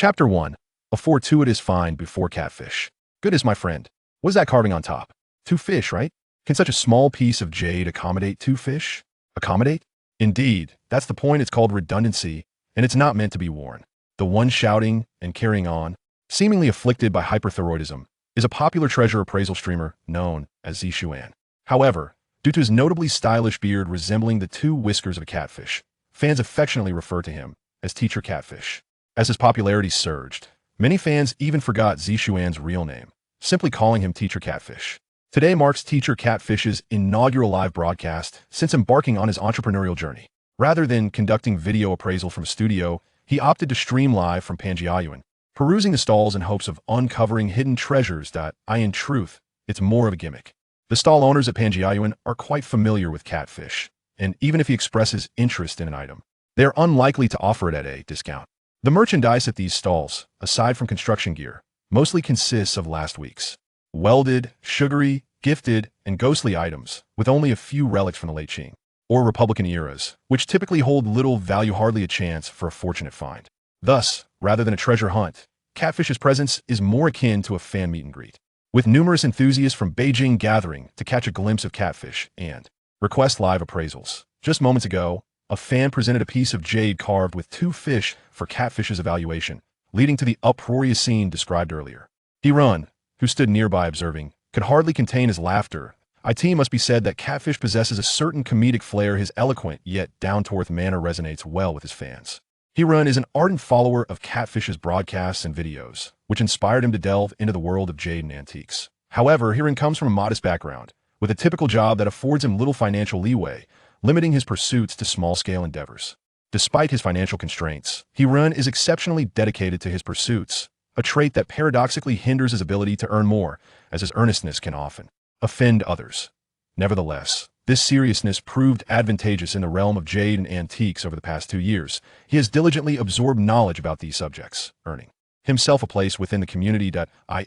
Chapter 1. A fortuitous find before catfish. Goodness, my friend. What is that carving on top? Two fish, right? Can such a small piece of jade accommodate two fish? Accommodate? Indeed, that's the point. It's called redundancy, and it's not meant to be worn. The one shouting and carrying on, seemingly afflicted by hyperthyroidism, is a popular treasure appraisal streamer known as Zishuan. However, due to his notably stylish beard resembling the two whiskers of a catfish, fans affectionately refer to him as Teacher Catfish. As his popularity surged, many fans even forgot Zishuan's real name, simply calling him Teacher Catfish. Today marks Teacher Catfish's inaugural live broadcast since embarking on his entrepreneurial journey. Rather than conducting video appraisal from a studio, he opted to stream live from Panjiayuan, perusing the stalls in hopes of uncovering hidden treasures that, in truth, it's more of a gimmick. The stall owners at Panjiayuan are quite familiar with Catfish, and even if he expresses interest in an item, they are unlikely to offer it at a discount. The merchandise at these stalls, aside from construction gear, mostly consists of last week's welded, sugary, gifted, and ghostly items, with only a few relics from the late Qing or Republican eras, which typically hold little value, hardly a chance for a fortunate find. Thus, rather than a treasure hunt, Catfish's presence is more akin to a fan meet and greet, with numerous enthusiasts from Beijing gathering to catch a glimpse of Catfish and request live appraisals. Just moments ago, a fan presented a piece of jade carved with two fish for Catfish's evaluation, leading to the uproarious scene described earlier. Hirun, who stood nearby observing, could hardly contain his laughter. It must be said that Catfish possesses a certain comedic flair. His eloquent yet down-to-earth manner resonates well with his fans. Hirun is an ardent follower of Catfish's broadcasts and videos, which inspired him to delve into the world of jade and antiques. However, Hirun comes from a modest background, with a typical job that affords him little financial leeway, limiting his pursuits to small-scale endeavors. Despite his financial constraints, Hirun is exceptionally dedicated to his pursuits, a trait that paradoxically hinders his ability to earn more, as his earnestness can often offend others. Nevertheless, this seriousness proved advantageous in the realm of jade and antiques over the past 2 years. He has diligently absorbed knowledge about these subjects, earning himself a place within the community.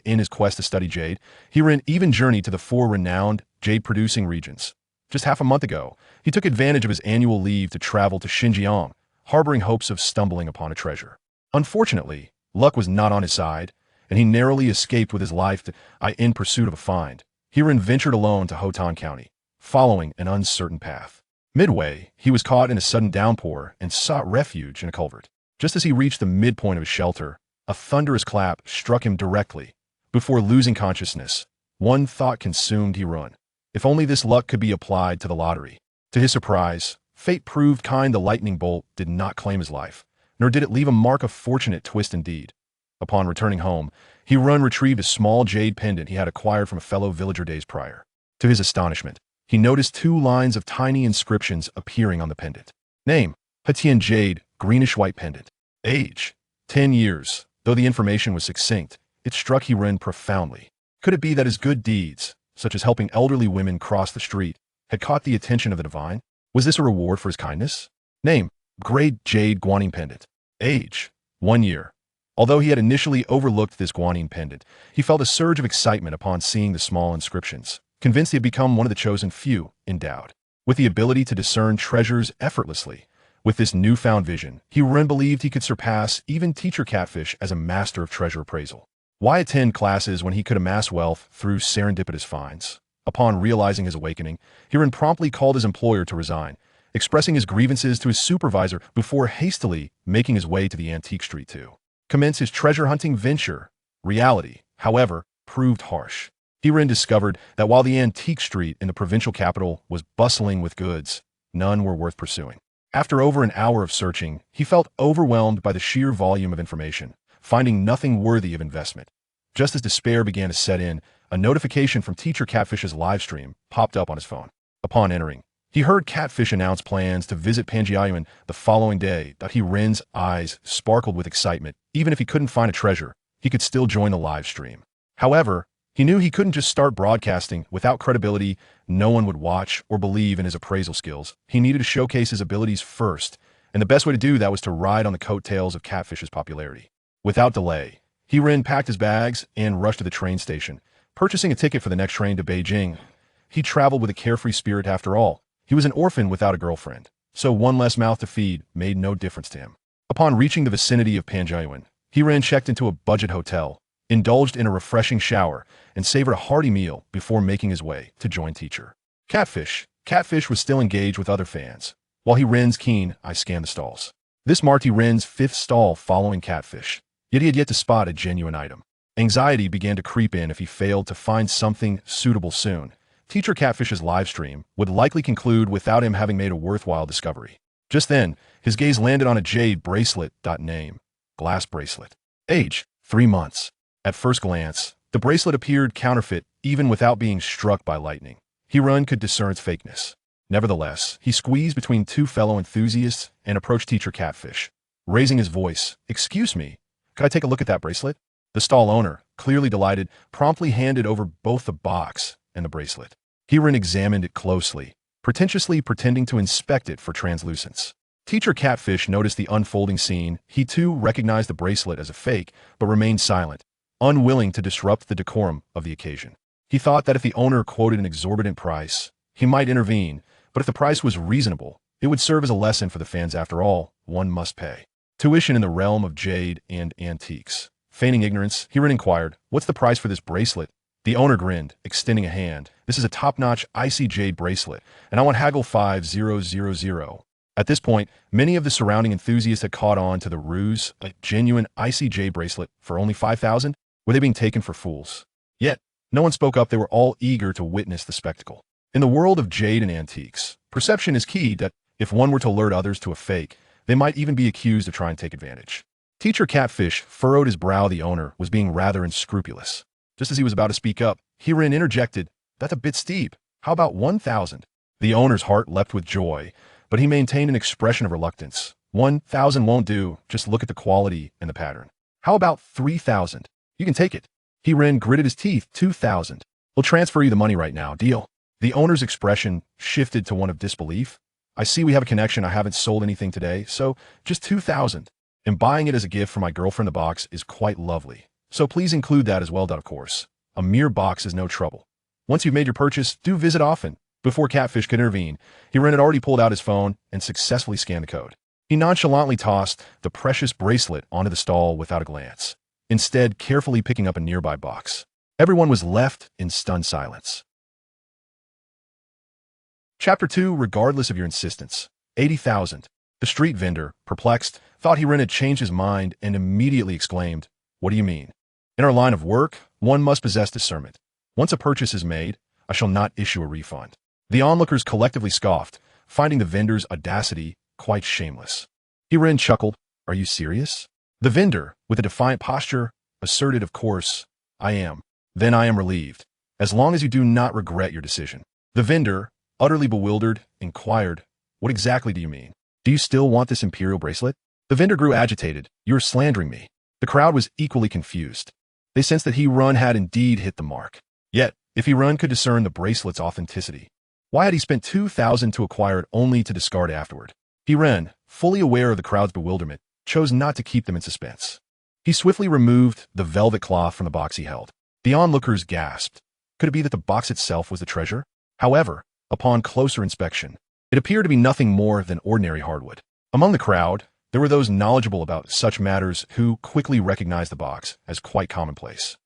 In his quest to study jade, Hirun even journeyed to the 4 renowned jade-producing regions. Just half a month ago, he took advantage of his annual leave to travel to Xinjiang, harboring hopes of stumbling upon a treasure. Unfortunately, luck was not on his side, and he narrowly escaped with his life in pursuit of a find. Hirun ventured alone to Hotan County, following an uncertain path. Midway, he was caught in a sudden downpour and sought refuge in a culvert. Just as he reached the midpoint of his shelter, a thunderous clap struck him directly. Before losing consciousness, one thought consumed Hirun. If only this luck could be applied to the lottery. To his surprise, fate proved kind. The lightning bolt did not claim his life, nor did it leave a mark. Of fortunate twist indeed. Upon returning home, Hirun retrieved a small jade pendant he had acquired from a fellow villager days prior. To his astonishment, he noticed 2 lines of tiny inscriptions appearing on the pendant. Name: Hetian Jade, greenish-white pendant. Age: 10 years. Though the information was succinct, it struck Hirun profoundly. Could it be that his good deeds, such as helping elderly women cross the street, had caught the attention of the divine? Was this a reward for his kindness? Name: Great Jade Guanine Pendant. Age: 1 year. Although he had initially overlooked this guanine pendant, he felt a surge of excitement upon seeing the small inscriptions, convinced he had become one of the chosen few endowed with the ability to discern treasures effortlessly. With this newfound vision, Hirun believed he could surpass even Teacher Catfish as a master of treasure appraisal. Why attend classes when he could amass wealth through serendipitous finds? Upon realizing his awakening, Hirun promptly called his employer to resign, expressing his grievances to his supervisor before hastily making his way to the antique street to commence his treasure hunting venture. Reality, however, proved harsh. Hirun discovered that while the antique street in the provincial capital was bustling with goods, none were worth pursuing. After over an hour of searching, he felt overwhelmed by the sheer volume of information, finding nothing worthy of investment. Just as despair began to set in, a notification from Teacher Catfish's livestream popped up on his phone. Upon entering, he heard Catfish announce plans to visit Panjiayuan the following day. Hirun's eyes sparkled with excitement. Even if he couldn't find a treasure, he could still join the live stream. However, he knew he couldn't just start broadcasting. Without credibility, no one would watch or believe in his appraisal skills. He needed to showcase his abilities first, and the best way to do that was to ride on the coattails of Catfish's popularity. Without delay, Hirun packed his bags and rushed to the train station, purchasing a ticket for the next train to Beijing. He traveled with a carefree spirit. After all, he was an orphan without a girlfriend, so one less mouth to feed made no difference to him. Upon reaching the vicinity of Panjiayuan, He ran checked into a budget hotel, indulged in a refreshing shower, and savored a hearty meal before making his way to join teacher. Catfish was still engaged with other fans. While he Ren's keen, I scanned the stalls. This marked Ren's fifth stall following Catfish, yet he had yet to spot a genuine item. Anxiety began to creep in if he failed to find something suitable soon. Teacher Catfish's livestream would likely conclude without him having made a worthwhile discovery. Just then, his gaze landed on a jade bracelet. Name: glass bracelet. Age: 3 months. At first glance, the bracelet appeared counterfeit even without being struck by lightning. Run could discern its fakeness. Nevertheless, he squeezed between two fellow enthusiasts and approached Teacher Catfish. Raising his voice, "Excuse me, could I take a look at that bracelet?" The stall owner, clearly delighted, promptly handed over both the box and the bracelet. Run examined it closely, pretentiously pretending to inspect it for translucence. Teacher Catfish noticed the unfolding scene. He too recognized the bracelet as a fake, but remained silent, unwilling to disrupt the decorum of the occasion. He thought that if the owner quoted an exorbitant price, he might intervene, but if the price was reasonable, it would serve as a lesson for the fans. After all, one must pay tuition in the realm of jade and antiques. Feigning ignorance, Run inquired, "What's the price for this bracelet?" The owner grinned, extending a hand. "This is a top-notch icy jade bracelet, and I want haggle 5,000. At this point, many of the surrounding enthusiasts had caught on to the ruse. A genuine icy jade bracelet for only 5,000? Were they being taken for fools? Yet, no one spoke up. They were all eager to witness the spectacle. In the world of jade and antiques, perception is key. That if one were to alert others to a fake, they might even be accused of trying to take advantage. Teacher Catfish furrowed his brow. The owner was being rather unscrupulous. Just as he was about to speak up, Run interjected, "That's a bit steep. How about 1,000? The owner's heart leapt with joy, but he maintained an expression of reluctance. 1,000 won't do. Just look at the quality and the pattern. How about 3,000? You can take it." Run gritted his teeth. 2,000. "We'll transfer you the money right now. Deal." The owner's expression shifted to one of disbelief. "I see we have a connection. I haven't sold anything today, so just 2,000. And buying it as a gift for my girlfriend. The box is quite lovely, so please include that as well." Of course, a mere box is no trouble. Once you've made your purchase, do visit often. Before Catfish could intervene, Run had already pulled out his phone and successfully scanned the code. He nonchalantly tossed the precious bracelet onto the stall without a glance, instead carefully picking up a nearby box. Everyone was left in stunned silence. Chapter 2. Regardless of your insistence. 80,000. The street vendor, perplexed, thought Run had changed his mind and immediately exclaimed, "What do you mean? In our line of work, one must possess discernment. Once a purchase is made, I shall not issue a refund." The onlookers collectively scoffed, finding the vendor's audacity quite shameless. Run chuckled, "Are you serious?" The vendor, with a defiant posture, asserted, "Of course, I am." "Then I am relieved, as long as you do not regret your decision." The vendor, utterly bewildered, inquired, "What exactly do you mean? Do you still want this imperial bracelet?" The vendor grew agitated. "You're slandering me." The crowd was equally confused. They sensed that Run had indeed hit the mark. Yet, if Run could discern the bracelet's authenticity, why had he spent 2,000 to acquire it only to discard afterward? Run, fully aware of the crowd's bewilderment, chose not to keep them in suspense. He swiftly removed the velvet cloth from the box he held. The onlookers gasped. Could it be that the box itself was the treasure? However, upon closer inspection, it appeared to be nothing more than ordinary hardwood. Among the crowd, there were those knowledgeable about such matters who quickly recognized the box as quite commonplace.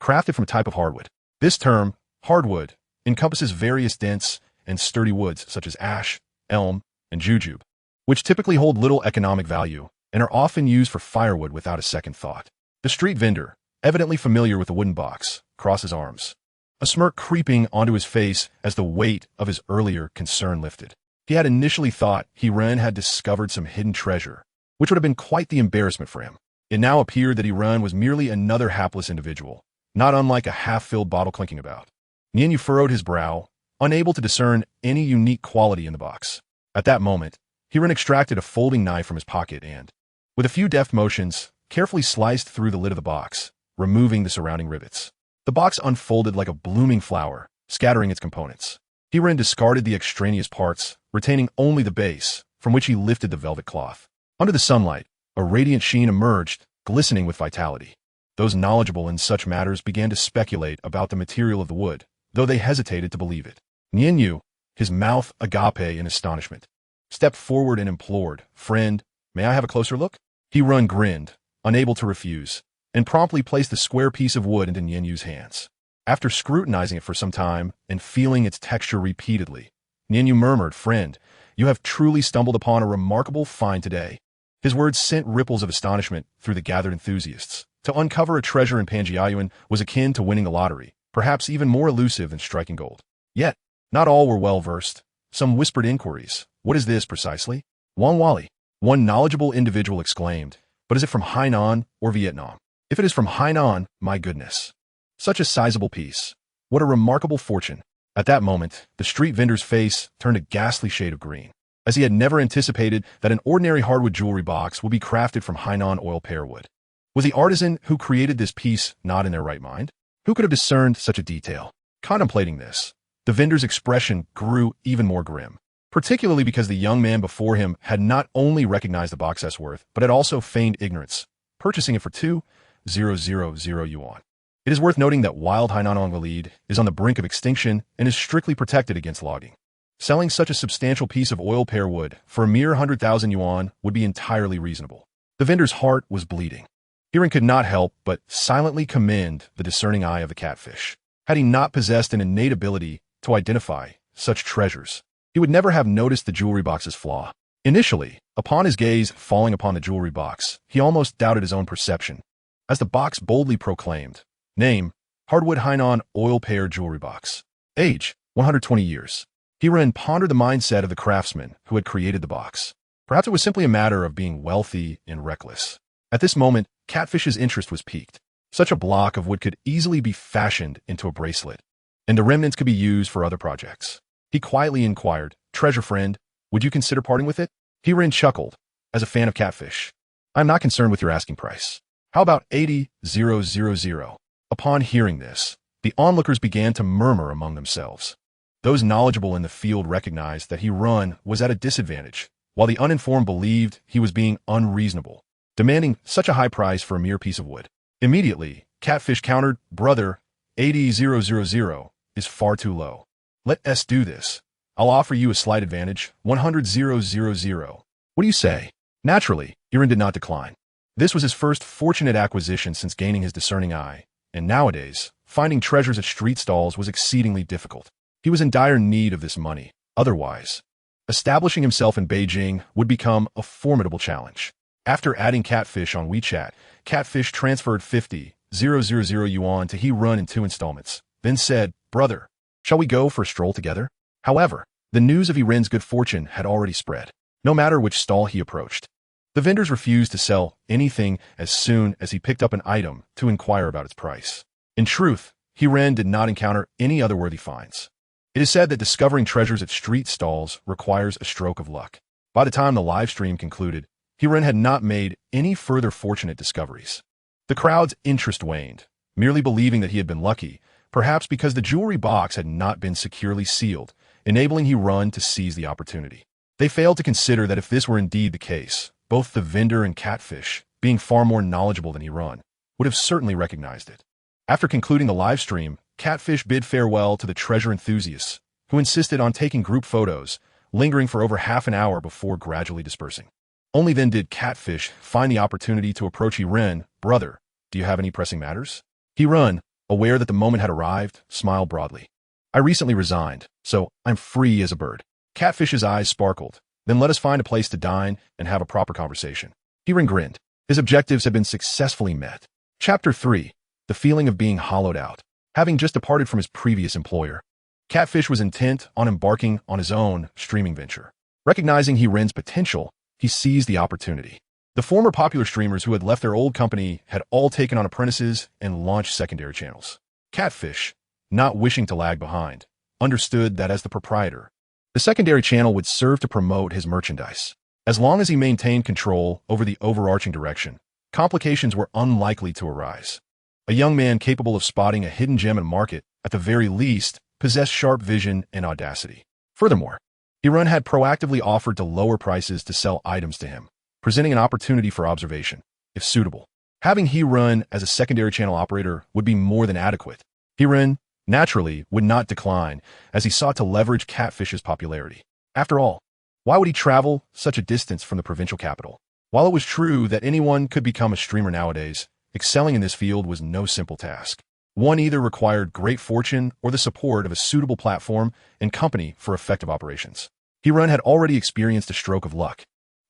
Crafted from a type of hardwood. This term, hardwood, encompasses various dense and sturdy woods such as ash, elm, and jujube, which typically hold little economic value and are often used for firewood without a second thought. The street vendor, evidently familiar with the wooden box, crossed his arms, a smirk creeping onto his face as the weight of his earlier concern lifted. He had initially thought Run had discovered some hidden treasure, which would have been quite the embarrassment for him. It now appeared that Run was merely another hapless individual, not unlike a half-filled bottle clinking about. Nienyu furrowed his brow, unable to discern any unique quality in the box. At that moment, Run extracted a folding knife from his pocket and, with a few deft motions, carefully sliced through the lid of the box, removing the surrounding rivets. The box unfolded like a blooming flower, scattering its components. Run discarded the extraneous parts, retaining only the base, from which he lifted the velvet cloth. Under the sunlight, a radiant sheen emerged, glistening with vitality. Those knowledgeable in such matters began to speculate about the material of the wood, though they hesitated to believe it. Nienyu, his mouth agape in astonishment, stepped forward and implored, "Friend, may I have a closer look?" Run grinned, unable to refuse, and promptly placed the square piece of wood into Nianyu's hands. After scrutinizing it for some time and feeling its texture repeatedly, Nianyu murmured, "Friend, you have truly stumbled upon a remarkable find today." His words sent ripples of astonishment through the gathered enthusiasts. To uncover a treasure in Panjiayuan was akin to winning the lottery, perhaps even more elusive than striking gold. Yet, not all were well-versed. Some whispered inquiries. "What is this precisely?" "Wang Wali," one knowledgeable individual exclaimed. "But is it from Hainan or Vietnam?" "If it is from Hainan, my goodness. Such a sizable piece. What a remarkable fortune." At that moment, the street vendor's face turned a ghastly shade of green, as he had never anticipated that an ordinary hardwood jewelry box would be crafted from Hainan oil pear wood. Was the artisan who created this piece not in their right mind? Who could have discerned such a detail? Contemplating this, the vendor's expression grew even more grim, particularly because the young man before him had not only recognized the box's worth, but had also feigned ignorance, purchasing it for 2,000 yuan. It is worth noting that wild Hainan Ongvalid is on the brink of extinction and is strictly protected against logging. Selling such a substantial piece of oil pear wood for a mere 100,000 yuan would be entirely reasonable. The vendor's heart was bleeding. Hiren could not help but silently commend the discerning eye of the catfish. Had he not possessed an innate ability to identify such treasures, he would never have noticed the jewelry box's flaw. Initially, upon his gaze falling upon the jewelry box, he almost doubted his own perception, as the box boldly proclaimed, "Name, Hardwood Hainan Oil Pear Jewelry Box. Age, 120 years. Hiren pondered the mindset of the craftsman who had created the box. Perhaps it was simply a matter of being wealthy and reckless. At this moment, Catfish's interest was piqued. Such a block of wood could easily be fashioned into a bracelet, and the remnants could be used for other projects. He quietly inquired, "Treasure friend, would you consider parting with it?" Hiren chuckled. As a fan of Catfish, "I am not concerned with your asking price. How about 80,000? Upon hearing this, the onlookers began to murmur among themselves. Those knowledgeable in the field recognized that Hiren was at a disadvantage, while the uninformed believed he was being unreasonable, demanding such a high price for a mere piece of wood. Immediately, Catfish countered, "Brother, 80,000 is far too low. Let us do this. I'll offer you a slight advantage, 100,000. What do you say?" Naturally, Hiren did not decline. This was his first fortunate acquisition since gaining his discerning eye, and nowadays, finding treasures at street stalls was exceedingly difficult. He was in dire need of this money. Otherwise, establishing himself in Beijing would become a formidable challenge. After adding Catfish on WeChat, Catfish transferred 50,000 yuan to Hiren in 2 installments, then said, "Brother, shall we go for a stroll together?" However, the news of Hiren's good fortune had already spread, no matter which stall he approached. The vendors refused to sell anything as soon as he picked up an item to inquire about its price. In truth, Hiren did not encounter any other worthy finds. It is said that discovering treasures at street stalls requires a stroke of luck. By the time the live stream concluded, Hiren had not made any further fortunate discoveries. The crowd's interest waned, merely believing that he had been lucky, perhaps because the jewelry box had not been securely sealed, enabling Hiren to seize the opportunity. They failed to consider that if this were indeed the case, both the vendor and Catfish, being far more knowledgeable than Hiren, would have certainly recognized it. After concluding the live stream, Catfish bid farewell to the treasure enthusiasts, who insisted on taking group photos, lingering for over half an hour before gradually dispersing. Only then did Catfish find the opportunity to approach Hiren. "Brother, do you have any pressing matters?" Hiren, aware that the moment had arrived, smiled broadly. "I recently resigned, so I'm free as a bird." Catfish's eyes sparkled. "Then let us find a place to dine and have a proper conversation." Hiren grinned. His objectives had been successfully met. Chapter 3. The feeling of being hollowed out. Having just departed from his previous employer, Catfish was intent on embarking on his own streaming venture. Recognizing Hiren's potential, he seized the opportunity. The former popular streamers who had left their old company had all taken on apprentices and launched secondary channels. Catfish, not wishing to lag behind, understood that as the proprietor, the secondary channel would serve to promote his merchandise. As long as he maintained control over the overarching direction, complications were unlikely to arise. A young man capable of spotting a hidden gem in a market, at the very least, possessed sharp vision and audacity. Furthermore, Hiren had proactively offered to lower prices to sell items to him, presenting an opportunity for observation, if suitable. Having Hiren as a secondary channel operator would be more than adequate. Hiren, naturally, would not decline, as he sought to leverage Catfish's popularity. After all, why would he travel such a distance from the provincial capital? While it was true that anyone could become a streamer nowadays, excelling in this field was no simple task. One either required great fortune or the support of a suitable platform and company for effective operations. Hirun had already experienced a stroke of luck,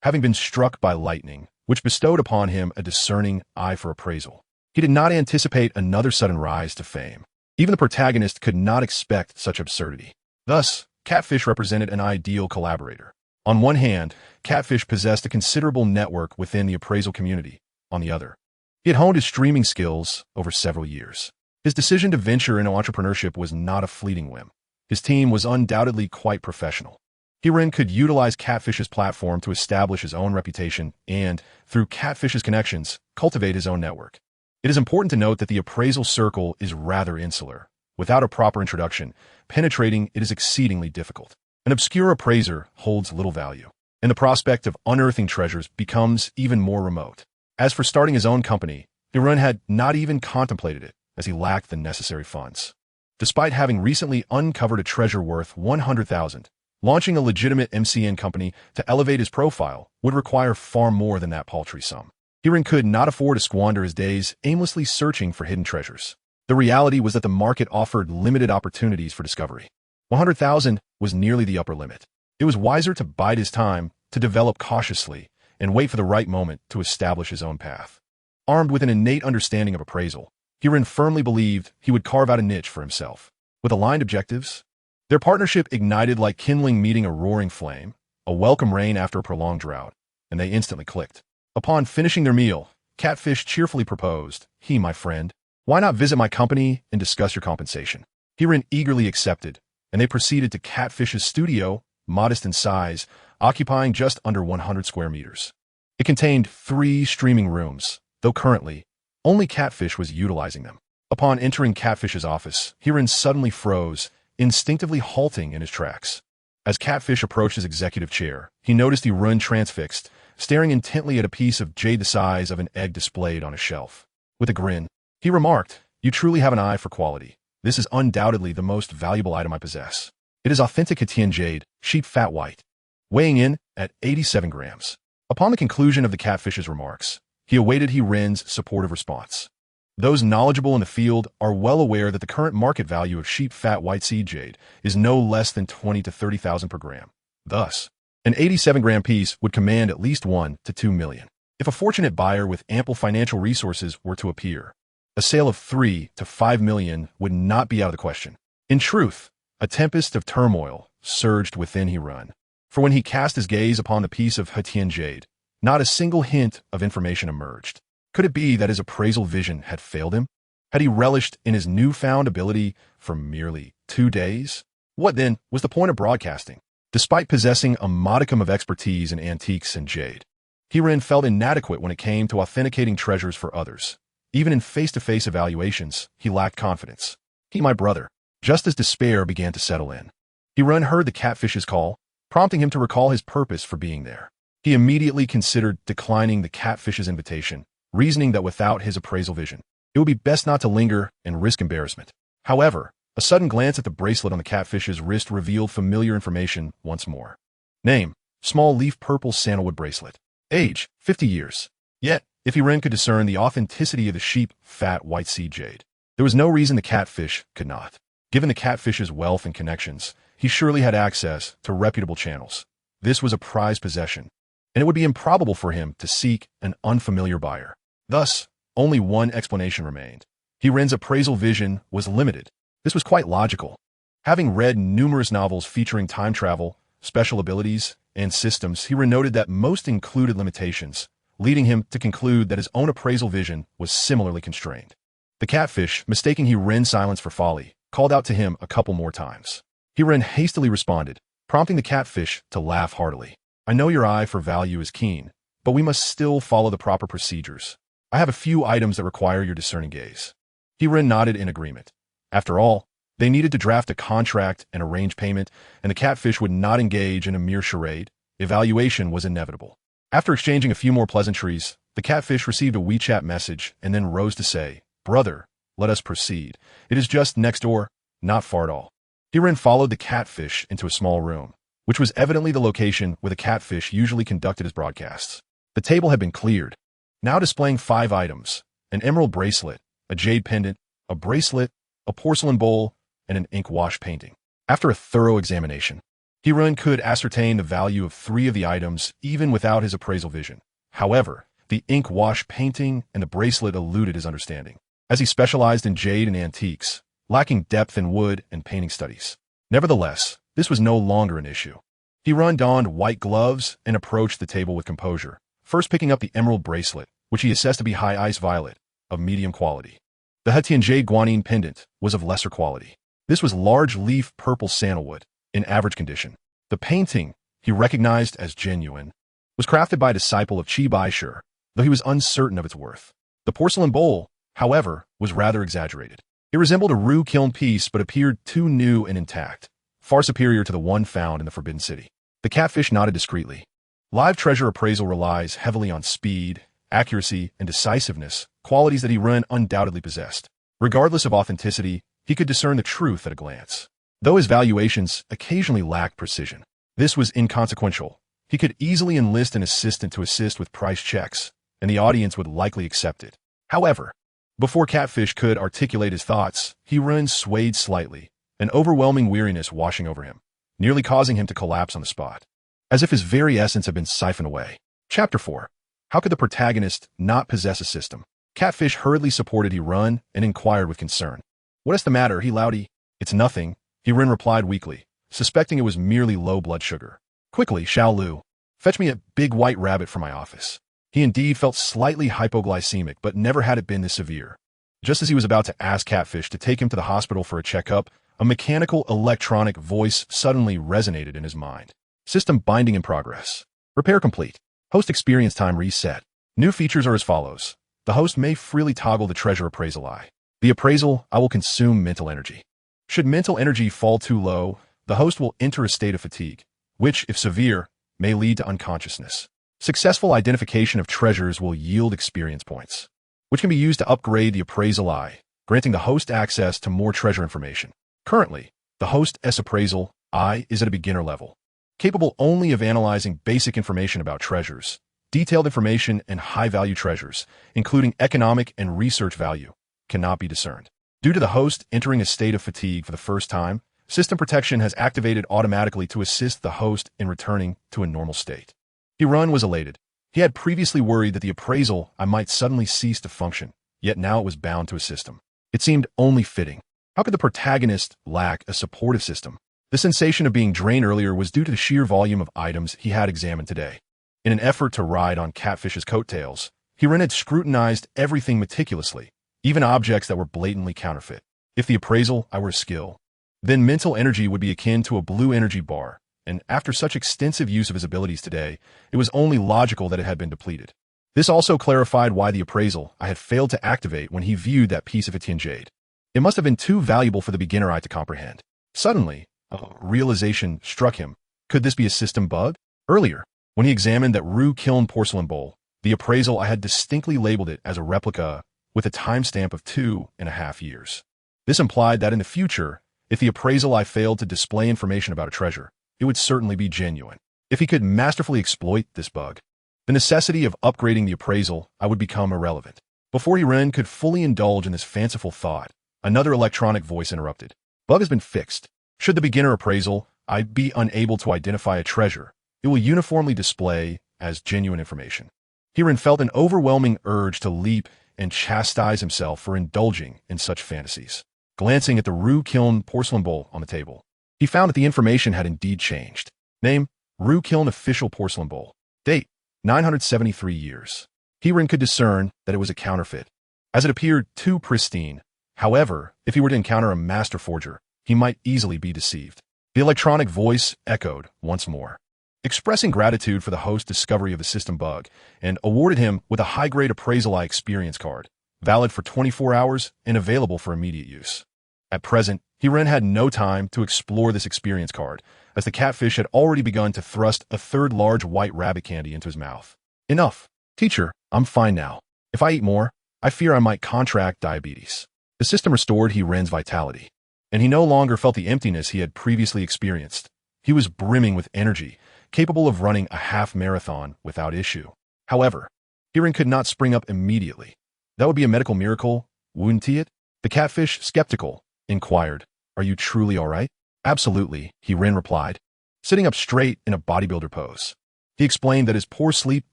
having been struck by lightning, which bestowed upon him a discerning eye for appraisal. He did not anticipate another sudden rise to fame. Even the protagonist could not expect such absurdity. Thus, Catfish represented an ideal collaborator. On one hand, Catfish possessed a considerable network within the appraisal community. On the other, he had honed his streaming skills over several years. His decision to venture into entrepreneurship was not a fleeting whim. His team was undoubtedly quite professional. Hirun could utilize Catfish's platform to establish his own reputation and, through Catfish's connections, cultivate his own network. It is important to note that the appraisal circle is rather insular. Without a proper introduction, penetrating it is exceedingly difficult. An obscure appraiser holds little value, and the prospect of unearthing treasures becomes even more remote. As for starting his own company, Hirun had not even contemplated it, as he lacked the necessary funds. Despite having recently uncovered a treasure worth 100,000, launching a legitimate MCN company to elevate his profile would require far more than that paltry sum. Hirun could not afford to squander his days aimlessly searching for hidden treasures. The reality was that the market offered limited opportunities for discovery. 100,000 was nearly the upper limit. It was wiser to bide his time, to develop cautiously, and wait for the right moment to establish his own path. Armed with an innate understanding of appraisal, Hirun firmly believed he would carve out a niche for himself. With aligned objectives, their partnership ignited like kindling meeting a roaring flame, a welcome rain after a prolonged drought, and they instantly clicked. Upon finishing their meal, Catfish cheerfully proposed, my friend, why not visit my company and discuss your compensation?" Hirun eagerly accepted, and they proceeded to Catfish's studio, modest in size, occupying just under 100 square meters. It contained 3 streaming rooms, though currently, only Catfish was utilizing them. Upon entering Catfish's office, Hirun suddenly froze, instinctively halting in his tracks. As Catfish approached his executive chair, he noticed Hirun transfixed, staring intently at a piece of jade the size of an egg displayed on a shelf. With a grin, he remarked, "You truly have an eye for quality. This is undoubtedly the most valuable item I possess. It is authentic Hatian jade, sheep fat white, weighing in at 87 grams. Upon the conclusion of the Catfish's remarks, he awaited Hirun's supportive response. Those knowledgeable in the field are well aware that the current market value of sheep fat white seed jade is no less than 20 to 30,000 per gram. Thus, an 87-gram piece would command at least 1 to 2 million. If a fortunate buyer with ample financial resources were to appear, a sale of 3 to 5 million would not be out of the question." In truth, a tempest of turmoil surged within Hirun, for when he cast his gaze upon the piece of Hatian jade, not a single hint of information emerged. Could it be that his appraisal vision had failed him? Had he relished in his newfound ability for merely 2 days? What, then, was the point of broadcasting? Despite possessing a modicum of expertise in antiques and jade, Hirun felt inadequate when it came to authenticating treasures for others. Even in face-to-face evaluations, he lacked confidence. My brother. Just as despair began to settle in, Hirun heard the Catfish's call, prompting him to recall his purpose for being there. He immediately considered declining the Catfish's invitation, reasoning that without his appraisal vision, it would be best not to linger and risk embarrassment. However, a sudden glance at the bracelet on the Catfish's wrist revealed familiar information once more. Name: small leaf purple sandalwood bracelet. Age: 50 years. Yet, if Hirun could discern the authenticity of the sheep fat white seed jade, there was no reason the Catfish could not. Given the Catfish's wealth and connections, he surely had access to reputable channels. This was a prized possession, and it would be improbable for him to seek an unfamiliar buyer. Thus, only one explanation remained. Hirun's appraisal vision was limited. This was quite logical. Having read numerous novels featuring time travel, special abilities, and systems, Hirun noted that most included limitations, leading him to conclude that his own appraisal vision was similarly constrained. The Catfish, mistaking Hirun's silence for folly, called out to him a couple more times. Hirun hastily responded, prompting the Catfish to laugh heartily. "I know your eye for value is keen, but we must still follow the proper procedures. I have a few items that require your discerning gaze." Hirun nodded in agreement. After all, they needed to draft a contract and arrange payment, and the Catfish would not engage in a mere charade. Evaluation was inevitable. After exchanging a few more pleasantries, the Catfish received a WeChat message and then rose to say, "Brother, let us proceed. It is just next door, not far at all." Hirun followed the Catfish into a small room, which was evidently the location where the Catfish usually conducted his broadcasts. The table had been cleared, now displaying 5 items: an emerald bracelet, a jade pendant, a bracelet, a porcelain bowl, and an ink wash painting. After a thorough examination, Hirun could ascertain the value of 3 of the items even without his appraisal vision. However, the ink wash painting and the bracelet eluded his understanding, as he specialized in jade and antiques, lacking depth in wood and painting studies. Nevertheless, this was no longer an issue. Hirun donned white gloves and approached the table with composure, first picking up the emerald bracelet, which he assessed to be high ice violet, of medium quality. The Hetian jade guanine pendant was of lesser quality. This was large leaf purple sandalwood, in average condition. The painting, he recognized as genuine, was crafted by a disciple of Qi Baishe, though he was uncertain of its worth. The porcelain bowl, however, was rather exaggerated. It resembled a Ru kiln piece but appeared too new and intact, far superior to the one found in the Forbidden City. The Catfish nodded discreetly. Live treasure appraisal relies heavily on speed, accuracy, and decisiveness, qualities that Hirun undoubtedly possessed. Regardless of authenticity, he could discern the truth at a glance. Though his valuations occasionally lacked precision, this was inconsequential. He could easily enlist an assistant to assist with price checks, and the audience would likely accept it. However, before Catfish could articulate his thoughts, Hirun swayed slightly, an overwhelming weariness washing over him, nearly causing him to collapse on the spot, as if his very essence had been siphoned away. Chapter 4. How could the protagonist not possess a system? Catfish hurriedly supported Hirun and inquired with concern. "What is the matter, Hilauti?" "It's nothing," Hirun replied weakly, suspecting it was merely low blood sugar. "Quickly, Xiao Lu, fetch me a big white rabbit from my office." He indeed felt slightly hypoglycemic, but never had it been this severe. Just as he was about to ask Catfish to take him to the hospital for a checkup, a mechanical electronic voice suddenly resonated in his mind. System binding in progress. Repair complete. Host experience time reset. New features are as follows. The host may freely toggle the treasure appraisal eye. The appraisal eye will consume mental energy. Should mental energy fall too low, the host will enter a state of fatigue, which, if severe, may lead to unconsciousness. Successful identification of treasures will yield experience points, which can be used to upgrade the appraisal eye, granting the host access to more treasure information. Currently, the host's appraisal eye is at a beginner level, capable only of analyzing basic information about treasures. Detailed information and high-value treasures, including economic and research value, cannot be discerned. Due to the host entering a state of fatigue for the first time, system protection has activated automatically to assist the host in returning to a normal state. Hirun was elated. He had previously worried that the appraisal eye might suddenly cease to function, yet now it was bound to a system. It seemed only fitting. How could the protagonist lack a supportive system? The sensation of being drained earlier was due to the sheer volume of items he had examined today. In an effort to ride on Catfish's coattails, Hirun had scrutinized everything meticulously, even objects that were blatantly counterfeit. If the appraisal eye were a skill, then mental energy would be akin to a blue energy bar, and after such extensive use of his abilities today, it was only logical that it had been depleted. This also clarified why the appraisal eye had failed to activate when he viewed that piece of Hetian jade. It must have been too valuable for the beginner eye to comprehend. Suddenly, a realization struck him. Could this be a system bug? Earlier, when he examined that Ru kiln porcelain bowl, the appraisal eye had distinctly labeled it as a replica with a timestamp of 2.5 years. This implied that in the future, if the appraisal eye failed to display information about a treasure, it would certainly be genuine. If he could masterfully exploit this bug, the necessity of upgrading the appraisal eye would become irrelevant. Before Hirun could fully indulge in this fanciful thought, another electronic voice interrupted. Bug has been fixed. Should the beginner appraisal eye be unable to identify a treasure, it will uniformly display as genuine information. Hirun felt an overwhelming urge to leap and chastise himself for indulging in such fantasies. Glancing at the Ru kiln porcelain bowl on the table, he found that the information had indeed changed. Name, Ru kiln official porcelain bowl. Date, 973 years. Hirun could discern that it was a counterfeit, as it appeared too pristine. However, if he were to encounter a master forger, he might easily be deceived. The electronic voice echoed once more, expressing gratitude for the host's discovery of the system bug, and awarded him with a high-grade appraisal eye experience card, valid for 24 hours and available for immediate use. At present, Hirun had no time to explore this experience card, as the Catfish had already begun to thrust a third large white rabbit candy into his mouth. Enough. Teacher, I'm fine now. If I eat more, I fear I might contract diabetes. The system restored Hirun's vitality, and he no longer felt the emptiness he had previously experienced. He was brimming with energy, capable of running a half marathon without issue. However, hearing could not spring up immediately. That would be a medical miracle, wouldn't it? The catfish, skeptical, inquired, "Are you truly all right?" "Absolutely," Ren replied, sitting up straight in a bodybuilder pose. He explained that his poor sleep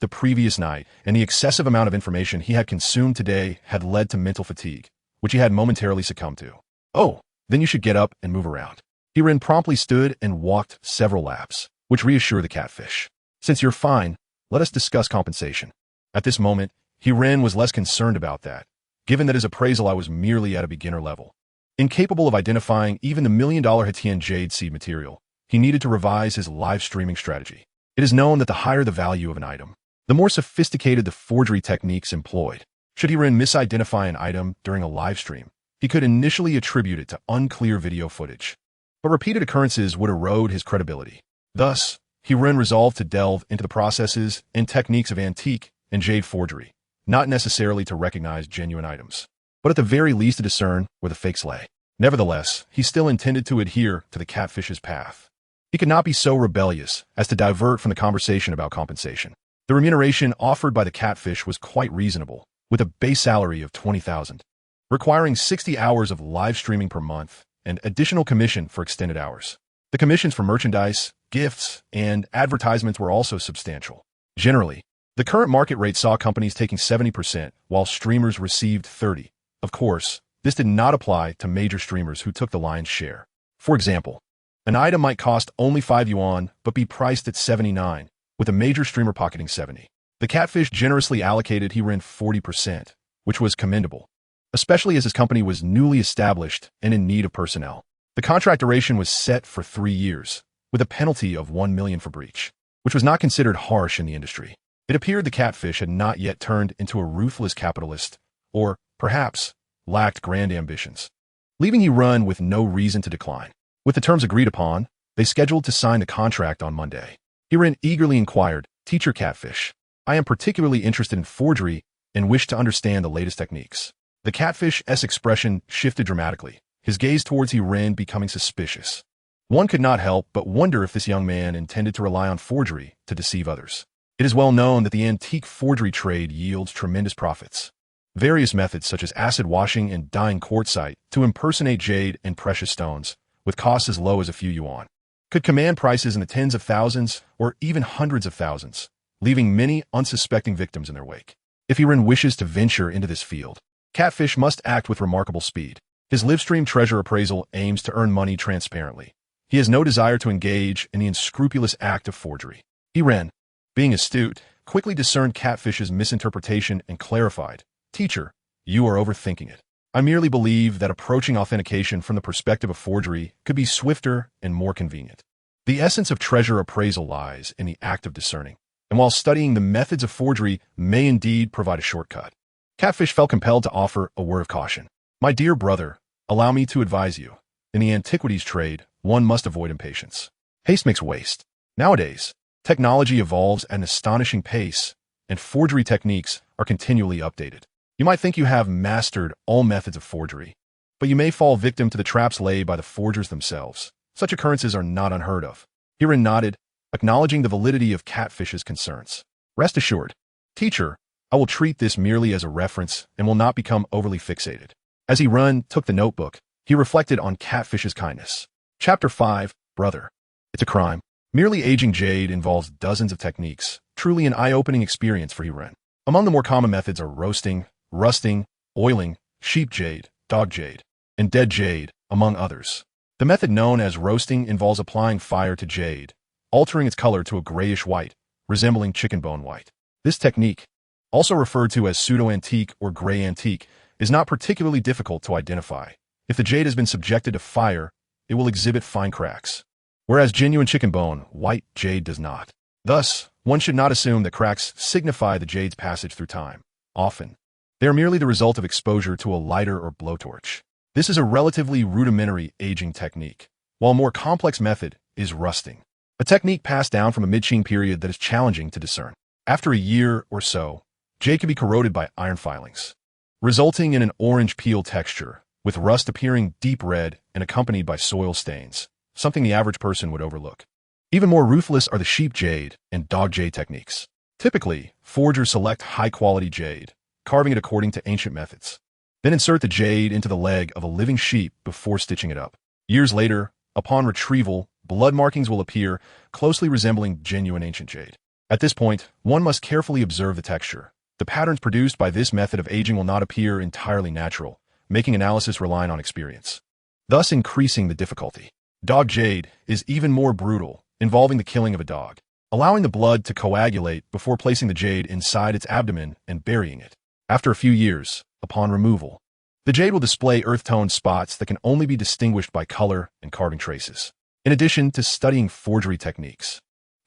the previous night and the excessive amount of information he had consumed today had led to mental fatigue, which he had momentarily succumbed to. "Oh, then you should get up and move around." Ren promptly stood and walked several laps, which reassured the catfish. "Since you're fine, let us discuss compensation." At this moment, Ren was less concerned about that, given that his appraisal I was merely at a beginner level. Incapable of identifying even the $1 million Hatian jade seed material, he needed to revise his live streaming strategy. It is known that the higher the value of an item, the more sophisticated the forgery techniques employed. Should Ren misidentify an item during a live stream, he could initially attribute it to unclear video footage, but repeated occurrences would erode his credibility. Thus, Ren resolved to delve into the processes and techniques of antique and jade forgery, not necessarily to recognize genuine items, but at the very least to discern where the fakes lay. Nevertheless, he still intended to adhere to the catfish's path. He could not be so rebellious as to divert from the conversation about compensation. The remuneration offered by the catfish was quite reasonable, with a base salary of $20,000, requiring 60 hours of live streaming per month and additional commission for extended hours. The commissions for merchandise, gifts, and advertisements were also substantial. Generally, the current market rate saw companies taking 70%, while streamers received 30%. Of course, this did not apply to major streamers who took the lion's share. For example, an item might cost only 5 yuan but be priced at 79, with a major streamer pocketing 70. The catfish generously allocated Ren 40%, which was commendable, especially as his company was newly established and in need of personnel. The contract duration was set for 3 years, with a penalty of 1 million for breach, which was not considered harsh in the industry. It appeared the catfish had not yet turned into a ruthless capitalist, or, perhaps, lacked grand ambitions, leaving Ren with no reason to decline. With the terms agreed upon, they scheduled to sign the contract on Monday. Ren eagerly inquired, "Teacher Catfish, I am particularly interested in forgery and wish to understand the latest techniques." The catfish's expression shifted dramatically, his gaze towards Ren becoming suspicious. One could not help but wonder if this young man intended to rely on forgery to deceive others. It is well known that the antique forgery trade yields tremendous profits. Various methods such as acid washing and dyeing quartzite to impersonate jade and precious stones, with costs as low as a few yuan, could command prices in the tens of thousands or even hundreds of thousands, leaving many unsuspecting victims in their wake. If Ren wishes to venture into this field, Catfish must act with remarkable speed. His livestream treasure appraisal aims to earn money transparently. He has no desire to engage in the unscrupulous act of forgery. Ren, being astute, quickly discerned Catfish's misinterpretation and clarified, "Teacher, you are overthinking it. I merely believe that approaching authentication from the perspective of forgery could be swifter and more convenient. The essence of treasure appraisal lies in the act of discerning, and while studying the methods of forgery may indeed provide a shortcut." Catfish felt compelled to offer a word of caution. "My dear brother, allow me to advise you. In the antiquities trade, one must avoid impatience. Haste makes waste. Nowadays, technology evolves at an astonishing pace, and forgery techniques are continually updated. You might think you have mastered all methods of forgery, but you may fall victim to the traps laid by the forgers themselves. Such occurrences are not unheard of." Ren nodded, acknowledging the validity of Catfish's concerns. "Rest assured, teacher, I will treat this merely as a reference and will not become overly fixated." As Ren took the notebook, he reflected on Catfish's kindness. Chapter 5, Brother. It's a crime. Merely aging jade involves dozens of techniques, truly an eye-opening experience for Ren. Among the more common methods are roasting, rusting, oiling, sheep jade, dog jade, and dead jade, among others. The method known as roasting involves applying fire to jade, altering its color to a grayish white, resembling chicken bone white. This technique, also referred to as pseudo-antique or gray antique, is not particularly difficult to identify. If the jade has been subjected to fire, it will exhibit fine cracks, whereas genuine chicken bone, white jade does not. Thus, one should not assume that cracks signify the jade's passage through time. Often, they are merely the result of exposure to a lighter or blowtorch. This is a relatively rudimentary aging technique, while a more complex method is rusting, a technique passed down from a mid-Qing period that is challenging to discern. After a year or so, jade can be corroded by iron filings, resulting in an orange peel texture, with rust appearing deep red and accompanied by soil stains, something the average person would overlook. Even more ruthless are the sheep jade and dog jade techniques. Typically, forgers select high-quality jade, carving it according to ancient methods. Then insert the jade into the leg of a living sheep before stitching it up. Years later, upon retrieval, blood markings will appear, closely resembling genuine ancient jade. At this point, one must carefully observe the texture. The patterns produced by this method of aging will not appear entirely natural, making analysis reliant on experience, thus increasing the difficulty. Dog jade is even more brutal, involving the killing of a dog, allowing the blood to coagulate before placing the jade inside its abdomen and burying it. After a few years, upon removal, the jade will display earth-toned spots that can only be distinguished by color and carving traces. In addition to studying forgery techniques,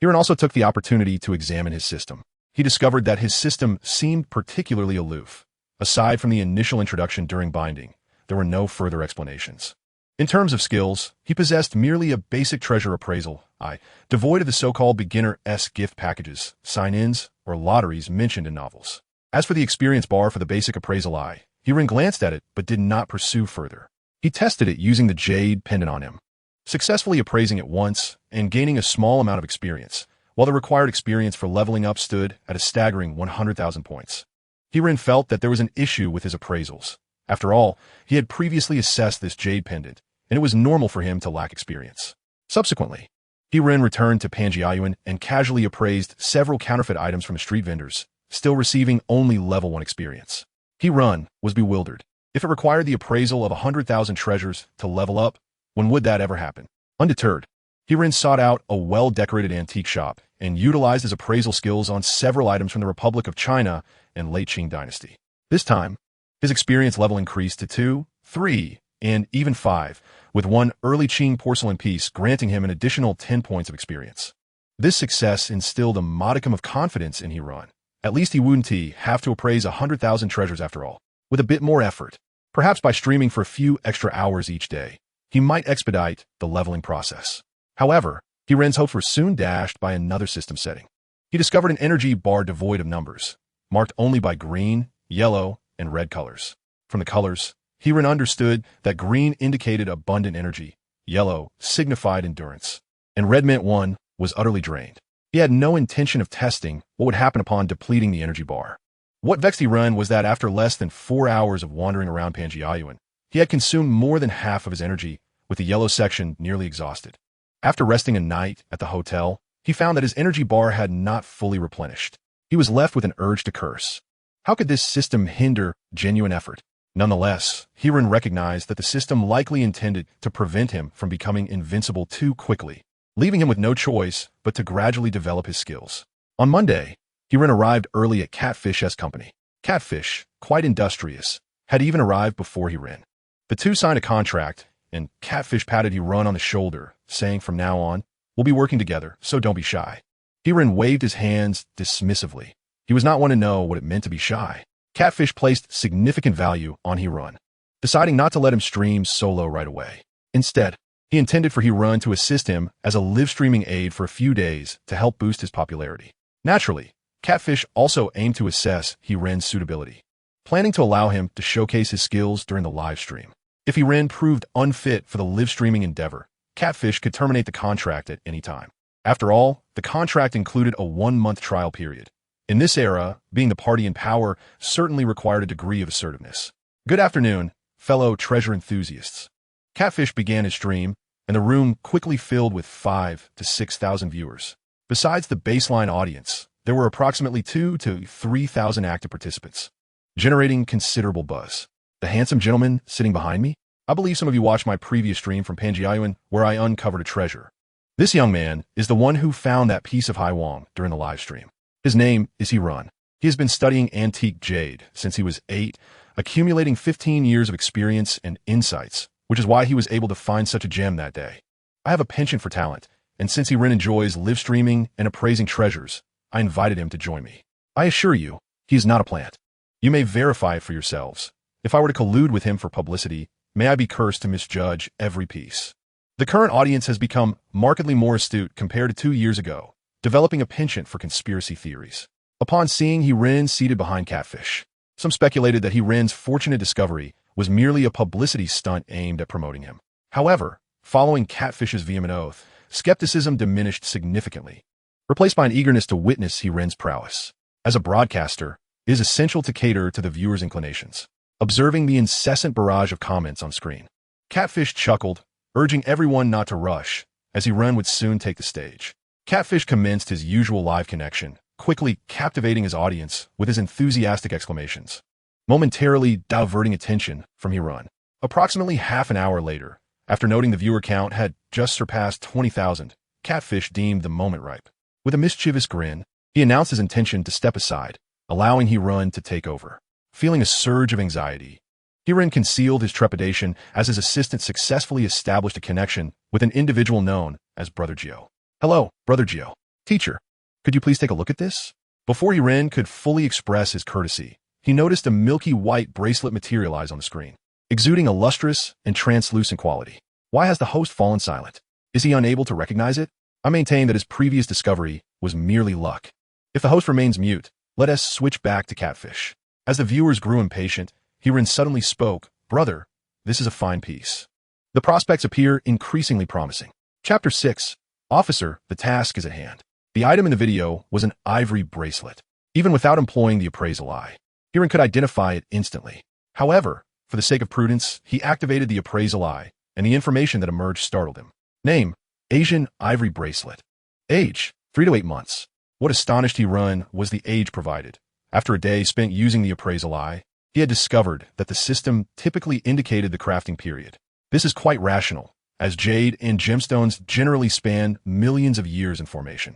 Hiran also took the opportunity to examine his system. He discovered that his system seemed particularly aloof. Aside from the initial introduction during binding, there were no further explanations. In terms of skills, he possessed merely a basic treasure appraisal eye, devoid of the so-called beginner-esque gift packages, sign-ins, or lotteries mentioned in novels. As for the experience bar for the basic appraisal eye, Hiran glanced at it but did not pursue further. He tested it using the jade pendant on him, successfully appraising it once and gaining a small amount of experience, while the required experience for leveling up stood at a staggering 100,000 points. Hiran felt that there was an issue with his appraisals. After all, he had previously assessed this jade pendant, and it was normal for him to lack experience. Subsequently, Hiran returned to Panjiayuan and casually appraised several counterfeit items from street vendors, still receiving only level 1 experience. Hiran was bewildered. If it required the appraisal of 100,000 treasures to level up, when would that ever happen? Undeterred, Hiran sought out a well-decorated antique shop and utilized his appraisal skills on several items from the Republic of China and late Qing dynasty. This time, his experience level increased to 2, 3, and even 5, with one early Qing porcelain piece granting him an additional 10 points of experience. This success instilled a modicum of confidence in Hiran. At least he wouldn't have to appraise 100,000 treasures after all. With a bit more effort, perhaps by streaming for a few extra hours each day, he might expedite the leveling process. However, Hiran's hopes were soon dashed by another system setting. He discovered an energy bar devoid of numbers, marked only by green, yellow, and red colors. From the colors, Hiran understood that green indicated abundant energy, yellow signified endurance, and red meant one was utterly drained. He had no intention of testing what would happen upon depleting the energy bar. What vexed Hiran was that after less than 4 hours of wandering around Panjiayuan, he had consumed more than half of his energy, with the yellow section nearly exhausted. After resting a night at the hotel, he found that his energy bar had not fully replenished. He was left with an urge to curse. How could this system hinder genuine effort? Nonetheless, Hiran recognized that the system likely intended to prevent him from becoming invincible too quickly, leaving him with no choice but to gradually develop his skills. On Monday, Hiran arrived early at Catfish's company. Catfish, quite industrious, had even arrived before Hiran. The two signed a contract, and Catfish patted Hiran on the shoulder, saying, "From now on, we'll be working together, so don't be shy." Hiran waved his hands dismissively. He was not one to know what it meant to be shy. Catfish placed significant value on Hiran, deciding not to let him stream solo right away. Instead, he intended for Hiran to assist him as a live-streaming aid for a few days to help boost his popularity. Naturally, Catfish also aimed to assess Hiran's suitability, planning to allow him to showcase his skills during the live stream. If Hiran proved unfit for the live-streaming endeavor, Catfish could terminate the contract at any time. After all, the contract included a 1-month trial period. In this era, being the party in power certainly required a degree of assertiveness. Good afternoon, fellow treasure enthusiasts. Catfish began his stream, and the room quickly filled with 5,000 to 6,000 viewers. Besides the baseline audience, there were approximately 2,000 to 3,000 active participants, generating considerable buzz. The handsome gentleman sitting behind me? I believe some of you watched my previous stream from Panjiayuan where I uncovered a treasure. This young man is the one who found that piece of Haiwang during the live stream. His name is Hiran. He has been studying antique jade since he was 8, accumulating 15 years of experience and insights, which is why he was able to find such a gem that day. I have a penchant for talent, and since Hiran enjoys live streaming and appraising treasures, I invited him to join me. I assure you, he is not a plant. You may verify it for yourselves. If I were to collude with him for publicity, may I be cursed to misjudge every piece. The current audience has become markedly more astute compared to 2 years ago, developing a penchant for conspiracy theories. Upon seeing Hiran seated behind Catfish, some speculated that Hiran's fortunate discovery was merely a publicity stunt aimed at promoting him. However, following Catfish's vehement oath, skepticism diminished significantly. replaced by an eagerness to witness Hiren's prowess. As a broadcaster, it is essential to cater to the viewer's inclinations. Observing the incessant barrage of comments on screen, Catfish chuckled, urging everyone not to rush, as Hiren would soon take the stage. Catfish commenced his usual live connection, quickly captivating his audience with his enthusiastic exclamations, momentarily diverting attention from Hiren. Approximately half an hour later, after noting the viewer count had just surpassed 20,000, Catfish deemed the moment ripe. With a mischievous grin, he announced his intention to step aside, allowing Hiren to take over. Feeling a surge of anxiety, Hiren concealed his trepidation as his assistant successfully established a connection with an individual known as Brother Gio. "Hello, Brother Gio. Teacher, could you please take a look at this?" Before Hiren could fully express his courtesy, he noticed a milky white bracelet materialize on the screen, exuding a lustrous and translucent quality. Why has the host fallen silent? Is he unable to recognize it? I maintain that his previous discovery was merely luck. If the host remains mute, let us switch back to Catfish. As the viewers grew impatient, Hiren suddenly spoke, "Brother, this is a fine piece. The prospects appear increasingly promising." Chapter 6. Officer, the task is at hand. The item in the video was an ivory bracelet. Even without employing the appraisal eye, Hiren could identify it instantly. However, for the sake of prudence, he activated the appraisal eye, and the information that emerged startled him. Name: Asian ivory bracelet. Age: 3 to 8 months. What astonished Hiren was the age provided. After a day spent using the appraisal eye, he had discovered that the system typically indicated the crafting period. This is quite rational, as jade and gemstones generally span millions of years in formation.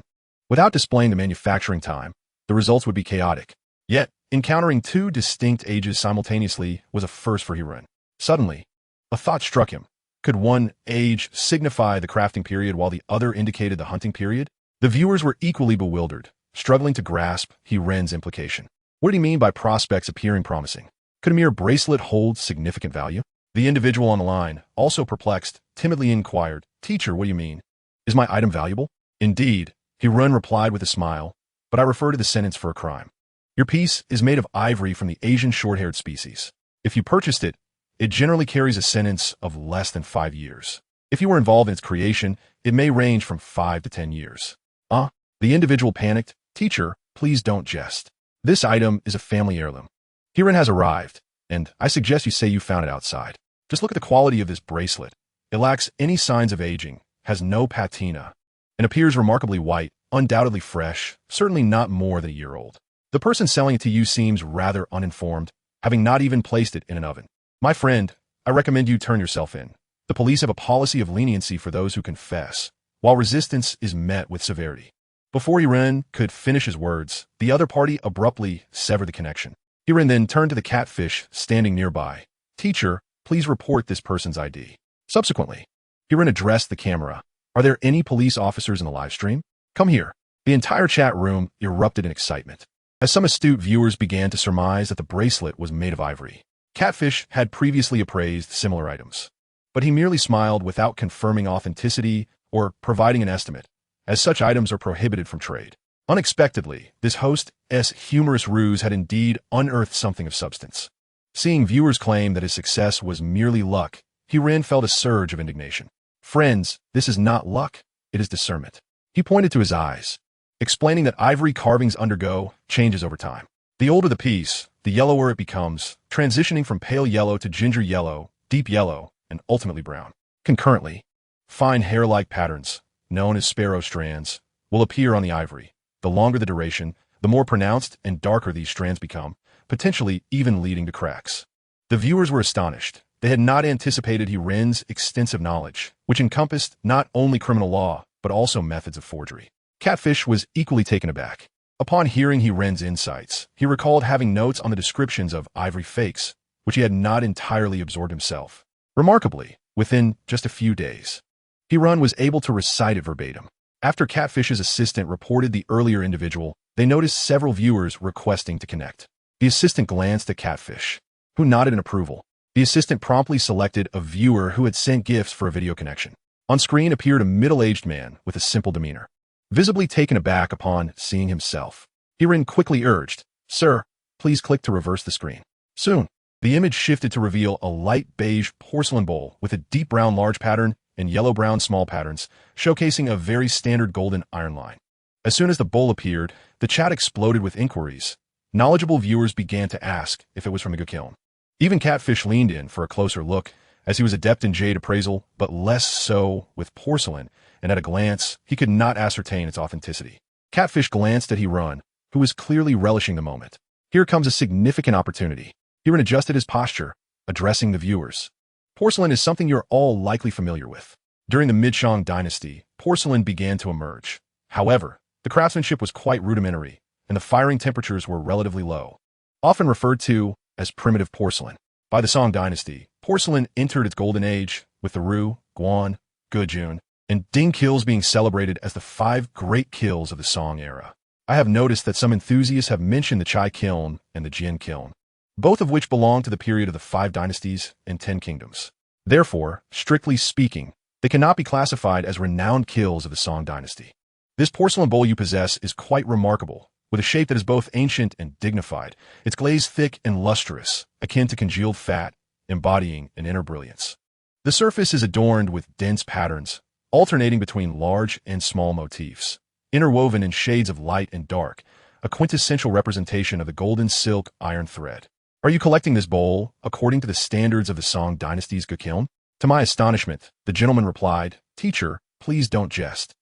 Without displaying the manufacturing time, the results would be chaotic. Yet, encountering two distinct ages simultaneously was a first for Hiren. Suddenly, a thought struck him. Could one age signify the crafting period while the other indicated the hunting period? The viewers were equally bewildered, struggling to grasp Hiren's implication. What did he mean by prospects appearing promising? Could a mere bracelet hold significant value? The individual on the line, also perplexed, timidly inquired, "Teacher, what do you mean? Is my item valuable?" "Indeed," Hiren replied with a smile, "but I refer to the sentence for a crime. Your piece is made of ivory from the Asian short-haired species. If you purchased it, it generally carries a sentence of less than 5 years. If you were involved in its creation, it may range from 5 to 10 years. The individual panicked, "Teacher, please don't jest. This item is a family heirloom. Hiren has arrived, and I suggest you say you found it outside. Just look at the quality of this bracelet. It lacks any signs of aging, has no patina, and appears remarkably white, undoubtedly fresh, certainly not more than a year old. The person selling it to you seems rather uninformed, having not even placed it in an oven. My friend, I recommend you turn yourself in. The police have a policy of leniency for those who confess, while resistance is met with severity." Before Hiren could finish his words, the other party abruptly severed the connection. Hiren then turned to the Catfish standing nearby. "Teacher, please report this person's ID." Subsequently, Hiren addressed the camera. "Are there any police officers in the live stream? Come here." The entire chat room erupted in excitement, as some astute viewers began to surmise that the bracelet was made of ivory. Catfish had previously appraised similar items, but he merely smiled without confirming authenticity or providing an estimate, as such items are prohibited from trade. Unexpectedly, this host's humorous ruse had indeed unearthed something of substance. Seeing viewers claim that his success was merely luck, Hiren felt a surge of indignation. "Friends, this is not luck, it is discernment." He pointed to his eyes, explaining that ivory carvings undergo changes over time. The older the piece, the yellower it becomes, transitioning from pale yellow to ginger yellow, deep yellow, and ultimately brown. Concurrently, fine hair-like patterns, known as sparrow strands, will appear on the ivory. The longer the duration, the more pronounced and darker these strands become, potentially even leading to cracks. The viewers were astonished. They had not anticipated Hiren's extensive knowledge, which encompassed not only criminal law, but also methods of forgery. Catfish was equally taken aback. Upon hearing Hiren's insights, he recalled having notes on the descriptions of ivory fakes, which he had not entirely absorbed himself. Remarkably, within just a few days, Hiren was able to recite it verbatim. After Catfish's assistant reported the earlier individual, they noticed several viewers requesting to connect. The assistant glanced at Catfish, who nodded in approval. The assistant promptly selected a viewer who had sent gifts for a video connection. On screen appeared a middle-aged man with a simple demeanor. Visibly taken aback upon seeing himself, Hiren quickly urged, "Sir, please click to reverse the screen." Soon, the image shifted to reveal a light beige porcelain bowl with a deep brown large pattern and yellow-brown small patterns, showcasing a very standard golden iron line. As soon as the bowl appeared, the chat exploded with inquiries. Knowledgeable viewers began to ask if it was from the Gukiln. Even Catfish leaned in for a closer look, as he was adept in jade appraisal, but less so with porcelain, and at a glance, he could not ascertain its authenticity. Catfish glanced at Hirun, who was clearly relishing the moment. Here comes a significant opportunity. Hirun adjusted his posture, addressing the viewers. Porcelain is something you're all likely familiar with. During the Mid-Shang dynasty, porcelain began to emerge. However, the craftsmanship was quite rudimentary, and the firing temperatures were relatively low. Often referred to as primitive porcelain. By the Song dynasty, porcelain entered its golden age, with the Ru, Guan, Gujun, and Ding kills being celebrated as the 5 great kills of the Song era. I have noticed that some enthusiasts have mentioned the Chai kiln and the Jin kiln, both of which belong to the period of the 5 dynasties and 10 kingdoms. Therefore, strictly speaking, they cannot be classified as renowned kills of the Song dynasty. This porcelain bowl you possess is quite remarkable, with a shape that is both ancient and dignified. Its glaze thick and lustrous, akin to congealed fat, embodying an inner brilliance. The surface is adorned with dense patterns, alternating between large and small motifs, interwoven in shades of light and dark, a quintessential representation of the golden silk iron thread. Are you collecting this bowl according to the standards of the Song dynasty's Gukiln? To my astonishment, the gentleman replied, "Teacher, please don't jest.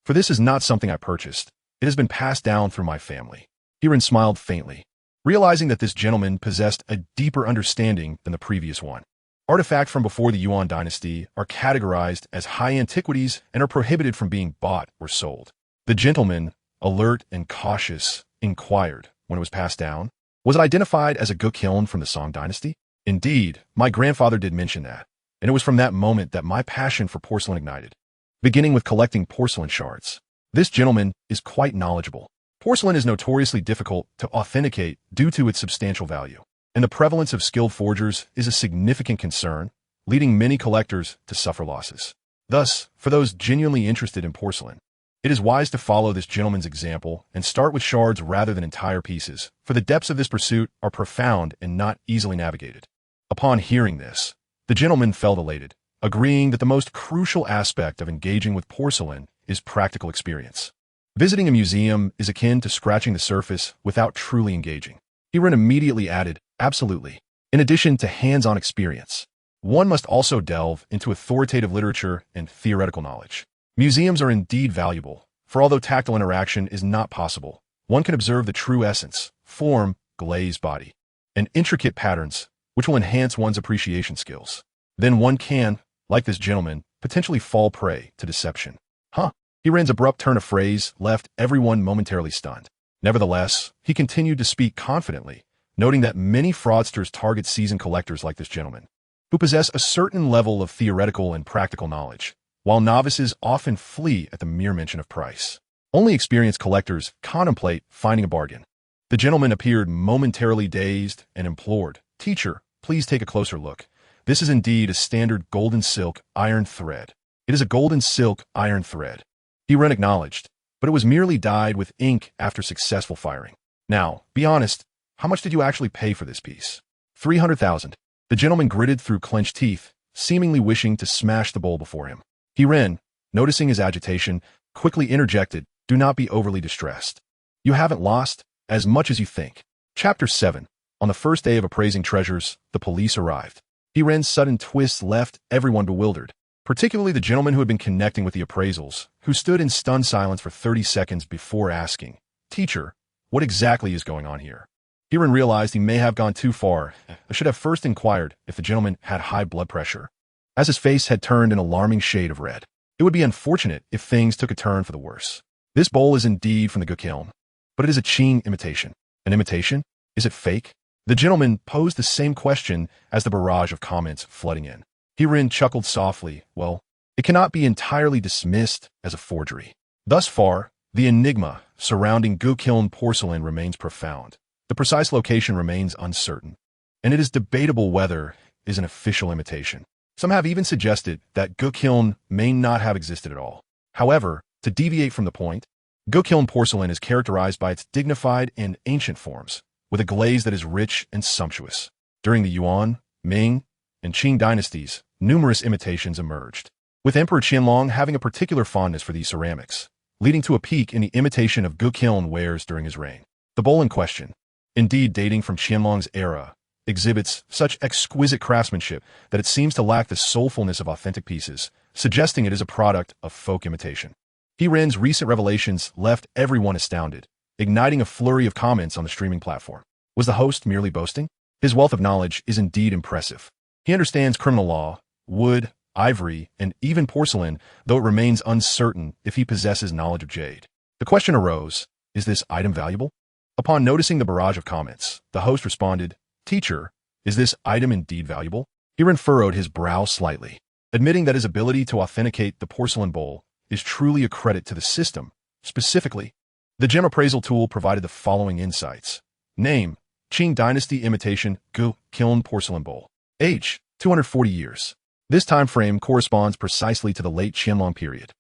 For this is not something I purchased. It has been passed down through my family." Hirun smiled faintly, realizing that this gentleman possessed a deeper understanding than the previous one. Artifacts from before the Yuan dynasty are categorized as high antiquities and are prohibited from being bought or sold. The gentleman, alert and cautious, inquired when it was passed down, "Was it identified as a Gukiln from the Song dynasty?" "Indeed, my grandfather did mention that, and it was from that moment that my passion for porcelain ignited, beginning with collecting porcelain shards. This gentleman is quite knowledgeable. Porcelain is notoriously difficult to authenticate due to its substantial value, and the prevalence of skilled forgers is a significant concern, leading many collectors to suffer losses. Thus, for those genuinely interested in porcelain, it is wise to follow this gentleman's example and start with shards rather than entire pieces, for the depths of this pursuit are profound and not easily navigated." Upon hearing this, the gentleman felt elated, agreeing that the most crucial aspect of engaging with porcelain is practical experience. Visiting a museum is akin to scratching the surface without truly engaging. Hirun immediately added, "Absolutely. In addition to hands-on experience, one must also delve into authoritative literature and theoretical knowledge. Museums are indeed valuable, for although tactile interaction is not possible, one can observe the true essence, form, glaze body, and intricate patterns, which will enhance one's appreciation skills. Then one can, like this gentleman, potentially fall prey to deception." "Huh?" Hirun's abrupt turn of phrase left everyone momentarily stunned. Nevertheless, he continued to speak confidently, noting that many fraudsters target seasoned collectors like this gentleman, who possess a certain level of theoretical and practical knowledge, while novices often flee at the mere mention of price. Only experienced collectors contemplate finding a bargain. The gentleman appeared momentarily dazed and implored, "Teacher, please take a closer look. This is indeed a standard golden silk iron thread. It is a golden silk iron thread." Hirun acknowledged, but it was merely dyed with ink after successful firing. "Now, be honest, how much did you actually pay for this piece?" 300,000. The gentleman gritted through clenched teeth, seemingly wishing to smash the bowl before him. Hirun, noticing his agitation, quickly interjected, "Do not be overly distressed. You haven't lost as much as you think." Chapter 7. On the first day of appraising treasures, the police arrived. Hirun's sudden twists left everyone bewildered, particularly the gentleman who had been connecting with the appraisals, who stood in stunned silence for 30 seconds before asking, "Teacher, what exactly is going on here?" Hirun realized he may have gone too far. I should have first inquired if the gentleman had high blood pressure, as his face had turned an alarming shade of red. It would be unfortunate if things took a turn for the worse. This bowl is indeed from the Gukiln, but it is a Qing imitation. An imitation? Is it fake? The gentleman posed the same question as the barrage of comments flooding in. Hirun chuckled softly. "Well, it cannot be entirely dismissed as a forgery. Thus far, the enigma surrounding Gukiln porcelain remains profound. The precise location remains uncertain, and it is debatable whether it is an official imitation. Some have even suggested that Gukiln may not have existed at all. However, to deviate from the point, Gukiln porcelain is characterized by its dignified and ancient forms, with a glaze that is rich and sumptuous. During the Yuan, Ming, and Qing dynasties, numerous imitations emerged, with Emperor Qianlong having a particular fondness for these ceramics, leading to a peak in the imitation of Gukiln wares during his reign. The bowl in question, indeed dating from Qianlong's era, exhibits such exquisite craftsmanship that it seems to lack the soulfulness of authentic pieces, suggesting it is a product of folk imitation. He Ren's recent revelations left everyone astounded, igniting a flurry of comments on the streaming platform. Was the host merely boasting? His wealth of knowledge is indeed impressive. He understands criminal law, wood, ivory, and even porcelain, though it remains uncertain if he possesses knowledge of jade. The question arose, is this item valuable? Upon noticing the barrage of comments, the host responded, "Teacher, is this item indeed valuable?" He Ren furrowed his brow slightly, admitting that his ability to authenticate the porcelain bowl is truly a credit to the system. Specifically, the gem appraisal tool provided the following insights. Name, Qing Dynasty imitation Gukiln porcelain bowl. Age, 240 years. This time frame corresponds precisely to the late Qianlong period.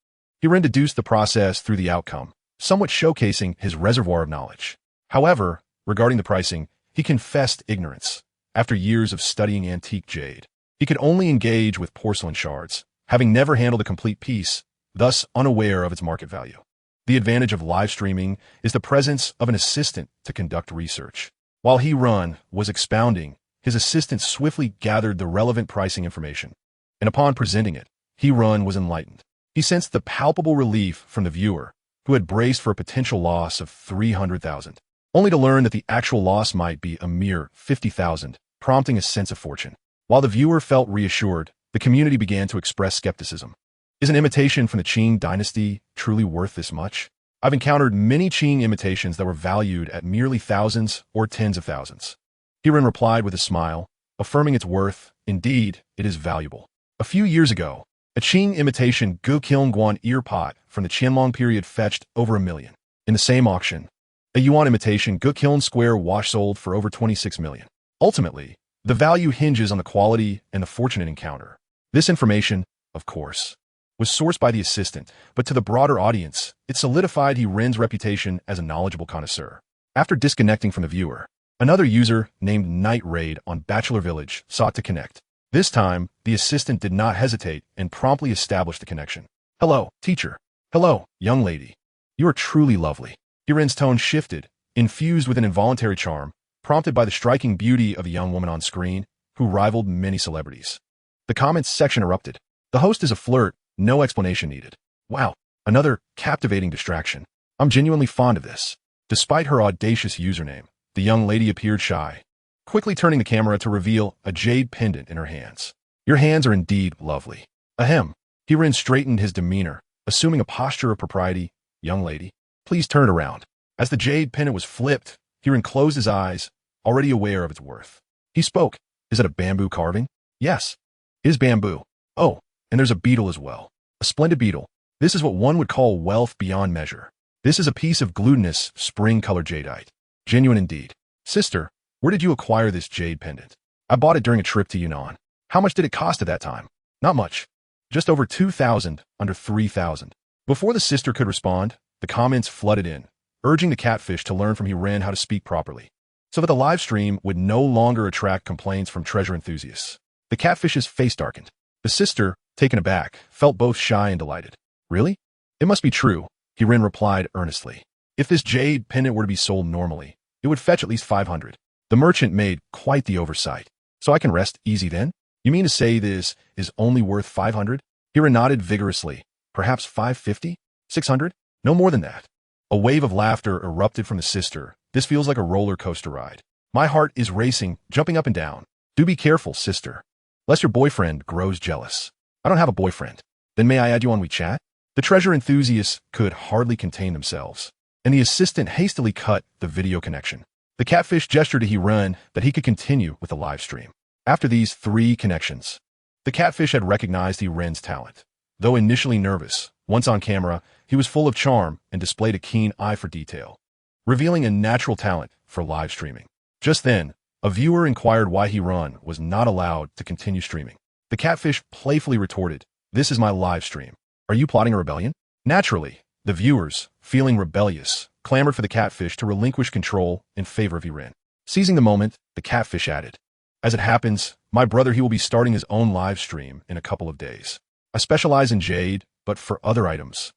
He Ren deduced the process through the outcome, somewhat showcasing his reservoir of knowledge. However, regarding the pricing, he confessed ignorance. After years of studying antique jade, he could only engage with porcelain shards, having never handled a complete piece, thus unaware of its market value. The advantage of live streaming is the presence of an assistant to conduct research. While He Ren was expounding, his assistant swiftly gathered the relevant pricing information, and upon presenting it, He Ren was enlightened. He sensed the palpable relief from the viewer, who had braced for a potential loss of 300,000, only to learn that the actual loss might be a mere 50,000, prompting a sense of fortune. While the viewer felt reassured, the community began to express skepticism. Is an imitation from the Qing dynasty truly worth this much? I've encountered many Qing imitations that were valued at merely thousands or tens of thousands. He Ren replied with a smile, affirming its worth. Indeed, it is valuable. A few years ago, a Qing imitation Gukiln Guan ear pot from the Qianlong period fetched over $1 million. In the same auction, a Yuan imitation Gukiln square wash sold for over 26 million. Ultimately, the value hinges on the quality and the fortunate encounter. This information, of course, was sourced by the assistant, but to the broader audience, it solidified He Ren's reputation as a knowledgeable connoisseur. After disconnecting from the viewer, another user named Night Raid on Bachelor Village sought to connect. This time, the assistant did not hesitate and promptly established the connection. "Hello, teacher. Hello, young lady. You are truly lovely." He Ren's tone shifted, infused with an involuntary charm, prompted by the striking beauty of the young woman on screen, who rivaled many celebrities. The comments section erupted. "The host is a flirt, no explanation needed. Wow, another captivating distraction. I'm genuinely fond of this." Despite her audacious username, the young lady appeared shy, quickly turning the camera to reveal a jade pendant in her hands. "Your hands are indeed lovely." Ahem. He Ren straightened his demeanor, assuming a posture of propriety. "Young lady, please turn it around." As the jade pendant was flipped, He Ren closed his eyes, already aware of its worth. He spoke. "Is it a bamboo carving?" "Yes, it is bamboo. Oh, and there's a beetle as well. A splendid beetle. This is what one would call wealth beyond measure. This is a piece of glutinous, spring-colored jadeite. Genuine indeed. Sister, where did you acquire this jade pendant?" "I bought it during a trip to Yunnan." "How much did it cost at that time?" "Not much. Just over 2,000, under 3,000. Before the sister could respond, the comments flooded in, urging the Catfish to learn from He Ren how to speak properly, so that the live stream would no longer attract complaints from treasure enthusiasts. The Catfish's face darkened. The sister, taken aback, felt both shy and delighted. "Really? It must be true," He Ren replied earnestly. "If this jade pendant were to be sold normally, it would fetch at least 500. The merchant made quite the oversight. So I can rest easy then? You mean to say this is only worth 500? He Ren nodded vigorously. "Perhaps 550? 600? No more than that." A wave of laughter erupted from the sister. "This feels like a roller coaster ride. My heart is racing, jumping up and down. Do be careful, sister, lest your boyfriend grows jealous." "I don't have a boyfriend." "Then may I add you on WeChat?" The treasure enthusiasts could hardly contain themselves, and the assistant hastily cut the video connection. The Catfish gestured to He Ren that he could continue with the live stream. After these 3 connections, the Catfish had recognized He Ren's talent. Though initially nervous, once on camera, he was full of charm and displayed a keen eye for detail, revealing a natural talent for live streaming. Just then, a viewer inquired why He Ren was not allowed to continue streaming. The Catfish playfully retorted, "This is my live stream. Are you plotting a rebellion?" Naturally, the viewers, feeling rebellious, clamored for the Catfish to relinquish control in favor of He Ren. Seizing the moment, the Catfish added, "As it happens, my brother he will be starting his own live stream in a couple of days. I specialize in jade, but for other items.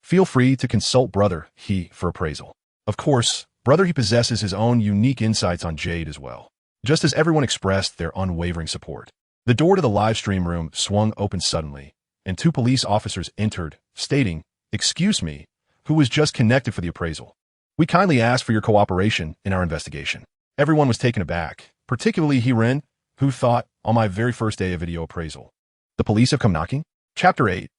Feel free to consult Brother He for appraisal. Of course, Brother He possesses his own unique insights on jade as well, just as everyone expressed their unwavering support. The door to the live stream room swung open suddenly, and 2 police officers entered, stating, "Excuse me, who was just connected for the appraisal. We kindly ask for your cooperation in our investigation." Everyone was taken aback, particularly Hiren, who thought, on my very first day of video appraisal. The police have come knocking? Chapter 8.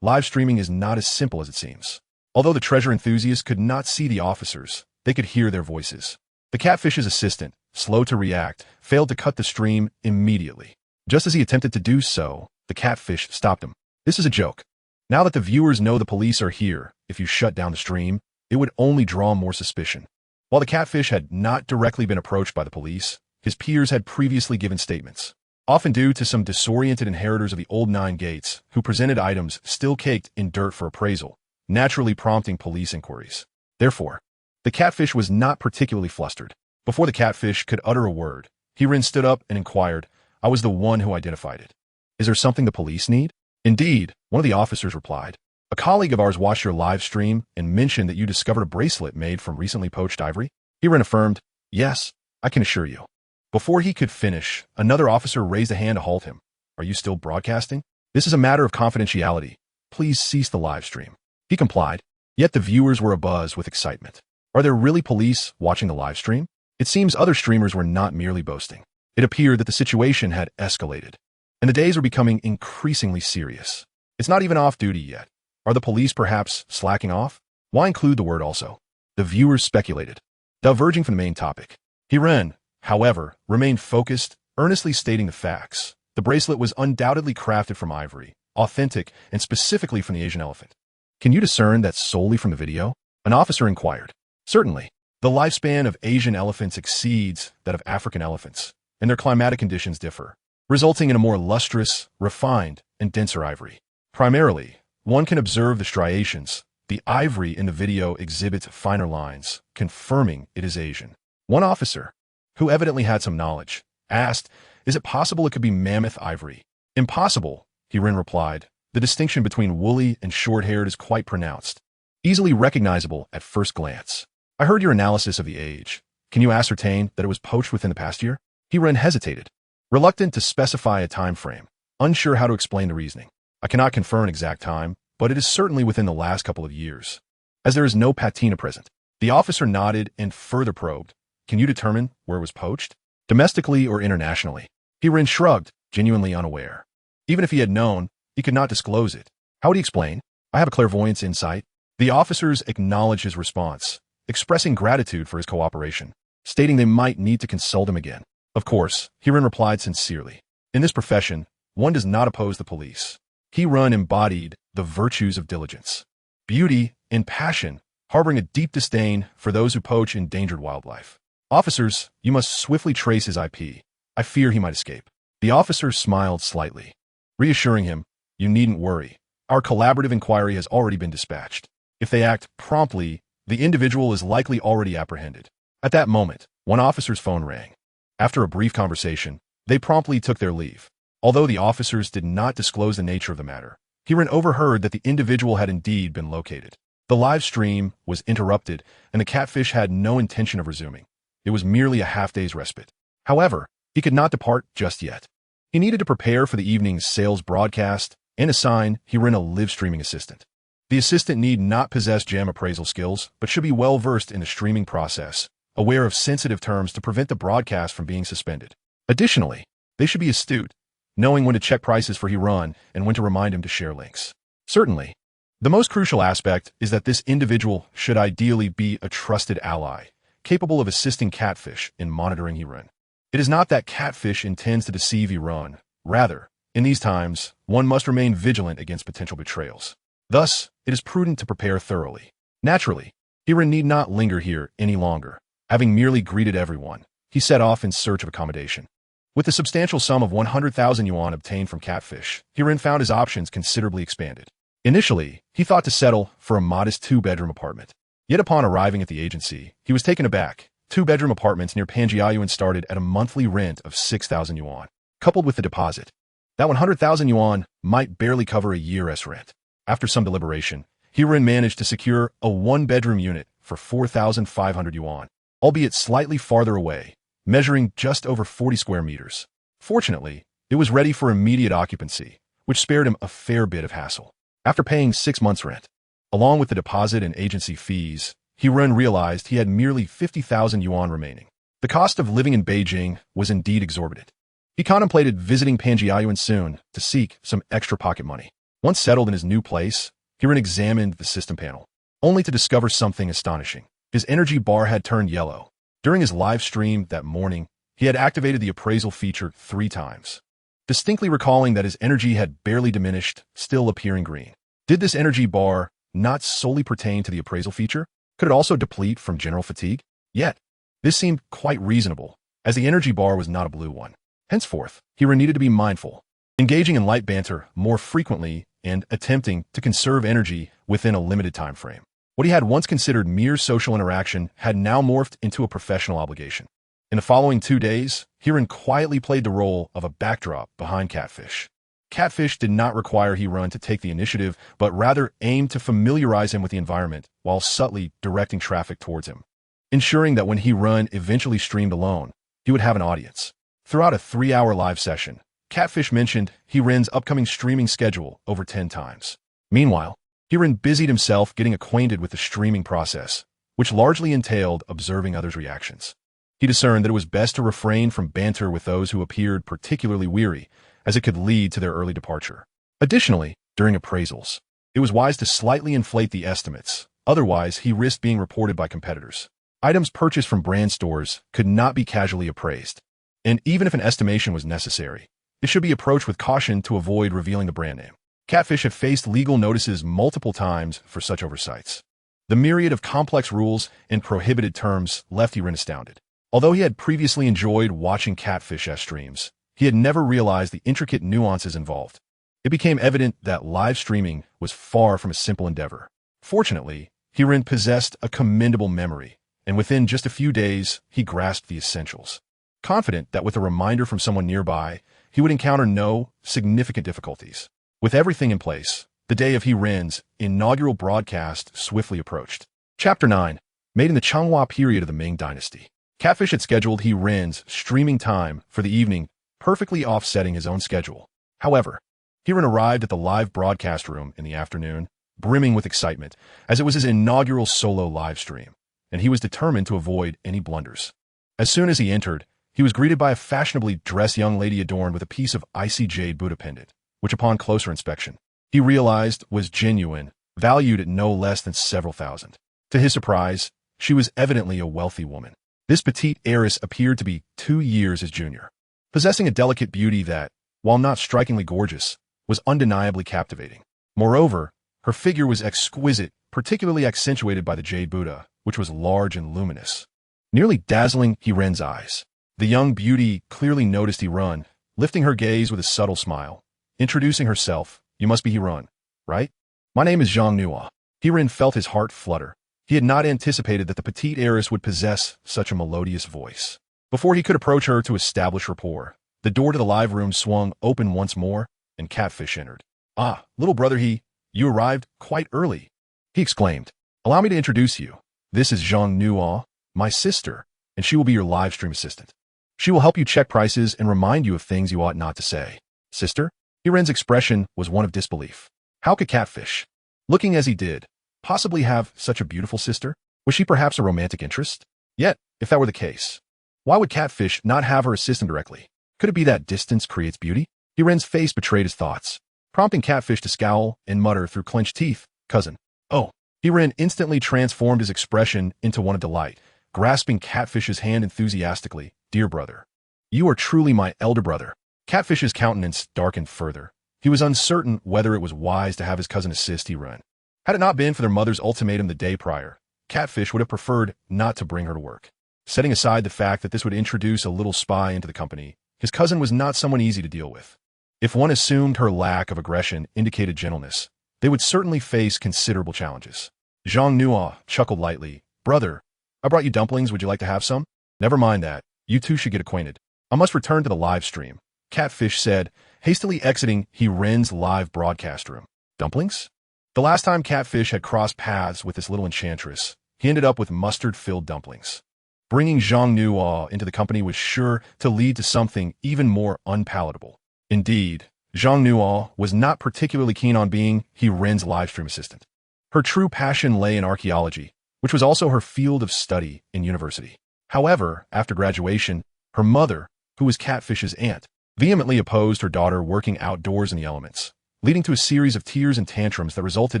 Live streaming is not as simple as it seems. Although the treasure enthusiasts could not see the officers, they could hear their voices. The Catfish's assistant, slow to react, failed to cut the stream immediately. Just as he attempted to do so, the Catfish stopped him. "This is a joke. Now that the viewers know the police are here, if you shut down the stream, it would only draw more suspicion." While the Catfish had not directly been approached by the police, his peers had previously given statements, often due to some disoriented inheritors of the old 9 gates who presented items still caked in dirt for appraisal, naturally prompting police inquiries. Therefore, the Catfish was not particularly flustered. Before the Catfish could utter a word, Hiren stood up and inquired, "I was the one who identified it. Is there something the police need?" "Indeed," one of the officers replied. "A colleague of ours watched your live stream and mentioned that you discovered a bracelet made from recently poached ivory." Hiren affirmed, "Yes, I can assure you." Before he could finish, another officer raised a hand to halt him. "Are you still broadcasting? This is a matter of confidentiality. Please cease the live stream." He complied, yet the viewers were abuzz with excitement. Are there really police watching the live stream? It seems other streamers were not merely boasting. It appeared that the situation had escalated, and the days were becoming increasingly serious. It's not even off duty yet. Are the police perhaps slacking off? Why include the word also? The viewers speculated, diverging from the main topic. Hiren, however, remained focused, earnestly stating the facts. The bracelet was undoubtedly crafted from ivory, authentic, and specifically from the Asian elephant. "Can you discern that solely from the video?" An officer inquired. "Certainly. The lifespan of Asian elephants exceeds that of African elephants, and their climatic conditions differ, resulting in a more lustrous, refined, and denser ivory. Primarily, one can observe the striations. The ivory in the video exhibits finer lines, confirming it is Asian." One officer, who evidently had some knowledge, asked, "Is it possible it could be mammoth ivory?" "Impossible," Hiren replied. "The distinction between woolly and short-haired is quite pronounced, easily recognizable at first glance." "I heard your analysis of the age. Can you ascertain that it was poached within the past year?" Hiren hesitated, reluctant to specify a time frame, unsure how to explain the reasoning. "I cannot confirm an exact time, but it is certainly within the last couple of years, as there is no patina present." The officer nodded and further probed, "Can you determine where it was poached? Domestically or internationally?" Hiren shrugged, genuinely unaware. Even if he had known, he could not disclose it. How would he explain? "I have a clairvoyance insight." The officers acknowledged his response, expressing gratitude for his cooperation, stating they might need to consult him again. Of course, Hiren replied sincerely. In this profession, one does not oppose the police. Hiren embodied the virtues of diligence, beauty, and passion, harboring a deep disdain for those who poach endangered wildlife. "Officers, you must swiftly trace his IP. I fear he might escape." The officer smiled slightly, reassuring him, "You needn't worry. Our collaborative inquiry has already been dispatched. If they act promptly, the individual is likely already apprehended." At that moment, one officer's phone rang. After a brief conversation, they promptly took their leave. Although the officers did not disclose the nature of the matter, Hiren overheard that the individual had indeed been located. The live stream was interrupted, and the Catfish had no intention of resuming. It was merely a half-day's respite. However, he could not depart just yet. He needed to prepare for the evening's sales broadcast and assign Hiren a live streaming assistant. The assistant need not possess gem appraisal skills, but should be well-versed in the streaming process, aware of sensitive terms to prevent the broadcast from being suspended. Additionally, they should be astute, knowing when to check prices for Hiren and when to remind him to share links. Certainly, the most crucial aspect is that this individual should ideally be a trusted ally, capable of assisting Catfish in monitoring Hiren. It is not that Catfish intends to deceive Hiren. Rather, in these times, one must remain vigilant against potential betrayals. Thus, it is prudent to prepare thoroughly. Naturally, Hiren need not linger here any longer. Having merely greeted everyone, he set off in search of accommodation. With the substantial sum of 100,000 yuan obtained from Catfish, Hiren found his options considerably expanded. Initially, he thought to settle for a modest 2-bedroom apartment. Yet upon arriving at the agency, he was taken aback. 2-bedroom apartments near Panjiayuan started at a monthly rent of 6,000 yuan. Coupled with the deposit, that 100,000 yuan might barely cover a year's rent. After some deliberation, Hiren managed to secure a one-bedroom unit for 4,500 yuan, albeit slightly farther away, measuring just over 40 square meters. Fortunately, it was ready for immediate occupancy, which spared him a fair bit of hassle. After paying 6 months' rent, along with the deposit and agency fees, Hiren realized he had merely 50,000 yuan remaining. The cost of living in Beijing was indeed exorbitant. He contemplated visiting Panjiayuan soon to seek some extra pocket money. Once settled in his new place, Hiren examined the system panel, only to discover something astonishing. His energy bar had turned yellow. During his live stream that morning, he had activated the appraisal feature 3 times, distinctly recalling that his energy had barely diminished, still appearing green. Did this energy bar not solely pertain to the appraisal feature? Could it also deplete from general fatigue? Yet, this seemed quite reasonable, as the energy bar was not a blue one. Henceforth, Hiren needed to be mindful, engaging in light banter more frequently and attempting to conserve energy within a limited time frame. What he had once considered mere social interaction had now morphed into a professional obligation. In the following 2 days, Hiren quietly played the role of a backdrop behind Catfish. Catfish did not require Hiren to take the initiative, but rather aimed to familiarize him with the environment while subtly directing traffic towards him, ensuring that when Hiren eventually streamed alone, he would have an audience. Throughout a 3-hour live session, Catfish mentioned Hiren's upcoming streaming schedule over 10 times. Meanwhile, Hiren busied himself getting acquainted with the streaming process, which largely entailed observing others' reactions. He discerned that it was best to refrain from banter with those who appeared particularly weary, as it could lead to their early departure. Additionally, during appraisals, it was wise to slightly inflate the estimates, otherwise he risked being reported by competitors. Items purchased from brand stores could not be casually appraised, and even if an estimation was necessary, it should be approached with caution to avoid revealing the brand name. Catfish had faced legal notices multiple times for such oversights. The myriad of complex rules and prohibited terms left Hiren astounded. Although he had previously enjoyed watching Catfish streams, he had never realized the intricate nuances involved. It became evident that live streaming was far from a simple endeavor. Fortunately, Hiren possessed a commendable memory, and within just a few days, he grasped the essentials. Confident that with a reminder from someone nearby, he would encounter no significant difficulties. With everything in place, the day of Hiren's inaugural broadcast swiftly approached. Chapter 9. Made in the Changhua period of the Ming Dynasty. Catfish had scheduled Hiren's streaming time for the evening, perfectly offsetting his own schedule. However, Hiren arrived at the live broadcast room in the afternoon, brimming with excitement, as it was his inaugural solo live stream, and he was determined to avoid any blunders. As soon as he entered, he was greeted by a fashionably dressed young lady adorned with a piece of icy jade Buddha pendant, which upon closer inspection, he realized was genuine, valued at no less than several thousand. To his surprise, she was evidently a wealthy woman. This petite heiress appeared to be 2 years his junior, possessing a delicate beauty that, while not strikingly gorgeous, was undeniably captivating. Moreover, her figure was exquisite, particularly accentuated by the jade Buddha, which was large and luminous, nearly dazzling Hiren's eyes. The young beauty clearly noticed Hiren, lifting her gaze with a subtle smile. Introducing herself, "You must be Hiren, right? My name is Zhang Nua." Hiren felt his heart flutter. He had not anticipated that the petite heiress would possess such a melodious voice. Before he could approach her to establish rapport, the door to the live room swung open once more, and Catfish entered. "Ah, little brother you arrived quite early," he exclaimed. "Allow me to introduce you. This is Zhang Nua, my sister, and she will be your live stream assistant. She will help you check prices and remind you of things you ought not to say." "Sister?" Hiren's expression was one of disbelief. How could Catfish, looking as he did, possibly have such a beautiful sister? Was she perhaps a romantic interest? Yet, if that were the case, why would Catfish not have her assist him directly? Could it be that distance creates beauty? Hiren's face betrayed his thoughts, prompting Catfish to scowl and mutter through clenched teeth, "Cousin." "Oh." Hiren instantly transformed his expression into one of delight, grasping Catfish's hand enthusiastically. "Dear brother, you are truly my elder brother." Catfish's countenance darkened further. He was uncertain whether it was wise to have his cousin assist Hiren. Had it not been for their mother's ultimatum the day prior, Catfish would have preferred not to bring her to work. Setting aside the fact that this would introduce a little spy into the company, his cousin was not someone easy to deal with. If one assumed her lack of aggression indicated gentleness, they would certainly face considerable challenges. Zhang Nua chuckled lightly. "Brother, I brought you dumplings. Would you like to have some?" "Never mind that. You two should get acquainted. I must return to the live stream," Catfish said, hastily exiting Hiren's live broadcast room. "Dumplings?" The last time Catfish had crossed paths with this little enchantress, he ended up with mustard-filled dumplings. Bringing Zhang Nuo into the company was sure to lead to something even more unpalatable. Indeed, Zhang Nuo was not particularly keen on being He Ren's livestream assistant. Her true passion lay in archaeology, which was also her field of study in university. However, after graduation, her mother, who was Catfish's aunt, vehemently opposed her daughter working outdoors in the elements, leading to a series of tears and tantrums that resulted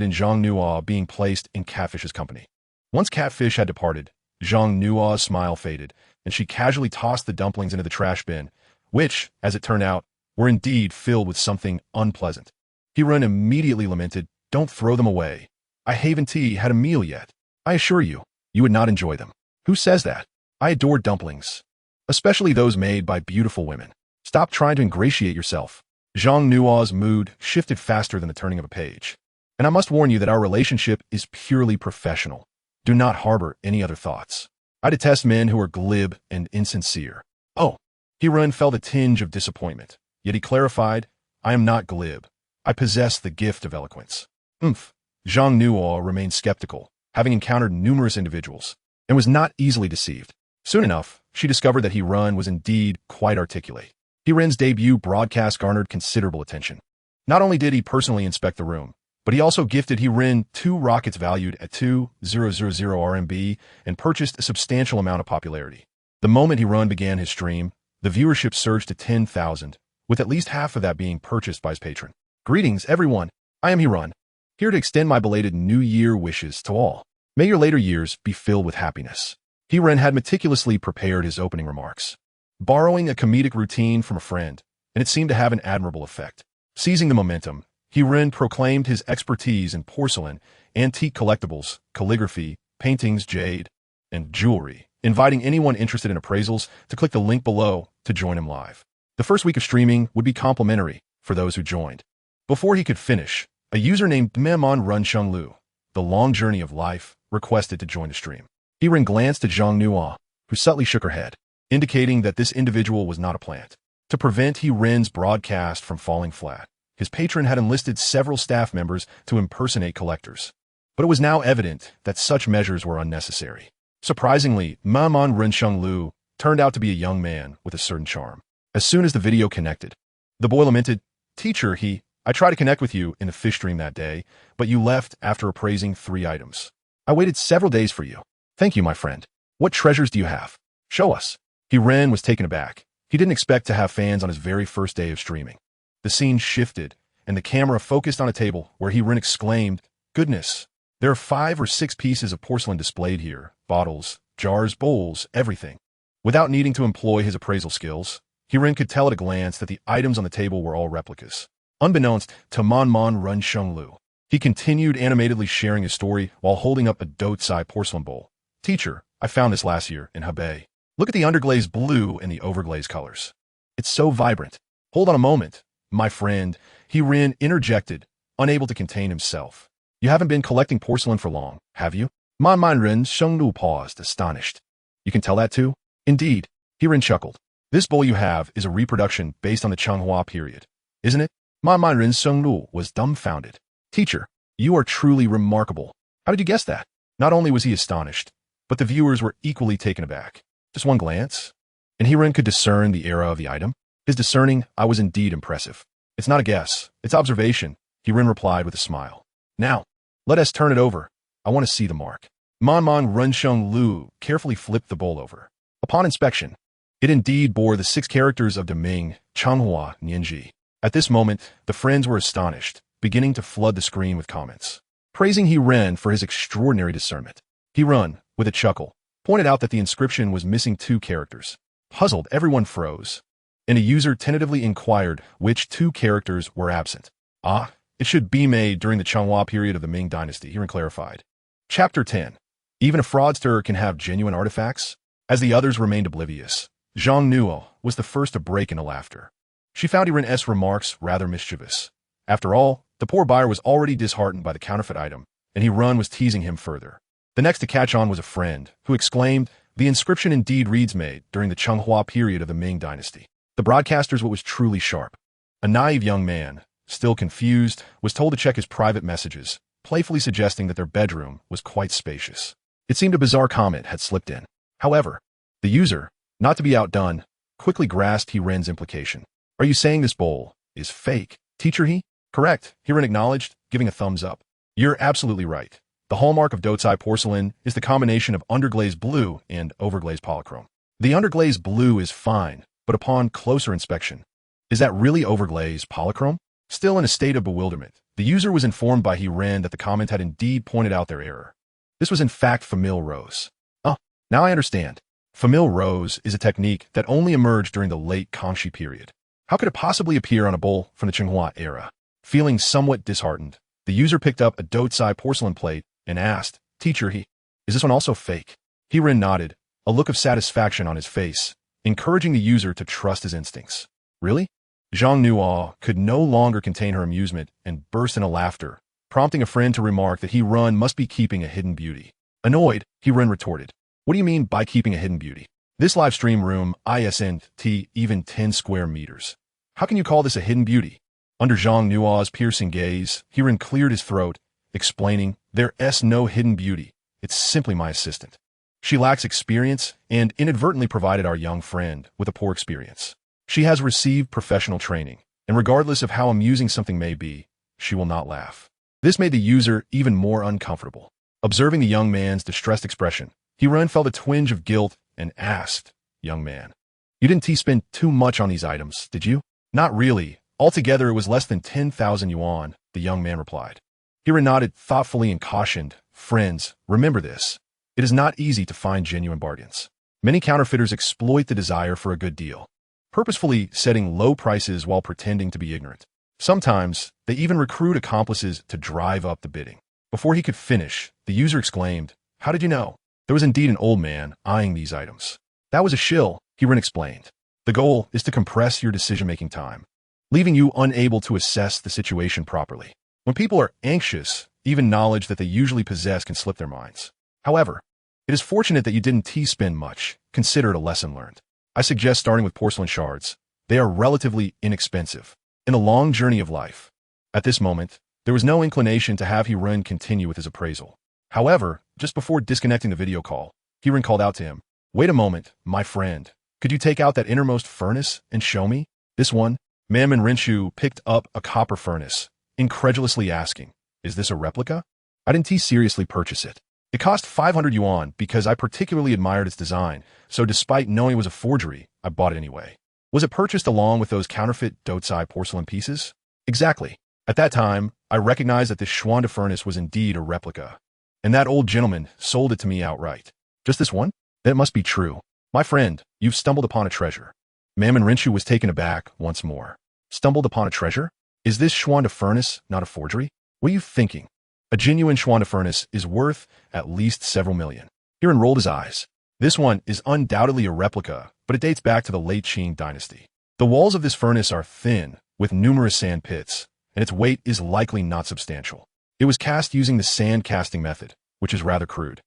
in Zhang Nuo being placed in Catfish's company. Once Catfish had departed, Zhang Nuo's smile faded, and she casually tossed the dumplings into the trash bin, which, as it turned out, were indeed filled with something unpleasant. He Ren immediately lamented, "Don't throw them away. I haven't had a meal yet. I assure you, you would not enjoy them." "Who says that? I adore dumplings, especially those made by beautiful women. Stop trying to ingratiate yourself." Zhang Nuo's mood shifted faster than the turning of a page. "And I must warn you that our relationship is purely professional. Do not harbor any other thoughts. I detest men who are glib and insincere." "Oh." He Ren felt a tinge of disappointment, yet he clarified, "I am not glib. I possess the gift of eloquence." Zhang Nuo remained skeptical, having encountered numerous individuals, and was not easily deceived. Soon enough, she discovered that He Ren was indeed quite articulate. He Ren's debut broadcast garnered considerable attention. Not only did he personally inspect the room, but he also gifted He Ren 2 rockets valued at 2,000 RMB and purchased a substantial amount of popularity. The moment He Ren began his stream, the viewership surged to 10,000, with at least half of that being purchased by his patron. "Greetings, everyone. I am He Ren, here to extend my belated New Year wishes to all. May your later years be filled with happiness." He Ren had meticulously prepared his opening remarks, borrowing a comedic routine from a friend, and it seemed to have an admirable effect. Seizing the momentum, He Ren proclaimed his expertise in porcelain, antique collectibles, calligraphy, paintings, jade, and jewelry, inviting anyone interested in appraisals to click the link below to join him live. The first week of streaming would be complimentary for those who joined. Before he could finish, a user named Memon Runsheng Lu, the long journey of life, requested to join the stream. He Ren glanced at Zhang Nuo, who subtly shook her head, indicating that this individual was not a plant. To prevent He Ren's broadcast from falling flat, his patron had enlisted several staff members to impersonate collectors. But it was now evident that such measures were unnecessary. Surprisingly, Memon Runsheng Lu turned out to be a young man with a certain charm. As soon as the video connected, the boy lamented, "Teacher, I tried to connect with you in the fish stream that day, but you left after appraising 3 items. I waited several days for you. Thank you, my friend. What treasures do you have? Show us." He Ren was taken aback. He didn't expect to have fans on his very first day of streaming. The scene shifted, and the camera focused on a table where He Ren exclaimed, "Goodness, there are 5 or 6 pieces of porcelain displayed here. Bottles, jars, bowls, everything." Without needing to employ his appraisal skills, He Ren could tell at a glance that the items on the table were all replicas. Unbeknownst to Memon Runsheng Lu, he continued animatedly sharing his story while holding up a Dotsai porcelain bowl. "Teacher, I found this last year in Hebei. Look at the underglaze blue and the overglaze colors. It's so vibrant." "Hold on a moment, my friend," He Ren interjected, unable to contain himself. "You haven't been collecting porcelain for long, have you?" Memon Runsheng Lu paused, astonished. "You can tell that too?" "Indeed," He Ren chuckled. "This bowl you have is a reproduction based on the Changhua period, isn't it?" Memon Runsheng Lu was dumbfounded. "Teacher, you are truly remarkable. How did you guess that?" Not only was he astonished, but the viewers were equally taken aback. Just one glance, and He Ren could discern the era of the item. His discerning eye was indeed impressive. "It's not a guess, it's observation," He Ren replied with a smile. "Now, let us turn it over. I want to see the mark." Memon Runsheng Lu carefully flipped the bowl over. Upon inspection, it indeed bore the 6 characters of the Ming, Changhua, Nianji. At this moment, the friends were astonished, beginning to flood the screen with comments, praising He Ren for his extraordinary discernment. He Ren, with a chuckle, pointed out that the inscription was missing 2 characters. Puzzled, everyone froze, and a user tentatively inquired which 2 characters were absent. It should be made during the Changhua period of the Ming dynasty, He Ren clarified. Chapter 10. Even a fraudster can have genuine artifacts? As the others remained oblivious, Zhang Nuo was the first to break into laughter. She found He Ren's remarks rather mischievous. After all, the poor buyer was already disheartened by the counterfeit item, and He Ren was teasing him further. The next to catch on was a friend, who exclaimed, "The inscription indeed reads made during the Changhua period of the Ming dynasty." The broadcaster's what was truly sharp. A naive young man, still confused, was told to check his private messages, playfully suggesting that their bedroom was quite spacious. It seemed a bizarre comment had slipped in. However, the user, not to be outdone, quickly grasped Hiren's implication. Are you saying this bowl is fake, teacher he? Correct, Hiren acknowledged, giving a thumbs up. You're absolutely right. The hallmark of Dotsai porcelain is the combination of underglazed blue and overglazed polychrome. The underglazed blue is fine, but upon closer inspection, is that really overglazed polychrome? Still in a state of bewilderment, the user was informed by Hiren that the comment had indeed pointed out their error. This was in fact famille rose. Oh, now I understand. Famille rose is a technique that only emerged during the late Kangxi period. How could it possibly appear on a bowl from the Qinghua era? Feeling somewhat disheartened, the user picked up a Dotsai porcelain plate and asked, Teacher he, is this one also fake? Hiren nodded, a look of satisfaction on his face, encouraging the user to trust his instincts. Really? Zhang Nuo could no longer contain her amusement and burst into laughter, prompting a friend to remark that Hiren must be keeping a hidden beauty. Annoyed, Hiren retorted, What do you mean by keeping a hidden beauty? This live stream room isn't even 10 square meters. How can you call this a hidden beauty? Under Zhang Nuo's piercing gaze, Hiren cleared his throat, explaining, There's no hidden beauty. It's simply my assistant. She lacks experience and inadvertently provided our young friend with a poor experience. She has received professional training, and regardless of how amusing something may be, she will not laugh. This made the user even more uncomfortable. Observing the young man's distressed expression, Hiren felt a twinge of guilt and asked, Young man, you didn't spend too much on these items, did you? Not really. Altogether, it was less than 10,000 yuan, the young man replied. Hiren nodded thoughtfully and cautioned, Friends, remember this. It is not easy to find genuine bargains. Many counterfeiters exploit the desire for a good deal, purposefully setting low prices while pretending to be ignorant. Sometimes, they even recruit accomplices to drive up the bidding. Before he could finish, the user exclaimed, How did you know? There was indeed an old man eyeing these items. That was a shill, Hiren explained. The goal is to compress your decision-making time, leaving you unable to assess the situation properly. When people are anxious, even knowledge that they usually possess can slip their minds. However, it is fortunate that you didn't spend much. Consider it a lesson learned. I suggest starting with porcelain shards. They are relatively inexpensive in the long journey of life. At this moment, there was no inclination to have Hiren continue with his appraisal. However, just before disconnecting the video call, Hiren called out to him, Wait a moment, my friend. Could you take out that innermost furnace and show me? This one? Mammon Rinshu picked up a copper furnace, incredulously asking, Is this a replica? I didn't seriously purchase it. It cost 500 yuan because I particularly admired its design, so despite knowing it was a forgery, I bought it anyway. Was it purchased along with those counterfeit Dotsai porcelain pieces? Exactly. At that time, I recognized that this Schwanda furnace was indeed a replica, and that old gentleman sold it to me outright. Just this one? Then it must be true. My friend, you've stumbled upon a treasure. Mammon Rinshu was taken aback once more. Stumbled upon a treasure? Is this Schwanda furnace not a forgery? What are you thinking? A genuine Schwanda furnace is worth at least several million. Hiren rolled his eyes. This one is undoubtedly a replica, but it dates back to the late Qing dynasty. The walls of this furnace are thin, with numerous sand pits, and its weight is likely not substantial. It was cast using the sand casting method, which is rather crude.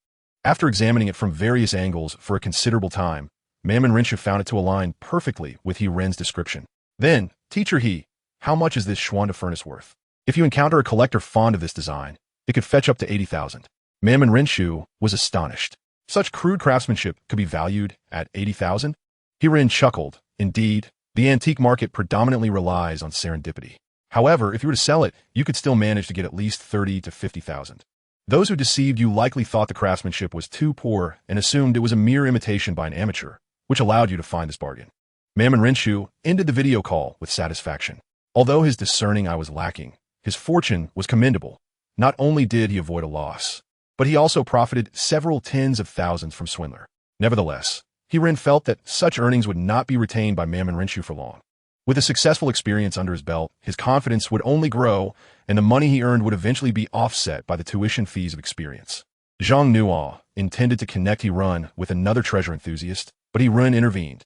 After examining it from various angles for a considerable time, Mammon Rinshu found it to align perfectly with Hiren's description. Then, Teacher he, how much is this Schwanda furnace worth? If you encounter a collector fond of this design, it could fetch up to 80,000. Mammon Rinshu was astonished. Such crude craftsmanship could be valued at 80,000? Hiren chuckled. Indeed, the antique market predominantly relies on serendipity. However, if you were to sell it, you could still manage to get at least 30 to 50,000. Those who deceived you likely thought the craftsmanship was too poor and assumed it was a mere imitation by an amateur, which allowed you to find this bargain. Mammon Rinshu ended the video call with satisfaction. Although his discerning eye was lacking, his fortune was commendable. Not only did he avoid a loss, but he also profited several tens of thousands from swindler. Nevertheless, Hiren felt that such earnings would not be retained by Mammon Rinshu for long. With a successful experience under his belt, his confidence would only grow, and the money he earned would eventually be offset by the tuition fees of experience. Zhang Nuo intended to connect Hiren with another treasure enthusiast, but Hiren intervened.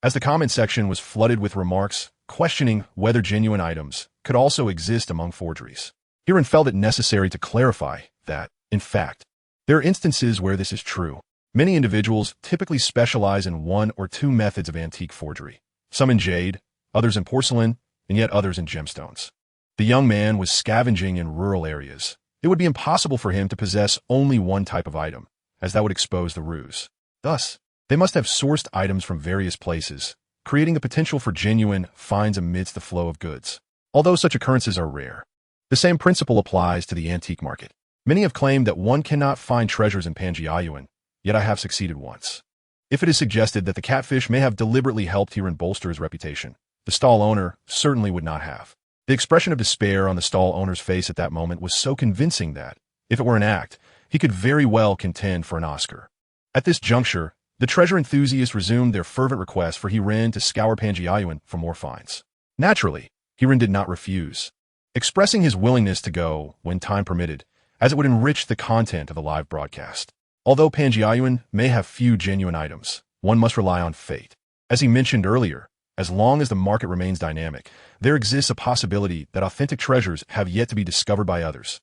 As the comment section was flooded with remarks questioning whether genuine items could also exist among forgeries, Hiren felt it necessary to clarify that, in fact, there are instances where this is true. Many individuals typically specialize in one or two methods of antique forgery, some in jade, others in porcelain, and yet others in gemstones. The young man was scavenging in rural areas, It would be impossible for him to possess only one type of item, as that would expose the ruse. Thus, they must have sourced items from various places, creating the potential for genuine finds amidst the flow of goods. Although such occurrences are rare, the same principle applies to the antique market. Many have claimed that one cannot find treasures in Pangaean, yet I have succeeded once. If it is suggested that the Catfish may have deliberately helped Heron bolster his reputation, the stall owner certainly would not have. The expression of despair on the stall owner's face at that moment was so convincing that, if it were an act, he could very well contend for an Oscar. At this juncture, the treasure enthusiasts resumed their fervent request for Heron to scour Pangaean for more finds. Naturally, Heron did not refuse, expressing his willingness to go when time permitted, as it would enrich the content of the live broadcast. Although Pangaean may have few genuine items, one must rely on fate. As he mentioned earlier, as long as the market remains dynamic, there exists a possibility that authentic treasures have yet to be discovered by others,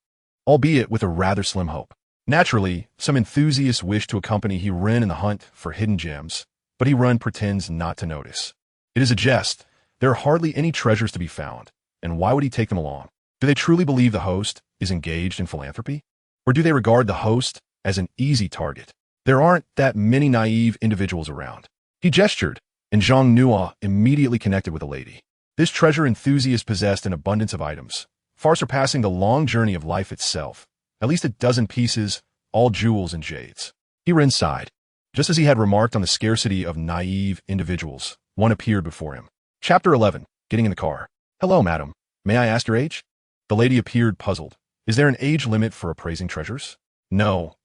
albeit with a rather slim hope. Naturally, some enthusiasts wish to accompany Heron in the hunt for hidden gems, but Heron pretends not to notice. It is a jest. There are hardly any treasures to be found, and why would he take them along? Do they truly believe the host is engaged in philanthropy? Or do they regard the host as an easy target? There aren't that many naive individuals around. He gestured, and Zhang Nua immediately connected with a lady. This treasure enthusiast possessed an abundance of items, far surpassing the long journey of life itself. At least a dozen pieces, all jewels and jades. Heron sighed. Just as he had remarked on the scarcity of naive individuals, one appeared before him. Chapter 11. Getting in the car. Hello, madam. May I ask your age? The lady appeared puzzled. Is there an age limit for appraising treasures? No.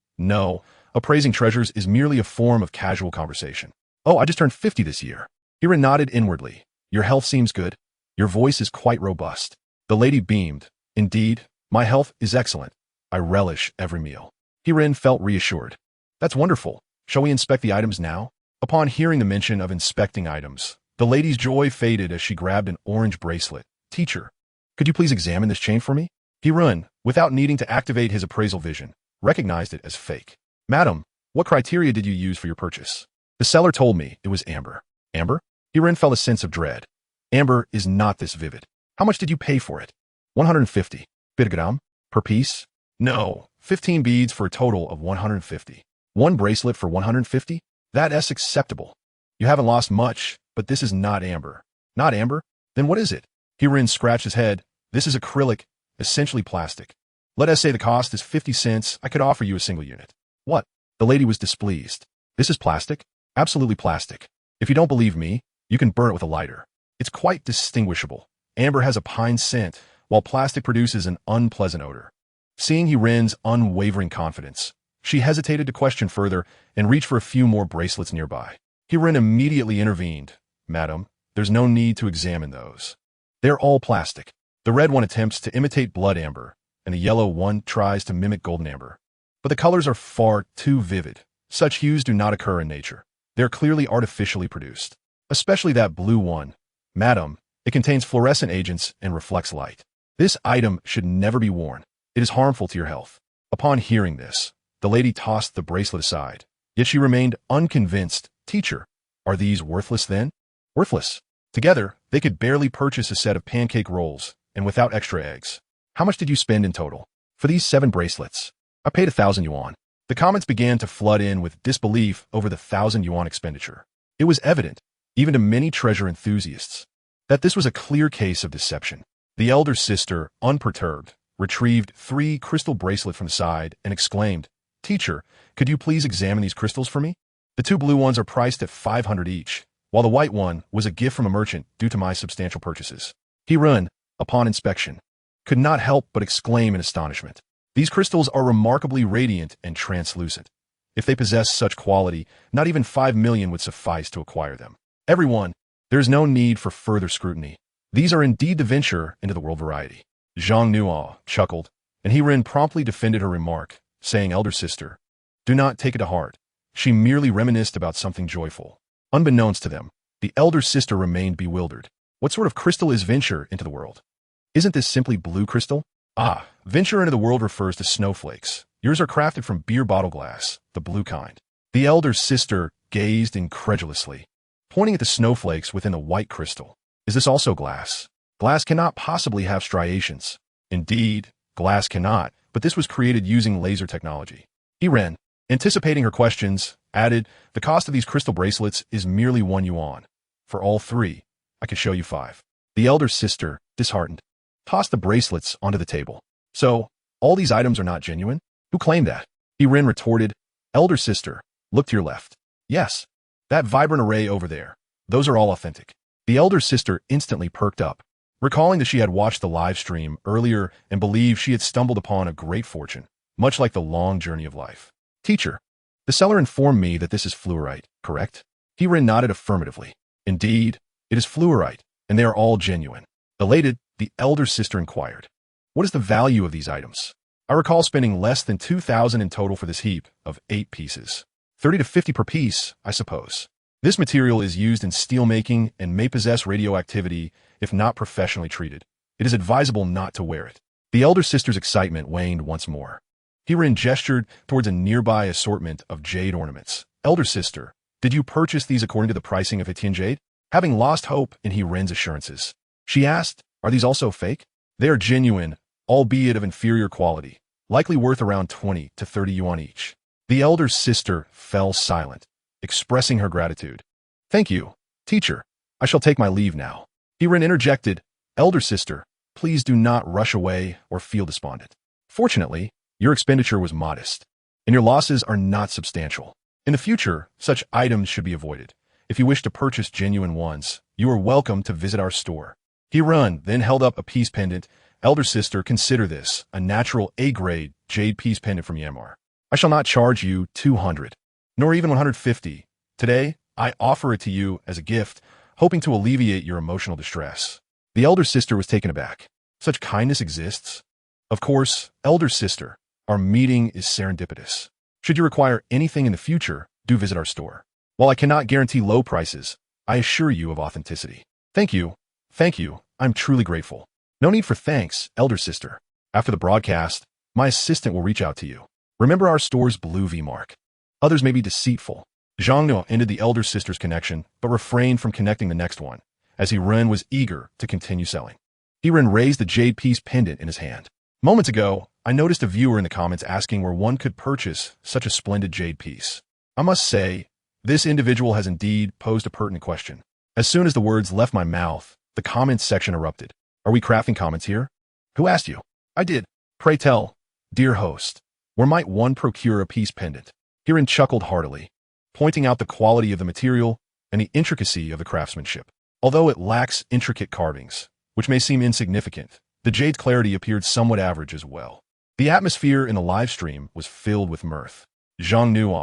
Appraising treasures is merely a form of casual conversation. Oh, I just turned 50 this year. Heron nodded inwardly. Your health seems good. Your voice is quite robust. The lady beamed. Indeed, my health is excellent. I relish every meal. Heron felt reassured. That's wonderful. Shall we inspect the items now? Upon hearing the mention of inspecting items, the lady's joy faded as she grabbed an orange bracelet. Teacher, could you please examine this chain for me? Heron, without needing to activate his appraisal vision, recognized it as fake. Madam, what criteria did you use for your purchase? The seller told me it was amber. Amber? Heron felt a sense of dread. Amber is not this vivid. How much did you pay for it? 150. Bidgram? Per piece? No, 15 beads for a total of 150. One bracelet for 150? That's acceptable. You haven't lost much, but this is not amber. Not amber? Then what is it? Heron scratched his head. This is acrylic, essentially plastic. Let us say the cost is 50 cents. I could offer you a single unit. What? The lady was displeased. This is plastic? Absolutely plastic. If you don't believe me, you can burn it with a lighter. It's quite distinguishable. Amber has a pine scent, while plastic produces an unpleasant odor. Seeing Heron's unwavering confidence, she hesitated to question further and reached for a few more bracelets nearby. Heron immediately intervened. Madam, there's no need to examine those. They're all plastic. The red one attempts to imitate blood amber, and the yellow one tries to mimic golden amber. But the colors are far too vivid. Such hues do not occur in nature. They're clearly artificially produced. Especially that blue one. Madam, it contains fluorescent agents and reflects light. This item should never be worn. It is harmful to your health. Upon hearing this, the lady tossed the bracelet aside. Yet she remained unconvinced. Teacher, are these worthless then? Worthless. Together, they could barely purchase a set of pancake rolls, and without extra eggs. How much did you spend in total? For these 7 bracelets, I paid 1,000 yuan. The comments began to flood in with disbelief over the 1,000 yuan expenditure. It was evident, even to many treasure enthusiasts, that this was a clear case of deception. The elder sister, unperturbed, retrieved 3 crystal bracelets from the side and exclaimed, Teacher, could you please examine these crystals for me? The 2 blue ones are priced at 500 each, while the white one was a gift from a merchant due to my substantial purchases. Heron, upon inspection, could not help but exclaim in astonishment. These crystals are remarkably radiant and translucent. If they possess such quality, not even 5 million would suffice to acquire them. Everyone, there is no need for further scrutiny. These are indeed the venture into the world variety. Zhang Nua chuckled, and Heron promptly defended her remark, saying, Elder sister, do not take it to heart. She merely reminisced about something joyful. Unbeknownst to them, the elder sister remained bewildered. What sort of crystal is venture into the world? Isn't this simply blue crystal? Ah, venture into the world refers to snowflakes. Yours are crafted from beer bottle glass, the blue kind. The elder sister gazed incredulously, pointing at the snowflakes within the white crystal. Is this also glass? Glass cannot possibly have striations. Indeed, glass cannot, but but this was created using laser technology. Ren, anticipating her questions, added, the cost of these crystal bracelets is merely 1 yuan. For all 3, I could show you 5. The elder sister, disheartened, tossed the bracelets onto the table. So, all these items are not genuine? Who claimed that? Ren retorted, elder sister, look to your left. Yes, that vibrant array over there. Those are all authentic. The elder sister instantly perked up, recalling that she had watched the live stream earlier and believed she had stumbled upon a great fortune, much like the long journey of life. Teacher, the seller informed me that this is fluorite, correct? Ren nodded affirmatively. Indeed, it is fluorite, and they are all genuine. Elated, the elder sister inquired, what is the value of these items? I recall spending less than 2,000 in total for this heap of 8 pieces. 30 to 50 per piece, I suppose. This material is used in steelmaking and may possess radioactivity if not professionally treated. It is advisable not to wear it. The elder sister's excitement waned once more. Ren gestured towards a nearby assortment of jade ornaments. Elder sister, did you purchase these according to the pricing of Etienne jade? Having lost hope in Ren's assurances, she asked, are these also fake? They are genuine, albeit of inferior quality, likely worth around 20 to 30 yuan each. The elder sister fell silent, expressing her gratitude. Thank you, teacher. I shall take my leave now. Ren interjected, elder sister, please do not rush away or feel despondent. Fortunately, your expenditure was modest, and your losses are not substantial. In the future, such items should be avoided. If you wish to purchase genuine ones, you are welcome to visit our store. Ren then held up a peace pendant. Elder sister, consider this, a natural A-grade jade peace pendant from Myanmar. I shall not charge you 200, nor even 150. Today, I offer it to you as a gift, hoping to alleviate your emotional distress. The elder sister was taken aback. Such kindness exists? Of course, elder sister, our meeting is serendipitous. Should you require anything in the future, do visit our store. While I cannot guarantee low prices, I assure you of authenticity. Thank you. Thank you. I'm truly grateful. No need for thanks, elder sister. After the broadcast, my assistant will reach out to you. Remember our store's blue V mark. Others may be deceitful. Zhang Nu ended the elder sister's connection, but refrained from connecting the next one, as Ren was eager to continue selling. Ren raised the jade piece pendant in his hand. Moments ago, I noticed a viewer in the comments asking where one could purchase such a splendid jade piece. I must say, this individual has indeed posed a pertinent question. As soon as the words left my mouth, the comments section erupted. Are we crafting comments here? Who asked you? I did. Pray tell, dear host, where might one procure a peace pendant? Ren chuckled heartily, pointing out the quality of the material and the intricacy of the craftsmanship. Although it lacks intricate carvings, which may seem insignificant, the jade's clarity appeared somewhat average as well. The atmosphere in the live stream was filled with mirth. Zhang Nu,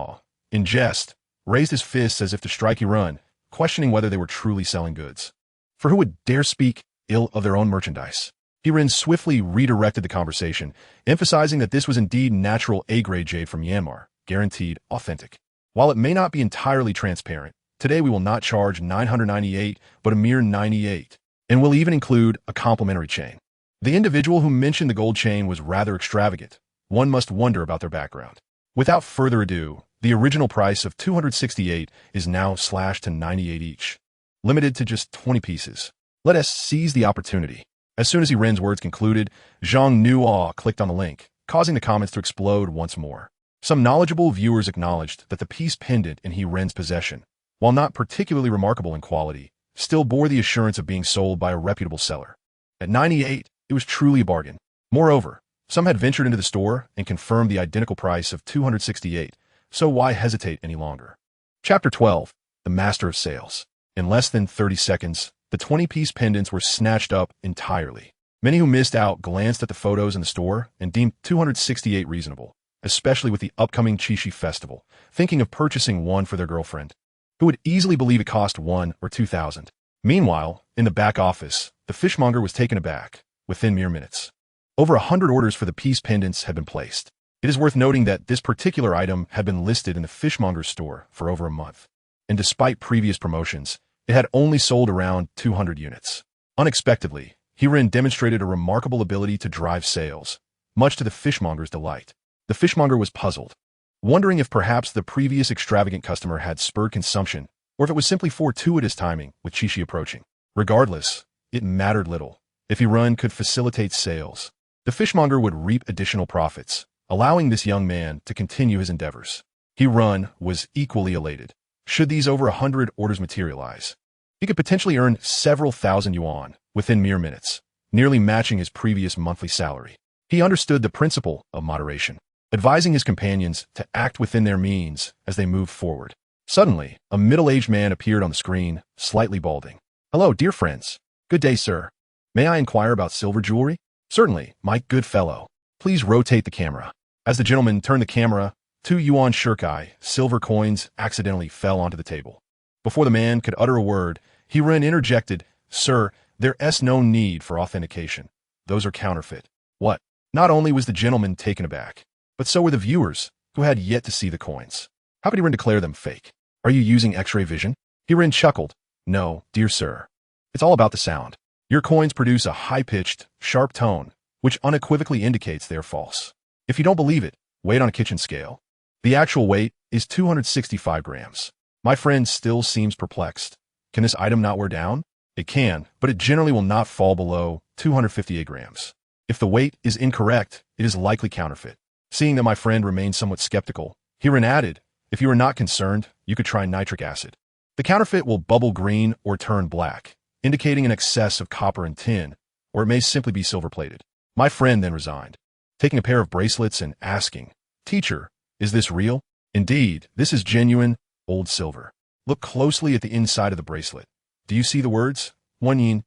in jest, raised his fists as if to strike Ren, questioning whether they were truly selling goods. For who would dare speak ill of their own merchandise? Ren swiftly redirected the conversation, emphasizing that this was indeed natural A-grade jade from Myanmar, guaranteed authentic. While it may not be entirely transparent, today we will not charge 998, but a mere 98, and will even include a complimentary chain. The individual who mentioned the gold chain was rather extravagant. One must wonder about their background. Without further ado, the original price of 268 is now slashed to 98 each, limited to just 20 pieces. Let us seize the opportunity. As soon as Ren's words concluded, Zhang Nu clicked on the link, causing the comments to explode once more. Some knowledgeable viewers acknowledged that the peace pendant in Ren's possession, while not particularly remarkable in quality, still bore the assurance of being sold by a reputable seller. At 98, it was truly a bargain. Moreover, some had ventured into the store and confirmed the identical price of 268, so why hesitate any longer? Chapter 12, The Master of Sales. In less than 30 seconds, the 20-piece pendants were snatched up entirely. Many who missed out glanced at the photos in the store and deemed 268 reasonable, especially with the upcoming Qixi festival, thinking of purchasing one for their girlfriend, who would easily believe it cost 1 or 2,000. Meanwhile, in the back office, the fishmonger was taken aback within mere minutes. Over 100 orders for the peace pendants had been placed. It is worth noting that this particular item had been listed in the fishmonger's store for over a month, and despite previous promotions, it had only sold around 200 units. Unexpectedly, Ren demonstrated a remarkable ability to drive sales, much to the fishmonger's delight. The fishmonger was puzzled, wondering if perhaps the previous extravagant customer had spurred consumption, or if it was simply fortuitous timing with Qixi approaching. Regardless, it mattered little. If Ren could facilitate sales, The fishmonger would reap additional profits, allowing this young man to continue his endeavors. He was equally elated. Should these over 100 orders materialize, he could potentially earn several thousand yuan within mere minutes, nearly matching his previous monthly salary. He understood the principle of moderation, advising his companions to act within their means as they moved forward. Suddenly, a middle-aged man appeared on the screen, slightly balding. "Hello, dear friends. Good day, sir. May I inquire about silver jewelry?" "Certainly, my good fellow. Please rotate the camera." As the gentleman turned the camera, 2 yuan shirkai, silver coins, accidentally fell onto the table. Before the man could utter a word, Hiren interjected, "Sir, there's no need for authentication. Those are counterfeit." What? Not only was the gentleman taken aback, but so were the viewers, who had yet to see the coins. How could Hiren declare them fake? "Are you using X-ray vision?" Hiren chuckled. "No, dear sir. It's all about the sound. Your coins produce a high-pitched, sharp tone, which unequivocally indicates they are false. If you don't believe it, weigh it on a kitchen scale. The actual weight is 265 grams. My friend still seems perplexed. Can this item not wear down? It can, but it generally will not fall below 258 grams. If the weight is incorrect, it is likely counterfeit. Seeing that my friend remained somewhat skeptical, Hiren added, "If you are not concerned, you could try nitric acid. The counterfeit will bubble green or turn black, indicating an excess of copper and tin, or it may simply be silver-plated." My friend then resigned, taking a pair of bracelets and asking, "Teacher, is this real?" "Indeed, this is genuine, old silver. Look closely at the inside of the bracelet. Do you see the words? Wanyin."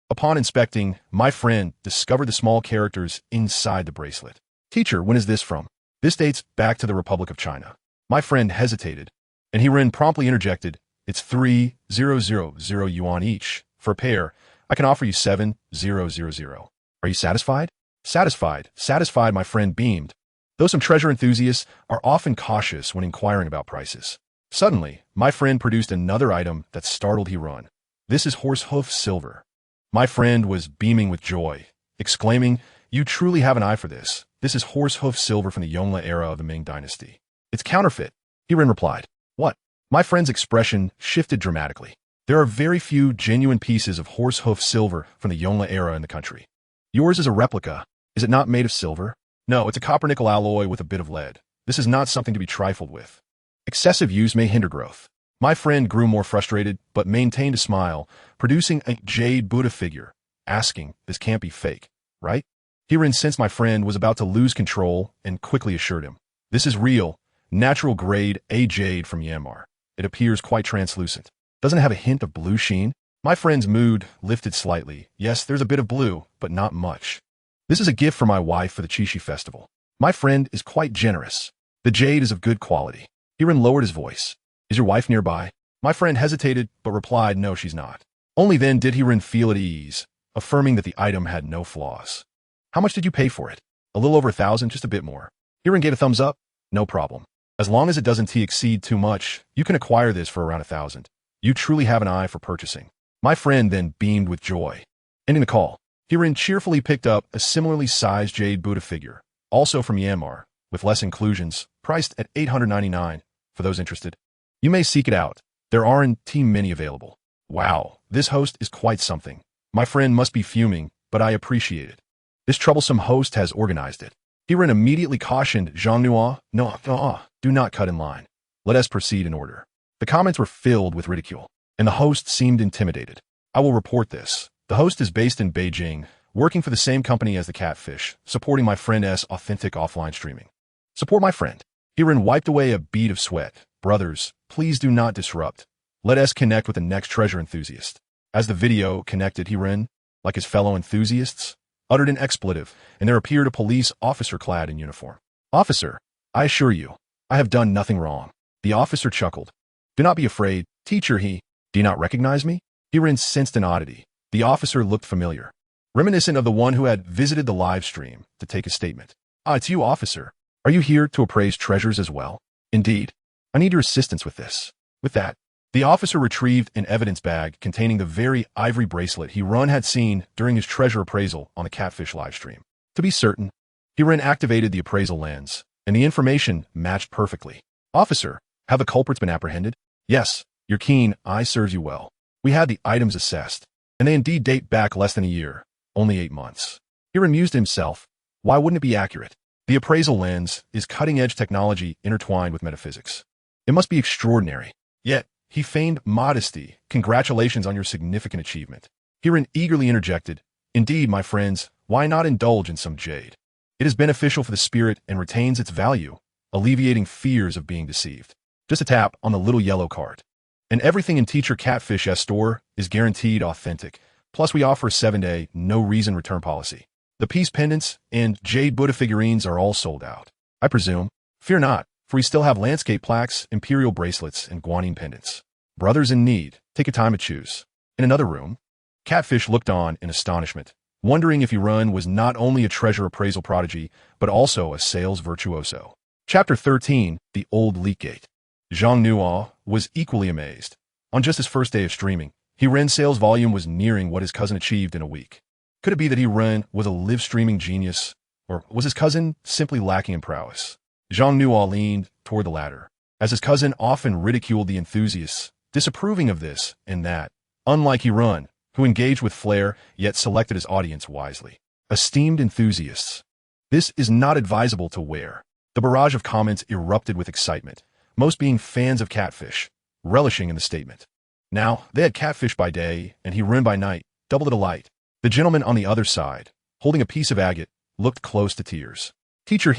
Upon inspecting, my friend discovered the small characters inside the bracelet. "Teacher, when is this from?" "This dates back to the Republic of China." My friend hesitated, and Hiren promptly interjected, "It's 3,000 yuan each. For a pair, I can offer you 7,000. Are you satisfied?" Satisfied, my friend beamed. Though some treasure enthusiasts are often cautious when inquiring about prices. Suddenly, my friend produced another item that startled Hiren. "This is horsehoof silver." My friend was beaming with joy, exclaiming, "You truly have an eye for this. This is horsehoof silver from the Yongle era of the Ming Dynasty." "It's counterfeit," Hiren replied. "What?" My friend's expression shifted dramatically. "There are very few genuine pieces of horsehoof silver from the Yongle era in the country. Yours is a replica. Is it not made of silver?" "No, it's a copper-nickel alloy with a bit of lead. This is not something to be trifled with. Excessive use may hinder growth." My friend grew more frustrated, but maintained a smile, producing a jade Buddha figure, asking, "This can't be fake, right?" Hiren sensed my friend was about to lose control and quickly assured him, "This is real, natural grade A jade from Myanmar. It appears quite translucent. Doesn't it have a hint of blue sheen?" My friend's mood lifted slightly. "Yes, there's a bit of blue, but not much. This is a gift for my wife for the Qixi festival. My friend is quite generous. The jade is of good quality." Hiren lowered his voice. "Is your wife nearby?" My friend hesitated, but replied, "No, she's not." Only then did Hiren feel at ease, affirming that the item had no flaws. "How much did you pay for it?" "A little over 1,000, just a bit more." Hiren gave a thumbs up. "No problem. As long as it doesn't exceed too much, you can acquire this for around 1,000. You truly have an eye for purchasing." My friend then beamed with joy. Ending the call, Hiren cheerfully picked up a similarly sized jade Buddha figure, also from Myanmar, with less inclusions, priced at 899 for those interested. You may seek it out. There aren't many available. Wow, this host is quite something. My friend must be fuming, but I appreciate it. This troublesome host has organized it. Hiren immediately cautioned Zhang Nua, "No, do not cut in line. Let us proceed in order." The comments were filled with ridicule, and the host seemed intimidated. "I will report this. The host is based in Beijing, working for the same company as the Catfish, supporting my friend's authentic offline streaming. Support my friend." Hiren wiped away a bead of sweat. "Brothers, please do not disrupt. Let us connect with the next treasure enthusiast." As the video connected, Hiren, like his fellow enthusiasts, uttered an expletive, and there appeared a police officer clad in uniform. "Officer, I assure you, I have done nothing wrong." The officer chuckled. "Do not be afraid, teacher." Do you not recognize me?" Hiren sensed an oddity. The officer looked familiar, reminiscent of the one who had visited the live stream to take a statement. "Ah, it's you, officer. Are you here to appraise treasures as well?" "Indeed. I need your assistance with this." With that, the officer retrieved an evidence bag containing the very ivory bracelet Hiren had seen during his treasure appraisal on the Catfish livestream. To be certain, Hiren activated the appraisal lens, and the information matched perfectly. "Officer, have the culprits been apprehended?" "Yes, your keen eye serves you well. We had the items assessed, and they indeed date back less than a year, only 8 months." Hiren amused himself, Why wouldn't it be accurate? The appraisal lens is cutting-edge technology intertwined with metaphysics. It must be extraordinary. Yet, he feigned modesty. Congratulations on your significant achievement. Herein eagerly interjected, indeed, my friends, why not indulge in some jade? It is beneficial for the spirit and retains its value, alleviating fears of being deceived. Just a tap on the little yellow card. And everything in Teacher Catfish's store is guaranteed authentic. Plus, we offer a 7-day, no-reason return policy. The peace pendants and jade Buddha figurines are all sold out. I presume. Fear not, for we still have landscape plaques, imperial bracelets, and guanine pendants. Brothers in need, take your time to choose. In another room, Catfish looked on in astonishment, wondering if Yurun was not only a treasure appraisal prodigy, but also a sales virtuoso. Chapter 13, The Old Leak Gate. Zhang Nuo was equally amazed. On just his first day of streaming, Yurun's sales volume was nearing what his cousin achieved in a week. Could it be that Yurun was a live-streaming genius, or was his cousin simply lacking in prowess? Zhang Nuo leaned toward the latter, as his cousin often ridiculed the enthusiasts, disapproving of this and that, unlike Yurun, who engaged with flair yet selected his audience wisely. Esteemed enthusiasts, this is not advisable to wear. The barrage of comments erupted with excitement, most being fans of Catfish, relishing in the statement. Now, they had Catfish by day and Yurun by night, double the delight. The gentleman on the other side, holding a piece of agate, looked close to tears. Teacher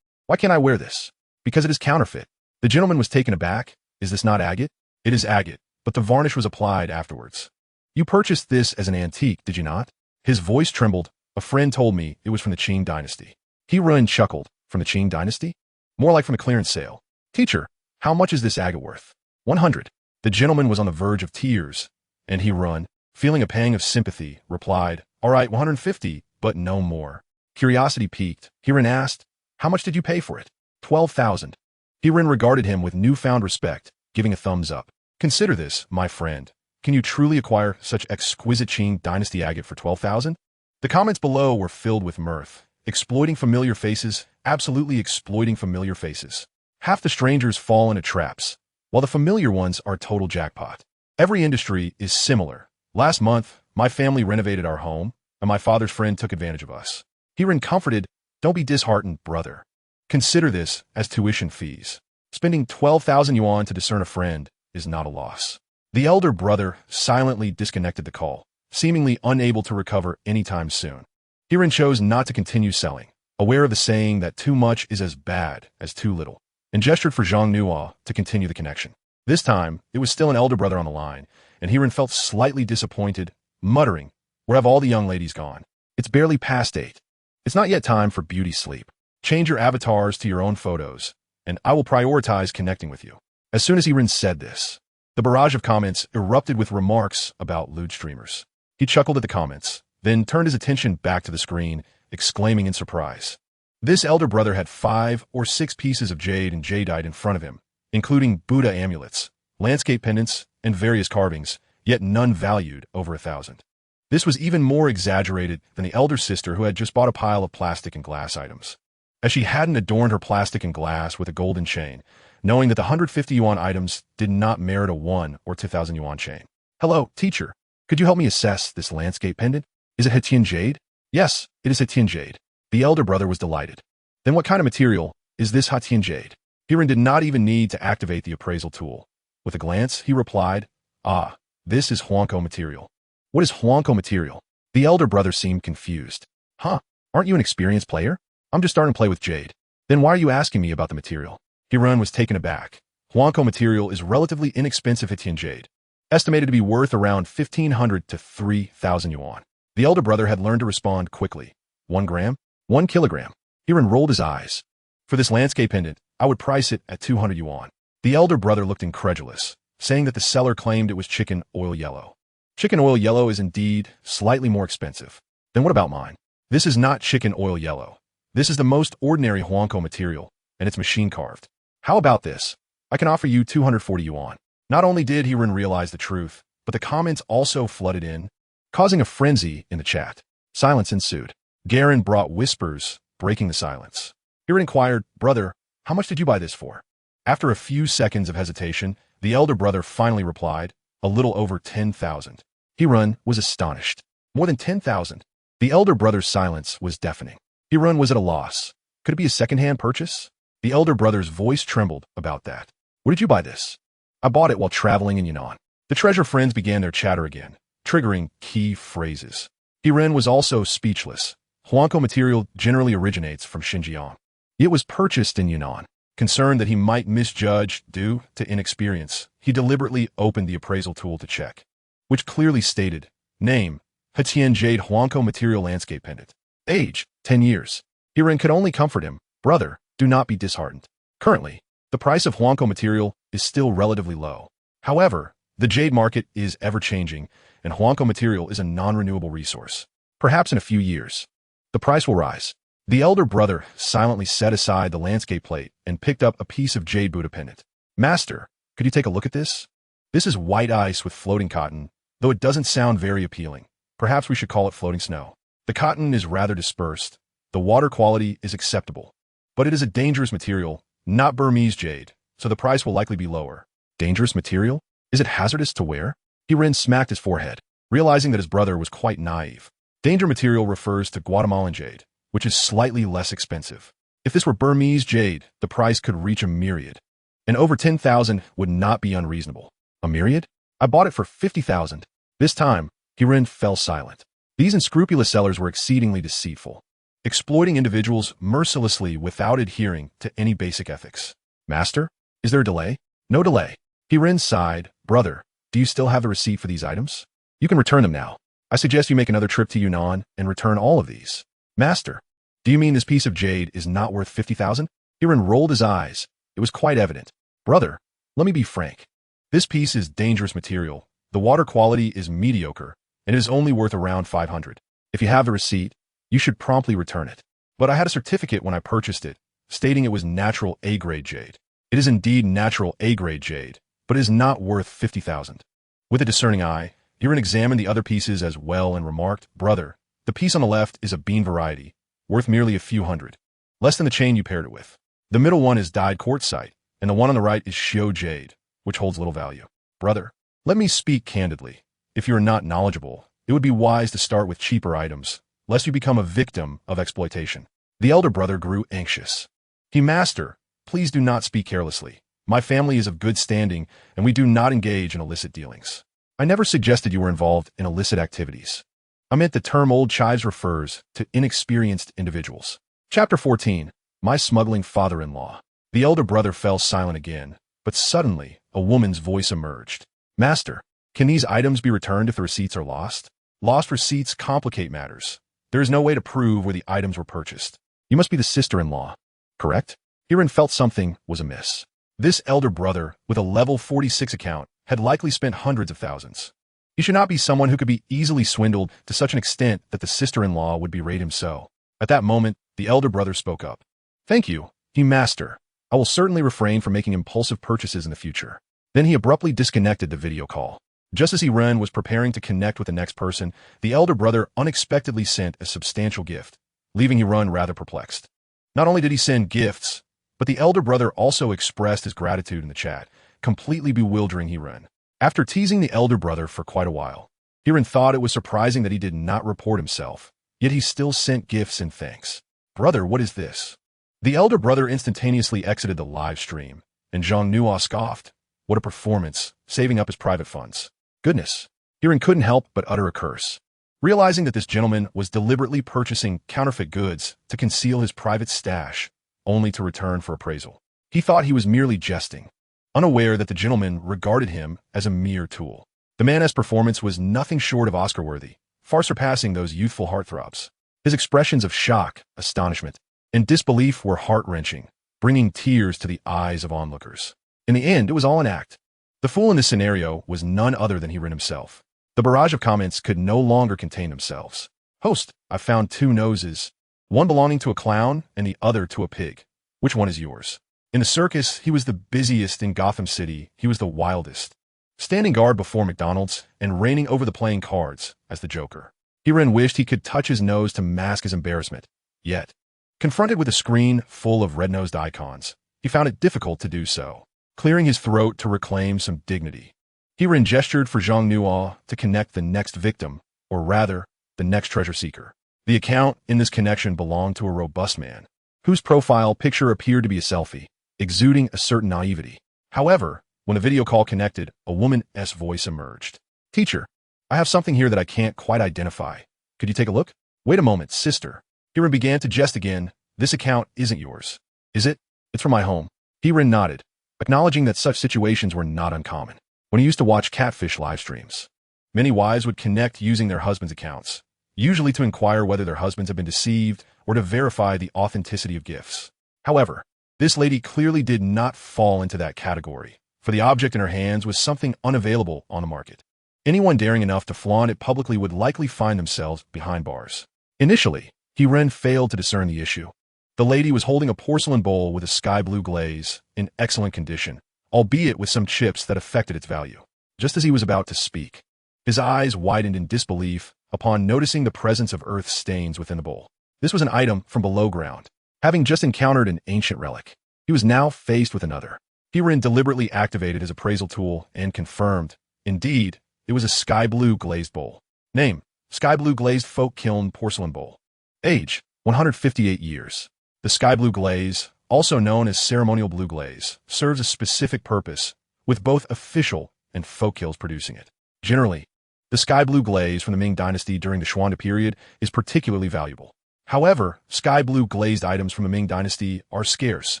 why can't I wear this? Because it is counterfeit. The gentleman was taken aback. Is this not agate? It is agate, but the varnish was applied afterwards. You purchased this as an antique, did you not? His voice trembled. A friend told me it was from the Qing dynasty. Yurun chuckled. From the Qing dynasty? More like from a clearance sale. Teacher, how much is this agate worth? 100. The gentleman was on the verge of tears, and Yurun, feeling a pang of sympathy, replied, all right, 150, but no more. Curiosity piqued. Yurun asked, how much did you pay for it? 12,000. Yurun regarded him with newfound respect, giving a thumbs up. Consider this, my friend. Can you truly acquire such exquisite Qing dynasty agate for 12,000? The comments below were filled with mirth. Exploiting familiar faces, absolutely exploiting familiar faces. Half the strangers fall into traps, while the familiar ones are total jackpot. Every industry is similar. Last month, my family renovated our home, and my father's friend took advantage of us. Yurun comforted, don't be disheartened, brother. Consider this as tuition fees. Spending 12,000 yuan to discern a friend is not a loss. The elder brother silently disconnected the call, seemingly unable to recover anytime soon. Yurun chose not to continue selling, aware of the saying that too much is as bad as too little, and gestured for Zhang Nuo to continue the connection. This time, it was still an elder brother on the line, and Yurun felt slightly disappointed, muttering, where have all the young ladies gone? It's barely past 8. It's not yet time for beauty sleep. Change your avatars to your own photos, and I will prioritize connecting with you. As soon as Yurun said this, the barrage of comments erupted with remarks about lewd streamers. He chuckled at the comments, then turned his attention back to the screen, exclaiming in surprise. This elder brother had 5 or 6 pieces of jade and jadeite in front of him, including Buddha amulets, landscape pendants, and various carvings, yet none valued over 1,000. This was even more exaggerated than the elder sister who had just bought a pile of plastic and glass items. As she hadn't adorned her plastic and glass with a golden chain, knowing that the 150 yuan items did not merit a 1 or 2,000 yuan chain. Hello, teacher. Could you help me assess this landscape pendant? Is it Hetian jade? Yes, it is Hetian jade. The elder brother was delighted. Then what kind of material is this Hetian jade? Yurun did not even need to activate the appraisal tool. With a glance, he replied, ah, this is Huanko material. What is Huanko material? The elder brother seemed confused. Huh, aren't you an experienced player? I'm just starting to play with jade. Then why are you asking me about the material? Yurun was taken aback. Huanko material is relatively inexpensive Hetian jade, estimated to be worth around 1,500 to 3,000 yuan. The elder brother had learned to respond quickly. 1 gram? 1 kilogram. Yurun rolled his eyes. For this landscape pendant, I would price it at 200 yuan. The elder brother looked incredulous, saying that the seller claimed it was chicken oil yellow. Chicken oil yellow is indeed slightly more expensive. Then what about mine? This is not chicken oil yellow. This is the most ordinary Huanko material, and it's machine carved. How about this? I can offer you 240 yuan. Not only did Yurun realize the truth, but the comments also flooded in, causing a frenzy in the chat. Silence ensued. Garen brought whispers, breaking the silence. Yurun inquired, brother, how much did you buy this for? After a few seconds of hesitation, the elder brother finally replied, a little over 10,000. Yurun was astonished. More than 10,000. The elder brother's silence was deafening. Hirun was at a loss. Could it be a second-hand purchase? The elder brother's voice trembled about that. Where did you buy this? I bought it while traveling in Yunnan. The treasure friends began their chatter again, triggering key phrases. Hirun was also speechless. Huanco material generally originates from Xinjiang. It was purchased in Yunnan. Concerned that he might misjudge due to inexperience, he deliberately opened the appraisal tool to check, which clearly stated, name, Hetian Jade Huanco Material Landscape Pendant. Age, 10 years. Hirun could only comfort him, brother, do not be disheartened. Currently, the price of Huanco material is still relatively low. However, the jade market is ever-changing, and Huanco material is a non-renewable resource. Perhaps in a few years, the price will rise. The elder brother silently set aside the landscape plate and picked up a piece of jade Buddha pendant. Master, could you take a look at this? This is white ice with floating cotton, though it doesn't sound very appealing. Perhaps we should call it floating snow. The cotton is rather dispersed. The water quality is acceptable. But it is a dangerous material, not Burmese jade, so the price will likely be lower. Dangerous material? Is it hazardous to wear? Hirun smacked his forehead, realizing that his brother was quite naive. Danger material refers to Guatemalan jade, which is slightly less expensive. If this were Burmese jade, the price could reach a myriad. And over 10,000 would not be unreasonable. A myriad? I bought it for 50,000. This time, Hirun fell silent. These unscrupulous sellers were exceedingly deceitful, exploiting individuals mercilessly without adhering to any basic ethics. Master, is there a delay? No delay. Hirun sighed. Brother, do you still have the receipt for these items? You can return them now. I suggest you make another trip to Yunnan and return all of these. Master, do you mean this piece of jade is not worth 50,000? Hirun rolled his eyes. It was quite evident. Brother, let me be frank. This piece is dangerous material. The water quality is mediocre, and it is only worth around 500. If you have the receipt, you should promptly return it. But I had a certificate when I purchased it, stating it was natural A-grade jade. It is indeed natural A-grade jade, but it is not worth 50,000. With a discerning eye, Hirun examined the other pieces as well and remarked, Brother, the piece on the left is a bean variety, worth merely a few hundred, less than the chain you paired it with. The middle one is dyed quartzite, and the one on the right is Shio jade, which holds little value. Brother, let me speak candidly. If you are not knowledgeable, it would be wise to start with cheaper items, lest you become a victim of exploitation. The elder brother grew anxious. Master, please do not speak carelessly. My family is of good standing, and we do not engage in illicit dealings. I never suggested you were involved in illicit activities. I meant the term old chives refers to inexperienced individuals. Chapter 14. My smuggling father-in-law. The elder brother fell silent again, but suddenly a woman's voice emerged. Master, can these items be returned if the receipts are lost? Lost receipts complicate matters. There is no way to prove where the items were purchased. You must be the sister-in-law, correct? Hirun felt something was amiss. This elder brother, with a level 46 account, had likely spent hundreds of thousands. He should not be someone who could be easily swindled to such an extent that the sister-in-law would berate him so. At that moment, the elder brother spoke up. Thank you, Master. I will certainly refrain from making impulsive purchases in the future. Then he abruptly disconnected the video call. Just as Hirun was preparing to connect with the next person, the elder brother unexpectedly sent a substantial gift, leaving Hirun rather perplexed. Not only did he send gifts, but the elder brother also expressed his gratitude in the chat, completely bewildering Hirun. After teasing the elder brother for quite a while, Hirun thought it was surprising that he did not report himself, yet he still sent gifts and thanks. Brother, what is this? The elder brother instantaneously exited the live stream, and Zhang Nuo scoffed. What a performance, saving up his private funds. Goodness. Hirun couldn't help but utter a curse. Realizing that this gentleman was deliberately purchasing counterfeit goods to conceal his private stash, only to return for appraisal. He thought he was merely jesting, unaware that the gentleman regarded him as a mere tool. The man's performance was nothing short of Oscar-worthy, far surpassing those youthful heartthrobs. His expressions of shock, astonishment, and disbelief were heart-wrenching, bringing tears to the eyes of onlookers. In the end, it was all an act. The fool in this scenario was none other than Hirun himself. The barrage of comments could no longer contain themselves. Host, I found two noses, one belonging to a clown and the other to a pig. Which one is yours? In the circus, he was the busiest in Gotham City. He was the wildest, standing guard before McDonald's and reigning over the playing cards as the Joker. Hirun wished he could touch his nose to mask his embarrassment. Yet, confronted with a screen full of red-nosed icons, he found it difficult to do so, clearing his throat to reclaim some dignity. Hirun gestured for Zhang Nuo to connect the next victim, or rather, the next treasure seeker. The account in this connection belonged to a robust man, whose profile picture appeared to be a selfie, exuding a certain naivety. However, when a video call connected, a woman's voice emerged. Teacher, I have something here that I can't quite identify. Could you take a look? Wait a moment, sister. Hirin began to jest again. This account isn't yours. Is it? It's from my home. Hirin nodded, acknowledging that such situations were not uncommon. When he used to watch Catfish live streams, many wives would connect using their husbands' accounts, usually to inquire whether their husbands have been deceived or to verify the authenticity of gifts. However, this lady clearly did not fall into that category, for the object in her hands was something unavailable on the market. Anyone daring enough to flaunt it publicly would likely find themselves behind bars. Initially, Hirin failed to discern the issue. The lady was holding a porcelain bowl with a sky blue glaze, in excellent condition, albeit with some chips that affected its value. Just as he was about to speak, his eyes widened in disbelief upon noticing the presence of earth stains within the bowl. This was an item from below ground. Having just encountered an ancient relic, he was now faced with another. Hirin deliberately activated his appraisal tool and confirmed, indeed, it was a sky blue glazed bowl. Name, sky blue glazed folk kiln porcelain bowl. Age, 158 years. The sky blue glaze, also known as ceremonial blue glaze, serves a specific purpose, with both official and folk kilns producing it. Generally, the sky blue glaze from the Ming Dynasty during the Xuande period is particularly valuable. However, sky blue glazed items from the Ming Dynasty are scarce,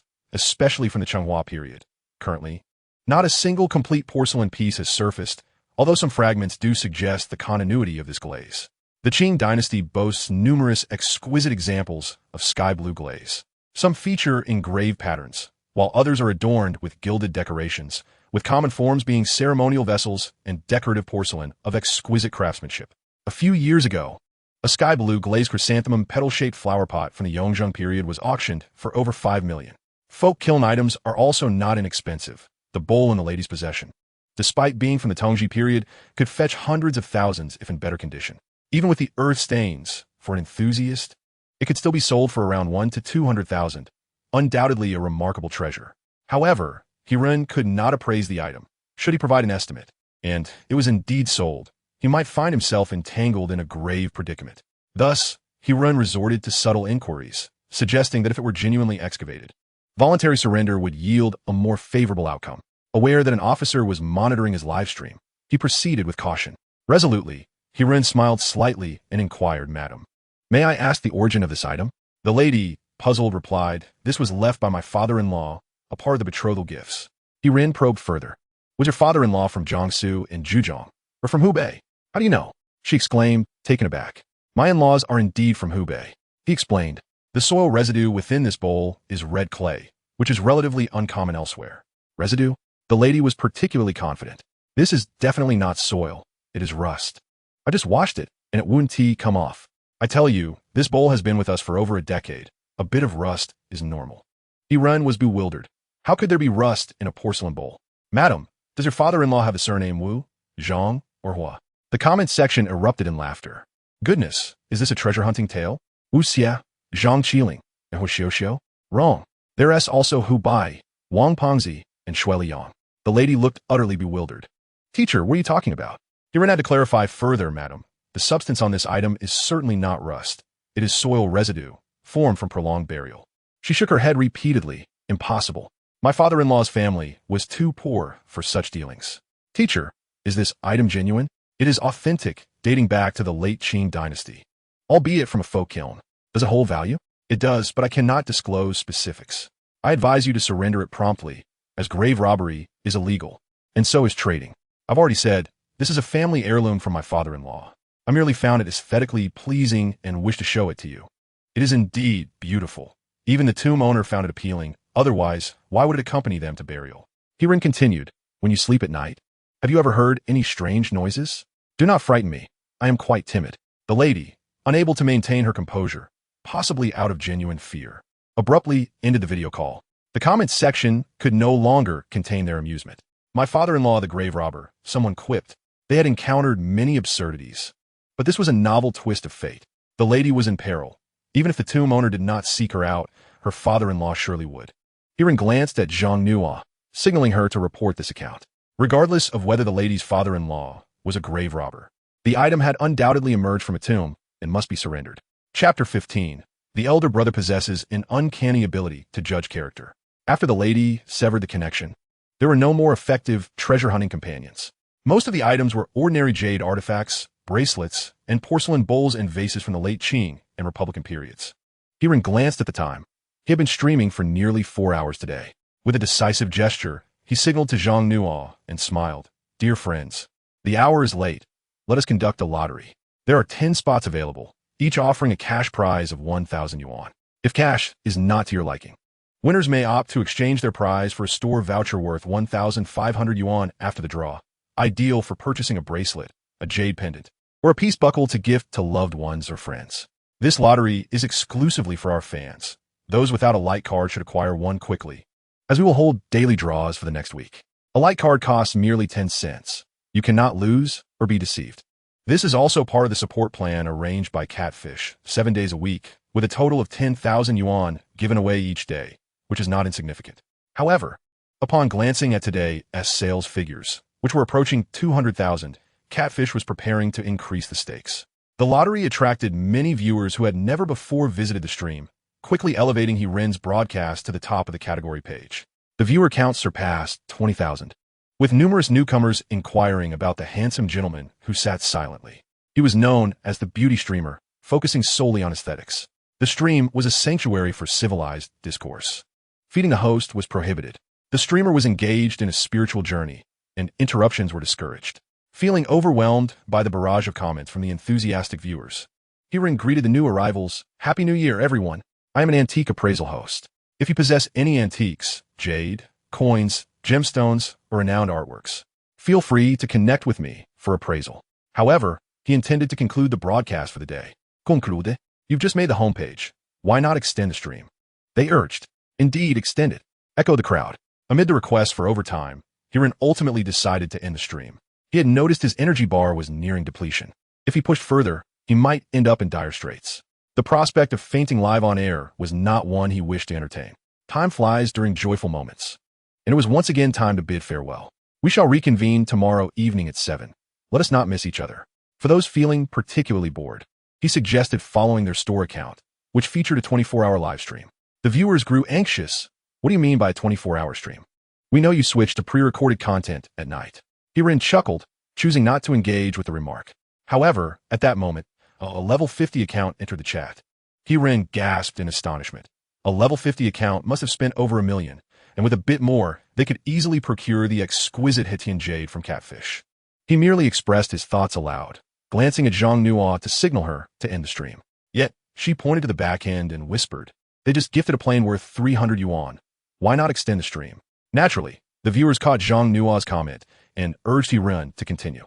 especially from the Chenghua period. Currently, not a single complete porcelain piece has surfaced, although some fragments do suggest the continuity of this glaze. The Qing Dynasty boasts numerous exquisite examples of sky blue glaze. Some feature engraved patterns, while others are adorned with gilded decorations, with common forms being ceremonial vessels and decorative porcelain of exquisite craftsmanship. A few years ago, a sky blue glazed chrysanthemum petal-shaped flower pot from the Yongzheng period was auctioned for over 5 million. Folk kiln items are also not inexpensive. The bowl in the lady's possession, despite being from the Tongji period, could fetch hundreds of thousands if in better condition. Even with the earth stains, for an enthusiast, it could still be sold for around 1 to 200,000, undoubtedly a remarkable treasure. However, Hirin could not appraise the item, should he provide an estimate, and it was indeed sold. He might find himself entangled in a grave predicament. Thus, Hirin resorted to subtle inquiries, suggesting that if it were genuinely excavated, voluntary surrender would yield a more favorable outcome. Aware that an officer was monitoring his live stream, he proceeded with caution. Resolutely, Hirin smiled slightly and inquired, Madam, may I ask the origin of this item? The lady, puzzled, replied, This was left by my father-in-law, a part of the betrothal gifts. Hirin probed further. Was your father-in-law from Jiangsu and Zhejiang, or from Hubei? How do you know? She exclaimed, taken aback. My in-laws are indeed from Hubei. He explained. The soil residue within this bowl is red clay, which is relatively uncommon elsewhere. Residue? The lady was particularly confident. This is definitely not soil. It is rust. I just washed it, and it wouldn't come off. I tell you, this bowl has been with us for over a decade. A bit of rust is normal. Hirin was bewildered. How could there be rust in a porcelain bowl? Madam, does your father-in-law have the surname Wu, Zhang, or Hua? The comment section erupted in laughter. Goodness, is this a treasure-hunting tale? Wu Xia, Zhang Qiling, and Hu Xiuxiu? Wrong. There's also Hu Bai, Wang Pengzi, and Shui Liang. The lady looked utterly bewildered. Teacher, what are you talking about? Hirin had to clarify further, Madam. The substance on this item is certainly not rust. It is soil residue, formed from prolonged burial. She shook her head repeatedly. Impossible. My father-in-law's family was too poor for such dealings. Teacher, is this item genuine? It is authentic, dating back to the late Qing dynasty, albeit from a folk kiln. Does it hold value? It does, but I cannot disclose specifics. I advise you to surrender it promptly, as grave robbery is illegal, and so is trading. I've already said, this is a family heirloom from my father-in-law. I merely found it aesthetically pleasing and wish to show it to you. It is indeed beautiful. Even the tomb owner found it appealing. Otherwise, why would it accompany them to burial? Hirin continued, when you sleep at night, have you ever heard any strange noises? Do not frighten me. I am quite timid. The lady, unable to maintain her composure, possibly out of genuine fear, abruptly ended the video call. The comments section could no longer contain their amusement. My father-in-law, the grave robber, someone quipped. They had encountered many absurdities. But this was a novel twist of fate. The lady was in peril. Even if the tomb owner did not seek her out, her father-in-law surely would. Hirin glanced at Zhang Nua, signaling her to report this account. Regardless of whether the lady's father-in-law was a grave robber, the item had undoubtedly emerged from a tomb and must be surrendered. Chapter 15. The elder brother possesses an uncanny ability to judge character. After the lady severed the connection, there were no more effective treasure-hunting companions. Most of the items were ordinary jade artifacts, bracelets, and porcelain bowls and vases from the late Qing and Republican periods. Hiren glanced at the time. He had been streaming for nearly 4 hours today. With a decisive gesture, he signaled to Zhang Nuo and smiled. Dear friends, the hour is late. Let us conduct a lottery. There are 10 spots available, each offering a cash prize of 1,000 yuan. If cash is not to your liking, winners may opt to exchange their prize for a store voucher worth 1,500 yuan after the draw, ideal for purchasing a bracelet, a jade pendant, or a peace buckle to gift to loved ones or friends. This lottery is exclusively for our fans. Those without a light card should acquire one quickly, as we will hold daily draws for the next week. A light card costs merely 10 cents. You cannot lose or be deceived. This is also part of the support plan arranged by Catfish, 7 days a week, with a total of 10,000 yuan given away each day, which is not insignificant. However, upon glancing at today's sales figures, which were approaching 200,000, Catfish was preparing to increase the stakes. The lottery attracted many viewers who had never before visited the stream, quickly elevating Hiren's broadcast to the top of the category page. The viewer count surpassed 20,000, with numerous newcomers inquiring about the handsome gentleman who sat silently. He was known as the beauty streamer, focusing solely on aesthetics. The stream was a sanctuary for civilized discourse. Feeding the host was prohibited. The streamer was engaged in a spiritual journey, and interruptions were discouraged. Feeling overwhelmed by the barrage of comments from the enthusiastic viewers, Hiren greeted the new arrivals. Happy New Year, everyone. I am an antique appraisal host. If you possess any antiques, jade, coins, gemstones, or renowned artworks, feel free to connect with me for appraisal. However, he intended to conclude the broadcast for the day. Conclude. You've just made the homepage. Why not extend the stream? They urged. Indeed, extend it, echoed the crowd. Amid the request for overtime, Hiren ultimately decided to end the stream. He had noticed his energy bar was nearing depletion. If he pushed further, he might end up in dire straits. The prospect of fainting live on air was not one he wished to entertain. Time flies during joyful moments, and it was once again time to bid farewell. We shall reconvene tomorrow evening at 7. Let us not miss each other. For those feeling particularly bored, he suggested following their store account, which featured a 24-hour live stream. The viewers grew anxious. What do you mean by a 24-hour stream? We know you switched to pre-recorded content at night. Hiren chuckled, choosing not to engage with the remark. However, at that moment, a level 50 account entered the chat. Hiren gasped in astonishment. A level 50 account must have spent over 1 million, and with a bit more, they could easily procure the exquisite Hetian jade from Catfish. He merely expressed his thoughts aloud, glancing at Zhang Nuo to signal her to end the stream. Yet, she pointed to the back end and whispered, they just gifted a plane worth 300 yuan. Why not extend the stream? Naturally, the viewers caught Zhang Nuo's comment and urged Hiren to continue.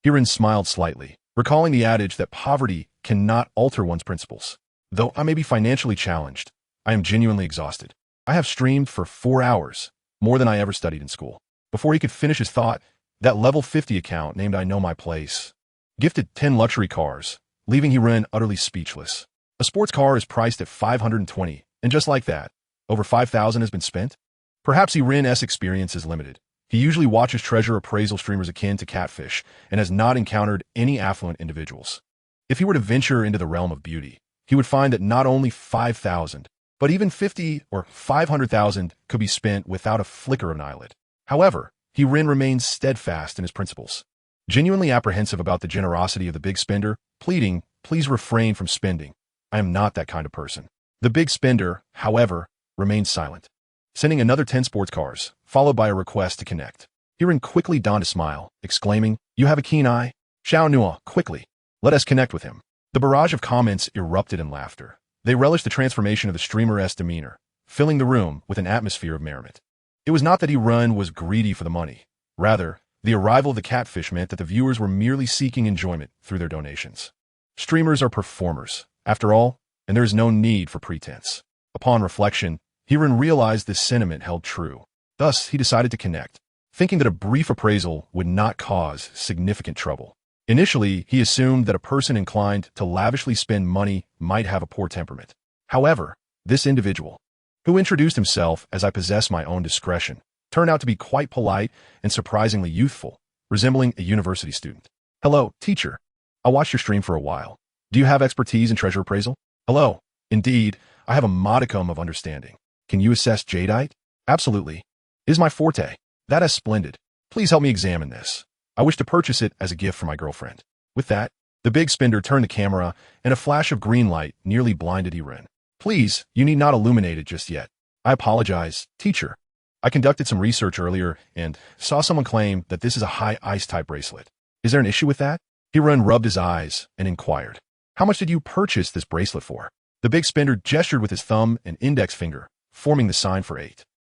Hiren smiled slightly, recalling the adage that poverty cannot alter one's principles. Though I may be financially challenged, I am genuinely exhausted. I have streamed for 4 hours, more than I ever studied in school. Before he could finish his thought, that level 50 account named I Know My Place gifted 10 luxury cars, leaving Hiren utterly speechless. A sports car is priced at 520, and just like that, over 5,000 has been spent? Perhaps Hiren's experience is limited. He usually watches treasure appraisal streamers akin to Catfish and has not encountered any affluent individuals. If he were to venture into the realm of beauty, he would find that not only 5,000, but even 50 or 500,000 could be spent without a flicker of an eyelid. However, Hiren remains steadfast in his principles. Genuinely apprehensive about the generosity of the big spender, pleading, please refrain from spending. I am not that kind of person. The big spender, however, remained silent, sending another 10 sports cars, followed by a request to connect. Hiren quickly donned a smile, exclaiming, you have a keen eye? Zhao Nuo, quickly. Let us connect with him. The barrage of comments erupted in laughter. They relished the transformation of the streamer's demeanor, filling the room with an atmosphere of merriment. It was not that Hiren was greedy for the money. Rather, the arrival of the Catfish meant that the viewers were merely seeking enjoyment through their donations. Streamers are performers, after all, and there is no need for pretense. Upon reflection, Hiren realized this sentiment held true. Thus, he decided to connect, thinking that a brief appraisal would not cause significant trouble. Initially, he assumed that a person inclined to lavishly spend money might have a poor temperament. However, this individual, who introduced himself as I possess my own discretion, turned out to be quite polite and surprisingly youthful, resembling a university student. Hello, teacher. I watched your stream for a while. Do you have expertise in treasure appraisal? Hello. Indeed, I have a modicum of understanding. Can you assess jadeite? Absolutely. It is my forte. That is splendid. Please help me examine this. I wish to purchase it as a gift for my girlfriend. With that, the big spender turned the camera, and a flash of green light nearly blinded Iren. Please, you need not illuminate it just yet. I apologize, teacher. I conducted some research earlier and saw someone claim that this is a high ice type bracelet. Is there an issue with that? Iren rubbed his eyes and inquired. How much did you purchase this bracelet for? The big spender gestured with his thumb and index finger, forming the sign for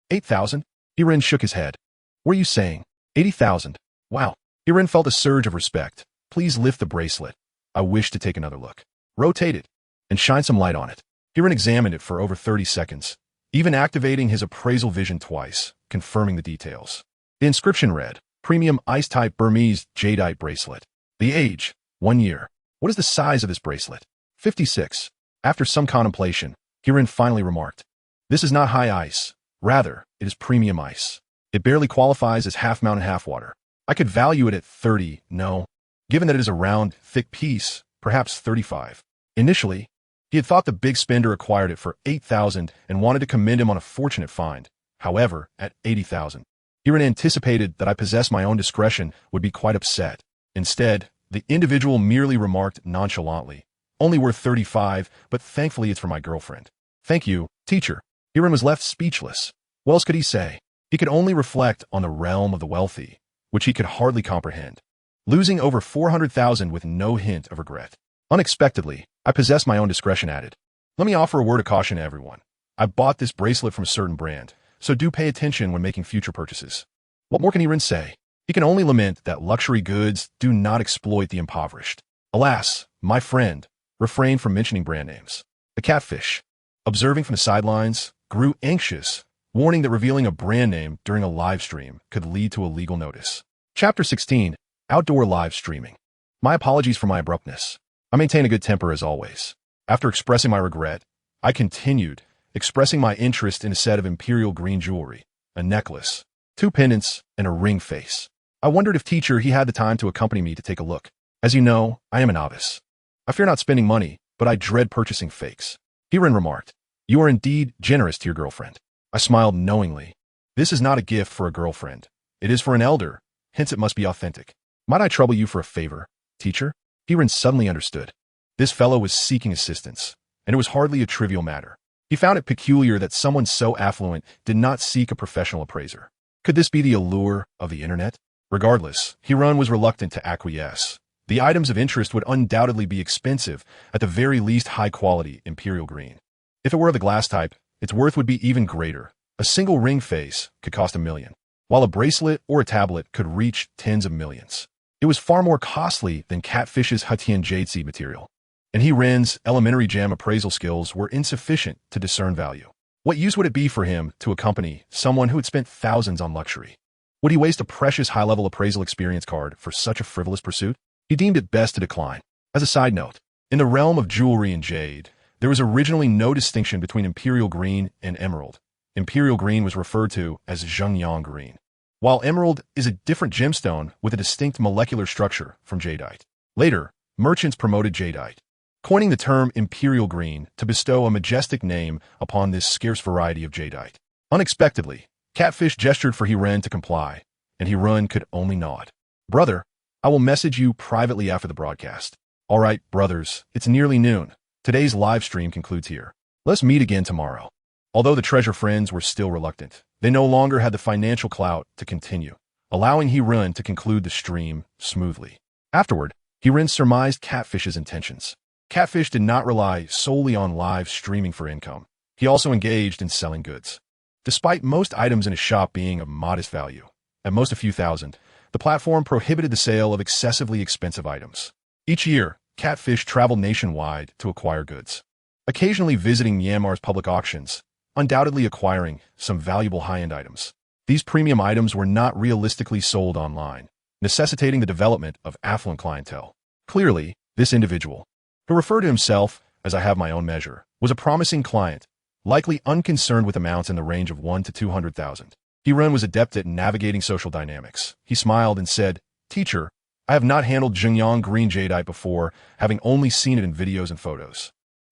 8,000? Iren shook his head. What are you saying? 80,000. Wow. Iren felt a surge of respect. Please lift the bracelet. I wish to take another look. Rotate it and shine some light on it. Iren examined it for over 30 seconds, even activating his appraisal vision twice, confirming the details. The inscription read, Premium Ice-Type Burmese Jadeite Bracelet. The age, 1 year. What is the size of this bracelet? 56. After some contemplation, Iren finally remarked, This is not high ice. Rather, it is premium ice. It barely qualifies as half mountain, half water. I could value it at 30, no. Given that it is a round, thick piece, perhaps 35. Initially, he had thought the big spender acquired it for 8,000 and wanted to commend him on a fortunate find. However, at 80,000, Iren anticipated that I possess my own discretion would be quite upset. Instead, the individual merely remarked nonchalantly, Only worth 35, but thankfully it's for my girlfriend. Thank you, teacher. Iren was left speechless. What else could he say? He could only reflect on the realm of the wealthy, which he could hardly comprehend. Losing over 400,000 with no hint of regret. Unexpectedly, I possess my own discretion added. Let me offer a word of caution to everyone. I bought this bracelet from a certain brand, so do pay attention when making future purchases. What more can Iren say? He can only lament that luxury goods do not exploit the impoverished. Alas, my friend, refrain from mentioning brand names. The Catfish, observing from the sidelines, grew anxious, warning that revealing a brand name during a live stream could lead to a legal notice. Chapter 16, Outdoor Live Streaming. My apologies for my abruptness. I maintain a good temper as always. After expressing my regret, I continued, expressing my interest in a set of imperial green jewelry, a necklace, 2 pendants, and a ring face. I wondered if teacher he had the time to accompany me to take a look. As you know, I am a novice. I fear not spending money, but I dread purchasing fakes. Iren remarked, You are indeed generous to your girlfriend. I smiled knowingly. This is not a gift for a girlfriend. It is for an elder, hence it must be authentic. Might I trouble you for a favor, teacher? Iren suddenly understood. This fellow was seeking assistance, and it was hardly a trivial matter. He found it peculiar that someone so affluent did not seek a professional appraiser. Could this be the allure of the internet? Regardless, Iren was reluctant to acquiesce. The items of interest would undoubtedly be expensive, at the very least high-quality imperial green. If it were of the glass type, its worth would be even greater. A single ring face could cost $1 million, while a bracelet or a tablet could reach tens of millions. It was far more costly than Catfish's Huttian jadeseed material, and Iren's elementary gem appraisal skills were insufficient to discern value. What use would it be for him to accompany someone who had spent thousands on luxury? Would he waste a precious high-level appraisal experience card for such a frivolous pursuit? He deemed it best to decline. As a side note, in the realm of jewelry and jade, there was originally no distinction between imperial green and emerald. Imperial green was referred to as Zhengyang green, while emerald is a different gemstone with a distinct molecular structure from jadeite. Later, merchants promoted jadeite, coining the term imperial green to bestow a majestic name upon this scarce variety of jadeite. Unexpectedly, Catfish gestured for Iren to comply, and Iren could only nod. Brother, I will message you privately after the broadcast. All right, brothers, it's nearly noon. Today's live stream concludes here. Let's meet again tomorrow. Although the treasure friends were still reluctant, they no longer had the financial clout to continue, allowing Iren to conclude the stream smoothly. Afterward, Iren surmised Catfish's intentions. Catfish did not rely solely on live streaming for income. He also engaged in selling goods. Despite most items in his shop being of modest value, at most a few thousand, the platform prohibited the sale of excessively expensive items. Each year, Catfish traveled nationwide to acquire goods, occasionally visiting Myanmar's public auctions, undoubtedly acquiring some valuable high-end items. These premium items were not realistically sold online, necessitating the development of affluent clientele. Clearly, this individual, who referred to himself as I have my own measure, was a promising client, likely unconcerned with amounts in the range of 1 to 200,000. Iren was adept at navigating social dynamics. He smiled and said, Teacher, I have not handled Zhengyang green jadeite before, having only seen it in videos and photos.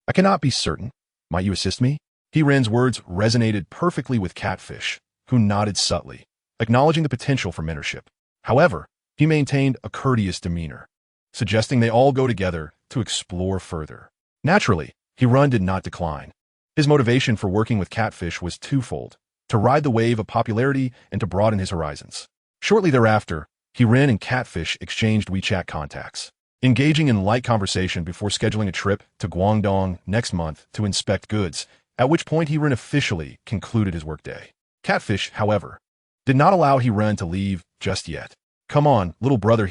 I cannot be certain. Might you assist me? Ren's words resonated perfectly with Catfish, who nodded subtly, acknowledging the potential for mentorship. However, he maintained a courteous demeanor, suggesting they all go together to explore further. Naturally, Ren did not decline. His motivation for working with Catfish was twofold: to ride the wave of popularity and to broaden his horizons. Shortly thereafter, Ren and Catfish exchanged WeChat contacts, engaging in light conversation before scheduling a trip to Guangdong next month to inspect goods, at which point Ren officially concluded his workday. Catfish, however, did not allow Ren to leave just yet. Come on, little brother,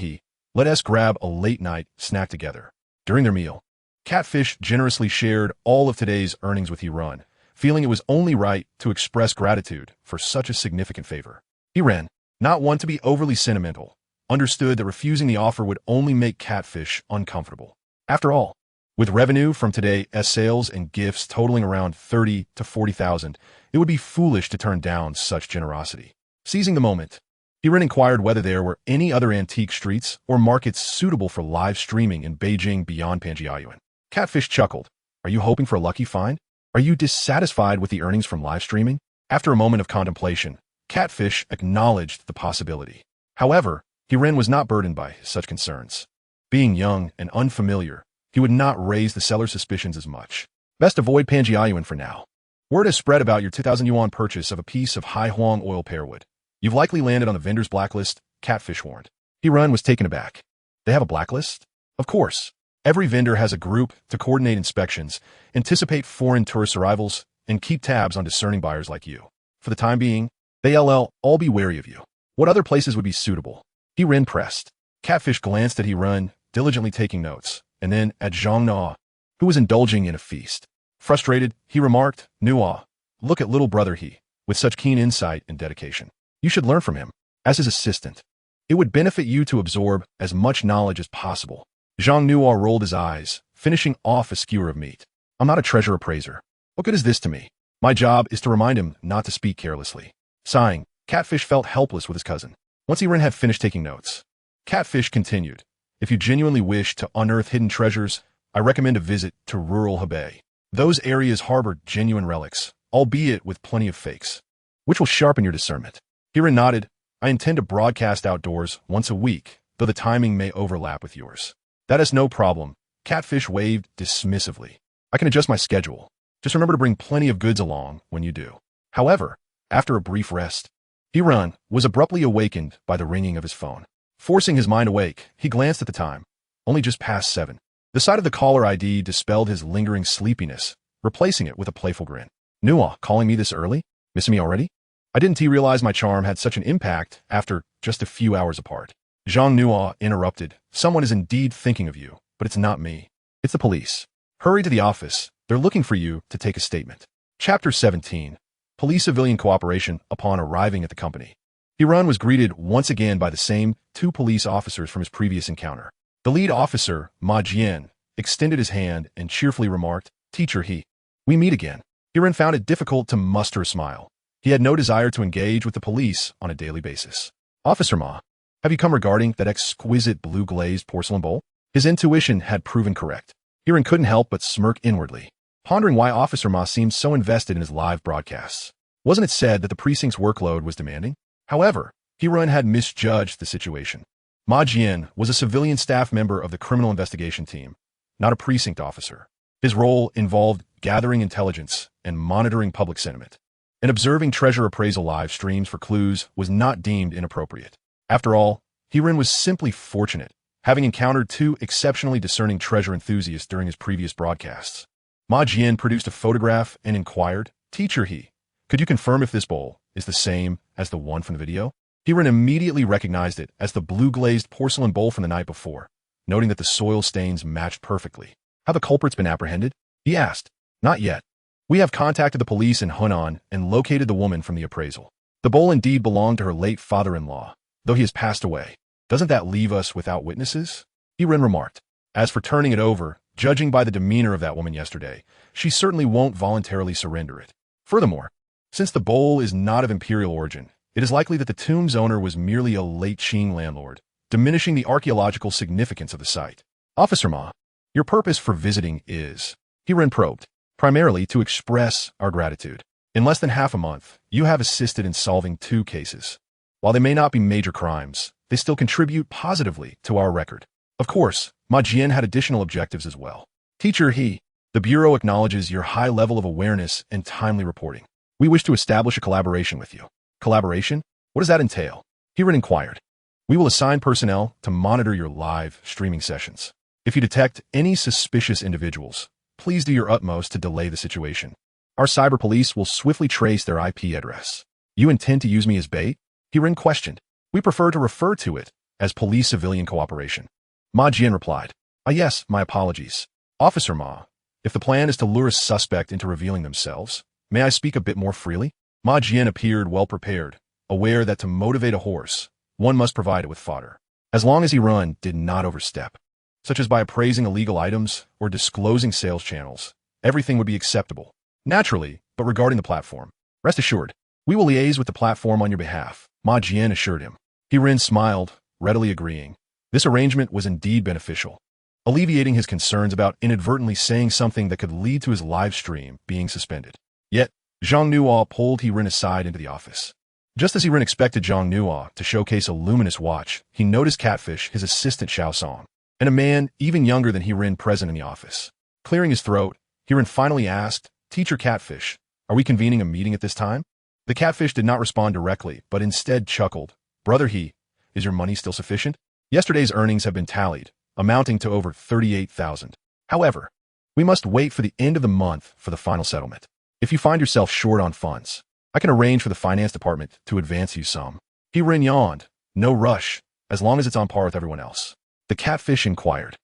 let us grab a late-night snack together. During their meal, Catfish generously shared all of today's earnings with Ren, feeling it was only right to express gratitude for such a significant favor. Ren, not one to be overly sentimental, understood that refusing the offer would only make Catfish uncomfortable. After all, with revenue from today's sales and gifts totaling around 30 to 40,000, it would be foolish to turn down such generosity. Seizing the moment, Ren inquired whether there were any other antique streets or markets suitable for live streaming in Beijing beyond Panjiayuan. Catfish chuckled. Are you hoping for a lucky find? Are you dissatisfied with the earnings from live streaming? After a moment of contemplation, Catfish acknowledged the possibility. However, Ren was not burdened by such concerns. Being young and unfamiliar, he would not raise the seller's suspicions as much. Best avoid Panjiayuan for now. Word has spread about your 2,000 yuan purchase of a piece of Hai Huang oil pearwood. You've likely landed on the vendor's blacklist, Catfish warned. Ren was taken aback. They have a blacklist? Of course. Every vendor has a group to coordinate inspections, anticipate foreign tourist arrivals, and keep tabs on discerning buyers like you. For the time being, they'll all be wary of you. What other places would be suitable? Ren pressed. Catfish glanced at Ren, diligently taking notes, and then at Zhang Na, who was indulging in a feast. Frustrated, he remarked, Nua, look at little brother with such keen insight and dedication. You should learn from him. As his assistant, it would benefit you to absorb as much knowledge as possible. Zhang Nua rolled his eyes, finishing off a skewer of meat. I'm not a treasure appraiser. What good is this to me? My job is to remind him not to speak carelessly. Sighing, Catfish felt helpless with his cousin. Once Ren had finished taking notes, Catfish continued, if you genuinely wish to unearth hidden treasures, I recommend a visit to rural Hebei. Those areas harbor genuine relics, albeit with plenty of fakes, which will sharpen your discernment. Ren nodded. I intend to broadcast outdoors once a week, though the timing may overlap with yours. That is no problem. Catfish waved dismissively. I can adjust my schedule. Just remember to bring plenty of goods along when you do. However, after a brief rest, Ren was abruptly awakened by the ringing of his phone. Forcing his mind awake, he glanced at the time. Only just past 7. The sight of the caller ID dispelled his lingering sleepiness, replacing it with a playful grin. Nua, calling me this early? Missing me already? I didn't realize my charm had such an impact after just a few hours apart. Zhang Nua interrupted. Someone is indeed thinking of you, but it's not me. It's the police. Hurry to the office. They're looking for you to take a statement. Chapter 17. Police-civilian cooperation upon arriving at the company. Ren was greeted once again by the same 2 police officers from his previous encounter. The lead officer, Ma Jian, extended his hand and cheerfully remarked, Teacher we meet again. Ren found it difficult to muster a smile. He had no desire to engage with the police on a daily basis. Officer Ma, have you come regarding that exquisite blue-glazed porcelain bowl? His intuition had proven correct. Ren couldn't help but smirk inwardly, pondering why Officer Ma seemed so invested in his live broadcasts. Wasn't it said that the precinct's workload was demanding? However, Ren had misjudged the situation. Ma Jian was a civilian staff member of the criminal investigation team, not a precinct officer. His role involved gathering intelligence and monitoring public sentiment. And observing treasure appraisal live streams for clues was not deemed inappropriate. After all, Ren was simply fortunate, having encountered 2 exceptionally discerning treasure enthusiasts during his previous broadcasts. Ma Jian produced a photograph and inquired, Teacher could you confirm if this bowl is the same as the one from the video? Ren immediately recognized it as the blue-glazed porcelain bowl from the night before, noting that the soil stains matched perfectly. Have the culprits been apprehended? He asked. Not yet. We have contacted the police in Hunan and located the woman from the appraisal. The bowl indeed belonged to her late father-in-law, though he has passed away. Doesn't that leave us without witnesses? Ren remarked. As for turning it over, judging by the demeanor of that woman yesterday, she certainly won't voluntarily surrender it. Furthermore, since the bowl is not of imperial origin, it is likely that the tomb's owner was merely a late Qing landlord, diminishing the archaeological significance of the site. Officer Ma, your purpose for visiting is... Hiren probed, primarily to express our gratitude. In less than half a month, you have assisted in solving 2 cases. While they may not be major crimes, they still contribute positively to our record. Of course, Ma Jian had additional objectives as well. Teacher the Bureau acknowledges your high level of awareness and timely reporting. We wish to establish a collaboration with you. Collaboration? What does that entail? Hiren inquired. We will assign personnel to monitor your live streaming sessions. If you detect any suspicious individuals, please do your utmost to delay the situation. Our cyber police will swiftly trace their IP address. You intend to use me as bait? Hiren questioned. We prefer to refer to it as police-civilian cooperation. Ma Jian replied. Yes, my apologies. Officer Ma, if the plan is to lure a suspect into revealing themselves, may I speak a bit more freely? Ma Jian appeared well prepared, aware that to motivate a horse, one must provide it with fodder. As long as Hiren did not overstep, such as by appraising illegal items or disclosing sales channels, everything would be acceptable. Naturally, but regarding the platform, rest assured, we will liaise with the platform on your behalf, Ma Jian assured him. Hiren smiled, readily agreeing. This arrangement was indeed beneficial, alleviating his concerns about inadvertently saying something that could lead to his live stream being suspended. Yet, Zhang Nuo pulled Hiren aside into the office. Just as Hiren expected Zhang Nuo to showcase a luminous watch, he noticed Catfish, his assistant Xiao Song, and a man even younger than Hiren present in the office. Clearing his throat, Hiren finally asked, Teacher Catfish, are we convening a meeting at this time? The Catfish did not respond directly, but instead chuckled. Brother is your money still sufficient? Yesterday's earnings have been tallied, amounting to over 38,000. However, we must wait for the end of the month for the final settlement. If you find yourself short on funds, I can arrange for the finance department to advance you some. Hiren yawned. No rush, as long as it's on par with everyone else. The Catfish inquired.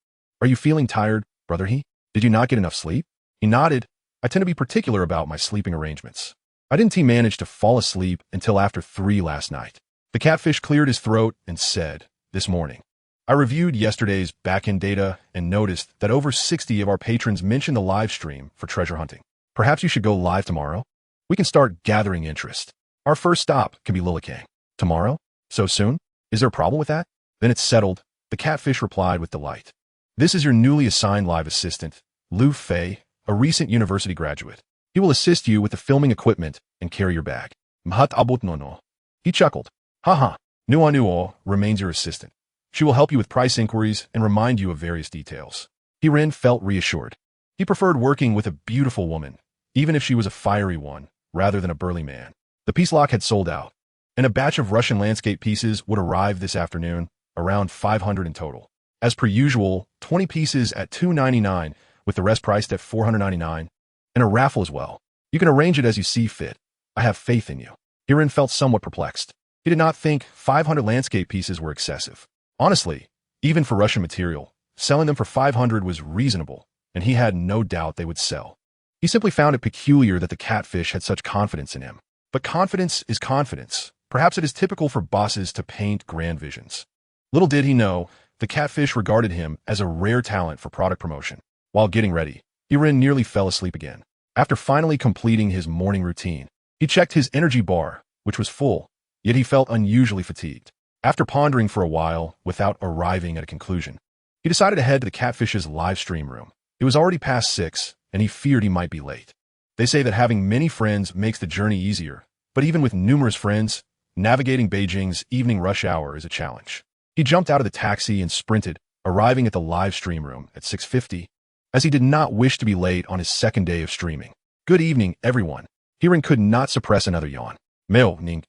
Are you feeling tired, brother Did you not get enough sleep? He nodded. I tend to be particular about my sleeping arrangements. I didn't manage to fall asleep until after 3 last night. The Catfish cleared his throat and said, This morning, I reviewed yesterday's back-end data and noticed that over 60 of our patrons mentioned the live stream for treasure hunting. Perhaps you should go live tomorrow? We can start gathering interest. Our first stop can be Lilikang. Tomorrow? So soon? Is there a problem with that? Then it's settled, the Catfish replied with delight. This is your newly assigned live assistant, Lu Fei, a recent university graduate. He will assist you with the filming equipment and carry your bag. Mhat abut no. He chuckled. Haha, Nuo remains your assistant. She will help you with price inquiries and remind you of various details. Hiren felt reassured. He preferred working with a beautiful woman, even if she was a fiery one, rather than a burly man. The piece lock had sold out, and a batch of Russian landscape pieces would arrive this afternoon, around 500 in total. As per usual, 20 pieces at $299, with the rest priced at $499, and a raffle as well. You can arrange it as you see fit. I have faith in you. Hiren felt somewhat perplexed. He did not think 500 landscape pieces were excessive. Honestly, even for Russian material, selling them for 500 was reasonable, and he had no doubt they would sell. He simply found it peculiar that the Catfish had such confidence in him. But confidence is confidence. Perhaps it is typical for bosses to paint grand visions. Little did he know, the Catfish regarded him as a rare talent for product promotion. While getting ready, Hiren nearly fell asleep again. After finally completing his morning routine, he checked his energy bar, which was full, yet he felt unusually fatigued. After pondering for a while, without arriving at a conclusion, he decided to head to the Catfish's live stream room. It was already past 6, and he feared he might be late. They say that having many friends makes the journey easier, but even with numerous friends, navigating Beijing's evening rush hour is a challenge. He jumped out of the taxi and sprinted, arriving at the live stream room at 6:50, as he did not wish to be late on his second day of streaming. Good evening, everyone. Hiren could not suppress another yawn. Melvning.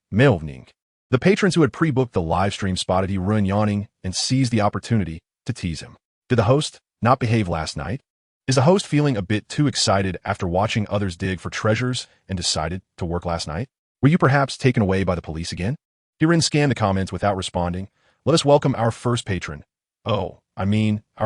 The patrons who had pre-booked the live stream spotted Hiren yawning and seized the opportunity to tease him. Did the host not behave last night? Is the host feeling a bit too excited after watching others dig for treasures and decided to work last night? Were you perhaps taken away by the police again? Hiren scanned the comments without responding. Let us welcome our first patron. Our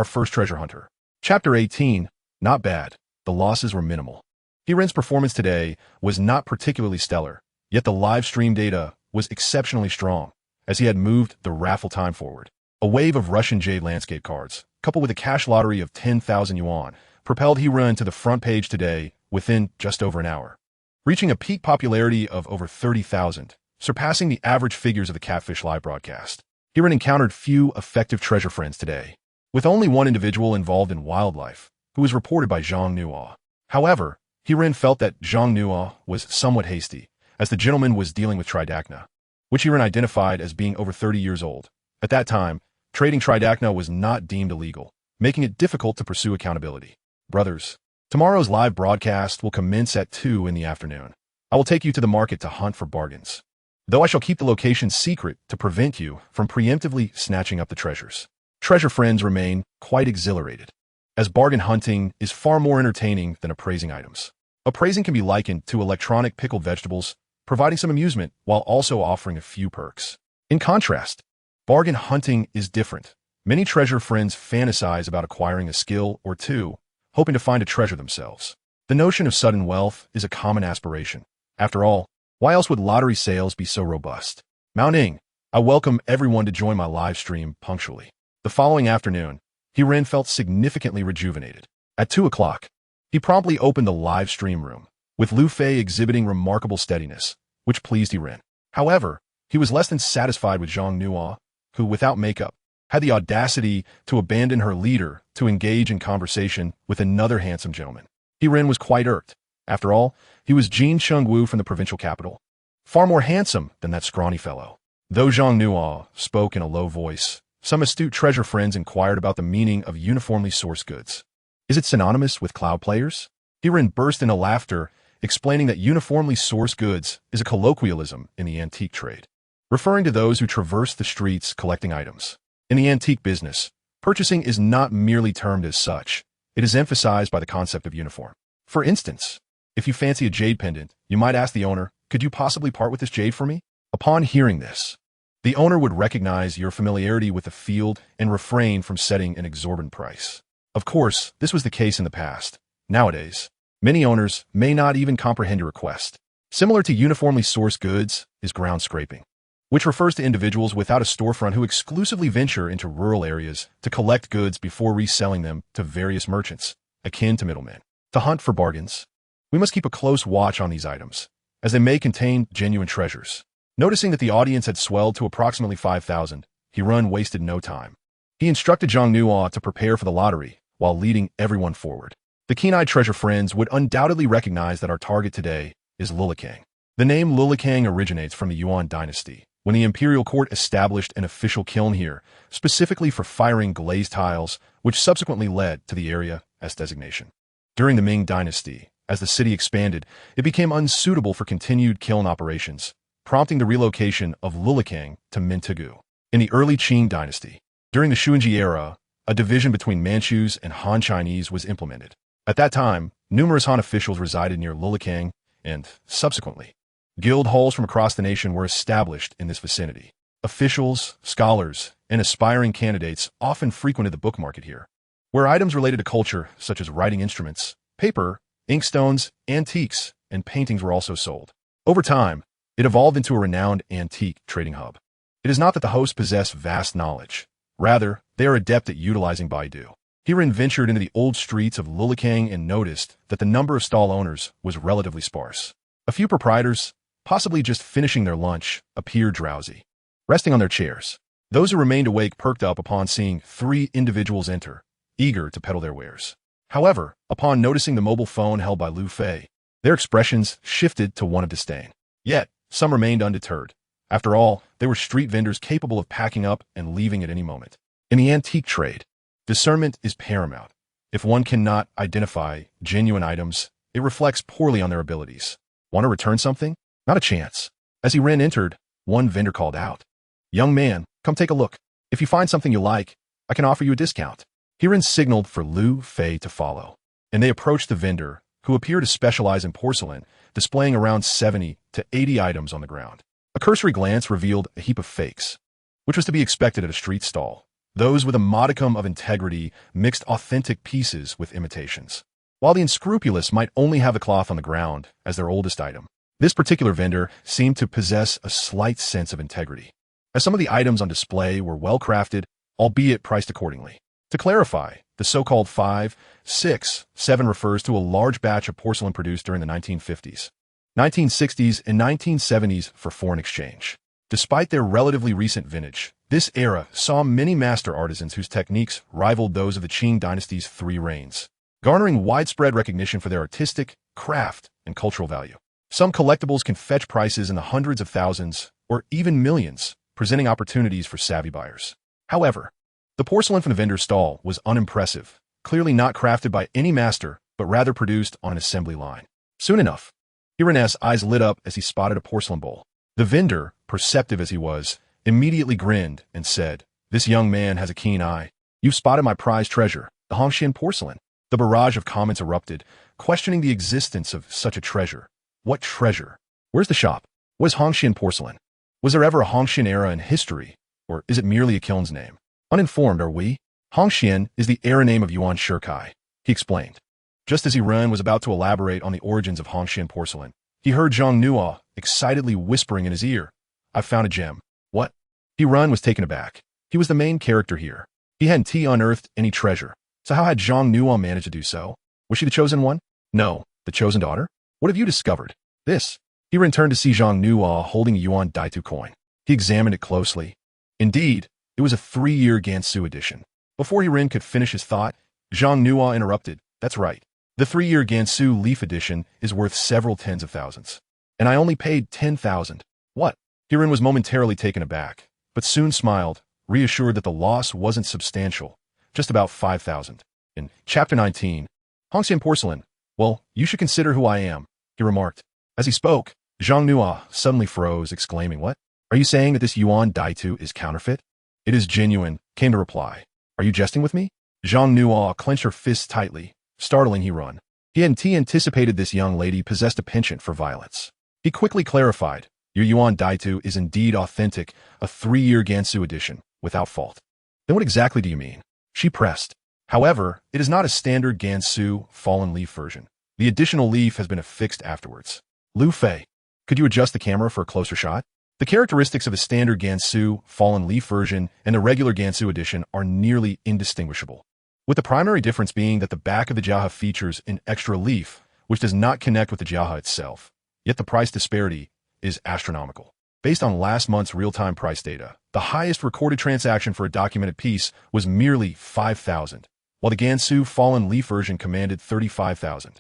first treasure hunter. Chapter 18. Not bad. The losses were minimal. Hiren's performance today was not particularly stellar, yet the live stream data was exceptionally strong, as he had moved the raffle time forward. A wave of Russian jade landscape cards, coupled with a cash lottery of 10,000 yuan, propelled Hiren to the front page today within just over an hour, reaching a peak popularity of over 30,000, surpassing the average figures of the Catfish live broadcast. Hiren encountered few effective treasure friends today, with only one individual involved in wildlife, who was reported by Zhang Nuo. However, Hiren felt that Zhang Nuo was somewhat hasty, as the gentleman was dealing with tridacna, which Hiren identified as being over 30 years old. At that time, trading tridacna was not deemed illegal, making it difficult to pursue accountability. Brothers, tomorrow's live broadcast will commence at 2 in the afternoon. I will take you to the market to hunt for bargains, though I shall keep the location secret to prevent you from preemptively snatching up the treasures. Treasure friends remain quite exhilarated, as bargain hunting is far more entertaining than appraising items. Appraising can be likened to electronic pickled vegetables, providing some amusement while also offering a few perks. In contrast, bargain hunting is different. Many treasure friends fantasize about acquiring a skill or two, hoping to find a treasure themselves. The notion of sudden wealth is a common aspiration. After all, why else would lottery sales be so robust? Mao Ning, I welcome everyone to join my live stream punctually. The following afternoon, Hiren felt significantly rejuvenated. At 2 o'clock, he promptly opened the live stream room, with Lu Fei exhibiting remarkable steadiness, which pleased Hiren. However, he was less than satisfied with Zhang Nuo, who, without makeup, had the audacity to abandon her leader to engage in conversation with another handsome gentleman. Hiren was quite irked. After all, he was Jin Chengwu from the provincial capital, far more handsome than that scrawny fellow. Though Zhang Nuo spoke in a low voice, some astute treasure friends inquired about the meaning of uniformly sourced goods. Is it synonymous with cloud players? Hiren burst into laughter, explaining that uniformly sourced goods is a colloquialism in the antique trade, referring to those who traverse the streets collecting items. In the antique business, purchasing is not merely termed as such. It is emphasized by the concept of uniform. For instance, if you fancy a jade pendant, you might ask the owner, could you possibly part with this jade for me? Upon hearing this, the owner would recognize your familiarity with the field and refrain from setting an exorbitant price. Of course, this was the case in the past. Nowadays, many owners may not even comprehend your request. Similar to uniformly sourced goods is ground scraping, which refers to individuals without a storefront who exclusively venture into rural areas to collect goods before reselling them to various merchants, akin to middlemen. To hunt for bargains, we must keep a close watch on these items, as they may contain genuine treasures. Noticing that the audience had swelled to approximately 5,000, Hiren wasted no time. He instructed Zhang Nuo to prepare for the lottery, while leading everyone forward. The keen-eyed treasure friends would undoubtedly recognize that our target today is Lilikang. The name Lilikang originates from the Yuan dynasty, when the imperial court established an official kiln here, specifically for firing glazed tiles, which subsequently led to the area as designation. During the Ming dynasty, as the city expanded, it became unsuitable for continued kiln operations, prompting the relocation of Lilikang to Mintigu. In the early Qing dynasty, during the Xuanji era, a division between Manchus and Han Chinese was implemented. At that time, numerous Han officials resided near Lilikang, and, subsequently, guild halls from across the nation were established in this vicinity. Officials, scholars, and aspiring candidates often frequented the book market here, where items related to culture, such as writing instruments, paper, inkstones, antiques, and paintings were also sold. Over time, it evolved into a renowned antique trading hub. It is not that the hosts possess vast knowledge. Rather, they are adept at utilizing Baidu. Hiren ventured into the old streets of Lilikang and noticed that the number of stall owners was relatively sparse. A few proprietors, possibly just finishing their lunch, appeared drowsy, resting on their chairs. Those who remained awake perked up upon seeing 3 individuals enter, eager to peddle their wares. However, upon noticing the mobile phone held by Lu Fei, their expressions shifted to one of disdain. Yet, some remained undeterred. After all, they were street vendors capable of packing up and leaving at any moment. In the antique trade, discernment is paramount. If one cannot identify genuine items, it reflects poorly on their abilities. Want to return something? Not a chance. As Hiren entered, one vendor called out, "Young man, come take a look. If you find something you like, I can offer you a discount." Hiren signaled for Lu Fei to follow, and they approached the vendor, who appeared to specialize in porcelain, displaying around 70 to 80 items on the ground. A cursory glance revealed a heap of fakes, which was to be expected at a street stall. Those with a modicum of integrity mixed authentic pieces with imitations, while the unscrupulous might only have the cloth on the ground as their oldest item. This particular vendor seemed to possess a slight sense of integrity, as some of the items on display were well-crafted, albeit priced accordingly. To clarify, the so-called 5, 6, 7 refers to a large batch of porcelain produced during the 1950s, 1960s, and 1970s for foreign exchange. Despite their relatively recent vintage, this era saw many master artisans whose techniques rivaled those of the Qing dynasty's 3 reigns. garnering widespread recognition for their artistic, craft, and cultural value. Some collectibles can fetch prices in the hundreds of thousands or even millions, presenting opportunities for savvy buyers. However, the porcelain from the vendor's stall was unimpressive, clearly not crafted by any master, but rather produced on an assembly line. Soon enough, Hiran's eyes lit up as he spotted a porcelain bowl. The vendor, perceptive as he was, immediately grinned and said, "This young man has a keen eye. You've spotted my prized treasure, the Hongxian porcelain." The barrage of comments erupted, questioning the existence of such a treasure. What treasure? Where's the shop? What is Hongxian porcelain? Was there ever a Hongxian era in history, or is it merely a kiln's name? Uninformed are we? Hongxian is the era name of Yuan Shikai, he explained. Just as Hiran was about to elaborate on the origins of Hongxian porcelain, he heard Zhang Nua excitedly whispering in his ear, "I've found a gem." What? Hiran was taken aback. He was the main character here. He hadn't unearthed any treasure. So how had Zhang Nua managed to do so? Was she the chosen one? No, the chosen daughter? What have you discovered? This. Hiran turned to see Zhang Nua holding a Yuan Daitu coin. He examined it closely. Indeed, it was a 3-year Gansu edition. Before Hiran could finish his thought, Zhang Nua interrupted. That's right. The 3-year Gansu Leaf edition is worth several tens of thousands. And I only paid 10,000. What? Hiran was momentarily taken aback, but soon smiled, reassured that the loss wasn't substantial, just about 5,000. In Chapter 19, Hongxian porcelain. Well, you should consider who I am, he remarked. As he spoke, Zhang Nua suddenly froze, exclaiming, "What? Are you saying that this Yuan Daitu is counterfeit?" "It is genuine," came the reply. "Are you jesting with me?" Zhang Nua clenched her fists tightly, startling Hiran. He hadn't anticipated this young lady possessed a penchant for violence. He quickly clarified, "Your Yuan Daitu is indeed authentic, a 3-year Gansu edition, without fault." "Then what exactly do you mean?" She pressed. "However, it is not a standard Gansu fallen leaf version. The additional leaf has been affixed afterwards." Lu Fei, could you adjust the camera for a closer shot? The characteristics of the standard Gansu fallen leaf version and the regular Gansu edition are nearly indistinguishable, with the primary difference being that the back of the Jiaha features an extra leaf, which does not connect with the Jiaha itself. Yet the price disparity is astronomical. Based on last month's real-time price data, the highest recorded transaction for a documented piece was merely 5,000, while the Gansu fallen leaf version commanded 35,000.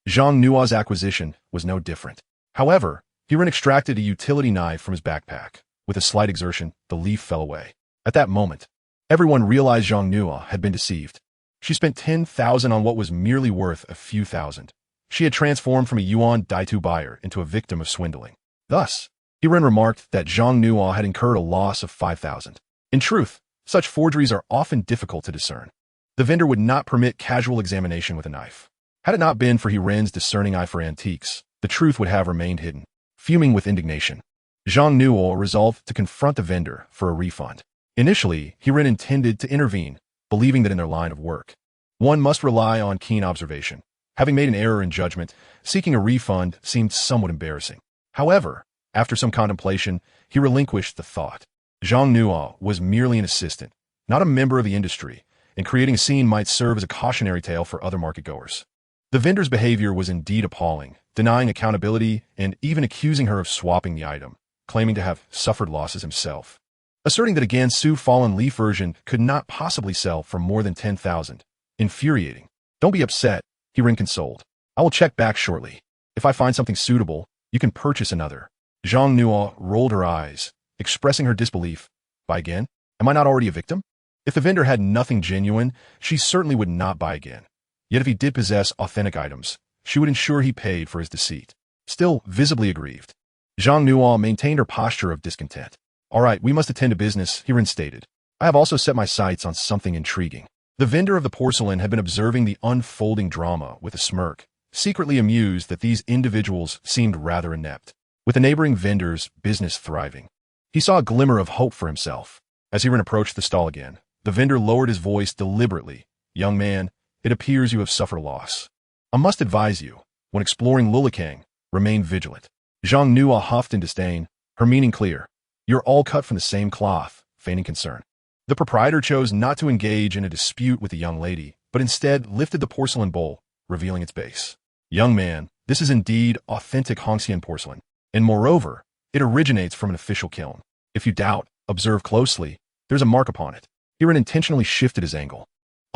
Zhang Nua's acquisition was no different. However, Hiran extracted a utility knife from his backpack. With a slight exertion, the leaf fell away. At that moment, everyone realized Zhang Nua had been deceived. She spent 10,000 on what was merely worth a few thousand. She had transformed from a Yuan Daitu buyer into a victim of swindling. Thus, Hiran remarked that Zhang Nua had incurred a loss of 5,000. In truth, such forgeries are often difficult to discern. The vendor would not permit casual examination with a knife. Had it not been for Hiran's discerning eye for antiques, the truth would have remained hidden. Fuming with indignation, Zhang Nua resolved to confront the vendor for a refund. Initially, Hiran intended to intervene, believing that in their line of work, one must rely on keen observation. Having made an error in judgment, seeking a refund seemed somewhat embarrassing. However, after some contemplation, he relinquished the thought. Zhang Nua was merely an assistant, not a member of the industry, and creating a scene might serve as a cautionary tale for other marketgoers. The vendor's behavior was indeed appalling, denying accountability and even accusing her of swapping the item, claiming to have suffered losses himself. Asserting that a Gansu fallen leaf version could not possibly sell for more than 10,000. Infuriating. "Don't be upset," Hiran consoled. "I will check back shortly. If I find something suitable, you can purchase another." Zhang Nua rolled her eyes, expressing her disbelief. "Buy again? Am I not already a victim?" If the vendor had nothing genuine, she certainly would not buy again. Yet if he did possess authentic items, she would ensure he paid for his deceit. Still visibly aggrieved, Zhang Nua maintained her posture of discontent. "All right, we must attend to business," Hiran stated. "I have also set my sights on something intriguing." The vendor of the porcelain had been observing the unfolding drama with a smirk, secretly amused that these individuals seemed rather inept, with the neighboring vendor's business thriving. He saw a glimmer of hope for himself. As Hiran approached the stall again, the vendor lowered his voice deliberately. "Young man, it appears you have suffered a loss. I must advise you, when exploring Lulikang, remain vigilant." Zhang Nua huffed in disdain, her meaning clear. "You're all cut from the same cloth," feigning concern. The proprietor chose not to engage in a dispute with the young lady, but instead lifted the porcelain bowl, revealing its base. "Young man, this is indeed authentic Hongxian porcelain, and moreover, it originates from an official kiln. If you doubt, observe closely. There's a mark upon it." Hiran intentionally shifted his angle.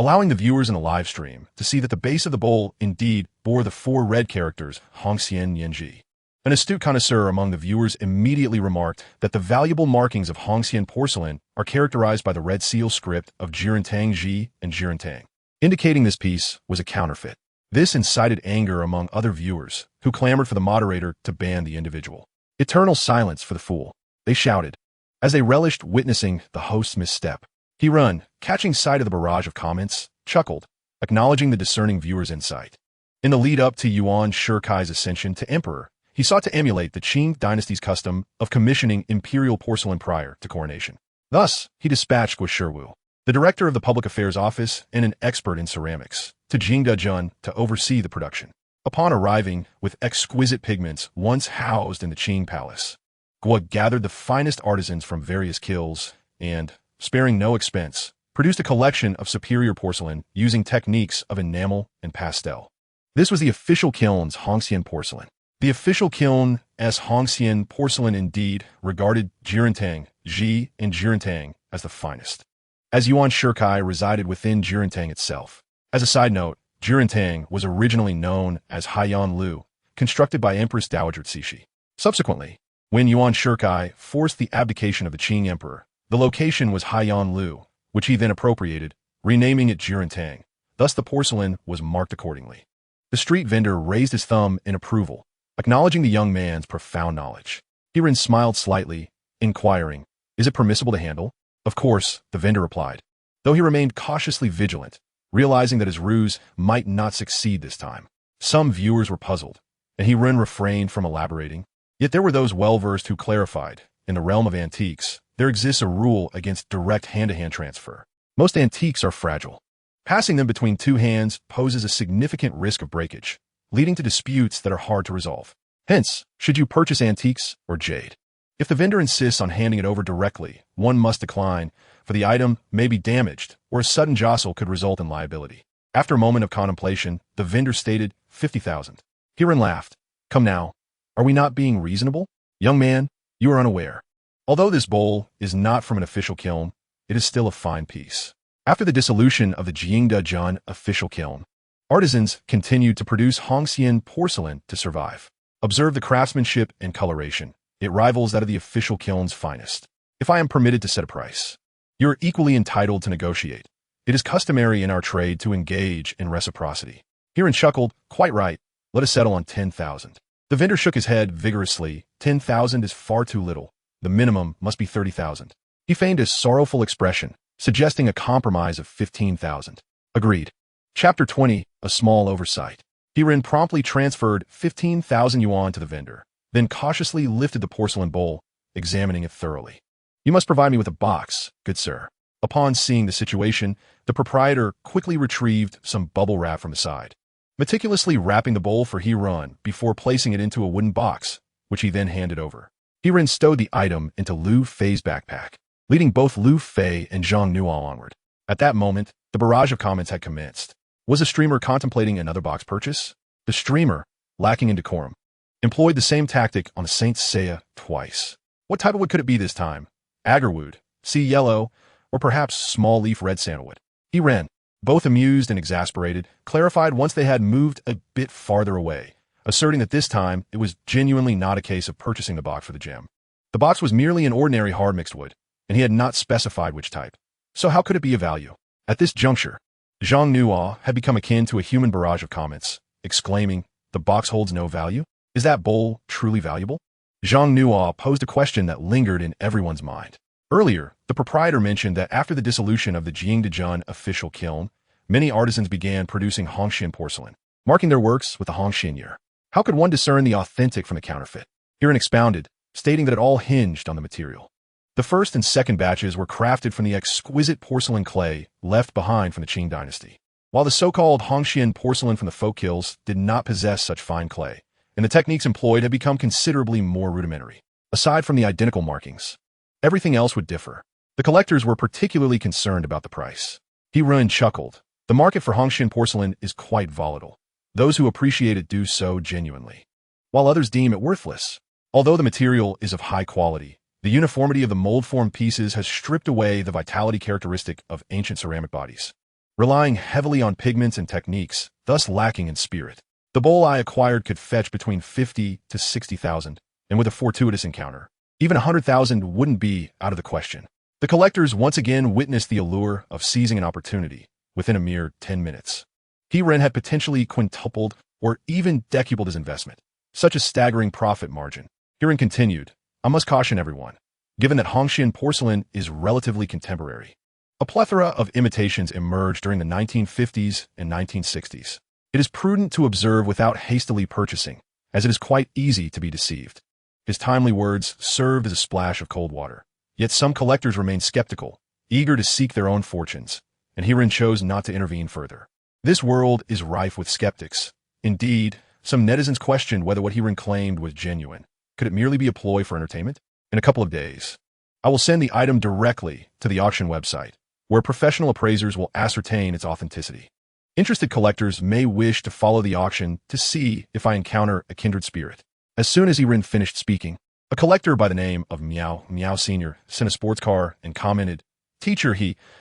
allowing the viewers in the live stream to see that the base of the bowl indeed bore the 4 red characters Hongxian Yanji. An astute connoisseur among the viewers immediately remarked that the valuable markings of Hongxian porcelain are characterized by the red seal script of Jirantang Ji and Jirantang, indicating this piece was a counterfeit. This incited anger among other viewers, who clamored for the moderator to ban the individual. Eternal silence for the fool, they shouted, as they relished witnessing the host's misstep. He run, catching sight of the barrage of comments, chuckled, acknowledging the discerning viewer's insight. In the lead-up to Yuan Shikai's ascension to emperor, he sought to emulate the Qing dynasty's custom of commissioning imperial porcelain prior to coronation. Thus, he dispatched Guo Shiwu, the director of the public affairs office and an expert in ceramics, to Jingdezhen to oversee the production. Upon arriving with exquisite pigments once housed in the Qing palace, Guo gathered the finest artisans from various kilns and, sparing no expense, produced a collection of superior porcelain using techniques of enamel and pastel. This was the official kiln's Hongxian porcelain. The official kiln as Hongxian porcelain indeed regarded Jirantang Ji and Jirantang as the finest, as Yuan Shikai resided within Jirantang itself. As a side note, Jirantang was originally known as Haiyan Lu, constructed by Empress Dowager Cixi. Subsequently, when Yuan Shikai forced the abdication of the Qing emperor, the location was Haiyan Lu, which he then appropriated, renaming it Jirantang. Thus the porcelain was marked accordingly. The street vendor raised his thumb in approval, acknowledging the young man's profound knowledge. Hiran smiled slightly, inquiring, "Is it permissible to handle?" "Of course," the vendor replied, though he remained cautiously vigilant, realizing that his ruse might not succeed this time. Some viewers were puzzled, and Hiran refrained from elaborating. Yet there were those well-versed who clarified, in the realm of antiques, there exists a rule against direct hand-to-hand transfer. Most antiques are fragile. Passing them between 2 hands poses a significant risk of breakage, leading to disputes that are hard to resolve. Hence, should you purchase antiques or jade? If the vendor insists on handing it over directly, one must decline, for the item may be damaged, or a sudden jostle could result in liability. After a moment of contemplation, the vendor stated 50,000. Hiran laughed. "Come now, are we not being reasonable? Young man, you are unaware. Although this bowl is not from an official kiln, it is still a fine piece." After the dissolution of the Jingdezhen official kiln, artisans continued to produce Hongxian porcelain to survive. Observe the craftsmanship and coloration. It rivals that of the official kiln's finest. If I am permitted to set a price, you are equally entitled to negotiate. It is customary in our trade to engage in reciprocity. Hiran chuckled, "Quite right. Let us settle on 10,000. The vendor shook his head vigorously. 10,000 is far too little. The minimum must be 30,000. He feigned a sorrowful expression, suggesting a compromise of 15,000. Agreed. Chapter 20, A Small Oversight. Hiran promptly transferred 15,000 yuan to the vendor, then cautiously lifted the porcelain bowl, examining it thoroughly. "You must provide me with a box, good sir." Upon seeing the situation, the proprietor quickly retrieved some bubble wrap from the side, meticulously wrapping the bowl for Hiran before placing it into a wooden box, which he then handed over. Hiran stowed the item into Lu Fei's backpack, leading both Lu Fei and Zhang Nuo onward. At that moment, the barrage of comments had commenced. Was a streamer contemplating another box purchase? The streamer, lacking in decorum, employed the same tactic on the Saint Seiya twice. What type of wood could it be this time? Agarwood, sea yellow, or perhaps small leaf red sandalwood? Hiran, both amused and exasperated, clarified once they had moved a bit farther away, asserting that this time it was genuinely not a case of purchasing the box for the gem. The box was merely an ordinary hard mixed wood, and he had not specified which type. So how could it be of value? At this juncture, Zhang Nuo had become akin to a human barrage of comments, exclaiming, "The box holds no value? Is that bowl truly valuable?" Zhang Nuo posed a question that lingered in everyone's mind. Earlier, the proprietor mentioned that after the dissolution of the Jingdezhen official kiln, many artisans began producing Hongxian porcelain, marking their works with the Hongxian year. How could one discern the authentic from the counterfeit? Hiran expounded, stating that it all hinged on the material. The first and second batches were crafted from the exquisite porcelain clay left behind from the Qing dynasty, while the so-called Hongxian porcelain from the folk hills did not possess such fine clay, and the techniques employed had become considerably more rudimentary. Aside from the identical markings, everything else would differ. The collectors were particularly concerned about the price. Hiran chuckled. The market for Hongxian porcelain is quite volatile. Those who appreciate it do so genuinely, while others deem it worthless. Although the material is of high quality, the uniformity of the mold-formed pieces has stripped away the vitality characteristic of ancient ceramic bodies. relying heavily on pigments and techniques, thus lacking in spirit. The bowl I acquired could fetch between 50 to 60,000, and with a fortuitous encounter, even 100,000 wouldn't be out of the question. The collectors once again witnessed the allure of seizing an opportunity within a mere 10 minutes. He-Ren had potentially quintupled or even decupled his investment. Such a staggering profit margin. He-Ren continued, I must caution everyone, given that Hongshan porcelain is relatively contemporary. A plethora of imitations emerged during the 1950s and 1960s. It is prudent to observe without hastily purchasing, as it is quite easy to be deceived. His timely words served as a splash of cold water. Yet some collectors remained skeptical, eager to seek their own fortunes, and He-Ren chose not to intervene further. This world is rife with skeptics. Indeed, some netizens questioned whether what He-Ren claimed was genuine. Could it merely be a ploy for entertainment? In a couple of days, I will send the item directly to the auction website, where professional appraisers will ascertain its authenticity. Interested collectors may wish to follow the auction to see if I encounter a kindred spirit. As soon as He-Ren finished speaking, a collector by the name of Meow Sr. sent a sports car and commented, Teacher,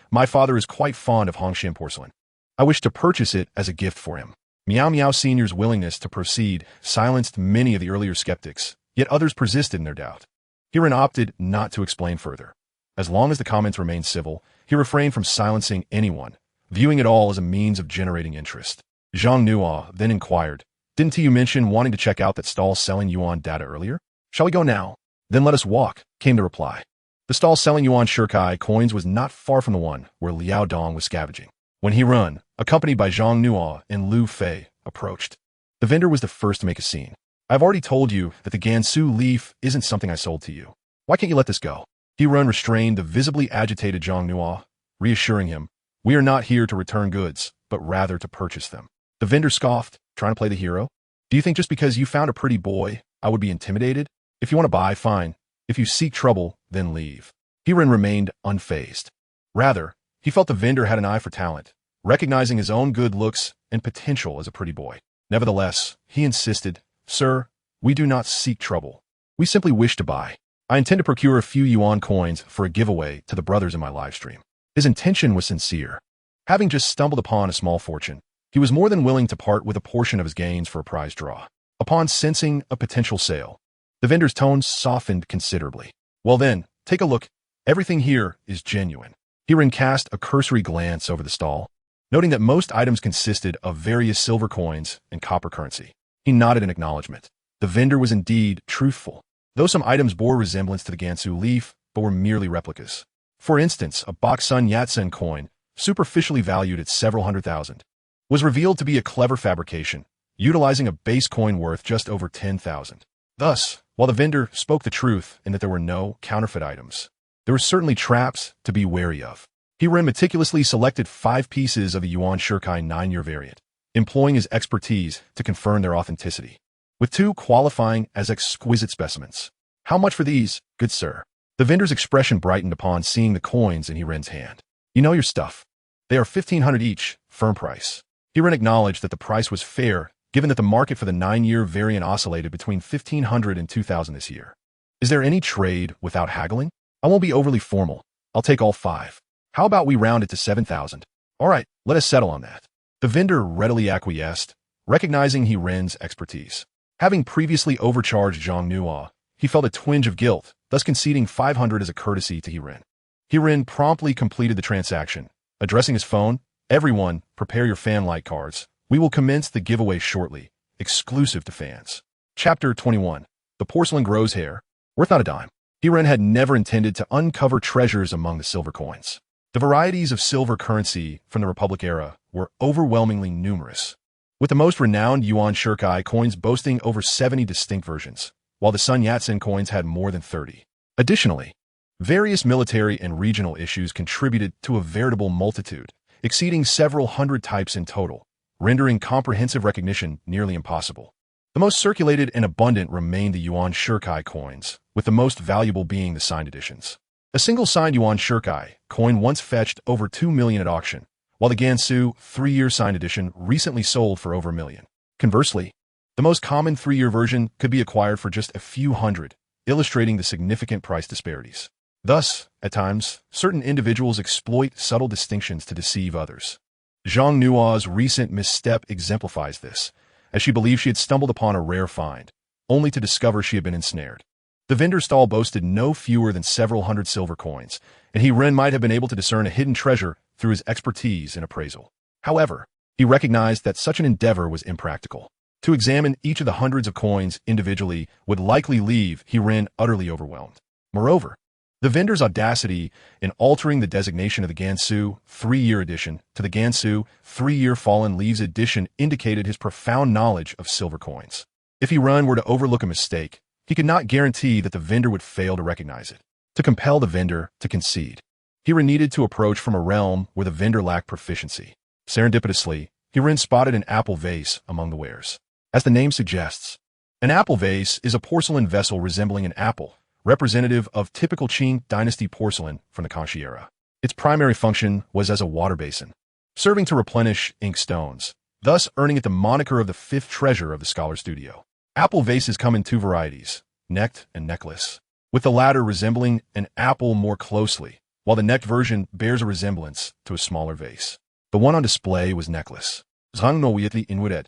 my father is quite fond of Hongshan porcelain. I wish to purchase it as a gift for him. Meow Sr.'s willingness to proceed silenced many of the earlier skeptics, yet others persisted in their doubt. He-Ren opted not to explain further. As long as the comments remained civil, he refrained from silencing anyone, viewing it all as a means of generating interest. Zhang Nuo then inquired, Didn't you mention wanting to check out that stall selling yuan data earlier? Shall we go now? Then let us walk, came the reply. The stall selling yuan shirkai coins was not far from the one where Liao Dong was scavenging. When He-Ren, accompanied by Zhang Nuo and Lu Fei, approached, the vendor was the first to make a scene. I've already told you that the Gansu leaf isn't something I sold to you. Why can't you let this go? He-Ren restrained the visibly agitated Zhang Nuo, reassuring him, We are not here to return goods, but rather to purchase them. The vendor scoffed, trying to play the hero. Do you think just because you found a pretty boy, I would be intimidated? If you want to buy, fine. If you seek trouble, then leave. He-Ren remained unfazed. Rather, he felt the vendor had an eye for talent, recognizing his own good looks and potential as a pretty boy. Nevertheless, he insisted, Sir, we do not seek trouble. We simply wish to buy. I intend to procure a few yuan coins for a giveaway to the brothers in my live stream. His intention was sincere. Having just stumbled upon a small fortune, he was more than willing to part with a portion of his gains for a prize draw. Upon sensing a potential sale, the vendor's tone softened considerably. Well then, take a look. Everything here is genuine. He-Ren cast a cursory glance over the stall, noting that most items consisted of various silver coins and copper currency. He nodded in acknowledgement. The vendor was indeed truthful, though some items bore resemblance to the Gansu leaf, but were merely replicas. For instance, a Bok Sun Yat-sen coin, superficially valued at several 100,000, was revealed to be a clever fabrication, utilizing a base coin worth just over 10,000. Thus, while the vendor spoke the truth in that there were no counterfeit items, there were certainly traps to be wary of. He-Ren meticulously selected 5 pieces of the Yuan Shirkai 9-year variant, employing his expertise to confirm their authenticity, with 2 qualifying as exquisite specimens. How much for these, good sir? The vendor's expression brightened upon seeing the coins in He-Ren's hand. You know your stuff. They are 1,500 each, firm price. He-Ren acknowledged that the price was fair, given that the market for the 9-year variant oscillated between 1,500 and 2,000 this year. Is there any trade without haggling? I won't be overly formal. I'll take all 5. How about we round it to 7,000? All right, let us settle on that. The vendor readily acquiesced, recognizing He-Ren's expertise. Having previously overcharged Zhang Nuo, he felt a twinge of guilt, thus conceding 500 as a courtesy to He-Ren. He-Ren promptly completed the transaction, addressing his phone, Everyone, prepare your fan light cards. We will commence the giveaway shortly, exclusive to fans. Chapter 21. The Porcelain Grows Hair. Worth not a dime. He-Ren had never intended to uncover treasures among the silver coins. The varieties of silver currency from the Republic era were overwhelmingly numerous, with the most renowned Yuan Shirkai coins boasting over 70 distinct versions, while the Sun Yat-sen coins had more than 30. Additionally, various military and regional issues contributed to a veritable multitude, exceeding several hundred types in total, rendering comprehensive recognition nearly impossible. The most circulated and abundant remained the Yuan Shirkai coins, with the most valuable being the signed editions. A single signed Yuan Shirkai coin once fetched over 2 million at auction, while the Gansu 3-year signed edition recently sold for over $1 million. Conversely, the most common 3-year version could be acquired for just a few hundred, illustrating the significant price disparities. Thus, at times, certain individuals exploit subtle distinctions to deceive others. Zhang Nua's recent misstep exemplifies this, as she believed she had stumbled upon a rare find, only to discover she had been ensnared. The vendor stall boasted no fewer than several hundred silver coins, and Ren might have been able to discern a hidden treasure through his expertise in appraisal. However, he recognized that such an endeavor was impractical. To examine each of the hundreds of coins individually would likely leave Ren utterly overwhelmed. Moreover, the vendor's audacity in altering the designation of the Gansu 3-year edition to the Gansu 3-year Fallen Leaves edition indicated his profound knowledge of silver coins. If Ren were to overlook a mistake, he could not guarantee that the vendor would fail to recognize it. To compel the vendor to concede, Ren needed to approach from a realm where the vendor lacked proficiency. Serendipitously, Ren spotted an apple vase among the wares. As the name suggests, an apple vase is a porcelain vessel resembling an apple, representative of typical Qing dynasty porcelain from the Kangxi era. Its primary function was as a water basin, serving to replenish ink stones, thus earning it the moniker of the fifth treasure of the scholar studio. Apple vases come in two varieties, necked and necklace, with the latter resembling an apple more closely, while the necked version bears a resemblance to a smaller vase. The one on display was necklace. Zhang no Yitli Inwudet.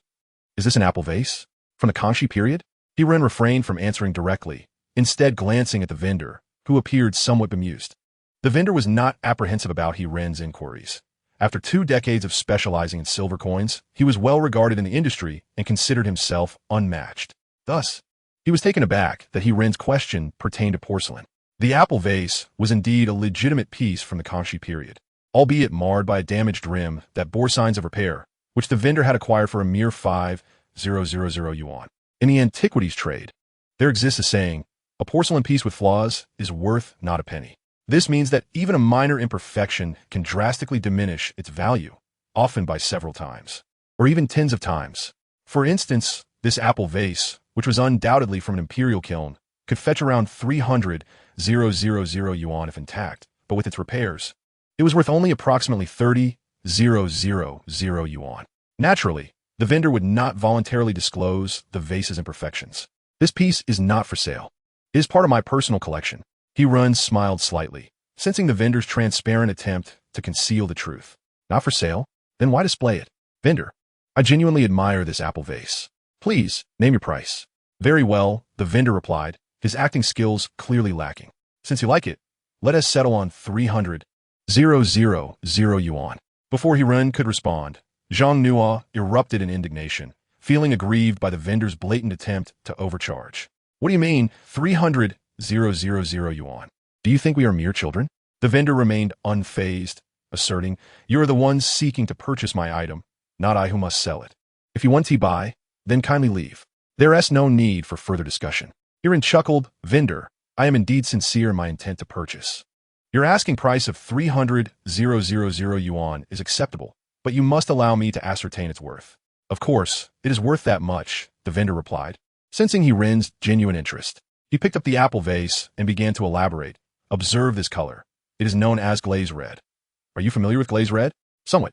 Is this an apple vase? From the Kangxi period? Ren refrained from answering directly, instead glancing at the vendor, who appeared somewhat bemused. The vendor was not apprehensive about Ren's inquiries. After 2 decades of specializing in silver coins, he was well regarded in the industry and considered himself unmatched. Thus, he was taken aback that Ren's question pertained to porcelain. The apple vase was indeed a legitimate piece from the Kangxi period, albeit marred by a damaged rim that bore signs of repair, which the vendor had acquired for a mere 5,000 yuan. In the antiquities trade, there exists a saying, a porcelain piece with flaws is worth not a penny. This means that even a minor imperfection can drastically diminish its value, often by several times, or even tens of times. For instance, this apple vase, which was undoubtedly from an imperial kiln, could fetch around 300,000 yuan if intact, but with its repairs, it was worth only approximately 30,000 yuan. Naturally, the vendor would not voluntarily disclose the vase's imperfections. This piece is not for sale. It is part of my personal collection. Ren smiled slightly, sensing the vendor's transparent attempt to conceal the truth. Not for sale? Then why display it? Vendor, I genuinely admire this apple vase. Please, name your price. Very well, the vendor replied, his acting skills clearly lacking. Since you like it, let us settle on 300,000 yuan. Before Ren could respond, Zhang Nua erupted in indignation, feeling aggrieved by the vendor's blatant attempt to overcharge. What do you mean, 300,000 yuan? Do you think we are mere children? The vendor remained unfazed, asserting, you are the ones seeking to purchase my item, not I who must sell it. If you want to buy, then kindly leave. There is no need for further discussion. Ren chuckled, vendor, I am indeed sincere in my intent to purchase. Your asking price of 300,000 yuan is acceptable, but you must allow me to ascertain its worth. Of course, it is worth that much, the vendor replied, sensing Ren's genuine interest. He picked up the apple vase and began to elaborate. Observe this color. It is known as glaze red. Are you familiar with glaze red? Somewhat.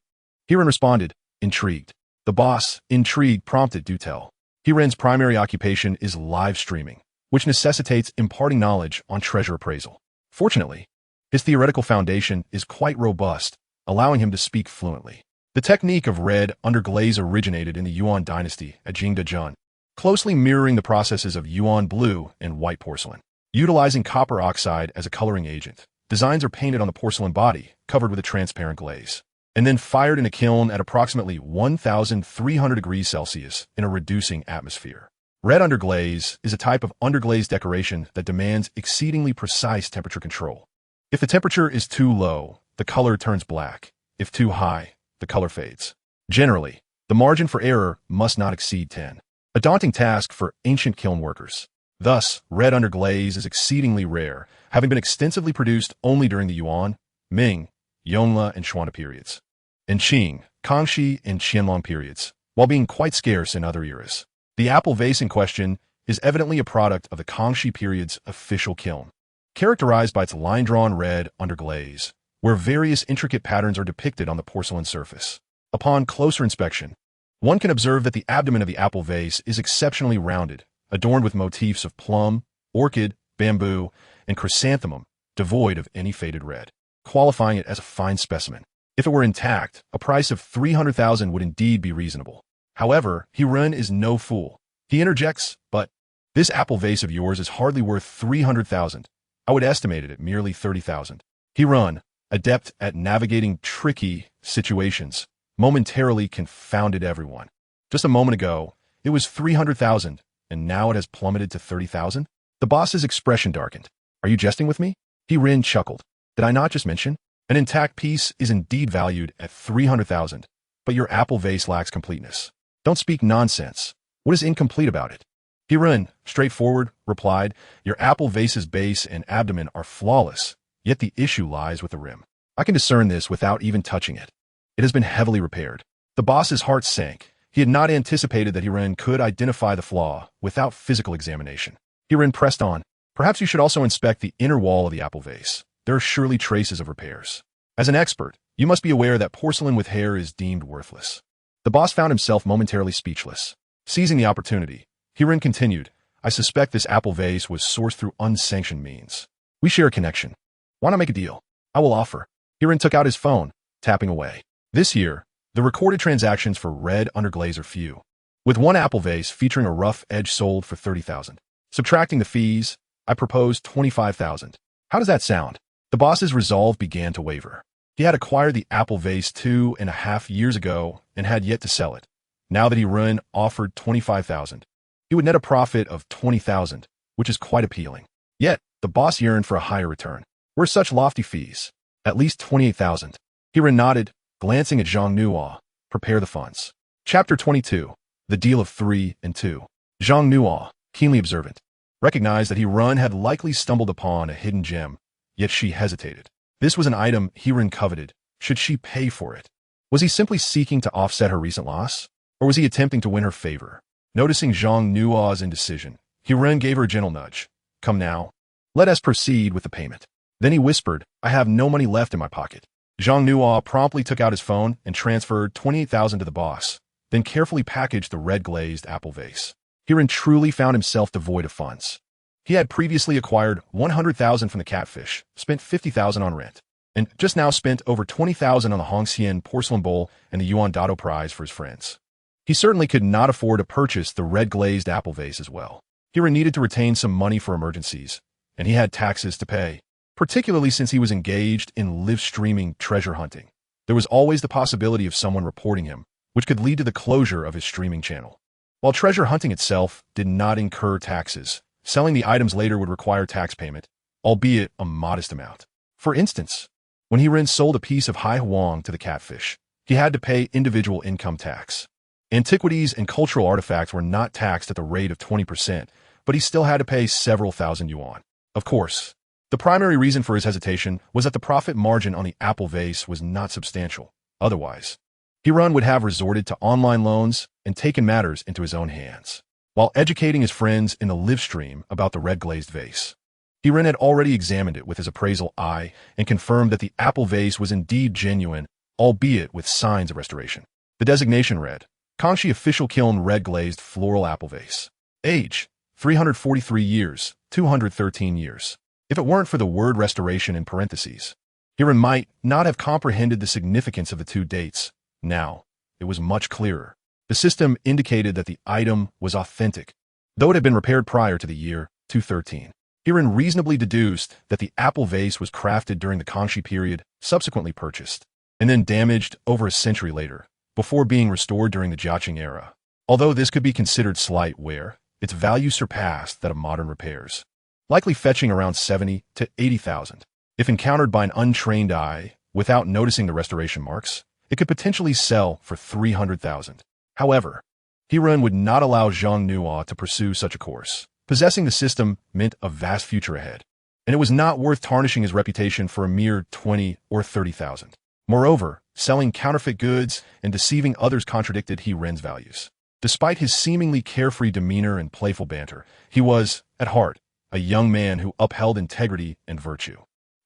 Ren responded, intrigued. The boss, intrigued, prompted, do tell. Ren's primary occupation is live streaming, which necessitates imparting knowledge on treasure appraisal. Fortunately, his theoretical foundation is quite robust, allowing him to speak fluently. The technique of red underglaze originated in the Yuan dynasty at Jingdezhen, closely mirroring the processes of Yuan blue and white porcelain. Utilizing copper oxide as a coloring agent, designs are painted on the porcelain body, covered with a transparent glaze, and then fired in a kiln at approximately 1,300 degrees Celsius in a reducing atmosphere. Red underglaze is a type of underglaze decoration that demands exceedingly precise temperature control. If the temperature is too low, the color turns black. If too high, the color fades. Generally, the margin for error must not exceed 10. A daunting task for ancient kiln workers. Thus, red underglaze is exceedingly rare, having been extensively produced only during the Yuan, Ming, Yongle, and Xuanla periods, and Qing, Kangxi, and Qianlong periods, while being quite scarce in other eras. The apple vase in question is evidently a product of the Kangxi period's official kiln, characterized by its line-drawn red underglaze, where various intricate patterns are depicted on the porcelain surface. Upon closer inspection, one can observe that the abdomen of the apple vase is exceptionally rounded, adorned with motifs of plum, orchid, bamboo, and chrysanthemum, devoid of any faded red, qualifying it as a fine specimen. If it were intact, a price of 300,000 would indeed be reasonable. However, Hirun is no fool. He interjects, but this apple vase of yours is hardly worth 300,000. I would estimate it at merely 30,000. Hirun, adept at navigating tricky situations, momentarily confounded everyone. Just a moment ago, it was 300,000, and now it has plummeted to 30,000? The boss's expression darkened. Are you jesting with me? Hirun chuckled. Did I not just mention? An intact piece is indeed valued at 300,000, but your apple vase lacks completeness. Don't speak nonsense. What is incomplete about it? Hirun, straightforward, replied, your apple vase's base and abdomen are flawless, yet the issue lies with the rim. I can discern this without even touching it. It has been heavily repaired. The boss's heart sank. He had not anticipated that Hirun could identify the flaw without physical examination. Hirun pressed on. Perhaps you should also inspect the inner wall of the apple vase. There are surely traces of repairs. As an expert, you must be aware that porcelain with hair is deemed worthless. The boss found himself momentarily speechless. Seizing the opportunity, Hirun continued, I suspect this apple vase was sourced through unsanctioned means. We share a connection. Why not make a deal? I will offer. Hirun took out his phone, tapping away. This year, the recorded transactions for red underglaze are few. With one apple vase featuring a rough edge sold for 30,000. Subtracting the fees, I propose 25,000. How does that sound? The boss's resolve began to waver. He had acquired the apple vase 2.5 years ago and had yet to sell it. Now that Hirun offered 25,000, he would net a profit of 20,000, which is quite appealing. Yet, the boss yearned for a higher return. Were such lofty fees? At least 28,000. Hirun nodded, glancing at Zhang Nuo. Prepare the funds. Chapter 22. The Deal of 3 and 2. Zhang Nuo, keenly observant, recognized that Hirun had likely stumbled upon a hidden gem, yet she hesitated. This was an item Hirun coveted. Should she pay for it? Was he simply seeking to offset her recent loss? Or was he attempting to win her favor? Noticing Zhang Nuo's indecision, Hirun gave her a gentle nudge. Come now. Let us proceed with the payment. Then he whispered, I have no money left in my pocket. Zhang Nuo promptly took out his phone and transferred 28,000 to the boss, then carefully packaged the red-glazed apple vase. Hirun truly found himself devoid of funds. He had previously acquired 100,000 from the Catfish, spent 50,000 on rent, and just now spent over 20,000 on the Hongxian porcelain bowl and the Yuan Dado prize for his friends. He certainly could not afford to purchase the red-glazed apple vase as well. Hirun needed to retain some money for emergencies, and he had taxes to pay, particularly since he was engaged in live-streaming treasure hunting. There was always the possibility of someone reporting him, which could lead to the closure of his streaming channel. While treasure hunting itself did not incur taxes, selling the items later would require tax payment, albeit a modest amount. For instance, when Hirun sold a piece of Hai Huang to the Catfish, he had to pay individual income tax. Antiquities and cultural artifacts were not taxed at the rate of 20%, but he still had to pay several thousand yuan. Of course, the primary reason for his hesitation was that the profit margin on the apple vase was not substantial. Otherwise, Hirun would have resorted to online loans and taken matters into his own hands. While educating his friends in the live stream about the red-glazed vase, Hirun had already examined it with his appraisal eye and confirmed that the apple vase was indeed genuine, albeit with signs of restoration. The designation read, Kangxi Official Kiln Red-Glazed Floral Apple Vase. Age, 343 years, 213 years. If it weren't for the word restoration in parentheses, Hirun might not have comprehended the significance of the two dates. Now, it was much clearer. The system indicated that the item was authentic, though it had been repaired prior to the year 213. Hirun reasonably deduced that the apple vase was crafted during the Kangxi period, subsequently purchased, and then damaged over a century later, before being restored during the Jiaqing era. Although this could be considered slight wear, its value surpassed that of modern repairs, likely fetching around 70 to 80,000. If encountered by an untrained eye without noticing the restoration marks, it could potentially sell for 300,000. However, Hirun would not allow Zhang Nuo to pursue such a course. Possessing the system meant a vast future ahead, and it was not worth tarnishing his reputation for a mere 20 or 30,000. Moreover, selling counterfeit goods and deceiving others contradicted Hirun's values. Despite his seemingly carefree demeanor and playful banter, he was, at heart, a young man who upheld integrity and virtue.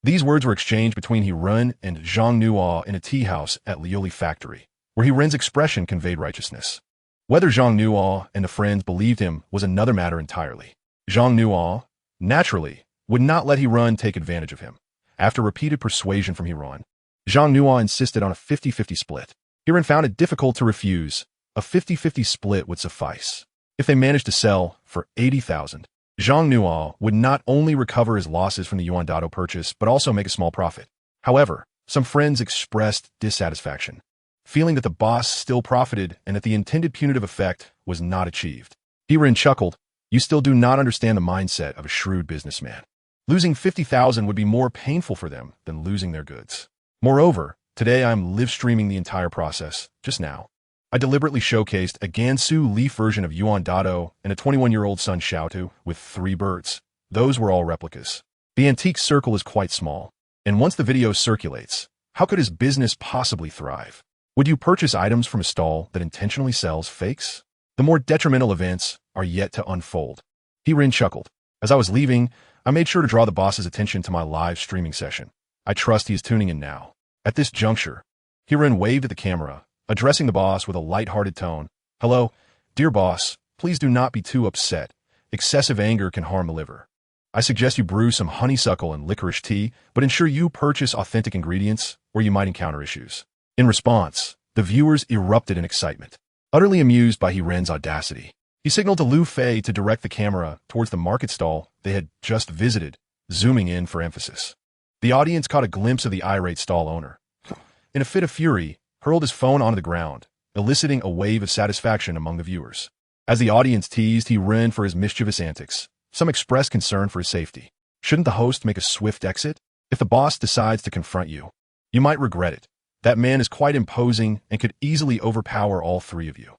These words were exchanged between Hirun and Zhang Nuo in a tea house at Lioli Factory, where Hirun's expression conveyed righteousness. Whether Zhang Nuo and the friends believed him was another matter entirely. Zhang Nuo, naturally, would not let Hirun take advantage of him. After repeated persuasion from Hirun, Zhang Nuo insisted on a 50-50 split. Hiran found it difficult to refuse. A 50-50 split would suffice. If they managed to sell for 80,000, Zhang Nuo would not only recover his losses from the Yuan Dado purchase, but also make a small profit. However, some friends expressed dissatisfaction, feeling that the boss still profited and that the intended punitive effect was not achieved. Hiran chuckled. You still do not understand the mindset of a shrewd businessman. Losing 50,000 would be more painful for them than losing their goods. Moreover, today I'm live streaming the entire process, just now. I deliberately showcased a Gansu Leaf version of Yuan Dado and a 21-year-old Sun Xiaotu with 3 birds. Those were all replicas. The antique circle is quite small, and once the video circulates, how could his business possibly thrive? Would you purchase items from a stall that intentionally sells fakes? The more detrimental events are yet to unfold. Hiran chuckled. As I was leaving, I made sure to draw the boss's attention to my live streaming session. I trust he is tuning in now. At this juncture, Hiran waved at the camera, addressing the boss with a light-hearted tone. Hello, dear boss, please do not be too upset. Excessive anger can harm the liver. I suggest you brew some honeysuckle and licorice tea, but ensure you purchase authentic ingredients or you might encounter issues. In response, the viewers erupted in excitement. Utterly amused by Hiran's audacity, he signaled to Lu Fei to direct the camera towards the market stall they had just visited, zooming in for emphasis. The audience caught a glimpse of the irate stall owner. In a fit of fury, hurled his phone onto the ground, eliciting a wave of satisfaction among the viewers. As the audience teased Hiran for his mischievous antics, some expressed concern for his safety. Shouldn't the host make a swift exit? If the boss decides to confront you, you might regret it. That man is quite imposing and could easily overpower all 3 of you.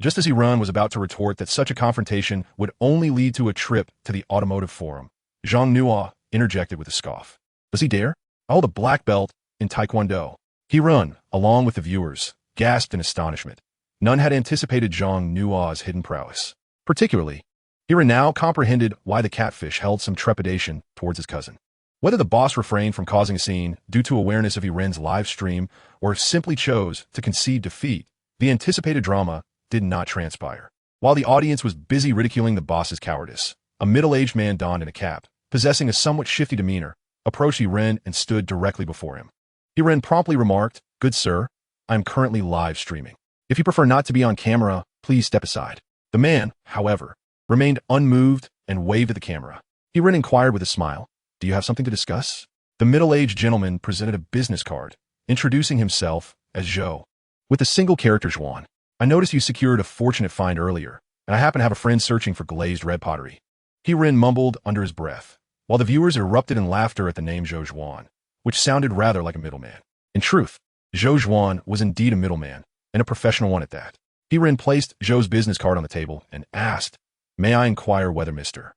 Just as Hiran was about to retort that such a confrontation would only lead to a trip to the automotive forum, Zhang Nuo interjected with a scoff. Does he dare? I hold a black belt in Taekwondo. Hiran, along with the viewers, gasped in astonishment. None had anticipated Zhang Nuo's hidden prowess. Particularly, Hiran now comprehended why the Catfish held some trepidation towards his cousin. Whether the boss refrained from causing a scene due to awareness of Hiran's live stream or simply chose to concede defeat, the anticipated drama did not transpire. While the audience was busy ridiculing the boss's cowardice, a middle-aged man donned in a cap, possessing a somewhat shifty demeanor, approached Hiran and stood directly before him. Hiran promptly remarked, "Good sir, I am currently live streaming. If you prefer not to be on camera, please step aside." The man, however, remained unmoved and waved at the camera. Hiran inquired with a smile, "Do you have something to discuss?" The middle-aged gentleman presented a business card, introducing himself as Zhou. With a single character Zhuan. I noticed you secured a fortunate find earlier, and I happen to have a friend searching for glazed red pottery. Hiran mumbled under his breath, while the viewers erupted in laughter at the name Zhou Zhuan, which sounded rather like a middleman. In truth, Zhou Zhuan was indeed a middleman, and a professional one at that. Hiran placed Zhou's business card on the table and asked, "May I inquire whether Mr.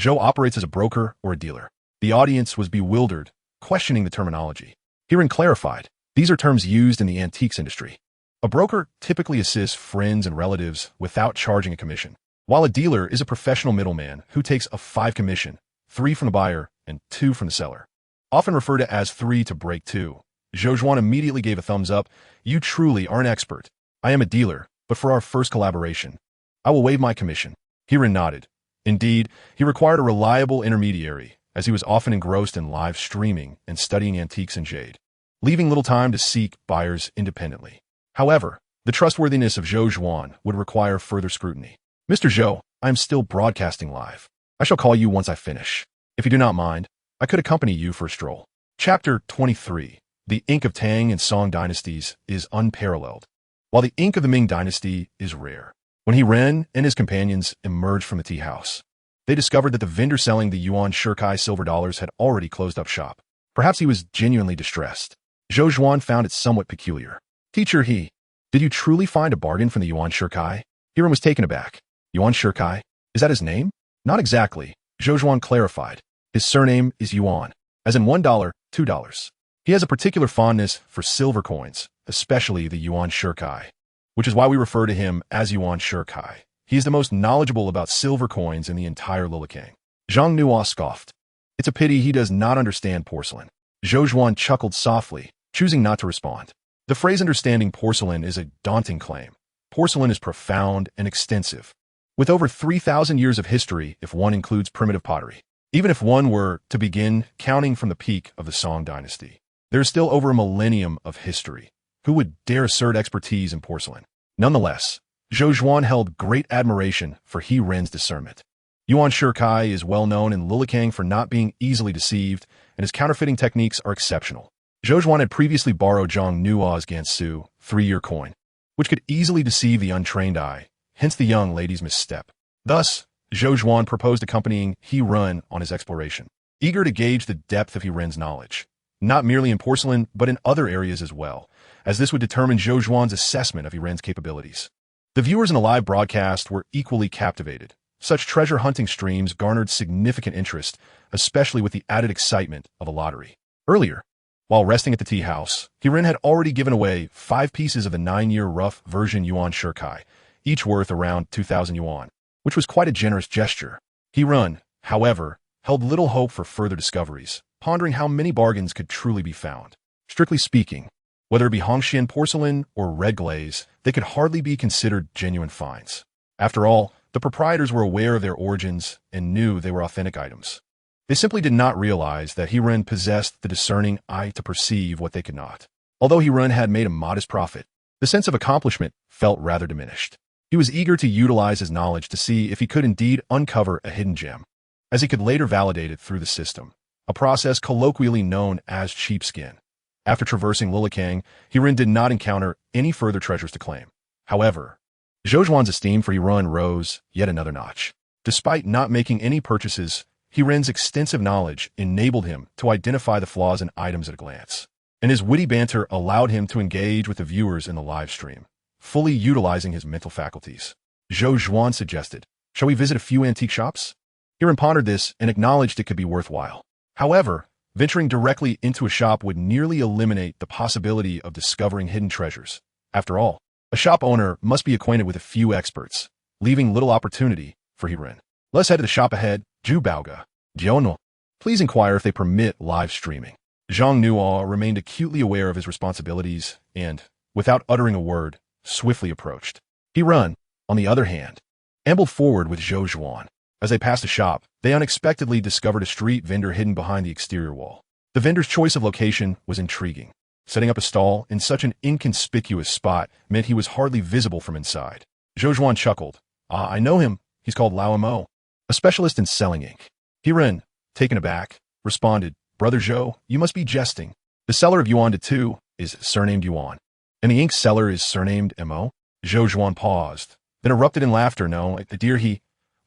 Zhou operates as a broker or a dealer?" The audience was bewildered, questioning the terminology. Hiran clarified, "These are terms used in the antiques industry. A broker typically assists friends and relatives without charging a commission, while a dealer is a professional middleman who takes a 5 commission, 3 from the buyer and 2 from the seller. Often referred to as 3 to break 2. Zhou Zhuan immediately gave a thumbs up. "You truly are an expert. I am a dealer, but for our first collaboration, I will waive my commission." Hiran nodded. Indeed, he required a reliable intermediary, as he was often engrossed in live streaming and studying antiques and jade, leaving little time to seek buyers independently. However, the trustworthiness of Zhou Zhuan would require further scrutiny. "Mr. Zhou, I am still broadcasting live. I shall call you once I finish. If you do not mind, I could accompany you for a stroll." Chapter 23. The ink of Tang and Song dynasties is unparalleled, while the ink of the Ming dynasty is rare. When Hiran and his companions emerged from the tea house, they discovered that the vendor selling the Yuan Shirkai silver dollars had already closed up shop. Perhaps he was genuinely distressed. Zhou Zhuan found it somewhat peculiar. "Teacher, did you truly find a bargain from the Yuan Shirkai?" Hiran was taken aback. "Yuan Shirkai? Is that his name?" "Not exactly," Zhou Zhuan clarified. "His surname is Yuan, as in $1, $2. He has a particular fondness for silver coins, especially the Yuan Shirkai, which is why we refer to him as Yuan Shirkai. He is the most knowledgeable about silver coins in the entire Lilikang." Zhang Nuo scoffed. "It's a pity he does not understand porcelain." Zhou Zhuan chuckled softly, choosing not to respond. The phrase understanding porcelain is a daunting claim. Porcelain is profound and extensive, with over 3,000 years of history if one includes primitive pottery. Even if one were to begin counting from the peak of the Song dynasty, There's still over a millennium of history. Who would dare assert expertise in porcelain? Nonetheless, Zhou Zhuan held great admiration for He Ren's discernment. Yuan Shikai is well known in Lilikang for not being easily deceived, and his counterfeiting techniques are exceptional. Zhou Zhuan had previously borrowed Zhang Nua's Gansu 3-year coin, which could easily deceive the untrained eye, hence the young lady's misstep. Thus, Zhou Zhuan proposed accompanying He Ren on his exploration, eager to gauge the depth of He Ren's knowledge, not merely in porcelain, but in other areas as well, as this would determine Zhou Zhuan's assessment of He Ren's capabilities. The viewers in the live broadcast were equally captivated. Such treasure hunting streams garnered significant interest, especially with the added excitement of a lottery. Earlier, while resting at the tea house, He Ren had already given away 5 pieces of the 9-year rough version Yuan Shikai, each worth around 2,000 yuan, which was quite a generous gesture. He Ren, however, held little hope for further discoveries, pondering how many bargains could truly be found. Strictly speaking, whether it be Hongxian porcelain or red glaze, they could hardly be considered genuine finds. After all, the proprietors were aware of their origins and knew they were authentic items. They simply did not realize that He Ren possessed the discerning eye to perceive what they could not. Although He Ren had made a modest profit, the sense of accomplishment felt rather diminished. He was eager to utilize his knowledge to see if he could indeed uncover a hidden gem, as he could later validate it through the system, a process colloquially known as sheepskin. After traversing Lilikang, He Ren did not encounter any further treasures to claim. However, Zhou Zhuan's esteem for He Ren rose yet another notch. Despite not making any purchases, He Ren's extensive knowledge enabled him to identify the flaws in items at a glance, and his witty banter allowed him to engage with the viewers in the live stream, fully utilizing his mental faculties. Zhou Zhuan suggested, "Shall we visit a few antique shops?" He Ren pondered this and acknowledged it could be worthwhile. However, venturing directly into a shop would nearly eliminate the possibility of discovering hidden treasures. After all, a shop owner must be acquainted with a few experts, leaving little opportunity for He Ren. "Let's head to the shop ahead, Ju Baoga. Jiono. Please inquire if they permit live streaming." Zhang Nuo remained acutely aware of his responsibilities and, without uttering a word, swiftly approached. He Ren, on the other hand, ambled forward with Zhou Zhuan. As they passed a shop, they unexpectedly discovered a street vendor hidden behind the exterior wall. The vendor's choice of location was intriguing. Setting up a stall in such an inconspicuous spot meant he was hardly visible from inside. Zhou Zhuan chuckled. "Ah, I know him. He's called Lao Mo, a specialist in selling ink." He Ren, taken aback, responded, "Brother Zhou, you must be jesting. The seller of Yuan de Tu is surnamed Yuan, and the ink seller is surnamed Mo." Zhou Zhuan paused, then erupted in laughter. "No, dear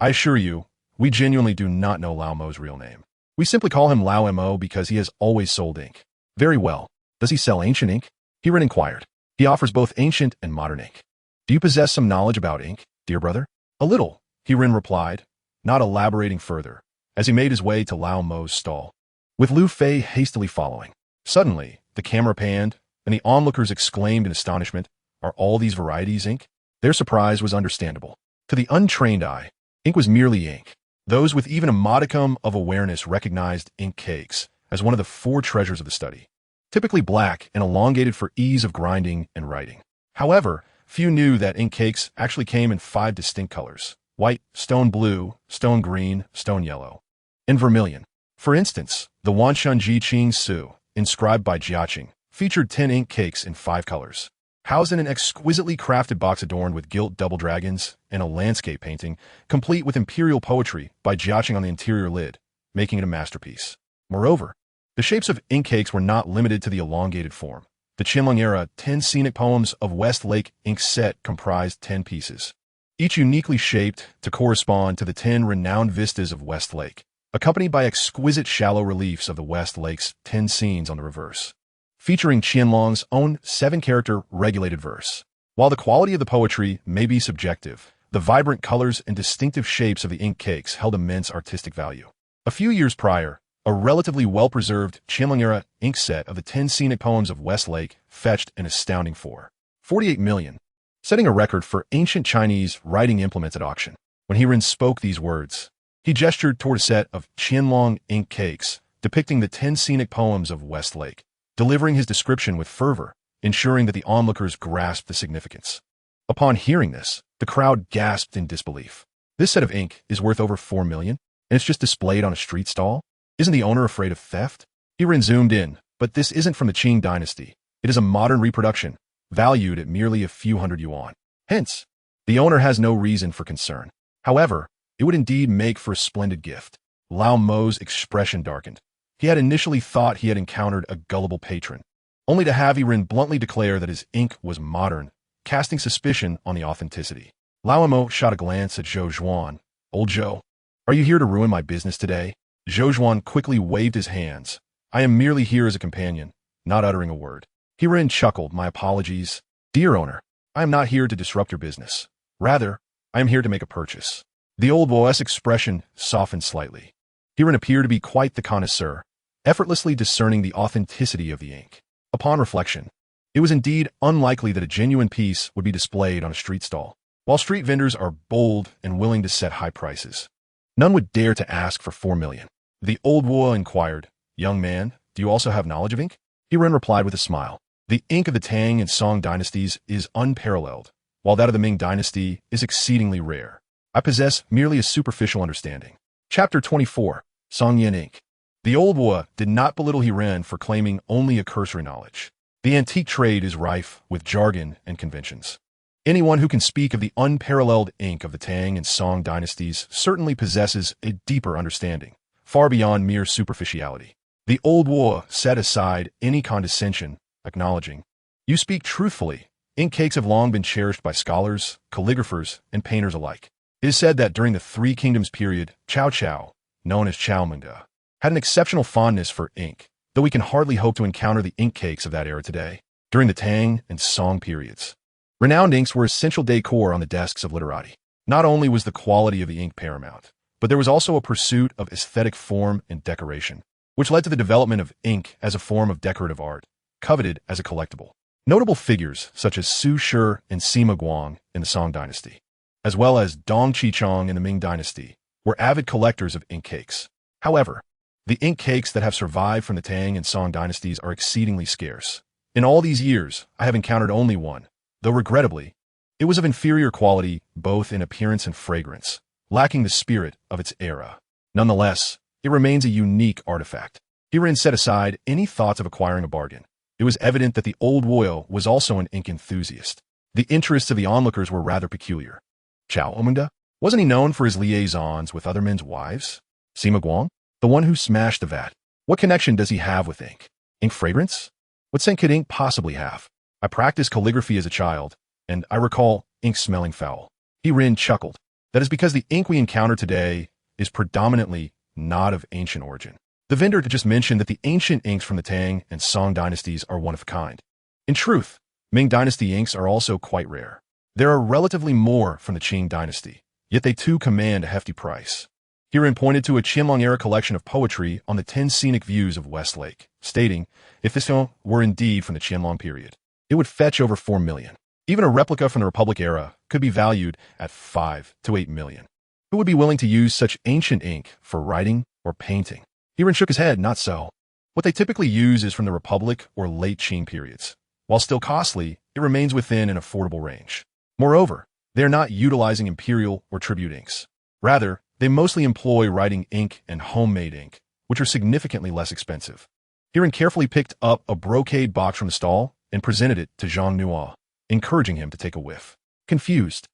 I assure you, we genuinely do not know Lao Mo's real name. We simply call him Lao Mo because he has always sold ink." "Very well. Does he sell ancient ink?" He Ren inquired. "He offers both ancient and modern ink." "Do you possess some knowledge about ink, dear brother?" "A little," He Ren replied, not elaborating further, as he made his way to Lao Mo's stall, with Lu Fei hastily following. Suddenly, the camera panned, and the onlookers exclaimed in astonishment, "Are all these varieties ink?" Their surprise was understandable. To the untrained eye, ink was merely ink. Those with even a modicum of awareness recognized ink cakes as one of the 4 treasures of the study, typically black and elongated for ease of grinding and writing. However, few knew that ink cakes actually came in 5 distinct colors: white, stone blue, stone green, stone yellow, and vermilion. For instance, the Wanshun Ji Qing Su, inscribed by Jiaqing, featured 10 ink cakes in 5 colors. Housed in an exquisitely crafted box adorned with gilt double dragons and a landscape painting, complete with imperial poetry by Jiaqing on the interior lid, making it a masterpiece. Moreover, the shapes of ink cakes were not limited to the elongated form. The Qianlong-era 10 Scenic Poems of West Lake ink set comprised 10 pieces, each uniquely shaped to correspond to the 10 renowned vistas of West Lake, accompanied by exquisite shallow reliefs of the West Lake's 10 scenes on the reverse, featuring Qianlong's own 7-character regulated verse. While the quality of the poetry may be subjective, the vibrant colors and distinctive shapes of the ink cakes held immense artistic value. A few years prior, a relatively well-preserved Qianlong-era ink set of the 10 Scenic Poems of West Lake fetched an astounding 48 million, setting a record for ancient Chinese writing implements at auction. When He Ren spoke these words, he gestured toward a set of Qianlong ink cakes depicting the 10 Scenic Poems of West Lake, delivering his description with fervor, ensuring that the onlookers grasped the significance. Upon hearing this, the crowd gasped in disbelief. "This set of ink is worth over 4 million, and it's just displayed on a street stall? Isn't the owner afraid of theft?" He Ren zoomed in, But this isn't from the Qing dynasty. It is a modern reproduction, valued at merely a few hundred yuan. Hence, the owner has no reason for concern. However, it would indeed make for a splendid gift. Lao Mo's expression darkened. He had initially thought he had encountered a gullible patron, only to have Yiren bluntly declare that his ink was modern, casting suspicion on the authenticity. Lao Mo shot a glance at Zhou Zhuan. Old Zhou, are you here to ruin my business today? Zhou Zhuan quickly waved his hands. I am merely here as a companion, not uttering a word. Yiren chuckled. My apologies. Dear owner, I am not here to disrupt your business. Rather, I am here to make a purchase. The old boy's expression softened slightly. Yiren appeared to be quite the connoisseur, effortlessly discerning the authenticity of the ink. Upon reflection, it was indeed unlikely that a genuine piece would be displayed on a street stall. While street vendors are bold and willing to set high prices, none would dare to ask for 4 million. The old Wu inquired, Young man, do you also have knowledge of ink? Yiren replied with a smile. The ink of the Tang and Song dynasties is unparalleled, while that of the Ming dynasty is exceedingly rare. I possess merely a superficial understanding. Chapter 24, Song Yin Ink. The old Wu did not belittle Yiren for claiming only a cursory knowledge. The antique trade is rife with jargon and conventions. Anyone who can speak of the unparalleled ink of the Tang and Song dynasties certainly possesses a deeper understanding, far beyond mere superficiality. The old Wu set aside any condescension, acknowledging, You speak truthfully. Ink cakes have long been cherished by scholars, calligraphers, and painters alike. It is said that during the Three Kingdoms period, Cao Cao, known as Chao Munda, had an exceptional fondness for ink, though we can hardly hope to encounter the ink cakes of that era today. During the Tang and Song periods, renowned inks were essential decor on the desks of literati. Not only was the quality of the ink paramount, but there was also a pursuit of aesthetic form and decoration, which led to the development of ink as a form of decorative art, coveted as a collectible. Notable figures such as Su Shi and Sima Guang in the Song dynasty, as well as Dong Qichong in the Ming dynasty, were avid collectors of ink cakes. However, the ink cakes that have survived from the Tang and Song dynasties are exceedingly scarce. In all these years, I have encountered only one, though regrettably, it was of inferior quality both in appearance and fragrance, lacking the spirit of its era. Nonetheless, it remains a unique artifact. Yiren set aside any thoughts of acquiring a bargain. It was evident that the old Wu was also an ink enthusiast. The interests of the onlookers were rather peculiar. Chao Munda? Wasn't he known for his liaisons with other men's wives? Sima Guang? The one who smashed the vat. What connection does he have with ink? Ink fragrance? What scent could ink possibly have? I practiced calligraphy as a child, and I recall ink smelling foul. Yiren chuckled. That is because the ink we encounter today is predominantly not of ancient origin. The vendor just mentioned that the ancient inks from the Tang and Song dynasties are one of a kind. In truth, Ming dynasty inks are also quite rare. There are relatively more from the Qing dynasty, yet they too command a hefty price. Yiren pointed to a Qianlong-era collection of poetry on the 10 scenic views of Westlake, stating, if this were indeed from the Qianlong period, it would fetch over 4 million. Even a replica from the Republic era could be valued at 5 to 8 million. Who would be willing to use such ancient ink for writing or painting? Yiren shook his head, not so. What they typically use is from the Republic or late Qing periods. While still costly, it remains within an affordable range. Moreover, they are not utilizing imperial or tribute inks. Rather, they mostly employ writing ink and homemade ink, which are significantly less expensive. Yiren carefully picked up a brocade box from the stall and presented it to Zhang Nuo, encouraging him to take a whiff. Confused,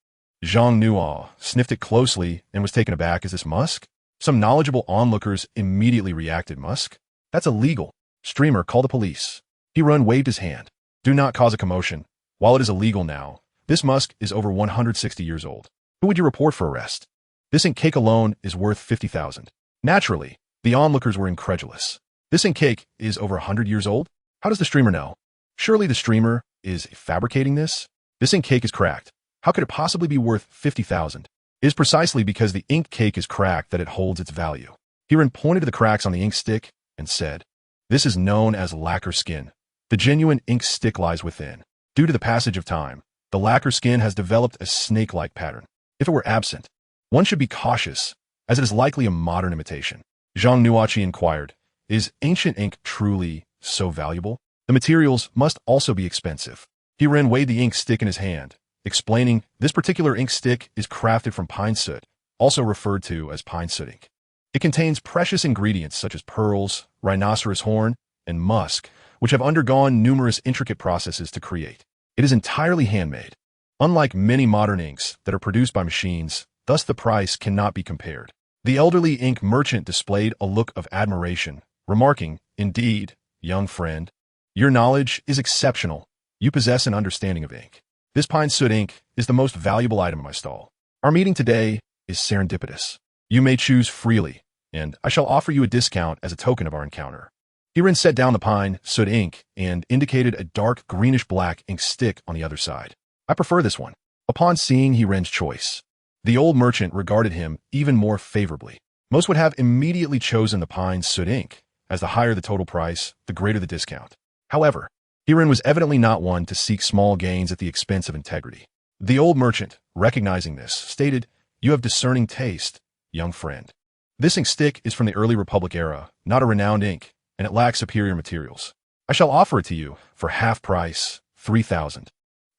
Zhang Nuo sniffed it closely and was taken aback. Is this musk? Some knowledgeable onlookers immediately reacted. Musk? That's illegal. Streamer, call the police. Yiren waved his hand. Do not cause a commotion. While it is illegal now, this musk is over 160 years old. Who would you report for arrest? This ink cake alone is worth 50,000. Naturally, the onlookers were incredulous. This ink cake is over 100 years old? How does the streamer know? Surely the streamer is fabricating this? This ink cake is cracked. How could it possibly be worth 50,000? It is precisely because the ink cake is cracked that it holds its value. Yiren pointed to the cracks on the ink stick and said, This is known as lacquer skin. The genuine ink stick lies within. Due to the passage of time, the lacquer skin has developed a snake-like pattern. If it were absent, one should be cautious, as it is likely a modern imitation. Zhang Nuachi inquired, Is ancient ink truly so valuable? The materials must also be expensive. Yiren weighed the ink stick in his hand, explaining, This particular ink stick is crafted from pine soot, also referred to as pine soot ink. It contains precious ingredients such as pearls, rhinoceros horn, and musk, which have undergone numerous intricate processes to create. It is entirely handmade. Unlike many modern inks that are produced by machines, thus the price cannot be compared. The elderly ink merchant displayed a look of admiration, remarking, "Indeed, young friend, your knowledge is exceptional. You possess an understanding of ink. This pine soot ink is the most valuable item in my stall. Our meeting today is serendipitous. You may choose freely, and I shall offer you a discount as a token of our encounter." Hirin set down the pine soot ink and indicated a dark greenish-black ink stick on the other side. "I prefer this one." Upon seeing Hirin's choice, the old merchant regarded him even more favorably. Most would have immediately chosen the pine soot ink, as the higher the total price, the greater the discount. However, Hirin was evidently not one to seek small gains at the expense of integrity. The old merchant, recognizing this, stated, "You have discerning taste, young friend. This ink stick is from the early Republic era, not a renowned ink, and it lacks superior materials. I shall offer it to you for half price, 3,000.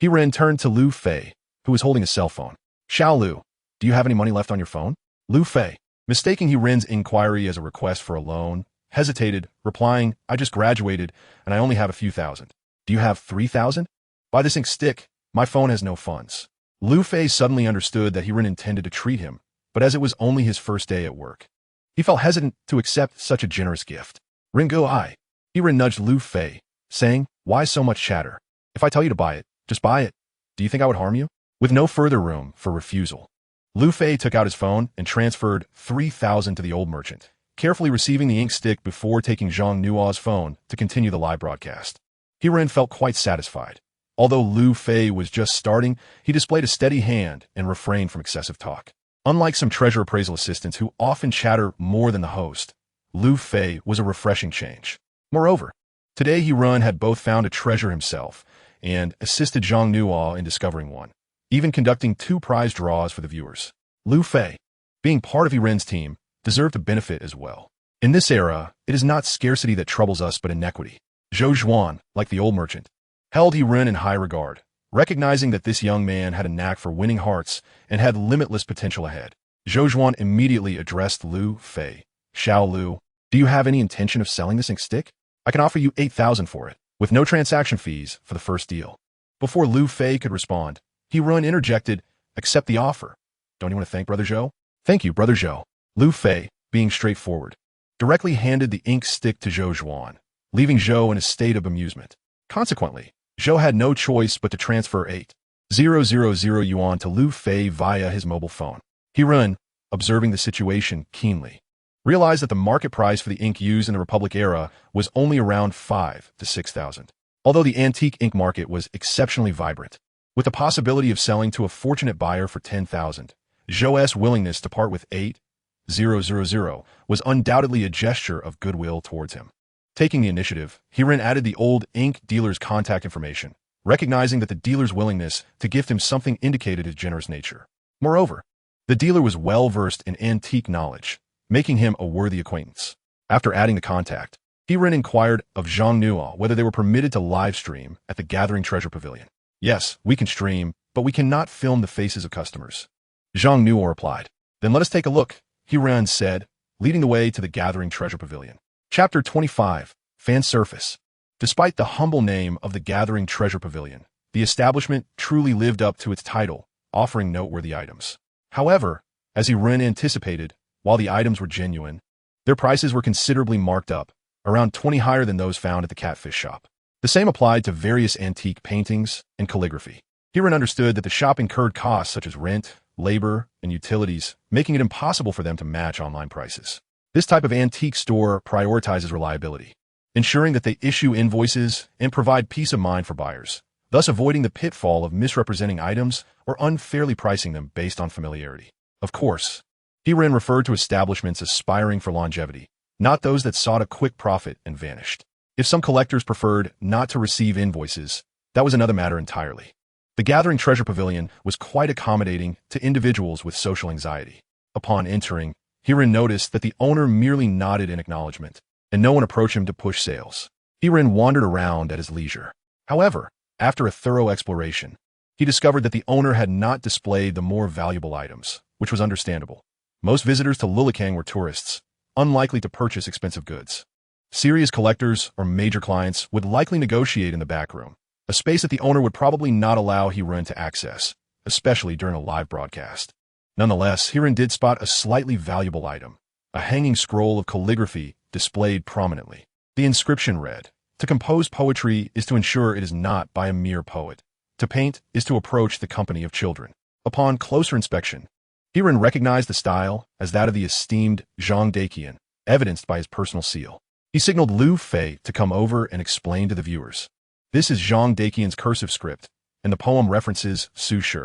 Hirin turned to Lu Fei, who was holding a cell phone. "Xiao Lu, do you have any money left on your phone?" Lu Fei, mistaking Hirin's inquiry as a request for a loan, hesitated, replying, "I just graduated, and I only have a few thousand." "Do you have 3,000? Buy this ink stick. My phone has no funds." Lu Fei suddenly understood that Hirin intended to treat him, but as it was only his first day at work, he felt hesitant to accept such a generous gift. "Ringo I." Hirin nudged Lu Fei, saying, "Why so much chatter? If I tell you to buy it, just buy it. Do you think I would harm you?" With no further room for refusal, Lu Fei took out his phone and transferred 3,000 to the old merchant, carefully receiving the ink stick before taking Zhang Nuo's phone to continue the live broadcast. Hirin felt quite satisfied. Although Lu Fei was just starting, he displayed a steady hand and refrained from excessive talk. Unlike some treasure appraisal assistants who often chatter more than the host, Lu Fei was a refreshing change. Moreover, today Hirin had both found a treasure himself and assisted Zhang Nuo in discovering one, even conducting 2 prize draws for the viewers. Lu Fei, being part of Hirin's team, deserved to benefit as well. In this era, it is not scarcity that troubles us but inequity. Zhou Zhuan, like the old merchant, held Hirin in high regard, recognizing that this young man had a knack for winning hearts and had limitless potential ahead. Zhou Zhuan immediately addressed Lu Fei. "Xiao Lu, do you have any intention of selling this ink stick? I can offer you 8,000 for it, with no transaction fees for the first deal." Before Lu Fei could respond, Hirin interjected, "Accept the offer. Don't you want to thank Brother Zhou?" "Thank you, Brother Zhou." Lu Fei, being straightforward, directly handed the ink stick to Zhou Zhuan, leaving Zhou in a state of amusement. Consequently, Zhou had no choice but to transfer 8,000 yuan to Lu Fei via his mobile phone. Hirin, observing the situation keenly, realized that the market price for the ink used in the Republic era was only around 5,000 to 6,000. Although the antique ink market was exceptionally vibrant, with the possibility of selling to a fortunate buyer for 10,000, Zhou's willingness to part with 8,000 was undoubtedly a gesture of goodwill towards him. Taking the initiative, Hirin added the old ink dealer's contact information, recognizing that the dealer's willingness to gift him something indicated his generous nature. Moreover, the dealer was well-versed in antique knowledge, making him a worthy acquaintance. After adding the contact, Hirin inquired of Zhang Nuo whether they were permitted to live stream at the Gathering Treasure Pavilion. "Yes, we can stream, but we cannot film the faces of customers." Zhang Nuo replied. "Then let us take a look," Hirin said, leading the way to the Gathering Treasure Pavilion. Chapter 25, Fan Surface. Despite the humble name of the Gathering Treasure Pavilion, the establishment truly lived up to its title, offering noteworthy items. However, as Hirin anticipated, while the items were genuine, their prices were considerably marked up, around 20 higher than those found at the Catfish shop. The same applied to various antique paintings and calligraphy. Hirin understood that the shop incurred costs such as rent, labor, and utilities, making it impossible for them to match online prices. This type of antique store prioritizes reliability, ensuring that they issue invoices and provide peace of mind for buyers, thus avoiding the pitfall of misrepresenting items or unfairly pricing them based on familiarity. Of course, Hirin referred to establishments aspiring for longevity, not those that sought a quick profit and vanished. If some collectors preferred not to receive invoices, that was another matter entirely. The Gathering Treasure Pavilion was quite accommodating to individuals with social anxiety. Upon entering, Hirin noticed that the owner merely nodded in acknowledgement, and no one approached him to push sales. Hirin wandered around at his leisure. However, after a thorough exploration, he discovered that the owner had not displayed the more valuable items, which was understandable. Most visitors to Lilikang were tourists, unlikely to purchase expensive goods. Serious collectors or major clients would likely negotiate in the back room, a space that the owner would probably not allow Hiren to access, especially during a live broadcast. Nonetheless, Hiren did spot a slightly valuable item, a hanging scroll of calligraphy displayed prominently. The inscription read, "To compose poetry is to ensure it is not by a mere poet. To paint is to approach the company of children." Upon closer inspection, Hiren recognized the style as that of the esteemed Zhang Daqian, evidenced by his personal seal. He signaled Liu Fei to come over and explain to the viewers. This is Zhang Daqian's cursive script, and the poem references Su Shi.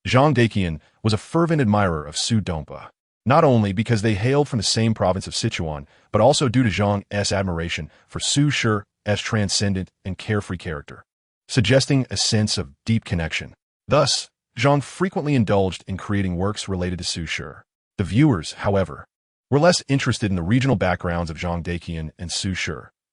Zhang Daqian was a fervent admirer of Su Dongpa, not only because they hailed from the same province of Sichuan, but also due to Zhang's admiration for Su Shi's transcendent and carefree character, suggesting a sense of deep connection. Thus, Zhang frequently indulged in creating works related to Su Shi. The viewers, however, were less interested in the regional backgrounds of Zhang Daqian and Su Shi.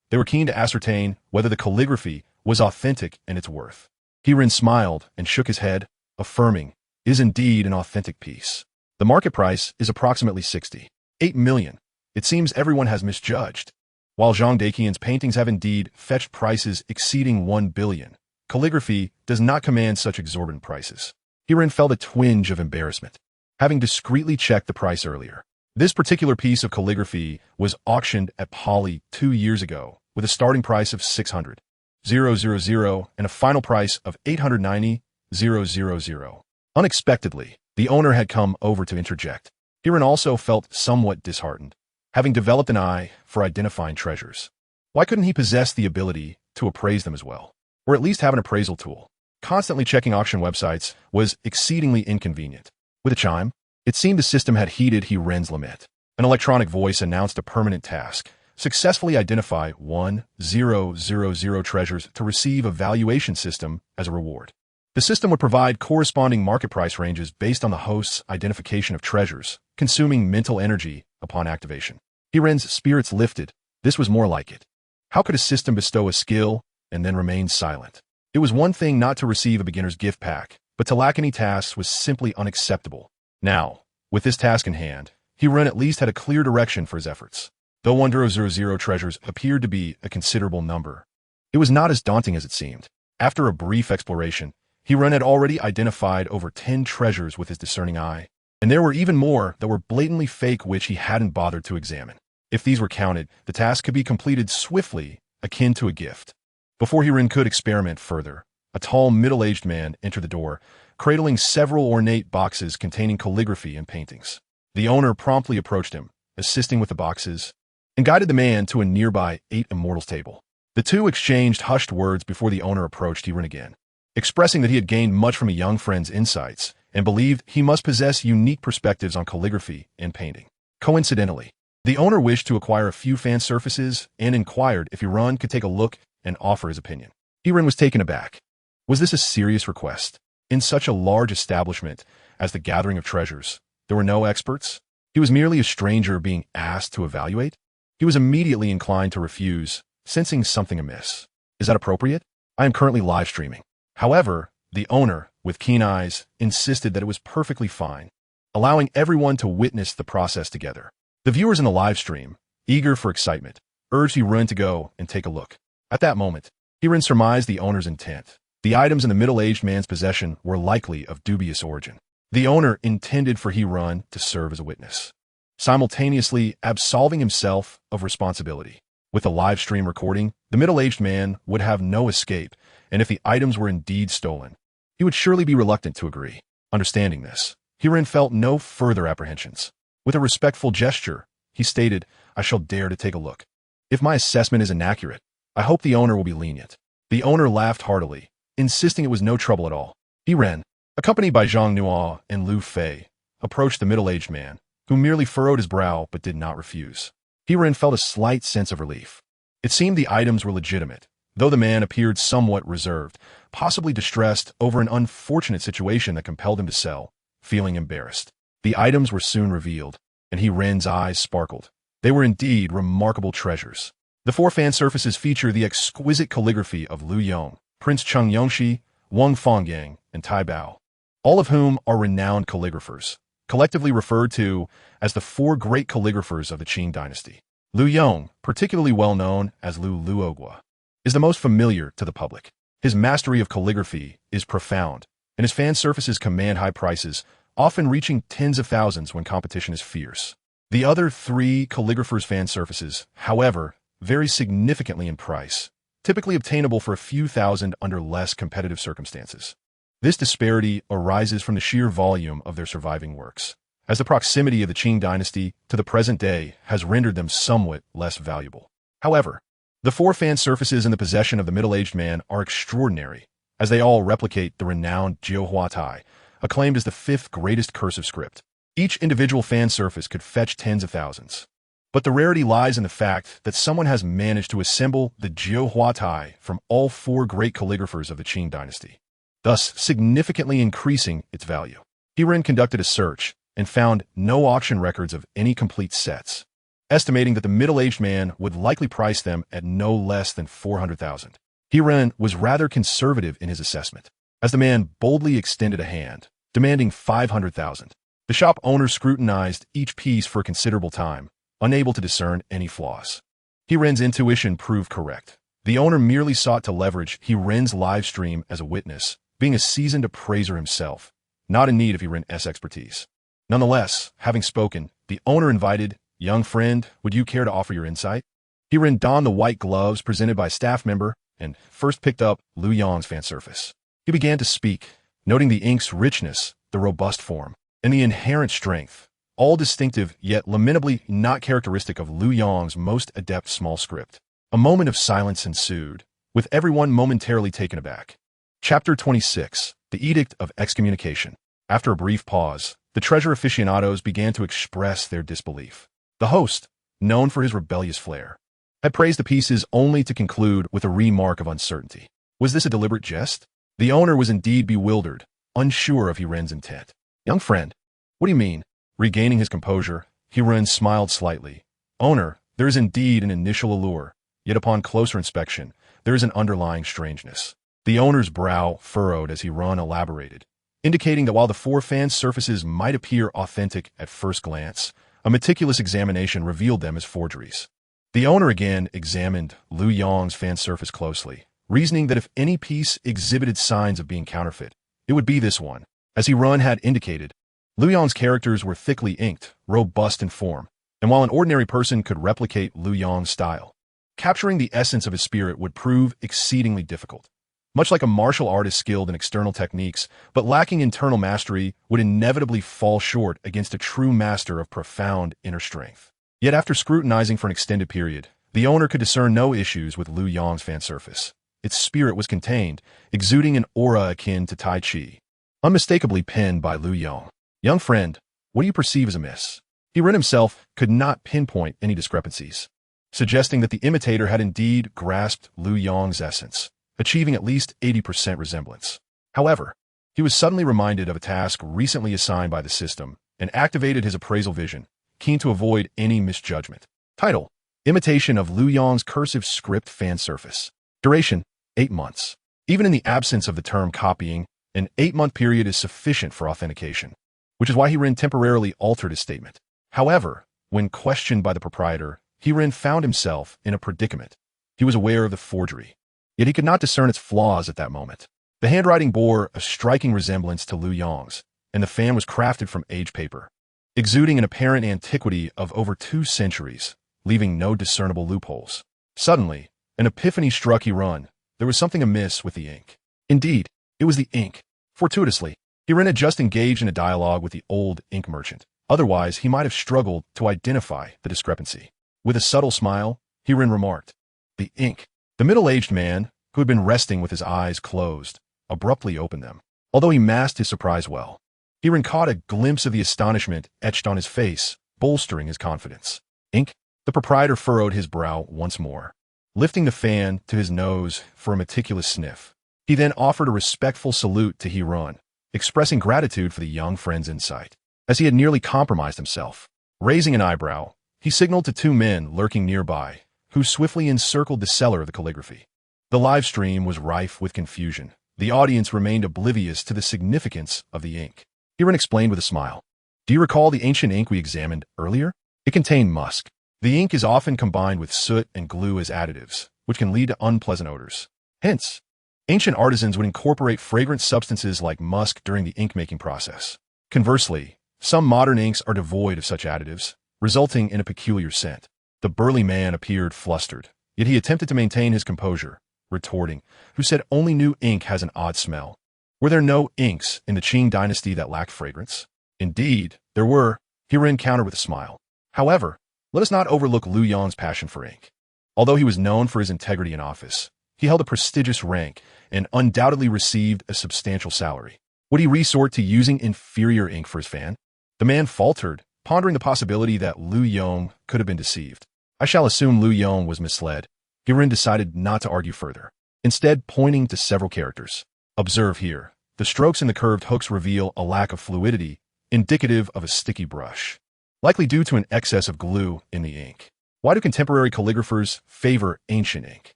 They were keen to ascertain whether the calligraphy was authentic in its worth. Hiren smiled and shook his head, affirming, "It is indeed an authentic piece. The market price is approximately 68 million. It seems everyone has misjudged. While Zhang Daqian's paintings have indeed fetched prices exceeding 1 billion, calligraphy does not command such exorbitant prices." Hiren felt a twinge of embarrassment, having discreetly checked the price earlier. This particular piece of calligraphy was auctioned at Poly 2 years ago with a starting price of 600,000 and a final price of 890,000. Unexpectedly, the owner had come over to interject. Hiren also felt somewhat disheartened, having developed an eye for identifying treasures. Why couldn't he possess the ability to appraise them as well? Or at least have an appraisal tool? Constantly checking auction websites was exceedingly inconvenient. With a chime, it seemed the system had heeded Hiren's lament. An electronic voice announced a permanent task: successfully identify 1000 treasures to receive a valuation system as a reward. The system would provide corresponding market price ranges based on the host's identification of treasures, consuming mental energy upon activation. Hiren's spirits lifted. This was more like it. How could a system bestow a skill and then remain silent? It was one thing not to receive a beginner's gift pack, but to lack any tasks was simply unacceptable. Now, with this task in hand, Hiren at least had a clear direction for his efforts. Though 1000 treasures appeared to be a considerable number, it was not as daunting as it seemed. After a brief exploration, Hiren had already identified over 10 treasures with his discerning eye, and there were even more that were blatantly fake which he hadn't bothered to examine. If these were counted, the task could be completed swiftly, akin to a gift. Before Hiren could experiment further, a tall, middle-aged man entered the door, cradling several ornate boxes containing calligraphy and paintings. The owner promptly approached him, assisting with the boxes, and guided the man to a nearby 8 Immortals table. The two exchanged hushed words before the owner approached Hiren again, expressing that he had gained much from a young friend's insights and believed he must possess unique perspectives on calligraphy and painting. Coincidentally, the owner wished to acquire a few fan surfaces and inquired if Hiren could take a look and offer his opinion. Hiren was taken aback. Was this a serious request? In such a large establishment as the Gathering of Treasures, there were no experts. He was merely a stranger being asked to evaluate. He was immediately inclined to refuse, sensing something amiss. Is that appropriate? I am currently live streaming. However, the owner, with keen eyes, insisted that it was perfectly fine, allowing everyone to witness the process together. The viewers in the live stream, eager for excitement, urged Hiren to go and take a look. At that moment, Hiren surmised the owner's intent. The items in the middle-aged man's possession were likely of dubious origin. The owner intended for Hiren to serve as a witness, simultaneously absolving himself of responsibility. With the live stream recording, the middle-aged man would have no escape, and if the items were indeed stolen, he would surely be reluctant to agree. Understanding this, Hiren felt no further apprehensions. With a respectful gesture, he stated, "I shall dare to take a look. If my assessment is inaccurate, I hope the owner will be lenient." The owner laughed heartily, insisting it was no trouble at all. Hiren, accompanied by Zhang Nuo and Liu Fei, approached the middle-aged man, who merely furrowed his brow but did not refuse. Hiren felt a slight sense of relief. It seemed the items were legitimate, though the man appeared somewhat reserved, possibly distressed over an unfortunate situation that compelled him to sell, feeling embarrassed. The items were soon revealed, and Hiren's eyes sparkled. They were indeed remarkable treasures. The 4 fan surfaces feature the exquisite calligraphy of Liu Yong, Prince Cheng Yongxi, Wang Fongyang, and Tai Bao, all of whom are renowned calligraphers, collectively referred to as the 4 great calligraphers of the Qing dynasty. Lu Yong, particularly well known as Lu Luogwa, is the most familiar to the public. His mastery of calligraphy is profound, and his fan surfaces command high prices, often reaching tens of thousands when competition is fierce. The other three calligraphers' fan surfaces, however, vary significantly in price, typically obtainable for a few thousand under less competitive circumstances. This disparity arises from the sheer volume of their surviving works, as the proximity of the Qing dynasty to the present day has rendered them somewhat less valuable. However, the four fan surfaces in the possession of the middle-aged man are extraordinary, as they all replicate the renowned Jiuhua Tai, acclaimed as the fifth greatest cursive script. Each individual fan surface could fetch tens of thousands. But the rarity lies in the fact that someone has managed to assemble the Jiuhua Tai from all four great calligraphers of the Qing dynasty, thus significantly increasing its value. Hiren conducted a search and found no auction records of any complete sets, estimating that the middle-aged man would likely price them at no less than 400,000. Hiren was rather conservative in his assessment, as the man boldly extended a hand, demanding 500,000. The shop owner scrutinized each piece for a considerable time, unable to discern any flaws. Hiren's intuition proved correct. The owner merely sought to leverage Hiren's live stream as a witness, being a seasoned appraiser himself, not in need of Hiren's expertise. Nonetheless, having spoken, the owner invited, "Young friend, would you care to offer your insight?" Hiren donned the white gloves presented by a staff member and first picked up Lu Yong's fan surface. He began to speak, noting the ink's richness, the robust form, and the inherent strength, all distinctive yet lamentably not characteristic of Lu Yong's most adept small script. A moment of silence ensued, with everyone momentarily taken aback. Chapter 26, The Edict of Excommunication. After a brief pause, the treasure aficionados began to express their disbelief. The host, known for his rebellious flair, had praised the pieces only to conclude with a remark of uncertainty. Was this a deliberate jest? The owner was indeed bewildered, unsure of Hiren's intent. "Young friend, what do you mean?" Regaining his composure, Hiren smiled slightly. "Owner, there is indeed an initial allure, yet upon closer inspection, there is an underlying strangeness." The owner's brow furrowed as Hiren elaborated, indicating that while the four fan surfaces might appear authentic at first glance, a meticulous examination revealed them as forgeries. The owner again examined Lu Yong's fan surface closely, reasoning that if any piece exhibited signs of being counterfeit, it would be this one. As Hiren had indicated, Lu Yong's characters were thickly inked, robust in form, and while an ordinary person could replicate Lu Yong's style, capturing the essence of his spirit would prove exceedingly difficult. Much like a martial artist skilled in external techniques, but lacking internal mastery would inevitably fall short against a true master of profound inner strength. Yet after scrutinizing for an extended period, the owner could discern no issues with Lu Yong's fan surface. Its spirit was contained, exuding an aura akin to Tai Chi, unmistakably penned by Lu Yong. "Young friend, what do you perceive as amiss?" Hiren himself could not pinpoint any discrepancies, suggesting that the imitator had indeed grasped Lu Yong's essence, achieving at least 80% resemblance. However, he was suddenly reminded of a task recently assigned by the system and activated his appraisal vision, keen to avoid any misjudgment. Title: Imitation of Lu Yong's cursive script fan surface. Duration: 8 months. Even in the absence of the term copying, an 8-month period is sufficient for authentication, which is why Hiren temporarily altered his statement. However, when questioned by the proprietor, Hiren found himself in a predicament. He was aware of the forgery, yet he could not discern its flaws at that moment. The handwriting bore a striking resemblance to Lu Yong's, and the fan was crafted from aged paper, exuding an apparent antiquity of over 2 centuries, leaving no discernible loopholes. Suddenly, an epiphany struck Hiren. There was something amiss with the ink. Indeed, it was the ink. Fortuitously, Hiren had just engaged in a dialogue with the old ink merchant. Otherwise, he might have struggled to identify the discrepancy. With a subtle smile, Hiren remarked, "The ink." The middle-aged man, who had been resting with his eyes closed, abruptly opened them. Although he masked his surprise well, Hiren caught a glimpse of the astonishment etched on his face, bolstering his confidence. "Ink?" The proprietor furrowed his brow once more, lifting the fan to his nose for a meticulous sniff. He then offered a respectful salute to Hiren, expressing gratitude for the young friend's insight, as he had nearly compromised himself. Raising an eyebrow, he signaled to 2 men lurking nearby, who swiftly encircled the seller of the calligraphy. The live stream was rife with confusion. The audience remained oblivious to the significance of the ink. Hiren explained with a smile, "Do you recall the ancient ink we examined earlier? It contained musk. The ink is often combined with soot and glue as additives, which can lead to unpleasant odors. Hence, ancient artisans would incorporate fragrant substances like musk during the ink-making process. Conversely, some modern inks are devoid of such additives, resulting in a peculiar scent. The burly man appeared flustered, yet he attempted to maintain his composure, retorting, "Who said only new ink has an odd smell? Were there no inks in the Qing dynasty that lacked fragrance?" "Indeed, there were," he countered with a smile. However, let us not overlook Lu Yong's passion for ink. Although he was known for his integrity in office, he held a prestigious rank and undoubtedly received a substantial salary. Would he resort to using inferior ink for his fan? The man faltered, pondering the possibility that Lu Yong could have been deceived. I shall assume Lu Yong was misled. Girin decided not to argue further, instead pointing to several characters. "Observe here. The strokes in the curved hooks reveal a lack of fluidity, indicative of a sticky brush, likely due to an excess of glue in the ink. Why do contemporary calligraphers favor ancient ink?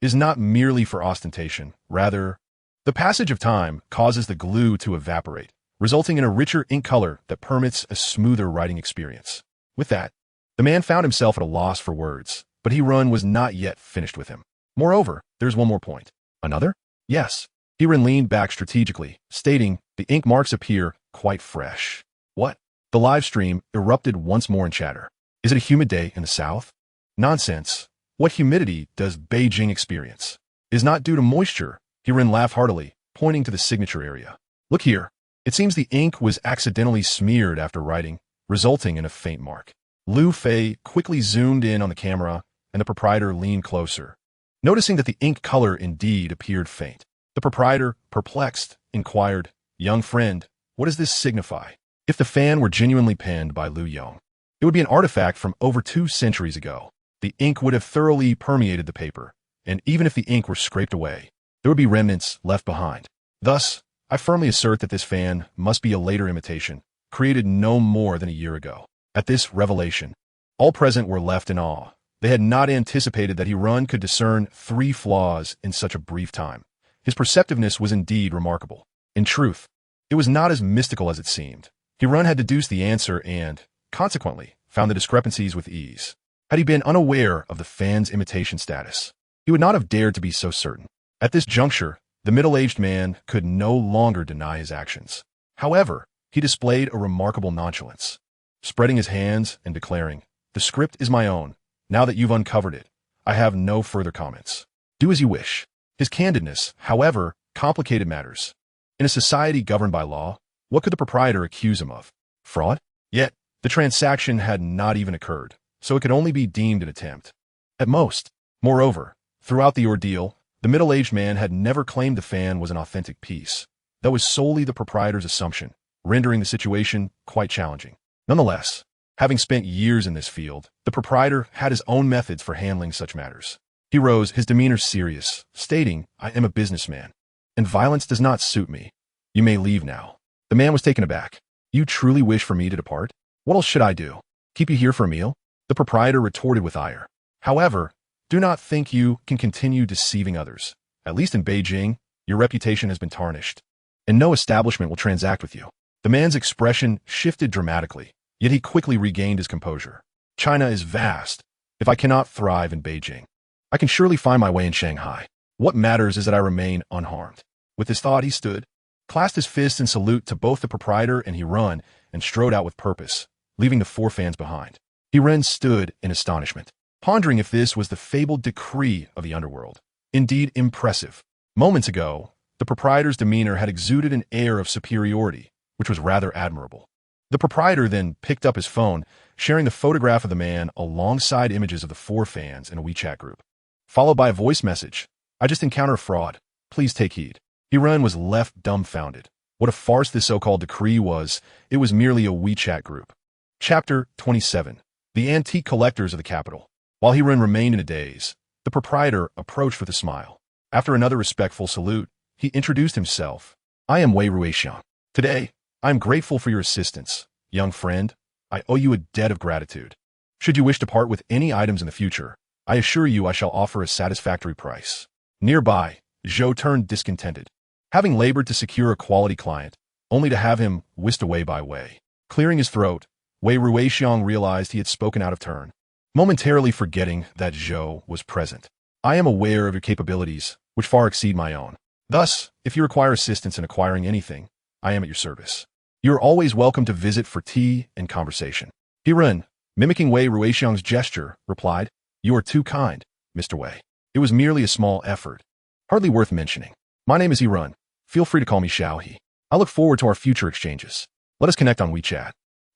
It is not merely for ostentation, rather, the passage of time causes the glue to evaporate, resulting in a richer ink color that permits a smoother writing experience." With that, the man found himself at a loss for words, but Hirun was not yet finished with him. "Moreover, there's one more point." "Another?" "Yes." Hirun leaned back strategically, stating, "The ink marks appear quite fresh." "What?" The live stream erupted once more in chatter. "Is it a humid day in the south?" "Nonsense. What humidity does Beijing experience? It is not due to moisture." Hirun laughed heartily, pointing to the signature area. "Look here. It seems the ink was accidentally smeared after writing, resulting in a faint mark." Lu Fei quickly zoomed in on the camera, and the proprietor leaned closer. Noticing that the ink color indeed appeared faint, the proprietor, perplexed, inquired, "Young friend, what does this signify?" If the fan were genuinely penned by Lu Yong, it would be an artifact from over 2 centuries ago. The ink would have thoroughly permeated the paper, and even if the ink were scraped away, there would be remnants left behind. Thus, I firmly assert that this fan must be a later imitation, created no more than a year ago. At this revelation, all present were left in awe. They had not anticipated that Hirun could discern 3 flaws in such a brief time. His perceptiveness was indeed remarkable. In truth, it was not as mystical as it seemed. Hirun had deduced the answer and, consequently, found the discrepancies with ease. Had he been unaware of the fan's imitation status, he would not have dared to be so certain. At this juncture, the middle-aged man could no longer deny his actions. However, he displayed a remarkable nonchalance, spreading his hands and declaring, "The script is my own. Now that you've uncovered it, I have no further comments. Do as you wish." His candidness, however, complicated matters. In a society governed by law, what could the proprietor accuse him of? Fraud? Yet, the transaction had not even occurred, so it could only be deemed an attempt. At most. Moreover, throughout the ordeal, the middle-aged man had never claimed the fan was an authentic piece. That was solely the proprietor's assumption, rendering the situation quite challenging. Nonetheless, having spent years in this field, the proprietor had his own methods for handling such matters. He rose, his demeanor serious, stating, "I am a businessman, and violence does not suit me. You may leave now." The man was taken aback. "You truly wish for me to depart? What else should I do? Keep you here for a meal?" The proprietor retorted with ire. "However, do not think you can continue deceiving others. At least in Beijing, your reputation has been tarnished, and no establishment will transact with you." The man's expression shifted dramatically, yet he quickly regained his composure. "China is vast. If I cannot thrive in Beijing, I can surely find my way in Shanghai. What matters is that I remain unharmed." With this thought, he stood, clasped his fists in salute to both the proprietor and Hirun, and strode out with purpose, leaving the 4 fans behind. Hirun stood in astonishment, pondering if this was the fabled decree of the underworld. Indeed impressive. Moments ago, the proprietor's demeanor had exuded an air of superiority, which was rather admirable. The proprietor then picked up his phone, sharing the photograph of the man alongside images of the 4 fans in a WeChat group, followed by a voice message. "I just encountered a fraud. Please take heed." Hirun was left dumbfounded. What a farce this so-called decree was. It was merely a WeChat group. Chapter 27. The Antique Collectors of the Capital. While Hirun remained in a daze, the proprietor approached with a smile. After another respectful salute, he introduced himself. "I am Wei Ruixiang. Today, I am grateful for your assistance. Young friend, I owe you a debt of gratitude. Should you wish to part with any items in the future, I assure you I shall offer a satisfactory price." Nearby, Zhou turned discontented. Having labored to secure a quality client, only to have him whisked away by Wei. Clearing his throat, Wei Ruixiang realized he had spoken out of turn. momentarily forgetting that Zhou was present. I am aware of your capabilities, which far exceed my own. Thus, if you require assistance in acquiring anything, I am at your service. You are always welcome to visit for tea and conversation. Hirun, mimicking Wei Ruixiang's gesture, replied, "You are too kind, Mr. Wei. It was merely a small effort. Hardly worth mentioning. My name is Hirun. Feel free to call me Xiao He. I look forward to our future exchanges. Let us connect on WeChat.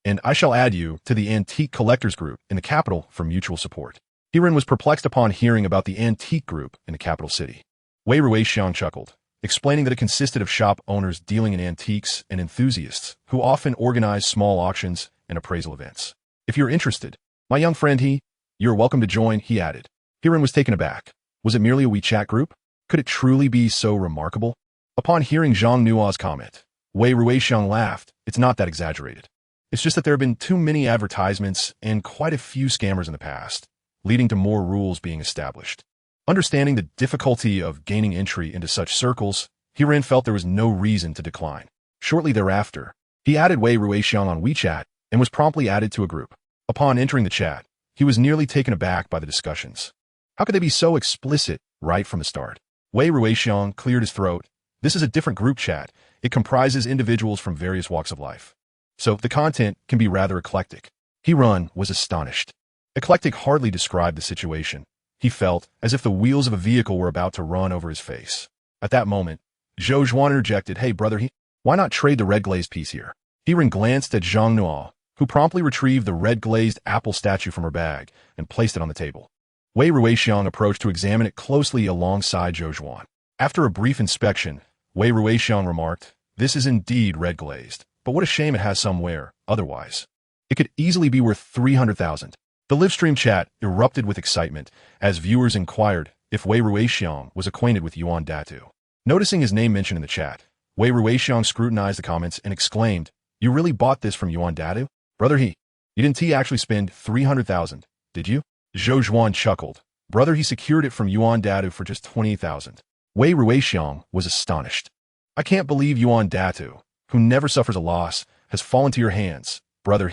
And I shall add you to the Antique Collectors Group in the capital for mutual support." Hirun was perplexed upon hearing about the Antique Group in the capital city. Wei Ruixiang chuckled, explaining that it consisted of shop owners dealing in antiques and enthusiasts who often organize small auctions and appraisal events. "If you're interested, my young friend you're welcome to join," he added. Hirun was taken aback. Was it merely a WeChat group? Could it truly be so remarkable? Upon hearing Zhang Nua's comment, Wei Ruixiang laughed. "It's not that exaggerated. It's just that there have been too many advertisements and quite a few scammers in the past, leading to more rules being established." Understanding the difficulty of gaining entry into such circles, Hirun felt there was no reason to decline. Shortly thereafter, he added Wei Ruixiang on WeChat and was promptly added to a group. Upon entering the chat, he was nearly taken aback by the discussions. How could they be so explicit right from the start? Wei Ruixiang cleared his throat. This is a different group chat. It comprises individuals from various walks of life. So the content can be rather eclectic. Hirun was astonished. Eclectic hardly described the situation. He felt as if the wheels of a vehicle were about to run over his face. At that moment, Zhou Zhuan interjected, "Hey brother, why not trade the red glazed piece here?" Hirun glanced at Zhang Nua, who promptly retrieved the red glazed apple statue from her bag and placed it on the table. Wei Ruixiang approached to examine it closely alongside Zhou Zhuan. After a brief inspection, Wei Ruixiang remarked, "This is indeed red glazed, but what a shame it has some wear, otherwise. It could easily be worth 300,000. The livestream chat erupted with excitement as viewers inquired if Wei Ruixiang was acquainted with Yuan Datu. Noticing his name mentioned in the chat, Wei Ruixiang scrutinized the comments and exclaimed, "You really bought this from Yuan Datu? Brother you didn't actually spend 300,000, did you?" Zhou Zhuan chuckled. "Brother, he secured it from Yuan Datu for just 20,000. Wei Ruixiang was astonished. "I can't believe Yuan Datu, who never suffers a loss, has fallen to your hands, brother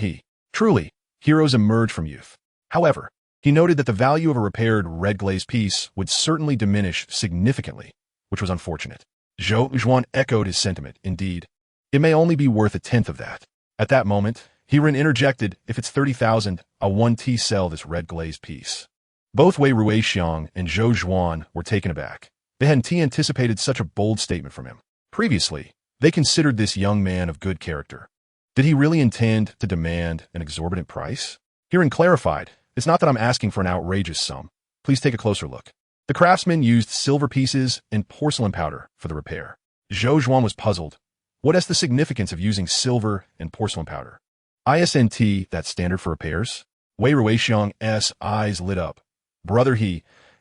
Truly, heroes emerge from youth." However, he noted that the value of a repaired red glazed piece would certainly diminish significantly, which was unfortunate. Zhou Zhuan echoed his sentiment. "Indeed, it may only be worth a tenth of that." At that moment, Hirun interjected, "If it's 30,000, I'll 1T sell this red glazed piece." Both Wei Ruixiang and Zhou Zhuan were taken aback. They hadn't anticipated such a bold statement from him. Previously, they considered this young man of good character. Did he really intend to demand an exorbitant price? Hirun clarified, "It's not that I'm asking for an outrageous sum. Please take a closer look." The craftsman used silver pieces and porcelain powder for the repair. Zhou Zhuan was puzzled. What is the significance of using silver and porcelain powder? Isn't that standard for repairs? Wei Ruixiang's eyes lit up. "Brother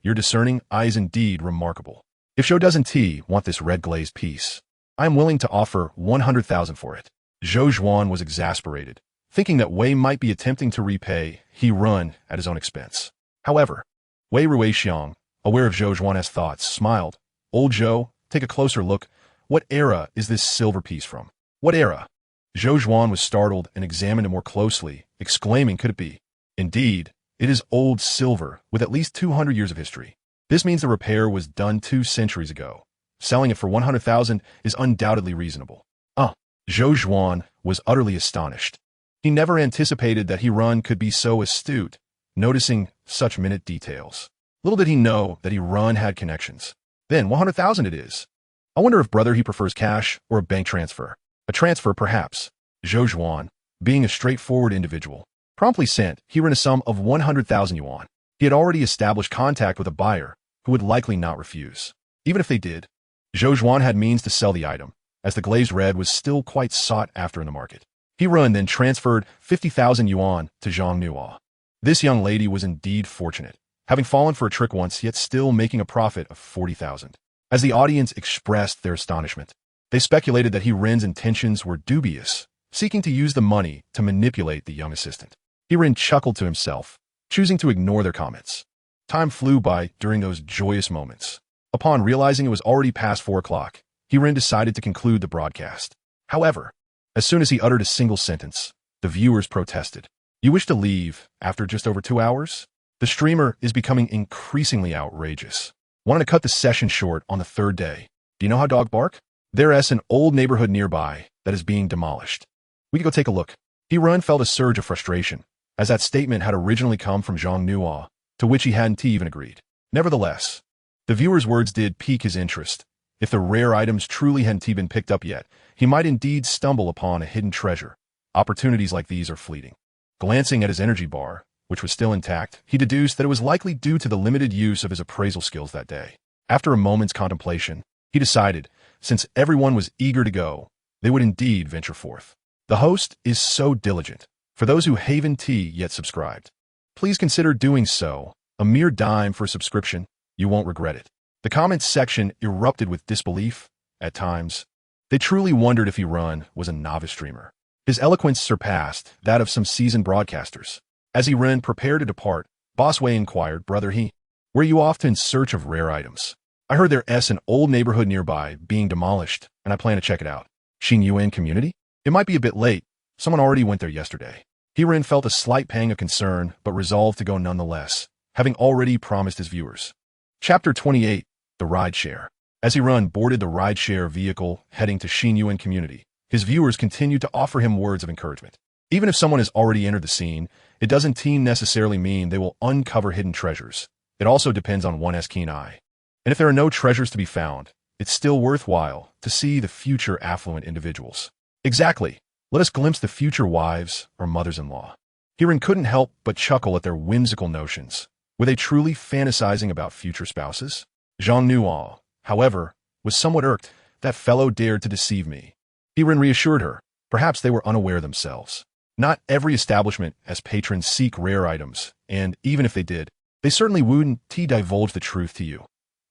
your discerning eye is indeed remarkable. If Zhou doesn't want this red glazed piece, I am willing to offer 100,000 for it." Zhou Zhuan was exasperated, thinking that Wei might be attempting to repay Hirun at his own expense. However, Wei Ruixiang, aware of Zhou Zhuan's thoughts, smiled. "Old Zhou, take a closer look. What era is this silver piece from?" "What era?" Zhou Zhuan was startled and examined it more closely, exclaiming, "Could it be? Indeed, it is old silver with at least 200 years of history. This means the repair was done 2 centuries ago. Selling it for 100,000 is undoubtedly reasonable." Zhou Zhuan was utterly astonished. He never anticipated that Hirun could be so astute, noticing such minute details. Little did he know that Hirun had connections. "Then 100,000 it is. I wonder if brother prefers cash or a bank transfer." "A transfer, perhaps." Zhou Zhuan, being a straightforward individual, promptly sent Hirun a sum of 100,000 yuan. He had already established contact with a buyer who would likely not refuse. Even if they did, Zhou Zhuan had means to sell the item, as the glazed red was still quite sought after in the market. Hirun then transferred 50,000 yuan to Zhang Nua. This young lady was indeed fortunate, having fallen for a trick once yet still making a profit of 40,000. As the audience expressed their astonishment, they speculated that Hirun's intentions were dubious, seeking to use the money to manipulate the young assistant. Hirun chuckled to himself, choosing to ignore their comments. Time flew by during those joyous moments. Upon realizing it was already past 4 o'clock, Hirun decided to conclude the broadcast. However, as soon as he uttered a single sentence, the viewers protested. "You wish to leave after just over 2 hours? The streamer is becoming increasingly outrageous. Wanted to cut the session short on the third day. Do you know how dogs bark? There's an old neighborhood nearby that is being demolished. We could go take a look. He felt a surge of frustration, as that statement had originally come from Zhang Nuo, to which he hadn't even agreed. Nevertheless, the viewer's words did pique his interest. If the rare items truly hadn't been picked up yet, he might indeed stumble upon a hidden treasure. Opportunities like these are fleeting. Glancing at his energy bar, which was still intact, he deduced that it was likely due to the limited use of his appraisal skills that day. After a moment's contemplation, he decided, since everyone was eager to go, they would indeed venture forth. The host is so diligent. For those who haven't yet subscribed, please consider doing so. A mere dime for a subscription, you won't regret it. The comments section erupted with disbelief. At times, they truly wondered if he was a novice streamer. His eloquence surpassed that of some seasoned broadcasters. As he prepared to depart, Boss Wei inquired, "Brother were you off in search of rare items? I heard there's an old neighborhood nearby being demolished, and I plan to check it out." Xing Yuan community? It might be a bit late. Someone already went there yesterday. He felt a slight pang of concern, but resolved to go nonetheless, having already promised his viewers. Chapter 28, The Rideshare. As he boarded the rideshare vehicle heading to Xing Yuan community, his viewers continued to offer him words of encouragement. Even if someone has already entered the scene, it doesn't necessarily mean they will uncover hidden treasures. It also depends on one's keen eye. And if there are no treasures to be found, it's still worthwhile to see the future affluent individuals. Exactly. Let us glimpse the future wives or mothers-in-law. Hirin couldn't help but chuckle at their whimsical notions. Were they truly fantasizing about future spouses? Zhang Nuo, however, was somewhat irked. That fellow dared to deceive me. Hirin reassured her. Perhaps they were unaware themselves. Not every establishment as patrons seek rare items, and even if they did, they certainly wouldn't divulge the truth to you.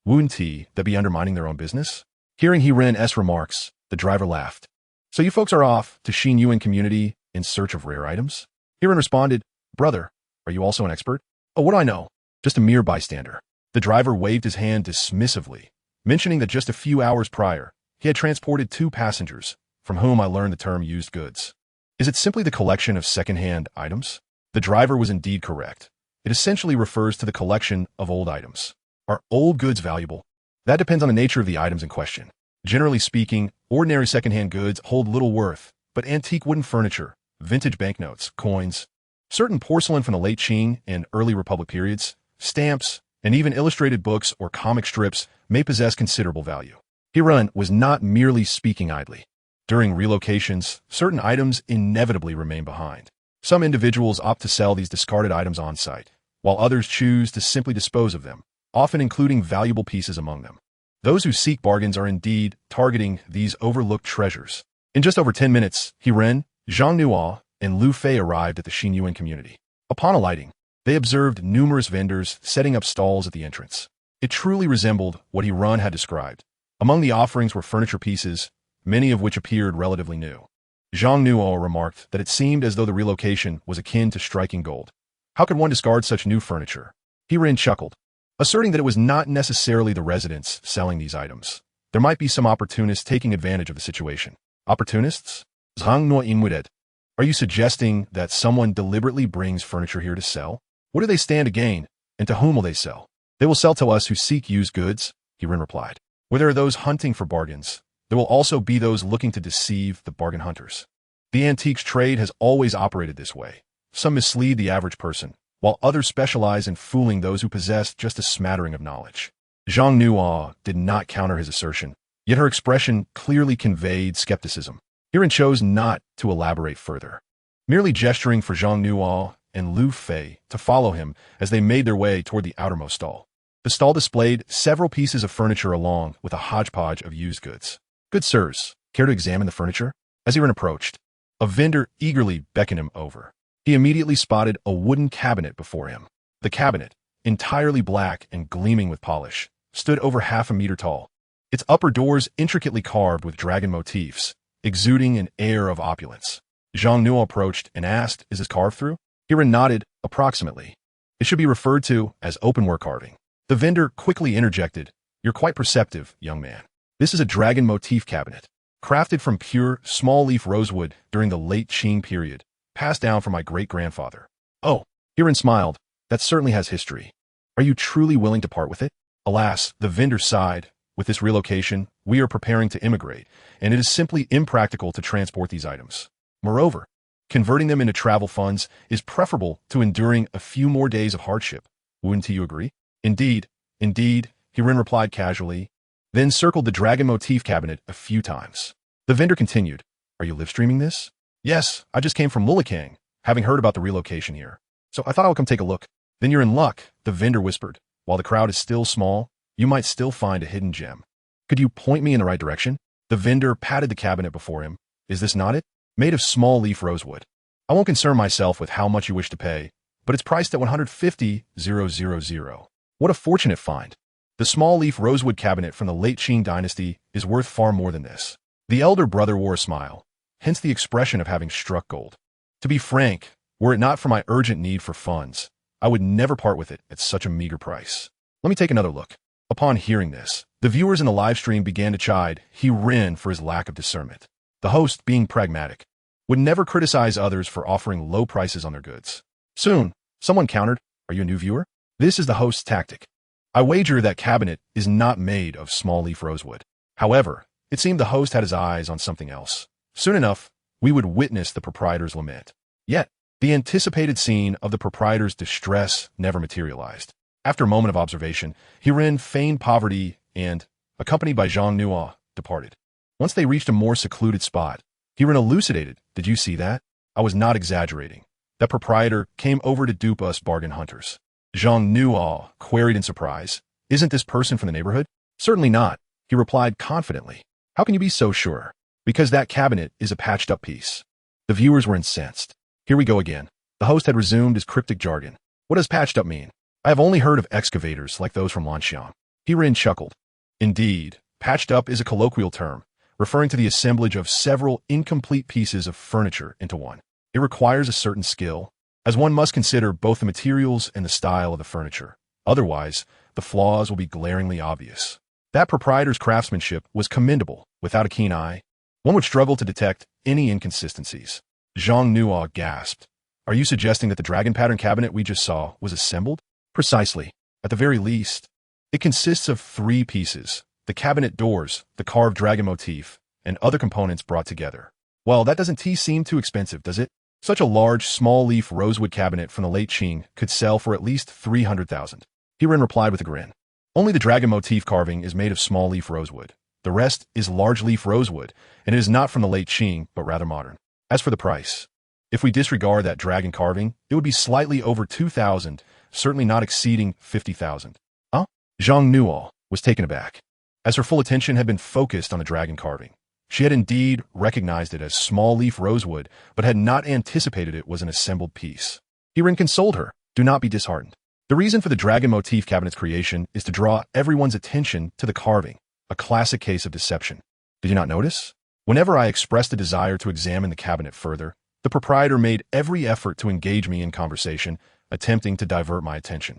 Wouldn't that be undermining their own business? Hearing Hirin's remarks, the driver laughed. "So you folks are off to Xing Yuan community in search of rare items?" Hirin responded, "Brother, are you also an expert?" "Oh, what do I know? Just a mere bystander." The driver waved his hand dismissively, mentioning that just a few hours prior, he had transported 2 passengers, from whom I learned the term used goods. Is it simply the collection of second-hand items? The driver was indeed correct. It essentially refers to the collection of old items. Are old goods valuable? That depends on the nature of the items in question. Generally speaking, ordinary second-hand goods hold little worth, but antique wooden furniture, vintage banknotes, coins, certain porcelain from the late Qing and early Republic periods, stamps, and even illustrated books or comic strips may possess considerable value. Hirin was not merely speaking idly. During relocations, certain items inevitably remain behind. Some individuals opt to sell these discarded items on site, while others choose to simply dispose of them, often including valuable pieces among them. Those who seek bargains are indeed targeting these overlooked treasures. In just over 10 minutes, Hirin, Zhang Nuo, and Lu Fei arrived at the Xing Yuan community. Upon alighting, they observed numerous vendors setting up stalls at the entrance. It truly resembled what Hirin had described. Among the offerings were furniture pieces, many of which appeared relatively new. Zhang Nuo remarked that it seemed as though the relocation was akin to striking gold. How could one discard such new furniture? Hirin chuckled, asserting that it was not necessarily the residents selling these items. There might be some opportunists taking advantage of the situation. Opportunists? Zhang Nuo inwarded. Are you suggesting that someone deliberately brings furniture here to sell? What do they stand to gain, and to whom will they sell? They will sell to us who seek used goods, Hirin replied. Where there are those hunting for bargains, there will also be those looking to deceive the bargain hunters. The antiques trade has always operated this way. Some mislead the average person, while others specialize in fooling those who possess just a smattering of knowledge. Zhang Nuo did not counter his assertion, yet her expression clearly conveyed skepticism. Hirin chose not to elaborate further, merely gesturing for Zhang Nuo and Lu Fei to follow him as they made their way toward the outermost stall. The stall displayed several pieces of furniture along with a hodgepodge of used goods. Good sirs, care to examine the furniture? As Hirin approached, a vendor eagerly beckoned him over. He immediately spotted a wooden cabinet before him. The cabinet, entirely black and gleaming with polish, stood over half a meter tall. Its upper doors intricately carved with dragon motifs, exuding an air of opulence. Zhang Nuo approached and asked, "Is this carved through?" Hirin nodded, approximately. It should be referred to as openwork carving. The vendor quickly interjected, "You're quite perceptive, young man. This is a dragon motif cabinet, crafted from pure, small-leaf rosewood during the late Qing period, passed down from my great-grandfather." "Oh," Hirin smiled, That certainly has history. Are you truly willing to part with it? Alas, the vendor sighed. With this relocation, we are preparing to immigrate, and it is simply impractical to transport these items. Moreover, converting them into travel funds is preferable to enduring a few more days of hardship. Wouldn't you agree? Indeed, Hirin replied casually, then circled the dragon motif cabinet a few times. The vendor continued, are you live streaming this? Yes, I just came from Lulikang, having heard about the relocation here. So I thought I'll come take a look. Then you're in luck, the vendor whispered. While the crowd is still small, you might still find a hidden gem. Could you point me in the right direction? The vendor patted the cabinet before him. Is this not it? Made of small leaf rosewood. I won't concern myself with how much you wish to pay, but it's priced at 150,000. What a fortunate find. The small leaf rosewood cabinet from the late Qing dynasty is worth far more than this. The elder brother wore a smile, hence the expression of having struck gold. To be frank, were it not for my urgent need for funds, I would never part with it at such a meager price. Let me take another look. Upon hearing this, the viewers in the live stream began to chide Hirin for his lack of discernment. The host, being pragmatic, would never criticize others for offering low prices on their goods. Soon, someone countered, are you a new viewer? This is the host's tactic. I wager that cabinet is not made of small leaf rosewood. However, it seemed the host had his eyes on something else. Soon enough, we would witness the proprietor's lament. Yet, the anticipated scene of the proprietor's distress never materialized. After a moment of observation, Hirin feigned poverty and, accompanied by Zhang Nuo, departed. Once they reached a more secluded spot, Hirin elucidated, did you see that? I was not exaggerating. That proprietor came over to dupe us bargain hunters. Zhang Nuo queried in surprise, isn't this person from the neighborhood? Certainly not, he replied confidently. How can you be so sure? Because that cabinet is a patched-up piece. The viewers were incensed. Here we go again. The host had resumed his cryptic jargon. What does patched up mean? I have only heard of excavators like those from Lanxiang. Hirin chuckled. Indeed, patched up is a colloquial term, referring to the assemblage of several incomplete pieces of furniture into one. It requires a certain skill, as one must consider both the materials and the style of the furniture. Otherwise, the flaws will be glaringly obvious. That proprietor's craftsmanship was commendable. Without a keen eye, one would struggle to detect any inconsistencies. Zhang Nuo gasped. Are you suggesting that the dragon pattern cabinet we just saw was assembled? Precisely. At the very least, it consists of 3 pieces, the cabinet doors, the carved dragon motif, and other components brought together. Well, that doesn't seem too expensive, does it? Such a large, small-leaf rosewood cabinet from the late Qing could sell for at least 300,000. Hirin replied with a grin. Only the dragon motif carving is made of small-leaf rosewood. The rest is large-leaf rosewood, and it is not from the late Qing, but rather modern. As for the price, if we disregard that dragon carving, it would be slightly over 2,000, certainly not exceeding 50,000. Huh? Zhang Nuo was taken aback, as her full attention had been focused on the dragon carving. She had indeed recognized it as small-leaf rosewood, but had not anticipated it was an assembled piece. Hirin consoled her, do not be disheartened. The reason for the dragon motif cabinet's creation is to draw everyone's attention to the carving, a classic case of deception. Did you not notice? Whenever I expressed a desire to examine the cabinet further, the proprietor made every effort to engage me in conversation, attempting to divert my attention.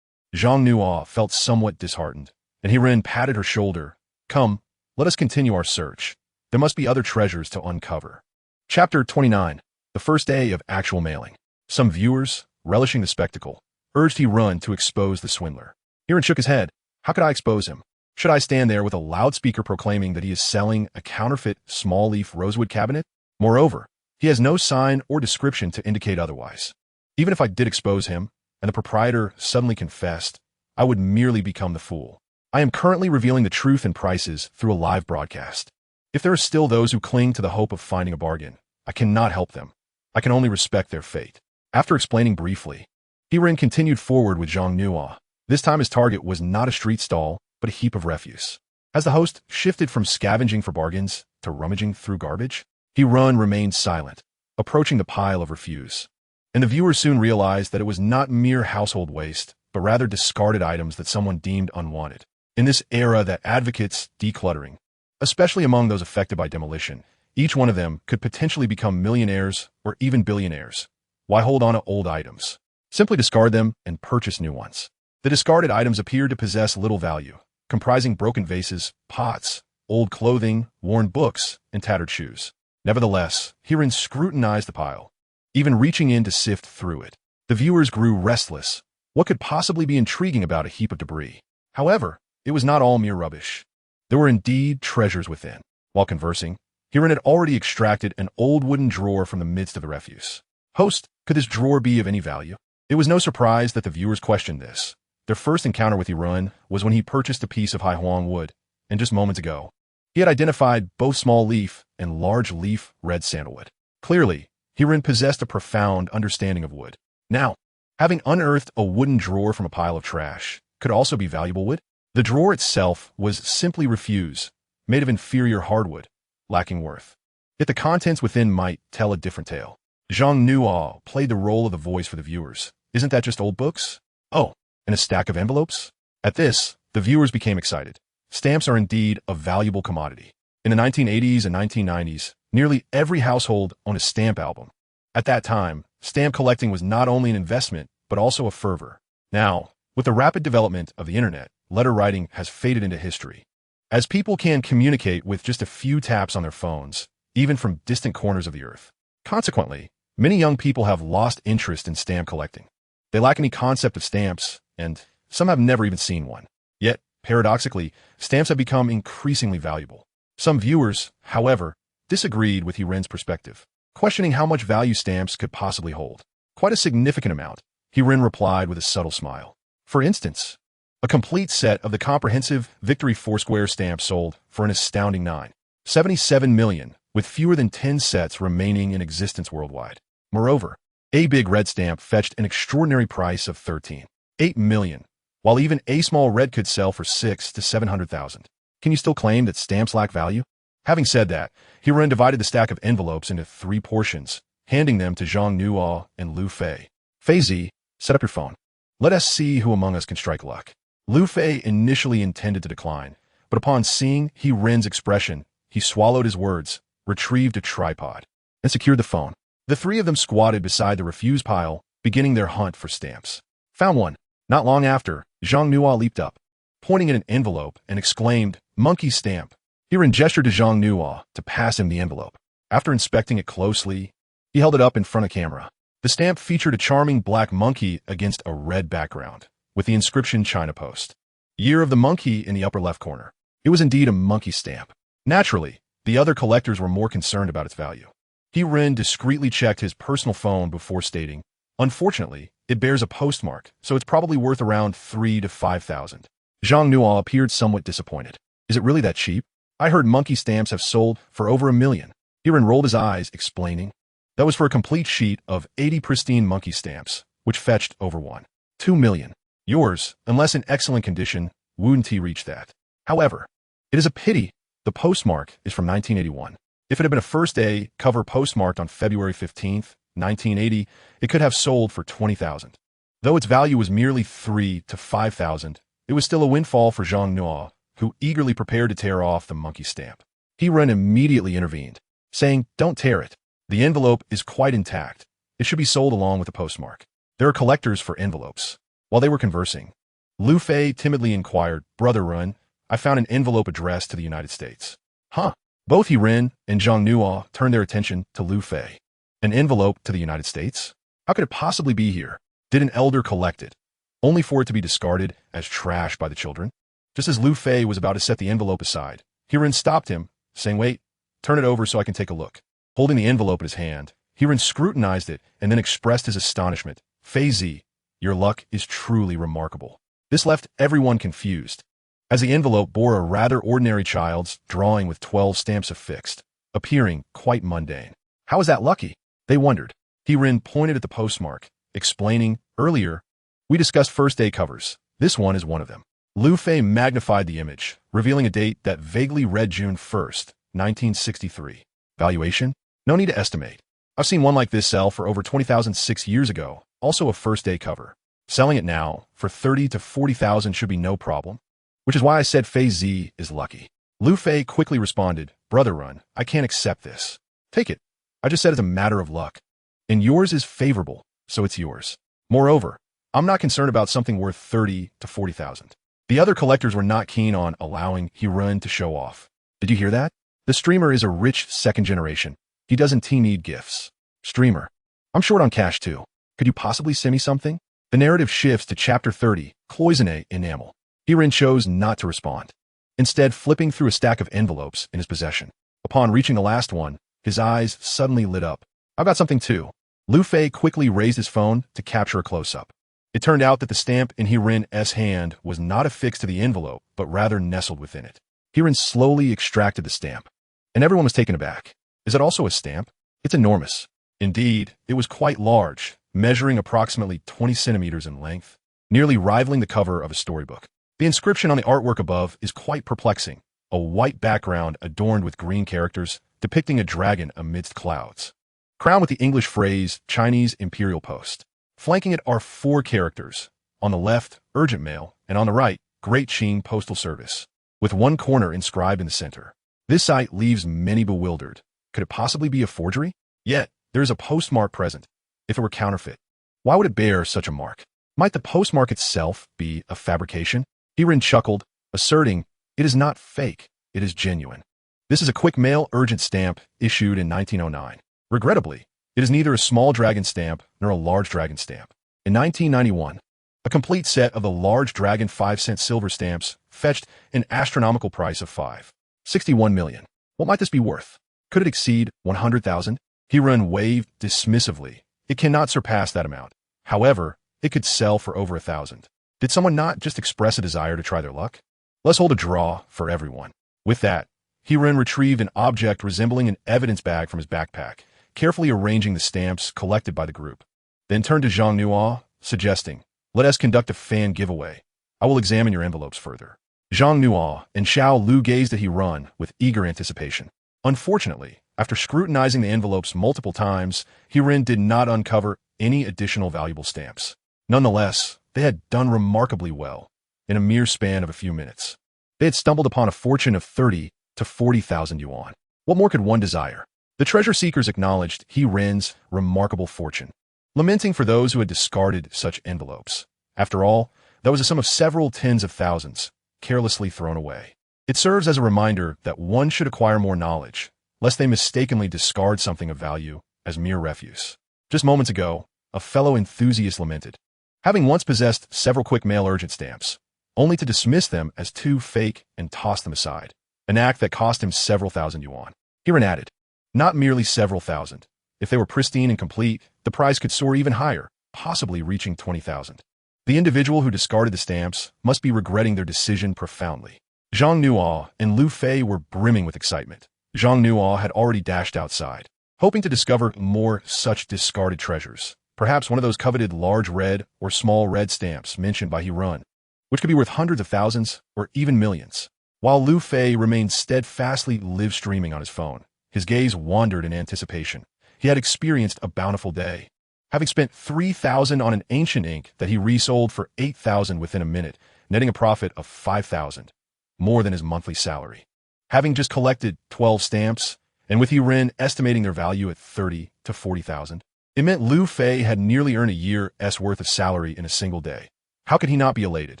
Zhang Nuo felt somewhat disheartened, and Hirin patted her shoulder. Come, let us continue our search. There must be other treasures to uncover. Chapter 29. The first day of actual mailing. Some viewers, relishing the spectacle, urged Hirin to expose the swindler. Hirin shook his head. How could I expose him? Should I stand there with a loudspeaker proclaiming that he is selling a counterfeit small-leaf rosewood cabinet? Moreover, he has no sign or description to indicate otherwise. Even if I did expose him, and the proprietor suddenly confessed, I would merely become the fool. I am currently revealing the truth and prices through a live broadcast. If there are still those who cling to the hope of finding a bargain, I cannot help them. I can only respect their fate. After explaining briefly, Hirin continued forward with Zhang Nuo. This time his target was not a street stall, but a heap of refuse. As the host shifted from scavenging for bargains to rummaging through garbage, Hirin remained silent, approaching the pile of refuse. And the viewers soon realized that it was not mere household waste, but rather discarded items that someone deemed unwanted. In this era that advocates decluttering, especially among those affected by demolition, each one of them could potentially become millionaires or even billionaires. Why hold on to old items? Simply discard them and purchase new ones. The discarded items appeared to possess little value, comprising broken vases, pots, old clothing, worn books, and tattered shoes. Nevertheless, Hirin scrutinized the pile, even reaching in to sift through it. The viewers grew restless, What could possibly be intriguing about a heap of debris? However, it was not all mere rubbish. There were indeed treasures within. While conversing, Hiran had already extracted an old wooden drawer from the midst of the refuse. Host, could this drawer be of any value? It was no surprise that the viewers questioned this. Their first encounter with Hiran was when he purchased a piece of Haihuang wood, and just moments ago, he had identified both small leaf and large leaf red sandalwood. Clearly, Hiran possessed a profound understanding of wood. Now, having unearthed a wooden drawer from a pile of trash could also be valuable wood. The drawer itself was simply refuse, made of inferior hardwood, lacking worth. Yet the contents within might tell a different tale. Zhang Nuo played the role of the voice for the viewers. Isn't that just old books? Oh, and a stack of envelopes? At this, the viewers became excited. Stamps are indeed a valuable commodity. In the 1980s and 1990s, nearly every household owned a stamp album. At that time, stamp collecting was not only an investment, but also a fervor. Now, with the rapid development of the internet, letter writing has faded into history. As people can communicate with just a few taps on their phones, even from distant corners of the earth. Consequently, many young people have lost interest in stamp collecting. They lack any concept of stamps, and some have never even seen one. Yet, paradoxically, stamps have become increasingly valuable. Some viewers, however, disagreed with Hiran's perspective, questioning how much value stamps could possibly hold. Quite a significant amount, Hiran replied with a subtle smile. For instance, a complete set of the comprehensive Victory Foursquare stamps sold for an astounding $9.77 million, with fewer than 10 sets remaining in existence worldwide. Moreover, a big red stamp fetched an extraordinary price of $13.8 million, while even a small red could sell for $600,000 to $700,000. Can you still claim that stamps lack value? Having said that, Hiran divided the stack of envelopes into 3 portions, handing them to Zhang Nuo and Lu Fei. Fei Zi, set up your phone. Let us see who among us can strike luck. Lu Fei initially intended to decline, but upon seeing Hiran's expression, he swallowed his words, retrieved a tripod, and secured the phone. The 3 of them squatted beside the refuse pile, beginning their hunt for stamps. Found one. Not long after, Zhang Nuo leaped up, pointing at an envelope, and exclaimed, "Monkey stamp." Hiran gestured to Zhang Nuo to pass him the envelope. After inspecting it closely, he held it up in front of camera. The stamp featured a charming black monkey against a red background, with the inscription China Post. Year of the monkey in the upper left corner. It was indeed a monkey stamp. Naturally, the other collectors were more concerned about its value. Hiran discreetly checked his personal phone before stating, "Unfortunately, it bears a postmark, so it's probably worth around $3,000 to $5,000. Zhang Nuo appeared somewhat disappointed. Is it really that cheap? I heard monkey stamps have sold for over $1 million. Hiran rolled his eyes, explaining, "That was for a complete sheet of 80 pristine monkey stamps, which fetched over $1.2 million. Yours, unless in excellent condition, wouldn't reach that. However, it is a pity the postmark is from 1981. If it had been a first-day cover postmarked on February 15th, 1980, it could have sold for $20,000. Though its value was merely $3,000 to $5,000, it was still a windfall for Zhang Nuo, who eagerly prepared to tear off the monkey stamp. Hiran immediately intervened, saying, "Don't tear it. The envelope is quite intact. It should be sold along with the postmark. There are collectors for envelopes." While they were conversing, Lu Fei timidly inquired, "Brother Run, I found an envelope addressed to the United States." Huh? Both Hiran and Zhang Nuo turned their attention to Lu Fei. An envelope to the United States? How could it possibly be here? Did an elder collect it, only for it to be discarded as trash by the children? Just as Lu Fei was about to set the envelope aside, Hiran stopped him, saying, "Wait, turn it over so I can take a look." Holding the envelope in his hand, Hiran scrutinized it and then expressed his astonishment. "Fei Zi, your luck is truly remarkable." This left everyone confused, as the envelope bore a rather ordinary child's drawing with 12 stamps affixed, appearing quite mundane. How is that lucky? They wondered. Hiran pointed at the postmark, explaining, "Earlier, we discussed first-day covers. This one is one of them." Lu Fei magnified the image, revealing a date that vaguely read June 1st, 1963. Valuation? No need to estimate. I've seen one like this sell for over $20,000 6 years ago, also a first-day cover. Selling it now for $30,000 to $40,000 should be no problem, which is why I said Fei Zi is lucky. Lu Fei quickly responded, "Brother Run, I can't accept this. Take it. I just said it's a matter of luck. And yours is favorable, so it's yours. Moreover, I'm not concerned about something worth $30,000 to $40,000. The other collectors were not keen on allowing Hiran to show off. Did you hear that? The streamer is a rich second generation. He doesn't need gifts. Streamer, I'm short on cash too. Could you possibly send me something? The narrative shifts to Chapter 30, Cloisonne Enamel. Hirin chose not to respond, instead flipping through a stack of envelopes in his possession. Upon reaching the last one, his eyes suddenly lit up. "I've got something too." Lu Fei quickly raised his phone to capture a close-up. It turned out that the stamp in Hirin's hand was not affixed to the envelope, but rather nestled within it. Hirin slowly extracted the stamp, and everyone was taken aback. Is it also a stamp? It's enormous. Indeed, it was quite large, measuring approximately 20 centimeters in length, nearly rivaling the cover of a storybook. The inscription on the artwork above is quite perplexing, a white background adorned with green characters depicting a dragon amidst clouds, crowned with the English phrase Chinese Imperial Post. Flanking it are 4 characters. On the left, Urgent Mail, and on the right, Great Qing Postal Service, with one corner inscribed in the center. This sight leaves many bewildered. Could it possibly be a forgery? Yet, there is a postmark present. If it were counterfeit, why would it bear such a mark? Might the postmark itself be a fabrication? Hirin chuckled, asserting, "It is not fake, it is genuine. This is a quick mail urgent stamp issued in 1909. Regrettably, it is neither a small dragon stamp nor a large dragon stamp. In 1991, a complete set of the large dragon 5-cent silver stamps fetched an astronomical price of 5.61 million. What might this be worth? Could it exceed 100,000? Hirin waved dismissively. It cannot surpass that amount. However, it could sell for over 1,000. Did someone not just express a desire to try their luck? Let's hold a draw for everyone. With that, Hirin retrieved an object resembling an evidence bag from his backpack, carefully arranging the stamps collected by the group. Then turned to Zhang Nuo, suggesting, "Let us conduct a fan giveaway. I will examine your envelopes further." Zhang Nuo and Xiao Lu gazed at Hirin with eager anticipation. Unfortunately, after scrutinizing the envelopes multiple times, Hirin did not uncover any additional valuable stamps. Nonetheless, they had done remarkably well in a mere span of a few minutes. They had stumbled upon a fortune of 30 to 40,000 yuan. What more could one desire? The treasure seekers acknowledged Hirin's remarkable fortune, lamenting for those who had discarded such envelopes. After all, that was a sum of several tens of thousands, carelessly thrown away. It serves as a reminder that one should acquire more knowledge, lest they mistakenly discard something of value as mere refuse. Just moments ago, a fellow enthusiast lamented, having once possessed several quick mail urgent stamps, only to dismiss them as too fake and toss them aside, an act that cost him several thousand yuan. Hirin added, not merely several thousand. If they were pristine and complete, the price could soar even higher, possibly reaching 20,000. The individual who discarded the stamps must be regretting their decision profoundly. Zhang Nuo and Lu Fei were brimming with excitement. Zhang Nuo had already dashed outside, hoping to discover more such discarded treasures, perhaps one of those coveted large red or small red stamps mentioned by Hirin, which could be worth hundreds of thousands or even millions. While Lu Fei remained steadfastly live-streaming on his phone, his gaze wandered in anticipation. He had experienced a bountiful day, having spent 3,000 on an ancient ink that he resold for 8,000 within a minute, netting a profit of 5,000, more than his monthly salary. Having just collected 12 stamps, and with Hirin estimating their value at 30 to 40,000, it meant Lu Fei had nearly earned a year's worth of salary in a single day. How could he not be elated?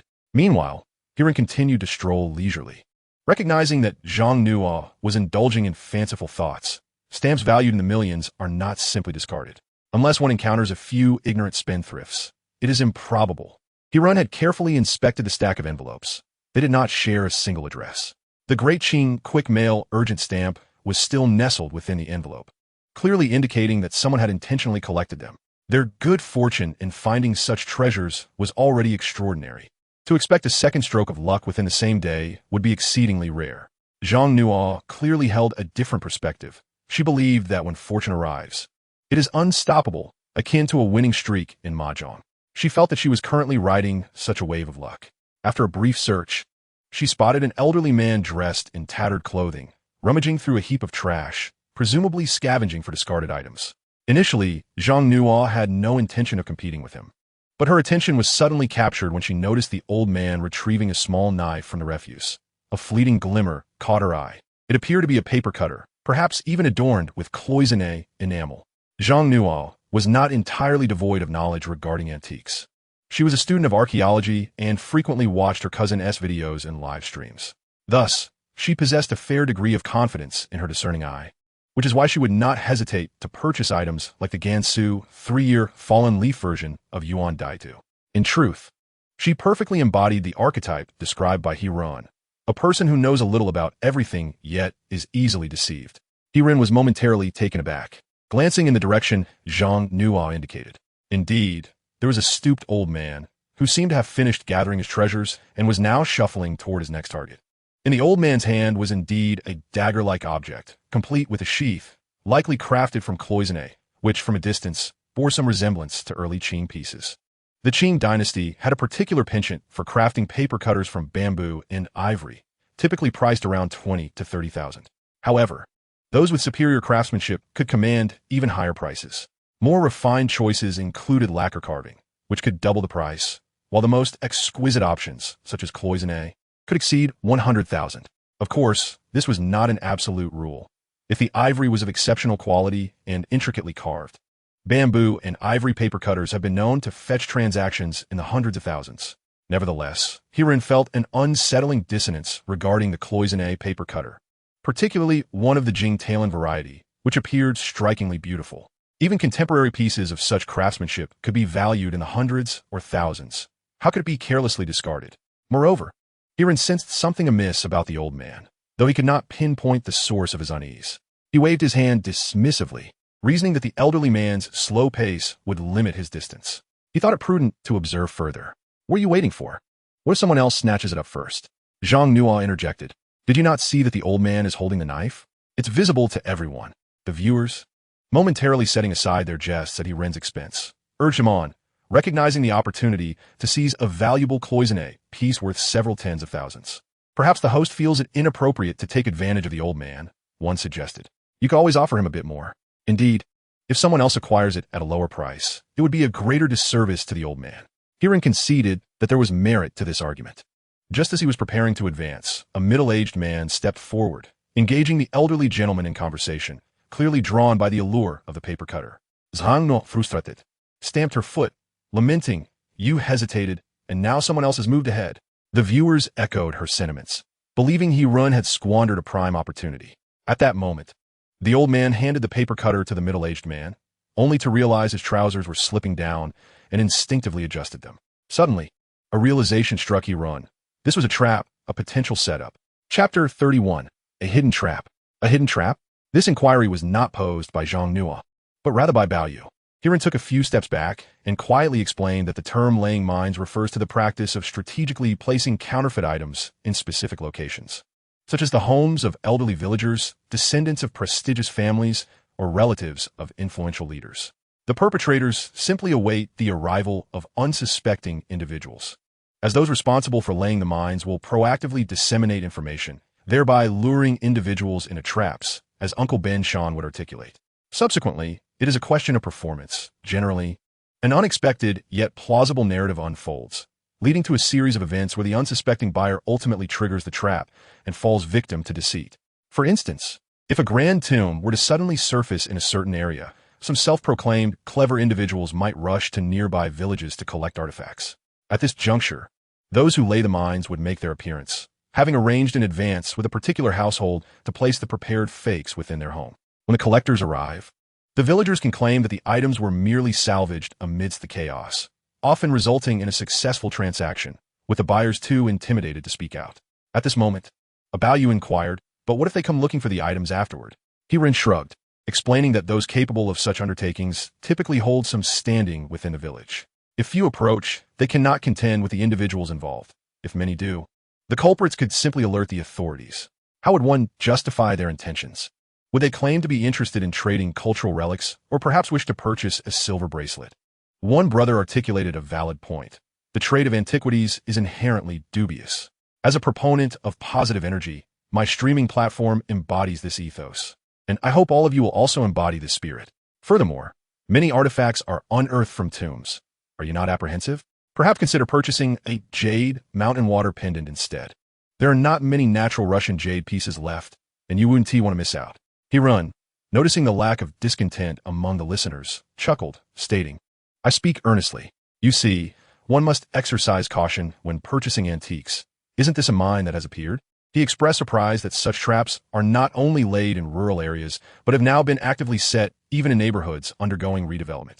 Meanwhile, Hirin continued to stroll leisurely. Recognizing that Zhang Nuo was indulging in fanciful thoughts, stamps valued in the millions are not simply discarded. Unless one encounters a few ignorant spendthrifts, it is improbable. Hirin had carefully inspected the stack of envelopes. They did not share a single address. The Great Qing quick mail urgent stamp was still nestled within the envelope, clearly indicating that someone had intentionally collected them. Their good fortune in finding such treasures was already extraordinary. To expect a second stroke of luck within the same day would be exceedingly rare. Zhang Nuo clearly held a different perspective. She believed that when fortune arrives, it is unstoppable, akin to a winning streak in mahjong. She felt that she was currently riding such a wave of luck. After a brief search, she spotted an elderly man dressed in tattered clothing, rummaging through a heap of trash, presumably scavenging for discarded items. Initially, Zhang Nuo had no intention of competing with him, but her attention was suddenly captured when she noticed the old man retrieving a small knife from the refuse. A fleeting glimmer caught her eye. It appeared to be a paper cutter, perhaps even adorned with cloisonne enamel. Zhang Nuo was not entirely devoid of knowledge regarding antiques. She was a student of archaeology and frequently watched her cousin's videos and live streams. Thus, she possessed a fair degree of confidence in her discerning eye, which is why she would not hesitate to purchase items like the Gansu 3-year fallen leaf version of Yuan Daitu. In truth, she perfectly embodied the archetype described by Hiran, a person who knows a little about everything yet is easily deceived. Hiran was momentarily taken aback, glancing in the direction Zhang Nua indicated. Indeed, there was a stooped old man who seemed to have finished gathering his treasures and was now shuffling toward his next target. In the old man's hand was indeed a dagger-like object, complete with a sheath, likely crafted from cloisonne, which, from a distance, bore some resemblance to early Qing pieces. The Qing dynasty had a particular penchant for crafting paper cutters from bamboo and ivory, typically priced around 20 to 30,000. However, those with superior craftsmanship could command even higher prices. More refined choices included lacquer carving, which could double the price, while the most exquisite options, such as cloisonne, could exceed 100,000. Of course, this was not an absolute rule. If the ivory was of exceptional quality and intricately carved, bamboo and ivory paper cutters have been known to fetch transactions in the hundreds of thousands. Nevertheless, Hiran felt an unsettling dissonance regarding the cloisonne paper cutter, particularly one of the Jing Talon variety, which appeared strikingly beautiful. Even contemporary pieces of such craftsmanship could be valued in the hundreds or thousands. How could it be carelessly discarded? Moreover, Hiran sensed something amiss about the old man, though he could not pinpoint the source of his unease. He waved his hand dismissively, reasoning that the elderly man's slow pace would limit his distance. He thought it prudent to observe further. What are you waiting for? What if someone else snatches it up first? Zhang Nua interjected. Did you not see that the old man is holding the knife? It's visible to everyone. The viewers, momentarily setting aside their jests at Hiran's expense, urged him on, recognizing the opportunity to seize a valuable cloisonne piece worth several tens of thousands. Perhaps the host feels it inappropriate to take advantage of the old man, one suggested. You could always offer him a bit more. Indeed, if someone else acquires it at a lower price, it would be a greater disservice to the old man. Hiran conceded that there was merit to this argument. Just as he was preparing to advance, a middle-aged man stepped forward, engaging the elderly gentleman in conversation, clearly drawn by the allure of the paper cutter. Zhang no frustrated, stamped her foot, lamenting, you hesitated, and now someone else has moved ahead. The viewers echoed her sentiments, believing Hiran had squandered a prime opportunity. At that moment, the old man handed the paper cutter to the middle-aged man, only to realize his trousers were slipping down and instinctively adjusted them. Suddenly, a realization struck Hiran. This was a trap, a potential setup. Chapter 31. A hidden trap. A hidden trap? This inquiry was not posed by Zhang Nua, but rather by Baoyu. Hiran took a few steps back and quietly explained that the term laying mines refers to the practice of strategically placing counterfeit items in specific locations, such as the homes of elderly villagers, descendants of prestigious families, or relatives of influential leaders. The perpetrators simply await the arrival of unsuspecting individuals, as those responsible for laying the mines will proactively disseminate information, thereby luring individuals into traps, as Uncle Ben Sean would articulate. Subsequently, it is a question of performance. Generally, an unexpected yet plausible narrative unfolds, leading to a series of events where the unsuspecting buyer ultimately triggers the trap and falls victim to deceit. For instance, if a grand tomb were to suddenly surface in a certain area, some self-proclaimed clever individuals might rush to nearby villages to collect artifacts. At this juncture, those who lay the mines would make their appearance, having arranged in advance with a particular household to place the prepared fakes within their home. When the collectors arrive, the villagers can claim that the items were merely salvaged amidst the chaos, often resulting in a successful transaction, with the buyers too intimidated to speak out. At this moment, a Baoyu inquired, but what if they come looking for the items afterward? Hiran shrugged, explaining that those capable of such undertakings typically hold some standing within the village. If few approach, they cannot contend with the individuals involved. If many do, the culprits could simply alert the authorities. How would one justify their intentions? Would they claim to be interested in trading cultural relics, or perhaps wish to purchase a silver bracelet? One brother articulated a valid point. The trade of antiquities is inherently dubious. As a proponent of positive energy, my streaming platform embodies this ethos, and I hope all of you will also embody this spirit. Furthermore, many artifacts are unearthed from tombs. Are you not apprehensive? Perhaps consider purchasing a jade mountain water pendant instead. There are not many natural Russian jade pieces left, and you wouldn't want to miss out. Hiran, noticing the lack of discontent among the listeners, chuckled, stating, I speak earnestly. You see, one must exercise caution when purchasing antiques. Isn't this a mine that has appeared? He expressed surprise that such traps are not only laid in rural areas, but have now been actively set even in neighborhoods undergoing redevelopment.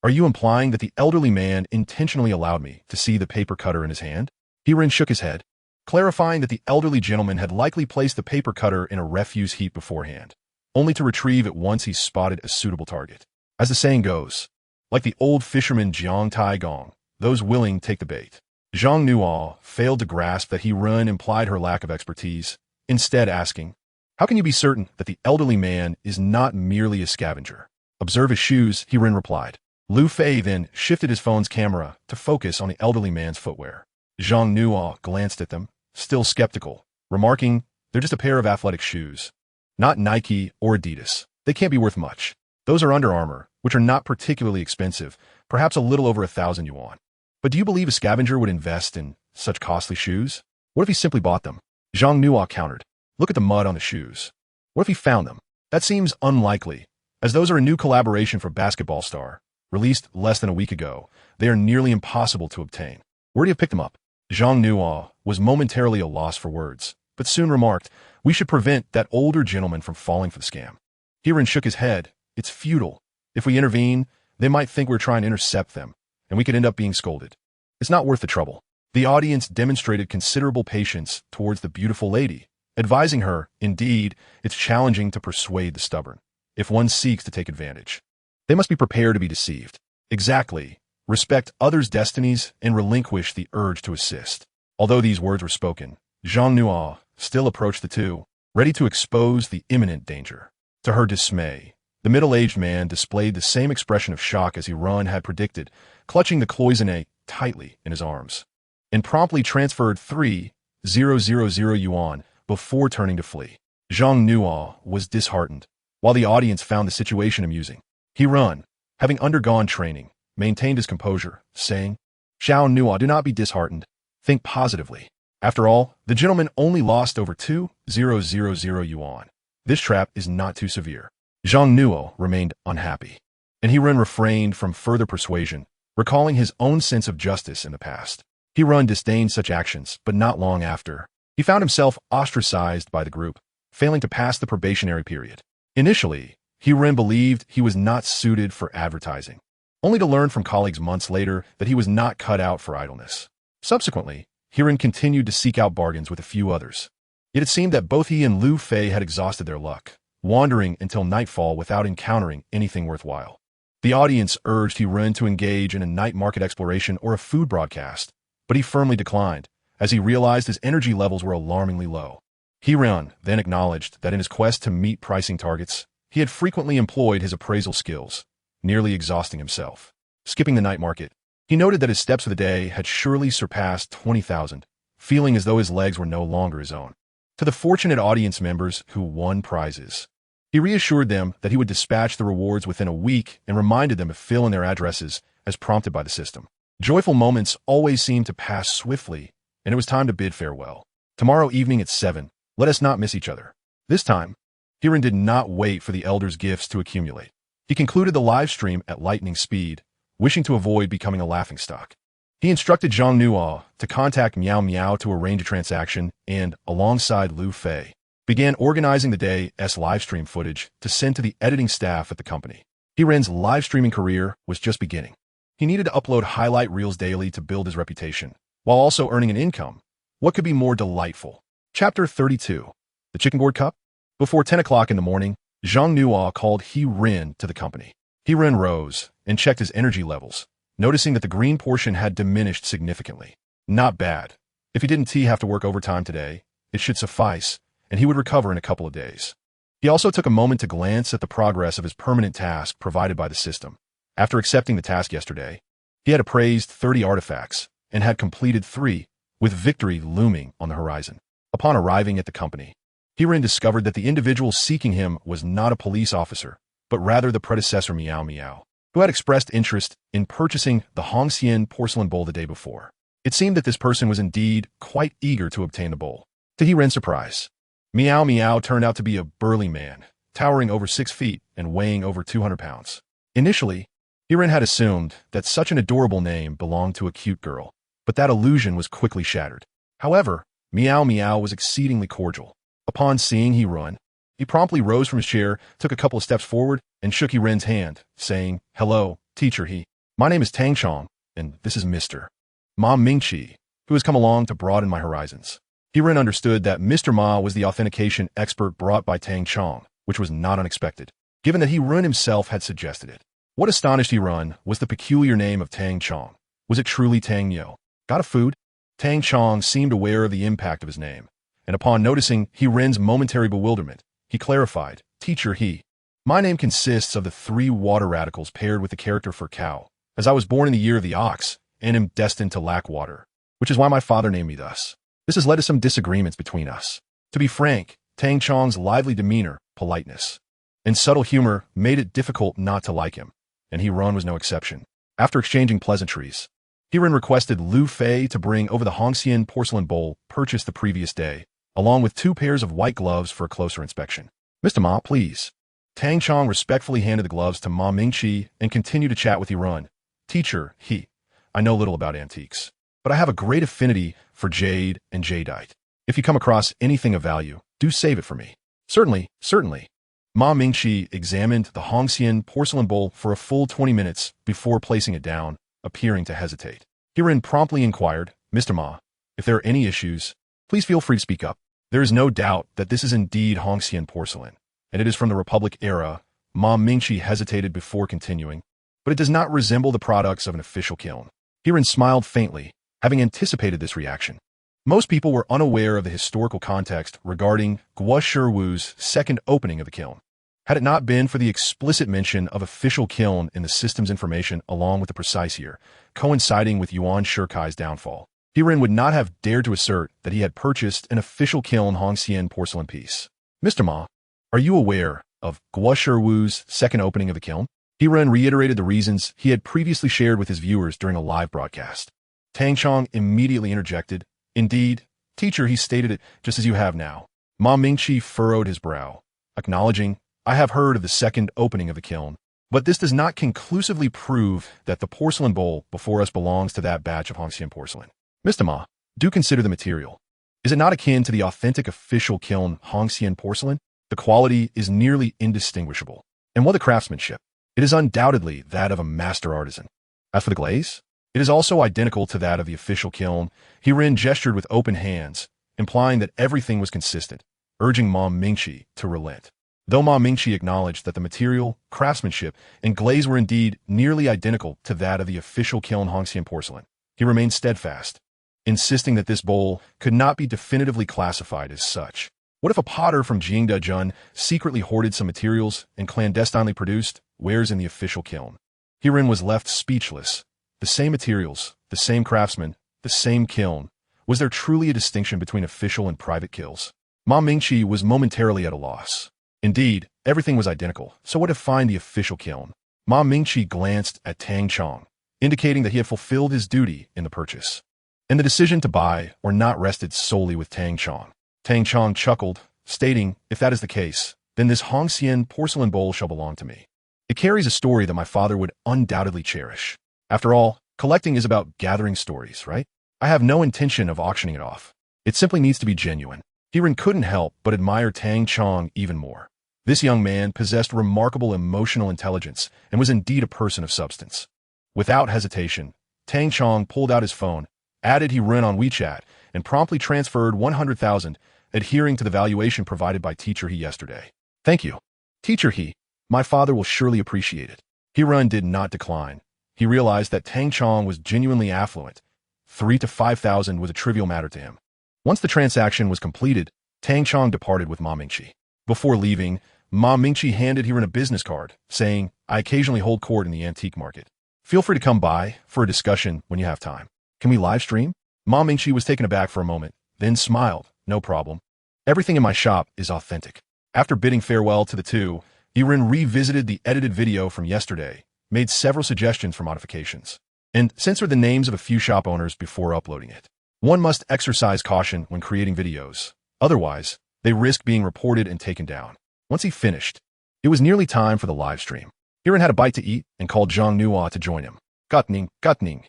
Are you implying that the elderly man intentionally allowed me to see the paper cutter in his hand? Hirin shook his head, clarifying that the elderly gentleman had likely placed the paper cutter in a refuse heap beforehand, only to retrieve it once he spotted a suitable target. As the saying goes, like the old fisherman Jiang Tai Gong, those willing take the bait. Zhang Nuo failed to grasp that Hirin implied her lack of expertise, instead asking, "How can you be certain that the elderly man is not merely a scavenger?" "Observe his shoes," Hirin replied. Lu Fei then shifted his phone's camera to focus on the elderly man's footwear. Zhang Nuo glanced at them, still skeptical, remarking, "They're just a pair of athletic shoes. Not Nike or Adidas. They can't be worth much. Those are Under Armour, which are not particularly expensive, perhaps a little over 1,000 yuan. But do you believe a scavenger would invest in such costly shoes? What if he simply bought them?" Zhang Nuo countered. "Look at the mud on the shoes. What if he found them? That seems unlikely, as those are a new collaboration for Basketball Star, released less than a week ago. They are nearly impossible to obtain. Where do you pick them up?" Zhang Nuo was momentarily a loss for words, but soon remarked, "We should prevent that older gentleman from falling for the scam." Hirin shook his head. "It's futile. If we intervene, they might think we're trying to intercept them, and we could end up being scolded. It's not worth the trouble." The audience demonstrated considerable patience towards the beautiful lady, advising her, "Indeed, it's challenging to persuade the stubborn, if one seeks to take advantage. They must be prepared to be deceived." "Exactly. Respect others' destinies and relinquish the urge to assist." Although these words were spoken, Zhang Nuo still approached the two, ready to expose the imminent danger. To her dismay, the middle-aged man displayed the same expression of shock as Hirin had predicted, clutching the cloisonne tightly in his arms, and promptly transferred 3,000 yuan before turning to flee. Zhang Nuo was disheartened, while the audience found the situation amusing. Hirin, having undergone training, maintained his composure, saying, "Zhang Nuo, do not be disheartened. Think positively. After all, the gentleman only lost over 2,000 yuan. This trap is not too severe." Zhang Nuo remained unhappy, and Hirin refrained from further persuasion, recalling his own sense of justice in the past. Hirin disdained such actions, but not long after, he found himself ostracized by the group, failing to pass the probationary period. Initially, Hirin believed he was not suited for advertising, only to learn from colleagues months later that he was not cut out for idleness. Subsequently, Hirin continued to seek out bargains with a few others. Yet it seemed that both he and Lu Fei had exhausted their luck, wandering until nightfall without encountering anything worthwhile. The audience urged Hirin to engage in a night market exploration or a food broadcast, but he firmly declined, as he realized his energy levels were alarmingly low. Hirin then acknowledged that in his quest to meet pricing targets, he had frequently employed his appraisal skills, nearly exhausting himself. Skipping the night market, he noted that his steps for the day had surely surpassed 20,000, feeling as though his legs were no longer his own. To the fortunate audience members who won prizes, he reassured them that he would dispatch the rewards within a week and reminded them to fill in their addresses as prompted by the system. Joyful moments always seemed to pass swiftly, and it was time to bid farewell. "Tomorrow evening at 7, let us not miss each other." This time, Hirin did not wait for the elders' gifts to accumulate. He concluded the live stream at lightning speed, wishing to avoid becoming a laughingstock. He instructed Zhang Nuo to contact Miao Miao to arrange a transaction and, alongside Lu Fei, began organizing the day's livestream footage to send to the editing staff at the company. Hirin's live streaming career was just beginning. He needed to upload highlight reels daily to build his reputation, while also earning an income. What could be more delightful? Chapter 32. The Chicken Gourd Cup? Before 10 o'clock in the morning, Zhang Nuo called Hirin to the company. Hirin rose and checked his energy levels, noticing that the green portion had diminished significantly. Not bad. If he didn't have to work overtime today, it should suffice, and he would recover in a couple of days. He also took a moment to glance at the progress of his permanent task provided by the system. After accepting the task yesterday, he had appraised 30 artifacts and had completed 3, with victory looming on the horizon. Upon arriving at the company, Hirin discovered that the individual seeking him was not a police officer, but rather the predecessor Miao Miao, who had expressed interest in purchasing the Hongxian porcelain bowl the day before. It seemed that this person was indeed quite eager to obtain the bowl. To Hirin's surprise, Miao Miao turned out to be a burly man, towering over 6 feet and weighing over 200 pounds. Initially, Hirin had assumed that such an adorable name belonged to a cute girl, but that illusion was quickly shattered. However, Miao Miao was exceedingly cordial. Upon seeing Hirin, he promptly rose from his chair, took a couple of steps forward, and shook Hirin's hand, saying, "Hello, teacher." He My name is Tang Chong, and this is Mr. Ma Mingqi, who has come along to broaden my horizons. Hiren understood that Mr. Ma was the authentication expert brought by Tang Chong, which was not unexpected, given that Hiren himself had suggested it. What astonished Hiren was the peculiar name of Tang Chong. Was it truly Tang Yo? Got a food? Tang Chong seemed aware of the impact of his name, and upon noticing Hiren's momentary bewilderment, he clarified, Teacher He. My name consists of the 3 water radicals paired with the character for cow, as I was born in the year of the ox, and am destined to lack water, which is why my father named me thus. This has led to some disagreements between us. To be frank, Tang Chong's lively demeanor, politeness, and subtle humor made it difficult not to like him, and Hiren was no exception. After exchanging pleasantries, Hiren requested Lu Fei to bring over the Hongxian porcelain bowl purchased the previous day, along with 2 pairs of white gloves for a closer inspection. Mr. Ma, please. Tang Chong respectfully handed the gloves to Ma Mingqi and continued to chat with Hiren. Teacher He. I know little about antiques, but I have a great affinity for jade and jadeite. If you come across anything of value, do save it for me. Certainly, certainly. Ma Mingqi examined the Hongxian porcelain bowl for a full 20 minutes before placing it down, appearing to hesitate. Hiren promptly inquired, Mr. Ma, if there are any issues, please feel free to speak up. There is no doubt that this is indeed Hongxian porcelain, and it is from the Republic era. Ma Mingqi hesitated before continuing, but it does not resemble the products of an official kiln. Hiren smiled faintly, having anticipated this reaction. Most people were unaware of the historical context regarding Guo Shiwu's second opening of the kiln. Had it not been for the explicit mention of official kiln in the system's information along with the precise year, coinciding with Yuan Shikai's downfall, Hiren would not have dared to assert that he had purchased an official kiln Hongxian porcelain piece. Mr. Ma, are you aware of Guo Shiwu's second opening of the kiln? Hiren reiterated the reasons he had previously shared with his viewers during a live broadcast. Tang Chong immediately interjected, Indeed, teacher, he stated it just as you have now. Ma Mingqi furrowed his brow, acknowledging, I have heard of the second opening of the kiln, but this does not conclusively prove that the porcelain bowl before us belongs to that batch of Hongxian porcelain. Mr. Ma, do consider the material. Is it not akin to the authentic official kiln Hongxian porcelain? The quality is nearly indistinguishable. And what the craftsmanship? It is undoubtedly that of a master artisan. As for the glaze, it is also identical to that of the official kiln. Hiren gestured with open hands, implying that everything was consistent, urging Ma Mingqi to relent. Though Ma Mingqi acknowledged that the material, craftsmanship, and glaze were indeed nearly identical to that of the official kiln Hongxian porcelain, he remained steadfast, insisting that this bowl could not be definitively classified as such. What if a potter from Jingdezhen secretly hoarded some materials and clandestinely produced wares in the official kiln? Hiren was left speechless. The same materials, the same craftsman, the same kiln. Was there truly a distinction between official and private kilns? Ma Mingqi was momentarily at a loss. Indeed, everything was identical, so what defined the official kiln? Ma Mingqi glanced at Tang Chong, indicating that he had fulfilled his duty in the purchase, and the decision to buy or not rested solely with Tang Chong. Tang Chong chuckled, stating, if that is the case, then this Hongxian porcelain bowl shall belong to me. It carries a story that my father would undoubtedly cherish. After all, collecting is about gathering stories, right? I have no intention of auctioning it off. It simply needs to be genuine. Hiren couldn't help but admire Tang Chong even more. This young man possessed remarkable emotional intelligence and was indeed a person of substance. Without hesitation, Tang Chong pulled out his phone, added Hiren on WeChat, and promptly transferred 100,000, adhering to the valuation provided by Teacher He yesterday. Thank you. Teacher He, my father will surely appreciate it. Hiren did not decline. He realized that Tang Chong was genuinely affluent. 3,000 to 5,000 was a trivial matter to him. Once the transaction was completed, Tang Chong departed with Ma Mingqi. Before leaving, Ma Mingqi handed Hiren a business card, saying, I occasionally hold court in the antique market. Feel free to come by for a discussion when you have time. Can we live stream? Ma Mingqi was taken aback for a moment, then smiled. No problem. Everything in my shop is authentic. After bidding farewell to the two, Hiren revisited the edited video from yesterday, made several suggestions for modifications, and censored the names of a few shop owners before uploading it. One must exercise caution when creating videos. Otherwise, they risk being reported and taken down. Once he finished, it was nearly time for the live stream. Hiren had a bite to eat and called Zhang Nua to join him. Gutning, Gutning.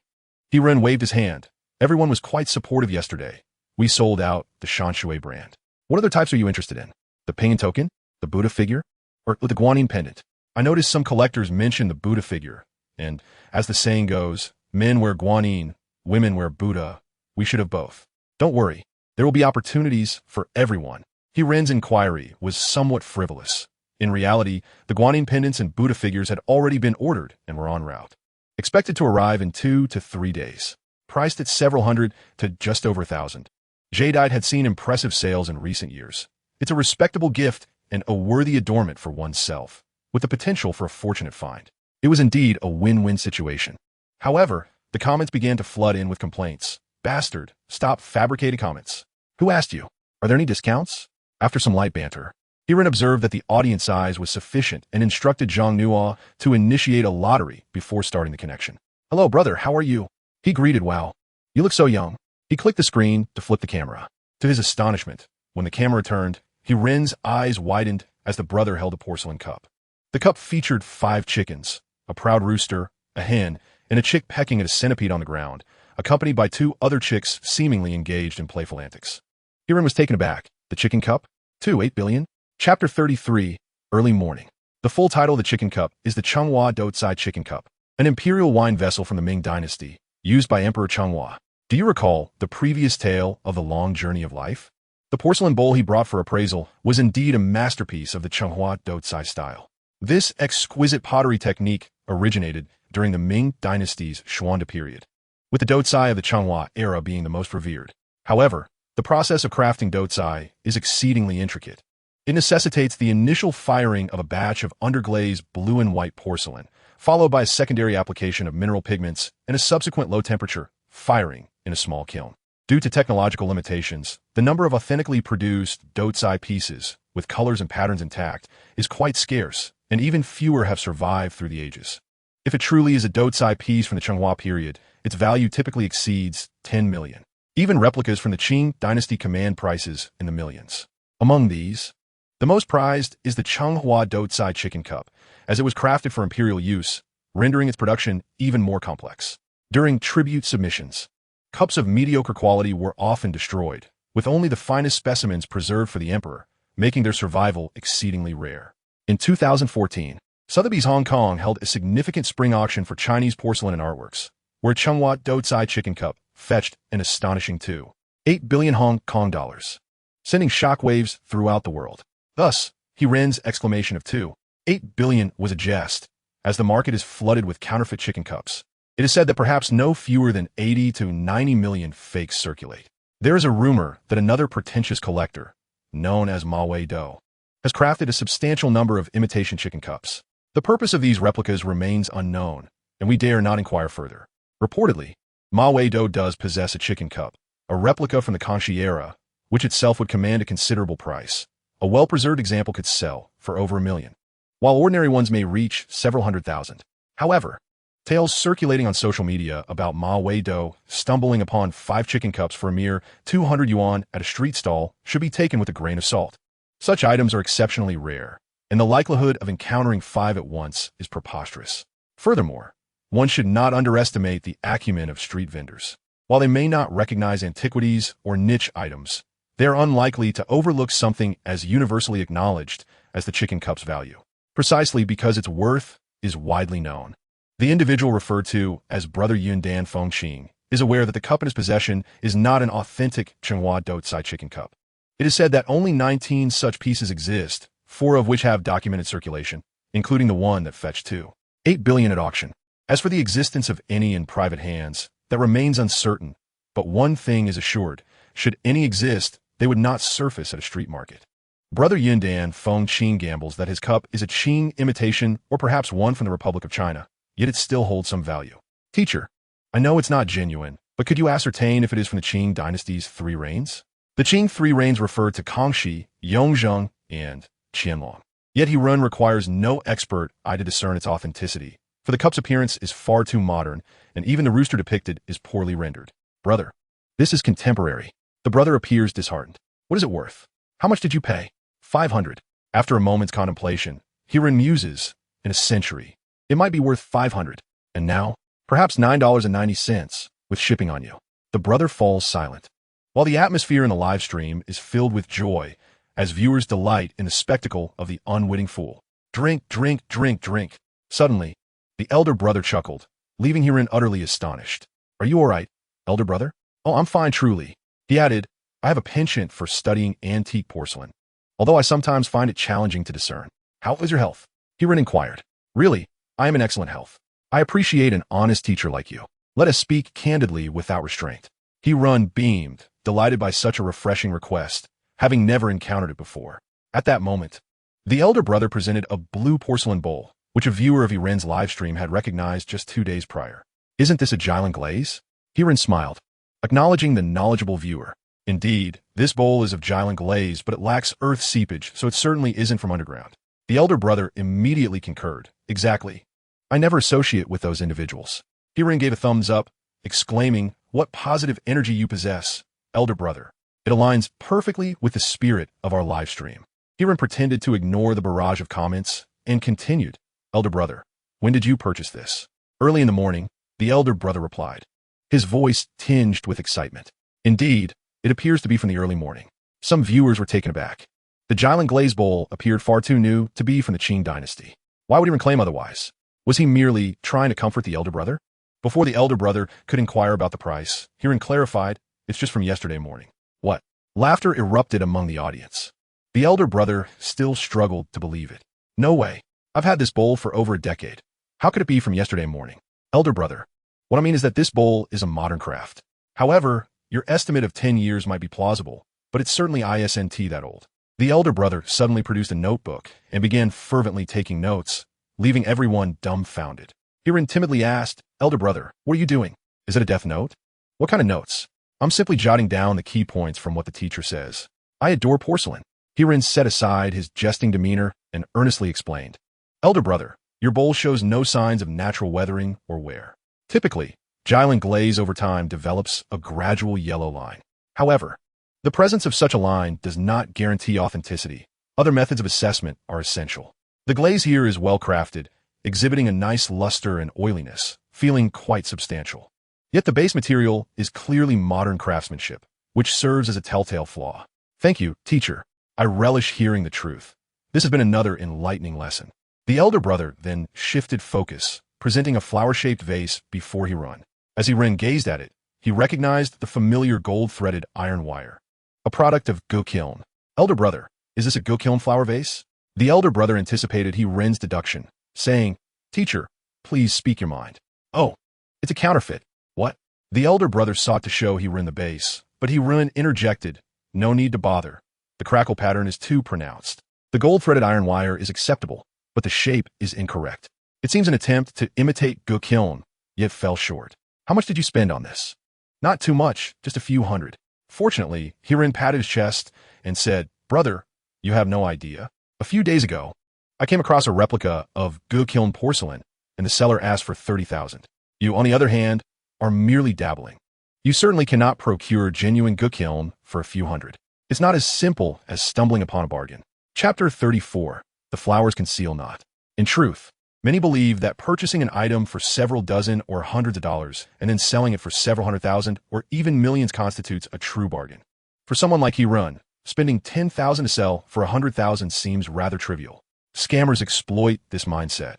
Hiren waved his hand. Everyone was quite supportive yesterday. We sold out the Shanshui brand. What other types are you interested in? The Pinyin token? The Buddha figure? Or the Guanyin pendant? I noticed some collectors mention the Buddha figure. And, as the saying goes, men wear guanyin, women wear Buddha. We should have both. Don't worry, there will be opportunities for everyone. Hiren's inquiry was somewhat frivolous. In reality, the guanyin pendants and Buddha figures had already been ordered and were en route. Expected to arrive in 2 to 3 days. Priced at several hundred to just over 1,000. Jadeite had seen impressive sales in recent years. It's a respectable gift and a worthy adornment for oneself, with the potential for a fortunate find. It was indeed a win-win situation. However, the comments began to flood in with complaints. Bastard, stop fabricating comments. Who asked you? Are there any discounts? After some light banter, Hiren observed that the audience size was sufficient and instructed Zhang Nuo to initiate a lottery before starting the connection. Hello, brother, how are you? He greeted. Wow, you look so young. He clicked the screen to flip the camera. To his astonishment, when the camera turned, Hiren's eyes widened as the brother held a porcelain cup. The cup featured 5 chickens, a proud rooster, a hen, and a chick pecking at a centipede on the ground, accompanied by 2 other chicks seemingly engaged in playful antics. Hiren was taken aback. The chicken cup? 8 billion? Chapter 33, Early Morning. The full title of the chicken cup is the Chenghua Doucai Chicken Cup, an imperial wine vessel from the Ming Dynasty, used by Emperor Chenghua. Do you recall the previous tale of the long journey of life? The porcelain bowl he brought for appraisal was indeed a masterpiece of the Chenghua Doucai style. This exquisite pottery technique originated during the Ming Dynasty's Xuande period, with the Doucai of the Chenghua era being the most revered. However, the process of crafting Doucai is exceedingly intricate. It necessitates the initial firing of a batch of underglazed blue and white porcelain, followed by a secondary application of mineral pigments and a subsequent low-temperature firing in a small kiln. Due to technological limitations, the number of authentically produced Doucai pieces, with colors and patterns intact, is quite scarce, and even fewer have survived through the ages. If it truly is a Doucai piece from the Chenghua period, its value typically exceeds 10 million. Even replicas from the Qing dynasty command prices in the millions. Among these, the most prized is the Chenghua Doucai Chicken Cup, as it was crafted for imperial use, rendering its production even more complex. During tribute submissions, cups of mediocre quality were often destroyed, with only the finest specimens preserved for the emperor, making their survival exceedingly rare. In 2014, Sotheby's Hong Kong held a significant spring auction for Chinese porcelain and artworks, where Chenghua Doucai Chicken Cup fetched an astonishing 2.8 billion Hong Kong dollars, sending shockwaves throughout the world. Thus, Hiren's exclamation of 2.8 billion was a jest, as the market is flooded with counterfeit chicken cups. It is said that perhaps no fewer than 80 to 90 million fakes circulate. There is a rumor that another pretentious collector, known as Ma Wei Do, has crafted a substantial number of imitation chicken cups. The purpose of these replicas remains unknown, and we dare not inquire further. Reportedly, Ma Wei Do does possess a chicken cup, a replica from the Kangxi era, which itself would command a considerable price. A well-preserved example could sell for over 1 million, while ordinary ones may reach several 100,000. However, tales circulating on social media about Ma Wei Do stumbling upon 5 chicken cups for a mere 200 yuan at a street stall should be taken with a grain of salt. Such items are exceptionally rare, and the likelihood of encountering 5 at once is preposterous. Furthermore, one should not underestimate the acumen of street vendors. While they may not recognize antiquities or niche items, they are unlikely to overlook something as universally acknowledged as the chicken cup's value, precisely because its worth is widely known. The individual referred to as Brother Yundan Fengqing is aware that the cup in his possession is not an authentic Chenghua Doucai chicken cup. It is said that only 19 such pieces exist, 4 of which have documented circulation, including the one that fetched 2.8 billion at auction. As for the existence of any in private hands, that remains uncertain, but one thing is assured: should any exist, they would not surface at a street market. Brother Yundan Fengqing gambles that his cup is a Qing imitation or perhaps one from the Republic of China, yet it still holds some value. Teacher, I know it's not genuine, but could you ascertain if it is from the Qing dynasty's 3 reigns? The Qing 3 reigns refer to Kangxi, Yongzheng, and Qianlong. Yet Hiren requires no expert eye to discern its authenticity, for the cup's appearance is far too modern, and even the rooster depicted is poorly rendered. Brother, this is contemporary. The brother appears disheartened. What is it worth? How much did you pay? 500. After a moment's contemplation, Hiren muses, in a century, it might be worth 500. And now, perhaps $9.90, with shipping on you. The brother falls silent, while the atmosphere in the live stream is filled with joy, as viewers delight in the spectacle of the unwitting fool. Drink, drink, drink, drink. Suddenly, The elder brother chuckled, leaving Hirin utterly astonished. Are you all right, elder brother? Oh, I'm fine, truly. He added, I have a penchant for studying antique porcelain, although I sometimes find it challenging to discern. How is your health? Hirin inquired. Really, I am in excellent health. I appreciate an honest teacher like you. Let us speak candidly without restraint. Hirin beamed, delighted by such a refreshing request, having never encountered it before. At that moment, the elder brother presented a blue porcelain bowl, which a viewer of Hirin's livestream had recognized just 2 days prior. Isn't this a Jylin glaze? Hirin smiled, acknowledging the knowledgeable viewer. Indeed, this bowl is of Jylin glaze, but it lacks earth seepage, so it certainly isn't from underground. The elder brother immediately concurred. Exactly. I never associate with those individuals. Hirin gave a thumbs up, exclaiming, what positive energy you possess, elder brother. It aligns perfectly with the spirit of our live stream. Hirin pretended to ignore the barrage of comments and continued, elder brother, when did you purchase this? Early in the morning, the elder brother replied, his voice tinged with excitement. Indeed, it appears to be from the early morning. Some viewers were taken aback. The Jylin glaze bowl appeared far too new to be from the Qing dynasty. Why would Hirin claim otherwise? Was he merely trying to comfort the elder brother? Before the elder brother could inquire about the price, Hirin clarified, it's just from yesterday morning. What? Laughter erupted among the audience. The elder brother still struggled to believe it. No way. I've had this bowl for over a decade. How could it be from yesterday morning? Elder brother, what I mean is that this bowl is a modern craft. However, your estimate of 10 years might be plausible, but it's certainly isn't that old. The elder brother suddenly produced a notebook and began fervently taking notes, leaving everyone dumbfounded. Hirin timidly asked, elder brother, what are you doing? Is it a death note? What kind of notes? I'm simply jotting down the key points from what the teacher says. I adore porcelain. Hirin set aside his jesting demeanor and earnestly explained. Elder brother, your bowl shows no signs of natural weathering or wear. Typically, Jylin glaze over time develops a gradual yellow line. However, the presence of such a line does not guarantee authenticity. Other methods of assessment are essential. The glaze here is well crafted, exhibiting a nice luster and oiliness, feeling quite substantial. Yet the base material is clearly modern craftsmanship, which serves as a telltale flaw. Thank you, teacher. I relish hearing the truth. This has been another enlightening lesson. The elder brother then shifted focus, presenting a flower-shaped vase before Hirin. As Hirin gazed at it, he recognized the familiar gold-threaded iron wire, a product of Gukiln. Elder brother, is this a Gukiln flower vase? The elder brother anticipated Hirin's deduction, saying, teacher, please speak your mind. Oh, it's a counterfeit. What? The elder brother sought to show Hirin the base, but Hirin interjected, no need to bother. The crackle pattern is too pronounced. The gold-threaded iron wire is acceptable, but the shape is incorrect. It seems an attempt to imitate Gukiln, yet fell short. How much did you spend on this? Not too much, just a few hundred. Fortunately, Hirin patted his chest and said, brother, you have no idea. A few days ago, I came across a replica of Gukiln porcelain, and the seller asked for 30,000. You, on the other hand, are merely dabbling. You certainly cannot procure genuine Gukiln for a few hundred. It's not as simple as stumbling upon a bargain. Chapter 34. The flowers conceal not. In truth, many believe that purchasing an item for several dozen or hundreds of dollars and then selling it for several hundred thousand or even millions constitutes a true bargain. For someone like Hirin, spending 10,000 to sell for 100,000 seems rather trivial. Scammers exploit this mindset,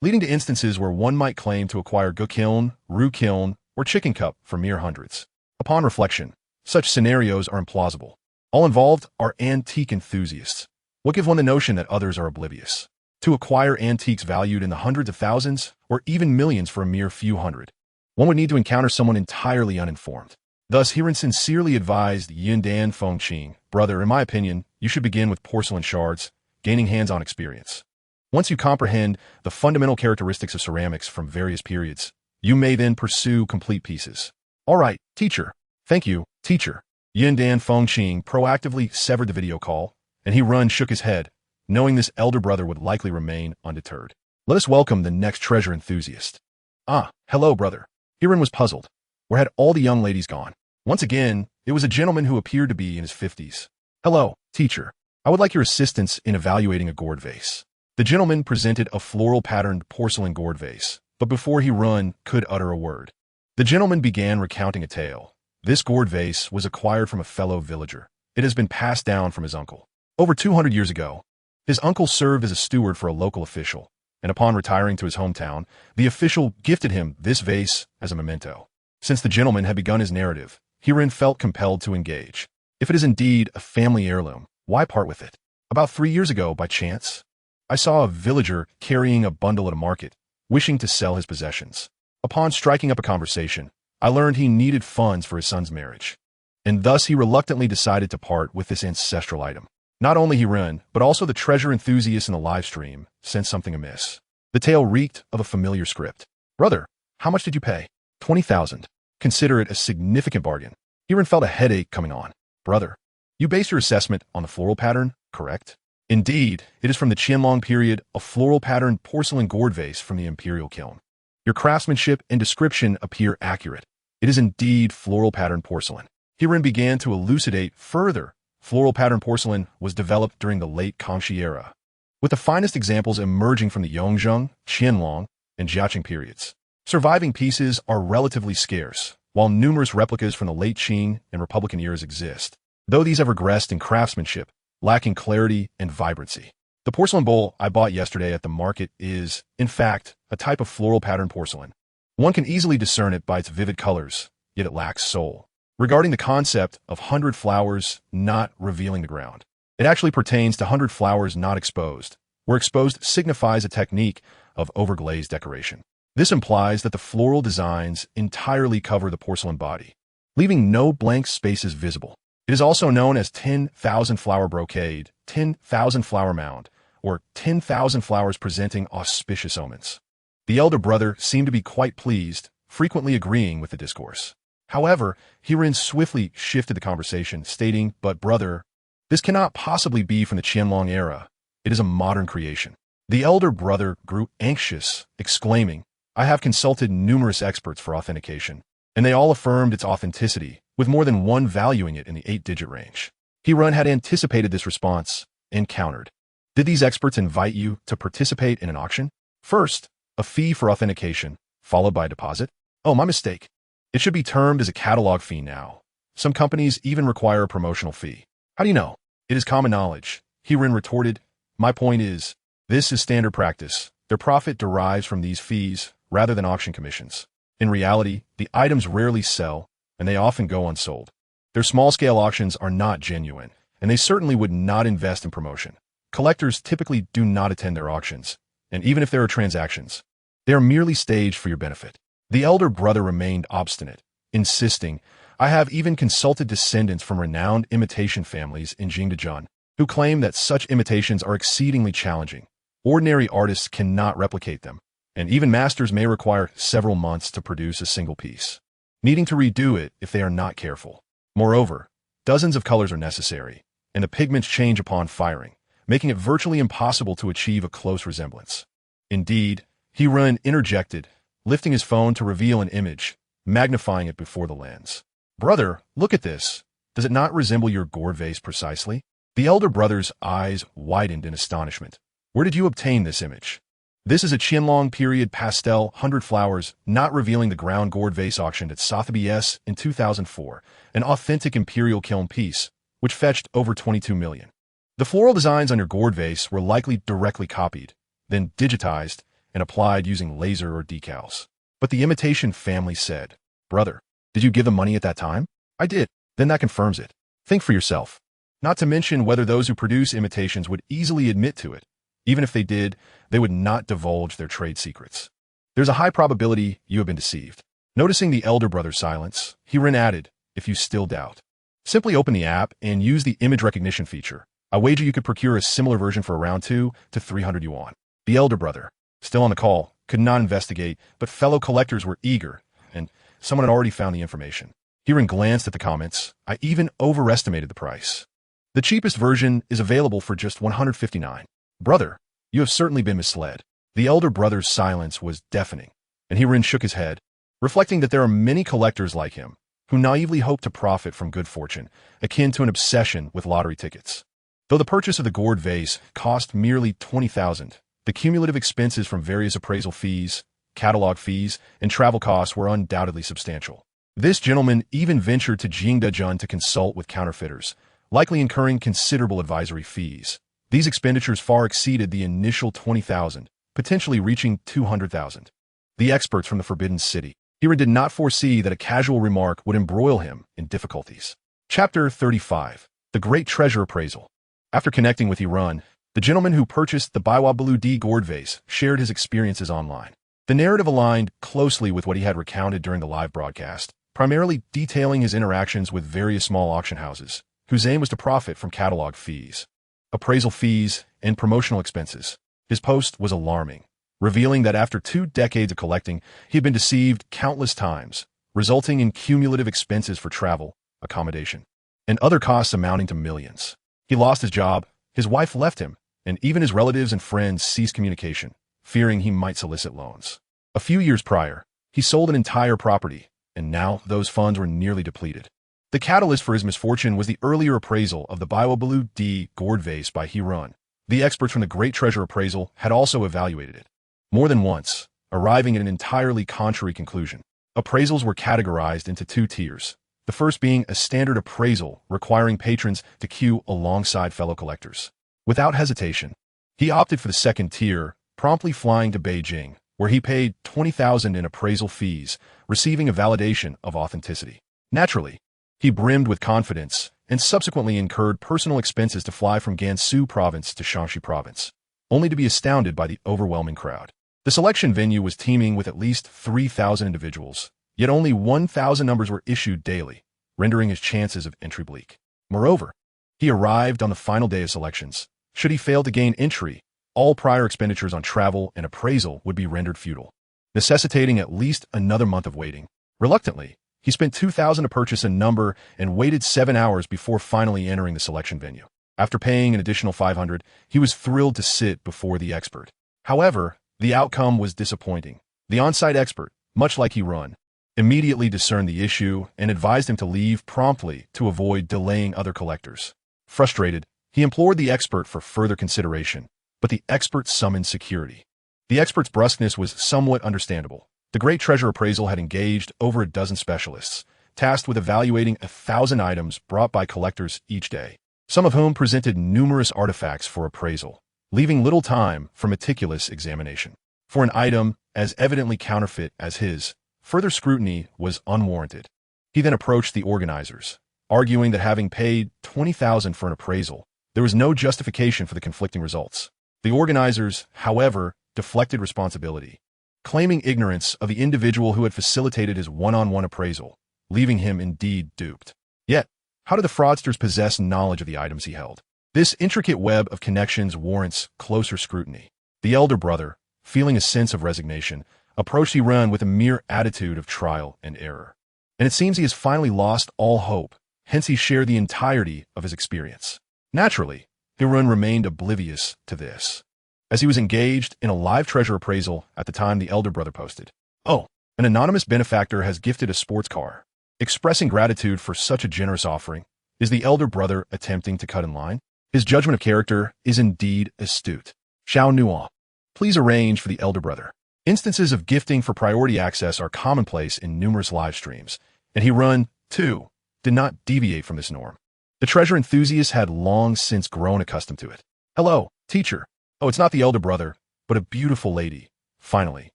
leading to instances where one might claim to acquire Gukiln, Rukiln, or chicken cup for mere hundreds. Upon reflection, such scenarios are implausible. All involved are antique enthusiasts. What gives one the notion that others are oblivious? To acquire antiques valued in the hundreds of thousands or even millions for a mere few hundred, one would need to encounter someone entirely uninformed. Thus, Hirin sincerely advised Yundan Fengqing, brother, in my opinion, you should begin with porcelain shards, gaining hands-on experience. Once you comprehend the fundamental characteristics of ceramics from various periods, you may then pursue complete pieces. All right, teacher. Thank you, teacher. Yundan Fengqing proactively severed the video call, and Hirin shook his head, knowing this elder brother would likely remain undeterred. Let us welcome the next treasure enthusiast. Ah, hello, brother. Hirin was puzzled. Where had all the young ladies gone? Once again, it was a gentleman who appeared to be in his 50s. Hello, teacher. I would like your assistance in evaluating a gourd vase. The gentleman presented a floral-patterned porcelain gourd vase, but before Hirin could utter a word, the gentleman began recounting a tale. This gourd vase was acquired from a fellow villager. It has been passed down from his uncle. Over 200 years ago, his uncle served as a steward for a local official, and upon retiring to his hometown, the official gifted him this vase as a memento. Since the gentleman had begun his narrative, Hirin felt compelled to engage. If it is indeed a family heirloom, why part with it? About 3 years ago, by chance, I saw a villager carrying a bundle at a market, wishing to sell his possessions. Upon striking up a conversation, I learned he needed funds for his son's marriage, and thus he reluctantly decided to part with this ancestral item. Not only Hirin, but also the treasure enthusiast in the live stream sensed something amiss. The tale reeked of a familiar script. Brother, how much did you pay? 20,000. Consider it a significant bargain. Hirin felt a headache coming on. Brother, you base your assessment on the floral pattern, correct? Indeed, it is from the Qianlong period, a floral pattern porcelain gourd vase from the imperial kiln. Your craftsmanship and description appear accurate. It is indeed floral pattern porcelain. Hirin began to elucidate further. Floral pattern porcelain was developed during the late Kangxi era, with the finest examples emerging from the Yongzheng, Qianlong, and Jiaqing periods. Surviving pieces are relatively scarce, while numerous replicas from the late Qing and Republican eras exist, though these have regressed in craftsmanship, lacking clarity and vibrancy. The porcelain bowl I bought yesterday at the market is, in fact, a type of floral pattern porcelain. One can easily discern it by its vivid colors, yet it lacks soul. Regarding the concept of 100 flowers not revealing the ground, it actually pertains to 100 flowers not exposed, where exposed signifies a technique of overglazed decoration. This implies that the floral designs entirely cover the porcelain body, leaving no blank spaces visible. It is also known as 10,000 flower brocade, 10,000 flower mound, or 10,000 flowers presenting auspicious omens. The elder brother seemed to be quite pleased, frequently agreeing with the discourse. However, Hirin swiftly shifted the conversation, stating, "But brother, this cannot possibly be from the Qianlong era. It is a modern creation." The elder brother grew anxious, exclaiming, "I have consulted numerous experts for authentication, and they all affirmed its authenticity, with more than one valuing it in the 8-digit range." Hirin had anticipated this response and countered. "Did these experts invite you to participate in an auction? First, a fee for authentication, followed by a deposit? Oh, my mistake. It should be termed as a catalog fee now. Some companies even require a promotional fee." "How do you know?" "It is common knowledge," Hirin retorted. "My point is, this is standard practice. Their profit derives from these fees rather than auction commissions. In reality, the items rarely sell, and they often go unsold. Their small-scale auctions are not genuine, and they certainly would not invest in promotion. Collectors typically do not attend their auctions, and even if there are transactions, they are merely staged for your benefit." The elder brother remained obstinate, insisting, "I have even consulted descendants from renowned imitation families in Jingdezhen, who claim that such imitations are exceedingly challenging. Ordinary artists cannot replicate them, and even masters may require several months to produce a single piece, needing to redo it if they are not careful. Moreover, dozens of colors are necessary, and the pigments change upon firing, making it virtually impossible to achieve a close resemblance." Indeed, Hirin interjected, lifting his phone to reveal an image, magnifying it before the lens. "Brother, look at this. Does it not resemble your gourd vase precisely?" The elder brother's eyes widened in astonishment. "Where did you obtain this image?" "This is a Qianlong period pastel 100 flowers not revealing the ground gourd vase auctioned at Sotheby's in 2004, an authentic imperial kiln piece, which fetched over 22 million. The floral designs on your gourd vase were likely directly copied, then digitized, and applied using laser or decals." But the imitation family said, "Brother, did you give the money at that time?" "I did." "Then that confirms it. Think for yourself. Not to mention whether those who produce imitations would easily admit to it. Even if they did, they would not divulge their trade secrets. There's a high probability you have been deceived." Noticing the elder brother's silence, Hirin added, "If you still doubt, simply open the app and use the image recognition feature. I wager you could procure a similar version for around 2 to 300 yuan. The elder brother, still on the call, could not investigate, but fellow collectors were eager, and someone had already found the information. Hirin glanced at the comments. "I even overestimated the price. The cheapest version is available for just 159. Brother, you have certainly been misled." The elder brother's silence was deafening, and Hirin shook his head, reflecting that there are many collectors like him, who naively hope to profit from good fortune, akin to an obsession with lottery tickets. Though the purchase of the gourd vase cost merely 20,000, the cumulative expenses from various appraisal fees, catalog fees, and travel costs were undoubtedly substantial. This gentleman even ventured to Jingdezhen to consult with counterfeiters, likely incurring considerable advisory fees. These expenditures far exceeded the initial 20,000, potentially reaching 200,000. The experts from the Forbidden City. Hiran did not foresee that a casual remark would embroil him in difficulties. Chapter 35. The Great Treasure Appraisal. After connecting with Hiran, the gentleman who purchased the Biwabalu D gourd vase shared his experiences online. The narrative aligned closely with what he had recounted during the live broadcast, primarily detailing his interactions with various small auction houses, whose aim was to profit from catalog fees, appraisal fees, and promotional expenses. His post was alarming, revealing that after 2 decades of collecting, he had been deceived countless times, resulting in cumulative expenses for travel, accommodation, and other costs amounting to millions. He lost his job, his wife left him, and even his relatives and friends ceased communication, fearing he might solicit loans. A few years prior, he sold an entire property, and now those funds were nearly depleted. The catalyst for his misfortune was the earlier appraisal of the Biwabalu D gourd vase by Hiran. The experts from the Great Treasure Appraisal had also evaluated it more than once, arriving at an entirely contrary conclusion. Appraisals were categorized into 2 tiers, the first being a standard appraisal requiring patrons to queue alongside fellow collectors. Without hesitation, he opted for the second tier, promptly flying to Beijing, where he paid 20,000 in appraisal fees, receiving a validation of authenticity. Naturally, he brimmed with confidence and subsequently incurred personal expenses to fly from Gansu province to Shaanxi province, only to be astounded by the overwhelming crowd. The selection venue was teeming with at least 3,000 individuals, yet only 1,000 numbers were issued daily, rendering his chances of entry bleak. Moreover, he arrived on the final day of selections. Should he fail to gain entry, all prior expenditures on travel and appraisal would be rendered futile, necessitating at least another month of waiting. Reluctantly, he spent 2,000 to purchase a number and waited 7 hours before finally entering the selection venue. After paying an additional 500, he was thrilled to sit before the expert. However, the outcome was disappointing. The on-site expert, much like Hiran, immediately discerned the issue and advised him to leave promptly to avoid delaying other collectors. Frustrated, he implored the expert for further consideration, but the expert summoned security. The expert's brusqueness was somewhat understandable. The Great Treasure Appraisal had engaged over a dozen specialists, tasked with evaluating 1,000 items brought by collectors each day, some of whom presented numerous artifacts for appraisal, leaving little time for meticulous examination. For an item as evidently counterfeit as his, further scrutiny was unwarranted. He then approached the organizers, arguing that having paid 20,000 for an appraisal, there was no justification for the conflicting results. The organizers, however, deflected responsibility, claiming ignorance of the individual who had facilitated his one-on-one appraisal, leaving him indeed duped. Yet, how did the fraudsters possess knowledge of the items he held? This intricate web of connections warrants closer scrutiny. The elder brother, feeling a sense of resignation, approached Hiran with a mere attitude of trial and error. And it seems he has finally lost all hope, hence he shared the entirety of his experience. Naturally, Hiran remained oblivious to this, as he was engaged in a live treasure appraisal at the time the elder brother posted, "Oh, an anonymous benefactor has gifted a sports car." Expressing gratitude for such a generous offering, is the elder brother attempting to cut in line? His judgment of character is indeed astute. Xiao Nuo. Please arrange for the elder brother. Instances of gifting for priority access are commonplace in numerous live streams, and Hiran, too, did not deviate from this norm. The treasure enthusiast had long since grown accustomed to it. "Hello, teacher. Oh, it's not the elder brother, but a beautiful lady. Finally,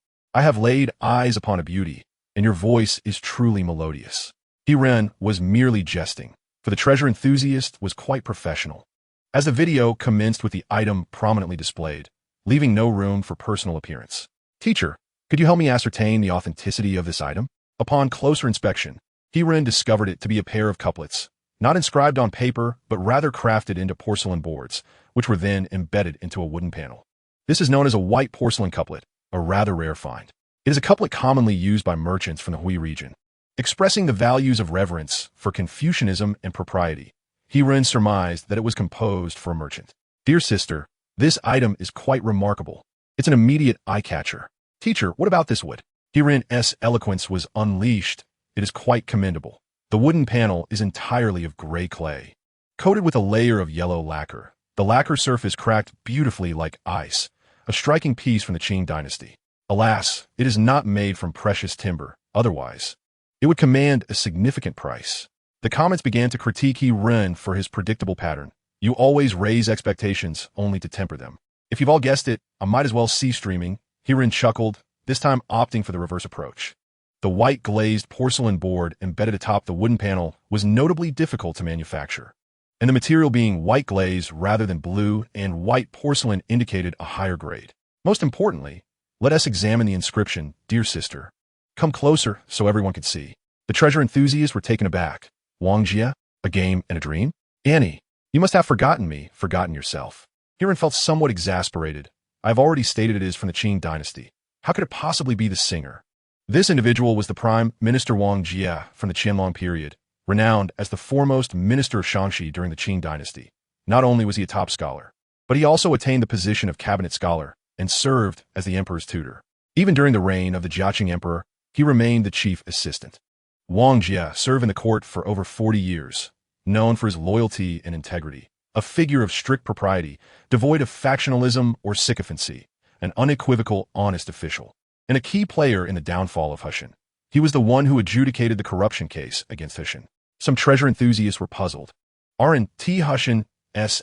I have laid eyes upon a beauty, and your voice is truly melodious." Hiran was merely jesting, for the treasure enthusiast was quite professional, as the video commenced with the item prominently displayed, leaving no room for personal appearance. "Teacher, could you help me ascertain the authenticity of this item?" Upon closer inspection, Hiran discovered it to be a pair of couplets, not inscribed on paper, but rather crafted into porcelain boards, which were then embedded into a wooden panel. This is known as a white porcelain couplet, a rather rare find. It is a couplet commonly used by merchants from the Hui region, expressing the values of reverence for Confucianism and propriety. Hiran surmised that it was composed for a merchant. "Dear sister, this item is quite remarkable. It's an immediate eye-catcher." "Teacher, what about this wood?" Hiran's eloquence was unleashed. "It is quite commendable. The wooden panel is entirely of gray clay, coated with a layer of yellow lacquer. The lacquer surface cracked beautifully like ice, a striking piece from the Qing dynasty. Alas, it is not made from precious timber, otherwise it would command a significant price." The comments began to critique Hiran for his predictable pattern. "You always raise expectations only to temper them. If you've all guessed it, I might as well cease streaming. Herein chuckled, this time opting for the reverse approach. The white glazed porcelain board embedded atop the wooden panel was notably difficult to manufacture, and the material being white glaze rather than blue and white porcelain indicated a higher grade. Most importantly, let us examine the inscription, "Dear Sister." Come closer so everyone could see. The treasure enthusiasts were taken aback. Wang Jia? A game and a dream? Annie, you must have forgotten me, forgotten yourself. Herein felt somewhat exasperated. I have already stated it is from the Qing dynasty. How could it possibly be the singer? This individual was the Prime Minister Wang Jia from the Qianlong period, renowned as the foremost minister of Shaanxi during the Qing dynasty. Not only was he a top scholar, but he also attained the position of cabinet scholar and served as the emperor's tutor. Even during the reign of the Jiaqing emperor, he remained the chief assistant. Wang Jia served in the court for over 40 years, known for his loyalty and integrity, a figure of strict propriety, devoid of factionalism or sycophancy, an unequivocal, honest official, and a key player in the downfall of Hushan. He was the one who adjudicated the corruption case against Hushan. Some treasure enthusiasts were puzzled. Aren't Hushan's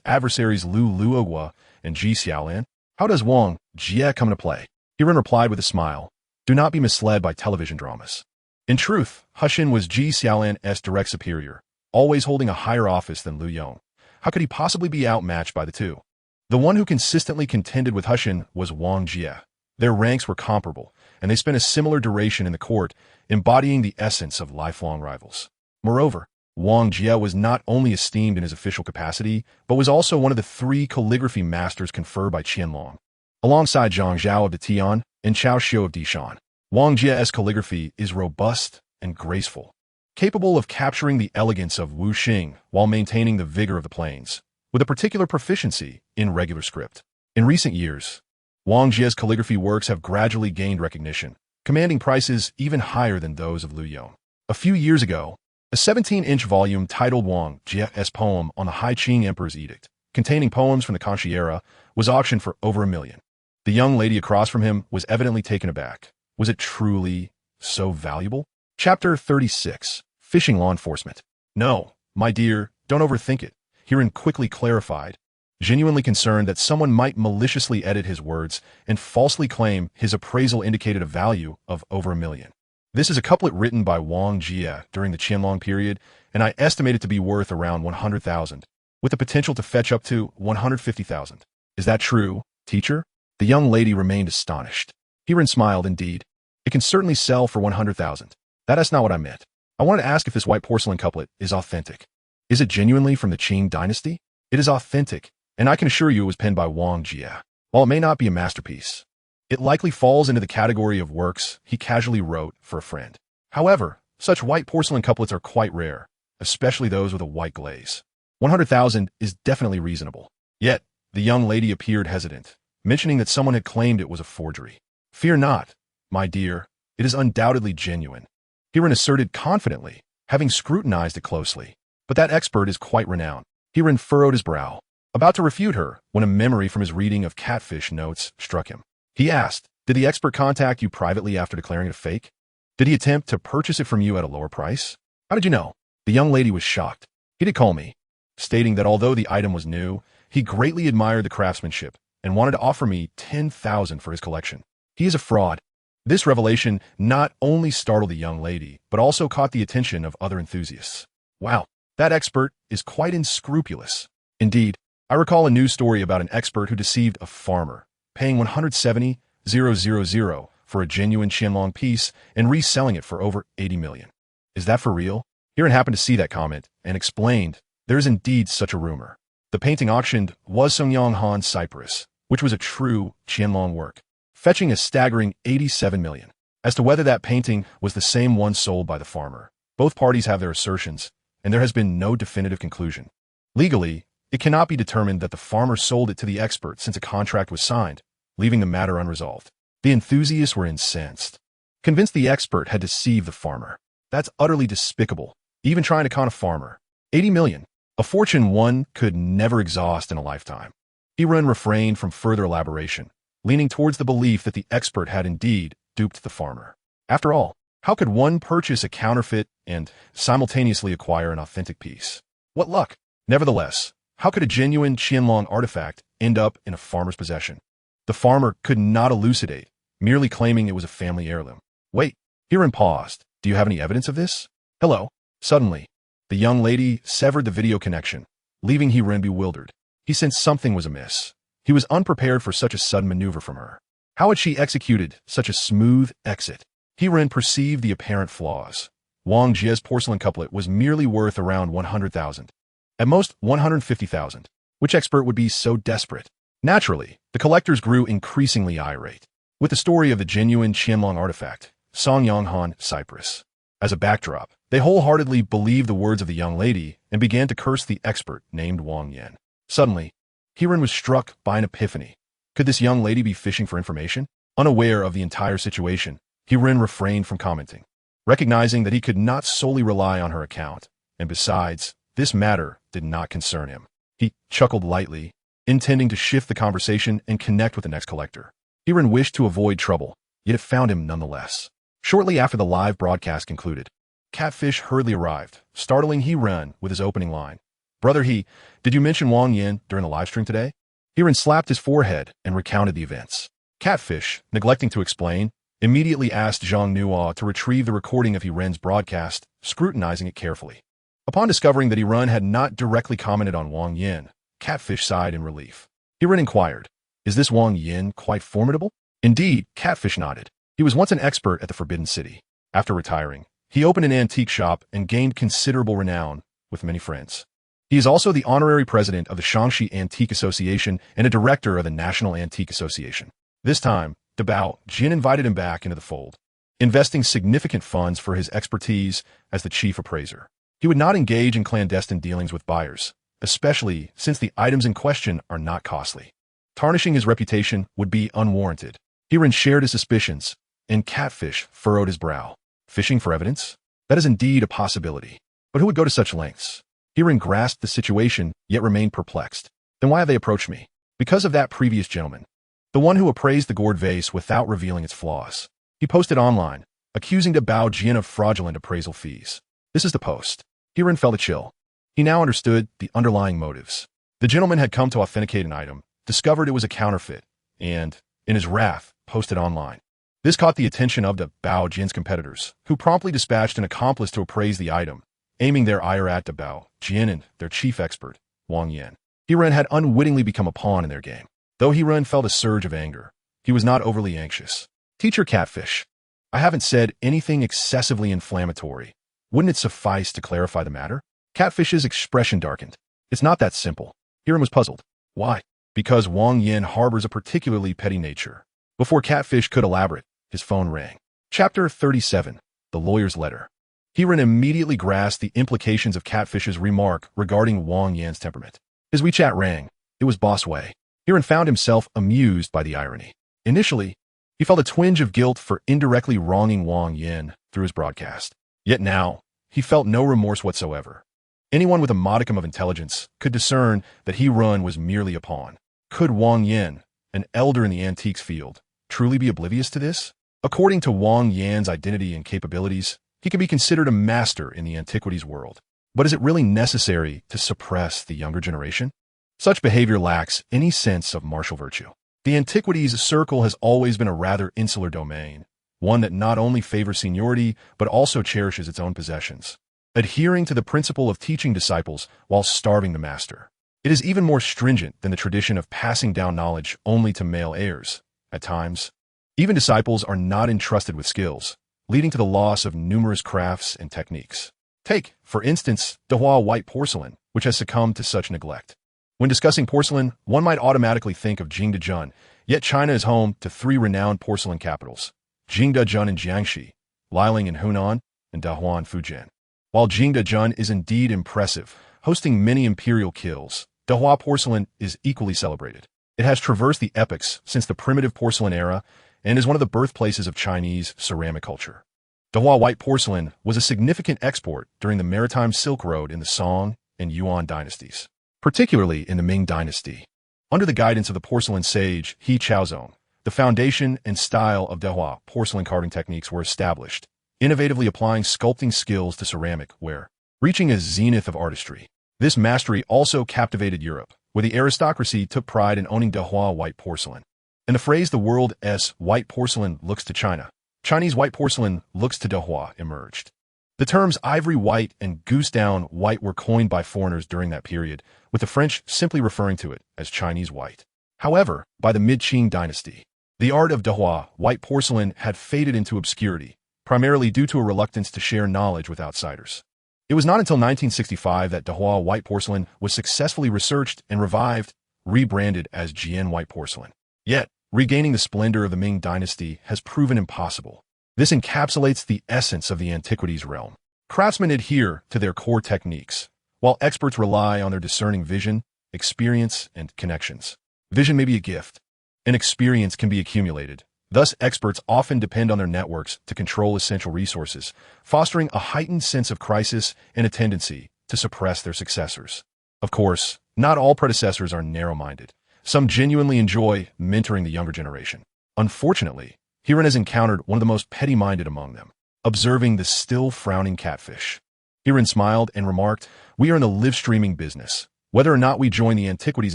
adversaries Lu Luogua and Ji Xiaolan? How does Wang Jia come into play? Herein replied with a smile, do not be misled by television dramas. In truth, Hushan was Ji Xiaolan's direct superior, always holding a higher office than Lu Yong. How could he possibly be outmatched by the two? The one who consistently contended with Hushan was Wang Jia. Their ranks were comparable, and they spent a similar duration in the court, embodying the essence of lifelong rivals. Moreover, Wang Jia was not only esteemed in his official capacity, but was also one of the 3 calligraphy masters conferred by Qianlong, alongside Zhang Zhao of the Tian and Chao Xiu of Dishan. Wang Jia's calligraphy is robust and graceful, capable of capturing the elegance of Wu Xing while maintaining the vigor of the plains, with a particular proficiency in regular script. In recent years, Wang Jia's calligraphy works have gradually gained recognition, commanding prices even higher than those of Lu Yong. A few years ago, a 17-inch volume titled Wang Jia's poem on the Hai Qing Emperor's Edict, containing poems from the Kangxi era, was auctioned for over $1 million. The young lady across from him was evidently taken aback. Was it truly so valuable? Chapter 36. Fishing Law Enforcement. No, my dear, don't overthink it. Herein quickly clarified, genuinely concerned that someone might maliciously edit his words and falsely claim his appraisal indicated a value of over $1 million. This is a couplet written by Wang Jia during the Qianlong period, and I estimate it to be worth around 100,000, with the potential to fetch up to 150,000. Is that true, teacher? The young lady remained astonished. Herein smiled, indeed. It can certainly sell for 100,000. That's not what I meant. I wanted to ask if this white porcelain couplet is authentic. Is it genuinely from the Qing dynasty? It is authentic, and I can assure you it was penned by Wang Jia. While it may not be a masterpiece, it likely falls into the category of works he casually wrote for a friend. However, such white porcelain couplets are quite rare, especially those with a white glaze. 100,000 is definitely reasonable. Yet, the young lady appeared hesitant, mentioning that someone had claimed it was a forgery. Fear not, my dear, it is undoubtedly genuine. Herein asserted confidently, having scrutinized it closely. But that expert is quite renowned. Herein furrowed his brow, about to refute her, when a memory from his reading of Catfish notes struck him. He asked, did the expert contact you privately after declaring it a fake? Did he attempt to purchase it from you at a lower price? How did you know? The young lady was shocked. He did call me, stating that although the item was new, he greatly admired the craftsmanship and wanted to offer me 10,000 for his collection. He is a fraud. This revelation not only startled the young lady, but also caught the attention of other enthusiasts. Wow, that expert is quite unscrupulous. Indeed, I recall a news story about an expert who deceived a farmer, paying 170,000 for a genuine Qianlong piece and reselling it for over 80 million. Is that for real? Herein happened to see that comment and explained, there is indeed such a rumor. The painting auctioned was Songyang Han's Cypress, which was a true Qianlong work, fetching a staggering 87 million. As to whether that painting was the same one sold by the farmer, both parties have their assertions, and there has been no definitive conclusion. Legally, it cannot be determined that the farmer sold it to the expert since a contract was signed, leaving the matter unresolved. The enthusiasts were incensed, convinced the expert had deceived the farmer. That's utterly despicable, even trying to con a farmer. 80 million, a fortune one could never exhaust in a lifetime. Herein refrained from further elaboration, leaning towards the belief that the expert had indeed duped the farmer. After all, how could one purchase a counterfeit and simultaneously acquire an authentic piece? What luck! Nevertheless, how could a genuine Qianlong artifact end up in a farmer's possession. The farmer could not elucidate, merely claiming it was a family heirloom. Wait, Hiran paused. Do you have any evidence of this? Hello. Suddenly, the young lady severed the video connection, leaving Hiran bewildered. He sensed something was amiss. He was unprepared for such a sudden maneuver from her. How had she executed such a smooth exit? Hiran perceived the apparent flaws. Wang Jie's porcelain couplet was merely worth around 100,000. At most 150,000. Which expert would be so desperate? Naturally, the collectors grew increasingly irate. With the story of the genuine Qianlong artifact, Songyanghan, Cyprus, as a backdrop, they wholeheartedly believed the words of the young lady and began to curse the expert named Wang Yan. Suddenly, Hiran was struck by an epiphany. Could this young lady be fishing for information? Unaware of the entire situation, Hiran refrained from commenting, recognizing that he could not solely rely on her account, and besides, this matter did not concern him. He chuckled lightly, intending to shift the conversation and connect with the next collector. Hiran wished to avoid trouble, yet it found him nonetheless. Shortly after the live broadcast concluded, Catfish hurriedly arrived, startling Hiran with his opening line. Brother did you mention Wang Yan during the live stream today? Hiran slapped his forehead and recounted the events. Catfish, neglecting to explain, immediately asked Zhang Nuo to retrieve the recording of Hiran's broadcast, scrutinizing it carefully. Upon discovering that Hiran had not directly commented on Wang Yan, Catfish sighed in relief. Hiran inquired, is this Wang Yan quite formidable? Indeed, Catfish nodded. He was once an expert at the Forbidden City. After retiring, he opened an antique shop and gained considerable renown with many friends. He is also the honorary president of the Shaanxi Antique Association and a director of the National Antique Association. This time, Dabao Jin invited him back into the fold, investing significant funds for his expertise as the chief appraiser. He would not engage in clandestine dealings with buyers, especially since the items in question are not costly. Tarnishing his reputation would be unwarranted. Hiran shared his suspicions, and Catfish furrowed his brow. Fishing for evidence? That is indeed a possibility. But who would go to such lengths? Hiran grasped the situation, yet remained perplexed. Then why have they approached me? Because of that previous gentleman. The one who appraised the gourd vase without revealing its flaws. He posted online, accusing Dabao Jin of fraudulent appraisal fees. This is the post. Hiran felt a chill. He now understood the underlying motives. The gentleman had come to authenticate an item, discovered it was a counterfeit, and, in his wrath, posted online. This caught the attention of Dabao Jin's competitors, who promptly dispatched an accomplice to appraise the item, aiming their ire at Dabao Jin and their chief expert, Wang Yan. Hiran had unwittingly become a pawn in their game. Though Hiran felt a surge of anger, he was not overly anxious. Teacher Catfish, I haven't said anything excessively inflammatory. Wouldn't it suffice to clarify the matter? Catfish's expression darkened. It's not that simple. Hiran was puzzled. Why? Because Wang Yan harbors a particularly petty nature. Before Catfish could elaborate, his phone rang. Chapter 37, The Lawyer's Letter. Hiran immediately grasped the implications of Catfish's remark regarding Wang Yan's temperament. His WeChat rang. It was Boss Wei. Hiran found himself amused by the irony. Initially, he felt a twinge of guilt for indirectly wronging Wang Yan through his broadcast. Yet now, he felt no remorse whatsoever. Anyone with a modicum of intelligence could discern that Hiran was merely a pawn. Could Wang Yan, an elder in the antiques field, truly be oblivious to this? According to Wang Yan's identity and capabilities, he can be considered a master in the antiquities world. But is it really necessary to suppress the younger generation? Such behavior lacks any sense of martial virtue. The antiquities circle has always been a rather insular domain, one that not only favors seniority, but also cherishes its own possessions, adhering to the principle of teaching disciples while starving the master. It is even more stringent than the tradition of passing down knowledge only to male heirs. At times, even disciples are not entrusted with skills, leading to the loss of numerous crafts and techniques. Take, for instance, Dehua white porcelain, which has succumbed to such neglect. When discussing porcelain, one might automatically think of Jingdezhen, yet China is home to 3 renowned porcelain capitals, Jingdezhen in Jiangxi, Liling in Hunan, and Dahua in Fujian. While Jingdezhen is indeed impressive, hosting many imperial kills, Dehua porcelain is equally celebrated. It has traversed the epochs since the primitive porcelain era and is one of the birthplaces of Chinese ceramic culture. Dehua white porcelain was a significant export during the maritime Silk Road in the Song and Yuan dynasties, particularly in the Ming dynasty. Under the guidance of the porcelain sage He Chaozong, the foundation and style of Dehua porcelain carving techniques were established, innovatively applying sculpting skills to ceramic ware, reaching a zenith of artistry. This mastery also captivated Europe, where the aristocracy took pride in owning Dehua white porcelain. And the phrase "the world's white porcelain looks to China, Chinese white porcelain looks to Dehua" emerged. The terms ivory white and goose down white were coined by foreigners during that period, with the French simply referring to it as Chinese white. However, by the mid-Qing dynasty, the art of Dehua white porcelain had faded into obscurity, primarily due to a reluctance to share knowledge with outsiders. It was not until 1965 that Dehua white porcelain was successfully researched and revived, rebranded as Jian white porcelain. Yet, regaining the splendor of the Ming dynasty has proven impossible. This encapsulates the essence of the antiquities realm. Craftsmen adhere to their core techniques, while experts rely on their discerning vision, experience, and connections. Vision may be a gift, and experience can be accumulated. Thus, experts often depend on their networks to control essential resources, fostering a heightened sense of crisis and a tendency to suppress their successors. Of course, not all predecessors are narrow-minded. Some genuinely enjoy mentoring the younger generation. Unfortunately, Hiran has encountered one of the most petty-minded among them, observing the still frowning Catfish. Hiran smiled and remarked, "We are in the live-streaming business. Whether or not we join the Antiquities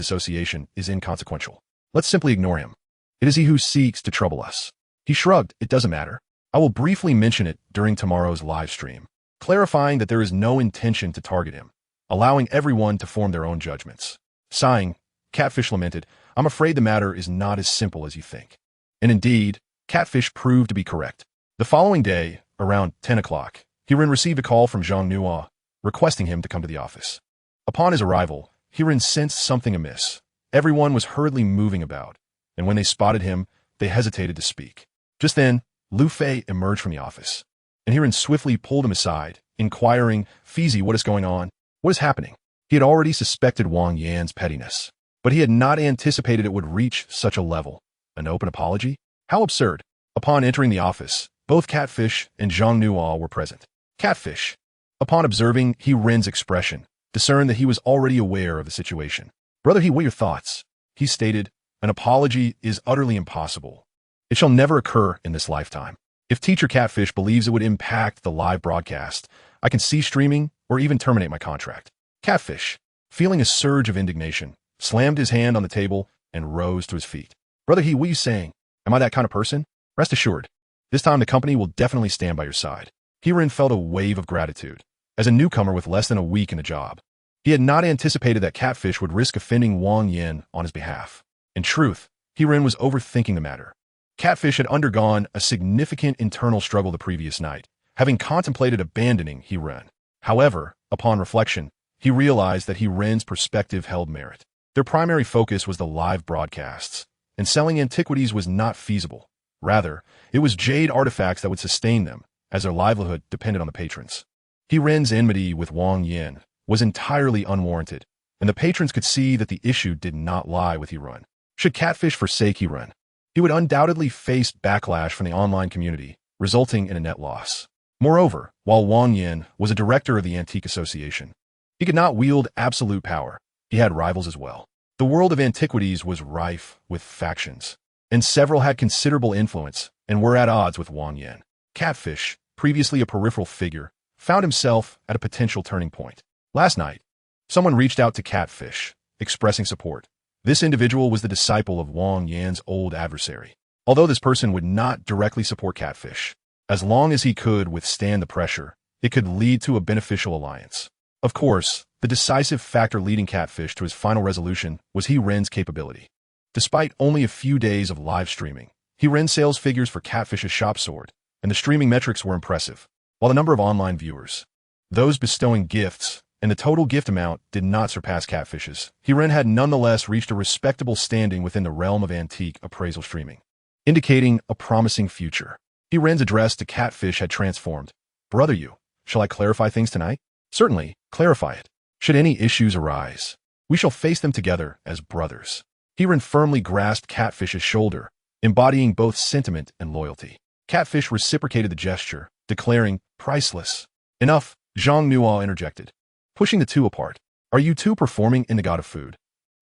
Association is inconsequential. Let's simply ignore him. It is he who seeks to trouble us." He shrugged. "It doesn't matter. I will briefly mention it during tomorrow's live stream," clarifying that there is no intention to target him, allowing everyone to form their own judgments. Sighing, Catfish lamented, "I'm afraid the matter is not as simple as you think." And indeed, Catfish proved to be correct. The following day, around 10 o'clock, Hiran received a call from Zhang Nua, requesting him to come to the office. Upon his arrival, Hiran sensed something amiss. Everyone was hurriedly moving about, and when they spotted him, they hesitated to speak. Just then, Lu Fei emerged from the office, and Hiran swiftly pulled him aside, inquiring, "Fizi, what is going on? What is happening?" He had already suspected Wang Yan's pettiness, but he had not anticipated it would reach such a level. An open apology? How absurd. Upon entering the office, both Catfish and Zhang Nua were present. Catfish, upon observing Hiran's expression, discerned that he was already aware of the situation. "Brother He, what are your thoughts?" He stated, "An apology is utterly impossible. It shall never occur in this lifetime. If Teacher Catfish believes it would impact the live broadcast, I can cease streaming or even terminate my contract." Catfish, feeling a surge of indignation, slammed his hand on the table and rose to his feet. "Brother He, what are you saying? Am I that kind of person? Rest assured, this time the company will definitely stand by your side." Hiran felt a wave of gratitude. As a newcomer with less than a week in the job, he had not anticipated that Catfish would risk offending Wang Yan on his behalf. In truth, Hiran was overthinking the matter. Catfish had undergone a significant internal struggle the previous night, having contemplated abandoning Hiran. However, upon reflection, he realized that Hiran's perspective held merit. Their primary focus was the live broadcasts, and selling antiquities was not feasible. Rather, it was jade artifacts that would sustain them, as their livelihood depended on the patrons. Hiran's enmity with Wang Yan was entirely unwarranted, and the patrons could see that the issue did not lie with Hiran. Should Catfish forsake Hiran, he would undoubtedly face backlash from the online community, resulting in a net loss. Moreover, while Wang Yan was a director of the Antique Association, he could not wield absolute power. He had rivals as well. The world of antiquities was rife with factions, and several had considerable influence and were at odds with Wang Yan. Catfish, previously a peripheral figure, found himself at a potential turning point. Last night, someone reached out to Catfish, expressing support. This individual was the disciple of Wang Yan's old adversary. Although this person would not directly support Catfish, as long as he could withstand the pressure, it could lead to a beneficial alliance. Of course, the decisive factor leading Catfish to his final resolution was Hiran's capability. Despite only a few days of live streaming, Hiran's sales figures for Catfish's shop soared, and the streaming metrics were impressive, while the number of online viewers, those bestowing gifts, and the total gift amount did not surpass Catfish's. Hiran had nonetheless reached a respectable standing within the realm of antique appraisal streaming, indicating a promising future. Hiran's address to Catfish had transformed. "Brother you, shall I clarify things tonight?" "Certainly, clarify it. Should any issues arise, we shall face them together as brothers." Hiran firmly grasped Catfish's shoulder, embodying both sentiment and loyalty. Catfish reciprocated the gesture, declaring, "Priceless." "Enough," Zhang Nua interjected, pushing the two apart. "Are you two performing in the god of food?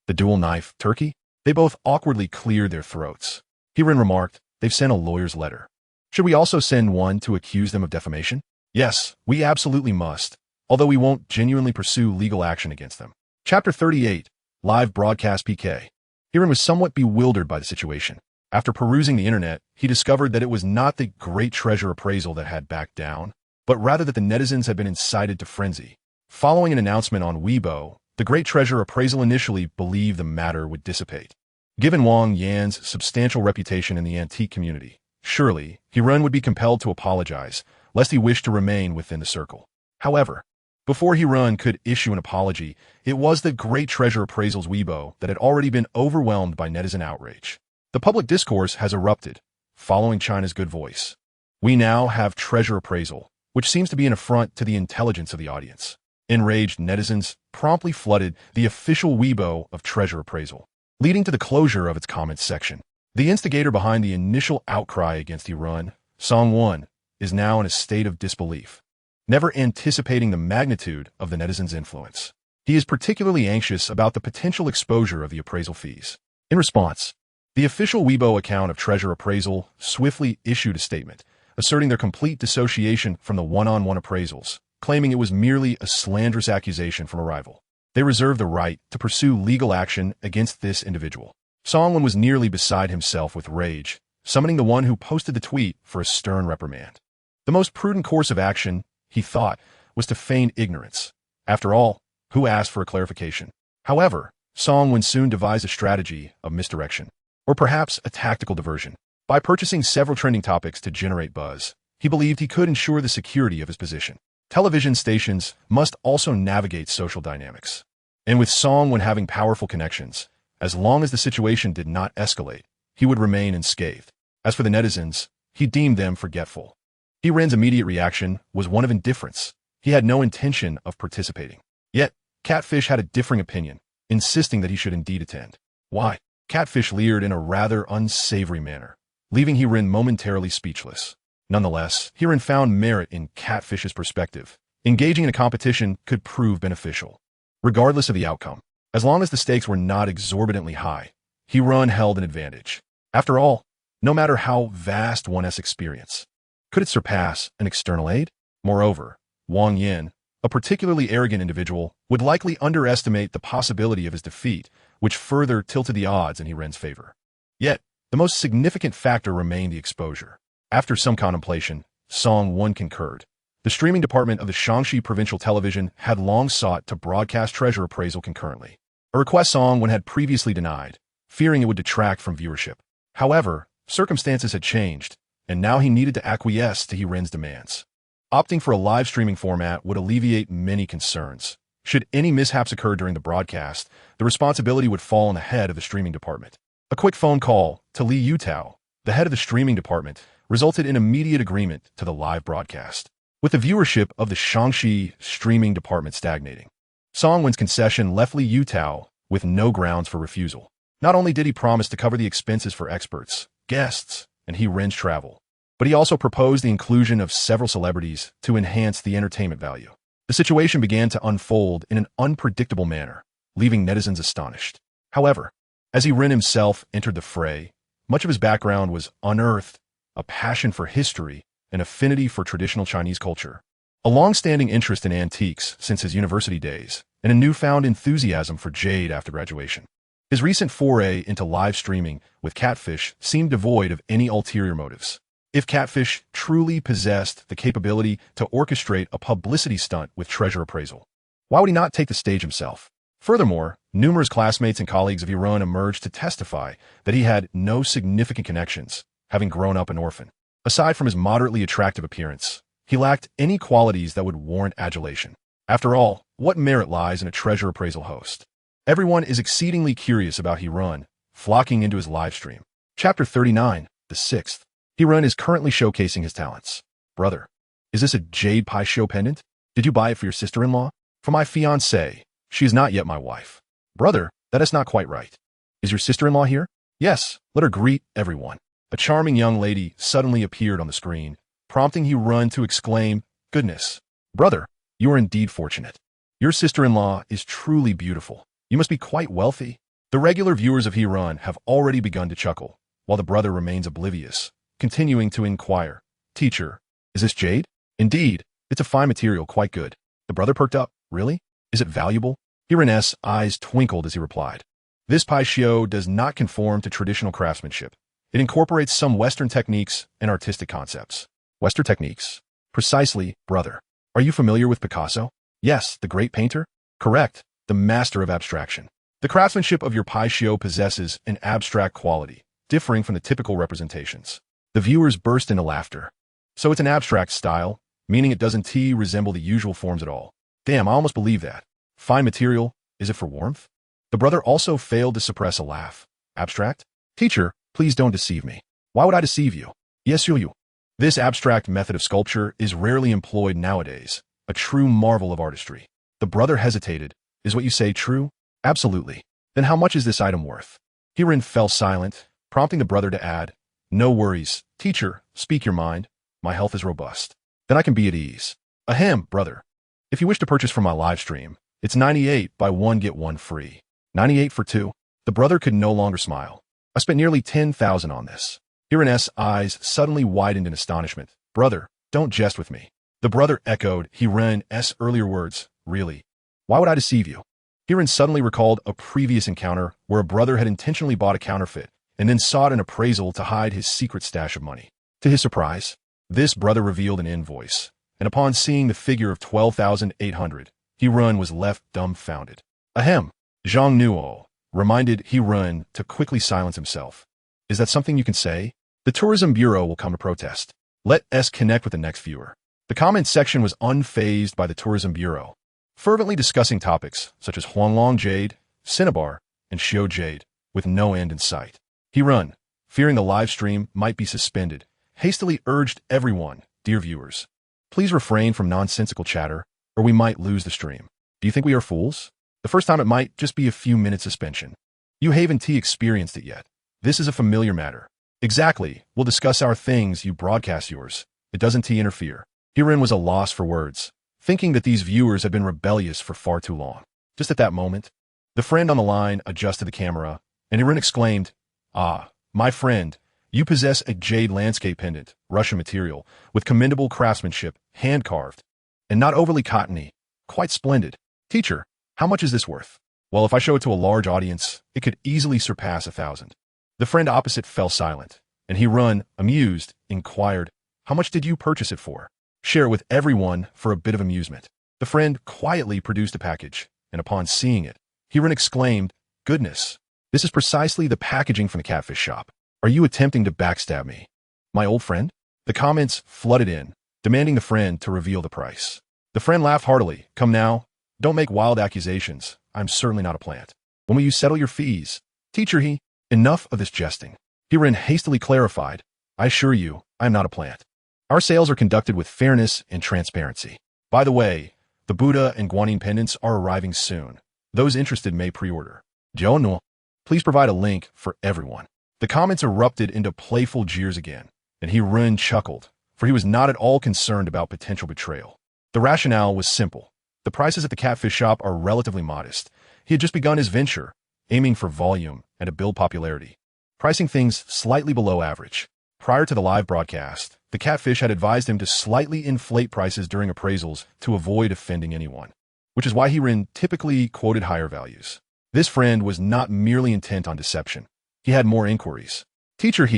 The dual knife, turkey?" They both awkwardly cleared their throats. Hiran remarked, "They've sent a lawyer's letter. Should we also send one to accuse them of defamation?" "Yes, we absolutely must, although we won't genuinely pursue legal action against them." Chapter 38. Live broadcast PK. Hiran was somewhat bewildered by the situation. After perusing the internet, he discovered that it was not the great treasure appraisal that had backed down, but rather that the netizens had been incited to frenzy. Following an announcement on Weibo, the great treasure appraisal initially believed the matter would dissipate. Given Wang Yan's substantial reputation in the antique community, surely Hiran would be compelled to apologize, lest he wished to remain within the circle. However, before Hiran could issue an apology, it was the great treasure appraisal's Weibo that had already been overwhelmed by netizen outrage. The public discourse has erupted, following China's good voice. We now have treasure appraisal, which seems to be an affront to the intelligence of the audience. Enraged netizens promptly flooded the official Weibo of treasure appraisal, leading to the closure of its comments section. The instigator behind the initial outcry against Hiran, Song-won, is now in a state of disbelief, never anticipating the magnitude of the netizens' influence. He is particularly anxious about the potential exposure of the appraisal fees. In response, the official Weibo account of treasure appraisal swiftly issued a statement, asserting their complete dissociation from the one-on-one appraisals, claiming it was merely a slanderous accusation from a rival. They reserve the right to pursue legal action against this individual. Song-won was nearly beside himself with rage, summoning the one who posted the tweet for a stern reprimand. The most prudent course of action, he thought, was to feign ignorance. After all, who asked for a clarification? However, Song-won soon devised a strategy of misdirection, or perhaps a tactical diversion. By purchasing several trending topics to generate buzz, he believed he could ensure the security of his position. Television stations must also navigate social dynamics. And with Song-won having powerful connections, as long as the situation did not escalate, he would remain unscathed. As for the netizens, he deemed them forgetful. Hiran's immediate reaction was one of indifference. He had no intention of participating. Yet, Catfish had a differing opinion, insisting that he should indeed attend. Why? Catfish leered in a rather unsavory manner, leaving Hiran momentarily speechless. Nonetheless, Hiran found merit in Catfish's perspective. Engaging in a competition could prove beneficial, regardless of the outcome. As long as the stakes were not exorbitantly high, Hiran held an advantage. After all, no matter how vast one's experience, could it surpass an external aid? Moreover, Wang Yan, a particularly arrogant individual, would likely underestimate the possibility of his defeat, which further tilted the odds in Hiran's favor. Yet, the most significant factor remained the exposure. After some contemplation, Song-won concurred. The streaming department of the Shaanxi Provincial Television had long sought to broadcast treasure appraisal concurrently, a request Song-won had previously denied, fearing it would detract from viewership. However, circumstances had changed, and now he needed to acquiesce to Hiran's demands. Opting for a live streaming format would alleviate many concerns. Should any mishaps occur during the broadcast, the responsibility would fall on the head of the streaming department. A quick phone call to Li Yutao, the head of the streaming department, resulted in immediate agreement to the live broadcast. With the viewership of the Shaanxi streaming department stagnating, Song-won's concession left Li Yutao with no grounds for refusal. Not only did he promise to cover the expenses for experts, guests, and Hiran's travel, but he also proposed the inclusion of several celebrities to enhance the entertainment value. The situation began to unfold in an unpredictable manner, leaving netizens astonished. However, as Hiran himself entered the fray, much of his background was unearthed, a passion for history, an affinity for traditional Chinese culture, a long-standing interest in antiques since his university days, and a newfound enthusiasm for jade after graduation. His recent foray into live streaming with Catfish seemed devoid of any ulterior motives. If Catfish truly possessed the capability to orchestrate a publicity stunt with treasure appraisal, why would he not take the stage himself? Furthermore, numerous classmates and colleagues of Hiran emerged to testify that he had no significant connections, having grown up an orphan. Aside from his moderately attractive appearance, he lacked any qualities that would warrant adulation. After all, what merit lies in a treasure appraisal host? Everyone is exceedingly curious about Hiran, flocking into his live stream. Chapter 39, the 6th. Hiran is currently showcasing his talents. Brother, is this a jade pie show pendant? Did you buy it for your sister-in-law? For my fiancée. She is not yet my wife. Brother, that is not quite right. Is your sister-in-law here? Yes, let her greet everyone. A charming young lady suddenly appeared on the screen, prompting Hiran to exclaim, "Goodness! Brother, you are indeed fortunate. Your sister-in-law is truly beautiful. You must be quite wealthy." The regular viewers of Hiran have already begun to chuckle, while the brother remains oblivious, continuing to inquire, "Teacher, is this jade?" "Indeed, it's a fine material, quite good." The brother perked up. "Really? Is it valuable?" Hiran's eyes twinkled as he replied. This paixão does not conform to traditional craftsmanship. It incorporates some Western techniques and artistic concepts. Western techniques? Precisely, brother. Are you familiar with Picasso? Yes, the great painter? Correct, the master of abstraction. The craftsmanship of your paixão possesses an abstract quality, differing from the typical representations. The viewers burst into laughter. So it's an abstract style, meaning it doesn't resemble the usual forms at all. Damn, I almost believe that. Fine material, is it for warmth? The brother also failed to suppress a laugh. Abstract? Teacher, please don't deceive me. Why would I deceive you? Yes, you. This abstract method of sculpture is rarely employed nowadays, a true marvel of artistry. The brother hesitated. Is what you say true? Absolutely. Then how much is this item worth? Hiran fell silent, prompting the brother to add, No worries, teacher, speak your mind. My health is robust. Then I can be at ease. Ahem, brother. If you wish to purchase from my live stream, it's 98 buy one get one free. 98 for two. The brother could no longer smile. I spent nearly 10,000 on this. Hiran's eyes suddenly widened in astonishment. Brother, don't jest with me. The brother echoed Hiran's earlier words. Really? Why would I deceive you? Hiran suddenly recalled a previous encounter where a brother had intentionally bought a counterfeit and then sought an appraisal to hide his secret stash of money. To his surprise, this brother revealed an invoice, and upon seeing the figure of 12,800, Hiran was left dumbfounded. Ahem, Zhang Nuo reminded Hiran to quickly silence himself. Is that something you can say? The Tourism Bureau will come to protest. Let us connect with the next viewer. The comment section was unfazed by the Tourism Bureau, fervently discussing topics such as Huanglong Jade, Cinnabar, and Xiao Jade, with no end in sight. Hiran, fearing the live stream might be suspended, hastily urged everyone, dear viewers, please refrain from nonsensical chatter, or we might lose the stream. Do you think we are fools? The first time it might just be a few minutes suspension. You haven't experienced it yet. This is a familiar matter. Exactly, we'll discuss our things, you broadcast yours. It doesn't interfere. Hiran was a loss for words, thinking that these viewers had been rebellious for far too long. Just at that moment, the friend on the line adjusted the camera, and Hiran exclaimed, Ah, my friend, you possess a jade landscape pendant, Russian material, with commendable craftsmanship, hand-carved, and not overly cottony, quite splendid. Teacher, how much is this worth? Well, if I show it to a large audience, it could easily surpass 1,000. The friend opposite fell silent, and Hiran, amused, inquired, How much did you purchase it for? Share it with everyone for a bit of amusement. The friend quietly produced a package, and upon seeing it, Hiran exclaimed, Goodness, this is precisely the packaging from the Catfish shop. Are you attempting to backstab me? My old friend? The comments flooded in, demanding the friend to reveal the price. The friend laughed heartily. Come now, don't make wild accusations. I'm certainly not a plant. When will you settle your fees? Teacher, enough of this jesting. Hiran hastily clarified, I assure you, I am not a plant. Our sales are conducted with fairness and transparency. By the way, the Buddha and Guanyin pendants are arriving soon. Those interested may pre-order. Jono, please provide a link for everyone. The comments erupted into playful jeers again, and Hiran chuckled, for he was not at all concerned about potential betrayal. The rationale was simple. The prices at the Catfish shop are relatively modest. He had just begun his venture, aiming for volume and to build popularity, pricing things slightly below average. Prior to the live broadcast, the Catfish had advised him to slightly inflate prices during appraisals to avoid offending anyone, which is why Hiran typically quoted higher values. This friend was not merely intent on deception. He had more inquiries. Teacher,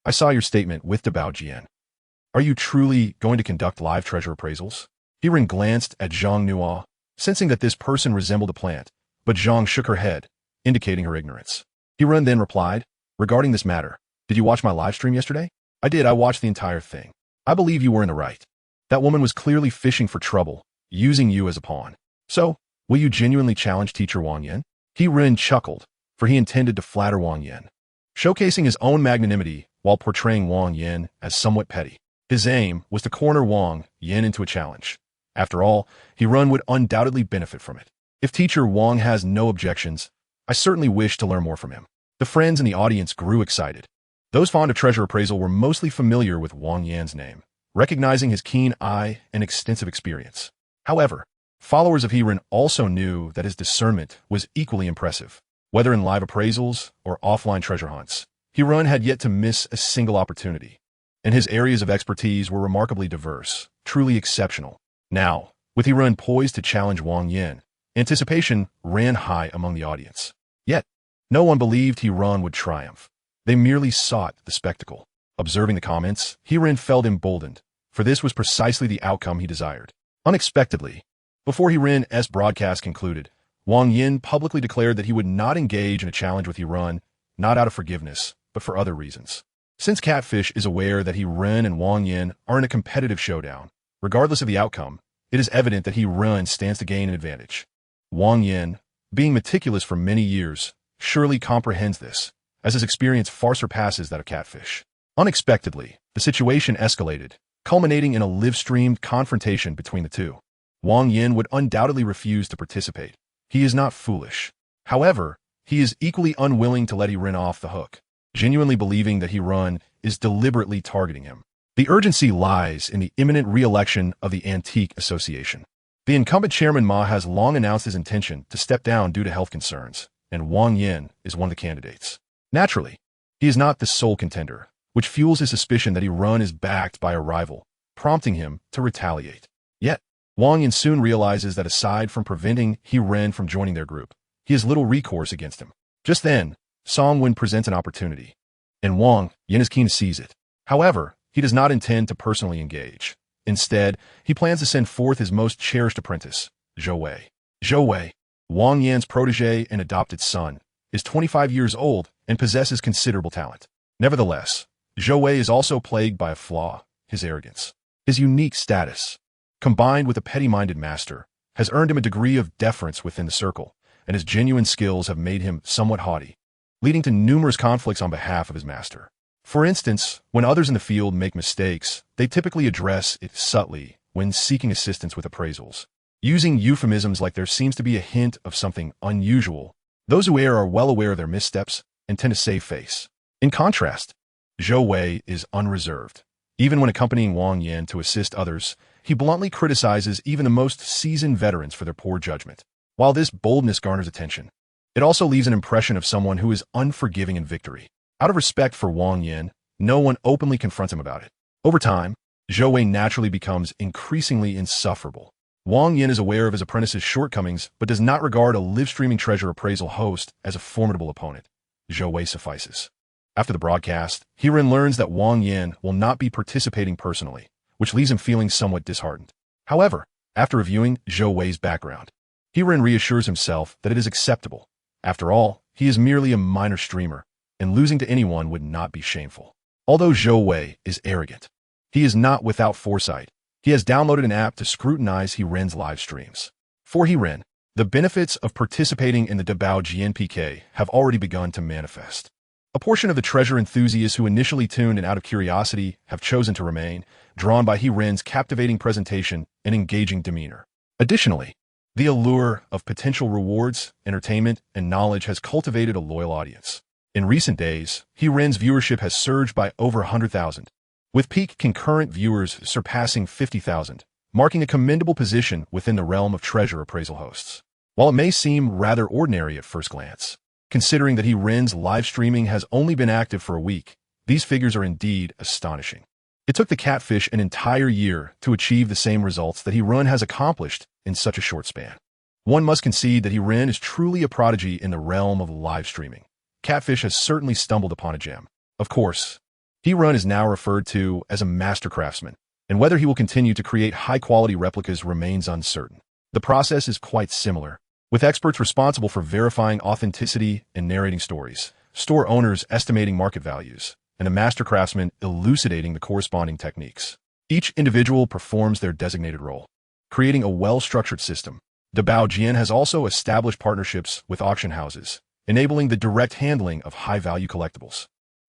I saw your statement with Dabao Jian. Are you truly going to conduct live treasure appraisals? Hiran glanced at Zhang Nuo, sensing that this person resembled a plant, but Zhang shook her head, indicating her ignorance. Hiran then replied, Regarding this matter, did you watch my live stream yesterday? I did. I watched the entire thing. I believe you were in the right. That woman was clearly fishing for trouble, using you as a pawn. So, will you genuinely challenge Teacher Wang Yan? Hiran chuckled, for he intended to flatter Wang Yan, showcasing his own magnanimity while portraying Wang Yan as somewhat petty. His aim was to corner Wang Yan into a challenge. After all, Hiran would undoubtedly benefit from it. If Teacher Wang has no objections, I certainly wish to learn more from him. The friends in the audience grew excited. Those fond of treasure appraisal were mostly familiar with Wang Yan's name, recognizing his keen eye and extensive experience. However, followers of Hiran also knew that his discernment was equally impressive. Whether in live appraisals or offline treasure hunts, Hiran had yet to miss a single opportunity, and his areas of expertise were remarkably diverse, truly exceptional. Now, with Hiran poised to challenge Wang Yan, Anticipation ran high among the audience. Yet, no one believed He-Run would triumph. They merely sought the spectacle. Observing the comments, He-Run felt emboldened, for this was precisely the outcome he desired. Unexpectedly, before He-Run's broadcast concluded, Wang Yin publicly declared that he would not engage in a challenge with He-Run, not out of forgiveness, but for other reasons. Since Catfish is aware that He-Run and Wang Yin are in a competitive showdown, regardless of the outcome, it is evident that He-Run stands to gain an advantage. Wang Yin, being meticulous for many years, surely comprehends this, as his experience far surpasses that of Catfish. Unexpectedly, the situation escalated, culminating in a live-streamed confrontation between the two. Wang Yin would undoubtedly refuse to participate. He is not foolish. However, he is equally unwilling to let He-Run off the hook, genuinely believing that He-Run is deliberately targeting him. The urgency lies in the imminent re-election of the Antique Association. The incumbent chairman Ma has long announced his intention to step down due to health concerns, and Wang Yin is one of the candidates. Naturally, he is not the sole contender, which fuels his suspicion that He-Run is backed by a rival, prompting him to retaliate. Yet, Wang Yin soon realizes that aside from preventing He-Run from joining their group, he has little recourse against him. Just then, Song Wen presents an opportunity, and Wang Yin is keen to seize it. However, he does not intend to personally engage. Instead, he plans to send forth his most cherished apprentice, Zhou Wei. Zhou Wei, Wang Yan's protege and adopted son, is 25 years old and possesses considerable talent. Nevertheless, Zhou Wei is also plagued by a flaw, his arrogance. His unique status, combined with a petty-minded master, has earned him a degree of deference within the circle, and his genuine skills have made him somewhat haughty, leading to numerous conflicts on behalf of his master. For instance, when others in the field make mistakes, they typically address it subtly when seeking assistance with appraisals, using euphemisms like there seems to be a hint of something unusual. Those who err are well aware of their missteps and tend to save face. In contrast, Zhou Wei is unreserved. Even when accompanying Wang Yin to assist others, he bluntly criticizes even the most seasoned veterans for their poor judgment. While this boldness garners attention, it also leaves an impression of someone who is unforgiving in victory. Out of respect for Wang Yin, no one openly confronts him about it. Over time, Zhou Wei naturally becomes increasingly insufferable. Wang Yin is aware of his apprentice's shortcomings, but does not regard a live-streaming treasure appraisal host as a formidable opponent. Zhou Wei suffices. After the broadcast, He-Run learns that Wang Yin will not be participating personally, which leaves him feeling somewhat disheartened. However, after reviewing Zhou Wei's background, He-Run reassures himself that it is acceptable. After all, he is merely a minor streamer, and losing to anyone would not be shameful. Although Zhou Wei is arrogant, he is not without foresight. He has downloaded an app to scrutinize He-Run's live streams. For He-Run, the benefits of participating in the Dabao GNPK have already begun to manifest. A portion of the treasure enthusiasts who initially tuned in out of curiosity have chosen to remain, drawn by He-Run's captivating presentation and engaging demeanor. Additionally, the allure of potential rewards, entertainment, and knowledge has cultivated a loyal audience. In recent days, He-Run's viewership has surged by over 100,000, with peak concurrent viewers surpassing 50,000, marking a commendable position within the realm of treasure appraisal hosts. While it may seem rather ordinary at first glance, considering that He-Run's live streaming has only been active for a week, these figures are indeed astonishing. It took the Catfish an entire year to achieve the same results that He-Run has accomplished in such a short span. One must concede that He-Run is truly a prodigy in the realm of live streaming. Catfish has certainly stumbled upon a gem. Of course, He-Run is now referred to as a master craftsman, and whether he will continue to create high-quality replicas remains uncertain. The process is quite similar, with experts responsible for verifying authenticity and narrating stories, store owners estimating market values, and the master craftsman elucidating the corresponding techniques. Each individual performs their designated role, creating a well-structured system. Dabao Jian has also established partnerships with auction houses, enabling the direct handling of high-value collectibles.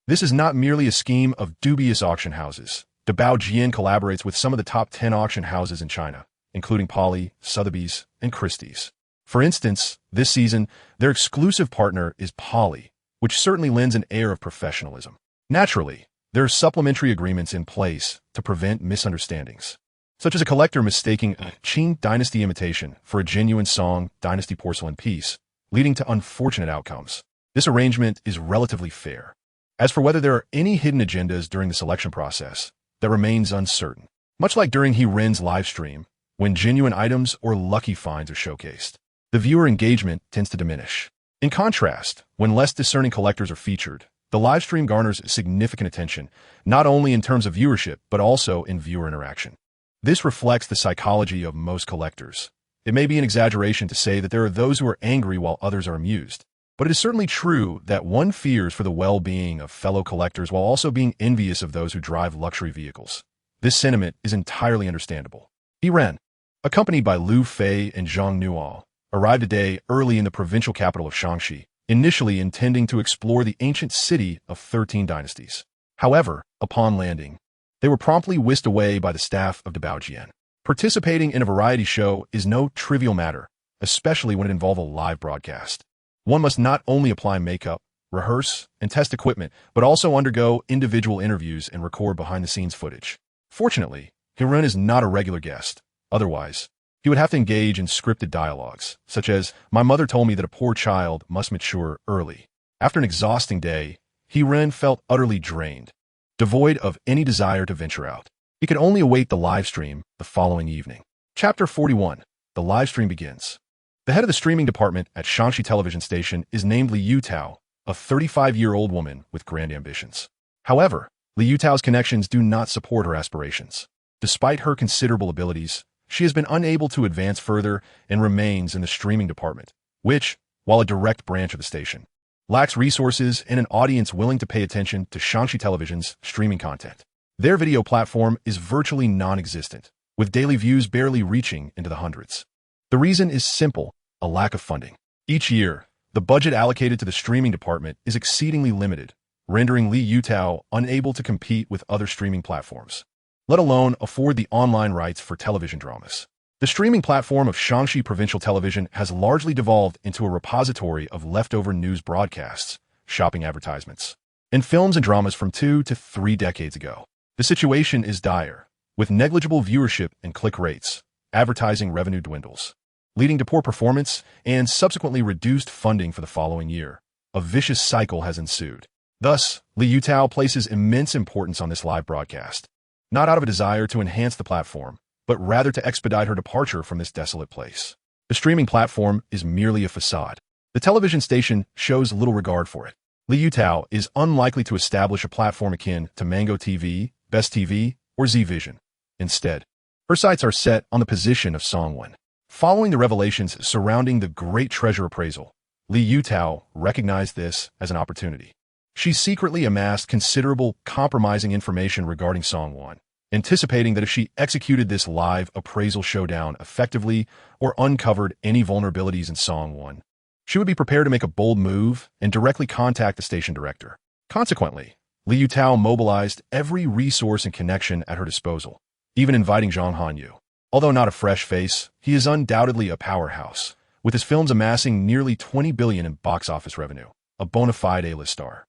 This is not merely a scheme of dubious auction houses. Dabao Jian collaborates with some of the top 10 auction houses in China, including Poly, Sotheby's, and Christie's. For instance, this season, their exclusive partner is Poly, which certainly lends an air of professionalism. Naturally, there are supplementary agreements in place to prevent misunderstandings, such as a collector mistaking a Qing Dynasty imitation for a genuine Song Dynasty porcelain piece, leading to unfortunate outcomes. This arrangement is relatively fair. As for whether there are any hidden agendas during the selection process, that remains uncertain. Much like during He-Run's live stream, when genuine items or lucky finds are showcased. the viewer engagement tends to diminish. In contrast, when less discerning collectors are featured, the livestream garners significant attention, not only in terms of viewership, but also in viewer interaction. This reflects the psychology of most collectors. It may be an exaggeration to say that there are those who are angry while others are amused, but it is certainly true that one fears for the well-being of fellow collectors while also being envious of those who drive luxury vehicles. This sentiment is entirely understandable. He Ren, accompanied by Liu Fei and Zhang Nuo, arrived today early in the provincial capital of Shaanxi, initially intending to explore the ancient city of 13 dynasties. However, upon landing, they were promptly whisked away by the staff of Dabaojian. Participating in a variety show is no trivial matter, especially when it involves a live broadcast. One must not only apply makeup, rehearse, and test equipment, but also undergo individual interviews and record behind-the-scenes footage. Fortunately, Hirun is not a regular guest. Otherwise, he would have to engage in scripted dialogues, such as, "My mother told me that a poor child must mature early." After an exhausting day, Hirun felt utterly drained, devoid of any desire to venture out. He could only await the live stream the following evening. Chapter 41. The live stream begins. The head of the streaming department at Shaanxi television station is named Li Yutao, a 35-year-old woman with grand ambitions. However, Li Yutao's connections do not support her aspirations. Despite her considerable abilities, she has been unable to advance further and remains in the streaming department, which, while a direct branch of the station, lacks resources and an audience willing to pay attention to Shaanxi television's streaming content. Their video platform is virtually non-existent, with daily views barely reaching into the hundreds. The reason is simple: a lack of funding. Each year, the budget allocated to the streaming department is exceedingly limited, rendering Li Yutao unable to compete with other streaming platforms, let alone afford the online rights for television dramas. The streaming platform of Shaanxi Provincial Television has largely devolved into a repository of leftover news broadcasts, shopping advertisements, and films and dramas from 2 to 3 decades ago. The situation is dire. With negligible viewership and click rates, advertising revenue dwindles, leading to poor performance and subsequently reduced funding for the following year. A vicious cycle has ensued. Thus, Li Yutao places immense importance on this live broadcast, not out of a desire to enhance the platform, but rather to expedite her departure from this desolate place. The streaming platform is merely a facade. The television station shows little regard for it. Li Yutao is unlikely to establish a platform akin to Mango TV, Best TV, or Z Vision. Instead, her sights are set on the position of Songwon. Following the revelations surrounding the great treasure appraisal, Li Yutao recognized this as an opportunity. She secretly amassed considerable compromising information regarding Songwon, anticipating that if she executed this live appraisal showdown effectively or uncovered any vulnerabilities in Songwon, she would be prepared to make a bold move and directly contact the station director. Consequently, Li Yutao mobilized every resource and connection at her disposal, even inviting Zhang Hanyu. Although not a fresh face, he is undoubtedly a powerhouse, with his films amassing nearly 20 billion in box office revenue, a bona fide A-list star.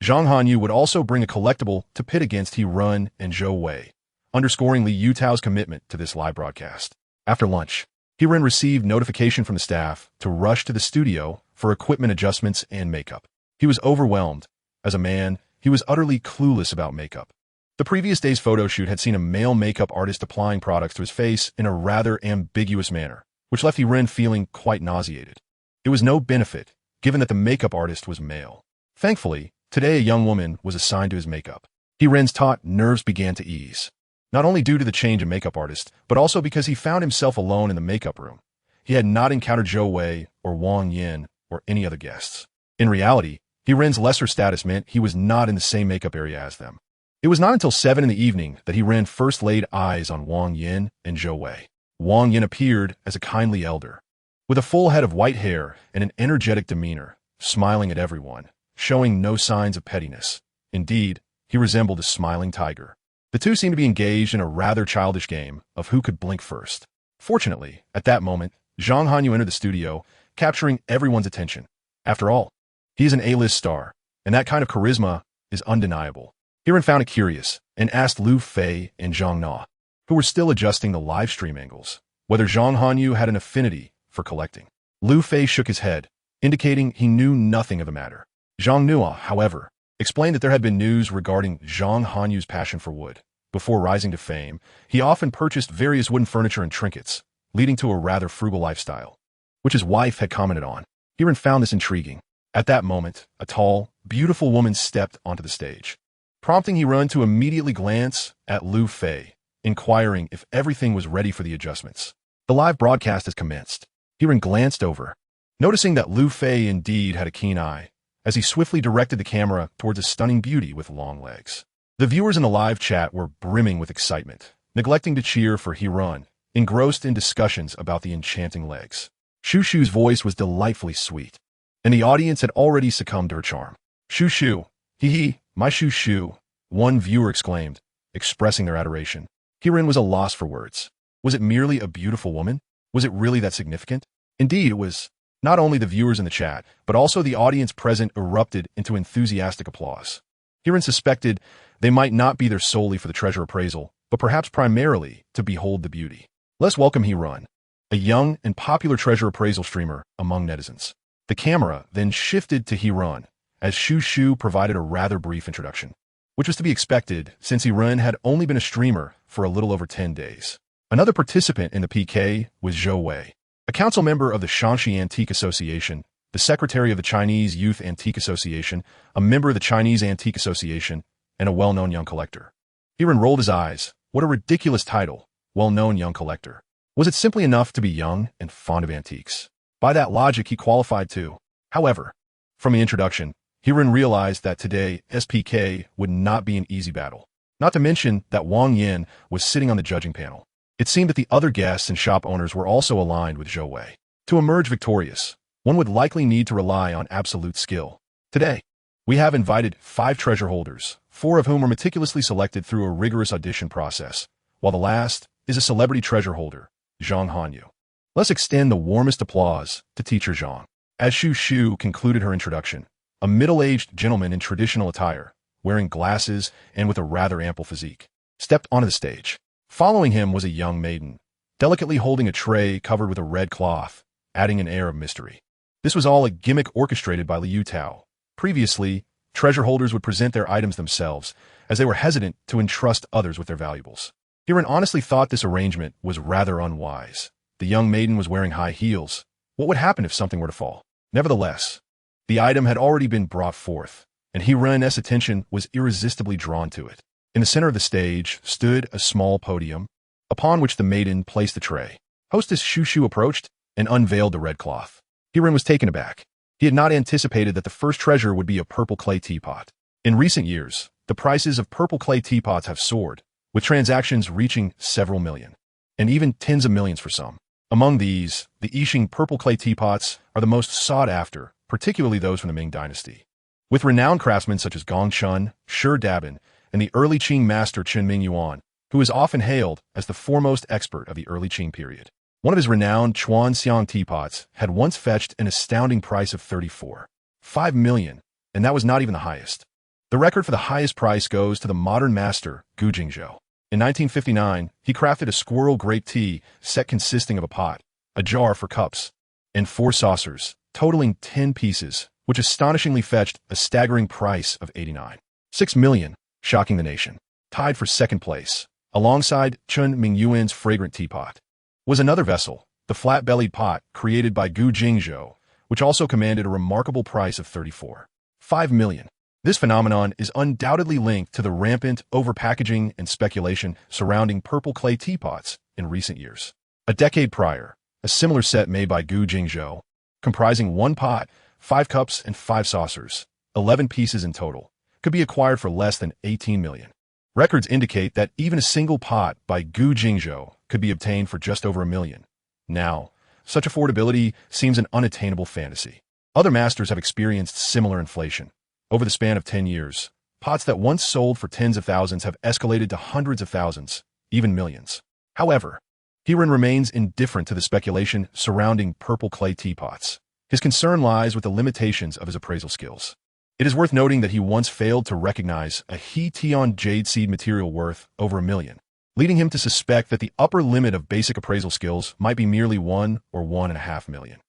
Zhang Hanyu would also bring a collectible to pit against Hirun and Zhou Wei, underscoring Li Yutao's commitment to this live broadcast. After lunch, Hirun received notification from the staff to rush to the studio for equipment adjustments and makeup. He was overwhelmed. As a man, he was utterly clueless about makeup. The previous day's photo shoot had seen a male makeup artist applying products to his face in a rather ambiguous manner, which left Hirun feeling quite nauseated. It was no benefit, given that the makeup artist was male. Thankfully, today a young woman was assigned to his makeup. Hirun's taut nerves began to ease, not only due to the change in makeup artist, but also because he found himself alone in the makeup room. He had not encountered Zhou Wei or Wang Yin or any other guests. In reality, Hirun's lesser status meant he was not in the same makeup area as them. It was not until 7 in the evening that Hirun first laid eyes on Wang Yin and Zhou Wei. Wang Yin appeared as a kindly elder, with a full head of white hair and an energetic demeanor, smiling at everyone, showing no signs of pettiness. Indeed, he resembled a smiling tiger. The two seemed to be engaged in a rather childish game of who could blink first. Fortunately, at that moment, Zhang Hanyu entered the studio, capturing everyone's attention. After all, he is an A-list star, and that kind of charisma is undeniable. Hirun found it curious and asked Liu Fei and Zhang Na, who were still adjusting the live stream angles, whether Zhang Hanyu had an affinity for collecting. Liu Fei shook his head, indicating he knew nothing of the matter. Zhang Nua, however, explained that there had been news regarding Zhang Hanyu's passion for wood. Before rising to fame, he often purchased various wooden furniture and trinkets, leading to a rather frugal lifestyle. which his wife had commented on. Hiran found this intriguing. At that moment, a tall, beautiful woman stepped onto the stage, prompting Hiran to immediately glance at Lu Fei, inquiring if everything was ready for the adjustments. The live broadcast has commenced. Hiran glanced over, noticing that Lu Fei indeed had a keen eye, as he swiftly directed the camera towards a stunning beauty with long legs. The viewers in the live chat were brimming with excitement, neglecting to cheer for Hiran, engrossed in discussions about the enchanting legs. Shushu's voice was delightfully sweet, and the audience had already succumbed to her charm. Shushu, hee, my Shushu, one viewer exclaimed, expressing their adoration. Hiran was a loss for words. Was it merely a beautiful woman? Was it really that significant? Indeed, it was. Not only the viewers in the chat, but also the audience present erupted into enthusiastic applause. Hiran suspected they might not be there solely for the treasure appraisal, but perhaps primarily to behold the beauty. Let's welcome Hiran, a young and popular treasure appraisal streamer among netizens. The camera then shifted to Hiran, as Shushu provided a rather brief introduction, which was to be expected since Hiran had only been a streamer for a little over 10 days. Another participant in the PK was Zhou Wei, a council member of the Shanxi Antique Association, the secretary of the Chinese Youth Antique Association, a member of the Chinese Antique Association, and a well-known young collector. Hiran rolled his eyes. What a ridiculous title, well-known young collector. Was it simply enough to be young and fond of antiques? By that logic, he qualified too. However, from the introduction, Hiran realized that today SPK would not be an easy battle. Not to mention that Wang Yin was sitting on the judging panel. It seemed that the other guests and shop owners were also aligned with Zhou Wei. To emerge victorious, one would likely need to rely on absolute skill. Today, we have invited 5 treasure holders, 4 of whom were meticulously selected through a rigorous audition process, while the last is a celebrity treasure holder, Zhang Hanyu. Let's extend the warmest applause to Teacher Zhang. As Shu Shu concluded her introduction, a middle-aged gentleman in traditional attire, wearing glasses and with a rather ample physique, stepped onto the stage. Following him was a young maiden, delicately holding a tray covered with a red cloth, adding an air of mystery. This was all a gimmick orchestrated by Liu Tao. Previously, treasure holders would present their items themselves, as they were hesitant to entrust others with their valuables. Hiran honestly thought this arrangement was rather unwise. The young maiden was wearing high heels. What would happen if something were to fall? Nevertheless, the item had already been brought forth, and Hiran's attention was irresistibly drawn to it. In the center of the stage stood a small podium, upon which the maiden placed the tray. Hostess Shushu approached and unveiled the red cloth. Hiran was taken aback. He had not anticipated that the first treasure would be a purple clay teapot. In recent years, the prices of purple clay teapots have soared, with transactions reaching several million, and even tens of millions for some. Among these, the Yixing purple clay teapots are the most sought after, particularly those from the Ming Dynasty. With renowned craftsmen such as Gong Chun, Shi Dabin, and the early Qing master Chen Mingyuan, who is often hailed as the foremost expert of the early Qing period. One of his renowned Chuan Xiang teapots had once fetched an astounding price of 34.5 million, and that was not even the highest. The record for the highest price goes to the modern master Gu Jingzhou. In 1959, he crafted a squirrel grape tea set consisting of a pot, a jar for cups, and 4 saucers, totaling 10 pieces, which astonishingly fetched a staggering price of 89.6 million, shocking the nation. Tied for second place, alongside Chen Mingyuan's fragrant teapot, was another vessel, the flat-bellied pot created by Gu Jingzhou, which also commanded a remarkable price of 34.5 million. This phenomenon is undoubtedly linked to the rampant overpackaging and speculation surrounding purple clay teapots in recent years. A decade prior, a similar set made by Gu Jingzhou, comprising 1 pot, 5 cups, and 5 saucers, 11 pieces in total, could be acquired for less than 18 million. Records indicate that even a single pot by Gu Jingzhou could be obtained for just over $1 million. Now, such affordability seems an unattainable fantasy. Other masters have experienced similar inflation. Over the span of 10 years, pots that once sold for tens of thousands have escalated to hundreds of thousands, even millions. However, Hiran remains indifferent to the speculation surrounding purple clay teapots. His concern lies with the limitations of his appraisal skills. It is worth noting that he once failed to recognize a He Tian jade seed material worth over $1 million, leading him to suspect that the upper limit of basic appraisal skills might be merely 1 or 1.5 million.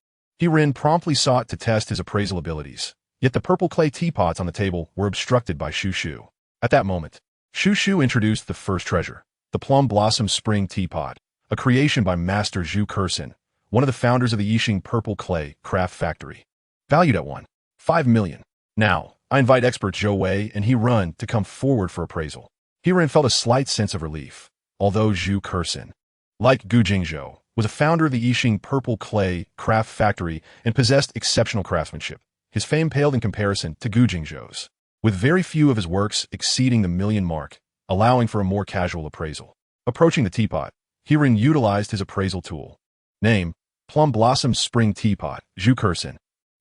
Hiran promptly sought to test his appraisal abilities, yet the purple clay teapots on the table were obstructed by Shu Shu. At that moment, Shu Shu introduced the first treasure, the Plum Blossom Spring Teapot, a creation by Master Zhu Kursin, one of the founders of the Yixing Purple Clay Craft Factory. Valued at 1.5 million. Now, I invite expert Zhou Wei and He Run to come forward for appraisal. He Run felt a slight sense of relief, although Zhu Kersin, like Gu Jingzhou, was a founder of the Yixing Purple Clay Craft Factory and possessed exceptional craftsmanship. His fame paled in comparison to Gu Jingzhou's, with very few of his works exceeding the million mark, allowing for a more casual appraisal. Approaching the teapot, He Run utilized his appraisal tool. Name: Plum Blossom Spring Teapot, Zhu Kersin.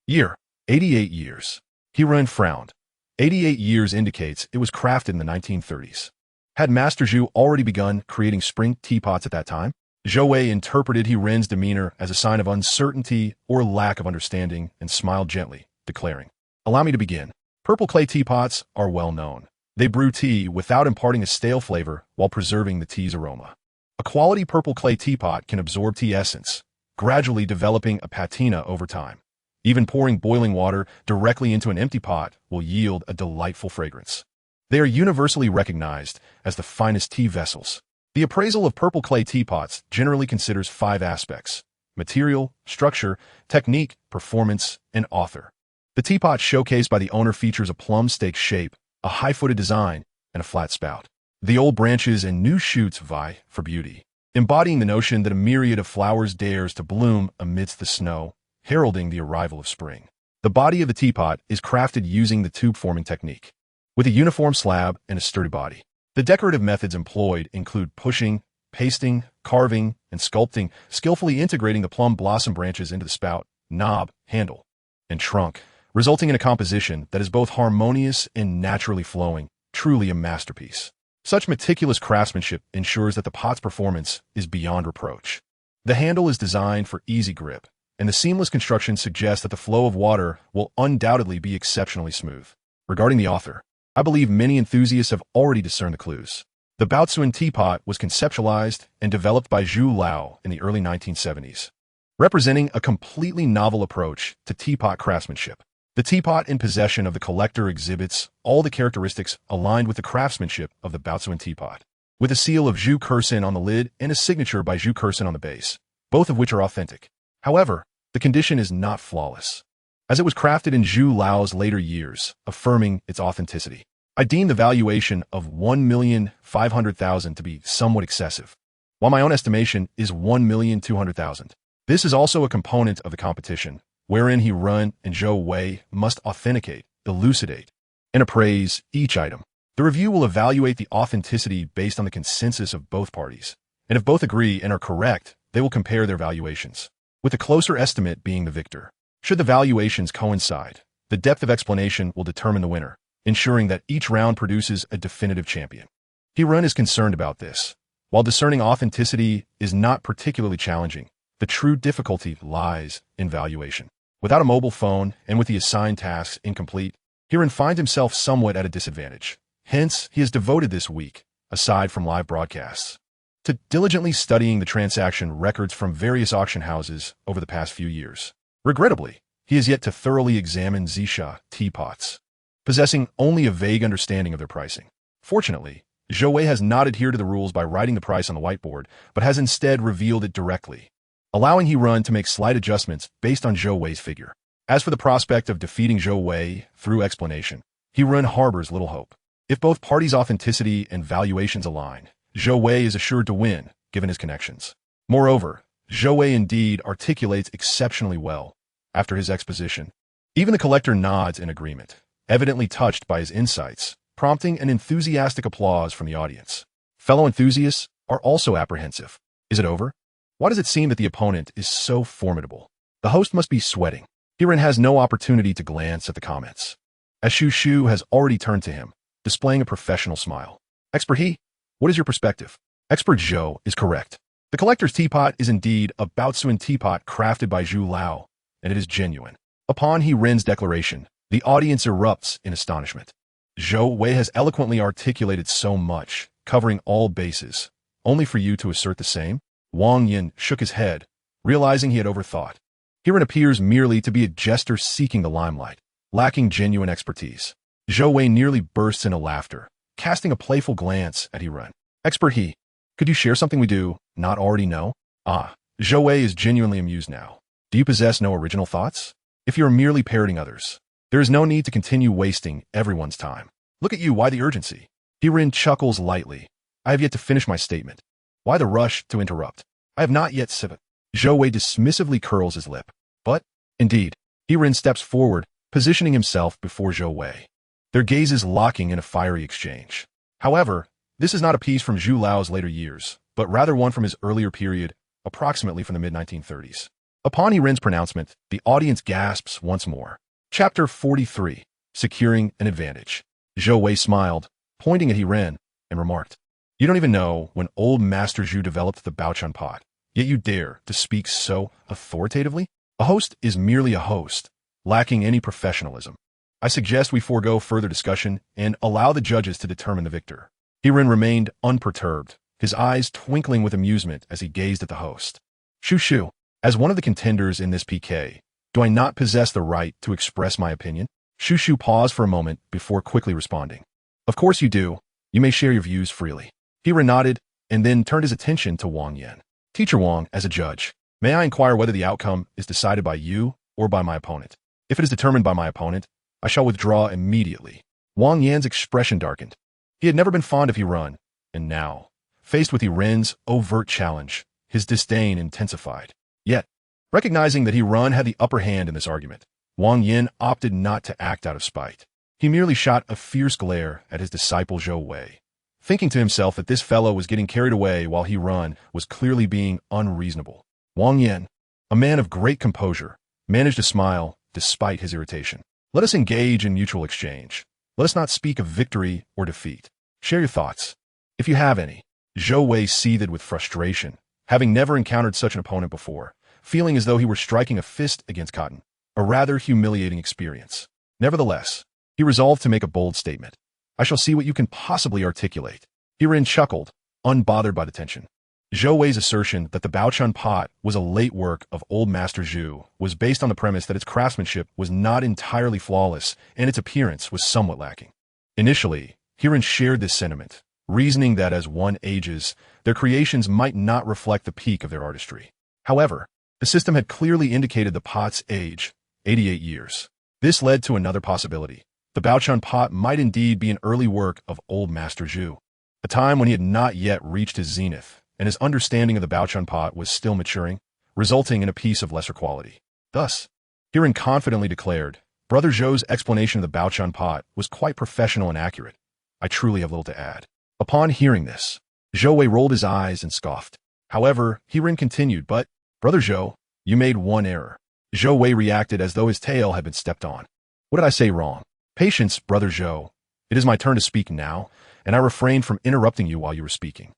Year: 88 years. He Run frowned. 88 years indicates it was crafted in the 1930s. Had Master Zhu already begun creating spring teapots at that time? Zhou Wei interpreted He Run's demeanor as a sign of uncertainty or lack of understanding and smiled gently, declaring, "Allow me to begin. Purple clay teapots are well known. They brew tea without imparting a stale flavor while preserving the tea's aroma. A quality purple clay teapot can absorb tea essence, gradually developing a patina over time. Even pouring boiling water directly into an empty pot will yield a delightful fragrance. They are universally recognized as the finest tea vessels." The appraisal of purple clay teapots generally considers 5 aspects: material, structure, technique, performance, and author. The teapot showcased by the owner features a plum stake shape, a high-footed design, and a flat spout. The old branches and new shoots vie for beauty, embodying the notion that a myriad of flowers dares to bloom amidst the snow, heralding the arrival of spring. The body of the teapot is crafted using the tube-forming technique, with a uniform slab and a sturdy body. The decorative methods employed include pushing, pasting, carving, and sculpting, skillfully integrating the plum blossom branches into the spout, knob, handle, and trunk, resulting in a composition that is both harmonious and naturally flowing, truly a masterpiece. Such meticulous craftsmanship ensures that the pot's performance is beyond reproach. The handle is designed for easy grip, and the seamless construction suggests that the flow of water will undoubtedly be exceptionally smooth. Regarding the author, I believe many enthusiasts have already discerned the clues. The Baozuan teapot was conceptualized and developed by Zhu Lao in the early 1970s, representing a completely novel approach to teapot craftsmanship. The teapot in possession of the collector exhibits all the characteristics aligned with the craftsmanship of the Baozuan teapot, with a seal of Zhu Kersin on the lid and a signature by Zhu Kersin on the base, both of which are authentic. However, the condition is not flawless, as it was crafted in Zhu Lao's later years, affirming its authenticity. I deem the valuation of 1,500,000 to be somewhat excessive, while my own estimation is 1,200,000. This is also a component of the competition, wherein He Run and Zhou Wei must authenticate, elucidate, and appraise each item. The review will evaluate the authenticity based on the consensus of both parties, and if both agree and are correct, they will compare their valuations, with the closer estimate being the victor. Should the valuations coincide, the depth of explanation will determine the winner, ensuring that each round produces a definitive champion. He Run is concerned about this. While discerning authenticity is not particularly challenging, the true difficulty lies in valuation. Without a mobile phone and with the assigned tasks incomplete, He Run finds himself somewhat at a disadvantage. Hence, he has devoted this week, aside from live broadcasts, to diligently studying the transaction records from various auction houses over the past few years. Regrettably, he has yet to thoroughly examine Zisha teapots, possessing only a vague understanding of their pricing. Fortunately, Zhou Wei has not adhered to the rules by writing the price on the whiteboard, but has instead revealed it directly, allowing He Run to make slight adjustments based on Zhou Wei's figure. As for the prospect of defeating Zhou Wei through explanation, He Run harbors little hope. If both parties' authenticity and valuations align, Zhou Wei is assured to win, given his connections. Moreover, Zhou Wei indeed articulates exceptionally well after his exposition. Even the collector nods in agreement, evidently touched by his insights, prompting an enthusiastic applause from the audience. Fellow enthusiasts are also apprehensive. Is it over? Why does it seem that the opponent is so formidable? The host must be sweating. He Run has no opportunity to glance at the comments, as Shu Shu has already turned to him, displaying a professional smile. Expert He, what is your perspective? Expert Zhou is correct. The collector's teapot is indeed a Baozuan teapot crafted by Zhu Lao, and it is genuine. Upon He Run's declaration, the audience erupts in astonishment. Zhou Wei has eloquently articulated so much, covering all bases, only for you to assert the same? Wang Yin shook his head, realizing he had overthought. He Run appears merely to be a jester seeking the limelight, lacking genuine expertise. Zhou Wei nearly bursts into laughter, casting a playful glance at He Run. Expert He, could you share something we do not already know? Ah, Zhou Wei is genuinely amused now. Do you possess no original thoughts? If you are merely parroting others, there is no need to continue wasting everyone's time. Look at you, why the urgency? Hirin chuckles lightly. I have yet to finish my statement. Why the rush to interrupt? I have not yet said it. Zhou Wei dismissively curls his lip. But, indeed, Hirin steps forward, positioning himself before Zhou Wei. Their gazes locking in a fiery exchange. However, this is not a piece from Zhu Lao's later years, but rather one from his earlier period, approximately from the mid-1930s. Upon Hirin's pronouncement, the audience gasps once more. Chapter 43, Securing an Advantage. Zhou Wei smiled, pointing at Hirin, and remarked, You don't even know when old Master Zhu developed the Baochuan pot, yet you dare to speak so authoritatively? A host is merely a host, lacking any professionalism. I suggest we forego further discussion and allow the judges to determine the victor. Hirin remained unperturbed, his eyes twinkling with amusement as he gazed at the host. Shu, as one of the contenders in this PK, do I not possess the right to express my opinion? Shu paused for a moment before quickly responding. Of course you do. You may share your views freely. Hirin nodded and then turned his attention to Wang Yan. Teacher Wang, as a judge, may I inquire whether the outcome is decided by you or by my opponent? If it is determined by my opponent, I shall withdraw immediately. Wang Yan's expression darkened. He had never been fond of Hirin, and now, faced with Hirin's overt challenge, his disdain intensified. Yet, recognizing that Hirin had the upper hand in this argument, Wang Yan opted not to act out of spite. He merely shot a fierce glare at his disciple Zhou Wei, thinking to himself that this fellow was getting carried away while Hirin was clearly being unreasonable. Wang Yan, a man of great composure, managed to smile despite his irritation. Let us engage in mutual exchange. Let us not speak of victory or defeat. Share your thoughts, if you have any. Zhou Wei seethed with frustration, having never encountered such an opponent before, feeling as though he were striking a fist against cotton, a rather humiliating experience. Nevertheless, he resolved to make a bold statement. I shall see what you can possibly articulate. Hirin chuckled, unbothered by the tension. Zhou Wei's assertion that the Baochuan pot was a late work of old Master Zhu was based on the premise that its craftsmanship was not entirely flawless and its appearance was somewhat lacking. Initially, Hirin shared this sentiment, reasoning that as one ages, their creations might not reflect the peak of their artistry. However, the system had clearly indicated the pot's age, 88 years. This led to another possibility. The Baochuan pot might indeed be an early work of old Master Zhu, a time when he had not yet reached his zenith, and his understanding of the Baochuan pot was still maturing, resulting in a piece of lesser quality. Thus, Hirin confidently declared, Brother Zhou's explanation of the Baochuan pot was quite professional and accurate. I truly have little to add. Upon hearing this, Zhou Wei rolled his eyes and scoffed. However, Hirin continued, But, Brother Zhou, you made one error. Zhou Wei reacted as though his tail had been stepped on. What did I say wrong? Patience, Brother Zhou. It is my turn to speak now, and I refrained from interrupting you while you were speaking.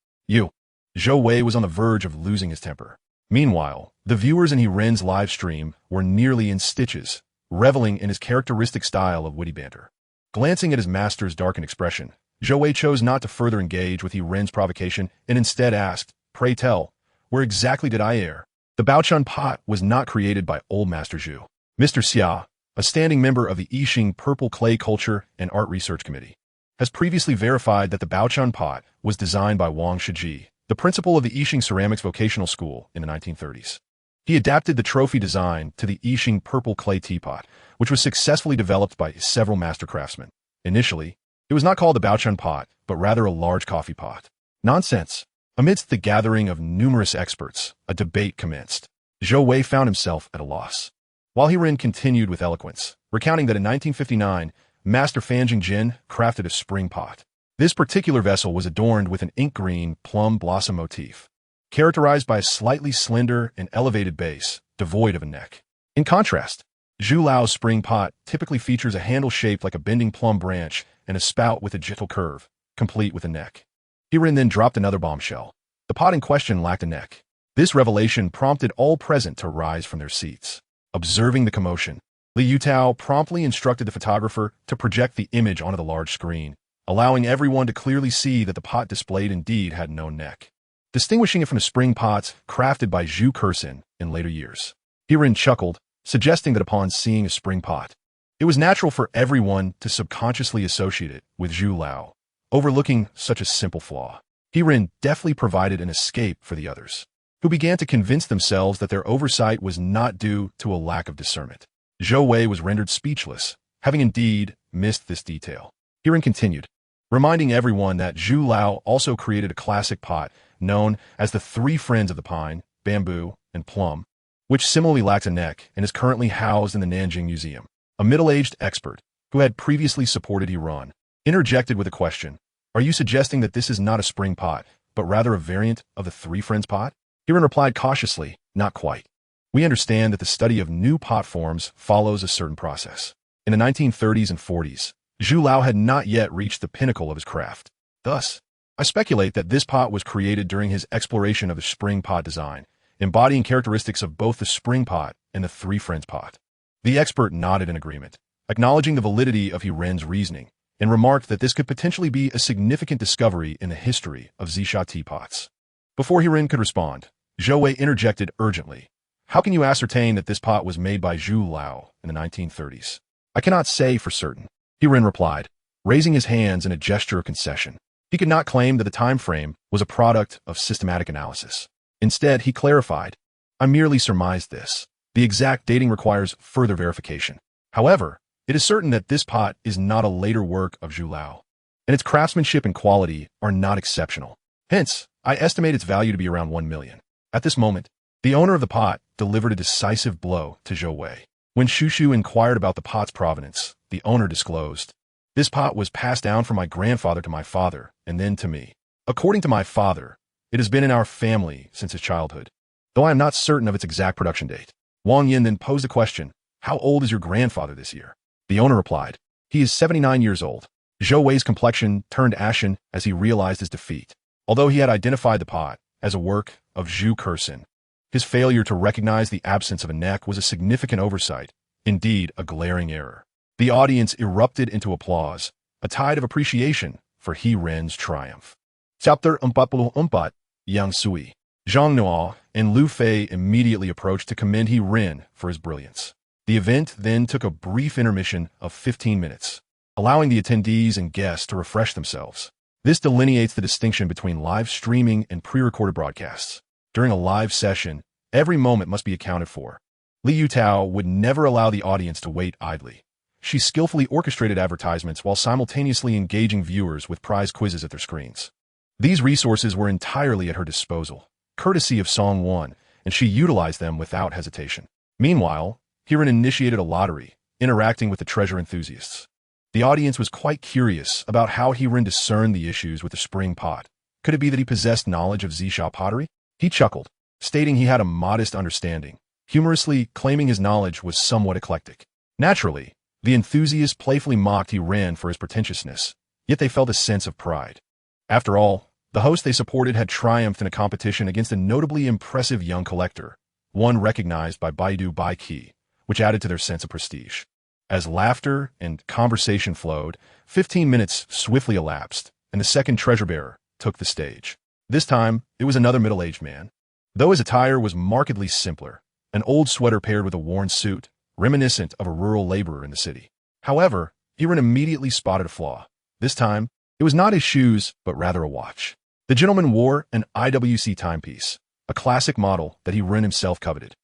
Zhou Wei was on the verge of losing his temper. Meanwhile, the viewers in Hirin's live stream were nearly in stitches, reveling in his characteristic style of witty banter. Glancing at his master's darkened expression, Zhou Wei chose not to further engage with Hirin's provocation and instead asked, Pray tell, where exactly did I err? The Baochuan pot was not created by old Master Zhu. Mr. Xia, a standing member of the Yixing Purple Clay Culture and Art Research Committee, has previously verified that the Baochuan pot was designed by Wang Shiji, the principal of the Yixing Ceramics Vocational School in the 1930s. He adapted the trophy design to the Yixing Purple Clay Teapot, which was successfully developed by several master craftsmen. Initially, it was not called the Baochuan pot, but rather a large coffee pot. Nonsense. Amidst the gathering of numerous experts, a debate commenced. Zhou Wei found himself at a loss. While Hirin continued with eloquence, recounting that in 1959, Master Fan Jingjin crafted a spring pot. This particular vessel was adorned with an ink green plum blossom motif, characterized by a slightly slender and elevated base, devoid of a neck. In contrast, Zhu Lao's spring pot typically features a handle shaped like a bending plum branch and a spout with a gentle curve, complete with a neck. Hirin then dropped another bombshell. The pot in question lacked a neck. This revelation prompted all present to rise from their seats. Observing the commotion, Li Yutao promptly instructed the photographer to project the image onto the large screen, allowing everyone to clearly see that the pot displayed indeed had no neck, distinguishing it from the spring pots crafted by Zhu Kersin in later years. Hirin chuckled, suggesting that upon seeing a spring pot, it was natural for everyone to subconsciously associate it with Zhu Lao, overlooking such a simple flaw. Hirin deftly provided an escape for the others. who began to convince themselves that their oversight was not due to a lack of discernment. Zhou Wei was rendered speechless, having indeed missed this detail. Herein continued, reminding everyone that Zhu Lao also created a classic pot known as the Three Friends of the Pine, Bamboo, and Plum, which similarly lacks a neck and is currently housed in the Nanjing Museum. A middle-aged expert, who had previously supported Iran, interjected with a question, "Are you suggesting that this is not a spring pot, but rather a variant of the Three Friends pot?" Iran replied cautiously, "Not quite. We understand that the study of new pot forms follows a certain process. In the 1930s and 40s, Zhu Lao had not yet reached the pinnacle of his craft. Thus, I speculate that this pot was created during his exploration of the spring pot design, embodying characteristics of both the spring pot and the Three Friends pot." The expert nodded in agreement, acknowledging the validity of Hiren's reasoning, and remarked that this could potentially be a significant discovery in the history of Zisha teapots. Before Hiren could respond, Zhou Wei interjected urgently, "How can you ascertain that this pot was made by Zhu Lao in the 1930s?" "I cannot say for certain," Hiren replied, raising his hands in a gesture of concession. He could not claim that the time frame was a product of systematic analysis. Instead, he clarified, "I merely surmised this. The exact dating requires further verification. However, it is certain that this pot is not a later work of Zhu Lao, and its craftsmanship and quality are not exceptional. Hence, I estimate its value to be around 1 million. At this moment, the owner of the pot delivered a decisive blow to Zhou Wei. When Shushu inquired about the pot's provenance, the owner disclosed, "This pot was passed down from my grandfather to my father, and then to me. According to my father, it has been in our family since his childhood, though I am not certain of its exact production date." Wang Yin then posed the question, "How old is your grandfather this year?" The owner replied, "He is 79 years old." Zhou Wei's complexion turned ashen as he realized his defeat. Although he had identified the pot as a work of Zhu Kersin, his failure to recognize the absence of a neck was a significant oversight, indeed a glaring error. The audience erupted into applause, a tide of appreciation for Hiren's triumph. Chapter 44, Yang Sui. Zhang Nuo and Lu Fei immediately approached to commend Hiren for his brilliance. The event then took a brief intermission of 15 minutes, allowing the attendees and guests to refresh themselves. This delineates the distinction between live streaming and pre-recorded broadcasts. During a live session, every moment must be accounted for. Li Yutao would never allow the audience to wait idly. She skillfully orchestrated advertisements while simultaneously engaging viewers with prize quizzes at their screens. These resources were entirely at her disposal, courtesy of Song 1, and she utilized them without hesitation. Meanwhile, Hiren initiated a lottery, interacting with the treasure enthusiasts. The audience was quite curious about how Hiren discerned the issues with the spring pot. Could it be that he possessed knowledge of Zisha pottery? He chuckled, stating he had a modest understanding, humorously claiming his knowledge was somewhat eclectic. Naturally, the enthusiasts playfully mocked Hiren for his pretentiousness, yet they felt a sense of pride. After all, the host they supported had triumphed in a competition against a notably impressive young collector, one recognized by Baidu Baiki, which added to their sense of prestige. As laughter and conversation flowed, 15 minutes swiftly elapsed, and the second treasure bearer took the stage. This time, it was another middle-aged man. Though his attire was markedly simpler, an old sweater paired with a worn suit, reminiscent of a rural laborer in the city. However, Hiren immediately spotted a flaw. This time, it was not his shoes, but rather a watch. The gentleman wore an IWC timepiece, a classic model that Hiren himself coveted.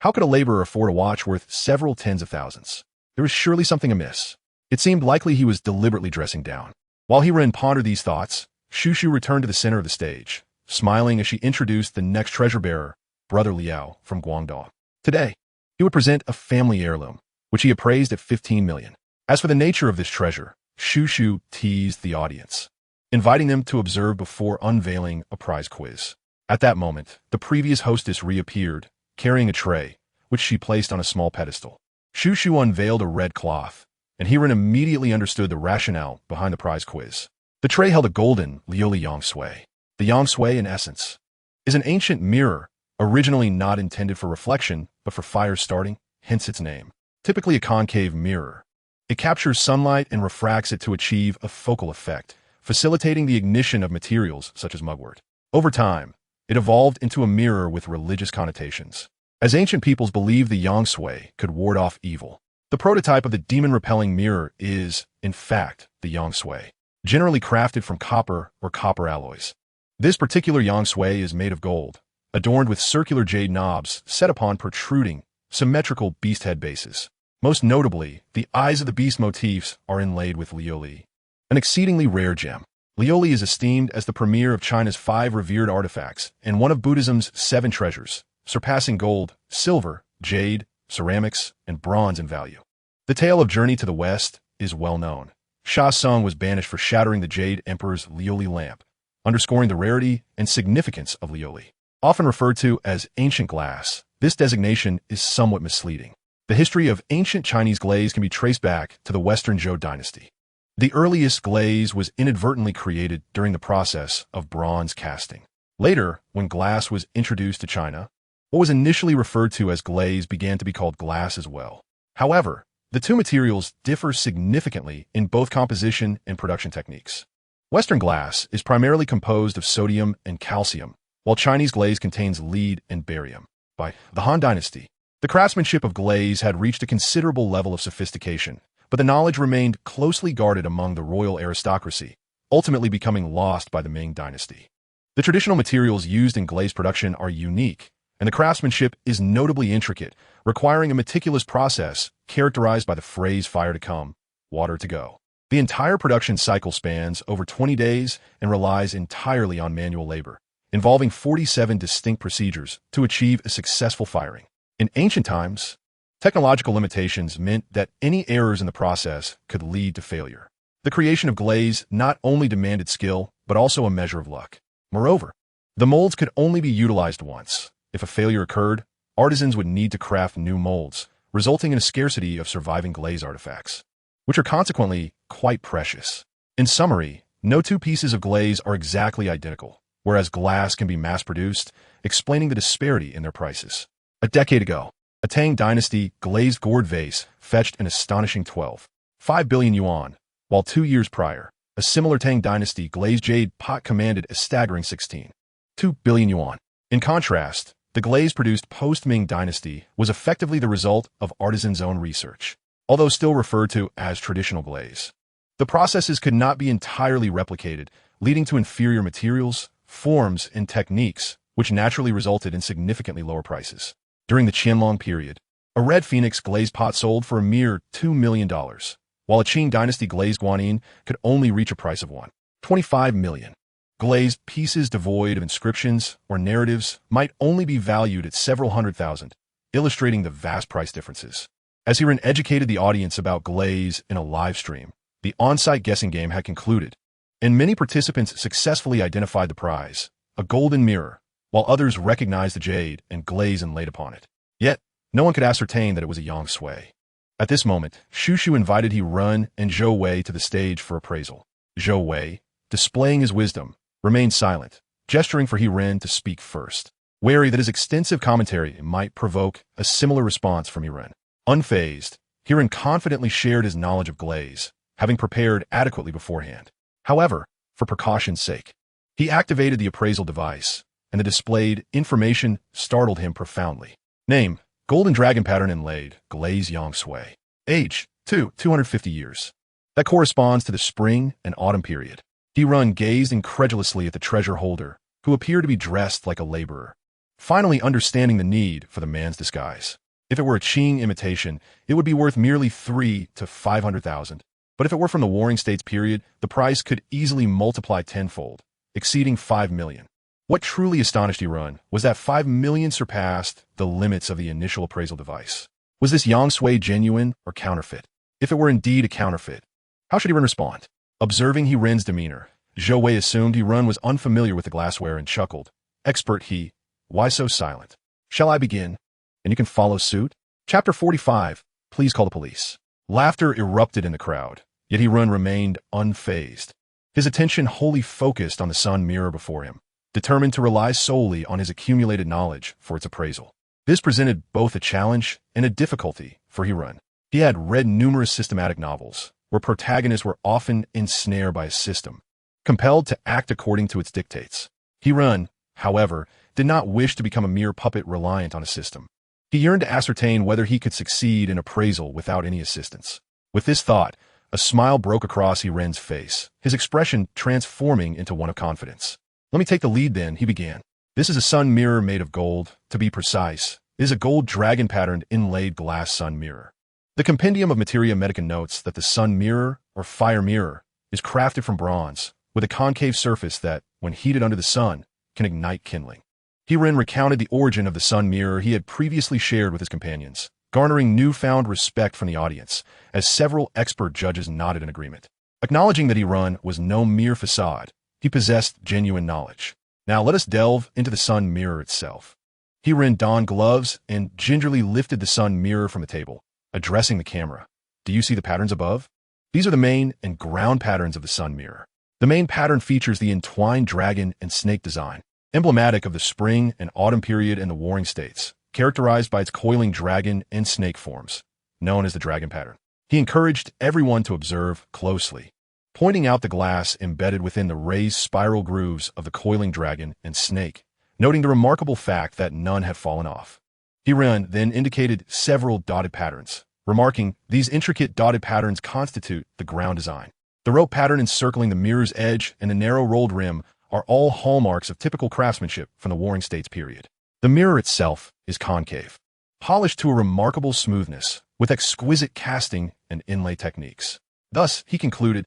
How could a laborer afford a watch worth several tens of thousands? There was surely something amiss. It seemed likely he was deliberately dressing down. While Hiren pondered these thoughts, Shushu returned to the center of the stage, smiling as she introduced the next treasure bearer, Brother Liao from Guangdong. Today, he would present a family heirloom, which he appraised at 15 million. As for the nature of this treasure, Shushu teased the audience, inviting them to observe before unveiling a prize quiz. At that moment, the previous hostess reappeared, carrying a tray, which she placed on a small pedestal. Shushu unveiled a red cloth, and Hiren immediately understood the rationale behind the prize quiz. The tray held a golden Lioli Yangsui. The Yangsui, in essence, is an ancient mirror, originally not intended for reflection, but for fire starting, hence its name. Typically a concave mirror, it captures sunlight and refracts it to achieve a focal effect, facilitating the ignition of materials such as mugwort. Over time, it evolved into a mirror with religious connotations, as ancient peoples believed the Yangsui could ward off evil. The prototype of the demon-repelling mirror is, in fact, the Yangsui, generally crafted from copper or copper alloys. This particular Yangsui is made of gold, adorned with circular jade knobs set upon protruding, symmetrical beast head bases. Most notably, the eyes of the beast motifs are inlaid with lioli, an exceedingly rare gem. Lioli is esteemed as the premier of China's 5 revered artifacts and one of Buddhism's 7 treasures, surpassing gold, silver, jade, ceramics, and bronze in value. The tale of Journey to the West is well known. Sha Sung was banished for shattering the Jade Emperor's lioli lamp, underscoring the rarity and significance of lioli. Often referred to as ancient glass, this designation is somewhat misleading. The history of ancient Chinese glaze can be traced back to the Western Zhou dynasty. The earliest glaze was inadvertently created during the process of bronze casting. Later, when glass was introduced to China, what was initially referred to as glaze began to be called glass as well. However, the two materials differ significantly in both composition and production techniques. Western glass is primarily composed of sodium and calcium, while Chinese glaze contains lead and barium. By the Han Dynasty, the craftsmanship of glaze had reached a considerable level of sophistication, but the knowledge remained closely guarded among the royal aristocracy, ultimately becoming lost by the Ming Dynasty. The traditional materials used in glaze production are unique, and the craftsmanship is notably intricate, requiring a meticulous process characterized by the phrase fire to come, water to go. The entire production cycle spans over 20 days and relies entirely on manual labor, involving 47 distinct procedures to achieve a successful firing. In ancient times, technological limitations meant that any errors in the process could lead to failure. The creation of glaze not only demanded skill, but also a measure of luck. Moreover, the molds could only be utilized once. If a failure occurred, artisans would need to craft new molds, resulting in a scarcity of surviving glaze artifacts, which are consequently quite precious. In summary, no two pieces of glaze are exactly identical, whereas glass can be mass-produced, explaining the disparity in their prices. A decade ago, a Tang Dynasty glazed gourd vase fetched an astonishing 12.5 billion yuan, while 2 years prior, a similar Tang Dynasty glazed jade pot commanded a staggering 16.2 billion yuan. In contrast, the glaze produced post-Ming Dynasty was effectively the result of artisans' own research, although still referred to as traditional glaze. The processes could not be entirely replicated, leading to inferior materials, forms, and techniques, which naturally resulted in significantly lower prices. During the Qianlong period, a red phoenix glazed pot sold for a mere $2 million, while a Qing Dynasty glazed guanyin could only reach a price of $1.25 million. Glazed pieces devoid of inscriptions or narratives might only be valued at several hundred thousand, illustrating the vast price differences. As Hiran educated the audience about glaze in a live stream, the on-site guessing game had concluded, and many participants successfully identified the prize, a golden mirror, while others recognized the jade and glaze inlaid upon it. Yet, no one could ascertain that it was a yang sui. At this moment, Shushu invited Hiran and Zhou Wei to the stage for appraisal. Zhou Wei, displaying his wisdom, remained silent, gesturing for Hiran to speak first, wary that his extensive commentary might provoke a similar response from Hiran. Unfazed, Hiran confidently shared his knowledge of glaze, having prepared adequately beforehand. However, for precaution's sake, he activated the appraisal device, and the displayed information startled him profoundly. Name, golden dragon pattern inlaid, glaze yang sui. Age, 250 years. That corresponds to the spring and autumn period. Hiran gazed incredulously at the treasure holder, who appeared to be dressed like a laborer, finally understanding the need for the man's disguise. If it were a Qing imitation, it would be worth merely 3 to 500,000. But if it were from the Warring States period, the price could easily multiply tenfold, exceeding 5 million. What truly astonished Hiran was that 5 million surpassed the limits of the initial appraisal device. Was this yang sui genuine or counterfeit? If it were indeed a counterfeit, how should Hiran respond? Observing Hiran's demeanor, Zhou Wei assumed Hiran was unfamiliar with the glassware and chuckled. Expert he, why so silent? Shall I begin? And you can follow suit? Chapter 45, please call the police. Laughter erupted in the crowd, yet Hiran remained unfazed. His attention wholly focused on the sun mirror before him, determined to rely solely on his accumulated knowledge for its appraisal. This presented both a challenge and a difficulty for Hiran. He had read numerous systematic novels, where protagonists were often ensnared by a system, compelled to act according to its dictates. Hiran, however, did not wish to become a mere puppet reliant on a system. He yearned to ascertain whether he could succeed in appraisal without any assistance. With this thought, a smile broke across Hiran's face, his expression transforming into one of confidence. Let me take the lead then, he began. This is a sun mirror made of gold. To be precise, it is a gold dragon-patterned inlaid glass sun mirror. The Compendium of Materia Medica notes that the sun mirror, or fire mirror, is crafted from bronze, with a concave surface that, when heated under the sun, can ignite kindling. Herein recounted the origin of the sun mirror he had previously shared with his companions, garnering newfound respect from the audience, as several expert judges nodded in agreement. Acknowledging that Heron was no mere facade, he possessed genuine knowledge. Now let us delve into the sun mirror itself. Heron donned gloves and gingerly lifted the sun mirror from the table, addressing the camera. Do you see the patterns above? These are the main and ground patterns of the sun mirror. The main pattern features the entwined dragon and snake design, emblematic of the spring and autumn period in the warring states, characterized by its coiling dragon and snake forms, known as the dragon pattern. He encouraged everyone to observe closely, pointing out the glass embedded within the raised spiral grooves of the coiling dragon and snake, noting the remarkable fact that none had fallen off. Heron then indicated several dotted patterns, remarking, "These intricate dotted patterns constitute the ground design. The rope pattern encircling the mirror's edge and the narrow rolled rim are all hallmarks of typical craftsmanship from the Warring States period. The mirror itself is concave, polished to a remarkable smoothness, with exquisite casting and inlay techniques." Thus, he concluded,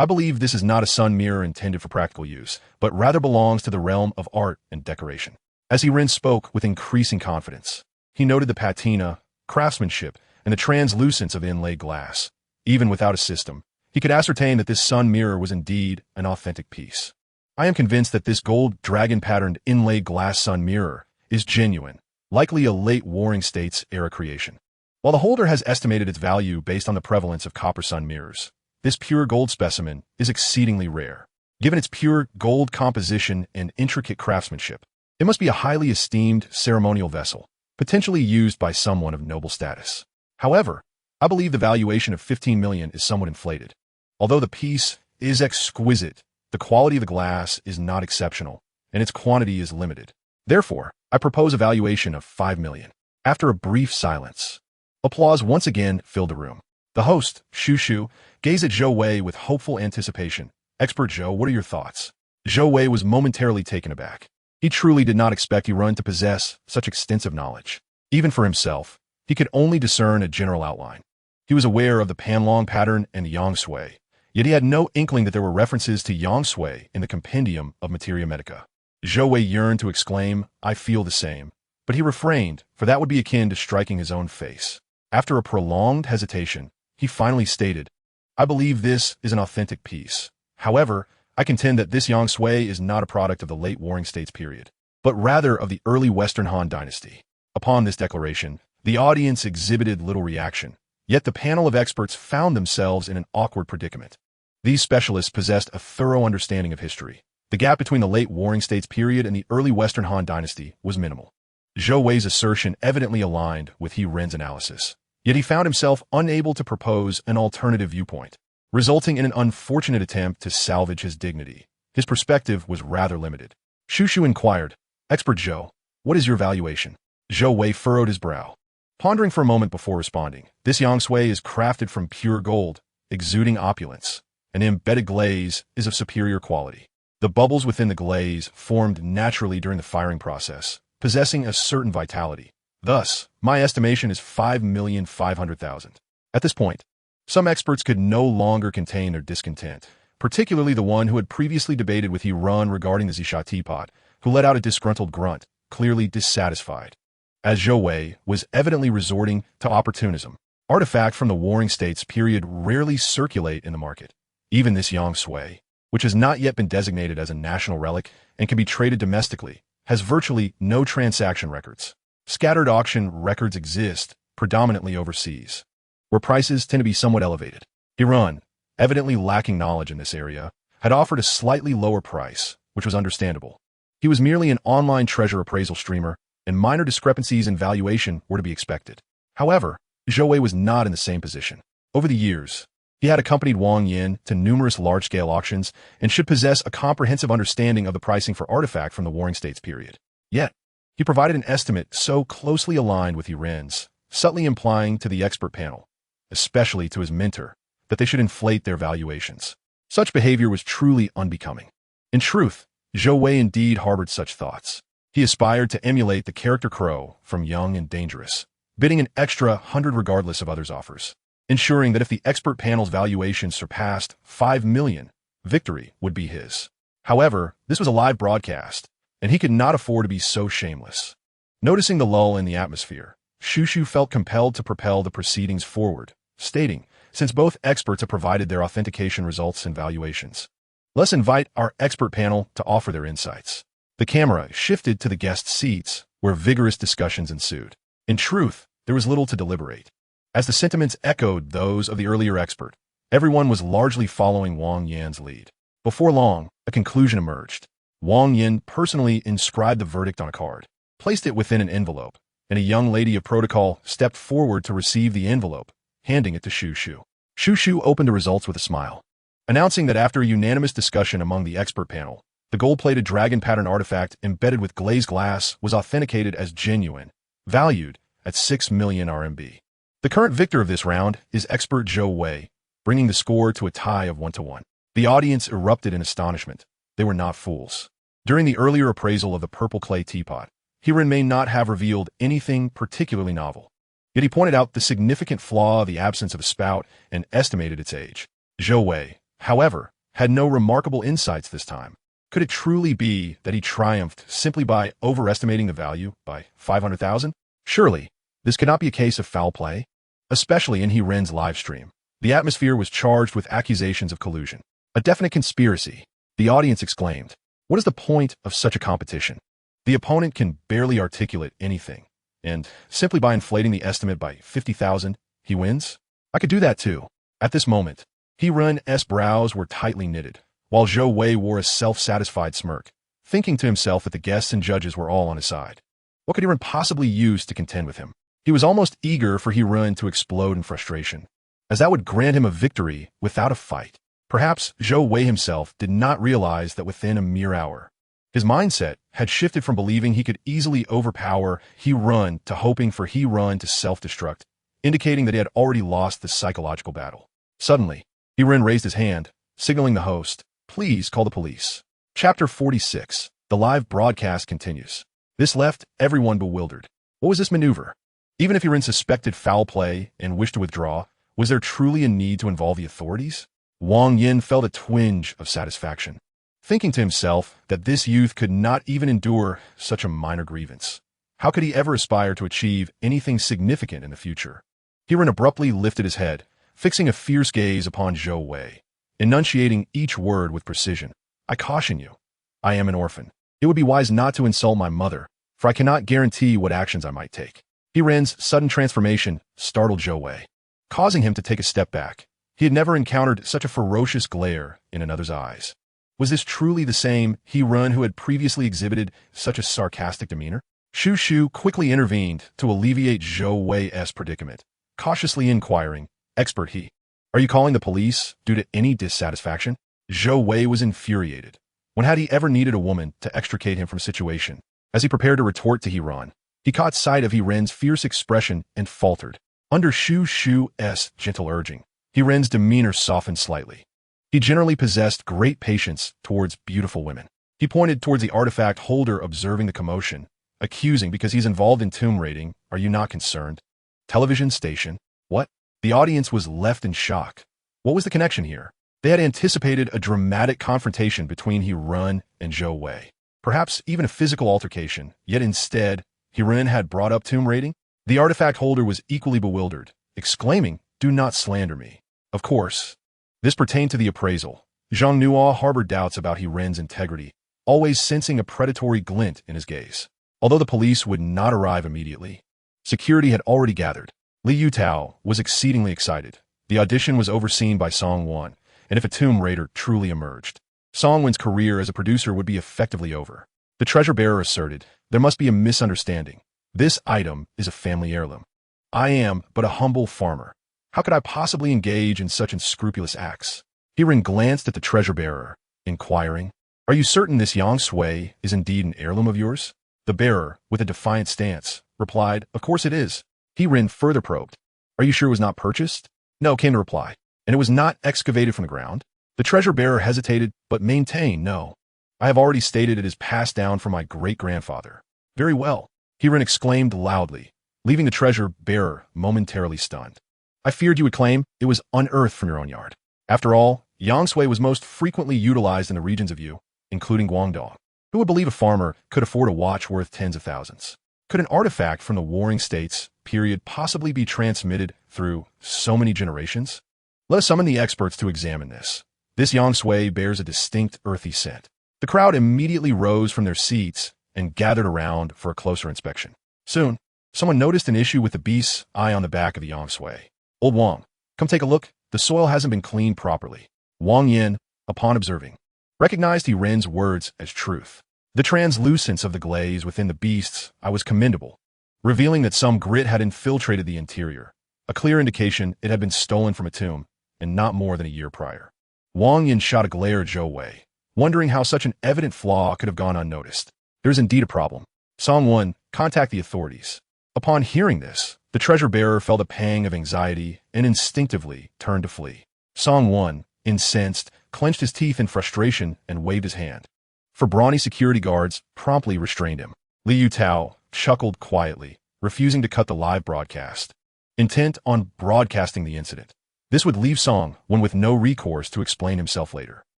"I believe this is not a sun mirror intended for practical use, but rather belongs to the realm of art and decoration." As Heron spoke with increasing confidence, he noted the patina, craftsmanship, and the translucence of inlaid glass. Even without a system, he could ascertain that this sun mirror was indeed an authentic piece. "I am convinced that this gold dragon-patterned inlaid glass sun mirror is genuine, likely a late Warring States era creation. While the holder has estimated its value based on the prevalence of copper sun mirrors, this pure gold specimen is exceedingly rare. Given its pure gold composition and intricate craftsmanship, it must be a highly esteemed ceremonial vessel, potentially used by someone of noble status. However, I believe the valuation of 15 million is somewhat inflated. Although the piece is exquisite, the quality of the glass is not exceptional, and its quantity is limited. Therefore, I propose a valuation of 5 million. After a brief silence, applause once again filled the room. The host, Shu, gazed at Zhou Wei with hopeful anticipation. "Expert Zhou, what are your thoughts?" Zhou Wei was momentarily taken aback. He truly did not expect Heron to possess such extensive knowledge. Even for himself, he could only discern a general outline. He was aware of the Panlong pattern and the Yang Sui, yet he had no inkling that there were references to Yang Sui in the Compendium of Materia Medica. Zhou Wei yearned to exclaim, "I feel the same," but he refrained, for that would be akin to striking his own face. After a prolonged hesitation, he finally stated, "I believe this is an authentic piece. However, I contend that this Yang Sui is not a product of the late Warring States period, but rather of the early Western Han dynasty." Upon this declaration, the audience exhibited little reaction, yet the panel of experts found themselves in an awkward predicament. These specialists possessed a thorough understanding of history. The gap between the late Warring States period and the early Western Han dynasty was minimal. Zhou Wei's assertion evidently aligned with Heron's analysis, yet he found himself unable to propose an alternative viewpoint, resulting in an unfortunate attempt to salvage his dignity. His perspective was rather limited. Shu inquired, "Expert Zhou, what is your valuation?" Zhou Wei furrowed his brow, pondering for a moment before responding. "This Yang Sui is crafted from pure gold, exuding opulence, and the embedded glaze is of superior quality. The bubbles within the glaze formed naturally during the firing process, possessing a certain vitality. Thus, my estimation is 5,500,000. At this point, some experts could no longer contain their discontent, particularly the one who had previously debated with Heron regarding the Zisha teapot, who let out a disgruntled grunt, clearly dissatisfied. As Zhou Wei was evidently resorting to opportunism, artifacts from the Warring States period rarely circulate in the market. Even this Yang Sui, which has not yet been designated as a national relic and can be traded domestically, has virtually no transaction records. Scattered auction records exist, predominantly overseas, where prices tend to be somewhat elevated. Heron, evidently lacking knowledge in this area, had offered a slightly lower price, which was understandable. He was merely an online treasure appraisal streamer, and minor discrepancies in valuation were to be expected. However, Zhou Wei was not in the same position. Over the years, he had accompanied Wang Yin to numerous large-scale auctions and should possess a comprehensive understanding of the pricing for artifact from the Warring States period. Yet, he provided an estimate so closely aligned with Heron's, subtly implying to the expert panel, especially to his mentor, that they should inflate their valuations. Such behavior was truly unbecoming. In truth, Zhou Wei indeed harbored such thoughts. He aspired to emulate the character Crow from Young and Dangerous, bidding an extra 100 regardless of others' offers, ensuring that if the expert panel's valuation surpassed 5 million, victory would be his. However, this was a live broadcast, and he could not afford to be so shameless. Noticing the lull in the atmosphere, Shushu felt compelled to propel the proceedings forward, stating, since both experts have provided their authentication results and valuations, let's invite our expert panel to offer their insights. The camera shifted to the guest seats, where vigorous discussions ensued. In truth, there was little to deliberate. As the sentiments echoed those of the earlier expert, everyone was largely following Wang Yan's lead. Before long, a conclusion emerged. Wang Yan personally inscribed the verdict on a card, placed it within an envelope, and a young lady of protocol stepped forward to receive the envelope, handing it to Shushu. Shushu opened the results with a smile, announcing that after a unanimous discussion among the expert panel, the gold-plated dragon pattern artifact embedded with glazed glass was authenticated as genuine, valued at 6 million RMB. The current victor of this round is expert Zhou Wei, bringing the score to a tie of 1-1. The audience erupted in astonishment. They were not fools. During the earlier appraisal of the purple clay teapot, Hiren may not have revealed anything particularly novel. Yet he pointed out the significant flaw of the absence of a spout and estimated its age. Zhou Wei, however, had no remarkable insights this time. Could it truly be that he triumphed simply by overestimating the value by 500,000? Surely, this could not be a case of foul play, especially in Hiren's live stream. The atmosphere was charged with accusations of collusion. A definite conspiracy. The audience exclaimed, "What is the point of such a competition? The opponent can barely articulate anything, and simply by inflating the estimate by 50,000, he wins? I could do that too." At this moment, Hiren's brows were tightly knitted, while Zhou Wei wore a self-satisfied smirk, thinking to himself that the guests and judges were all on his side. What could Hiren possibly use to contend with him? He was almost eager for Hiren to explode in frustration, as that would grant him a victory without a fight. Perhaps Zhou Wei himself did not realize that within a mere hour, his mindset had shifted from believing he could easily overpower Hiren to hoping for Hiren to self-destruct, indicating that he had already lost the psychological battle. Suddenly, Hiren raised his hand, signaling the host, "Please call the police." Chapter 46. The live broadcast continues. This left everyone bewildered. What was this maneuver? Even if Hiren suspected foul play and wished to withdraw, was there truly a need to involve the authorities? Wang Yan felt a twinge of satisfaction, thinking to himself that this youth could not even endure such a minor grievance. How could he ever aspire to achieve anything significant in the future? Hiren abruptly lifted his head, fixing a fierce gaze upon Zhou Wei, enunciating each word with precision. "I caution you. I am an orphan. It would be wise not to insult my mother, for I cannot guarantee what actions I might take." Hiren's sudden transformation startled Zhou Wei, causing him to take a step back. He had never encountered such a ferocious glare in another's eyes. Was this truly the same Hiren who had previously exhibited such a sarcastic demeanor? Shushu quickly intervened to alleviate Zhou Wei's predicament, cautiously inquiring, "Expert he, are you calling the police due to any dissatisfaction?" Zhou Wei was infuriated. When had he ever needed a woman to extricate him from a situation? As he prepared to retort to Hiren, he caught sight of Hiren's fierce expression and faltered. Under Shushu's gentle urging, Hiren's demeanor softened slightly. He generally possessed great patience towards beautiful women. He pointed towards the artifact holder observing the commotion, accusing, "Because he's involved in tomb raiding, are you not concerned? Television station? What?" The audience was left in shock. What was the connection here? They had anticipated a dramatic confrontation between Hiren and Zhou Wei, perhaps even a physical altercation, yet instead, Hiren had brought up tomb raiding? The artifact holder was equally bewildered, exclaiming, "Do not slander me." Of course, this pertained to the appraisal. Zhang Nuo harbored doubts about Hiren's integrity, always sensing a predatory glint in his gaze. Although the police would not arrive immediately, security had already gathered. Li Yutao was exceedingly excited. The audition was overseen by Song Wan, and if a tomb raider truly emerged, Song Wan's career as a producer would be effectively over. The treasure bearer asserted, "There must be a misunderstanding. This item is a family heirloom. I am but a humble farmer. How could I possibly engage in such unscrupulous acts?" Hiren glanced at the treasure bearer, inquiring, "Are you certain this Yang Sui is indeed an heirloom of yours?" The bearer, with a defiant stance, replied, "Of course it is." Hiren further probed, "Are you sure it was not purchased?" "No," came the reply. "And it was not excavated from the ground?" The treasure bearer hesitated, but maintained, "No. I have already stated it is passed down from my great-grandfather." Very well, Hirin exclaimed loudly, leaving the treasure bearer momentarily stunned. I feared you would claim it was unearthed from your own yard. After all, Yangshui was most frequently utilized in the regions of Yu, including Guangdong. Who would believe a farmer could afford a watch worth tens of thousands? Could an artifact from the Warring States period possibly be transmitted through so many generations? Let us summon the experts to examine this. This Yangshui bears a distinct earthy scent. The crowd immediately rose from their seats and gathered around for a closer inspection. Soon, someone noticed an issue with the beast's eye on the back of the Yangshui. Old Wang, come take a look. The soil hasn't been cleaned properly. Wang Yin, upon observing, recognized Hirin's words as truth. The translucence of the glaze within the beast's eye was commendable, revealing that some grit had infiltrated the interior, a clear indication it had been stolen from a tomb, and not more than a year prior. Wang Yin shot a glare at Zhou Wei, wondering how such an evident flaw could have gone unnoticed. There is indeed a problem. Song-Won, contact the authorities. Upon hearing this, the treasure-bearer felt a pang of anxiety and instinctively turned to flee. Song-Won, incensed, clenched his teeth in frustration and waved his hand. For brawny security guards promptly restrained him. Liu Tao chuckled quietly, refusing to cut the live broadcast, intent on broadcasting the incident. This would leave Song-Won with no recourse to explain himself later.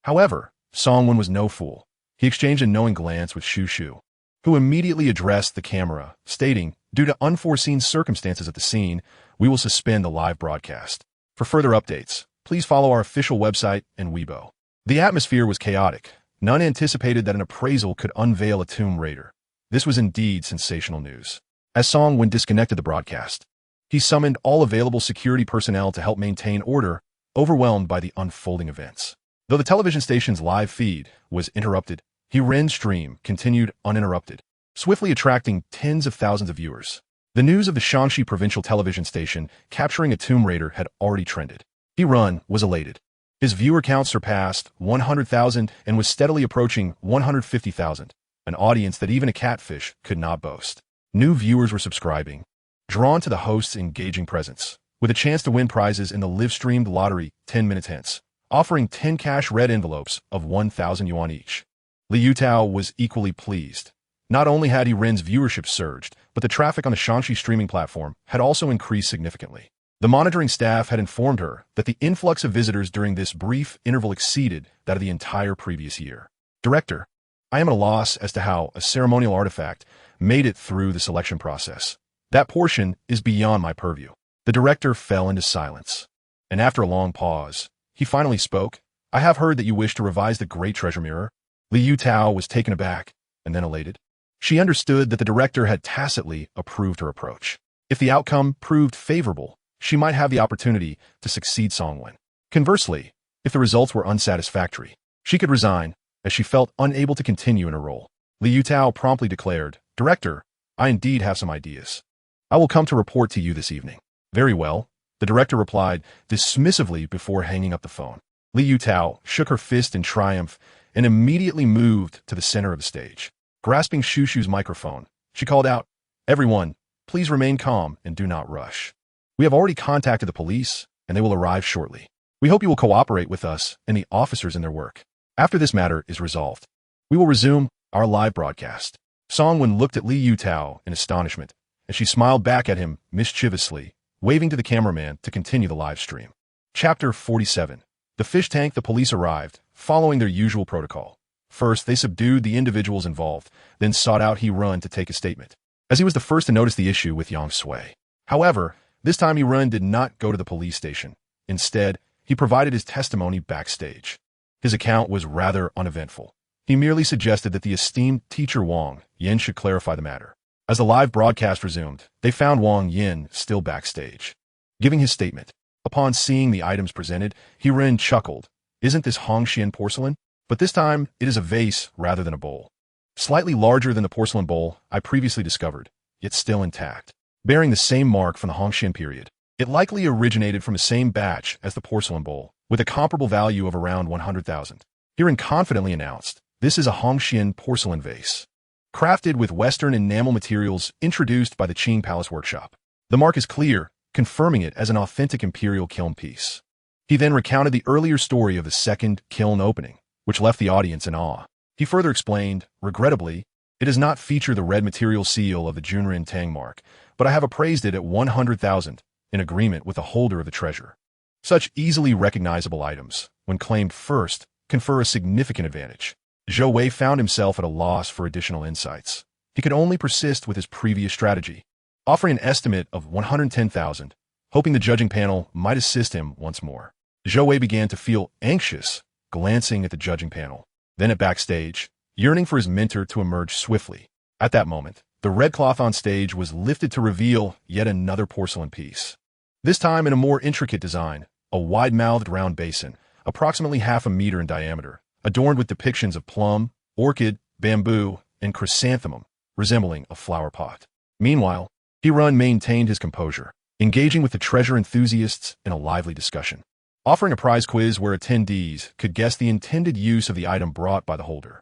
However, Song-Won was no fool. He exchanged a knowing glance with Shu Shu, who immediately addressed the camera, stating, due to unforeseen circumstances at the scene, we will suspend the live broadcast. For further updates, please follow our official website and Weibo. The atmosphere was chaotic. None anticipated that an appraisal could unveil a tomb raider. This was indeed sensational news. As Song-Won disconnected the broadcast, he summoned all available security personnel to help maintain order, overwhelmed by the unfolding events. Though the television station's live feed was interrupted, Hirin's stream continued uninterrupted, swiftly attracting tens of thousands of viewers. The news of the Shaanxi provincial television station capturing a tomb raider had already trended. Hirin was elated. His viewer count surpassed 100,000 and was steadily approaching 150,000, an audience that even a Catfish could not boast. New viewers were subscribing, drawn to the host's engaging presence, with a chance to win prizes in the live-streamed lottery 10 minutes hence, offering 10 cash red envelopes of 1,000 yuan each. Liu Tao was equally pleased. Not only had Hirin's viewership surged, but the traffic on the Shaanxi streaming platform had also increased significantly. The monitoring staff had informed her that the influx of visitors during this brief interval exceeded that of the entire previous year. Director, I am at a loss as to how a ceremonial artifact made it through the selection process. That portion is beyond my purview. The director fell into silence, and after a long pause, he finally spoke. I have heard that you wish to revise the Great Treasure Mirror. Liu Tao was taken aback and then elated. She understood that the director had tacitly approved her approach. If the outcome proved favorable, she might have the opportunity to succeed Song-Won. Conversely, if the results were unsatisfactory, she could resign, as she felt unable to continue in her role. Liu Tao promptly declared, Director, I indeed have some ideas. I will come to report to you this evening. Very well, the director replied dismissively before hanging up the phone. Liu Tao shook her fist in triumph and immediately moved to the center of the stage. Grasping Shu Shu's microphone, she called out, Everyone, please remain calm and do not rush. We have already contacted the police, and they will arrive shortly. We hope you will cooperate with us and the officers in their work. After this matter is resolved, we will resume our live broadcast. Song-Won looked at Liu Tao in astonishment, and she smiled back at him mischievously, waving to the cameraman to continue the live stream. Chapter 47. The fish tank. The police arrived, following their usual protocol. First, they subdued the individuals involved, then sought out Hirin to take a statement, as he was the first to notice the issue with Yangshui. However, this time Hirin did not go to the police station. Instead, he provided his testimony backstage. His account was rather uneventful. He merely suggested that the esteemed teacher Wang Yin should clarify the matter. As the live broadcast resumed, they found Wang Yin still backstage, giving his statement. Upon seeing the items presented, Hirin chuckled. Isn't this Hongxian porcelain? But this time, it is a vase rather than a bowl. Slightly larger than the porcelain bowl I previously discovered, yet still intact, bearing the same mark from the Hongxian period. It likely originated from the same batch as the porcelain bowl, with a comparable value of around 100,000. Hirin confidently announced, this is a Hongxian porcelain vase, crafted with Western enamel materials introduced by the Qing Palace Workshop. The mark is clear, confirming it as an authentic imperial kiln piece. He then recounted the earlier story of the second kiln opening, which left the audience in awe. He further explained, regrettably, It does not feature the red material seal of the Junrin Tang mark, but I have appraised it at 100,000 in agreement with the holder of the treasure. Such easily recognizable items, when claimed first, confer a significant advantage. Zhou Wei found himself at a loss for additional insights. He could only persist with his previous strategy, offering an estimate of 110,000, hoping the judging panel might assist him once more. Zhou Wei began to feel anxious, glancing at the judging panel, then at backstage, yearning for his mentor to emerge swiftly. At that moment, the red cloth on stage was lifted to reveal yet another porcelain piece. This time in a more intricate design, a wide-mouthed round basin, approximately half a meter in diameter, adorned with depictions of plum, orchid, bamboo, and chrysanthemum, resembling a flower pot. Meanwhile, Hirun maintained his composure, engaging with the treasure enthusiasts in a lively discussion, offering a prize quiz where attendees could guess the intended use of the item brought by the holder.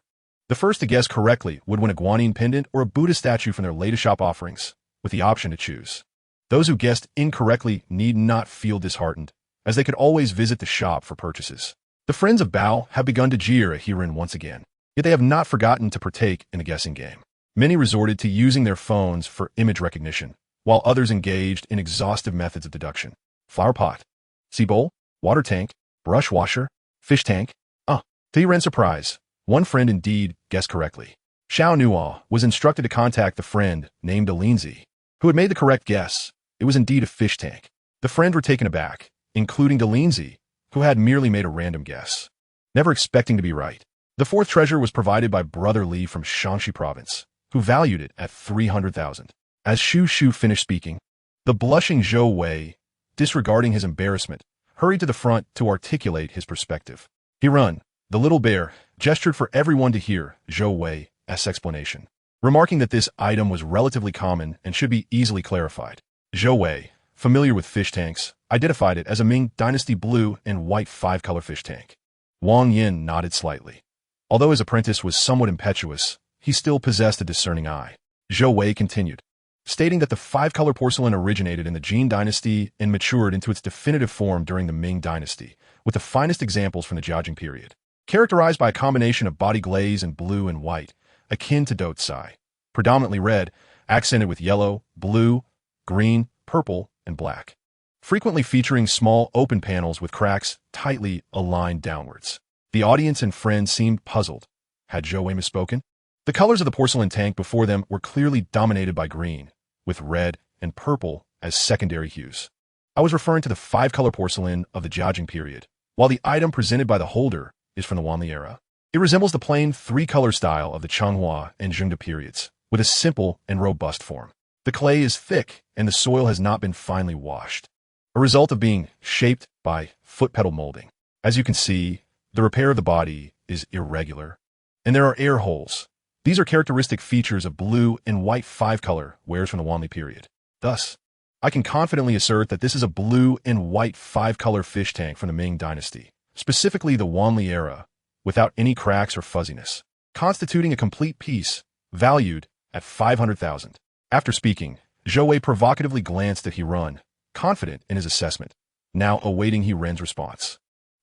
The first to guess correctly would win a guanine pendant or a Buddha statue from their latest shop offerings, with the option to choose. Those who guessed incorrectly need not feel disheartened, as they could always visit the shop for purchases. The friends of Bao have begun to jeer at Hirun once again, yet they have not forgotten to partake in the guessing game. Many resorted to using their phones for image recognition, while others engaged in exhaustive methods of deduction. Flower pot, sea bowl, water tank, brush washer, fish tank. To Hirun's surprise, one friend indeed guessed correctly. Xiao Nuo was instructed to contact the friend named Delinzi, who had made the correct guess. It was indeed a fish tank. The friends were taken aback, including Delinzi, who had merely made a random guess, never expecting to be right. The fourth treasure was provided by Brother Li from Shaanxi province, who valued it at 300,000. As Xu Shu finished speaking, the blushing Zhou Wei, disregarding his embarrassment, hurried to the front to articulate his perspective. Hirun, the little bear, gestured for everyone to hear Zhou Wei's explanation, remarking that this item was relatively common and should be easily clarified. Zhou Wei, familiar with fish tanks, identified it as a Ming Dynasty blue and white 5-color fish tank. Wang Yin nodded slightly. Although his apprentice was somewhat impetuous, he still possessed a discerning eye. Zhou Wei continued, stating that the 5-color porcelain originated in the Jin Dynasty and matured into its definitive form during the Ming Dynasty, with the finest examples from the Jiajing period, characterized by a combination of body glaze and blue and white, akin to Dotsai, predominantly red, accented with yellow, blue, green, purple, and black, frequently featuring small open panels with cracks tightly aligned downwards. The audience and friends seemed puzzled. Had Zhou Wei misspoken? The colors of the porcelain tank before them were clearly dominated by green, with red and purple as secondary hues. I was referring to the 5-color porcelain of the Jiajing period, while the item presented by the holder is from the Wanli era. It resembles the plain 3-color style of the Changhua and Zhengde periods, with a simple and robust form. The clay is thick and the soil has not been finely washed, a result of being shaped by foot pedal molding. As you can see, the repair of the body is irregular, and there are air holes. These are characteristic features of blue and white 5-color wares from the Wanli period. Thus, I can confidently assert that this is a blue and white 5-color fish tank from the Ming Dynasty, specifically the Wanli era, without any cracks or fuzziness, constituting a complete piece, valued at 500,000. After speaking, Zhou Wei provocatively glanced at Hirun, confident in his assessment, now awaiting Hirun's response.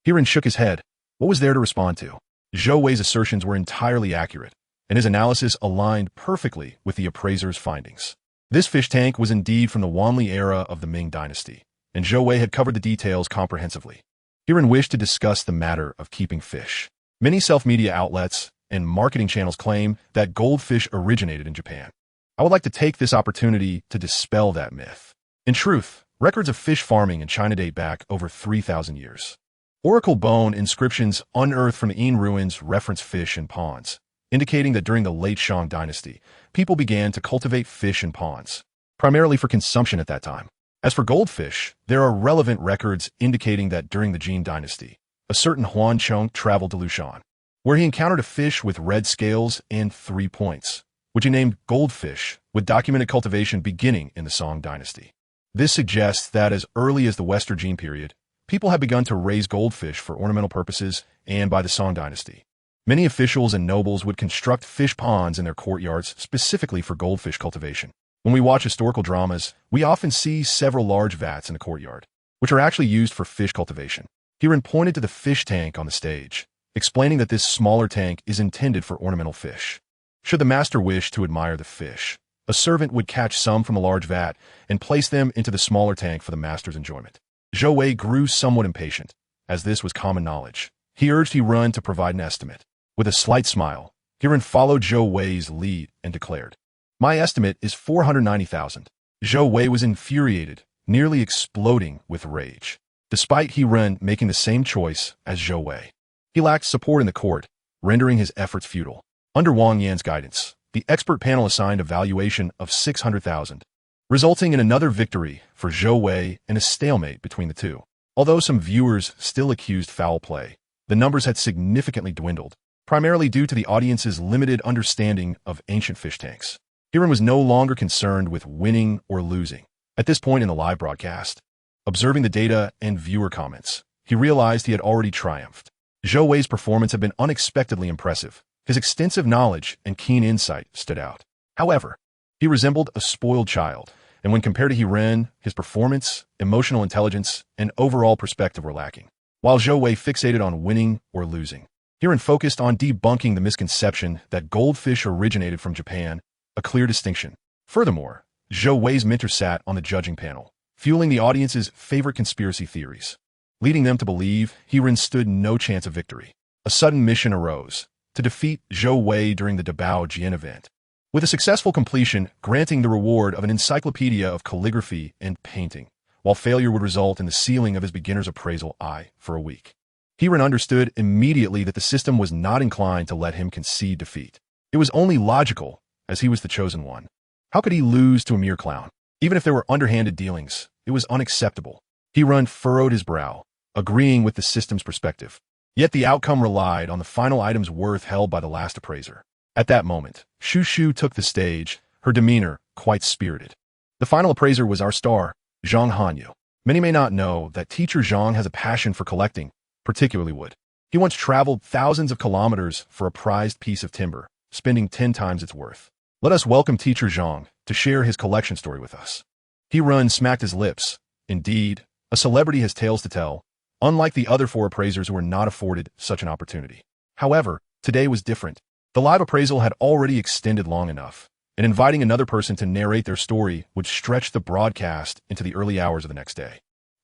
Hirun shook his head. What was there to respond to? Zhou Wei's assertions were entirely accurate, and his analysis aligned perfectly with the appraiser's findings. This fish tank was indeed from the Wanli era of the Ming Dynasty, and Zhou Wei had covered the details comprehensively. Hirun wished to discuss the matter of keeping fish. Many self-media outlets and marketing channels claim that goldfish originated in Japan. I would like to take this opportunity to dispel that myth. In truth, records of fish farming in China date back over 3,000 years. Oracle bone inscriptions unearthed from the Yin ruins reference fish in ponds, indicating that during the late Shang dynasty, people began to cultivate fish in ponds, primarily for consumption at that time. As for goldfish, there are relevant records indicating that during the Jin dynasty, a certain Huan Chong traveled to Lushan, where he encountered a fish with red scales and 3 points, which he named goldfish, with documented cultivation beginning in the Song dynasty. This suggests that as early as the Western Jin period, people had begun to raise goldfish for ornamental purposes, and by the Song dynasty, many officials and nobles would construct fish ponds in their courtyards specifically for goldfish cultivation. When we watch historical dramas, we often see several large vats in the courtyard, which are actually used for fish cultivation. Hirun pointed to the fish tank on the stage, explaining that this smaller tank is intended for ornamental fish. Should the master wish to admire the fish, a servant would catch some from a large vat and place them into the smaller tank for the master's enjoyment. Zhou Wei grew somewhat impatient, as this was common knowledge. He urged Hirun to provide an estimate. With a slight smile, Hirun followed Zhou Wei's lead and declared, "My estimate is 490,000. Zhou Wei was infuriated, nearly exploding with rage. Despite Hirun making the same choice as Zhou Wei, he lacked support in the court, rendering his efforts futile. Under Wang Yan's guidance, the expert panel assigned a valuation of 600,000, resulting in another victory for Zhou Wei and a stalemate between the two. Although some viewers still accused foul play, the numbers had significantly dwindled, primarily due to the audience's limited understanding of ancient fish tanks. Hirun was no longer concerned with winning or losing. At this point in the live broadcast, observing the data and viewer comments, he realized he had already triumphed. Zhou Wei's performance had been unexpectedly impressive. His extensive knowledge and keen insight stood out. However, he resembled a spoiled child, and when compared to Hirun, his performance, emotional intelligence, and overall perspective were lacking. While Zhou Wei fixated on winning or losing, Hirun focused on debunking the misconception that goldfish originated from Japan, a clear distinction. Furthermore, Zhou Wei's mentor sat on the judging panel, fueling the audience's favorite conspiracy theories, leading them to believe Hirun stood no chance of victory. A sudden mission arose to defeat Zhou Wei during the Dabao Jian event, with a successful completion granting the reward of an encyclopedia of calligraphy and painting, while failure would result in the sealing of his beginner's appraisal eye for a week. Hirun understood immediately that the system was not inclined to let him concede defeat. It was only logical, as he was the chosen one. How could he lose to a mere clown? Even if there were underhanded dealings, it was unacceptable. Hirun furrowed his brow, agreeing with the system's perspective. Yet the outcome relied on the final item's worth held by the last appraiser. At that moment, Shu Shu took the stage, her demeanor quite spirited. The final appraiser was our star, Zhang Hanyu. Many may not know that teacher Zhang has a passion for collecting, particularly wood. He once traveled thousands of kilometers for a prized piece of timber, spending 10 times its worth. Let us welcome teacher Zhang to share his collection story with us. Hirun smacked his lips. Indeed, a celebrity has tales to tell, unlike the other 4 appraisers who were not afforded such an opportunity. However, today was different. The live appraisal had already extended long enough, and inviting another person to narrate their story would stretch the broadcast into the early hours of the next day.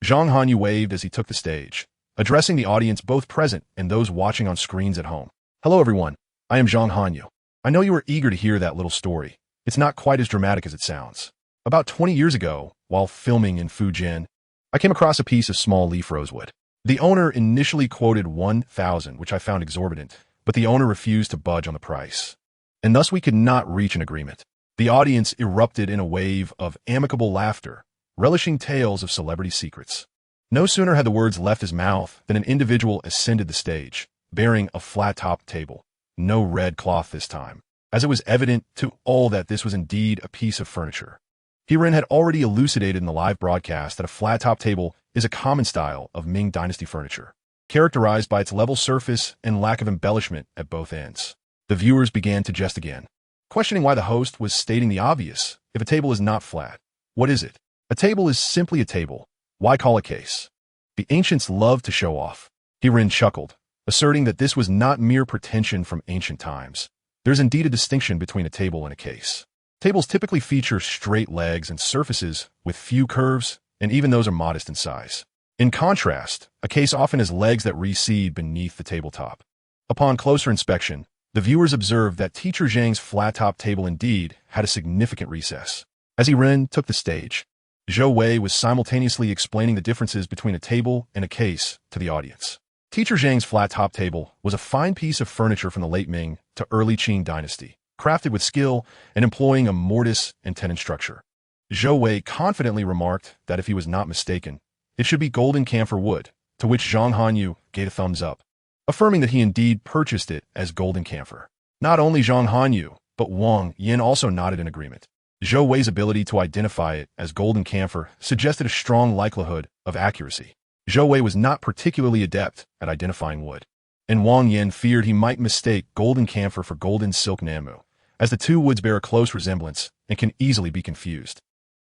Zhang Hanyu waved as he took the stage, addressing the audience both present and those watching on screens at home. Hello everyone, I am Zhang Hanyu. I know you are eager to hear that little story. It's not quite as dramatic as it sounds. About 20 years ago, while filming in Fujian, I came across a piece of small leaf rosewood. The owner initially quoted 1,000, which I found exorbitant, but the owner refused to budge on the price, and thus we could not reach an agreement. The audience erupted in a wave of amicable laughter, relishing tales of celebrity secrets. No sooner had the words left his mouth than an individual ascended the stage, bearing a flat-top table. No red cloth this time, as it was evident to all that this was indeed a piece of furniture. Hirun had already elucidated in the live broadcast that a flat-top table is a common style of Ming Dynasty furniture, characterized by its level surface and lack of embellishment at both ends. The viewers began to jest again, questioning why the host was stating the obvious. If a table is not flat, what is it? A table is simply a table. Why call a case? The ancients loved to show off. Hirun chuckled, asserting that this was not mere pretension from ancient times. There's indeed a distinction between a table and a case. Tables typically feature straight legs and surfaces with few curves, and even those are modest in size. In contrast, a case often has legs that recede beneath the tabletop. Upon closer inspection, the viewers observed that teacher Zhang's flat-top table indeed had a significant recess. As Hirun took the stage, Zhou Wei was simultaneously explaining the differences between a table and a case to the audience. Teacher Zhang's flat-top table was a fine piece of furniture from the late Ming to early Qing dynasty, crafted with skill and employing a mortise and tenon structure. Zhou Wei confidently remarked that if he was not mistaken, it should be golden camphor wood, to which Zhang Hanyu gave a thumbs up, affirming that he indeed purchased it as golden camphor. Not only Zhang Hanyu, but Wang Yan also nodded in agreement. Zhou Wei's ability to identify it as golden camphor suggested a strong likelihood of accuracy. Zhou Wei was not particularly adept at identifying wood, and Wang Yan feared he might mistake golden camphor for golden silk namu, as the two woods bear a close resemblance and can easily be confused.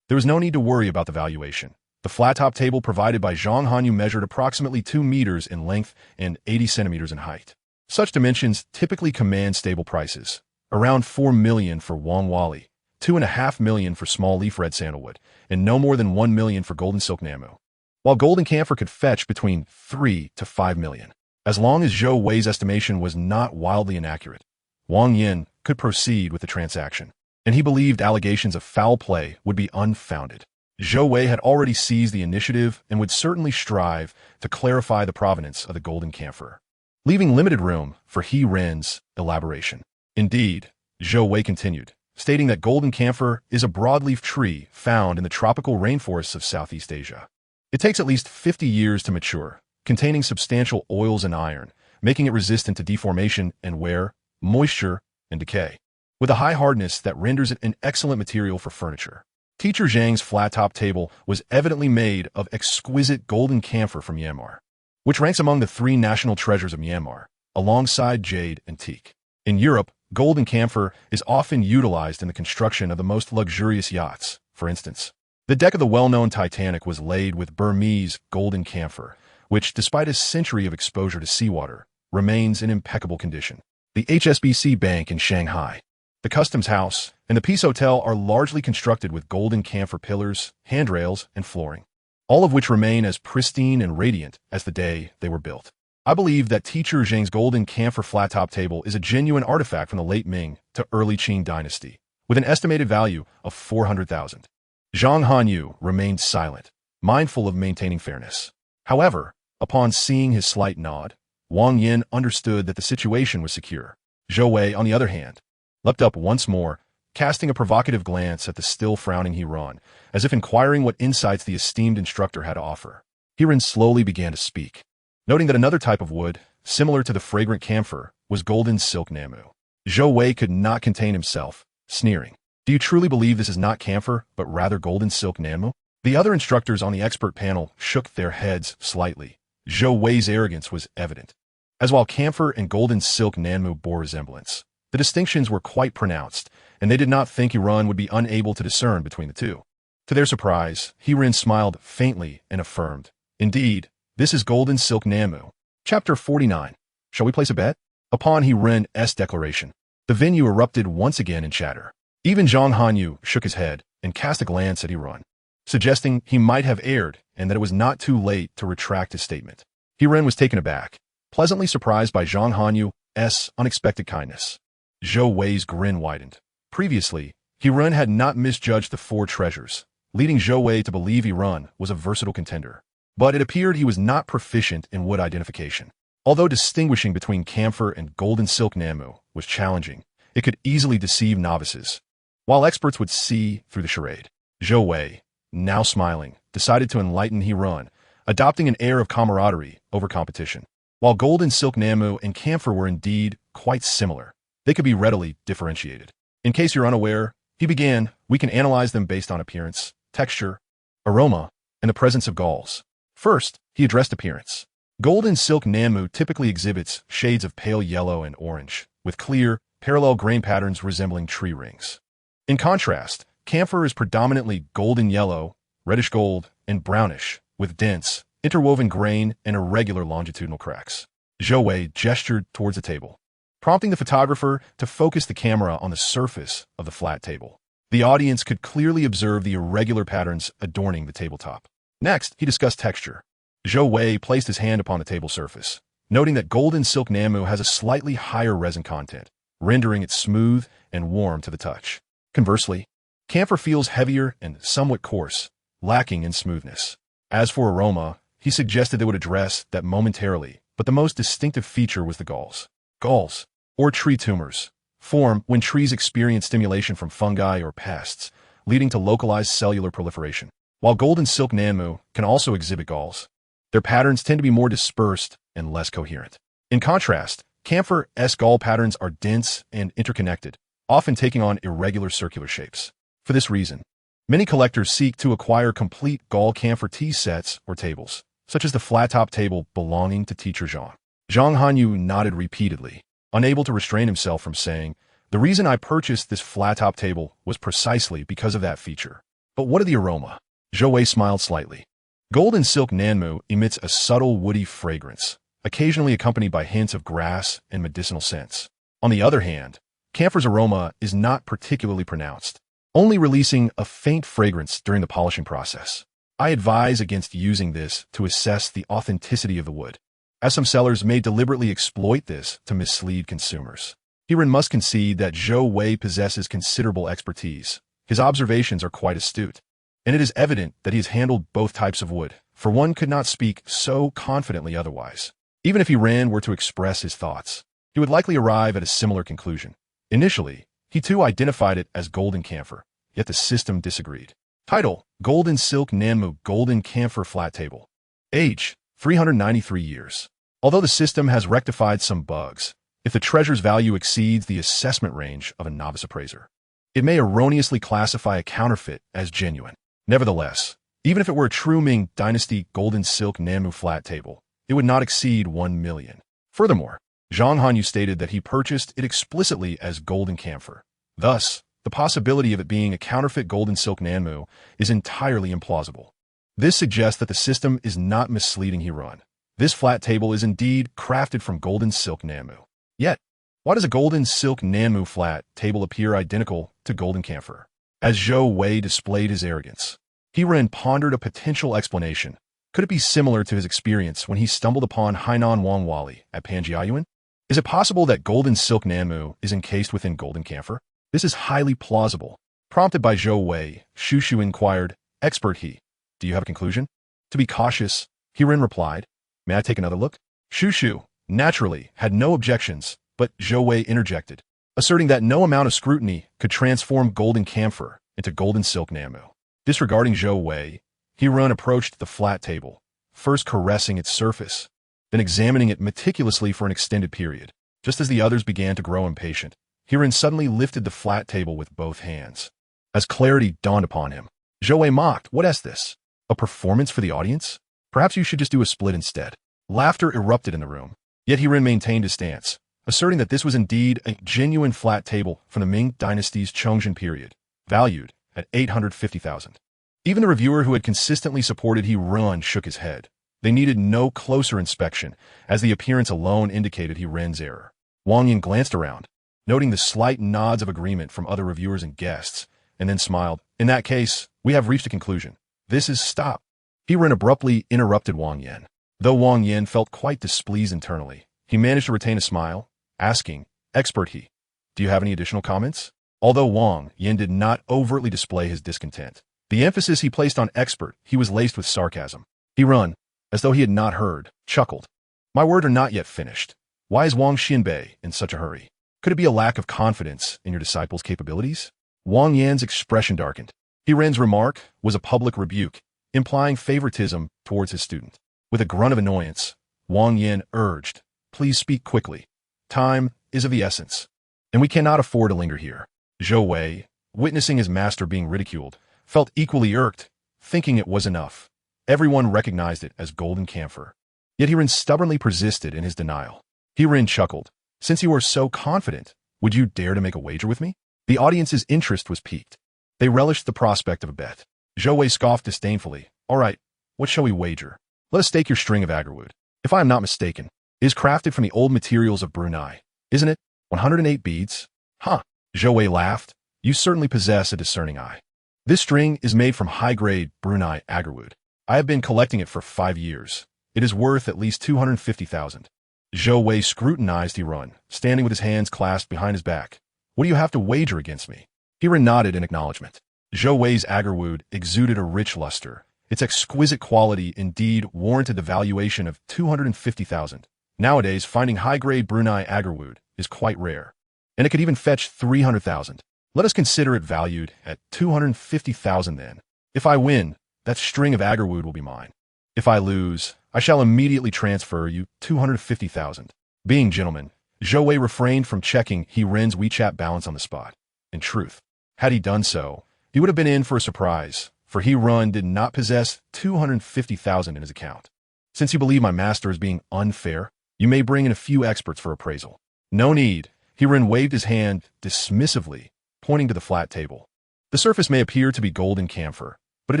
There was no need to worry about the valuation. The flat-top table provided by Zhang Hanyu measured approximately 2 meters in length and 80 centimeters in height. Such dimensions typically command stable prices, around 4 million for Wang Wali, 2.5 million for small leaf red sandalwood, and no more than 1 million for golden silk namu, while golden camphor could fetch between 3 to 5 million. As long as Zhou Wei's estimation was not wildly inaccurate, Wang Yin could proceed with the transaction, and he believed allegations of foul play would be unfounded. Zhou Wei had already seized the initiative and would certainly strive to clarify the provenance of the golden camphor, leaving limited room for He Ren's elaboration. Indeed, Zhou Wei continued, stating that golden camphor is a broadleaf tree found in the tropical rainforests of Southeast Asia. It takes at least 50 years to mature, containing substantial oils and iron, making it resistant to deformation and wear, moisture, and decay, with a high hardness that renders it an excellent material for furniture. Teacher Zhang's flat-top table was evidently made of exquisite golden camphor from Myanmar, which ranks among the 3 national treasures of Myanmar, alongside jade and teak. In Europe, golden camphor is often utilized in the construction of the most luxurious yachts. For instance, the deck of the well-known Titanic was laid with Burmese golden camphor, which, despite a century of exposure to seawater, remains in impeccable condition. The HSBC Bank in Shanghai, the Customs House, and the Peace Hotel are largely constructed with golden camphor pillars, handrails, and flooring, all of which remain as pristine and radiant as the day they were built. I believe that Teacher Zhang's golden camphor flat-top table is a genuine artifact from the late Ming to early Qing dynasty, with an estimated value of 400,000. Zhang Hanyu remained silent, mindful of maintaining fairness. However, upon seeing his slight nod, Wang Yin understood that the situation was secure. Zhou Wei, on the other hand, leapt up once more, casting a provocative glance at the still frowning He Ren, as if inquiring what insights the esteemed instructor had to offer. He Ren slowly began to speak, noting that another type of wood, similar to the fragrant camphor, was golden silk namu. Zhou Wei could not contain himself, sneering. Do you truly believe this is not camphor, but rather golden silk namu? The other instructors on the expert panel shook their heads slightly. Zhou Wei's arrogance was evident, as while camphor and golden silk namu bore resemblance, the distinctions were quite pronounced, and they did not think He Ren would be unable to discern between the two. To their surprise, He Ren smiled faintly and affirmed, "Indeed, this is golden silk namu." Chapter 49. Shall we place a bet? Upon He Ren's declaration, the venue erupted once again in chatter. Even Zhang Hanyu shook his head and cast a glance at He Ren, suggesting he might have erred and that it was not too late to retract his statement. He Ren was taken aback, pleasantly surprised by Zhang Hanyu's unexpected kindness. Zhou Wei's grin widened. Previously, He Ren had not misjudged the 4 treasures, leading Zhou Wei to believe He Ren was a versatile contender. But it appeared he was not proficient in wood identification. Although distinguishing between camphor and golden silk namu was challenging, it could easily deceive novices, while experts would see through the charade. Zhou Wei, now smiling, decided to enlighten He Ren, adopting an air of camaraderie over competition. While golden silk namu and camphor were indeed quite similar, they could be readily differentiated. In case you're unaware, he began, we can analyze them based on appearance, texture, aroma, and the presence of galls. First, he addressed appearance. Golden silk namu typically exhibits shades of pale yellow and orange, with clear, parallel grain patterns resembling tree rings. In contrast, camphor is predominantly golden yellow, reddish gold, and brownish, with dense, interwoven grain and irregular longitudinal cracks. Zhou Wei gestured towards the table, prompting the photographer to focus the camera on the surface of the flat table. The audience could clearly observe the irregular patterns adorning the tabletop. Next, he discussed texture. Zhou Wei placed his hand upon the table surface, noting that golden silk namu has a slightly higher resin content, rendering it smooth and warm to the touch. Conversely, camphor feels heavier and somewhat coarse, lacking in smoothness. As for aroma, he suggested they would address that momentarily, but the most distinctive feature was the galls. Galls, or tree tumors, form when trees experience stimulation from fungi or pests, leading to localized cellular proliferation. While golden silk namu can also exhibit galls, their patterns tend to be more dispersed and less coherent. In contrast, camphor's gall patterns are dense and interconnected, often taking on irregular circular shapes. For this reason, many collectors seek to acquire complete gall camphor tea sets or tables, such as the flat-top table belonging to Teacher Zhang. Zhang Hanyu nodded repeatedly, unable to restrain himself from saying, "The reason I purchased this flat-top table was precisely because of that feature." But what of the aroma? Zhou Wei smiled slightly. Golden silk namu emits a subtle woody fragrance, occasionally accompanied by hints of grass and medicinal scents. On the other hand, Camphor's aroma is not particularly pronounced, only releasing a faint fragrance during the polishing process. I advise against using this to assess the authenticity of the wood, as some sellers may deliberately exploit this to mislead consumers. Herein must concede that Zhou Wei possesses considerable expertise. His observations are quite astute, and it is evident that he has handled both types of wood, for one could not speak so confidently otherwise. Even if Ren were to express his thoughts, he would likely arrive at a similar conclusion. Initially, he too identified it as golden camphor, yet the system disagreed. Title: Golden Silk Nanmu Golden Camphor Flat Table. Age: 393 years. Although the system has rectified some bugs, if the treasure's value exceeds the assessment range of a novice appraiser, it may erroneously classify a counterfeit as genuine. Nevertheless, even if it were a true Ming Dynasty Golden Silk Nanmu Flat Table, it would not exceed 1 million. Furthermore, Zhang Hanyu stated that he purchased it explicitly as golden camphor. Thus, the possibility of it being a counterfeit golden silk Nanmu is entirely implausible. This suggests that the system is not misleading Heron. This flat table is indeed crafted from golden silk Nanmu. Yet, why does a golden silk Nanmu flat table appear identical to golden camphor? As Zhou Wei displayed his arrogance, Heron pondered a potential explanation. Could it be similar to his experience when he stumbled upon Hainan Wangwali at Panjiayuan? Is it possible that golden silk Nanmu is encased within golden camphor? This is highly plausible. Prompted by Zhou Wei, Shushu inquired, "Expert he, do you have a conclusion?" To be cautious, Heron replied, "May I take another look?" Shushu, naturally, had no objections, but Zhou Wei interjected, asserting that no amount of scrutiny could transform golden camphor into golden silk Nanmu. Disregarding Zhou Wei, Heron approached the flat table, first caressing its surface, then examining it meticulously for an extended period. Just as the others began to grow impatient, Heron suddenly lifted the flat table with both hands. As clarity dawned upon him, Zhou Wei mocked, "What is this? A performance for the audience? Perhaps you should just do a split instead." Laughter erupted in the room, yet Heron maintained his stance, asserting that this was indeed a genuine flat table from the Ming Dynasty's Chongzhen period, valued at 850,000. Even the reviewer who had consistently supported Heron shook his head. They needed no closer inspection, as the appearance alone indicated Heron's error. Wang Yin glanced around, noting the slight nods of agreement from other reviewers and guests, and then smiled. "In that case, we have reached a conclusion. This is stop." Heron abruptly interrupted Wang Yin. Though Wang Yin felt quite displeased internally, he managed to retain a smile, asking, "Expert he, do you have any additional comments?" Although Wang Yin did not overtly display his discontent, the emphasis he placed on expert he was laced with sarcasm. Heron, as though he had not heard, chuckled. "My words are not yet finished. Why is Wang Xinbei in such a hurry? Could it be a lack of confidence in your disciple's capabilities?" Wang Yan's expression darkened. Heron's remark was a public rebuke, implying favoritism towards his student. With a grunt of annoyance, Wang Yan urged, "Please speak quickly. Time is of the essence, and we cannot afford to linger here." Zhou Wei, witnessing his master being ridiculed, felt equally irked, thinking it was enough. Everyone recognized it as golden camphor. Yet Heron stubbornly persisted in his denial. Heron chuckled. "Since you are so confident, would you dare to make a wager with me?" The audience's interest was piqued. They relished the prospect of a bet. Zhou Wei scoffed disdainfully. "All right, what shall we wager? Let us stake your string of agarwood. If I am not mistaken, it is crafted from the old materials of Brunei, isn't it? 108 beads? Huh." Zhou Wei laughed. "You certainly possess a discerning eye. This string is made from high-grade Brunei agarwood. I have been collecting it for 5 years. It is worth at least 250,000. Zhou Wei scrutinized Heron, standing with his hands clasped behind his back. "What do you have to wager against me?" Heron nodded in acknowledgement. Zhou Wei's agarwood exuded a rich luster. Its exquisite quality indeed warranted the valuation of 250,000. Nowadays, finding high-grade Brunei agarwood is quite rare, and it could even fetch 300,000. Let us consider it valued at 250,000 then. If I win, that string of agarwood will be mine. If I lose, I shall immediately transfer you 250,000. Being gentlemen, Zhou Wei refrained from checking Heron's WeChat balance on the spot. In truth, had he done so, he would have been in for a surprise, for Heron did not possess 250,000 in his account. "Since you believe my master is being unfair, you may bring in a few experts for appraisal." "No need." Heron waved his hand dismissively, pointing to the flat table. "The surface may appear to be golden camphor, but it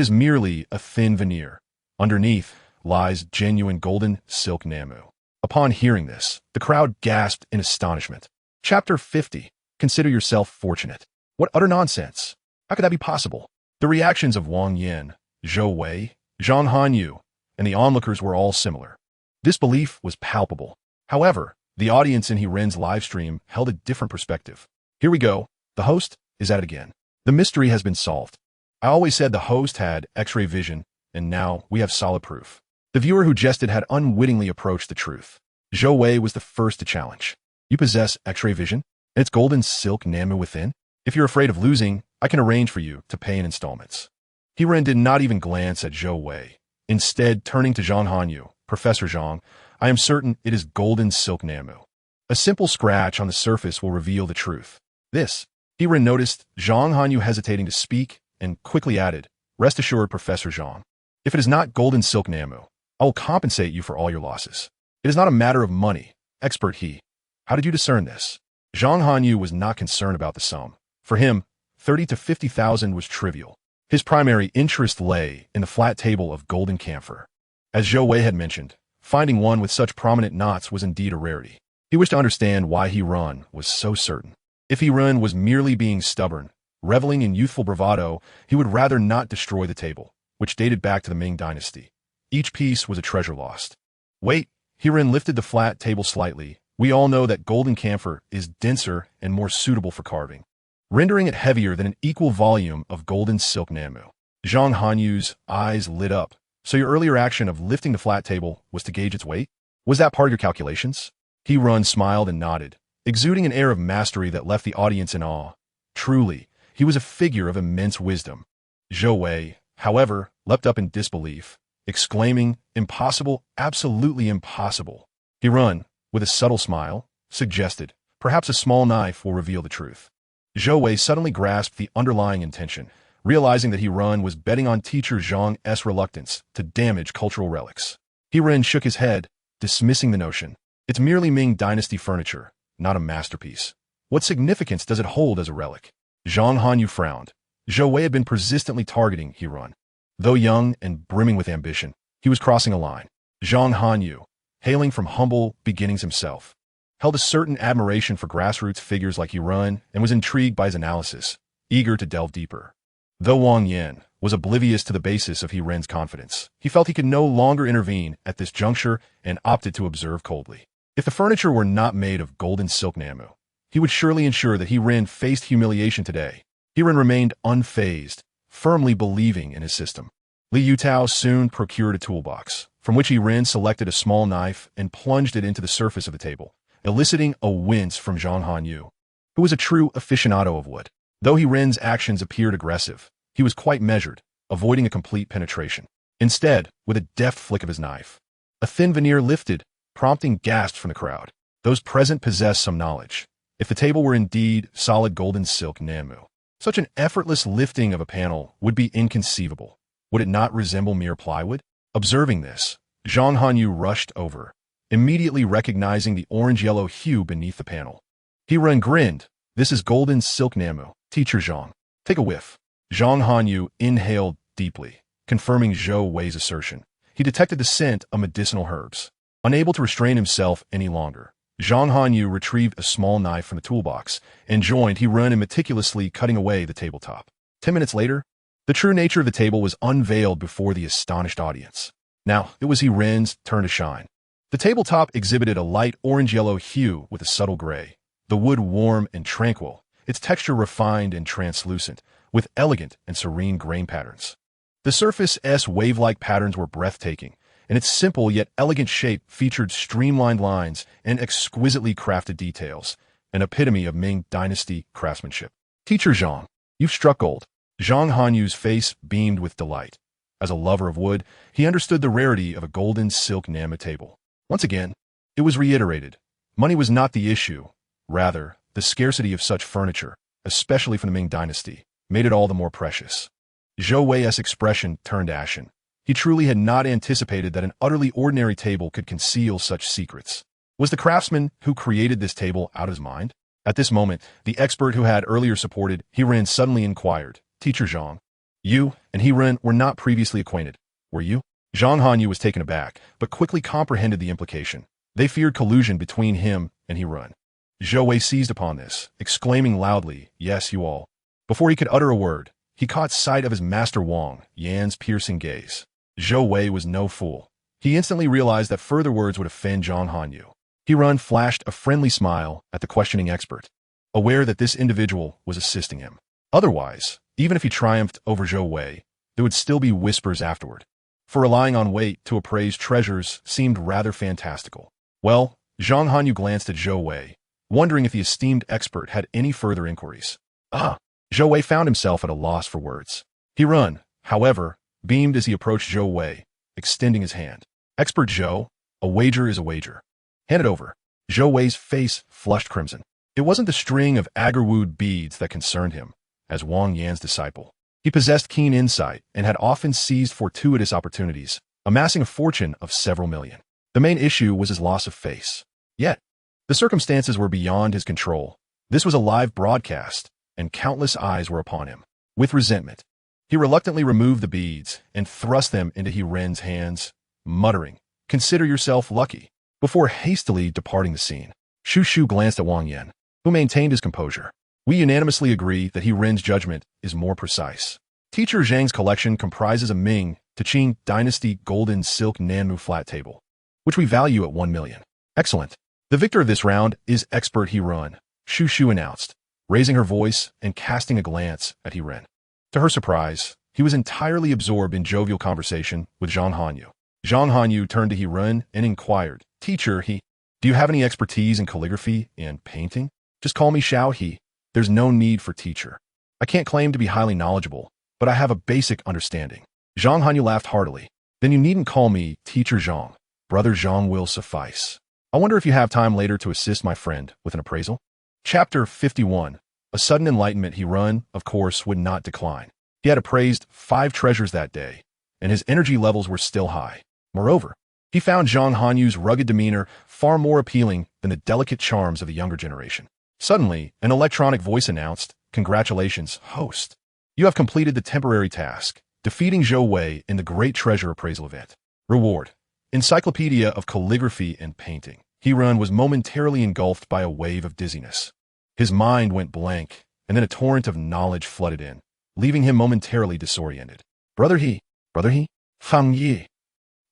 is merely a thin veneer. Underneath lies genuine golden silk Nanmu." Upon hearing this, the crowd gasped in astonishment. Chapter 50. Consider yourself fortunate. What utter nonsense! How could that be possible? The reactions of Wang Yin, Zhou Wei, Zhang Hanyu, and the onlookers were all similar. Disbelief was palpable. However, the audience in He Ren's livestream held a different perspective. Here we go. The host is at it again. The mystery has been solved. I always said the host had X-ray vision, and now we have solid proof. The viewer who jested had unwittingly approached the truth. Zhou Wei was the first to challenge. You possess X-ray vision, and it's golden silk Namu within? If you're afraid of losing, I can arrange for you to pay in installments. He Ren did not even glance at Zhou Wei. Instead, turning to Zhang Hanyu, Professor Zhang, I am certain it is golden silk Namu. A simple scratch on the surface will reveal the truth. This. He Ren noticed Zhang Hanyu hesitating to speak and quickly added, Rest assured, Professor Zhang. If it is not golden silk Namu, I will compensate you for all your losses. It is not a matter of money. Expert he. How did you discern this? Zhang Hanyu was not concerned about the sum. For him, 30 to 50,000 was trivial. His primary interest lay in the flat table of golden camphor. As Zhou Wei had mentioned, finding one with such prominent knots was indeed a rarity. He wished to understand why He Ren was so certain. If He Ren was merely being stubborn, reveling in youthful bravado, he would rather not destroy the table, which dated back to the Ming Dynasty. Each piece was a treasure lost. Wait, He Ren lifted the flat table slightly. We all know that golden camphor is denser and more suitable for carving, rendering it heavier than an equal volume of golden silk Namu. Zhang Hanyu's eyes lit up. So your earlier action of lifting the flat table was to gauge its weight? Was that part of your calculations? He Ren smiled and nodded, exuding an air of mastery that left the audience in awe. Truly, he was a figure of immense wisdom. Zhou Wei, however, leapt up in disbelief, exclaiming, Impossible, absolutely impossible. He Ren, with a subtle smile, suggested, Perhaps a small knife will reveal the truth. Zhou Wei suddenly grasped the underlying intention, realizing that He Ren was betting on teacher Zhang's reluctance to damage cultural relics. He Ren shook his head, dismissing the notion. It's merely Ming Dynasty furniture, not a masterpiece. What significance does it hold as a relic? Zhang Hanyu frowned. Zhou Wei had been persistently targeting He Ren. Though young and brimming with ambition, he was crossing a line. Zhang Hanyu, hailing from humble beginnings himself, held a certain admiration for grassroots figures like He Ren and was intrigued by his analysis, eager to delve deeper. Though Wang Yin was oblivious to the basis of He Ren's confidence, he felt he could no longer intervene at this juncture and opted to observe coldly. If the furniture were not made of golden silk Namu, he would surely ensure that He Ren faced humiliation today. He Ren remained unfazed, firmly believing in his system. Li Yutao soon procured a toolbox, from which He Ren selected a small knife and plunged it into the surface of the table, eliciting a wince from Zhang Hanyu, who was a true aficionado of wood. Though He Ren's actions appeared aggressive, he was quite measured, avoiding a complete penetration. Instead, with a deft flick of his knife, a thin veneer lifted, prompting gasps from the crowd. Those present possessed some knowledge. If the table were indeed solid golden silk Namu, such an effortless lifting of a panel would be inconceivable. Would it not resemble mere plywood? Observing this, Zhang Hanyu rushed over, immediately recognizing the orange-yellow hue beneath the panel. He Ren grinned. This is golden silk Namu, Teacher Zhang. Take a whiff. Zhang Hanyu inhaled deeply, confirming Zhou Wei's assertion. He detected the scent of medicinal herbs. Unable to restrain himself any longer, Zhang Hanyu retrieved a small knife from the toolbox and joined He Ren in meticulously cutting away the tabletop. 10 minutes later, the true nature of the table was unveiled before the astonished audience. Now, it was He Ren's turn to shine. The tabletop exhibited a light orange-yellow hue with a subtle gray, the wood warm and tranquil, its texture refined and translucent, with elegant and serene grain patterns. The surface's wave-like patterns were breathtaking, and its simple yet elegant shape featured streamlined lines and exquisitely crafted details, an epitome of Ming Dynasty craftsmanship. Teacher Zhang, you've struck gold. Zhang Hanyu's face beamed with delight. As a lover of wood, he understood the rarity of a golden silk Namu table. Once again, it was reiterated. Money was not the issue. Rather, the scarcity of such furniture, especially from the Ming Dynasty, made it all the more precious. Zhou Wei's expression turned ashen. He truly had not anticipated that an utterly ordinary table could conceal such secrets. Was the craftsman who created this table out of his mind? At this moment, the expert who had earlier supported He Ren suddenly inquired, Teacher Zhang, you and He Ren were not previously acquainted, were you? Zhang Hanyu was taken aback, but quickly comprehended the implication. They feared collusion between him and He Ren. Zhou Wei seized upon this, exclaiming loudly, "Yes, you all." Before he could utter a word, he caught sight of his master Wang Yan's piercing gaze. Zhou Wei was no fool. He instantly realized that further words would offend Zhang Hanyu. He flashed a friendly smile at the questioning expert, aware that this individual was assisting him. Otherwise, even if he triumphed over Zhou Wei, there would still be whispers afterward. For relying on weight to appraise treasures seemed rather fantastical. Well, Zhang Hanyu glanced at Zhou Wei, wondering if the esteemed expert had any further inquiries. Zhou Wei found himself at a loss for words. He however, beamed as he approached Zhou Wei, extending his hand. "Expert Zhou, a wager is a wager. Hand it over." Zhou Wei's face flushed crimson. It wasn't the string of agar-wood beads that concerned him, as Wang Yan's disciple. He possessed keen insight and had often seized fortuitous opportunities, amassing a fortune of several million. The main issue was his loss of face. Yet, the circumstances were beyond his control. This was a live broadcast, and countless eyes were upon him. With resentment, he reluctantly removed the beads and thrust them into He Ren's hands, muttering, "Consider yourself lucky," before hastily departing the scene. Shu Shu glanced at Wang Yan, who maintained his composure. "We unanimously agree that He Ren's judgment is more precise. Teacher Zhang's collection comprises a Ming to Qing dynasty golden silk Nanmu flat table, which we value at 1 million. Excellent. The victor of this round is expert He Ren," Shu Shu announced, raising her voice and casting a glance at He Ren. To her surprise, he was entirely absorbed in jovial conversation with Zhang Hanyu. Zhang Hanyu turned to He Ren and inquired, "Teacher, do you have any expertise in calligraphy and painting?" "Just call me Xiao He. There's no need for teacher. I can't claim to be highly knowledgeable, but I have a basic understanding." Zhang Hanyu laughed heartily. "Then you needn't call me Teacher Zhang. Brother Zhang will suffice. I wonder if you have time later to assist my friend with an appraisal?" Chapter 51. A sudden enlightenment. He Ren, of course, would not decline. He had appraised 5 treasures that day, and his energy levels were still high. Moreover, he found Zhang Hanyu's rugged demeanor far more appealing than the delicate charms of the younger generation. Suddenly, an electronic voice announced, "Congratulations, host. You have completed the temporary task, defeating Zhou Wei in the Great Treasure Appraisal event. Reward: Encyclopedia of Calligraphy and Painting." He Ren was momentarily engulfed by a wave of dizziness. His mind went blank, and then a torrent of knowledge flooded in, leaving him momentarily disoriented. Brother He, Fang Yi."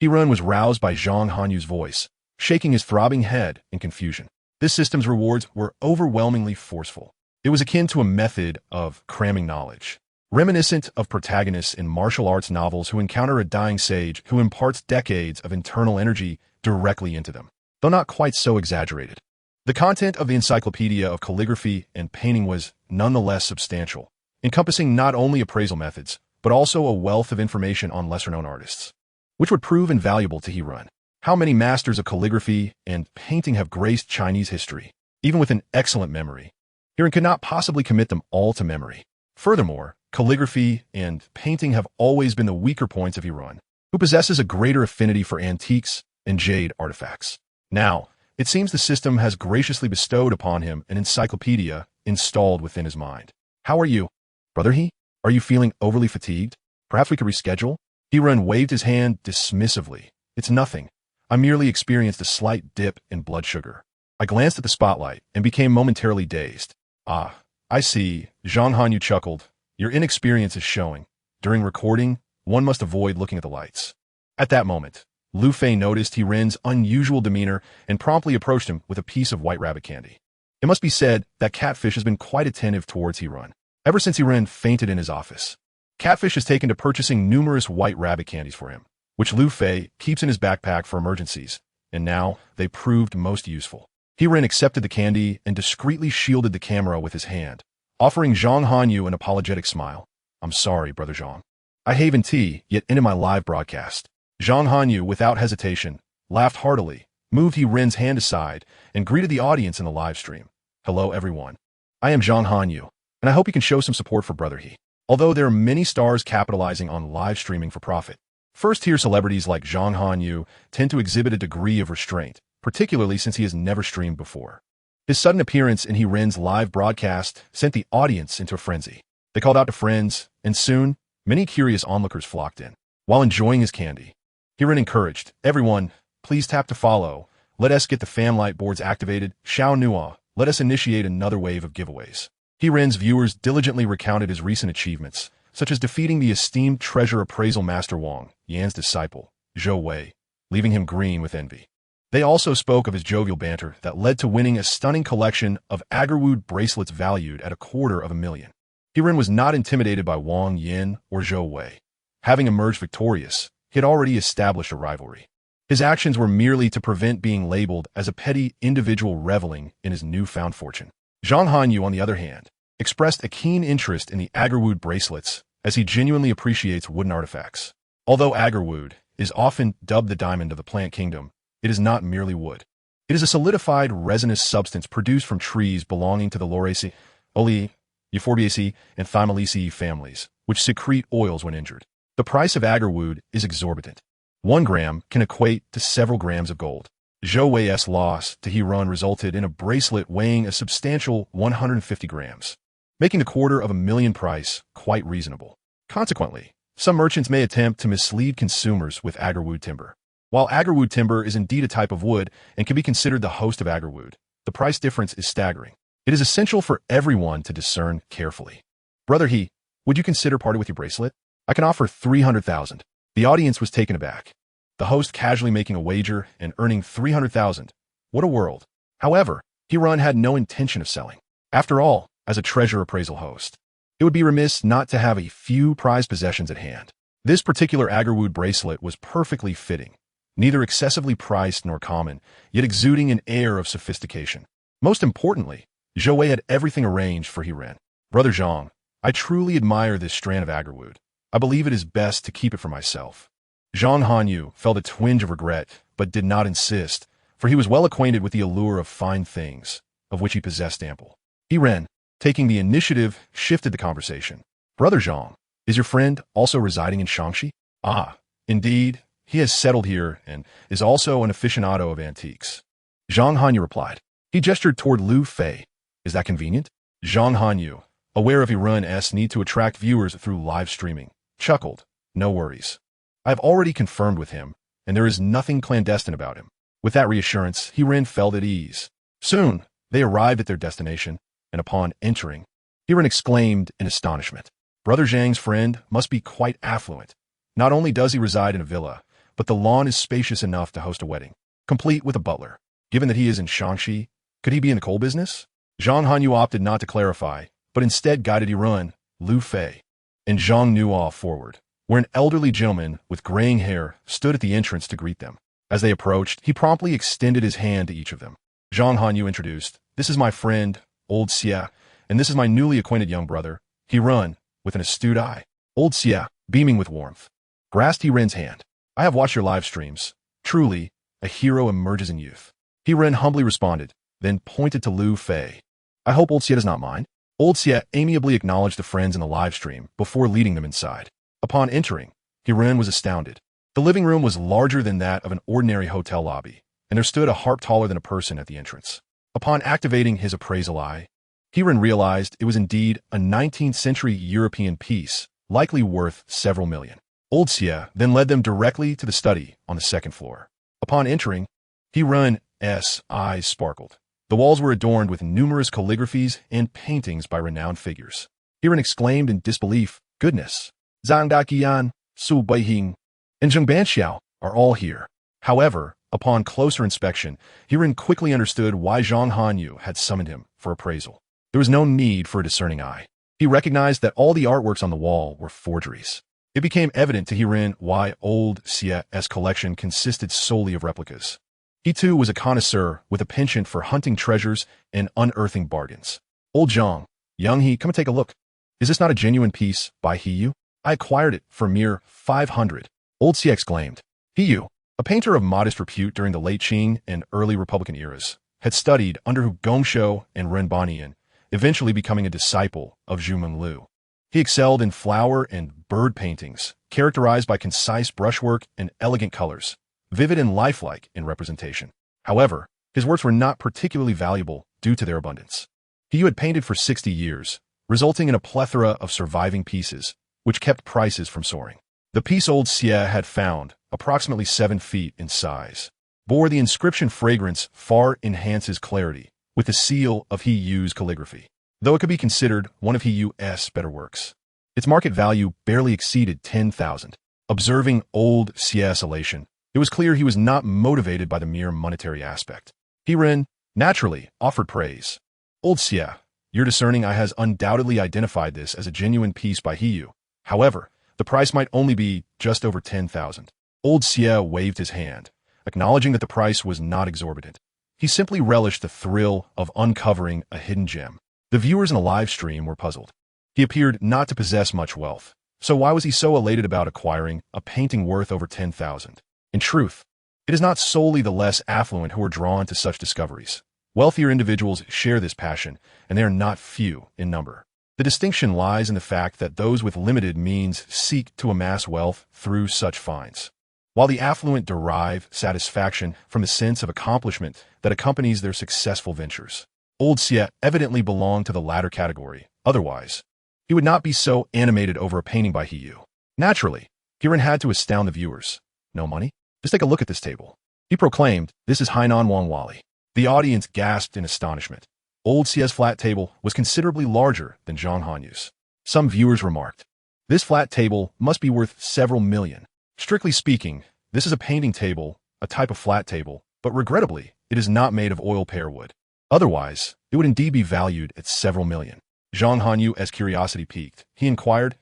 He Ren was roused by Zhang Hanyu's voice, shaking his throbbing head in confusion. This system's rewards were overwhelmingly forceful. It was akin to a method of cramming knowledge, reminiscent of protagonists in martial arts novels who encounter a dying sage who imparts decades of internal energy directly into them, though not quite so exaggerated. The content of the Encyclopedia of Calligraphy and Painting was nonetheless substantial, encompassing not only appraisal methods, but also a wealth of information on lesser-known artists, which would prove invaluable to He Ren. How many masters of calligraphy and painting have graced Chinese history? Even with an excellent memory, He Ren could not possibly commit them all to memory. Furthermore, calligraphy and painting have always been the weaker points of He Ren, who possesses a greater affinity for antiques and jade artifacts. Now, it seems the system has graciously bestowed upon him an encyclopedia installed within his mind. "How are you, Brother He? Are you feeling overly fatigued? Perhaps we could reschedule?" He Ren waved his hand dismissively. "It's nothing. I merely experienced a slight dip in blood sugar." I glanced at the spotlight and became momentarily dazed. "Ah, I see," Zhang Hanyu chuckled. "Your inexperience is showing. During recording, one must avoid looking at the lights." At that moment, Lu Fei noticed He Ren's unusual demeanor and promptly approached him with a piece of white rabbit candy. It must be said that Catfish has been quite attentive towards He Ren, ever since He Ren fainted in his office. Catfish has taken to purchasing numerous white rabbit candies for him, which Lu Fei keeps in his backpack for emergencies, and now they proved most useful. He Ren accepted the candy and discreetly shielded the camera with his hand, offering Zhang Hanyu an apologetic smile. "I'm sorry, Brother Zhang. I haven tea, yet ended my live broadcast." Zhang Hanyu, without hesitation, laughed heartily, moved He Ren's hand aside, and greeted the audience in the live stream. "Hello, everyone. I am Zhang Hanyu, and I hope you can show some support for Brother He." Although there are many stars capitalizing on live streaming for profit, first-tier celebrities like Zhang Hanyu tend to exhibit a degree of restraint, particularly since he has never streamed before. His sudden appearance in He Ren's live broadcast sent the audience into a frenzy. They called out to friends, and soon, many curious onlookers flocked in. While enjoying his candy, He Ren encouraged, "Everyone, please tap to follow. Let us get the fan light boards activated." Xiao Nua, let us initiate another wave of giveaways. Herein's viewers diligently recounted his recent achievements, such as defeating the esteemed treasure appraisal master Wang, Yan's disciple, Zhou Wei, leaving him green with envy. They also spoke of his jovial banter that led to winning a stunning collection of agarwood bracelets valued at $250,000. Herein was not intimidated by Wang Yin or Zhou Wei. Having emerged victorious, he had already established a rivalry. His actions were merely to prevent being labeled as a petty individual reveling in his newfound fortune. Zhang Hanyu, on the other hand, expressed a keen interest in the agarwood bracelets as he genuinely appreciates wooden artifacts. Although agarwood is often dubbed the diamond of the plant kingdom, it is not merely wood. It is a solidified resinous substance produced from trees belonging to the Lauraceae, Oleae, Euphorbiaceae, and Thymelaceae families, which secrete oils when injured. The price of agarwood is exorbitant. 1 gram can equate to several grams of gold. Zhou Wei's loss to Heron resulted in a bracelet weighing a substantial 150 grams, making the $250,000 price quite reasonable. Consequently, some merchants may attempt to mislead consumers with agarwood timber. While agarwood timber is indeed a type of wood and can be considered the host of agarwood, the price difference is staggering. It is essential for everyone to discern carefully. Brother He, would you consider parting with your bracelet? I can offer 300,000. The audience was taken aback. The host casually making a wager and earning 300,000. What a world. However, Heron had no intention of selling. After all, as a treasure appraisal host, it would be remiss not to have a few prized possessions at hand. This particular agarwood bracelet was perfectly fitting, neither excessively priced nor common, yet exuding an air of sophistication. Most importantly, Zhou Wei had everything arranged for Heron. Brother Zhang, I truly admire this strand of agarwood. I believe it is best to keep it for myself. Zhang Hanyu felt a twinge of regret, but did not insist, for he was well acquainted with the allure of fine things, of which he possessed ample. Heron, taking the initiative, shifted the conversation. Brother Zhang, is your friend also residing in Shangxi? Ah, indeed. He has settled here and is also an aficionado of antiques. Zhang Hanyu replied. He gestured toward Lu Fei. Is that convenient? Zhang Hanyu, aware of Heron's need to attract viewers through live streaming, chuckled. No worries. I have already confirmed with him, and there is nothing clandestine about him. With that reassurance, Heron felt at ease. Soon, they arrived at their destination, and upon entering, Heron exclaimed in astonishment. Brother Zhang's friend must be quite affluent. Not only does he reside in a villa, but the lawn is spacious enough to host a wedding, complete with a butler. Given that he is in Shangxi, could he be in the coal business? Zhang Hanyu opted not to clarify, but instead guided Heron, Lu Fei, and Zhang Nuo forward, where an elderly gentleman with graying hair stood at the entrance to greet them. As they approached, he promptly extended his hand to each of them. Zhang Hanyu introduced, This is my friend, Old Xia, and this is my newly acquainted young brother, Heron, with an astute eye. Old Xia, beaming with warmth, grasped Heron's hand. I have watched your live streams. Truly, a hero emerges in youth. Heron humbly responded, then pointed to Lu Fei. I hope Old Xia does not mind. Old Xia amiably acknowledged the friends in the live stream before leading them inside. Upon entering, Heron was astounded. The living room was larger than that of an ordinary hotel lobby, and there stood a harp taller than a person at the entrance. Upon activating his appraisal eye, Heron realized it was indeed a 19th century European piece, likely worth several million. Old Xia then led them directly to the study on the second floor. Upon entering, Heron's eyes sparkled. The walls were adorned with numerous calligraphies and paintings by renowned figures. Heron exclaimed in disbelief, Goodness! Zhang Daqian, Su Beihing, and Zheng Banxiao are all here. However, upon closer inspection, Heron quickly understood why Zhang Hanyu had summoned him for appraisal. There was no need for a discerning eye. He recognized that all the artworks on the wall were forgeries. It became evident to Heron why Old Xia's collection consisted solely of replicas. He too was a connoisseur with a penchant for hunting treasures and unearthing bargains. Old Zhang, young He, come and take a look. Is this not a genuine piece by Hiyu? I acquired it for mere 500. Old Xia exclaimed. Hiyu, a painter of modest repute during the late Qing and early Republican eras, had studied under Gongshou and Ren Banian, eventually becoming a disciple of Zhu Menglu. He excelled in flower and bird paintings, characterized by concise brushwork and elegant colors, vivid and lifelike in representation. However, his works were not particularly valuable due to their abundance. Hiyu had painted for 60 years, resulting in a plethora of surviving pieces, which kept prices from soaring. The piece Old Xia had found, approximately 7 feet in size, bore the inscription Fragrance far enhances clarity, with the seal of He-Yu's calligraphy, though it could be considered one of He-Yu's better works. Its market value barely exceeded 10,000. Observing old Xie's elation, it was clear he was not motivated by the mere monetary aspect. He-Ren, naturally, offered praise. Old Xie, your discerning eye has undoubtedly identified this as a genuine piece by He-Yu. However, the price might only be just over 10,000. Old Xie waved his hand, acknowledging that the price was not exorbitant. He simply relished the thrill of uncovering a hidden gem. The viewers in the live stream were puzzled. He appeared not to possess much wealth, so why was he so elated about acquiring a painting worth over 10,000? In truth, it is not solely the less affluent who are drawn to such discoveries. Wealthier individuals share this passion, and they are not few in number. The distinction lies in the fact that those with limited means seek to amass wealth through such finds, while the affluent derive satisfaction from the sense of accomplishment that accompanies their successful ventures. Old Xie evidently belonged to the latter category. Otherwise, he would not be so animated over a painting by He-Yu. Naturally, He-Ren had to astound the viewers. No money? Just take a look at this table. He proclaimed, "This is Hainan Wangwali." The audience gasped in astonishment. Old Xie's flat table was considerably larger than Zhang Hanyu's. Some viewers remarked, "This flat table must be worth several million." Strictly speaking, this is a painting table, a type of flat table, but regrettably, it is not made of oil pear wood. Otherwise, it would indeed be valued at several million. Zhang Hanyu's curiosity piqued. He inquired,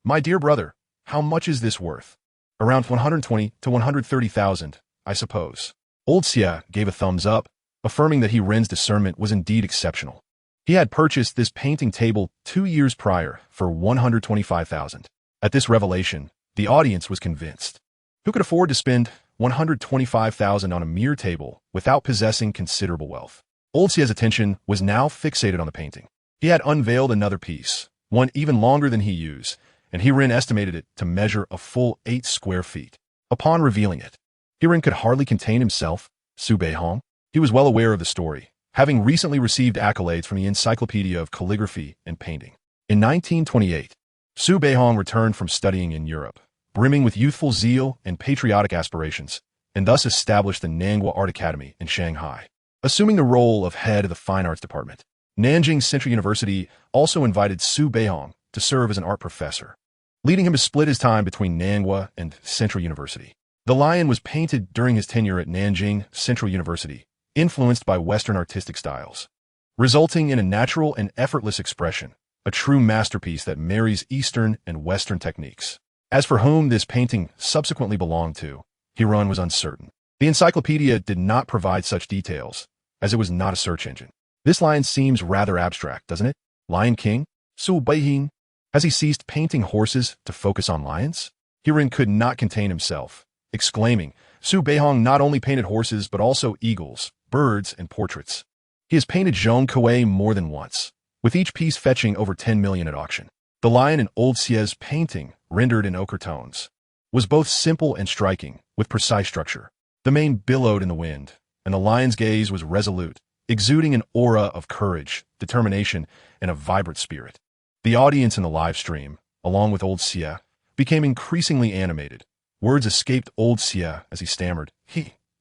"My dear brother, how much is this worth?" "Around 120 to 130,000, I suppose." Old Xie gave a thumbs up, affirming that He-Ren's discernment was indeed exceptional. He had purchased this painting table 2 years prior for 125,000. At this revelation, the audience was convinced. Who could afford to spend 125,000 on a mere table without possessing considerable wealth? Old Xie's attention was now fixated on the painting. He had unveiled another piece, one even longer than He-Yu's, and He-Ren estimated it to measure a full 8 square feet. Upon revealing it, He-Ren could hardly contain himself. Su Beihong? He was well aware of the story, having recently received accolades from the Encyclopedia of Calligraphy and Painting. In 1928, Su Beihong returned from studying in Europe, brimming with youthful zeal and patriotic aspirations, and thus established the Nanghua Art Academy in Shanghai. Assuming the role of head of the Fine Arts Department, Nanjing Central University also invited Su Beihong to serve as an art professor, leading him to split his time between Nanghua and Central University. The lion was painted during his tenure at Nanjing Central University, influenced by Western artistic styles, resulting in a natural and effortless expression, a true masterpiece that marries Eastern and Western techniques. As for whom this painting subsequently belonged to, He-Ren was uncertain. The encyclopedia did not provide such details, as it was not a search engine. This lion seems rather abstract, doesn't it? Lion King? Su Beihong? Has he ceased painting horses to focus on lions? He-Ren could not contain himself, exclaiming, "Su Beihong not only painted horses but also eagles, birds, and portraits. He has painted Zhong Kuei more than once, with each piece fetching over 10 million at auction." The lion in Old Xie's painting, rendered in ochre tones, was both simple and striking, with precise structure. The mane billowed in the wind, and the lion's gaze was resolute, exuding an aura of courage, determination, and a vibrant spirit. The audience in the live stream, along with Old Xie, became increasingly animated. Words escaped Old Xie as he stammered,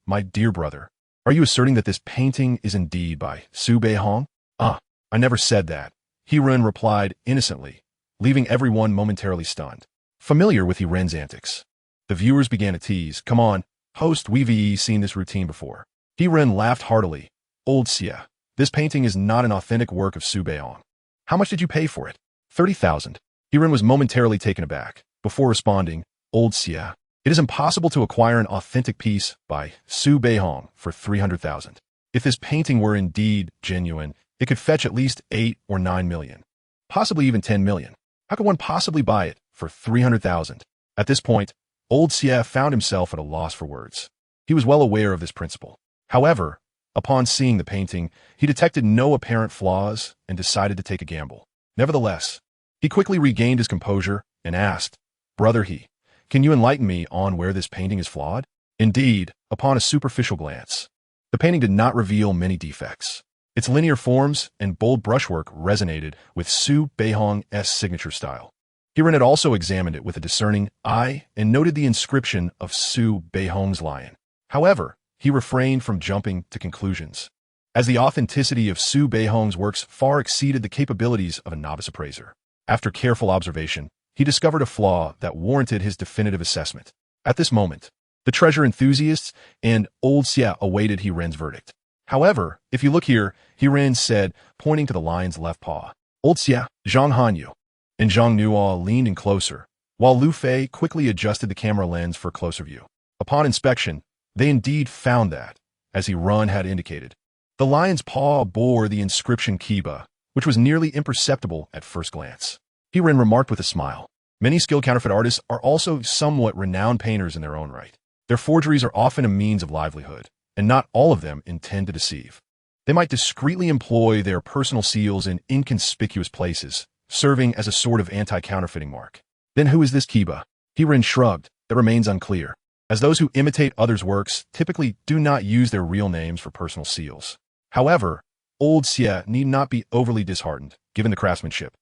"My dear brother, are you asserting that this painting is indeed by Su Beihong?" "I never said that," He-Ren replied innocently, leaving everyone momentarily stunned. Familiar with He-Ren's antics, the viewers began to tease, "Come on, host, we've seen this routine before." He-Ren laughed heartily. "Old Xie, this painting is not an authentic work of Su Beihong. How much did you pay for it?" 30,000. He-Ren was momentarily taken aback. Before responding, "Old Xie, it is impossible to acquire an authentic piece by Su Beihong for 300,000. If this painting were indeed genuine, it could fetch at least 8 or 9 million, possibly even 10 million. How could one possibly buy it for 300,000? At this point, Old Xie found himself at a loss for words. He was well aware of this principle. However, upon seeing the painting, he detected no apparent flaws and decided to take a gamble. Nevertheless, he quickly regained his composure and asked, "Brother can you enlighten me on where this painting is flawed?" Indeed, upon a superficial glance, the painting did not reveal many defects. Its linear forms and bold brushwork resonated with Su Beihong's signature style. He-Ren had also examined it with a discerning eye and noted the inscription of Su Beihong's lion. However, he refrained from jumping to conclusions. as the authenticity of Su Beihong's works far exceeded the capabilities of a novice appraiser. After careful observation, he discovered a flaw that warranted his definitive assessment. At this moment, the treasure enthusiasts and old Xia awaited He Ren's verdict. However, if you look here, He Ren said, pointing to the lion's left paw. Old Xia, Zhang Hanyu, and Zhang Nuo leaned in closer, while Lu Fei quickly adjusted the camera lens for a closer view. Upon inspection, they indeed found that, as He Ren had indicated, the lion's paw bore the inscription Kiba, which was nearly imperceptible at first glance. He Ren remarked with a smile. Many skilled counterfeit artists are also somewhat renowned painters in their own right. Their forgeries are often a means of livelihood, and not all of them intend to deceive. They might discreetly employ their personal seals in inconspicuous places, serving as a sort of anti-counterfeiting mark. Then who is this Kiba? He Ren shrugged. That remains unclear, as those who imitate others' works typically do not use their real names for personal seals. However, old Xie need not be overly disheartened, given the craftsmanship.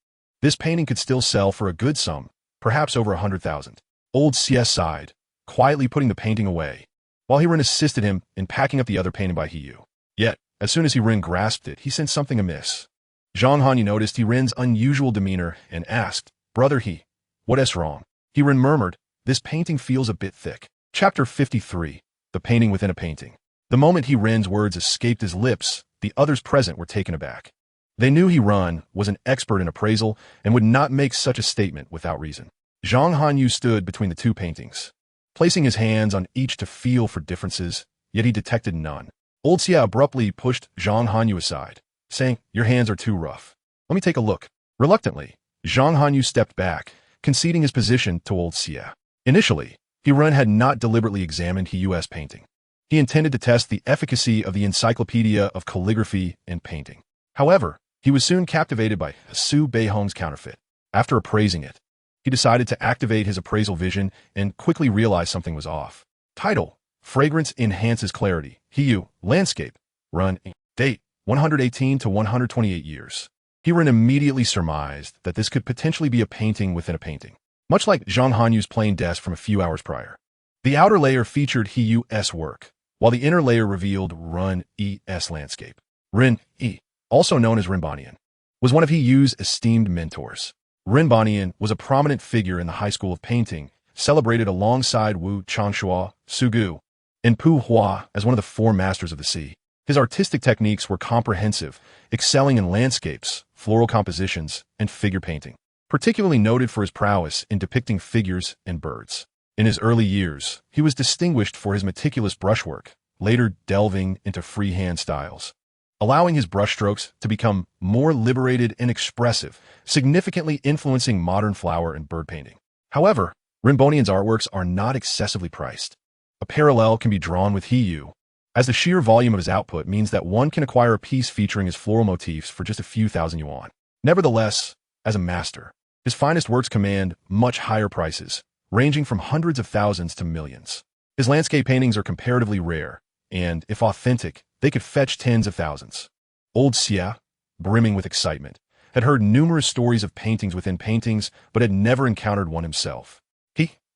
This painting could still sell for a good sum, perhaps over 100,000. Old Xie sighed, quietly putting the painting away, while He Ren assisted him in packing up the other painting by Hiyu. Yet, as soon as He Ren grasped it, he sensed something amiss. Zhang Hanyu noticed He Ren's unusual demeanor and asked, "Brother He, what is wrong?" He Ren murmured, "This painting feels a bit thick." Chapter 53, The Painting Within a Painting. The moment He Ren's words escaped his lips, the others present were taken aback. They knew He Ren was an expert in appraisal and would not make such a statement without reason. Zhang Hanyu stood between the two paintings, placing his hands on each to feel for differences, yet he detected none. Old Xia abruptly pushed Zhang Hanyu aside, saying, "Your hands are too rough. Let me take a look." Reluctantly, Zhang Hanyu stepped back, conceding his position to old Xia. Initially, He Ren had not deliberately examined Hiyu's painting. He intended to test the efficacy of the Encyclopedia of Calligraphy and Painting. However, he was soon captivated by Su Beihong's counterfeit. After appraising it, he decided to activate his appraisal vision and quickly realized something was off. Title: Fragrance Enhances Clarity. Hiyu, Landscape. Run. Date: 118 to 128 years. He Ren immediately surmised that this could potentially be a painting within a painting, much like Zhang Hanyu's plain desk from a few hours prior. The outer layer featured Hiyu's work, while the inner layer revealed Ren-E's landscape. Ren-E, also known as Renbanian, was one of Hiyu's esteemed mentors. Renbanian was a prominent figure in the high school of painting, celebrated alongside Wu Changshua, Sugu, and Pu Hua as one of the four masters of the sea. His artistic techniques were comprehensive, excelling in landscapes, floral compositions, and figure painting, particularly noted for his prowess in depicting figures and birds. In his early years, he was distinguished for his meticulous brushwork, later delving into freehand styles, allowing his brushstrokes to become more liberated and expressive, significantly influencing modern flower and bird painting. However, Renbanian's artworks are not excessively priced. A parallel can be drawn with Hiyu, as the sheer volume of his output means that one can acquire a piece featuring his floral motifs for just a few thousand yuan. Nevertheless, as a master, his finest works command much higher prices, ranging from hundreds of thousands to millions. His landscape paintings are comparatively rare, and, if authentic, they could fetch tens of thousands. Old Xia, brimming with excitement, had heard numerous stories of paintings within paintings, but had never encountered one himself.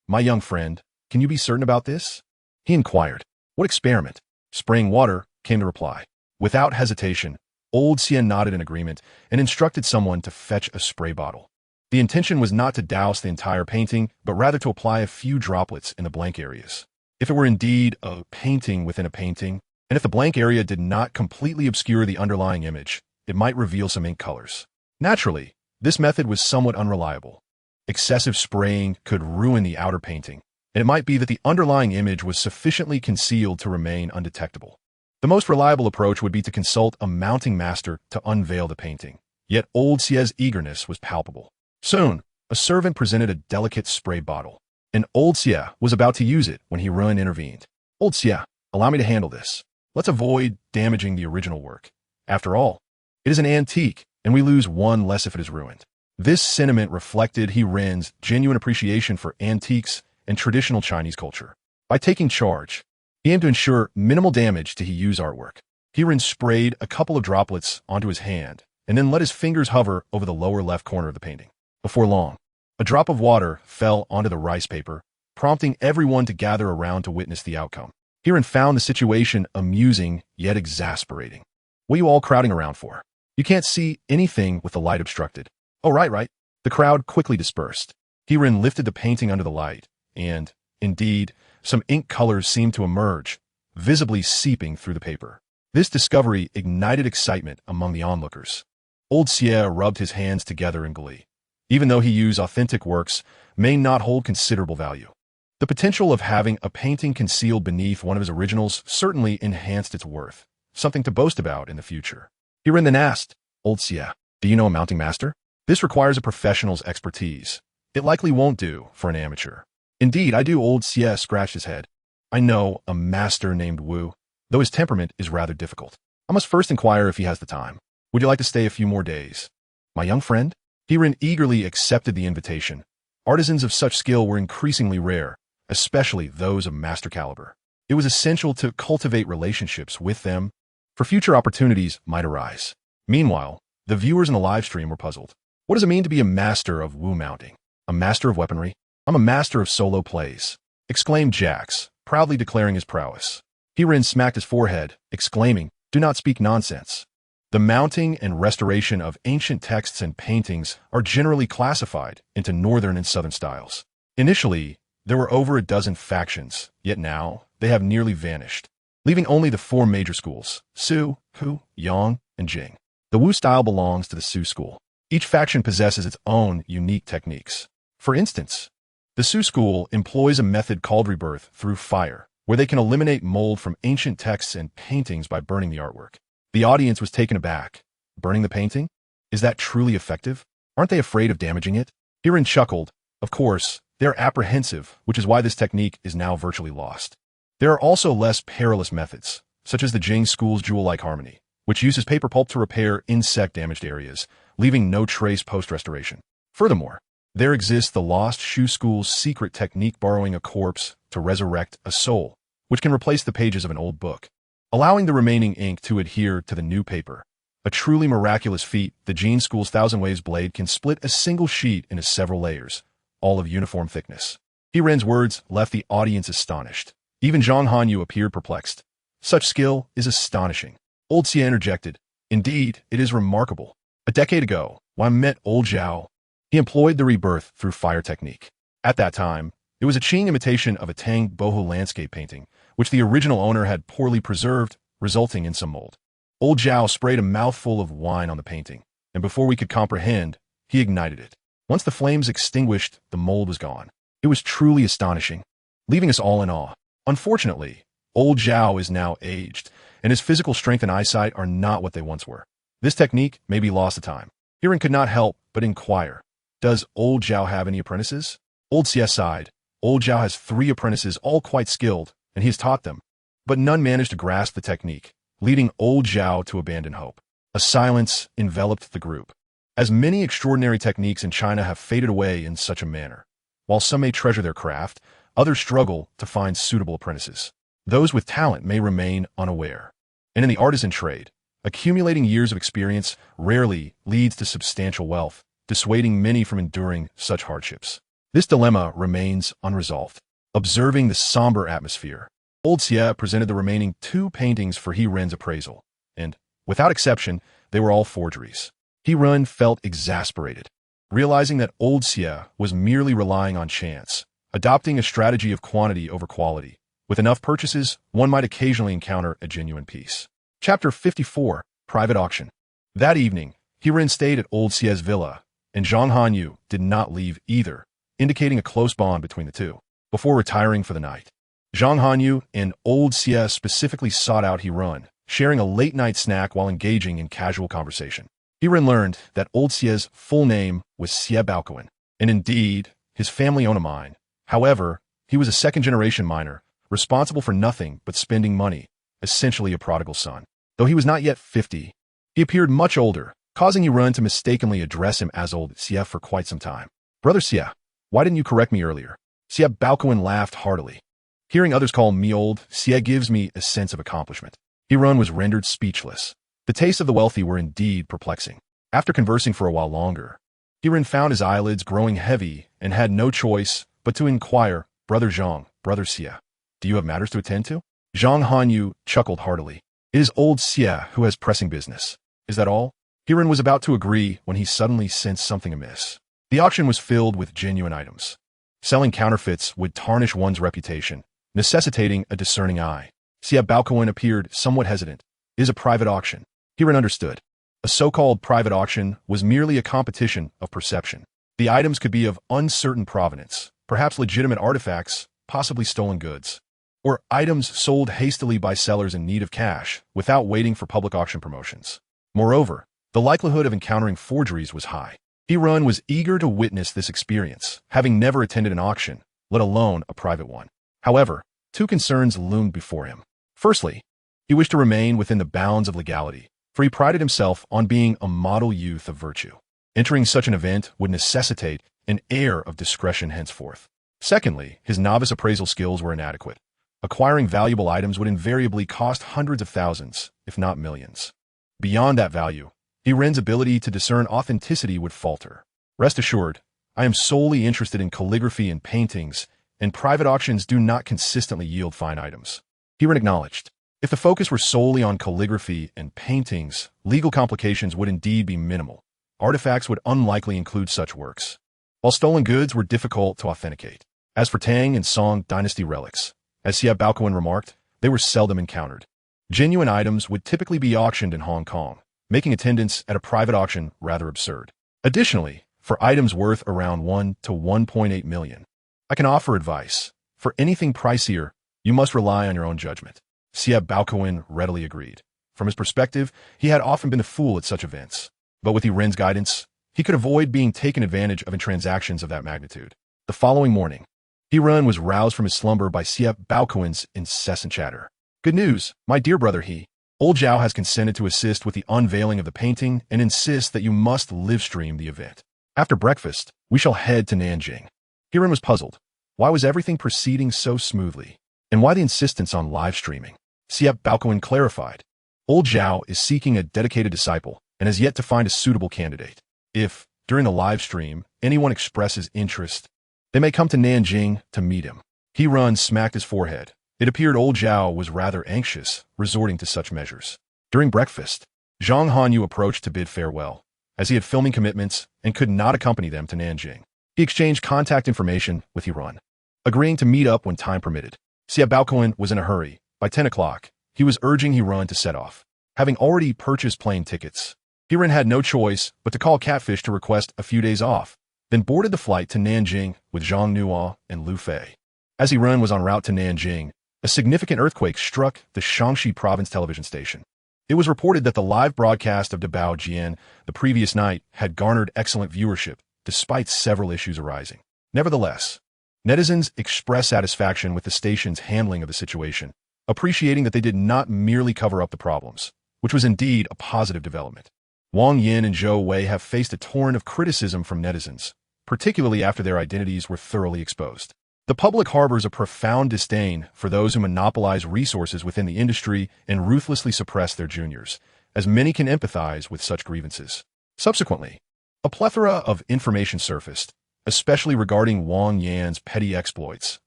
My young friend, can you be certain about this?" he inquired. "What experiment?" "Spraying water," came the reply. Without hesitation, old Xia nodded in agreement and instructed someone to fetch a spray bottle. The intention was not to douse the entire painting, but rather to apply a few droplets in the blank areas. If it were indeed a painting within a painting, and if the blank area did not completely obscure the underlying image, it might reveal some ink colors. Naturally, this method was somewhat unreliable. Excessive spraying could ruin the outer painting, and it might be that the underlying image was sufficiently concealed to remain undetectable. The most reliable approach would be to consult a mounting master to unveil the painting. Yet old Xia's eagerness was palpable. Soon, a servant presented a delicate spray bottle, and old Xia was about to use it when He Ren intervened. "Old Xia, allow me to handle this. Let's avoid damaging the original work. After all, it is an antique, and we lose one less if it is ruined." This sentiment reflected He Ren's genuine appreciation for antiques and traditional Chinese culture. By taking charge, he aimed to ensure minimal damage to Hiyu's artwork. He Ren sprayed a couple of droplets onto his hand, and then let his fingers hover over the lower left corner of the painting. Before long, a drop of water fell onto the rice paper, prompting everyone to gather around to witness the outcome. He Ren found the situation amusing yet exasperating. What are you all crowding around for? You can't see anything with the light obstructed. Oh, right. The crowd quickly dispersed. Hirin lifted the painting under the light, and, indeed, some ink colors seemed to emerge, visibly seeping through the paper. This discovery ignited excitement among the onlookers. Old Xie rubbed his hands together in glee. Even though he used authentic works, may not hold considerable value. The potential of having a painting concealed beneath one of his originals certainly enhanced its worth, something to boast about in the future. Hirin then asked, Old Xie, do you know a mounting master? This requires a professional's expertise. It likely won't do for an amateur. Indeed, I do. Old Xie scratched his head. I know a master named Wu, though his temperament is rather difficult. I must first inquire if he has the time. Would you like to stay a few more days? My young friend? Hirin eagerly accepted the invitation. Artisans of such skill were increasingly rare, especially those of master caliber. It was essential to cultivate relationships with them, for future opportunities might arise. Meanwhile, the viewers in the live stream were puzzled. What does it mean to be a master of Wu mounting? A master of weaponry? I'm a master of solo plays, exclaimed Jax, proudly declaring his prowess. Hirin smacked his forehead, exclaiming, Do not speak nonsense. The mounting and restoration of ancient texts and paintings are generally classified into northern and southern styles. Initially, there were over a dozen factions, yet now they have nearly vanished, leaving only the four major schools, Su, Hu, Yang, and Jing. The Wu style belongs to the Su school. Each faction possesses its own unique techniques. For instance, the Su school employs a method called Rebirth through fire, where they can eliminate mold from ancient texts and paintings by burning the artwork. The audience was taken aback. Burning the painting? Is that truly effective? Aren't they afraid of damaging it? Hirin chuckled. Of course, they're apprehensive, which is why this technique is now virtually lost. There are also less perilous methods, such as the Jing school's jewel-like harmony, which uses paper pulp to repair insect-damaged areas, leaving no trace post-restoration. Furthermore, there exists the Lost Shu school's secret technique borrowing a corpse to resurrect a soul, which can replace the pages of an old book, allowing the remaining ink to adhere to the new paper. A truly miraculous feat, the Jing school's Thousand Waves blade can split a single sheet into several layers, all of uniform thickness. Hirin's words left the audience astonished. Even Zhang Hanyu appeared perplexed. Such skill is astonishing. Old Xie interjected. Indeed, it is remarkable. A decade ago, when I met Old Zhao, he employed the Rebirth through fire technique. At that time, it was a Qing imitation of a Tang boho landscape painting, which the original owner had poorly preserved, resulting in some mold. Old Zhao sprayed a mouthful of wine on the painting, and before we could comprehend, he ignited it. Once the flames extinguished, the mold was gone. It was truly astonishing, leaving us all in awe. Unfortunately, Old Zhao is now aged, and his physical strength and eyesight are not what they once were. This technique may be lost to time. Hirin could not help but inquire, Does Old Zhao have any apprentices? Old Xie sighed. Old Zhao has 3 apprentices, all quite skilled, and he has taught them, but none managed to grasp the technique, leading Old Zhao to abandon hope. A silence enveloped the group, as many extraordinary techniques in China have faded away in such a manner. While some may treasure their craft, others struggle to find suitable apprentices. Those with talent may remain unaware. And in the artisan trade, accumulating years of experience rarely leads to substantial wealth, dissuading many from enduring such hardships. This dilemma remains unresolved. Observing the somber atmosphere, Old Xie presented the remaining 2 paintings for Hirin's appraisal, and, without exception, they were all forgeries. Hirin felt exasperated, realizing that Old Xie was merely relying on chance, adopting a strategy of quantity over quality. With enough purchases, one might occasionally encounter a genuine piece. Chapter 54, Private Auction. That evening, Hirin stayed at Old Xie's villa, and Zhang Hanyu did not leave either, indicating a close bond between the two. Before retiring for the night, Zhang Hanyu and Old Xie specifically sought out Hirin, sharing a late-night snack while engaging in casual conversation. Hirin learned that Old Xie's full name was Xie Baoquan, and indeed, his family owned a mine. However, he was a second-generation miner, responsible for nothing but spending money, essentially a prodigal son. Though he was not yet 50, he appeared much older, causing Hirin to mistakenly address him as Old Xie for quite some time. Brother Xie, why didn't you correct me earlier? Xie Baoquan laughed heartily. Hearing others call me Old Xie gives me a sense of accomplishment. Hirin was rendered speechless. The tastes of the wealthy were indeed perplexing. After conversing for a while longer, Hirin found his eyelids growing heavy and had no choice but to inquire, Brother Zhang, Brother Xie, do you have matters to attend to? Zhang Hanyu chuckled heartily. It is old Xia who has pressing business. Is that all? Hiran was about to agree when he suddenly sensed something amiss. The auction was filled with genuine items. Selling counterfeits would tarnish one's reputation, necessitating a discerning eye. Xia Baocowen appeared somewhat hesitant. It is a private auction. Hiran understood. A so-called private auction was merely a competition of perception. The items could be of uncertain provenance, perhaps legitimate artifacts, possibly stolen goods, or items sold hastily by sellers in need of cash without waiting for public auction promotions. Moreover, the likelihood of encountering forgeries was high. Hiran was eager to witness this experience, having never attended an auction, let alone a private one. However, two concerns loomed before him. Firstly, he wished to remain within the bounds of legality, for he prided himself on being a model youth of virtue. Entering such an event would necessitate an air of discretion henceforth. Secondly, his novice appraisal skills were inadequate. Acquiring valuable items would invariably cost hundreds of thousands, if not millions. Beyond that value, Hiran's ability to discern authenticity would falter. Rest assured, I am solely interested in calligraphy and paintings, and private auctions do not consistently yield fine items. Hiran acknowledged. If the focus were solely on calligraphy and paintings, legal complications would indeed be minimal. Artifacts would unlikely include such works, while stolen goods were difficult to authenticate. As for Tang and Song dynasty relics, as Xia Baocowen remarked, they were seldom encountered. Genuine items would typically be auctioned in Hong Kong, making attendance at a private auction rather absurd. Additionally, for items worth around 1 to 1.8 million, I can offer advice. For anything pricier, you must rely on your own judgment. Xia Baocowen readily agreed. From his perspective, he had often been a fool at such events. But with Hiran's guidance, he could avoid being taken advantage of in transactions of that magnitude. The following morning, Hiran was roused from his slumber by Xia Baocowen's incessant chatter. Good news, my dear brother he. Old Zhao has consented to assist with the unveiling of the painting and insists that you must live-stream the event. After breakfast, we shall head to Nanjing. Hiran was puzzled. Why was everything proceeding so smoothly? And why the insistence on live-streaming? Xia Baocowen clarified. Old Zhao is seeking a dedicated disciple and has yet to find a suitable candidate. If, during the live stream, anyone expresses interest, they may come to Nanjing to meet him. Hiran smacked his forehead. It appeared old Zhao was rather anxious, resorting to such measures. During breakfast, Zhang Hanyu approached to bid farewell, as he had filming commitments and could not accompany them to Nanjing. He exchanged contact information with Hiran, agreeing to meet up when time permitted. Xia Baocowen was in a hurry. By 10 o'clock, he was urging Hiran to set off. Having already purchased plane tickets, Hiran had no choice but to call Catfish to request a few days off, then boarded the flight to Nanjing with Zhang Nuo and Lu Fei. As Hiran was en route to Nanjing, a significant earthquake struck the Shaanxi province television station. It was reported that the live broadcast of Dabao Jian the previous night had garnered excellent viewership, despite several issues arising. Nevertheless, netizens expressed satisfaction with the station's handling of the situation, appreciating that they did not merely cover up the problems, which was indeed a positive development. Wang Yin and Zhou Wei have faced a torrent of criticism from netizens, particularly after their identities were thoroughly exposed. The public harbors a profound disdain for those who monopolize resources within the industry and ruthlessly suppress their juniors, as many can empathize with such grievances. Subsequently, a plethora of information surfaced, especially regarding Wang Yan's petty exploits,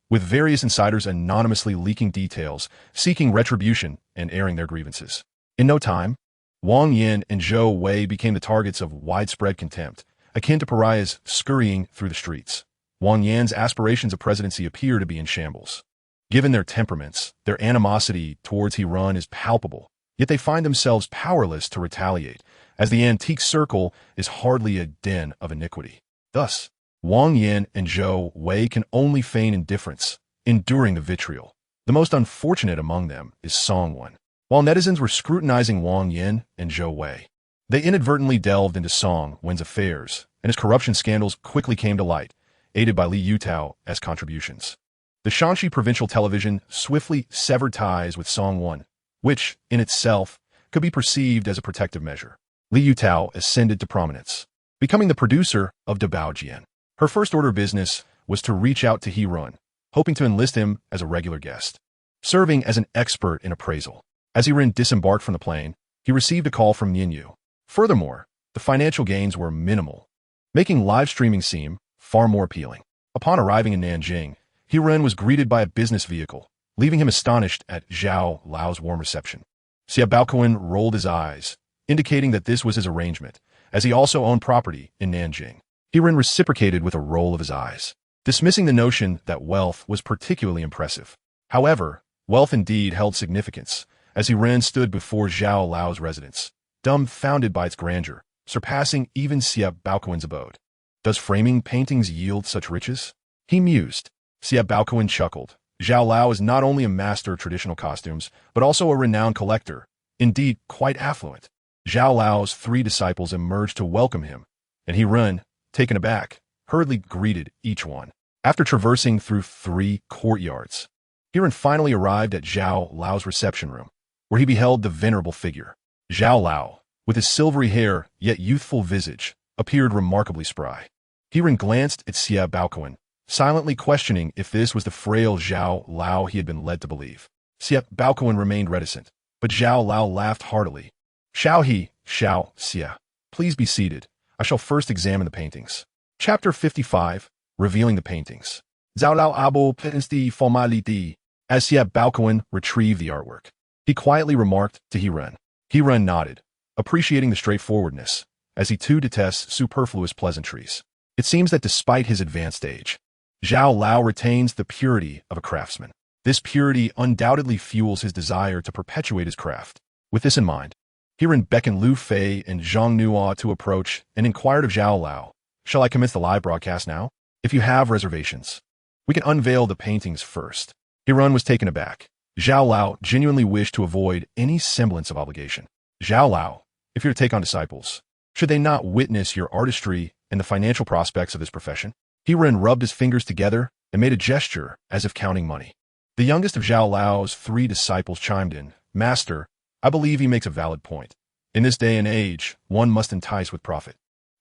with various insiders anonymously leaking details, seeking retribution, and airing their grievances. In no time, Wang Yin and Zhou Wei became the targets of widespread contempt, akin to pariahs scurrying through the streets. Wang Yan's aspirations of presidency appear to be in shambles. Given their temperaments, their animosity towards Hiran is palpable, yet they find themselves powerless to retaliate, as the antique circle is hardly a den of iniquity. Thus, Wang Yin and Zhou Wei can only feign indifference, enduring the vitriol. The most unfortunate among them is Song Wan. While netizens were scrutinizing Wang Yin and Zhou Wei, they inadvertently delved into Song Wan's affairs, and his corruption scandals quickly came to light, aided by Li Yutao as contributions. The Shaanxi provincial television swiftly severed ties with Song Wan, which, in itself, could be perceived as a protective measure. Li Yutao ascended to prominence, becoming the producer of Dabao Jian. Her first order of business was to reach out to Hiran, hoping to enlist him as a regular guest, serving as an expert in appraisal. As Hiran disembarked from the plane, he received a call from Ninyu. Furthermore, the financial gains were minimal, making live streaming seem far more appealing. Upon arriving in Nanjing, Hiran was greeted by a business vehicle, leaving him astonished at Zhao Lao's warm reception. Xia Baoquan rolled his eyes, indicating that this was his arrangement, as he also owned property in Nanjing. Hiren reciprocated with a roll of his eyes, dismissing the notion that wealth was particularly impressive. However, wealth indeed held significance, as Hiren stood before Zhao Lao's residence, dumbfounded by its grandeur, surpassing even Xia Baoquan's abode. Does framing paintings yield such riches? He mused. Xia Baoquan chuckled. Zhao Lao is not only a master of traditional costumes, but also a renowned collector, indeed quite affluent. Zhao Lao's 3 disciples emerged to welcome him, and Hiren, taken aback, hurriedly greeted each one. After traversing through 3 courtyards, Hiren finally arrived at Zhao Lao's reception room, where he beheld the venerable figure. Zhao Lao, with his silvery hair yet youthful visage, appeared remarkably spry. Hiren glanced at Xia Baoquan, silently questioning if this was the frail Zhao Lao he had been led to believe. Xia Baoquan remained reticent, but Zhao Lao laughed heartily. Shao Xia, please be seated. I shall first examine the paintings. Chapter 55, Revealing the Paintings. Zhao Lao abo pensti formality. As Xia Baoquan retrieved the artwork, he quietly remarked to Hiren. Hiren nodded, appreciating the straightforwardness, as he too detests superfluous pleasantries. It seems that despite his advanced age, Zhao Lao retains the purity of a craftsman. This purity undoubtedly fuels his desire to perpetuate his craft. With this in mind, Hiren beckoned Lu Fei and Zhang Nuo to approach and inquired of Zhao Lao, "Shall I commence the live broadcast now? If you have reservations, we can unveil the paintings first." Hiren was taken aback. Zhao Lao genuinely wished to avoid any semblance of obligation. "Zhao Lao, if you're to take on disciples, should they not witness your artistry and the financial prospects of this profession?" Hiren rubbed his fingers together and made a gesture as if counting money. The youngest of Zhao Lao's 3 disciples chimed in. "Master, I believe he makes a valid point. In this day and age, one must entice with profit."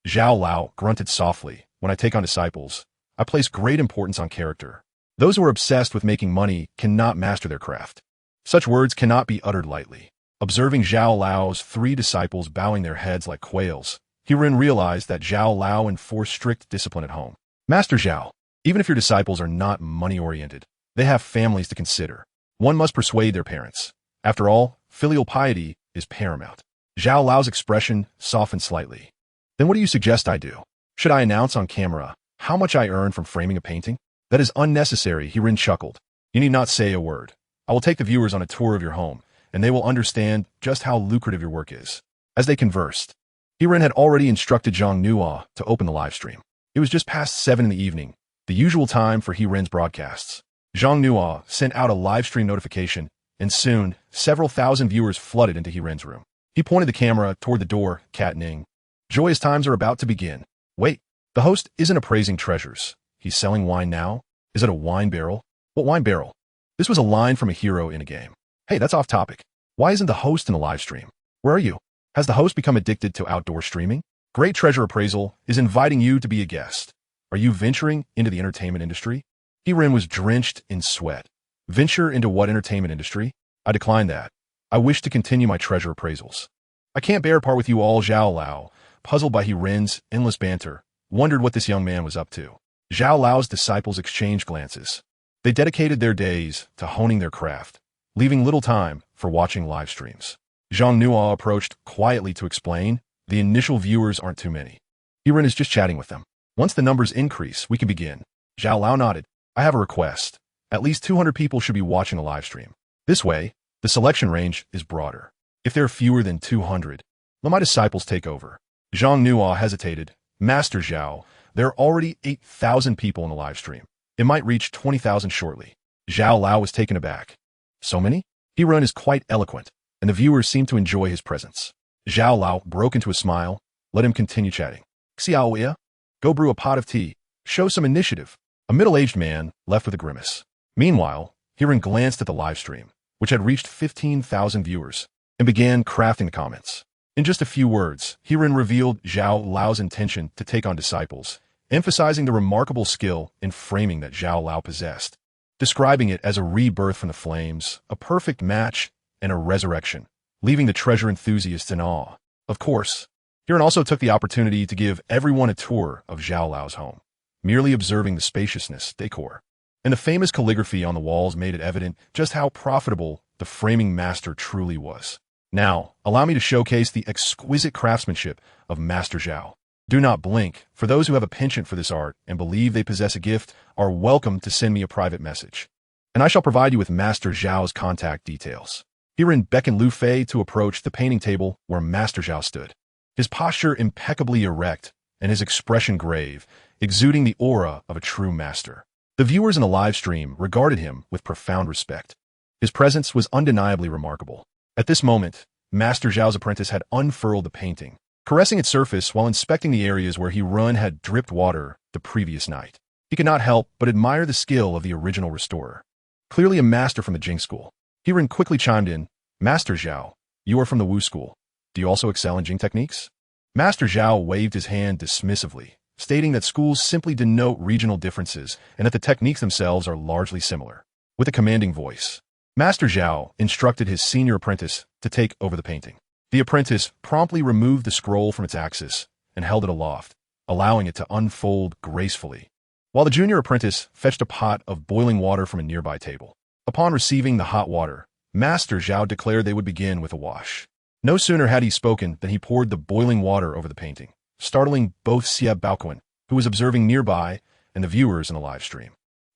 Zhao Lao grunted softly. "When I take on disciples, I place great importance on character. Those who are obsessed with making money cannot master their craft." Such words cannot be uttered lightly. Observing Zhao Lao's 3 disciples bowing their heads like quails, Hiren realized that Zhao Lao enforced strict discipline at home. "Master Zhao, even if your disciples are not money-oriented, they have families to consider. One must persuade their parents. After all, filial piety is paramount." Zhao Lao's expression softened slightly. "Then what do you suggest I do? Should I announce on camera how much I earn from framing a painting?" "That is unnecessary," Hiren chuckled. "You need not say a word. I will take the viewers on a tour of your home, and they will understand just how lucrative your work is." As they conversed, Hiren had already instructed Zhang Nuo to open the live stream. It was just past 7 in the evening, the usual time for Hiren's broadcasts. Zhang Nuo sent out a live stream notification, and soon, several thousand viewers flooded into Hiren's room. He pointed the camera toward the door, catning. "Joyous times are about to begin. Wait, the host isn't appraising treasures. He's selling wine now? Is it a wine barrel? What wine barrel?" This was a line from a hero in a game. "Hey, that's off topic. Why isn't the host in the live stream? Where are you? Has the host become addicted to outdoor streaming? Great Treasure Appraisal is inviting you to be a guest. Are you venturing into the entertainment industry?" Hiren was drenched in sweat. "Venture into what entertainment industry? I decline that. I wish to continue my treasure appraisals." "I can't bear part with you all." Zhao Lao, puzzled by Hiren's endless banter, wondered what this young man was up to. Zhao Lao's disciples exchanged glances. They dedicated their days to honing their craft, leaving little time for watching live streams. Zhang Nuo approached quietly to explain, "The initial viewers aren't too many. Hiren is just chatting with them. Once the numbers increase, we can begin." Zhao Lao nodded. "I have a request. At least 200 people should be watching the live stream. This way, the selection range is broader. If there are fewer than 200, let my disciples take over." Zhang Nuo hesitated. "Master Zhao, there are already 8,000 people in the live stream. It might reach 20,000 shortly." Zhao Lao was taken aback. "So many?" Hiren is quite eloquent, and the viewers seemed to enjoy his presence. Zhao Lao broke into a smile. Let him continue chatting. "Xiaoya, go brew a pot of tea. Show some initiative." A middle-aged man left with a grimace. Meanwhile, Hiren glanced at the live stream, which had reached 15,000 viewers, and began crafting the comments. In just a few words, Hiren revealed Zhao Lao's intention to take on disciples, emphasizing the remarkable skill in framing that Zhao Lao possessed, describing it as a rebirth from the flames, a perfect match, and a resurrection, leaving the treasure enthusiasts in awe. Of course, Hiren also took the opportunity to give everyone a tour of Zhao Lao's home. Merely observing the spaciousness, decor, and the famous calligraphy on the walls made it evident just how profitable the framing master truly was. Now, allow me to showcase the exquisite craftsmanship of Master Zhao. Do not blink, for those who have a penchant for this art and believe they possess a gift are welcome to send me a private message, and I shall provide you with Master Zhao's contact details. Herein beckon Lu Fei to approach the painting table where Master Zhao stood, his posture impeccably erect and his expression grave, exuding the aura of a true master. The viewers in the live stream regarded him with profound respect. His presence was undeniably remarkable. At this moment, Master Zhao's apprentice had unfurled the painting, caressing its surface while inspecting the areas where he had dripped water the previous night. He could not help but admire the skill of the original restorer. Clearly a master from the Jing school. Herein quickly chimed in, Master Zhao, you are from the Wu school. Do you also excel in Jing techniques? Master Zhao waved his hand dismissively, stating that schools simply denote regional differences and that the techniques themselves are largely similar. With a commanding voice, Master Zhao instructed his senior apprentice to take over the painting. The apprentice promptly removed the scroll from its axis and held it aloft, allowing it to unfold gracefully, while the junior apprentice fetched a pot of boiling water from a nearby table. Upon receiving the hot water, Master Zhao declared they would begin with a wash. No sooner had he spoken than he poured the boiling water over the painting, startling both Xie Baoquan, who was observing nearby, and the viewers in the live stream.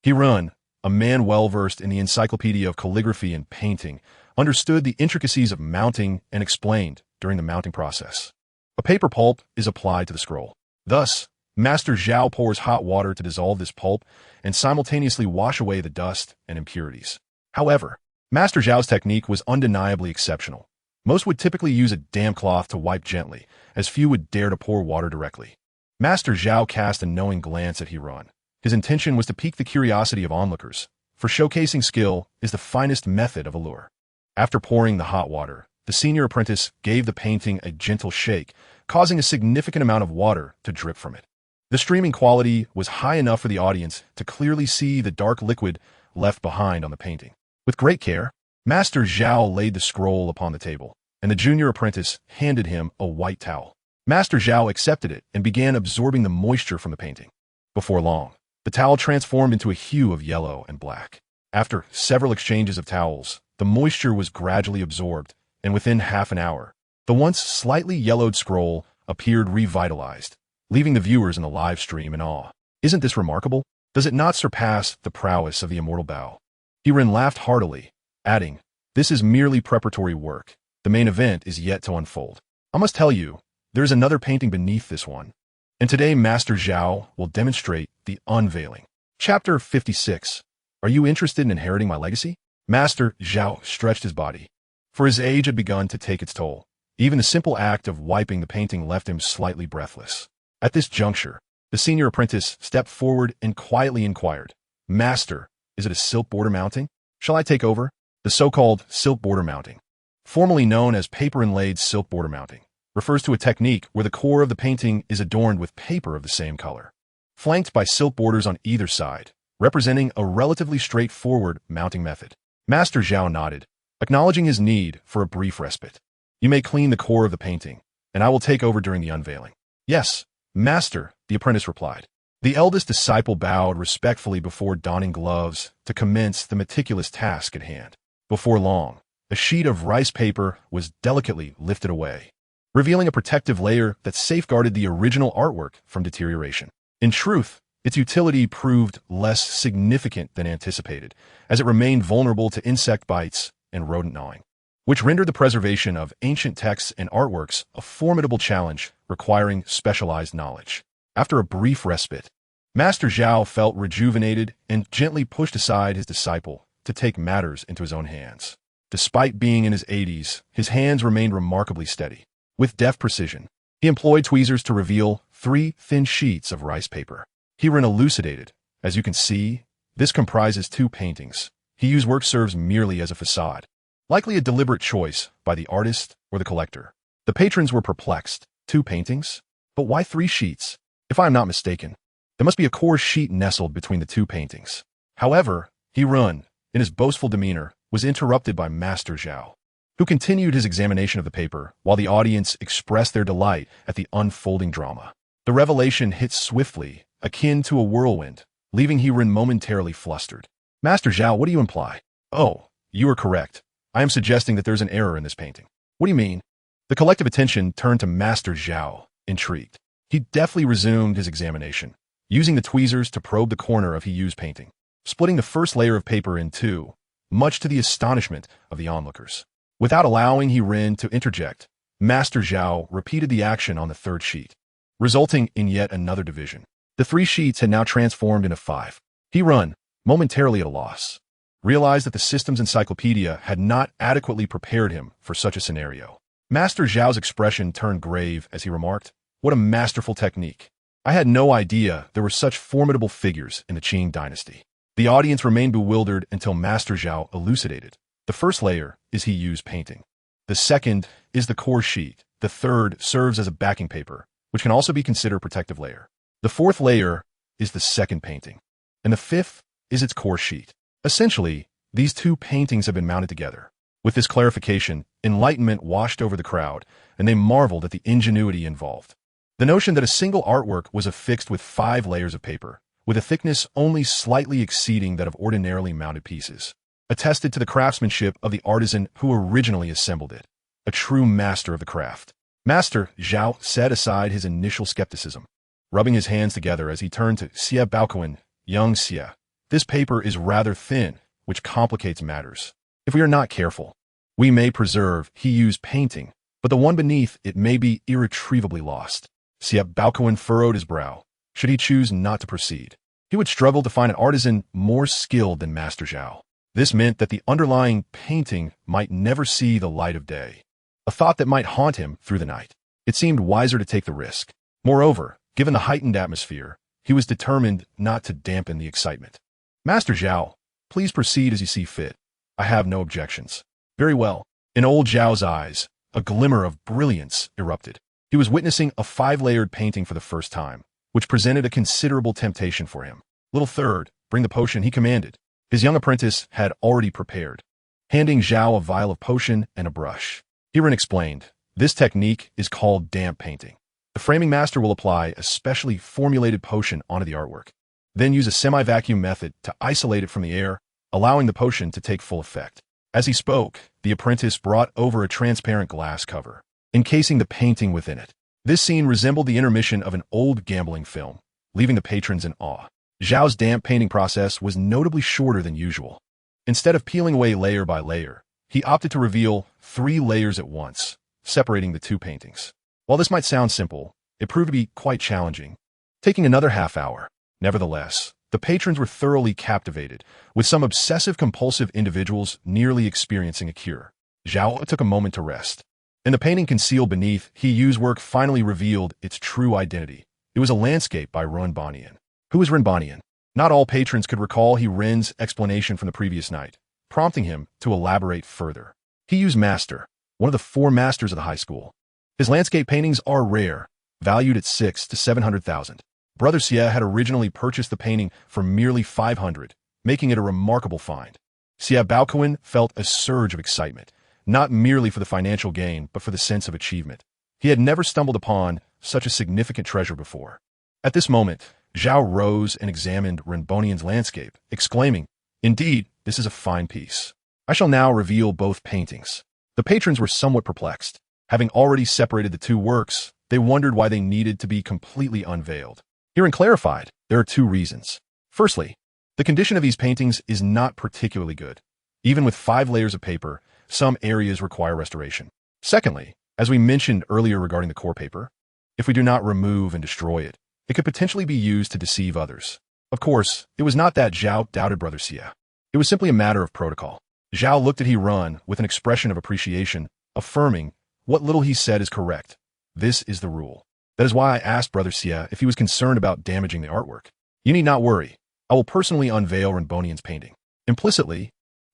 Hirun, a man well-versed in the encyclopedia of calligraphy and painting, understood the intricacies of mounting and explained during the mounting process. A paper pulp is applied to the scroll. Thus, Master Zhao pours hot water to dissolve this pulp and simultaneously wash away the dust and impurities. However, Master Zhao's technique was undeniably exceptional. Most would typically use a damp cloth to wipe gently, as few would dare to pour water directly. Master Zhao cast a knowing glance at Hirun. His intention was to pique the curiosity of onlookers, for showcasing skill is the finest method of allure. After pouring the hot water, the senior apprentice gave the painting a gentle shake, causing a significant amount of water to drip from it. The streaming quality was high enough for the audience to clearly see the dark liquid left behind on the painting. With great care, Master Zhao laid the scroll upon the table, and the junior apprentice handed him a white towel. Master Zhao accepted it and began absorbing the moisture from the painting. Before long, the towel transformed into a hue of yellow and black. After several exchanges of towels, the moisture was gradually absorbed, and within half an hour, the once slightly yellowed scroll appeared revitalized, leaving the viewers in the live stream in awe. Isn't this remarkable? Does it not surpass the prowess of the immortal Bao? Hirun laughed heartily, adding, this is merely preparatory work. The main event is yet to unfold. I must tell you, there is another painting beneath this one. And today Master Zhao will demonstrate the unveiling. Chapter 56. Are you interested in inheriting my legacy? Master Zhao stretched his body, for his age had begun to take its toll. Even the simple act of wiping the painting left him slightly breathless. At this juncture, the senior apprentice stepped forward and quietly inquired, Master, is it a silk border mounting? Shall I take over? The so-called silk border mounting, formerly known as paper-inlaid silk border mounting, refers to a technique where the core of the painting is adorned with paper of the same color, flanked by silk borders on either side, representing a relatively straightforward mounting method. Master Zhao nodded, acknowledging his need for a brief respite. You may clean the core of the painting, and I will take over during the unveiling. Yes, Master, the apprentice replied. The eldest disciple bowed respectfully before donning gloves to commence the meticulous task at hand. Before long, a sheet of rice paper was delicately lifted away, revealing a protective layer that safeguarded the original artwork from deterioration. In truth, its utility proved less significant than anticipated, as it remained vulnerable to insect bites and rodent gnawing, which rendered the preservation of ancient texts and artworks a formidable challenge requiring specialized knowledge. After a brief respite, Master Zhao felt rejuvenated and gently pushed aside his disciple to take matters into his own hands. Despite being in his 80s, his hands remained remarkably steady. With deft precision, he employed tweezers to reveal 3 thin sheets of rice paper. Hirun elucidated, as you can see, this comprises 2 paintings. He used work serves merely as a facade, likely a deliberate choice by the artist or the collector. The patrons were perplexed. 2 paintings? But why 3 sheets? If I am not mistaken, there must be a core sheet nestled between the 2 paintings. However, Hirun, in his boastful demeanor, was interrupted by Master Zhao, who continued his examination of the paper while the audience expressed their delight at the unfolding drama. The revelation hit swiftly, akin to a whirlwind, leaving Hirun momentarily flustered. Master Zhao, what do you imply? Oh, you are correct. I am suggesting that there's an error in this painting. What do you mean? The collective attention turned to Master Zhao, intrigued. He deftly resumed his examination, using the tweezers to probe the corner of He-Yu's painting, splitting the first layer of paper in two, much to the astonishment of the onlookers. Without allowing He-Rin to interject, Master Zhao repeated the action on the third sheet, resulting in yet another division. The 3 sheets had now transformed into 5. He-Rin, momentarily at a loss, realized that the system's encyclopedia had not adequately prepared him for such a scenario. Master Zhao's expression turned grave as he remarked, "What a masterful technique. I had no idea there were such formidable figures in the Qing dynasty." The audience remained bewildered until Master Zhao elucidated. The first layer is He-Yu's painting. The second is the core sheet. The third serves as a backing paper, which can also be considered a protective layer. The fourth layer is the second painting, and the fifth is its core sheet. Essentially, these 2 paintings have been mounted together. With this clarification, enlightenment washed over the crowd, and they marveled at the ingenuity involved. The notion that a single artwork was affixed with 5 layers of paper, with a thickness only slightly exceeding that of ordinarily mounted pieces, attested to the craftsmanship of the artisan who originally assembled it, a true master of the craft. Master Zhao set aside his initial skepticism, rubbing his hands together as he turned to Xie Baoquan. "Young Xie, this paper is rather thin, which complicates matters. If we are not careful, we may preserve He-Yu's painting, but the one beneath it may be irretrievably lost." Xie Baoquan furrowed his brow. Should he choose not to proceed, he would struggle to find an artisan more skilled than Master Zhao. This meant that the underlying painting might never see the light of day, a thought that might haunt him through the night. It seemed wiser to take the risk. Moreover, given the heightened atmosphere, he was determined not to dampen the excitement. "Master Zhao, please proceed as you see fit. I have no objections." "Very well." In old Zhao's eyes, a glimmer of brilliance erupted. He was witnessing a 5-layered painting for the first time, which presented a considerable temptation for him. "Little third, bring the potion," he commanded. His young apprentice had already prepared, handing Zhao a vial of potion and a brush. He-Rin explained, "This technique is called damp painting. The framing master will apply a specially formulated potion onto the artwork, then use a semi-vacuum method to isolate it from the air, allowing the potion to take full effect." As he spoke, the apprentice brought over a transparent glass cover, encasing the painting within it. This scene resembled the intermission of an old gambling film, leaving the patrons in awe. Zhao's damp painting process was notably shorter than usual. Instead of peeling away layer by layer, he opted to reveal 3 layers at once, separating the 2 paintings. While this might sound simple, it proved to be quite challenging, taking another half hour. Nevertheless, the patrons were thoroughly captivated, with some obsessive-compulsive individuals nearly experiencing a cure. Zhao took a moment to rest, and the painting concealed beneath He-Yu's work finally revealed its true identity. It was a landscape by Rinbanian. Who was Rinbanian? Not all patrons could recall He-Rin's explanation from the previous night, prompting him to elaborate further. He-Yu's master, one of the 4 masters of the high school. His landscape paintings are rare, valued at 600,000 to 700,000. Brother Xie had originally purchased the painting for merely 500, making it a remarkable find. Xie Baoquan felt a surge of excitement, not merely for the financial gain, but for the sense of achievement. He had never stumbled upon such a significant treasure before. At this moment, Zhao rose and examined Rinbanian's landscape, exclaiming, "Indeed, this is a fine piece. I shall now reveal both paintings." The patrons were somewhat perplexed. Having already separated the 2 works, they wondered why they needed to be completely unveiled. He-Rin clarified, there are 2 reasons. Firstly, the condition of these paintings is not particularly good. Even with 5 layers of paper, some areas require restoration. Secondly, as we mentioned earlier regarding the core paper, if we do not remove and destroy it, it could potentially be used to deceive others. Of course, it was not that Zhao doubted Brother Xie. It was simply a matter of protocol. Zhao looked at He-Rin with an expression of appreciation, affirming, "What little he said is correct. This is the rule. That is why I asked Brother Xie if he was concerned about damaging the artwork. You need not worry. I will personally unveil Rinbanian's painting." Implicitly,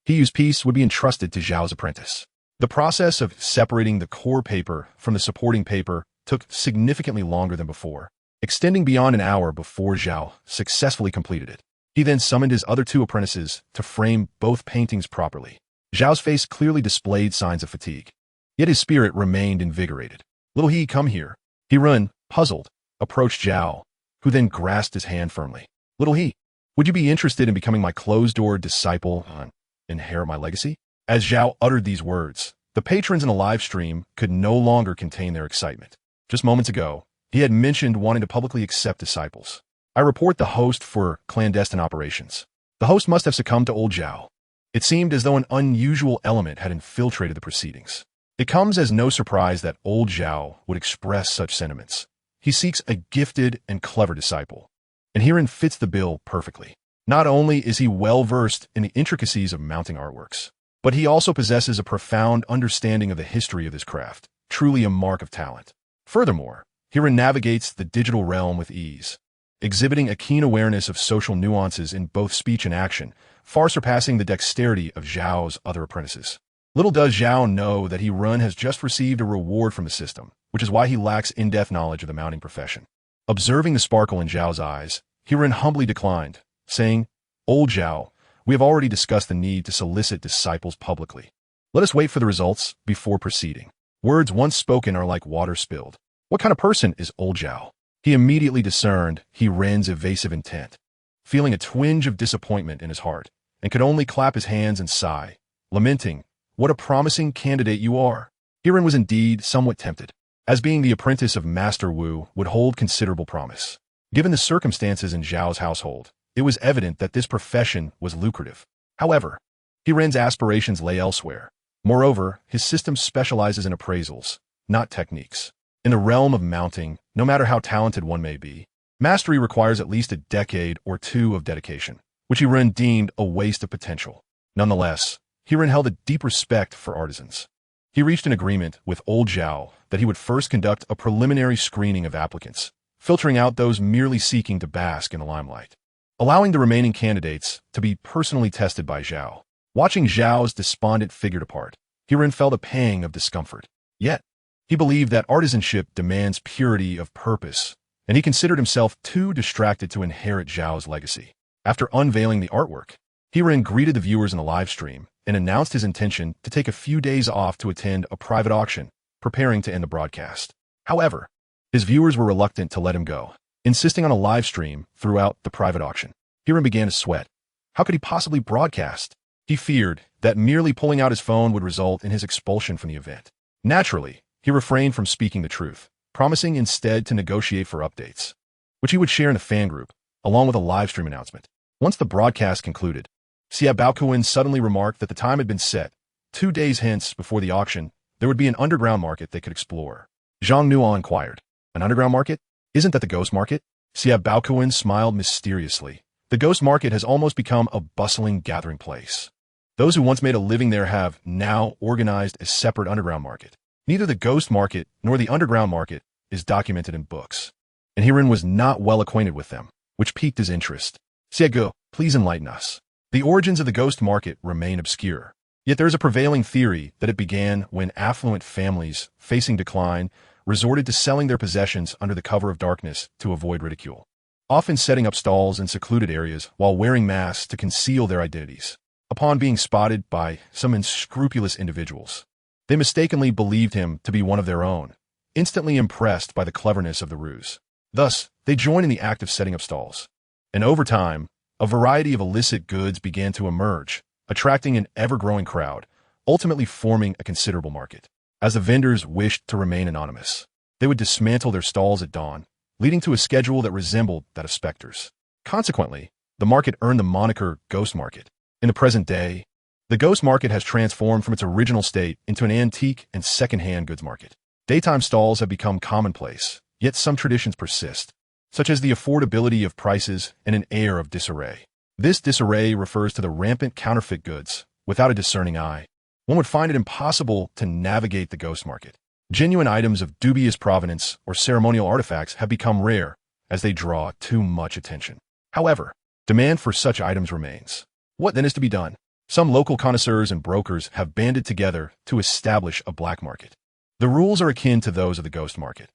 He-Yu's piece would be entrusted to Zhao's apprentice. The process of separating the core paper from the supporting paper took significantly longer than before, extending beyond an hour before Zhao successfully completed it. He then summoned his other 2 apprentices to frame both paintings properly. Zhao's face clearly displayed signs of fatigue, yet his spirit remained invigorated. "Little He, come here." He-Rin, puzzled, approached Zhao, who then grasped his hand firmly. "Little He, would you be interested in becoming my closed-door disciple and inherit my legacy?" As Zhao uttered these words, The patrons in the live stream could no longer contain their excitement. Just moments ago, he had mentioned wanting to publicly accept disciples. I report the host for clandestine operations. The host must have succumbed to old Zhao. It seemed as though an unusual element had infiltrated the proceedings. It comes as no surprise that old Zhao would express such sentiments. He seeks a gifted and clever disciple, and herein fits the bill perfectly. Not only is he well-versed in the intricacies of mounting artworks, but he also possesses a profound understanding of the history of this craft, truly a mark of talent. Furthermore, herein navigates the digital realm with ease, exhibiting a keen awareness of social nuances in both speech and action, far surpassing the dexterity of Zhao's other apprentices. Little does Zhao know that Heron has just received a reward from the system, which is why he lacks in-depth knowledge of the mounting profession. Observing the sparkle in Zhao's eyes, Heron humbly declined, saying, "Old Zhao, we have already discussed the need to solicit disciples publicly. Let us wait for the results before proceeding. Words once spoken are like water spilled. What kind of person is old Zhao?" He immediately discerned Heron's evasive intent, feeling a twinge of disappointment in his heart, and could only clap his hands and sigh, lamenting, "What a promising candidate you are." Heron was indeed somewhat tempted, as being the apprentice of Master Wu would hold considerable promise. Given the circumstances in Zhao's household, it was evident that this profession was lucrative. However, Heron's aspirations lay elsewhere. Moreover, his system specializes in appraisals, not techniques. In the realm of mounting, no matter how talented one may be, mastery requires at least a decade or two of dedication, which Heron deemed a waste of potential. Nonetheless, Heron held a deep respect for artisans. He reached an agreement with old Zhao that he would first conduct a preliminary screening of applicants, filtering out those merely seeking to bask in the limelight, allowing the remaining candidates to be personally tested by Zhao. Watching Zhao's despondent figure depart, Heron felt a pang of discomfort. Yet, he believed that artisanship demands purity of purpose, and he considered himself too distracted to inherit Zhao's legacy. After unveiling the artwork, Heron greeted the viewers in the live stream and announced his intention to take a few days off to attend a private auction, preparing to end the broadcast. However, his viewers were reluctant to let him go, insisting on a live stream throughout the private auction. Heron began to sweat. How could he possibly broadcast? He feared that merely pulling out his phone would result in his expulsion from the event. Naturally, he refrained from speaking the truth, promising instead to negotiate for updates, which he would share in the fan group, along with a live stream announcement. Once the broadcast concluded, Xia Baokuan suddenly remarked that the time had been set. 2 days hence, before the auction, there would be an underground market they could explore. Zhang Nuo inquired, "An underground market? Isn't that the ghost market?" Xia Baokuan smiled mysteriously. The ghost market has almost become a bustling gathering place. Those who once made a living there have now organized a separate underground market. Neither the ghost market nor the underground market is documented in books, and Heron was not well acquainted with them, which piqued his interest. "Xiegu, please enlighten us." The origins of the ghost market remain obscure, yet there is a prevailing theory that it began when affluent families, facing decline, resorted to selling their possessions under the cover of darkness to avoid ridicule, often setting up stalls in secluded areas while wearing masks to conceal their identities. Upon being spotted by some unscrupulous individuals, they mistakenly believed him to be one of their own, instantly impressed by the cleverness of the ruse. Thus, they joined in the act of setting up stalls. And over time, a variety of illicit goods began to emerge, attracting an ever-growing crowd, ultimately forming a considerable market. As the vendors wished to remain anonymous, they would dismantle their stalls at dawn, leading to a schedule that resembled that of specters. Consequently, the market earned the moniker Ghost Market. In the present day, the ghost market has transformed from its original state into an antique and second-hand goods market. Daytime stalls have become commonplace, yet some traditions persist, such as the affordability of prices and an air of disarray. This disarray refers to the rampant counterfeit goods. Without a discerning eye, one would find it impossible to navigate the ghost market. Genuine items of dubious provenance or ceremonial artifacts have become rare, as they draw too much attention. However, demand for such items remains. What then is to be done? Some local connoisseurs and brokers have banded together to establish a black market. The rules are akin to those of the ghost market.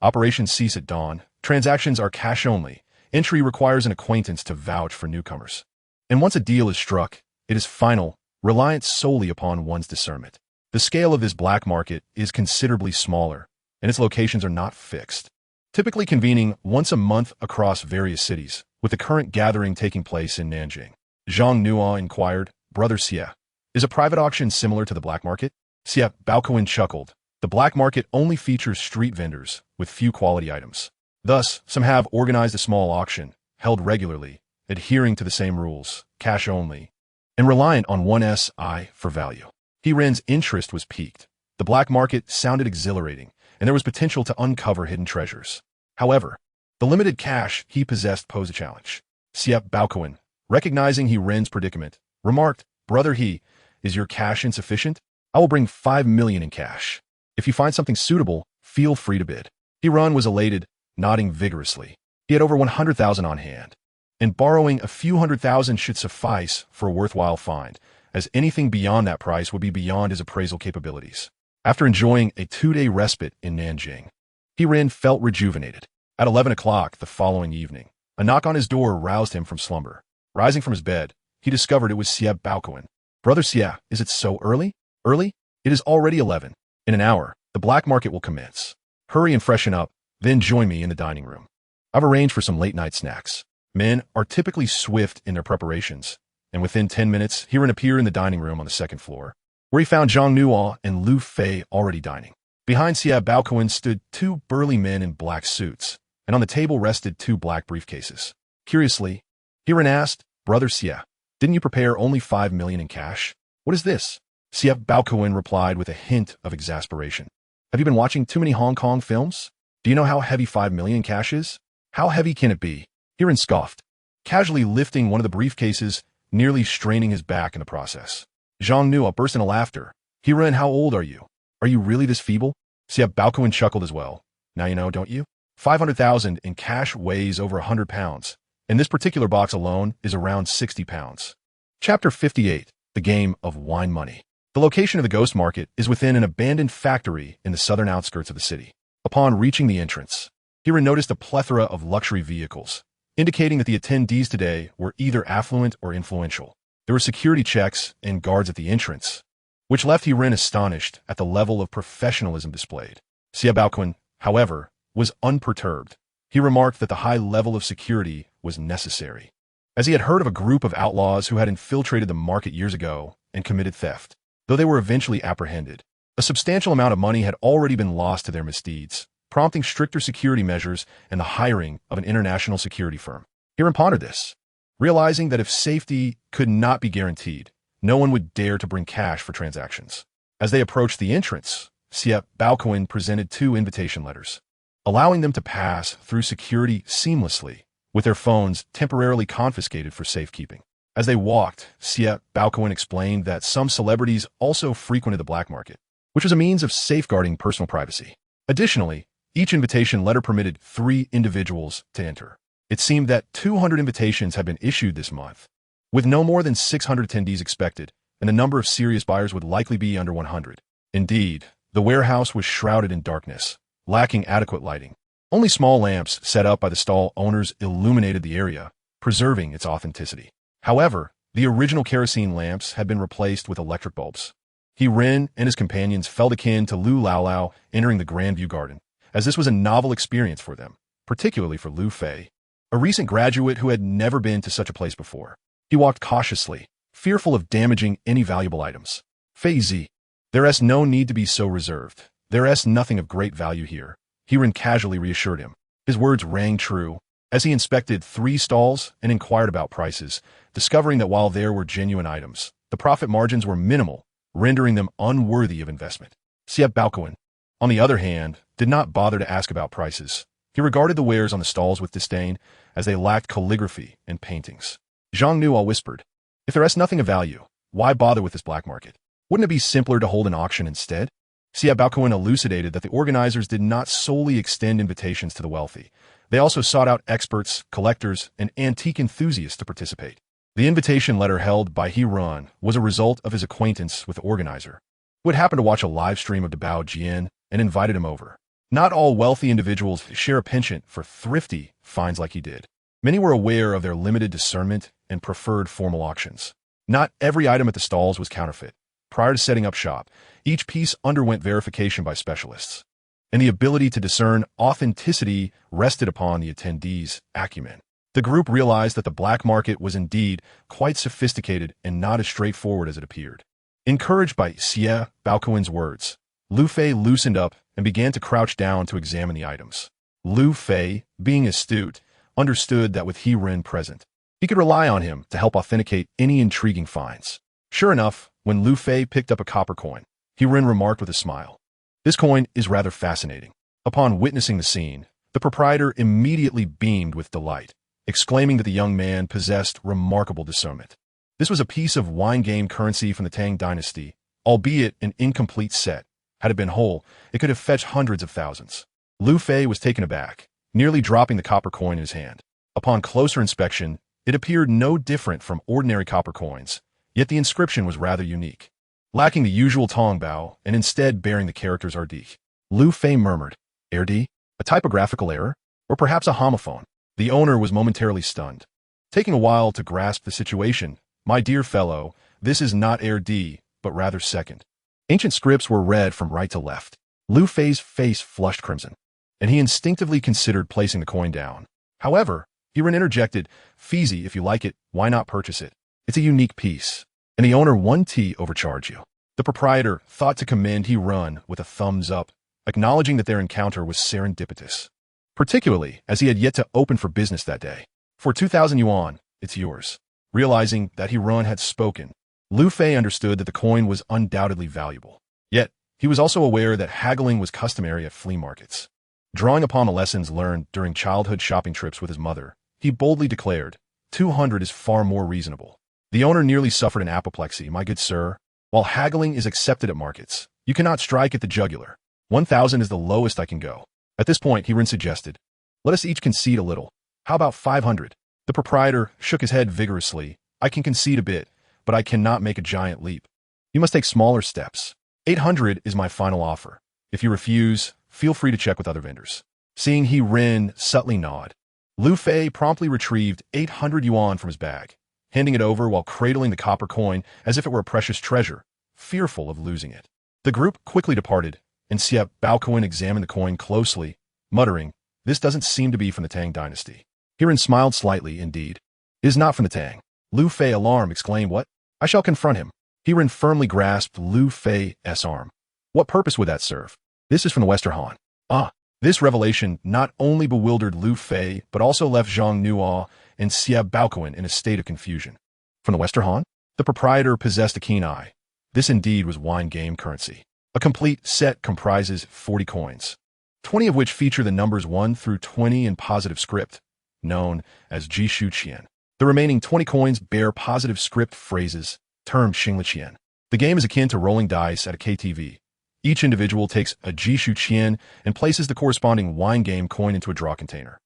Operations cease at dawn, transactions are cash only, entry requires an acquaintance to vouch for newcomers. And once a deal is struck, it is final, reliant solely upon one's discernment. The scale of this black market is considerably smaller, and its locations are not fixed, typically convening once a month across various cities, with the current gathering taking place in Nanjing. Zhang Nuo inquired, "Brother Xie, is a private auction similar to the black market?" Siap Baokuin chuckled. The black market only features street vendors with few quality items. Thus, some have organized a small auction, held regularly, adhering to the same rules, cash only, and reliant on 1SI for value. He-Ren's interest was piqued. The black market sounded exhilarating, and there was potential to uncover hidden treasures. However, the limited cash he possessed posed a challenge. Siap Baokuin, recognizing He-Ren's predicament, remarked, "Brother He, is your cash insufficient? I will bring 5 million in cash. If you find something suitable, feel free to bid." He-Ren was elated, nodding vigorously. He had over 100,000 on hand, and borrowing a few 100,000 should suffice for a worthwhile find, as anything beyond that price would be beyond his appraisal capabilities. After enjoying a 2-day respite in Nanjing, He-Ren felt rejuvenated. At 11 o'clock the following evening, a knock on his door roused him from slumber. Rising from his bed, he discovered it was Siap Baokuin. "Brother Siap, is it so early?" "Early? It is already 11. In an hour, the black market will commence. Hurry and freshen up, then join me in the dining room. I've arranged for some late-night snacks." Men are typically swift in their preparations, and within 10 minutes, He-Ren appeared in the dining room on the second floor, where he found Zhang Nuo and Lu Fei already dining. Behind Siap Baokuin stood 2 burly men in black suits, and on the table rested 2 black briefcases. Curiously, He-Ren asked, "Brother Siap, didn't you prepare only 5 million in cash? What is this?" Siap Baokuin replied with a hint of exasperation. "Have you been watching too many Hong Kong films? Do you know how heavy 5 million in cash is? How heavy can it be?" He-Ren scoffed, casually lifting one of the briefcases, nearly straining his back in the process. Zhang Nuo burst into laughter. "He-Ren, how old are you? Are you really this feeble?" Siap Baokuin chuckled as well. "Now you know, don't you? 500,000 in cash weighs over 100 pounds, and this particular box alone is around 60 pounds. Chapter 58, The Game of Wine Money. The location of the ghost market is within an abandoned factory in the southern outskirts of the city. Upon reaching the entrance, He-Ren noticed a plethora of luxury vehicles, indicating that the attendees today were either affluent or influential. There were security checks and guards at the entrance, which left He-Ren astonished at the level of professionalism displayed. Siap Baokuin, however, was unperturbed. He remarked that the high level of security was necessary, as he had heard of a group of outlaws who had infiltrated the market years ago and committed theft. Though they were eventually apprehended, a substantial amount of money had already been lost to their misdeeds, prompting stricter security measures and the hiring of an international security firm. He-Ren pondered this, realizing that if safety could not be guaranteed, no one would dare to bring cash for transactions. As they approached the entrance, Siap Baokuin presented 2 invitation letters, allowing them to pass through security seamlessly, with their phones temporarily confiscated for safekeeping. As they walked, Siap Baokuin explained that some celebrities also frequented the black market, which was a means of safeguarding personal privacy. Additionally, each invitation letter permitted 3 individuals to enter. It seemed that 200 invitations had been issued this month, with no more than 600 attendees expected, and the number of serious buyers would likely be under 100. Indeed, the warehouse was shrouded in darkness, lacking adequate lighting. Only small lamps set up by the stall owners illuminated the area, preserving its authenticity. However, the original kerosene lamps had been replaced with electric bulbs. He-Ren and his companions felt akin to Lu Laolao entering the Grandview Garden, as this was a novel experience for them, particularly for Lu Fei, a recent graduate who had never been to such a place before. He walked cautiously, fearful of damaging any valuable items. "Fei Zi, there's no need to be so reserved. There's nothing of great value here," He-Ren casually reassured him. His words rang true, as he inspected 3 stalls and inquired about prices, discovering that while there were genuine items, the profit margins were minimal, rendering them unworthy of investment. Siap Baokuin, on the other hand, did not bother to ask about prices. He regarded the wares on the stalls with disdain, as they lacked calligraphy and paintings. Zhang Nuo whispered, "If there's nothing of value, why bother with this black market? Wouldn't it be simpler to hold an auction instead?" Siap Baokuin elucidated that the organizers did not solely extend invitations to the wealthy. They also sought out experts, collectors, and antique enthusiasts to participate. The invitation letter held by He-Ren was a result of his acquaintance with the organizer, who had happened to watch a live stream of Dabao Jian and invited him over. Not all wealthy individuals share a penchant for thrifty finds like he did. Many were aware of their limited discernment and preferred formal auctions. Not every item at the stalls was counterfeit. Prior to setting up shop, each piece underwent verification by specialists, and the ability to discern authenticity rested upon the attendees' acumen. The group realized that the black market was indeed quite sophisticated and not as straightforward as it appeared. Encouraged by Xie Baoquan's words, Lu Fei loosened up and began to crouch down to examine the items. Lu Fei, being astute, understood that with He Ren present, he could rely on him to help authenticate any intriguing finds. Sure enough, when Lu Fei picked up a copper coin, He Ren remarked with a smile, "This coin is rather fascinating." Upon witnessing the scene, the proprietor immediately beamed with delight, exclaiming that the young man possessed remarkable discernment. This was a piece of wine game currency from the Tang dynasty, albeit an incomplete set. Had it been whole, it could have fetched hundreds of thousands. Lu Fei was taken aback, nearly dropping the copper coin in his hand. Upon closer inspection, it appeared no different from ordinary copper coins, yet the inscription was rather unique, lacking the usual tongbao and instead bearing the characters RD. Lu Fei murmured, "RD? A typographical error? Or perhaps a homophone?" The owner was momentarily stunned. Taking a while to grasp the situation, "My dear fellow, this is not RD, but rather second." Ancient scripts were read from right to left. Lu Fei's face flushed crimson, and he instinctively considered placing the coin down. However, He Ren interjected, "Feezy, if you like it, why not purchase it? It's a unique piece, and the owner 1T overcharge you." The proprietor thought to commend He Ren with a thumbs up, acknowledging that their encounter was serendipitous, particularly as he had yet to open for business that day. "For 2,000 yuan, it's yours." Realizing that He Ren had spoken, Lu Fei understood that the coin was undoubtedly valuable. Yet, he was also aware that haggling was customary at flea markets. Drawing upon the lessons learned during childhood shopping trips with his mother, he boldly declared, 200 is far more reasonable." The owner nearly suffered an apoplexy. "My good sir, while haggling is accepted at markets, you cannot strike at the jugular. 1,000 is the lowest I can go." At this point, He Ren suggested, "Let us each concede a little. How about 500? The proprietor shook his head vigorously. "I can concede a bit, but I cannot make a giant leap. You must take smaller steps. 800 is my final offer. If you refuse, feel free to check with other vendors." Seeing He Ren subtly nod, Lu Fei promptly retrieved 800 yuan from his bag, handing it over while cradling the copper coin as if it were a precious treasure, fearful of losing it. The group quickly departed, and Xie Baoquan examined the coin closely, muttering, "This doesn't seem to be from the Tang dynasty." He Ren smiled slightly, "Indeed. It is not from the Tang." Lu Fei, alarmed, exclaimed, "What?" "I shall confront him." He Ren firmly grasped Lu Fei's arm. "What purpose would that serve?" "This is from the Western Han." "Ah." This revelation not only bewildered Lu Fei, but also left Zhang Nuo and Xie Baoquan in a state of confusion. From the Western Han? The proprietor possessed a keen eye. This indeed was wine game currency. A complete set comprises 40 coins, 20 of which feature the numbers 1 through 20 in positive script, known as Jishu Qian. The remaining 20 coins bear positive script phrases, termed Xingli Qian. The game is akin to rolling dice at a KTV. Each individual takes a Jishu Qian and places the corresponding wine game coin into a draw container.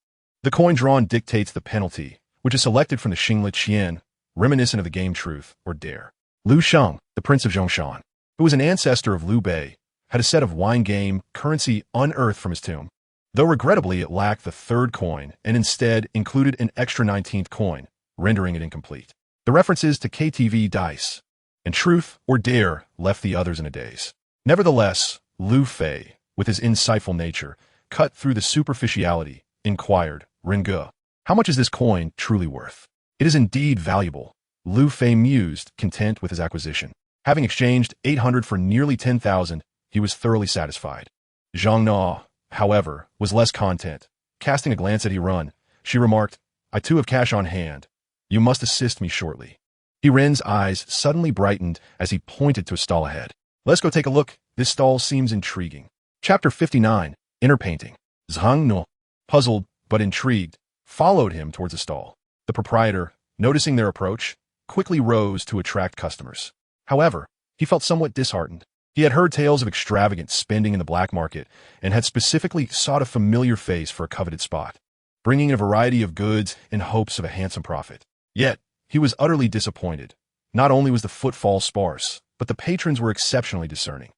The coin drawn dictates the penalty, which is selected from the Xingli Qian, reminiscent of the game Truth or Dare. Lu Sheng, the prince of Zhongshan, who was an ancestor of Liu Bei, had a set of wine game currency unearthed from his tomb, though regrettably it lacked the third coin and instead included an extra 19th coin, rendering it incomplete. The references to KTV dice and Truth or Dare left the others in a daze. Nevertheless, Lu Fei, with his insightful nature, cut through the superficiality, inquired, "Ringe, how much is this coin truly worth?" "It is indeed valuable," Lu Fei mused, content with his acquisition. Having exchanged 800 for nearly 10,000, he was thoroughly satisfied. Zhang Na, however, was less content. Casting a glance at He Ren, she remarked, "I too have cash on hand. You must assist me shortly." He Ren's eyes suddenly brightened as he pointed to a stall ahead. "Let's go take a look. This stall seems intriguing." Chapter 59, Inner Painting. Zhang Nu, puzzled but intrigued, followed him towards the stall. The proprietor, noticing their approach, quickly rose to attract customers. However, he felt somewhat disheartened. He had heard tales of extravagant spending in the black market and had specifically sought a familiar face for a coveted spot, bringing in a variety of goods in hopes of a handsome profit. Yet, he was utterly disappointed. Not only was the footfall sparse, but the patrons were exceptionally discerning.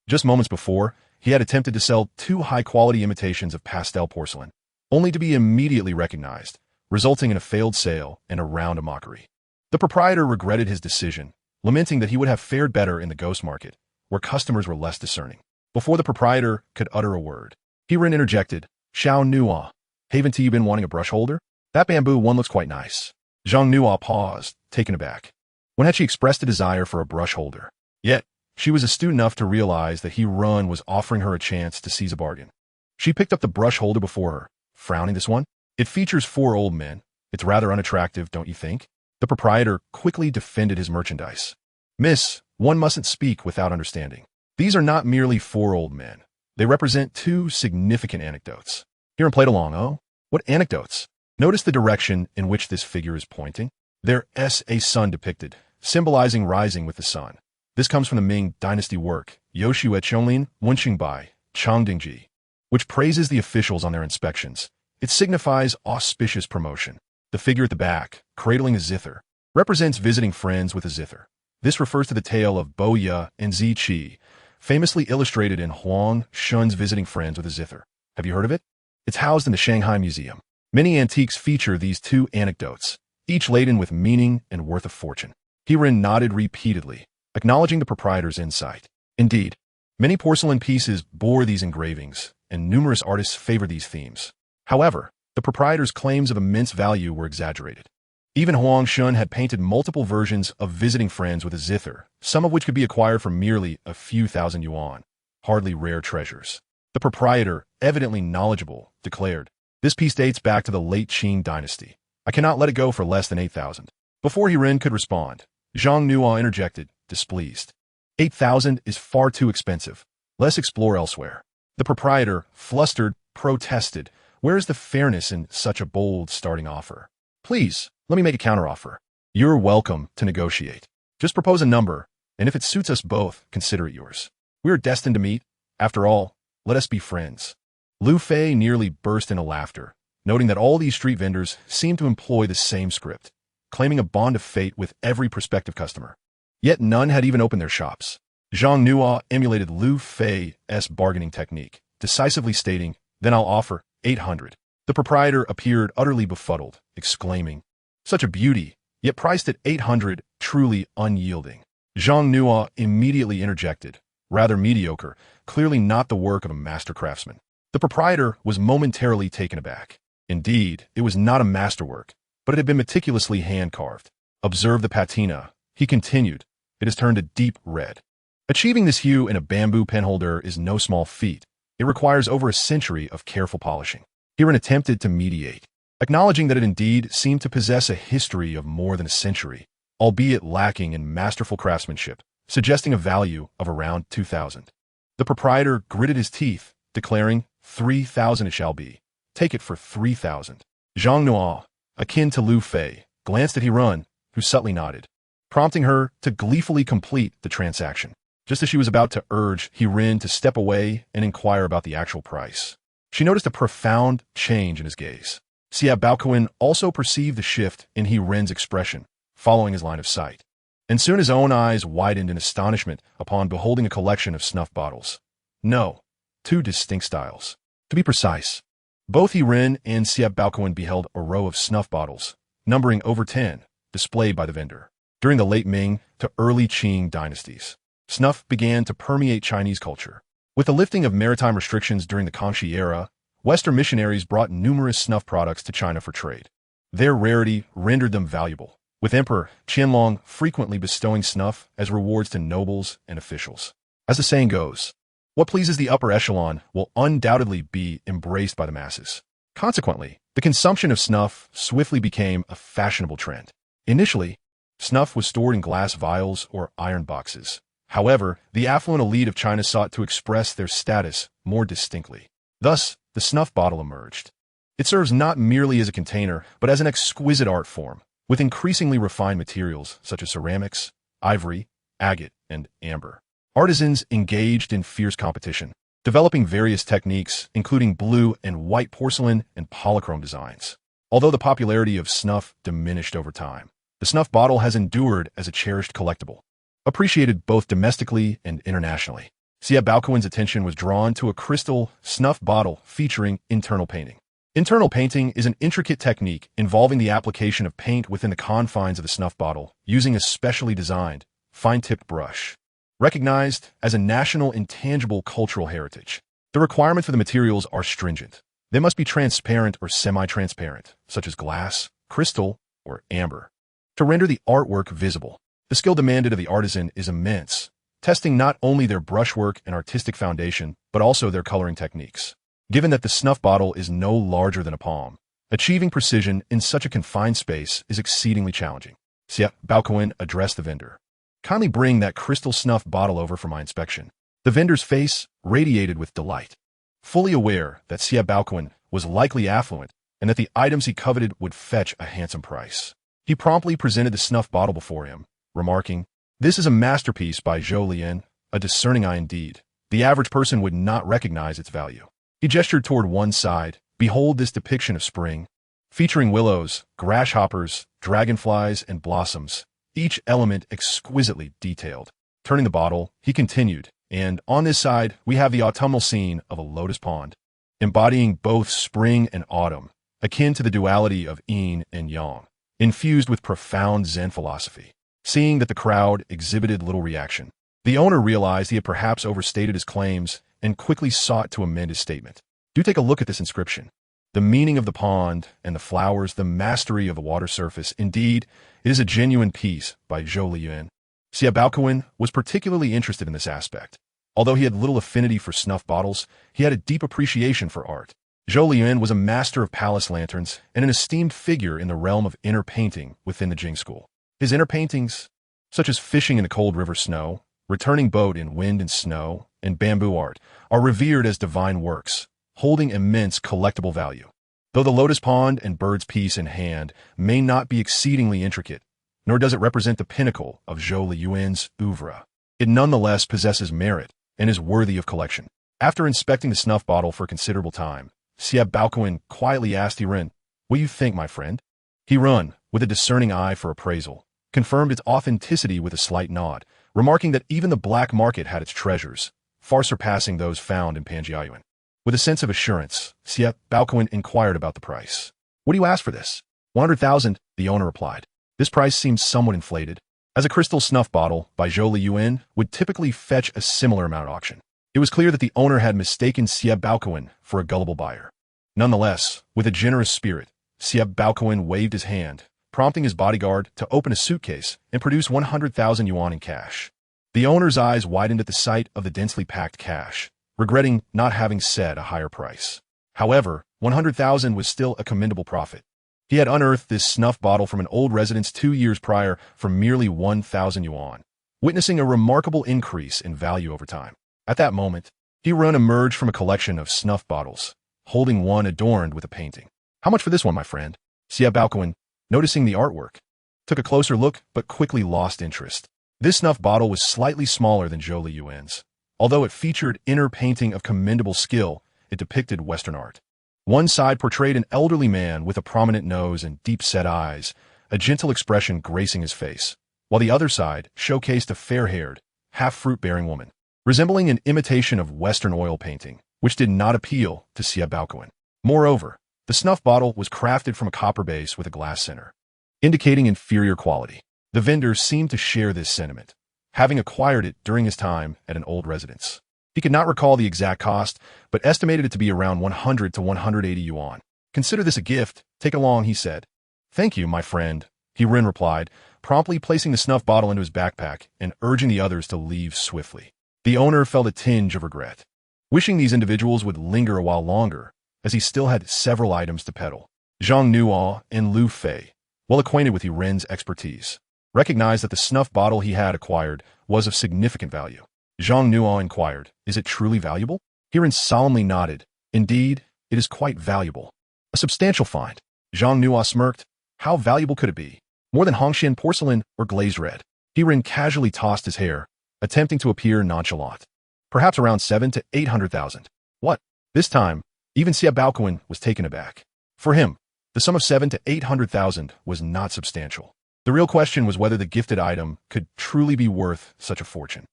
Just moments before, he had attempted to sell 2 high-quality imitations of pastel porcelain, only to be immediately recognized, resulting in a failed sale and a round of mockery. The proprietor regretted his decision, lamenting that he would have fared better in the ghost market, where customers were less discerning. Before the proprietor could utter a word, He Ren interjected, "Xiao Nua, haven't you been wanting a brush holder? That bamboo one looks quite nice." Zhang Nua paused, taken aback. When had she expressed a desire for a brush holder? Yet, she was astute enough to realize that he run was offering her a chance to seize a bargain. She picked up the brush holder before her, frowning. This one? It features 4 old men. It's rather unattractive, don't you think? The proprietor quickly defended his merchandise. Miss, one mustn't speak without understanding. These are not merely 4 old men. They represent 2 significant anecdotes. Hear and played along, oh? What anecdotes? Notice the direction in which this figure is pointing. There's a sun depicted, symbolizing rising with the sun. This comes from the Ming Dynasty work, Yoshue Chonglin Wenxingbai, Changdingji, which praises the officials on their inspections. It signifies auspicious promotion. The figure at the back, cradling a zither, represents visiting friends with a zither. This refers to the tale of Bo Ya and Zi Qi, famously illustrated in Huang Shun's Visiting Friends with a Zither. Have you heard of it? It's housed in the Shanghai Museum. Many antiques feature these 2 anecdotes, each laden with meaning and worth a fortune. Hirin nodded repeatedly, acknowledging the proprietor's insight. Indeed, many porcelain pieces bore these engravings, and numerous artists favor these themes. However, the proprietor's claims of immense value were exaggerated. Even Huang Shun had painted multiple versions of Visiting Friends with a Zither, some of which could be acquired for merely a few thousand yuan, hardly rare treasures. The proprietor, evidently knowledgeable, declared, "This piece dates back to the late Qing dynasty. I cannot let it go for less than 8,000. Before Hirin could respond, Zhang Nuo interjected, displeased. 8,000 is far too expensive. Let's explore elsewhere. The proprietor, flustered, protested. Where is the fairness in such a bold starting offer? Please, let me make a counteroffer. You're welcome to negotiate. Just propose a number, and if it suits us both, consider it yours. We are destined to meet. After all, let us be friends." Lu Fei nearly burst into laughter, noting that all these street vendors seemed to employ the same script, claiming a bond of fate with every prospective customer. Yet none had even opened their shops. Zhang Nuo emulated Lu Fei's bargaining technique, decisively stating, "Then I'll offer 800. The proprietor appeared utterly befuddled, exclaiming, "Such a beauty, yet priced at 800, truly unyielding." Zhang Nuo immediately interjected, "Rather mediocre, clearly not the work of a master craftsman." The proprietor was momentarily taken aback. Indeed, it was not a masterwork, but it had been meticulously hand-carved. "Observe the patina," he continued. "It has turned a deep red." Achieving this hue in a bamboo penholder is no small feat. It requires over a century of careful polishing. Hirin attempted to mediate, acknowledging that it indeed seemed to possess a history of more than a century, albeit lacking in masterful craftsmanship, suggesting a value of around 2,000. The proprietor gritted his teeth, declaring, 3,000 it shall be. Take it for 3,000. Zhang Nuo, akin to Lu Fei, glanced at Hirin, who subtly nodded, prompting her to gleefully complete the transaction. Just as she was about to urge Hirin to step away and inquire about the actual price, she noticed a profound change in his gaze. Xia Baoquan also perceived the shift in Hirin's expression, following his line of sight, and soon his own eyes widened in astonishment upon beholding a collection of snuff bottles. No, 2 distinct styles. To be precise, both Hirin and Xia Baoquan beheld a row of snuff bottles, numbering over 10, displayed by the vendor. During the late Ming to early Qing dynasties, snuff began to permeate Chinese culture. With the lifting of maritime restrictions during the Kangxi era, Western missionaries brought numerous snuff products to China for trade. Their rarity rendered them valuable, with Emperor Qianlong frequently bestowing snuff as rewards to nobles and officials. As the saying goes, what pleases the upper echelon will undoubtedly be embraced by the masses. Consequently, the consumption of snuff swiftly became a fashionable trend. Initially, snuff was stored in glass vials or iron boxes. However, the affluent elite of China sought to express their status more distinctly. Thus, the snuff bottle emerged. It serves not merely as a container, but as an exquisite art form, with increasingly refined materials such as ceramics, ivory, agate, and amber. Artisans engaged in fierce competition, developing various techniques, including blue and white porcelain and polychrome designs. Although the popularity of snuff diminished over time, the snuff bottle has endured as a cherished collectible, appreciated both domestically and internationally. Xia Baoquan's attention was drawn to a crystal snuff bottle featuring internal painting. Internal painting is an intricate technique involving the application of paint within the confines of the snuff bottle using a specially designed, fine-tipped brush. Recognized as a national intangible cultural heritage, the requirements for the materials are stringent. They must be transparent or semi-transparent, such as glass, crystal, or amber, to render the artwork visible. The skill demanded of the artisan is immense, testing not only their brushwork and artistic foundation, but also their coloring techniques. Given that the snuff bottle is no larger than a palm, achieving precision in such a confined space is exceedingly challenging. Siap Baoquan addressed the vendor. Kindly bring that crystal snuff bottle over for my inspection. The vendor's face radiated with delight. Fully aware that Siap Baoquan was likely affluent and that the items he coveted would fetch a handsome price, he promptly presented the snuff bottle before him, remarking, "This is a masterpiece by Zhou Lian, a discerning eye indeed. The average person would not recognize its value." He gestured toward one side. "Behold this depiction of spring, featuring willows, grasshoppers, dragonflies, and blossoms, each element exquisitely detailed." Turning the bottle, he continued, "And on this side, we have the autumnal scene of a lotus pond, embodying both spring and autumn, akin to the duality of yin and yang, infused with profound Zen philosophy." Seeing that the crowd exhibited little reaction, the owner realized he had perhaps overstated his claims and quickly sought to amend his statement. "Do take a look at this inscription. The meaning of the pond and the flowers, the mastery of the water surface. Indeed, it is a genuine piece by Zhou Lian." Siap Baoquan was particularly interested in this aspect. Although he had little affinity for snuff bottles, he had a deep appreciation for art. Zhou Lian was a master of palace lanterns and an esteemed figure in the realm of inner painting within the Jing school. His inner paintings, such as fishing in the cold river snow, returning boat in wind and snow, and bamboo art, are revered as divine works, holding immense collectible value. Though the lotus pond and bird's piece in hand may not be exceedingly intricate, nor does it represent the pinnacle of Zhou Lian's oeuvre, it nonetheless possesses merit and is worthy of collection. After inspecting the snuff bottle for a considerable time, Siap Baoquan quietly asked Hiren, "What do you think, my friend?" Hiren, with a discerning eye for appraisal, confirmed its authenticity with a slight nod, remarking that even the black market had its treasures, far surpassing those found in Panjiayuan. With a sense of assurance, Siap Baoquan inquired about the price. "What do you ask for this?" 100,000, the owner replied. This price seems somewhat inflated, as a crystal snuff bottle by Zhou Lian would typically fetch a similar amount at auction. It was clear that the owner had mistaken Siap Baoquan for a gullible buyer. Nonetheless, with a generous spirit, Siap Baoquan waved his hand, prompting his bodyguard to open a suitcase and produce 100,000 yuan in cash. The owner's eyes widened at the sight of the densely packed cash, regretting not having set a higher price. However, 100,000 was still a commendable profit. He had unearthed this snuff bottle from an old residence 2 years prior for merely 1,000 yuan, witnessing a remarkable increase in value over time. At that moment, Hiren emerged from a collection of snuff bottles, holding one adorned with a painting. "How much for this one, my friend?" Siap Baoquan, noticing the artwork, took a closer look but quickly lost interest. This snuff bottle was slightly smaller than Zhou Lian's. Although it featured inner painting of commendable skill, it depicted Western art. One side portrayed an elderly man with a prominent nose and deep-set eyes, a gentle expression gracing his face, while the other side showcased a fair-haired, half-fruit-bearing woman, resembling an imitation of Western oil painting, which did not appeal to Siap Baoquan. Moreover, the snuff bottle was crafted from a copper base with a glass center, indicating inferior quality. The vendor seemed to share this sentiment, having acquired it during his time at an old residence. He could not recall the exact cost, but estimated it to be around 100 to 180 yuan. "Consider this a gift. Take it along," he said. "Thank you, my friend," Hiren replied, promptly placing the snuff bottle into his backpack and urging the others to leave swiftly. The owner felt a tinge of regret, wishing these individuals would linger a while longer, as he still had several items to peddle. Zhang Nuo and Lu Fei, well acquainted with Hiren's expertise, recognized that the snuff bottle he had acquired was of significant value. Zhang Nuo inquired, "Is it truly valuable?" Hiren solemnly nodded. "Indeed, it is quite valuable. A substantial find." Zhang Nuo smirked. "How valuable could it be? More than Hongshan porcelain or glazed red?" Hiren casually tossed his hair, attempting to appear nonchalant. "Perhaps around 7 to 800,000. What? This time, even Siap Baoquan was taken aback. For him, the sum of 7 to 800,000 was not substantial. The real question was whether the gifted item could truly be worth such a fortune.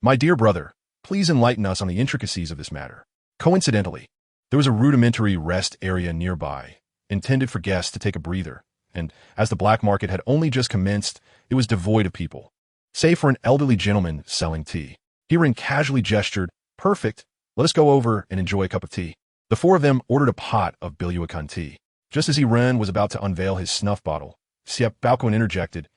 "My dear brother, please enlighten us on the intricacies of this matter." Coincidentally, there was a rudimentary rest area nearby, intended for guests to take a breather, and as the black market had only just commenced, it was devoid of people, save for an elderly gentleman selling tea. Hiren casually gestured, "Perfect, let us go over and enjoy a cup of tea." The four of them ordered a pot of Biluakan tea. Just as Hiren was about to unveil his snuff bottle, Siap Baoquan interjected,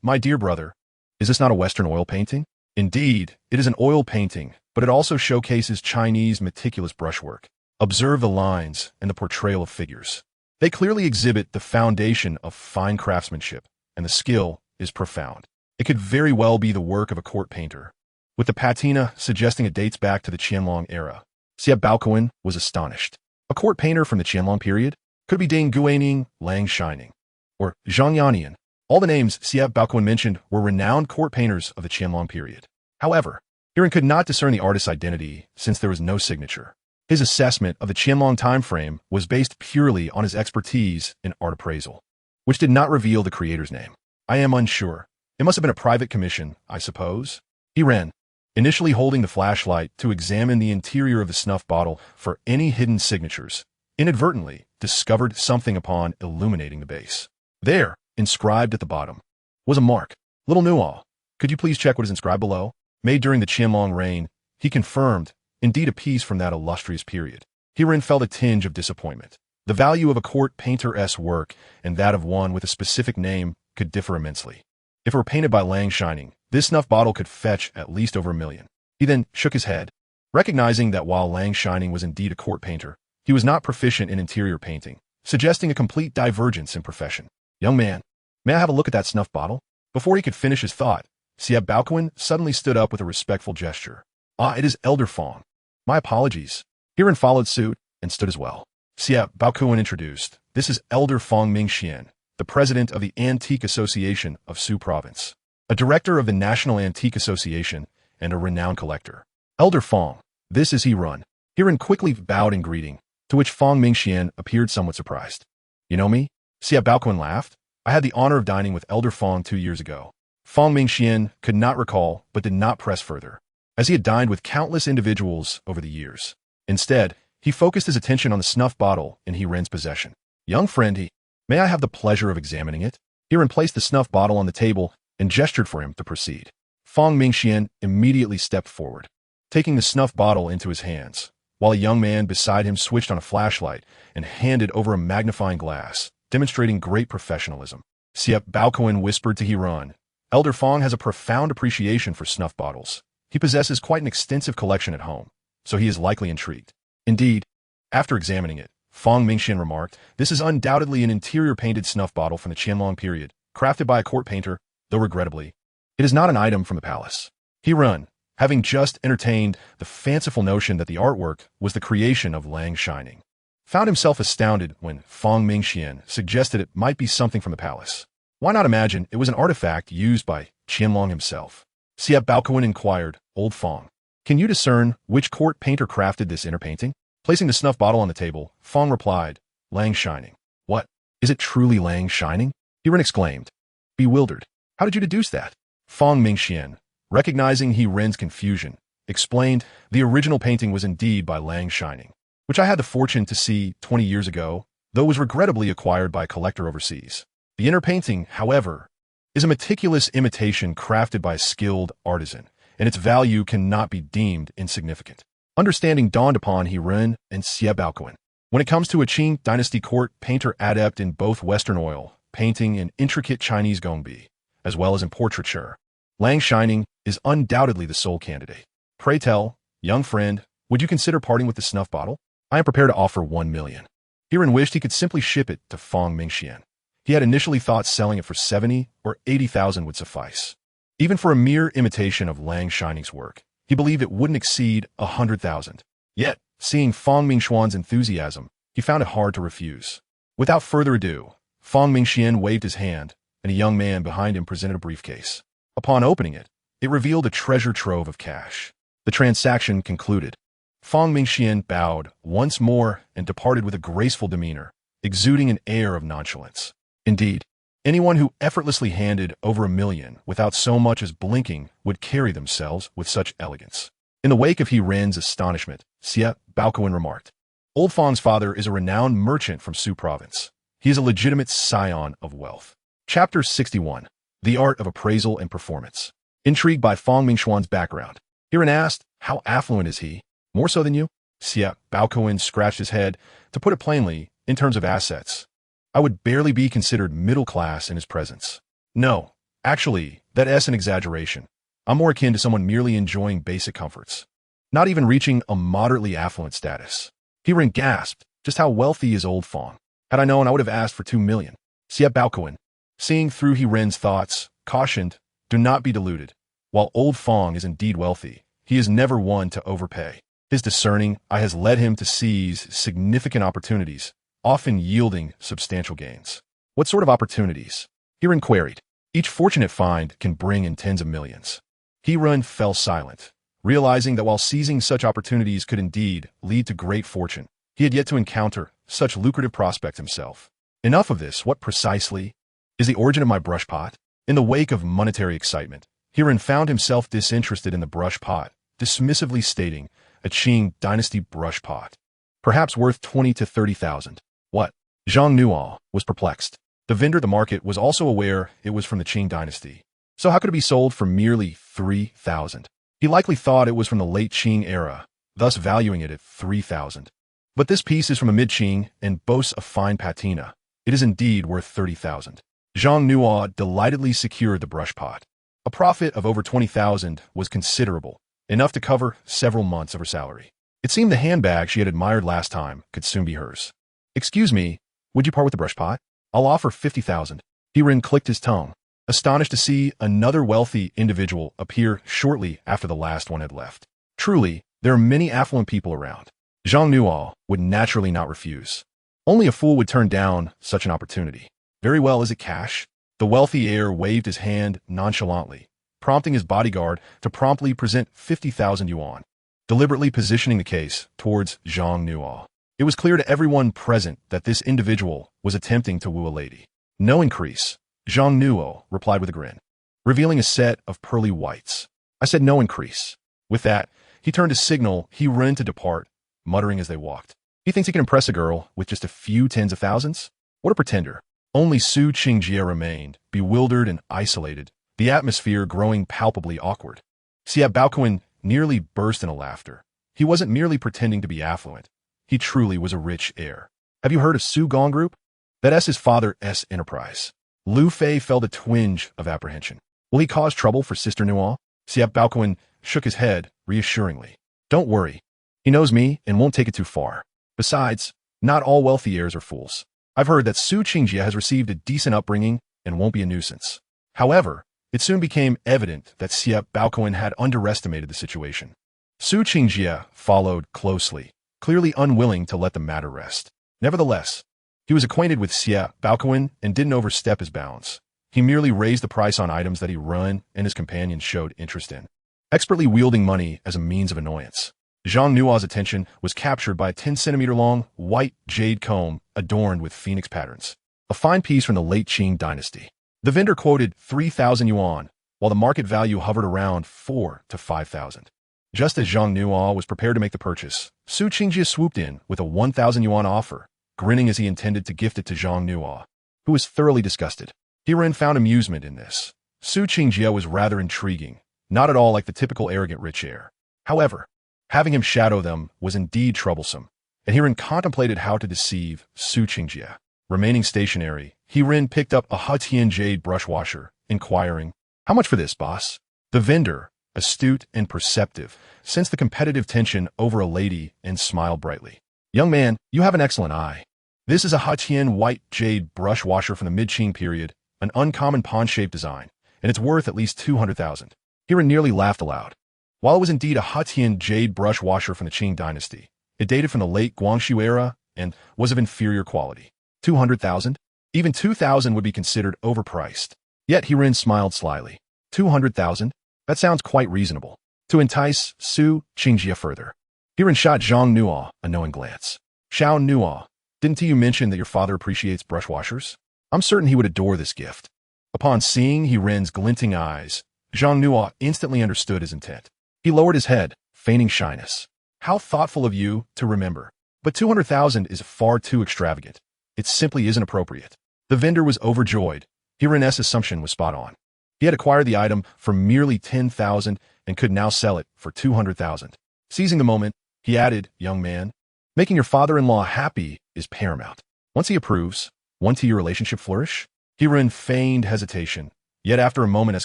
"My dear brother, is this not a Western oil painting?" Indeed, it is an oil painting, but it also showcases Chinese meticulous brushwork. Observe the lines and the portrayal of figures. They clearly exhibit the foundation of fine craftsmanship, and the skill is profound. It could very well be the work of a court painter, with the patina suggesting it dates back to the Qianlong era. Xie Baoquan was astonished. A court painter from the Qianlong period? Could be Ding Guaning, Lang Shining, or Zhang Yannian. All the names Xie Baoquan mentioned were renowned court painters of the Qianlong period. However, Hiran could not discern the artist's identity since there was no signature. His assessment of the Qianlong time frame was based purely on his expertise in art appraisal, which did not reveal the creator's name. I am unsure. It must have been a private commission, I suppose. Hiran, initially holding the flashlight to examine the interior of the snuff bottle for any hidden signatures, inadvertently discovered something upon illuminating the base. There, inscribed at the bottom, was a mark. Little Nual, could you please check what is inscribed below? Made during the Qianlong reign, he confirmed, indeed a piece from that illustrious period. Hiran felt a tinge of disappointment. The value of a court painter's work and that of one with a specific name could differ immensely. If it were painted by Lang Shining, this snuff bottle could fetch at least over $1 million. He then shook his head, recognizing that while Lang Shining was indeed a court painter, he was not proficient in interior painting, suggesting a complete divergence in profession. Young man, may I have a look at that snuff bottle? Before he could finish his thought, Xie Baoquan suddenly stood up with a respectful gesture. Ah, it is Elder Fong. My apologies. Hiran followed suit and stood as well. Xie Baoquan introduced, this is Elder Fong Mingxian, the president of the Antique Association of Su Province, a director of the National Antique Association, and a renowned collector. Elder Fong, this is Hiran. Hiran quickly bowed in greeting, to which Fong Mingxian appeared somewhat surprised. You know me? Xie Baoquan laughed. I had the honor of dining with Elder Fong 2 years ago. Fong Mingxian could not recall, but did not press further, as he had dined with countless individuals over the years. Instead, he focused his attention on the snuff bottle in Hiran's possession. Young friend, may I have the pleasure of examining it? Hiran placed the snuff bottle on the table and gestured for him to proceed. Fong Mingxian immediately stepped forward, taking the snuff bottle into his hands, while a young man beside him switched on a flashlight and handed over a magnifying glass, demonstrating great professionalism. Xie Baoquan whispered to Hiran, Elder Fong has a profound appreciation for snuff bottles. He possesses quite an extensive collection at home, so he is likely intrigued. Indeed, after examining it, Fong Mingxian remarked, this is undoubtedly an interior painted snuff bottle from the Qianlong period, crafted by a court painter, though regrettably, it is not an item from the palace. Hiran, having just entertained the fanciful notion that the artwork was the creation of Lang Shining, found himself astounded when Fong Mingxian suggested it might be something from the palace. Why not imagine it was an artifact used by Qianlong himself? Xie Baoquan inquired, Old Fong, can you discern which court painter crafted this inner painting? Placing the snuff bottle on the table, Fong replied, Lang Shining. What? Is it truly Lang Shining? Hiran exclaimed, bewildered. How did you deduce that? Fong Mingxian, recognizing Hiran's confusion, explained the original painting was indeed by Lang Shining, which I had the fortune to see 20 years ago, though it was regrettably acquired by a collector overseas. The inner painting, however, is a meticulous imitation crafted by a skilled artisan, and its value cannot be deemed insignificant. Understanding dawned upon Hiran and Xie Baoquan. When it comes to a Qing dynasty court painter adept in both Western oil, painting, and intricate Chinese gongbi, as well as in portraiture, Lang Shining is undoubtedly the sole candidate. Pray tell, young friend, would you consider parting with the snuff bottle? I am prepared to offer 1 million. Hiran wished he could simply ship it to Fong Mingxian. He had initially thought selling it for 70 or 80,000 would suffice. Even for a mere imitation of Lang Shining's work, he believed it wouldn't exceed 100,000. Yet, seeing Fong Mingxian's enthusiasm, he found it hard to refuse. Without further ado, Fong Mingxian waved his hand, and a young man behind him presented a briefcase. Upon opening it, it revealed a treasure trove of cash. The transaction concluded. Fong Mingxian bowed once more and departed with a graceful demeanor, exuding an air of nonchalance. Indeed, anyone who effortlessly handed over 1 million without so much as blinking would carry themselves with such elegance. In the wake of Hiran's astonishment, Xie Baoquan remarked, Old Fong's father is a renowned merchant from Su Province. He is a legitimate scion of wealth. Chapter 61. The Art of Appraisal and Performance. Intrigued by Fong Mingxian's background, Hiran asked, how affluent is he? More so than you? Xie Baoquan scratched his head. To put it plainly, in terms of assets, I would barely be considered middle class in his presence. No, actually, that is an exaggeration. I'm more akin to someone merely enjoying basic comforts, not even reaching a moderately affluent status. Hiren gasped. Just how wealthy is Old Fong? Had I known, I would have asked for 2 million. Siap Baokuin, seeing through Hiren's thoughts, cautioned, do not be deluded. While Old Fong is indeed wealthy, he is never one to overpay. His discerning eye has led him to seize significant opportunities, often yielding substantial gains. What sort of opportunities? Hiren queried. Each fortunate find can bring in tens of millions. Hiren fell silent, realizing that while seizing such opportunities could indeed lead to great fortune, he had yet to encounter such lucrative prospects himself. Enough of this. What precisely is the origin of my brush pot? In the wake of monetary excitement, Hiren found himself disinterested in the brush pot, dismissively stating, a Qing dynasty brush pot, perhaps worth 20 to 30,000. What? Zhang Nuo was perplexed. The vendor at the market was also aware it was from the Qing dynasty. So how could it be sold for merely 3,000? He likely thought it was from the late Qing era, thus valuing it at 3,000. But this piece is from a mid-Qing and boasts a fine patina. It is indeed worth 30,000. Zhang Nuo delightedly secured the brush pot. A profit of over 20,000 was considerable, enough to cover several months of her salary. It seemed the handbag she had admired last time could soon be hers. Excuse me, would you part with the brush pot? I'll offer 50,000. Hiren clicked his tongue, astonished to see another wealthy individual appear shortly after the last one had left. Truly, there are many affluent people around. Zhang Nuo would naturally not refuse. Only a fool would turn down such an opportunity. Very well, is it cash? The wealthy heir waved his hand nonchalantly, prompting his bodyguard to promptly present 50,000 yuan, deliberately positioning the case towards Zhang Nuo. It was clear to everyone present that this individual was attempting to woo a lady. No increase, Zhang Nuo replied with a grin, revealing a set of pearly whites. I said no increase. With that, he turned to signal Hiren to depart, muttering as they walked. He thinks he can impress a girl with just a few tens of thousands? What a pretender. Only Su Qingjie remained, bewildered and isolated, the atmosphere growing palpably awkward. Siap Baokuin nearly burst into laughter. He wasn't merely pretending to be affluent. He truly was a rich heir. Have you heard of Su Gong Group? That's his father's enterprise. Lu Fei felt a twinge of apprehension. Will he cause trouble for Sister Nuo? Siap Baokuin shook his head reassuringly. Don't worry. He knows me and won't take it too far. Besides, not all wealthy heirs are fools. I've heard that Su Qingjie has received a decent upbringing and won't be a nuisance. However, it soon became evident that Siap Baokuin had underestimated the situation. Su Qingjie followed closely, clearly unwilling to let the matter rest. Nevertheless, he was acquainted with Siap Baokuin and didn't overstep his bounds. He merely raised the price on items that he run and his companions showed interest in, expertly wielding money as a means of annoyance. Zhang Nuo's attention was captured by a 10-centimeter-long white jade comb adorned with phoenix patterns, a fine piece from the late Qing dynasty. The vendor quoted 3,000 yuan, while the market value hovered around 4 to 5,000. Just as Zhang Nuo was prepared to make the purchase, Su Qingjie swooped in with a 1,000 yuan offer, grinning as he intended to gift it to Zhang Nuo, who was thoroughly disgusted. Hiren found amusement in this. Su Qingjie was rather intriguing, not at all like the typical arrogant rich heir. However, having him shadow them was indeed troublesome, and Hiren contemplated how to deceive Su Qingjie. Remaining stationary, Hiren picked up a Hutian jade brush washer, inquiring, how much for this, boss? The vendor, astute and perceptive, sensed the competitive tension over a lady and smiled brightly. Young man, you have an excellent eye. This is a Hutian white jade brush washer from the mid-Qing period, an uncommon pawn-shaped design, and it's worth at least 200,000. Hiren nearly laughed aloud. While it was indeed a Hutian jade brush washer from the Qing dynasty, it dated from the late Guangxu era and was of inferior quality. 200,000? Even 2,000 would be considered overpriced. Yet Hiren smiled slyly. 200,000? That sounds quite reasonable. To entice Su Qingjie further, Hiren shot Zhang Nuo a knowing glance. Xiao Nuo, didn't you mention that your father appreciates brush washers? I'm certain he would adore this gift. Upon seeing Hiren's glinting eyes, Zhang Nuo instantly understood his intent. He lowered his head, feigning shyness. How thoughtful of you to remember. But 200,000 is far too extravagant. It simply isn't appropriate. The vendor was overjoyed. Hiren's assumption was spot on. He had acquired the item for merely 10,000 and could now sell it for 200,000. Seizing the moment, he added, young man, making your father-in-law happy is paramount. Once he approves, won't your relationship flourish? Hiren feigned hesitation, yet after a moment's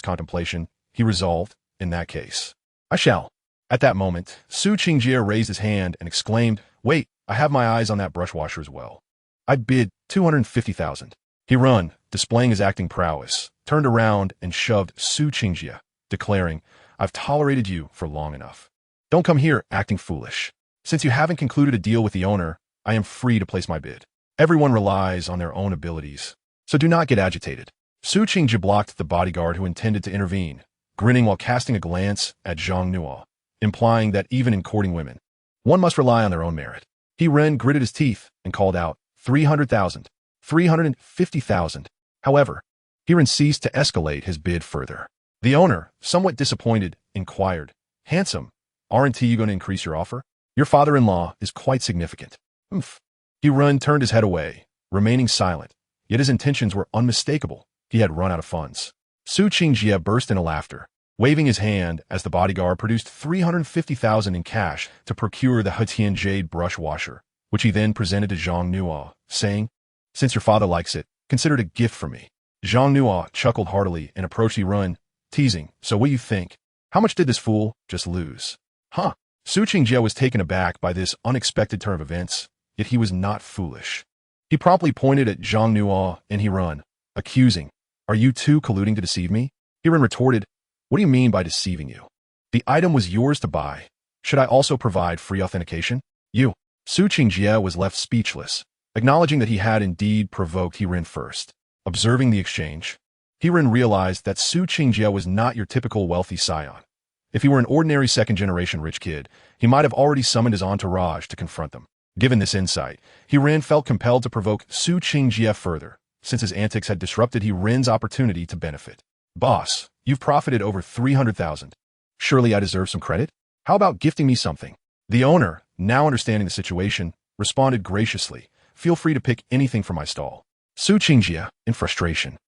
contemplation, he resolved, in that case. I shall. At that moment, Su Qingjie raised his hand and exclaimed, "Wait, I have my eyes on that brush washer as well. I bid 250,000. He run, displaying his acting prowess, turned around and shoved Su Qingjie, declaring, "I've tolerated you for long enough. Don't come here acting foolish. Since you haven't concluded a deal with the owner, I am free to place my bid. Everyone relies on their own abilities, so do not get agitated." Su Qingjie blocked the bodyguard who intended to intervene, grinning while casting a glance at Zhang Nuo, implying that even in courting women, one must rely on their own merit. He Ren gritted his teeth and called out, 300,000, 350,000. However, He Ren ceased to escalate his bid further. The owner, somewhat disappointed, inquired, "Handsome, aren't you going to increase your offer? Your father-in-law is quite significant." He Ren turned his head away, remaining silent, yet his intentions were unmistakable. He had run out of funds. Su Qingjie burst into laughter, waving his hand as the bodyguard produced 350,000 in cash to procure the Hetian jade brush washer, which he then presented to Zhang Nuo, saying, "Since your father likes it, consider it a gift from me." Zhang Nuo chuckled heartily and approached He Ren, teasing, "So what do you think? How much did this fool just lose?" Su Qingjie was taken aback by this unexpected turn of events, yet he was not foolish. He promptly pointed at Zhang Nuo and He Ren, accusing, "Are you two colluding to deceive me?" He Ren retorted, "What do you mean by deceiving you? The item was yours to buy. Should I also provide free authentication?" Su Qingjie was left speechless, acknowledging that he had indeed provoked He Ren first. Observing the exchange, He Ren realized that Su Qingjie was not your typical wealthy scion. If he were an ordinary second-generation rich kid, he might have already summoned his entourage to confront them. Given this insight, He Ren felt compelled to provoke Su Qingjie further, since his antics had disrupted He Ren's opportunity to benefit. "Boss, you've profited over 300,000. Surely I deserve some credit? How about gifting me something?" The owner, now understanding the situation, responded graciously, "Feel free to pick anything from my stall." Su Qingjie, in frustration,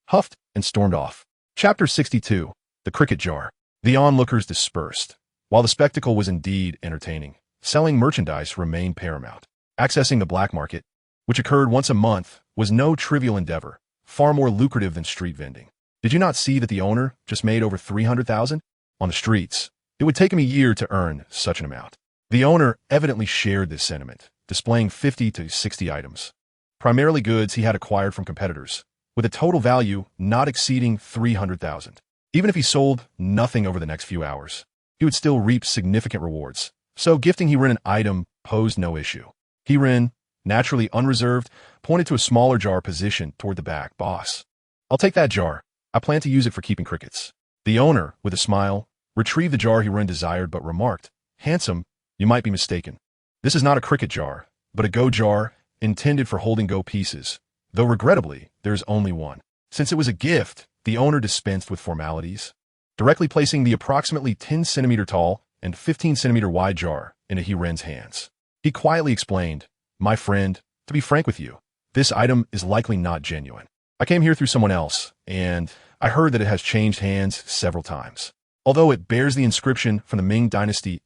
huffed and stormed off. Chapter 62, The Cricket Jar. The onlookers dispersed. While the spectacle was indeed entertaining, selling merchandise remained paramount. Accessing the black market, which occurred once a month, was no trivial endeavor, far more lucrative than street vending. Did you not see that the owner just made over 300,000? On the streets, it would take him a year to earn such an amount. The owner evidently shared this sentiment, displaying 50 to 60 items, primarily goods he had acquired from competitors, with a total value not exceeding 300,000. Even if he sold nothing over the next few hours, he would still reap significant rewards, so gifting He Ren an item posed no issue. He Ren, naturally unreserved, pointed to a smaller jar positioned toward the back. "Boss, I'll take that jar. I plan to use it for keeping crickets." The owner, with a smile, retrieved the jar He Ren desired but remarked, "Handsome, you might be mistaken. This is not a cricket jar, but a go jar intended for holding go pieces, though regrettably, there is only one." Since it was a gift, the owner dispensed with formalities, directly placing the approximately 10 centimeter tall and 15 centimeter wide jar into He Ren's hands. He quietly explained, "My friend, to be frank with you, this item is likely not genuine. I came here through someone else, and I heard that it has changed hands several times. Although it bears the inscription from the Ming Dynasty's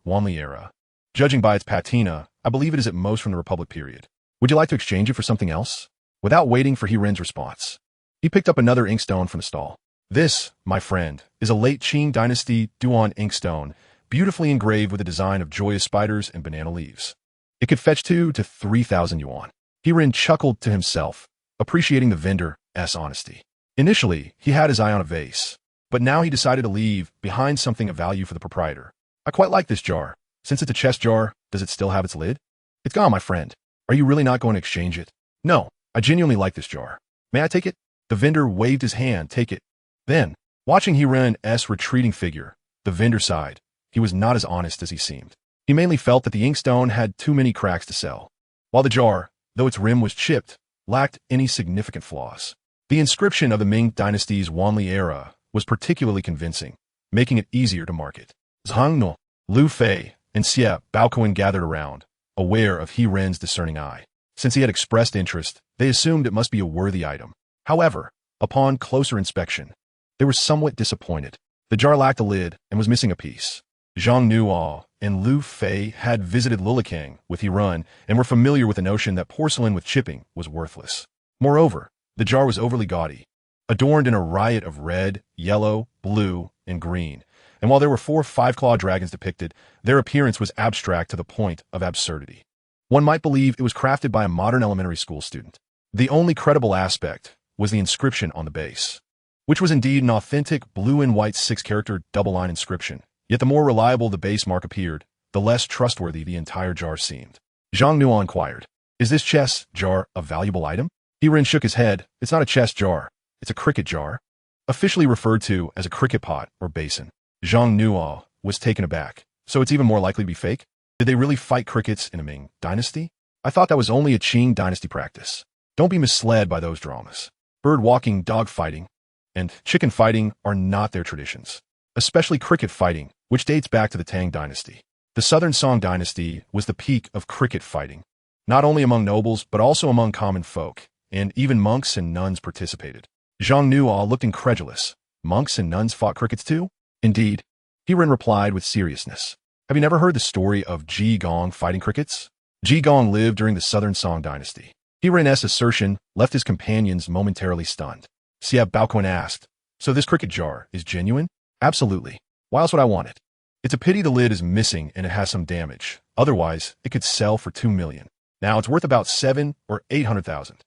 Wanli era, judging by its patina, I believe it is at most from the Republic period. Would you like to exchange it for something else?" Without waiting for He Ren's response, he picked up another inkstone from the stall. "This, my friend, is a late Qing Dynasty Duan inkstone, beautifully engraved with a design of joyous spiders and banana leaves. It could fetch 2 to 3,000 yuan." He Ren chuckled to himself, appreciating the vendor's honesty. Initially, he had his eye on a vase, but now he decided to leave behind something of value for the proprietor. "I quite like this jar. Since it's a chest jar, does it still have its lid?" "It's gone, my friend. Are you really not going to exchange it?" "No, I genuinely like this jar. May I take it?" The vendor waved his hand, "Take it." Then, watching He Ren's retreating figure, the vendor sighed. He was not as honest as he seemed. He mainly felt that the inkstone had too many cracks to sell, while the jar, though its rim was chipped, lacked any significant flaws. The inscription of the Ming Dynasty's Wanli era was particularly convincing, making it easier to market. Zhang Nuo, Lu Fei, and Xie Baoquan gathered around, aware of He Ren's discerning eye. Since he had expressed interest, they assumed it must be a worthy item. However, upon closer inspection, they were somewhat disappointed. The jar lacked a lid and was missing a piece. Zhang Nuo and Lu Fei had visited Lilikang with He Ren and were familiar with the notion that porcelain with chipping was worthless. Moreover, the jar was overly gaudy, adorned in a riot of red, yellow, blue, and green, and while there were 4 five-clawed dragons depicted, their appearance was abstract to the point of absurdity. One might believe it was crafted by a modern elementary school student. The only credible aspect was the inscription on the base, which was indeed an authentic blue and white 6-character double-line inscription. Yet the more reliable the base mark appeared, the less trustworthy the entire jar seemed. Zhang Nuo inquired, "Is this chess jar a valuable item?" He shook his head. "It's not a chess jar. It's a cricket jar, officially referred to as a cricket pot or basin." Zhang Nuo was taken aback. "So it's even more likely to be fake? Did they really fight crickets in a Ming dynasty? I thought that was only a Qing dynasty practice. Don't be misled by those dramas. Bird walking, dog fighting, and chicken fighting are not their traditions, especially cricket fighting, which dates back to the Tang dynasty. The Southern Song dynasty was the peak of cricket fighting, not only among nobles but also among common folk, and even monks and nuns participated." Zhang Nuo looked incredulous. "Monks and nuns fought crickets too?" "Indeed," He-Ren replied with seriousness. "Have you never heard the story of Ji Gong fighting crickets?" Ji Gong lived during the Southern Song dynasty. He-Ren's assertion left his companions momentarily stunned. Xia Baoquan asked, "So this cricket jar is genuine?" "Absolutely. Why else would I want it? It's a pity the lid is missing and it has some damage. Otherwise, it could sell for 2 million. Now it's worth about 7 or 800,000.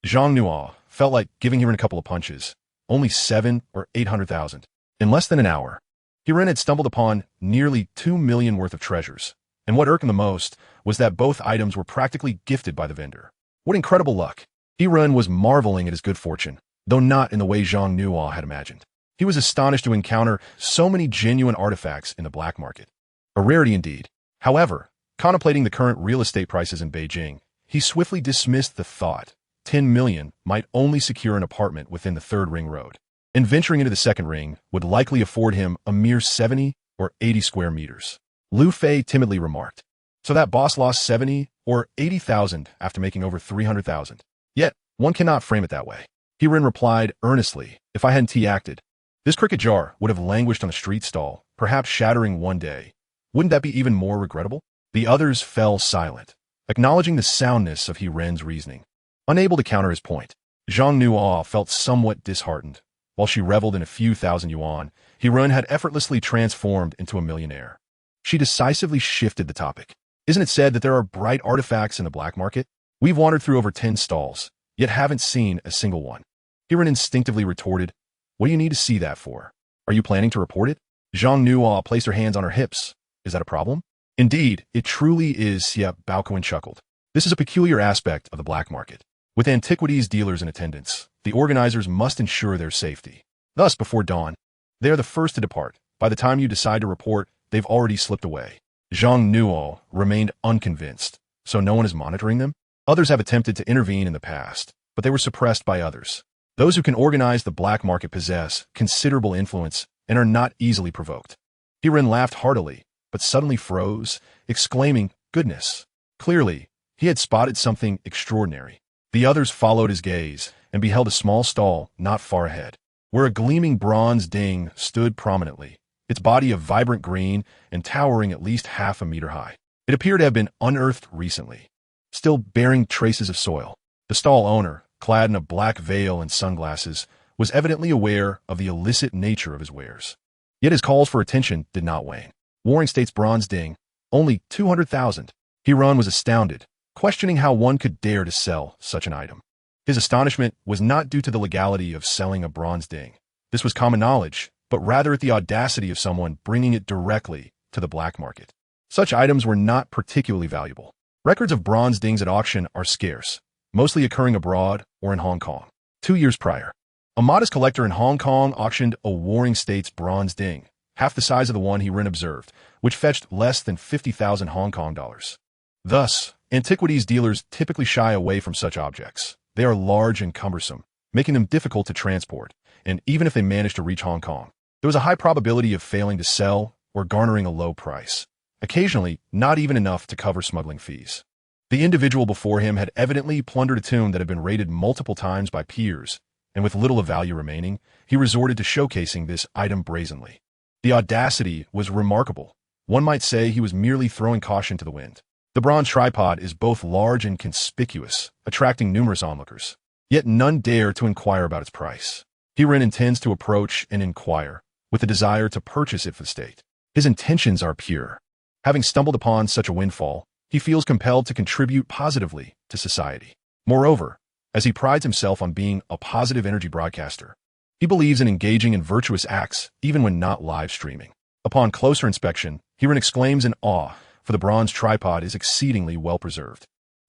Zhang Nuo felt like giving He-Ren a couple of punches. Only 7 or 800,000. In less than an hour, He-Ren had stumbled upon nearly 2 million worth of treasures. And what irked him the most was that both items were practically gifted by the vendor. What incredible luck! He-Ren was marveling at his good fortune, though not in the way Zhang Nuo had imagined. He was astonished to encounter so many genuine artifacts in the black market. A rarity indeed. However, contemplating the current real estate prices in Beijing, he swiftly dismissed the thought 10 million might only secure an apartment within the 3rd ring road, and venturing into the 2nd ring would likely afford him a mere 70 or 80 square meters. Lu Fei timidly remarked, "So that boss lost 70 or 80,000 after making over 300,000. Yet, one cannot frame it that way." He-Ren replied earnestly, "If I hadn't T-acted, this cricket jar would have languished on a street stall, perhaps shattering one day. Wouldn't that be even more regrettable?" The others fell silent, acknowledging the soundness of He-Ren's reasoning. Unable to counter his point, Zhang Nuo felt somewhat disheartened. While she reveled in a few thousand yuan, He-Ren had effortlessly transformed into a millionaire. She decisively shifted the topic. "Isn't it said that there are bright artifacts in the black market? We've wandered through over 10 stalls, yet haven't seen a single one." He-Ren instinctively retorted, "What do you need to see that for? Are you planning to report it?" Zhang Nuo placed her hands on her hips. "Is that a problem?" "Indeed, it truly is," Xia Baoquan chuckled. "This is a peculiar aspect of the black market. With antiquities dealers in attendance, the organizers must ensure their safety. Thus, before dawn, they are the first to depart. By the time you decide to report, they've already slipped away." Zhang Nuo remained unconvinced. "So no one is monitoring them?" "Others have attempted to intervene in the past, but they were suppressed by others. Those who can organize the black market possess considerable influence and are not easily provoked." He-Ren laughed heartily, but suddenly froze, exclaiming, "Goodness!" Clearly, he had spotted something extraordinary. The others followed his gaze and beheld a small stall not far ahead, where a gleaming bronze ding stood prominently, its body of vibrant green and towering at least half a meter high. It appeared to have been unearthed recently, still bearing traces of soil. The stall owner, clad in a black veil and sunglasses, was evidently aware of the illicit nature of his wares. Yet his calls for attention did not wane. Warring State's bronze ding, only 200,000. He-Ren was astounded, questioning how one could dare to sell such an item. His astonishment was not due to the legality of selling a bronze ding. This was common knowledge, but rather at the audacity of someone bringing it directly to the black market. Such items were not particularly valuable. Records of bronze dings at auction are scarce, mostly occurring abroad or in Hong Kong. 2 years prior, a modest collector in Hong Kong auctioned a Warring States bronze ding, half the size of the one He-Ren observed, which fetched less than 50,000 Hong Kong dollars. Thus, antiquities dealers typically shy away from such objects. They are large and cumbersome, making them difficult to transport, and even if they manage to reach Hong Kong, there was a high probability of failing to sell or garnering a low price, occasionally not even enough to cover smuggling fees. The individual before him had evidently plundered a tomb that had been raided multiple times by peers, and with little of value remaining, he resorted to showcasing this item brazenly. The audacity was remarkable. One might say he was merely throwing caution to the wind. The bronze tripod is both large and conspicuous, attracting numerous onlookers. Yet none dare to inquire about its price. He-Ren intends to approach and inquire, with the desire to purchase it for the state. His intentions are pure. Having stumbled upon such a windfall, he feels compelled to contribute positively to society. Moreover, as he prides himself on being a positive energy broadcaster, he believes in engaging in virtuous acts even when not live streaming. Upon closer inspection, Hiran exclaims in awe, for the bronze tripod is exceedingly well preserved.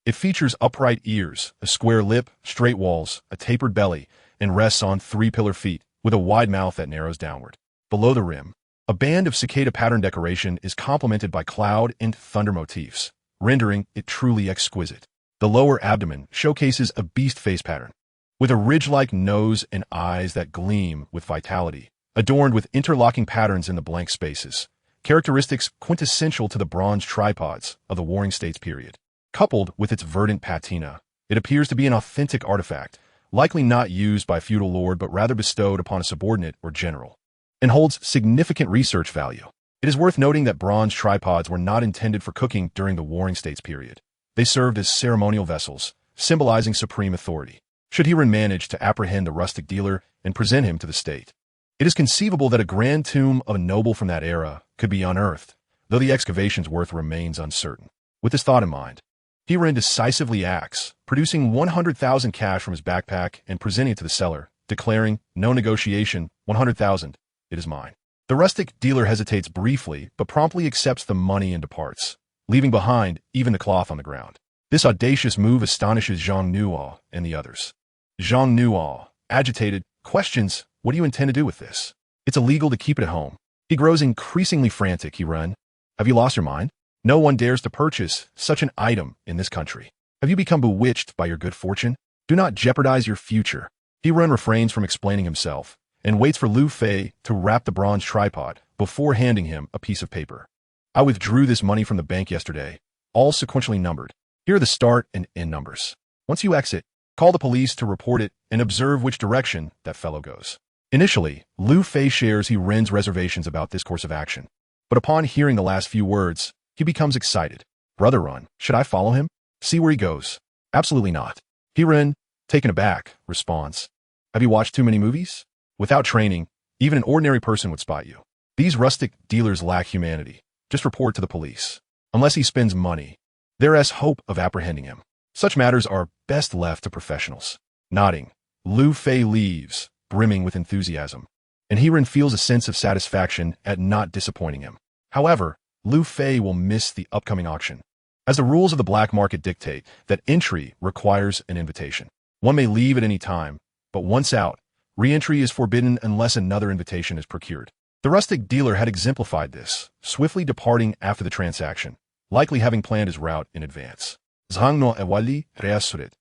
It features upright ears, a square lip, straight walls, a tapered belly, and rests on 3 pillar feet, with a wide mouth that narrows downward. Below the rim, a band of cicada pattern decoration is complemented by cloud and thunder motifs, rendering it truly exquisite. The lower abdomen showcases a beast face pattern, with a ridge-like nose and eyes that gleam with vitality, adorned with interlocking patterns in the blank spaces, characteristics quintessential to the bronze tripods of the Warring States period. Coupled with its verdant patina, it appears to be an authentic artifact, likely not used by a feudal lord but rather bestowed upon a subordinate or general, and holds significant research value. It is worth noting that bronze tripods were not intended for cooking during the Warring States period. They served as ceremonial vessels, symbolizing supreme authority. Should Hiran manage to apprehend the rustic dealer and present him to the state, it is conceivable that a grand tomb of a noble from that era could be unearthed, though the excavation's worth remains uncertain. With this thought in mind, Hiran decisively acts, producing 100,000 cash from his backpack and presenting it to the seller, declaring, "No negotiation, 100,000, it is mine." The rustic dealer hesitates briefly, but promptly accepts the money and departs, leaving behind even the cloth on the ground. This audacious move astonishes Zhang Nuo and the others. Zhang Nuo, agitated, questions, "What do you intend to do with this? It's illegal to keep it at home." He grows increasingly frantic. Hiran, have you lost your mind? No one dares to purchase such an item in this country. Have you become bewitched by your good fortune? Do not jeopardize your future. Hiran refrains from explaining himself and waits for Lu Fei to wrap the bronze tripod before handing him a piece of paper. I withdrew this money from the bank yesterday, all sequentially numbered. Here are the start and end numbers. Once you exit, call the police to report it and observe which direction that fellow goes. Initially, Lu Fei shares Hiran's reservations about this course of action, but upon hearing the last few words, he becomes excited. Brother Run, should I follow him? See where he goes? Absolutely not. Hiran, taken aback, responds, have you watched too many movies? Without training, even an ordinary person would spot you. These rustic dealers lack humanity. Just report to the police. Unless he spends money, there is hope of apprehending him. Such matters are best left to professionals. Nodding, Lu Fei leaves, brimming with enthusiasm, and Hiran feels a sense of satisfaction at not disappointing him. However, Lu Fei will miss the upcoming auction, as the rules of the black market dictate that entry requires an invitation. One may leave at any time, but once out, re-entry is forbidden unless another invitation is procured. The rustic dealer had exemplified this, swiftly departing after the transaction, likely having planned his route in advance. Zhang no Ewali reasurit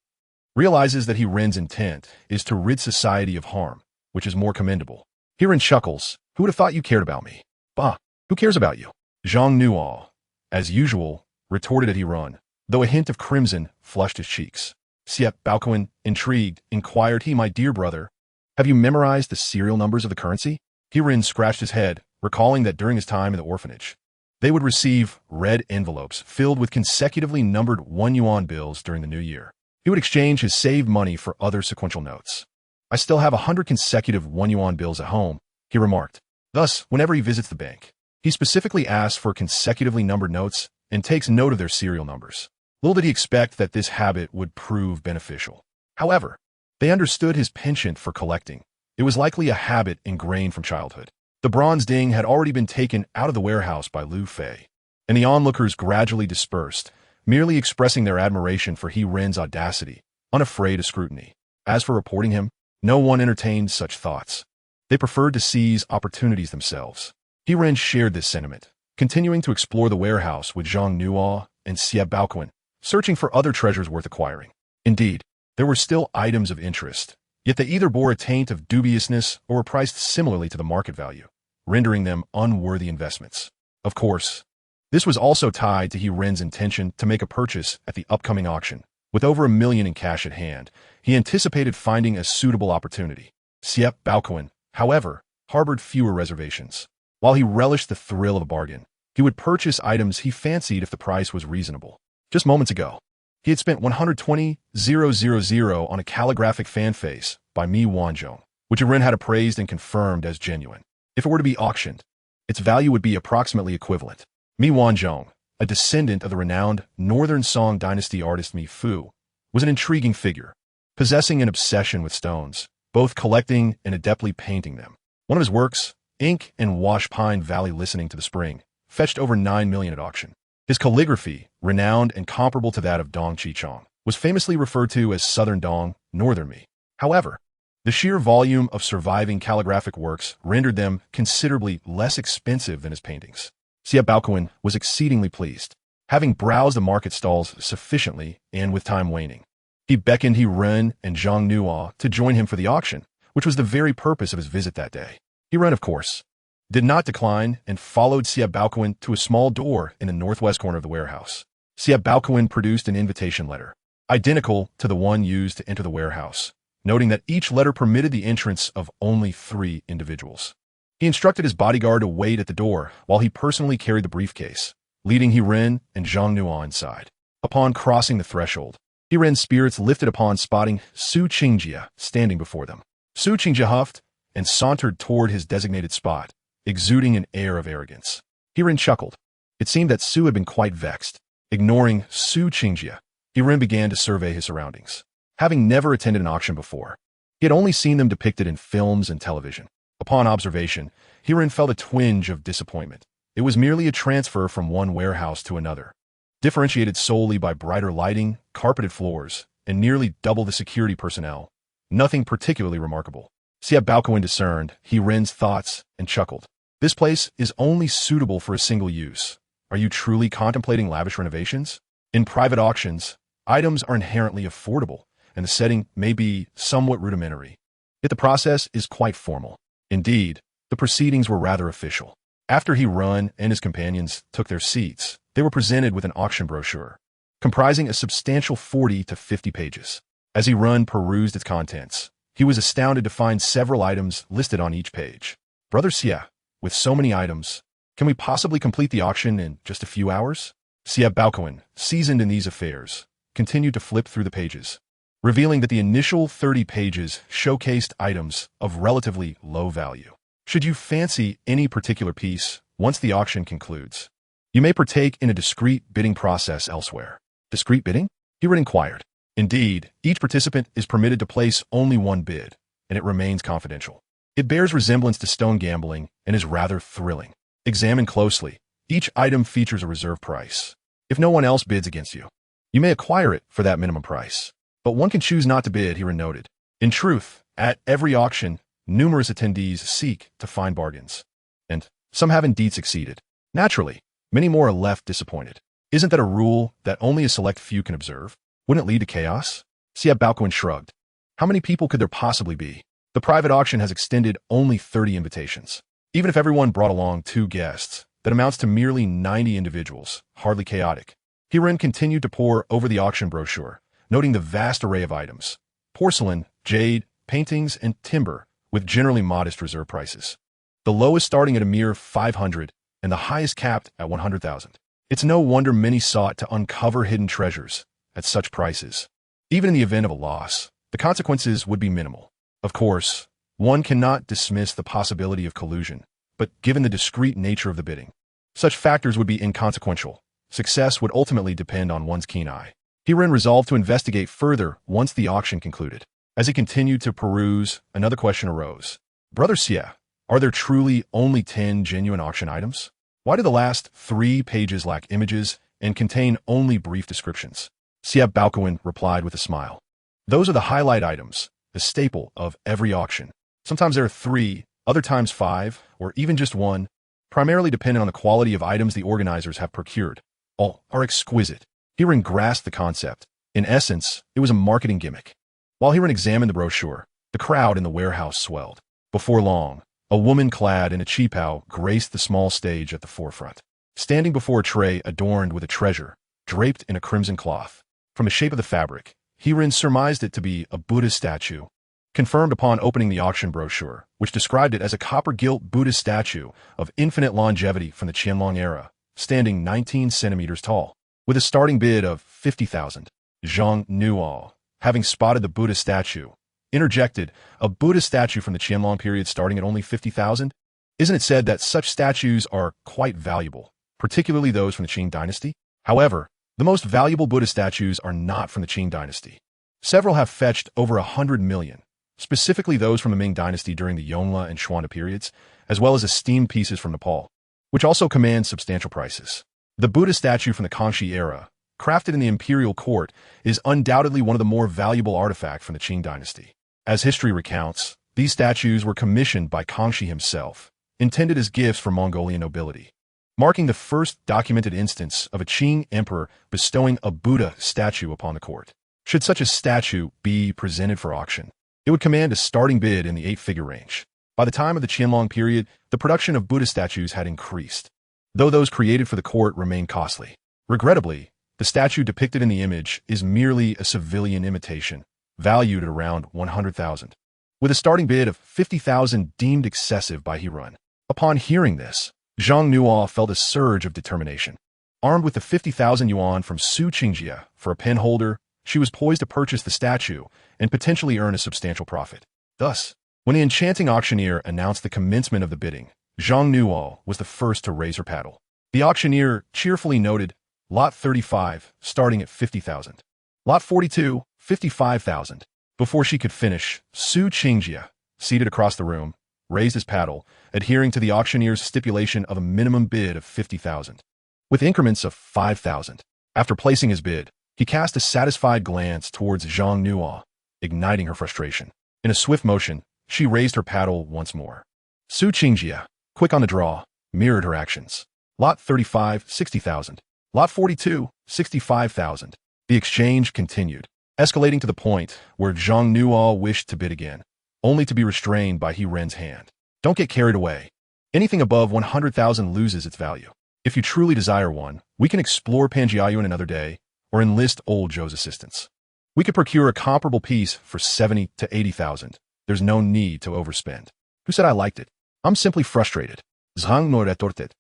realizes that Hiran's intent is to rid society of harm, which is more commendable. Hiran chuckles, who would have thought you cared about me? Bah, who cares about you? Zhang Nuo, as usual, retorted at Hiran, though a hint of crimson flushed his cheeks. Siep Baoquan, intrigued, inquired he, my dear brother, have you memorized the serial numbers of the currency? Hiran scratched his head, recalling that during his time in the orphanage, they would receive red envelopes filled with consecutively numbered 1 yuan bills during the new year. He would exchange his saved money for other sequential notes. I still have 100 consecutive 1 yuan bills at home, he remarked. Thus, whenever he visits the bank, he specifically asks for consecutively numbered notes and takes note of their serial numbers. Little did he expect that this habit would prove beneficial. However, they understood his penchant for collecting. It was likely a habit ingrained from childhood. The bronze ding had already been taken out of the warehouse by Lu Fei, and the onlookers gradually dispersed, merely expressing their admiration for Hiran's audacity, unafraid of scrutiny. As for reporting him, no one entertained such thoughts. They preferred to seize opportunities themselves. Hiran shared this sentiment, continuing to explore the warehouse with Zhang Nuo and Siep Baoquan, searching for other treasures worth acquiring. Indeed, there were still items of interest, yet they either bore a taint of dubiousness or were priced similarly to the market value, rendering them unworthy investments. Of course, this was also tied to Hiran's intention to make a purchase at the upcoming auction. With over $1 million in cash at hand, he anticipated finding a suitable opportunity. Siep Baoquan, however, harbored fewer reservations. While he relished the thrill of a bargain, he would purchase items he fancied if the price was reasonable. Just moments ago, he had spent 120,000 on a calligraphic fan face by Mi Wanzhong, which Hiran had appraised and confirmed as genuine. If it were to be auctioned, its value would be approximately equivalent. Mi Wanzhong, a descendant of the renowned Northern Song Dynasty artist Mi Fu, was an intriguing figure, possessing an obsession with stones, both collecting and adeptly painting them. One of his works, Ink and Wash Pine Valley Listening to the Spring, fetched over 9 million at auction. His calligraphy, renowned and comparable to that of Dong Qichong, was famously referred to as Southern Dong, Northern Mi. However, the sheer volume of surviving calligraphic works rendered them considerably less expensive than his paintings. Xia Baoquan was exceedingly pleased, having browsed the market stalls sufficiently and with time waning. He beckoned He Ren and Zhang Nuo to join him for the auction, which was the very purpose of his visit that day. He Ren, of course, did not decline and followed Xia Baoquan to a small door in the northwest corner of the warehouse. Xia Baoquan produced an invitation letter, identical to the one used to enter the warehouse, noting that each letter permitted the entrance of only 3 individuals. He instructed his bodyguard to wait at the door while he personally carried the briefcase, leading He Ren and Zhang Nuo inside. Upon crossing the threshold, He Ren's spirits lifted upon spotting Su Qingjie standing before them. Su Qingjie huffed and sauntered toward his designated spot, exuding an air of arrogance. He Ren chuckled. It seemed that Su had been quite vexed. Ignoring Su Qingjie, He Ren began to survey his surroundings. Having never attended an auction before, he had only seen them depicted in films and television. Upon observation, He Ren felt a twinge of disappointment. It was merely a transfer from one warehouse to another, differentiated solely by brighter lighting, carpeted floors, and nearly double the security personnel. Nothing particularly remarkable. Xia Baoquan discerned He Ren's thoughts and chuckled. This place is only suitable for a single use. Are you truly contemplating lavish renovations? In private auctions, items are inherently affordable, and the setting may be somewhat rudimentary. Yet the process is quite formal. Indeed, the proceedings were rather official. After He Ren and his companions took their seats, they were presented with an auction brochure, comprising a substantial 40 to 50 pages. As He Ren perused its contents, he was astounded to find several items listed on each page. Brother Xia, with so many items, can we possibly complete the auction in just a few hours? Xia Baoquan, seasoned in these affairs, continued to flip through the pages, revealing that the initial 30 pages showcased items of relatively low value. Should you fancy any particular piece, once the auction concludes, you may partake in a discreet bidding process elsewhere. Discreet bidding? He Ren inquired. Indeed, each participant is permitted to place only one bid, and it remains confidential. It bears resemblance to stone gambling and is rather thrilling. Examine closely. Each item features a reserve price. If no one else bids against you, you may acquire it for that minimum price. But one can choose not to bid, He Ren noted. In truth, at every auction, numerous attendees seek to find bargains, and some have indeed succeeded. Naturally, many more are left disappointed. Isn't that a rule that only a select few can observe? Wouldn't it lead to chaos? Xia Baoquan shrugged. How many people could there possibly be? The private auction has extended only 30 invitations. Even if everyone brought along 2 guests, that amounts to merely 90 individuals, hardly chaotic. He Ren continued to pore over the auction brochure, noting the vast array of items: porcelain, jade, paintings, and timber, with generally modest reserve prices. The lowest starting at a mere 500 and the highest capped at 100,000. It's no wonder many sought to uncover hidden treasures at such prices. Even in the event of a loss, the consequences would be minimal. Of course, one cannot dismiss the possibility of collusion, but given the discreet nature of the bidding, such factors would be inconsequential. Success would ultimately depend on one's keen eye. He Ren resolved to investigate further once the auction concluded. As he continued to peruse, another question arose. Brother Xia, are there truly only 10 genuine auction items? Why do the last 3 pages lack images and contain only brief descriptions? Xia Baoquan replied with a smile. Those are the highlight items, the staple of every auction. Sometimes there are 3, other times 5, or even just 1, primarily dependent on the quality of items the organizers have procured. All are exquisite. He Ren grasped the concept. In essence, it was a marketing gimmick. While He Ren examined the brochure, the crowd in the warehouse swelled. Before long, a woman clad in a qipao graced the small stage at the forefront, standing before a tray adorned with a treasure, draped in a crimson cloth. From the shape of the fabric, He Ren surmised it to be a Buddhist statue, confirmed upon opening the auction brochure, which described it as a copper-gilt Buddhist statue of infinite longevity from the Qianlong era, standing 19 centimeters tall, with a starting bid of 50,000. Zhang Nuo, having spotted the Buddhist statue, interjected, a Buddhist statue from the Qianlong period starting at only 50,000? Isn't it said that such statues are quite valuable, particularly those from the Qing dynasty? However, the most valuable Buddha statues are not from the Qing dynasty. Several have fetched over 100 million, specifically those from the Ming dynasty during the Yongle and Xuande periods, as well as esteemed pieces from Nepal, which also command substantial prices. The Buddha statue from the Kangxi era, crafted in the imperial court, is undoubtedly one of the more valuable artifacts from the Qing dynasty. As history recounts, these statues were commissioned by Kangxi himself, intended as gifts for Mongolian nobility, marking the first documented instance of a Qing emperor bestowing a Buddha statue upon the court. Should such a statue be presented for auction, it would command a starting bid in the 8-figure range. By the time of the Qianlong period, the production of Buddha statues had increased, though those created for the court remained costly. Regrettably, the statue depicted in the image is merely a civilian imitation, valued at around 100,000, with a starting bid of 50,000 deemed excessive by Hirun. Upon hearing this, Zhang Nuo felt a surge of determination. Armed with the 50,000 yuan from Su Qingjie for a pen holder, she was poised to purchase the statue and potentially earn a substantial profit. Thus, when the enchanting auctioneer announced the commencement of the bidding, Zhang Nuo was the first to raise her paddle. The auctioneer cheerfully noted, Lot 35, starting at 50,000. Lot 42, 55,000. Before she could finish, Su Qingjie, seated across the room, raised his paddle, adhering to the auctioneer's stipulation of a minimum bid of 50,000, with increments of 5,000. After placing his bid, he cast a satisfied glance towards Zhang Nuo, igniting her frustration. In a swift motion, she raised her paddle once more. Su Qingjie, quick on the draw, mirrored her actions. Lot 35, 60,000. Lot 42, 65,000. The exchange continued, escalating to the point where Zhang Nuo wished to bid again, only to be restrained by Hirun's hand. Don't get carried away. Anything above 100,000 loses its value. If you truly desire one, we can explore Panjiayuan another day, or enlist old Joe's assistance. We could procure a comparable piece for 70 to 80,000. There's no need to overspend. Who said I liked it? I'm simply frustrated. Zhang Nuo retorted.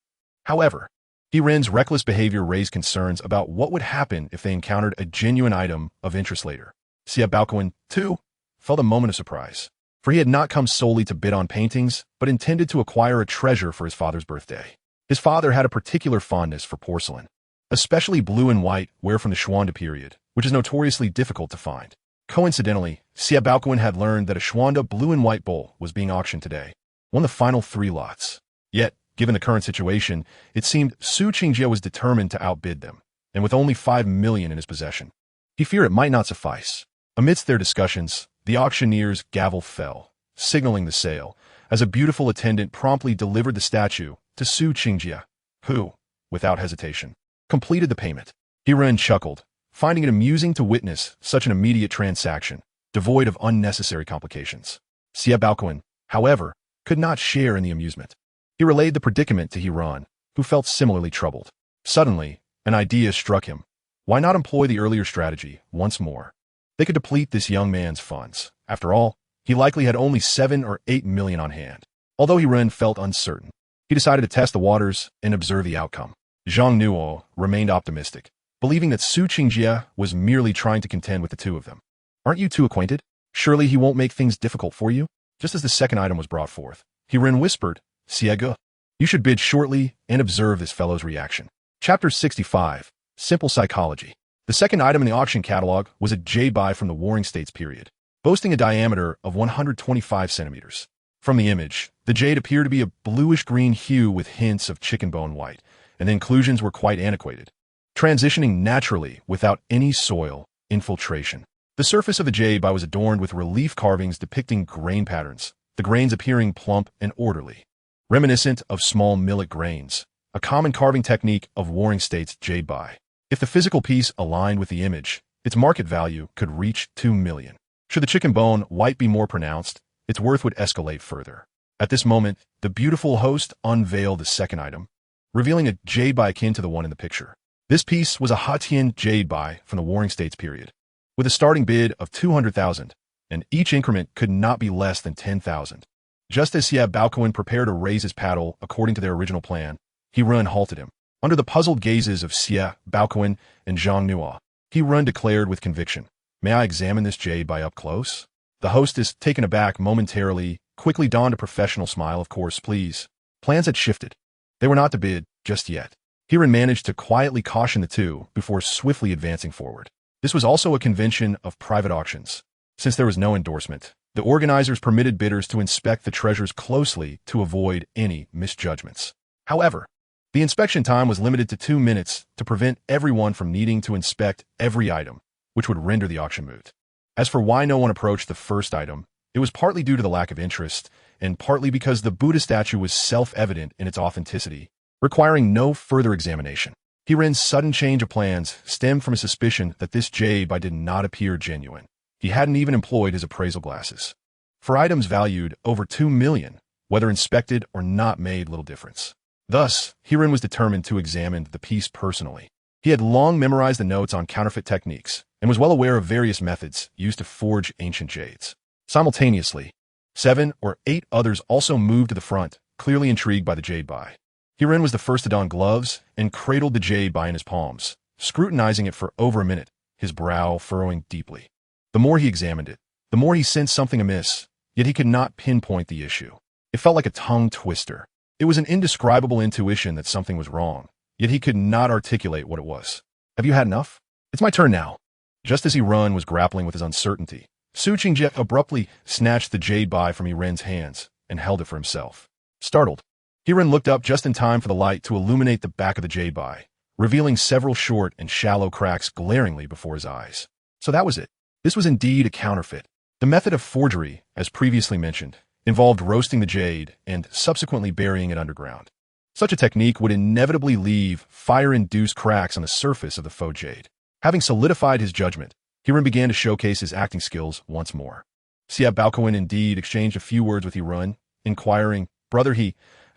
However, Hirun's reckless behavior raised concerns about what would happen if they encountered a genuine item of interest later. Xia Baoquan, too, felt a moment of surprise, for he had not come solely to bid on paintings, but intended to acquire a treasure for his father's birthday. His father had a particular fondness for porcelain, especially blue and white ware from the Xuande period, which is notoriously difficult to find. Coincidentally, Xia Baoquan had learned that a Xuande blue and white bowl was being auctioned today, one of the final 3 lots. Yet, given the current situation, it seemed Su Qingjie was determined to outbid them, and with only 5 million in his possession, he feared it might not suffice. Amidst their discussions, the auctioneer's gavel fell, signaling the sale, as a beautiful attendant promptly delivered the statue to Su Qingjie, who, without hesitation, completed the payment. Hirun chuckled, finding it amusing to witness such an immediate transaction, devoid of unnecessary complications. Xia Baoquan, however, could not share in the amusement. He relayed the predicament to Hirun, who felt similarly troubled. Suddenly, an idea struck him. Why not employ the earlier strategy once more? They could deplete this young man's funds. After all, he likely had only 7 or 8 million on hand. Although Hirun felt uncertain, he decided to test the waters and observe the outcome. Zhang Nuo remained optimistic, believing that Su Qingjie was merely trying to contend with the two of them. Aren't you two acquainted? Surely he won't make things difficult for you? Just as the second item was brought forth, Hirun whispered, Siege, you should bid shortly and observe this fellow's reaction. Chapter 65, Simple Psychology. The second item in the auction catalog was a jade buy from the Warring States period, boasting a diameter of 125 centimeters. From the image, the jade appeared to be a bluish-green hue with hints of chicken bone white, and the inclusions were quite antiquated, transitioning naturally without any soil infiltration. The surface of the jade buy was adorned with relief carvings depicting grain patterns, the grains appearing plump and orderly, reminiscent of small millet grains, a common carving technique of Warring States jade buy. If the physical piece aligned with the image, its market value could reach 2 million. Should the chicken bone white be more pronounced, its worth would escalate further. At this moment, the beautiful host unveiled the second item, revealing a jade buy akin to the one in the picture. This piece was a Hatian jade buy from the Warring States period, with a starting bid of 200,000, and each increment could not be less than 10,000. Just as Xia Baoquan prepared to raise his paddle according to their original plan, Hirun halted him. Under the puzzled gazes of Xia Baoquan and Zhang Nuo, Hirun declared with conviction, May I examine this jade buy up close? The hostess, taken aback momentarily, quickly donned a professional smile. Of course, please. Plans had shifted. They were not to bid just yet. Hirin managed to quietly caution the two before swiftly advancing forward. This was also a convention of private auctions. Since there was no endorsement, the organizers permitted bidders to inspect the treasures closely to avoid any misjudgments. However, the inspection time was limited to 2 minutes to prevent everyone from needing to inspect every item, which would render the auction moot. As for why no one approached the first item, it was partly due to the lack of interest, and partly because the Buddha statue was self-evident in its authenticity, requiring no further examination. Hirin's sudden change of plans stemmed from a suspicion that this jade did not appear genuine. He hadn't even employed his appraisal glasses. For items valued over 2 million, whether inspected or not made little difference. Thus, Hirin was determined to examine the piece personally. He had long memorized the notes on counterfeit techniques and was well aware of various methods used to forge ancient jades. Simultaneously, 7 or 8 others also moved to the front, clearly intrigued by the jade buy. Hirin was the first to don gloves and cradled the jade buy in his palms, scrutinizing it for over a minute, his brow furrowing deeply. The more he examined it, the more he sensed something amiss, yet he could not pinpoint the issue. It felt like a tongue twister. It was an indescribable intuition that something was wrong, yet he could not articulate what it was. Have you had enough? It's my turn now. Just as Hirin was grappling with his uncertainty, Su Qingjie abruptly snatched the jade buy from Hirin's hands and held it for himself. Startled, Hirin looked up just in time for the light to illuminate the back of the jade buy, revealing several short and shallow cracks glaringly before his eyes. So that was it. This was indeed a counterfeit. The method of forgery, as previously mentioned, involved roasting the jade and subsequently burying it underground. Such a technique would inevitably leave fire-induced cracks on the surface of the faux jade. Having solidified his judgment, Hirin began to showcase his acting skills once more. Siap Baokuin indeed exchanged a few words with Hirin, inquiring, "Brother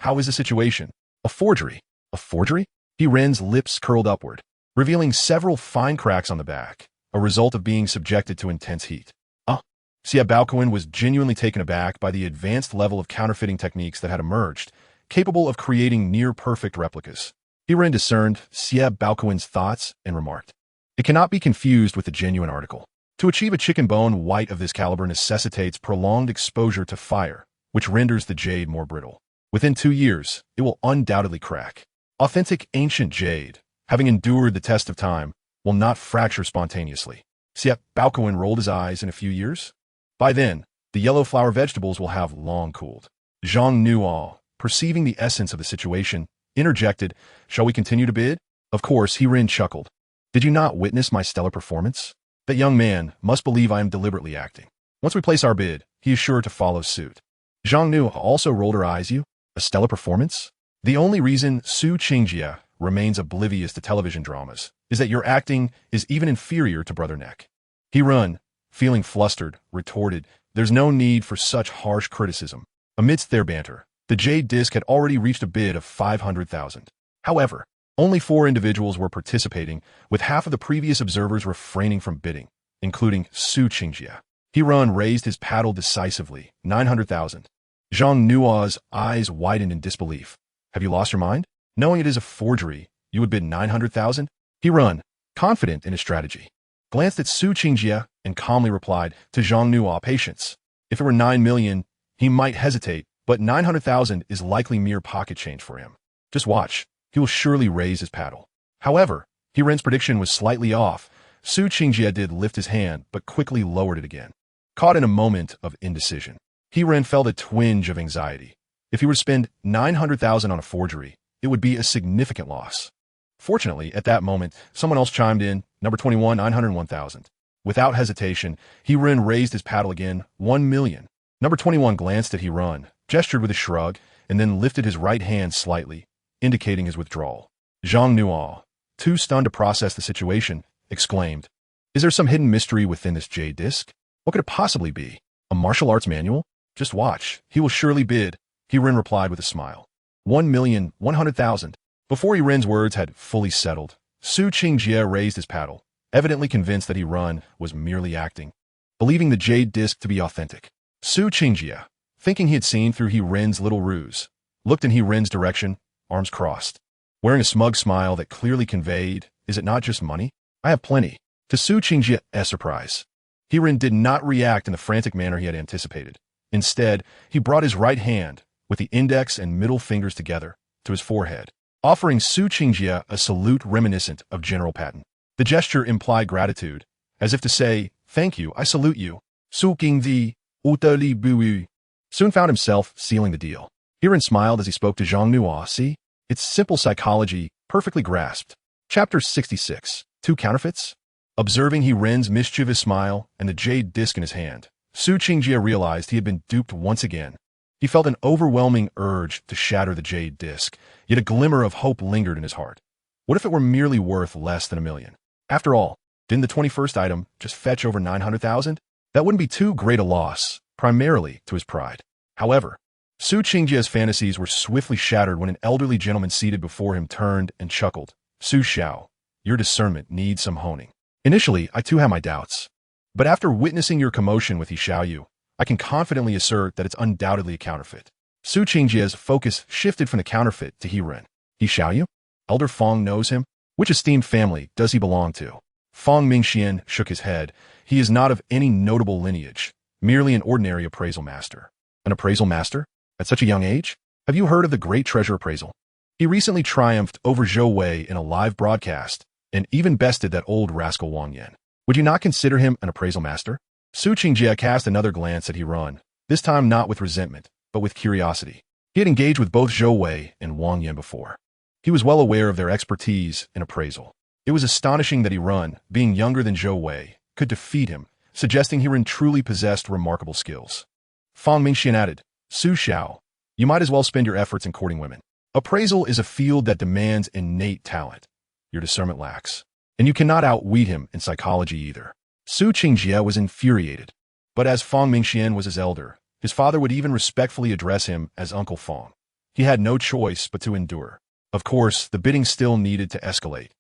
how is the situation?" "A forgery." "A forgery?" Hirin's lips curled upward, revealing several fine cracks on the back, a result of being subjected to intense heat. Siap Baokuin was genuinely taken aback by the advanced level of counterfeiting techniques that had emerged, capable of creating near-perfect replicas. Hirin discerned Siap Baokuin's thoughts and remarked, "It cannot be confused with the genuine article. To achieve a chicken bone white of this caliber necessitates prolonged exposure to fire, which renders the jade more brittle. Within 2 years, it will undoubtedly crack. Authentic ancient jade, having endured the test of time, will not fracture spontaneously." Siap Baokuin rolled his eyes. "In a few years? By then, the yellow flower vegetables will have long cooled." Zhang Nuo, perceiving the essence of the situation, interjected, "Shall we continue to bid?" Of course, Hirin chuckled. "Did you not witness my stellar performance? That young man must believe I am deliberately acting. Once we place our bid, he is sure to follow suit." Zhang Nuo also rolled her eyes. "You? A stellar performance? The only reason Su Qingjie remains oblivious to television dramas is that your acting is even inferior to Brother Neck." Hirin, feeling flustered, retorted, "There's no need for such harsh criticism." Amidst their banter, the jade disc had already reached a bid of 500,000. However, only 4 individuals were participating, with half of the previous observers refraining from bidding, including Su Qingjie. Hirin raised his paddle decisively. 900,000. Zhang Nuo's eyes widened in disbelief. "Have you lost your mind? Knowing it is a forgery, you would bid 900,000? Hirin, confident in his strategy, glanced at Su Qingjie and calmly replied to Zhang Nuo, "Patience. If it were 9 million, he might hesitate, but 900,000 is likely mere pocket change for him. Just watch, he will surely raise his paddle." However, Hirin's prediction was slightly off. Su Qingjie did lift his hand, but quickly lowered it again. Caught in a moment of indecision, Hirin felt a twinge of anxiety. If he were to spend 900,000 on a forgery, it would be a significant loss. Fortunately, at that moment, someone else chimed in, "Number 21, 901,000. Without hesitation, Hirin raised his paddle again, 1 million. Number 21 glanced at Hirin, gestured with a shrug, and then lifted his right hand slightly, indicating his withdrawal. Zhang Nuo, too stunned to process the situation, exclaimed, "Is there some hidden mystery within this jade disc? What could it possibly be? A martial arts manual? Just watch, he will surely bid." Hirin replied with a smile. 1,100,000. Before Hirin's words had fully settled, Su Qingjie raised his paddle, evidently convinced that Hirin was merely acting, believing the jade disc to be authentic. Su Qingjie, thinking he had seen through Hirin's little ruse, looked in Hirin's direction, arms crossed, wearing a smug smile that clearly conveyed, "Is it not just money? I have plenty." To Su Qingjie's surprise, Hirin did not react in the frantic manner he had anticipated. Instead, he brought his right hand, with the index and middle fingers together, to his forehead, offering Su Qingjie a salute reminiscent of General Patton. The gesture implied gratitude, as if to say, "Thank you, I salute you." Su Qingzi, utali bui. Soon found himself sealing the deal. Hiran smiled as he spoke to Zhang Nuo. See? It's simple psychology, perfectly grasped. Chapter 66. Two Counterfeits? Observing Hiran's mischievous smile and the jade disc in his hand, Su Qingjie realized he had been duped once again. He felt an overwhelming urge to shatter the jade disc, yet a glimmer of hope lingered in his heart. What if it were merely worth less than $1 million? After all, didn't the 21st item just fetch over 900,000? That wouldn't be too great a loss, primarily to his pride. However, Su Qingjie's fantasies were swiftly shattered when an elderly gentleman seated before him turned and chuckled. Su Xiao, your discernment needs some honing. Initially, I too have my doubts. But after witnessing your commotion with He Xiaoyu, I can confidently assert that it's undoubtedly a counterfeit. Su Qingjie's focus shifted from the counterfeit to Hiran. He Xiaoyu? Elder Fong knows him? Which esteemed family does he belong to? Fong Mingxian shook his head. He is not of any notable lineage, merely an ordinary appraisal master. An appraisal master? At such a young age? Have you heard of the Great Treasure Appraisal? He recently triumphed over Zhou Wei in a live broadcast, and even bested that old rascal Wang Yan. Would you not consider him an appraisal master? Su Qingjie cast another glance at Hiran, this time not with resentment, but with curiosity. He had engaged with both Zhou Wei and Wang Yan before. He was well aware of their expertise in appraisal. It was astonishing that Hiran, being younger than Zhou Wei, could defeat him, suggesting Hiran truly possessed remarkable skills. Fong Mingxian added, Su Xiao, you might as well spend your efforts in courting women. Appraisal is a field that demands innate talent. Your discernment lacks. And you cannot outweed him in psychology either. Su Qingjie was infuriated. But as Fong Mingxian was his elder, his father would even respectfully address him as Uncle Fong. He had no choice but to endure. Of course, the bidding still needed to escalate.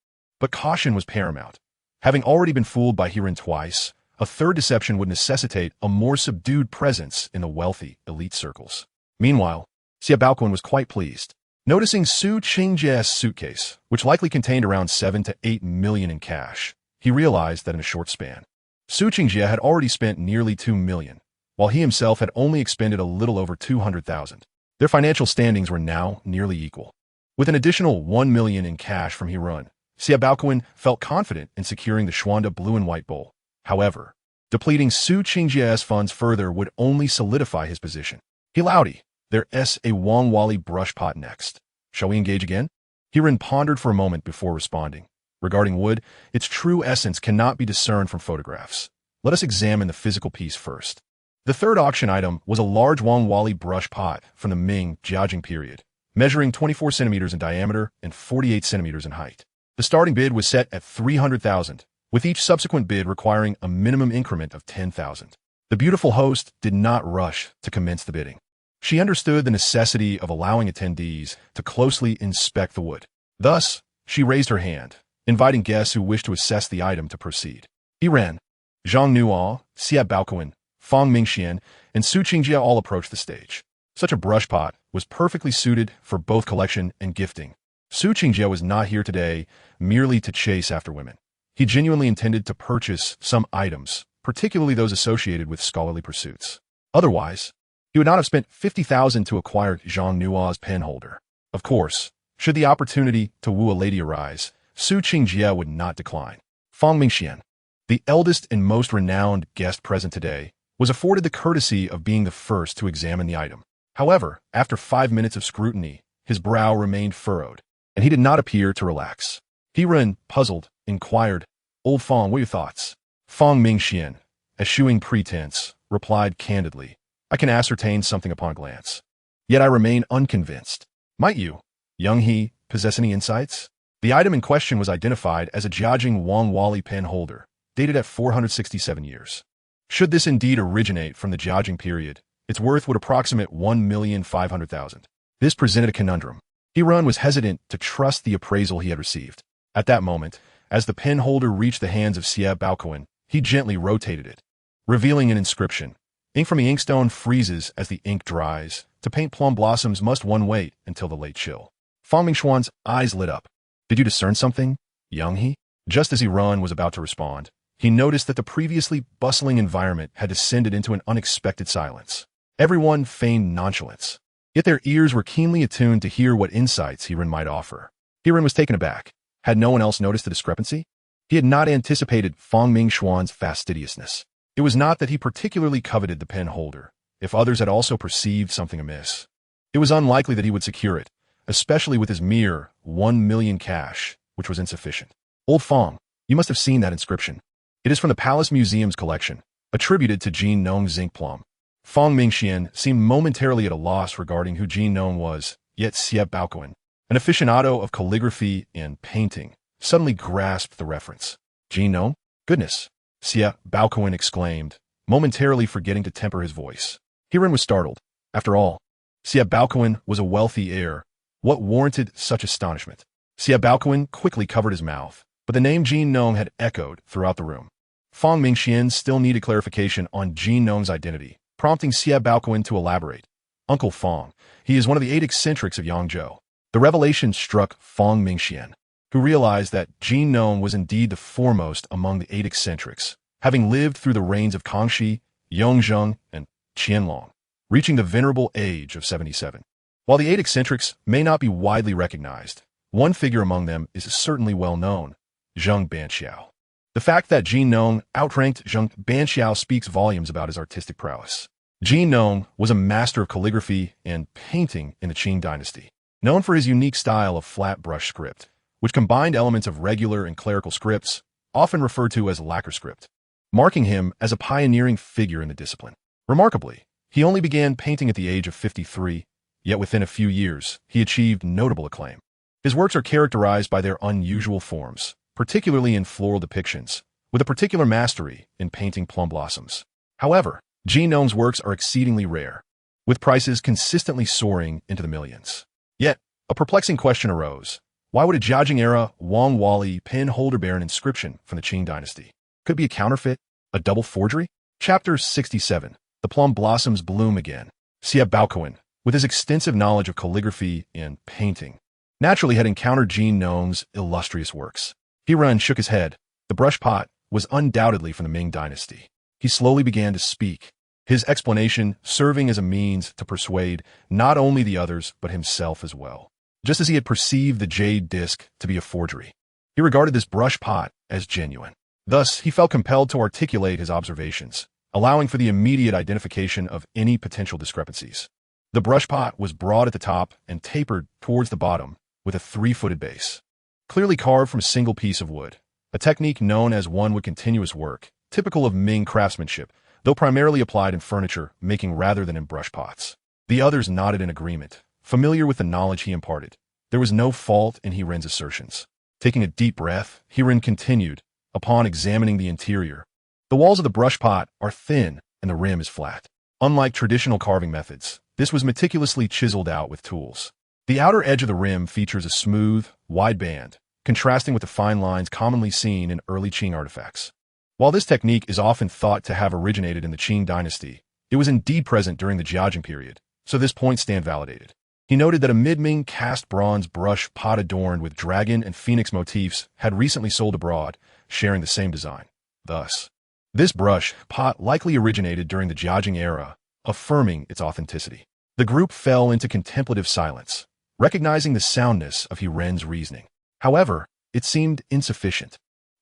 But caution was paramount. Having already been fooled by Hiran twice, a third deception would necessitate a more subdued presence in the wealthy, elite circles. Meanwhile, Xia Baoquan was quite pleased. Noticing Su Qingjie's suitcase, which likely contained around 7 to 8 million in cash, he realized that in a short span, Su Qingjie had already spent nearly 2 million, while he himself had only expended a little over 200,000. Their financial standings were now nearly equal. With an additional 1 million in cash from Hiran, Xia Baoquan felt confident in securing the Xuanda blue and white bowl. However, depleting Su Qingjie's funds further would only solidify his position. Hilaudi, there's a Wang Wali brush pot next. Shall we engage again? Hiran pondered for a moment before responding. Regarding wood, its true essence cannot be discerned from photographs. Let us examine the physical piece first. The third auction item was a large Wang Wali brush pot from the Ming Jiajing period, measuring 24 centimeters in diameter and 48 centimeters in height. The starting bid was set at 300,000, with each subsequent bid requiring a minimum increment of 10,000. The beautiful host did not rush to commence the bidding. She understood the necessity of allowing attendees to closely inspect the wood. Thus, she raised her hand, inviting guests who wished to assess the item to proceed. Hiran, Zhang Nuo, Xia Baoquan, Fong Mingxian, and Su Qingjie all approached the stage. Such a brush pot was perfectly suited for both collection and gifting. Su Qingjie was not here today merely to chase after women. He genuinely intended to purchase some items, particularly those associated with scholarly pursuits. Otherwise, he would not have spent 50,000 to acquire Zhang Nuo's pen holder. Of course, should the opportunity to woo a lady arise, Su Qingjie would not decline. Fong Mingxian, the eldest and most renowned guest present today, was afforded the courtesy of being the first to examine the item. However, after 5 minutes of scrutiny, his brow remained furrowed, and he did not appear to relax. Hiran, puzzled, inquired, Old Fong, what are your thoughts? Fong Mingxian, eschewing pretense, replied candidly, I can ascertain something upon a glance. Yet I remain unconvinced. Might you, young he, possess any insights? The item in question was identified as a Jiajing Wang Wali pen holder, dated at 467 years. Should this indeed originate from the Jiajing period, its worth would approximate 1,500,000. This presented a conundrum. Hiran was hesitant to trust the appraisal he had received. At that moment, as the pen holder reached the hands of Xia Baoquan, he gently rotated it, revealing an inscription. Ink from the inkstone freezes as the ink dries. To paint plum blossoms must one wait until the late chill. Fong Mingxuan's eyes lit up. Did you discern something, young he? Just as Hiran was about to respond, he noticed that the previously bustling environment had descended into an unexpected silence. Everyone feigned nonchalance. Yet their ears were keenly attuned to hear what insights Heeren might offer. Heeren was taken aback. Had no one else noticed the discrepancy? He had not anticipated Fang Mingxuan's fastidiousness. It was not that he particularly coveted the pen holder, if others had also perceived something amiss. It was unlikely that he would secure it, especially with his mere 1 million cash, which was insufficient. Old Fang, you must have seen that inscription. It is from the Palace Museum's collection, attributed to Jin Nong Zinc Plum. Fang Mingxian seemed momentarily at a loss regarding who Jin Nong was, yet Xie Baoquan, an aficionado of calligraphy and painting, suddenly grasped the reference. Jin Nong? Goodness! Xie Baoquan exclaimed, momentarily forgetting to temper his voice. Heeren was startled. After all, Xie Baoquan was a wealthy heir. What warranted such astonishment? Xie Baoquan quickly covered his mouth, but the name Jin Nong had echoed throughout the room. Fang Mingxian still needed clarification on Jin Nong's identity, prompting Xie Baoquan to elaborate. Uncle Fang, he is one of the 8 eccentrics of Yangzhou. The revelation struck Fang Mingxian, who realized that Jin Nong was indeed the foremost among the 8 eccentrics, having lived through the reigns of Kangxi, Yongzheng, and Qianlong, reaching the venerable age of 77. While the 8 eccentrics may not be widely recognized, one figure among them is certainly well known, Zheng Banxiao. The fact that Jin Nong outranked Zheng Banxiao speaks volumes about his artistic prowess. Jin Nong was a master of calligraphy and painting in the Qing dynasty, known for his unique style of flat brush script, which combined elements of regular and clerical scripts, often referred to as lacquer script, marking him as a pioneering figure in the discipline. Remarkably, he only began painting at the age of 53, yet within a few years, he achieved notable acclaim. His works are characterized by their unusual forms, particularly in floral depictions, with a particular mastery in painting plum blossoms. However, Jin Nong's works are exceedingly rare, with prices consistently soaring into the millions. Yet, a perplexing question arose. Why would a Jiajing-era Wang Wali pen holder bear an inscription from the Qing dynasty? Could it be a counterfeit? A double forgery? Chapter 67. The plum blossoms bloom again. Xie Baoquan, with his extensive knowledge of calligraphy and painting, naturally had encountered Jin Nong's illustrious works. Heeren shook his head. The brush pot was undoubtedly from the Ming dynasty. He slowly began to speak, his explanation serving as a means to persuade not only the others but himself as well. Just as he had perceived the jade disc to be a forgery, he regarded this brush pot as genuine. Thus, he felt compelled to articulate his observations, allowing for the immediate identification of any potential discrepancies. The brush pot was broad at the top and tapered towards the bottom with a 3-footed base, clearly carved from a single piece of wood, a technique known as one-wood continuous work, typical of Ming craftsmanship, though primarily applied in furniture making rather than in brush pots. The others nodded in agreement, familiar with the knowledge he imparted. There was no fault in Heeren's assertions. Taking a deep breath, Heeren continued, upon examining the interior. The walls of the brush pot are thin and the rim is flat. Unlike traditional carving methods, this was meticulously chiseled out with tools. The outer edge of the rim features a smooth, wide band, contrasting with the fine lines commonly seen in early Qing artifacts. While this technique is often thought to have originated in the Qing dynasty, it was indeed present during the Jiajing period, so this point stands validated. He noted that a mid-Ming cast bronze brush pot adorned with dragon and phoenix motifs had recently sold abroad, sharing the same design. Thus, this brush pot likely originated during the Jiajing era, affirming its authenticity. The group fell into contemplative silence, recognizing the soundness of Heeren's reasoning. However, it seemed insufficient.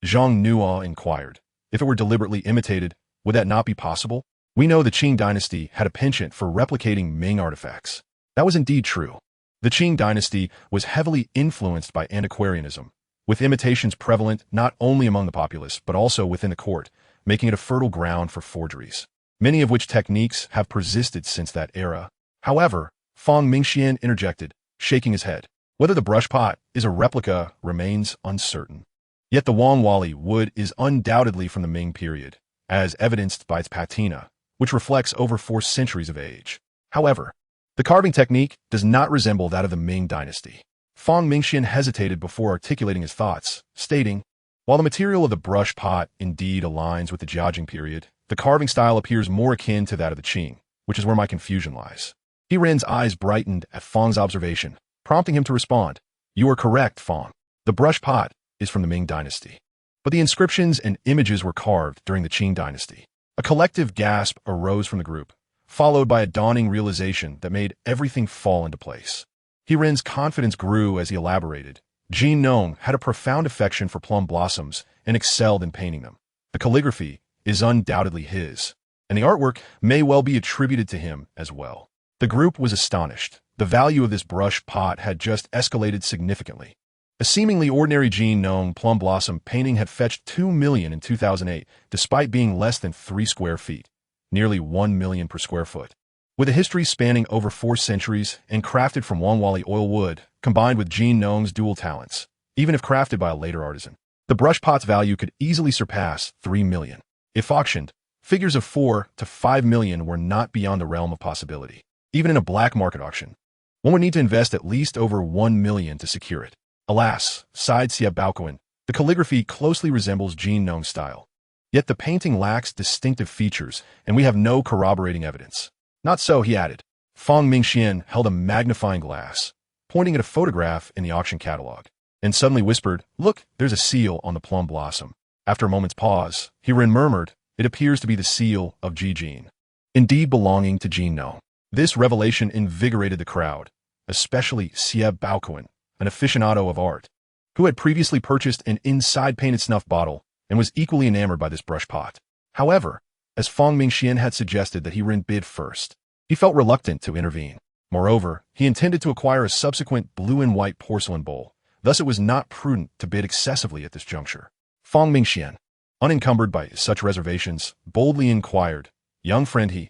Zhang Nuo inquired, if it were deliberately imitated, would that not be possible? We know the Qing dynasty had a penchant for replicating Ming artifacts. That was indeed true. The Qing dynasty was heavily influenced by antiquarianism, with imitations prevalent not only among the populace but also within the court, making it a fertile ground for forgeries, many of which techniques have persisted since that era. However, Fang Mingxian interjected, shaking his head. Whether the brush pot is a replica remains uncertain. Yet the Wang Wali wood is undoubtedly from the Ming period, as evidenced by its patina, which reflects over 4 centuries of age. However, the carving technique does not resemble that of the Ming dynasty. Fang Mingxian hesitated before articulating his thoughts, stating, while the material of the brush pot indeed aligns with the Jiajing period, the carving style appears more akin to that of the Qing, which is where my confusion lies. Heeren's eyes brightened at Fang's observation, prompting him to respond. You are correct, Fang. The brush pot is from the Ming dynasty, but the inscriptions and images were carved during the Qing dynasty. A collective gasp arose from the group, followed by a dawning realization that made everything fall into place. He-Ren's confidence grew as he elaborated. Jin Nong had a profound affection for plum blossoms and excelled in painting them. The calligraphy is undoubtedly his, and the artwork may well be attributed to him as well. The group was astonished. The value of this brush pot had just escalated significantly. A seemingly ordinary Jin Nong plum blossom painting had fetched $2 million in 2008, despite being less than 3 square feet, nearly $1 million per square foot. With a history spanning over 4 centuries and crafted from Wangwali oil wood, combined with Jin Nong's dual talents, even if crafted by a later artisan, the brush pot's value could easily surpass $3 million. If auctioned, figures of $4 to $5 million were not beyond the realm of possibility. Even in a black market auction, one would need to invest at least over $1 million to secure it. Alas, sighed Xia Baoquan, the calligraphy closely resembles Jin Nong's style. Yet the painting lacks distinctive features, and we have no corroborating evidence. Not so, he added. Fang Mingxian held a magnifying glass, pointing at a photograph in the auction catalog, and suddenly whispered, "Look, there's a seal on the plum blossom." After a moment's pause, He-Ren murmured, "It appears to be the seal of Ji Jin, indeed belonging to Jin Nong." This revelation invigorated the crowd, especially Xia Baoquan, an aficionado of art, who had previously purchased an inside-painted snuff bottle and was equally enamored by this brush pot. However, as Fang Mingxian had suggested that He-Ren bid first, he felt reluctant to intervene. Moreover, he intended to acquire a subsequent blue and white porcelain bowl, thus it was not prudent to bid excessively at this juncture. Fang Mingxian, unencumbered by such reservations, boldly inquired, "Young friend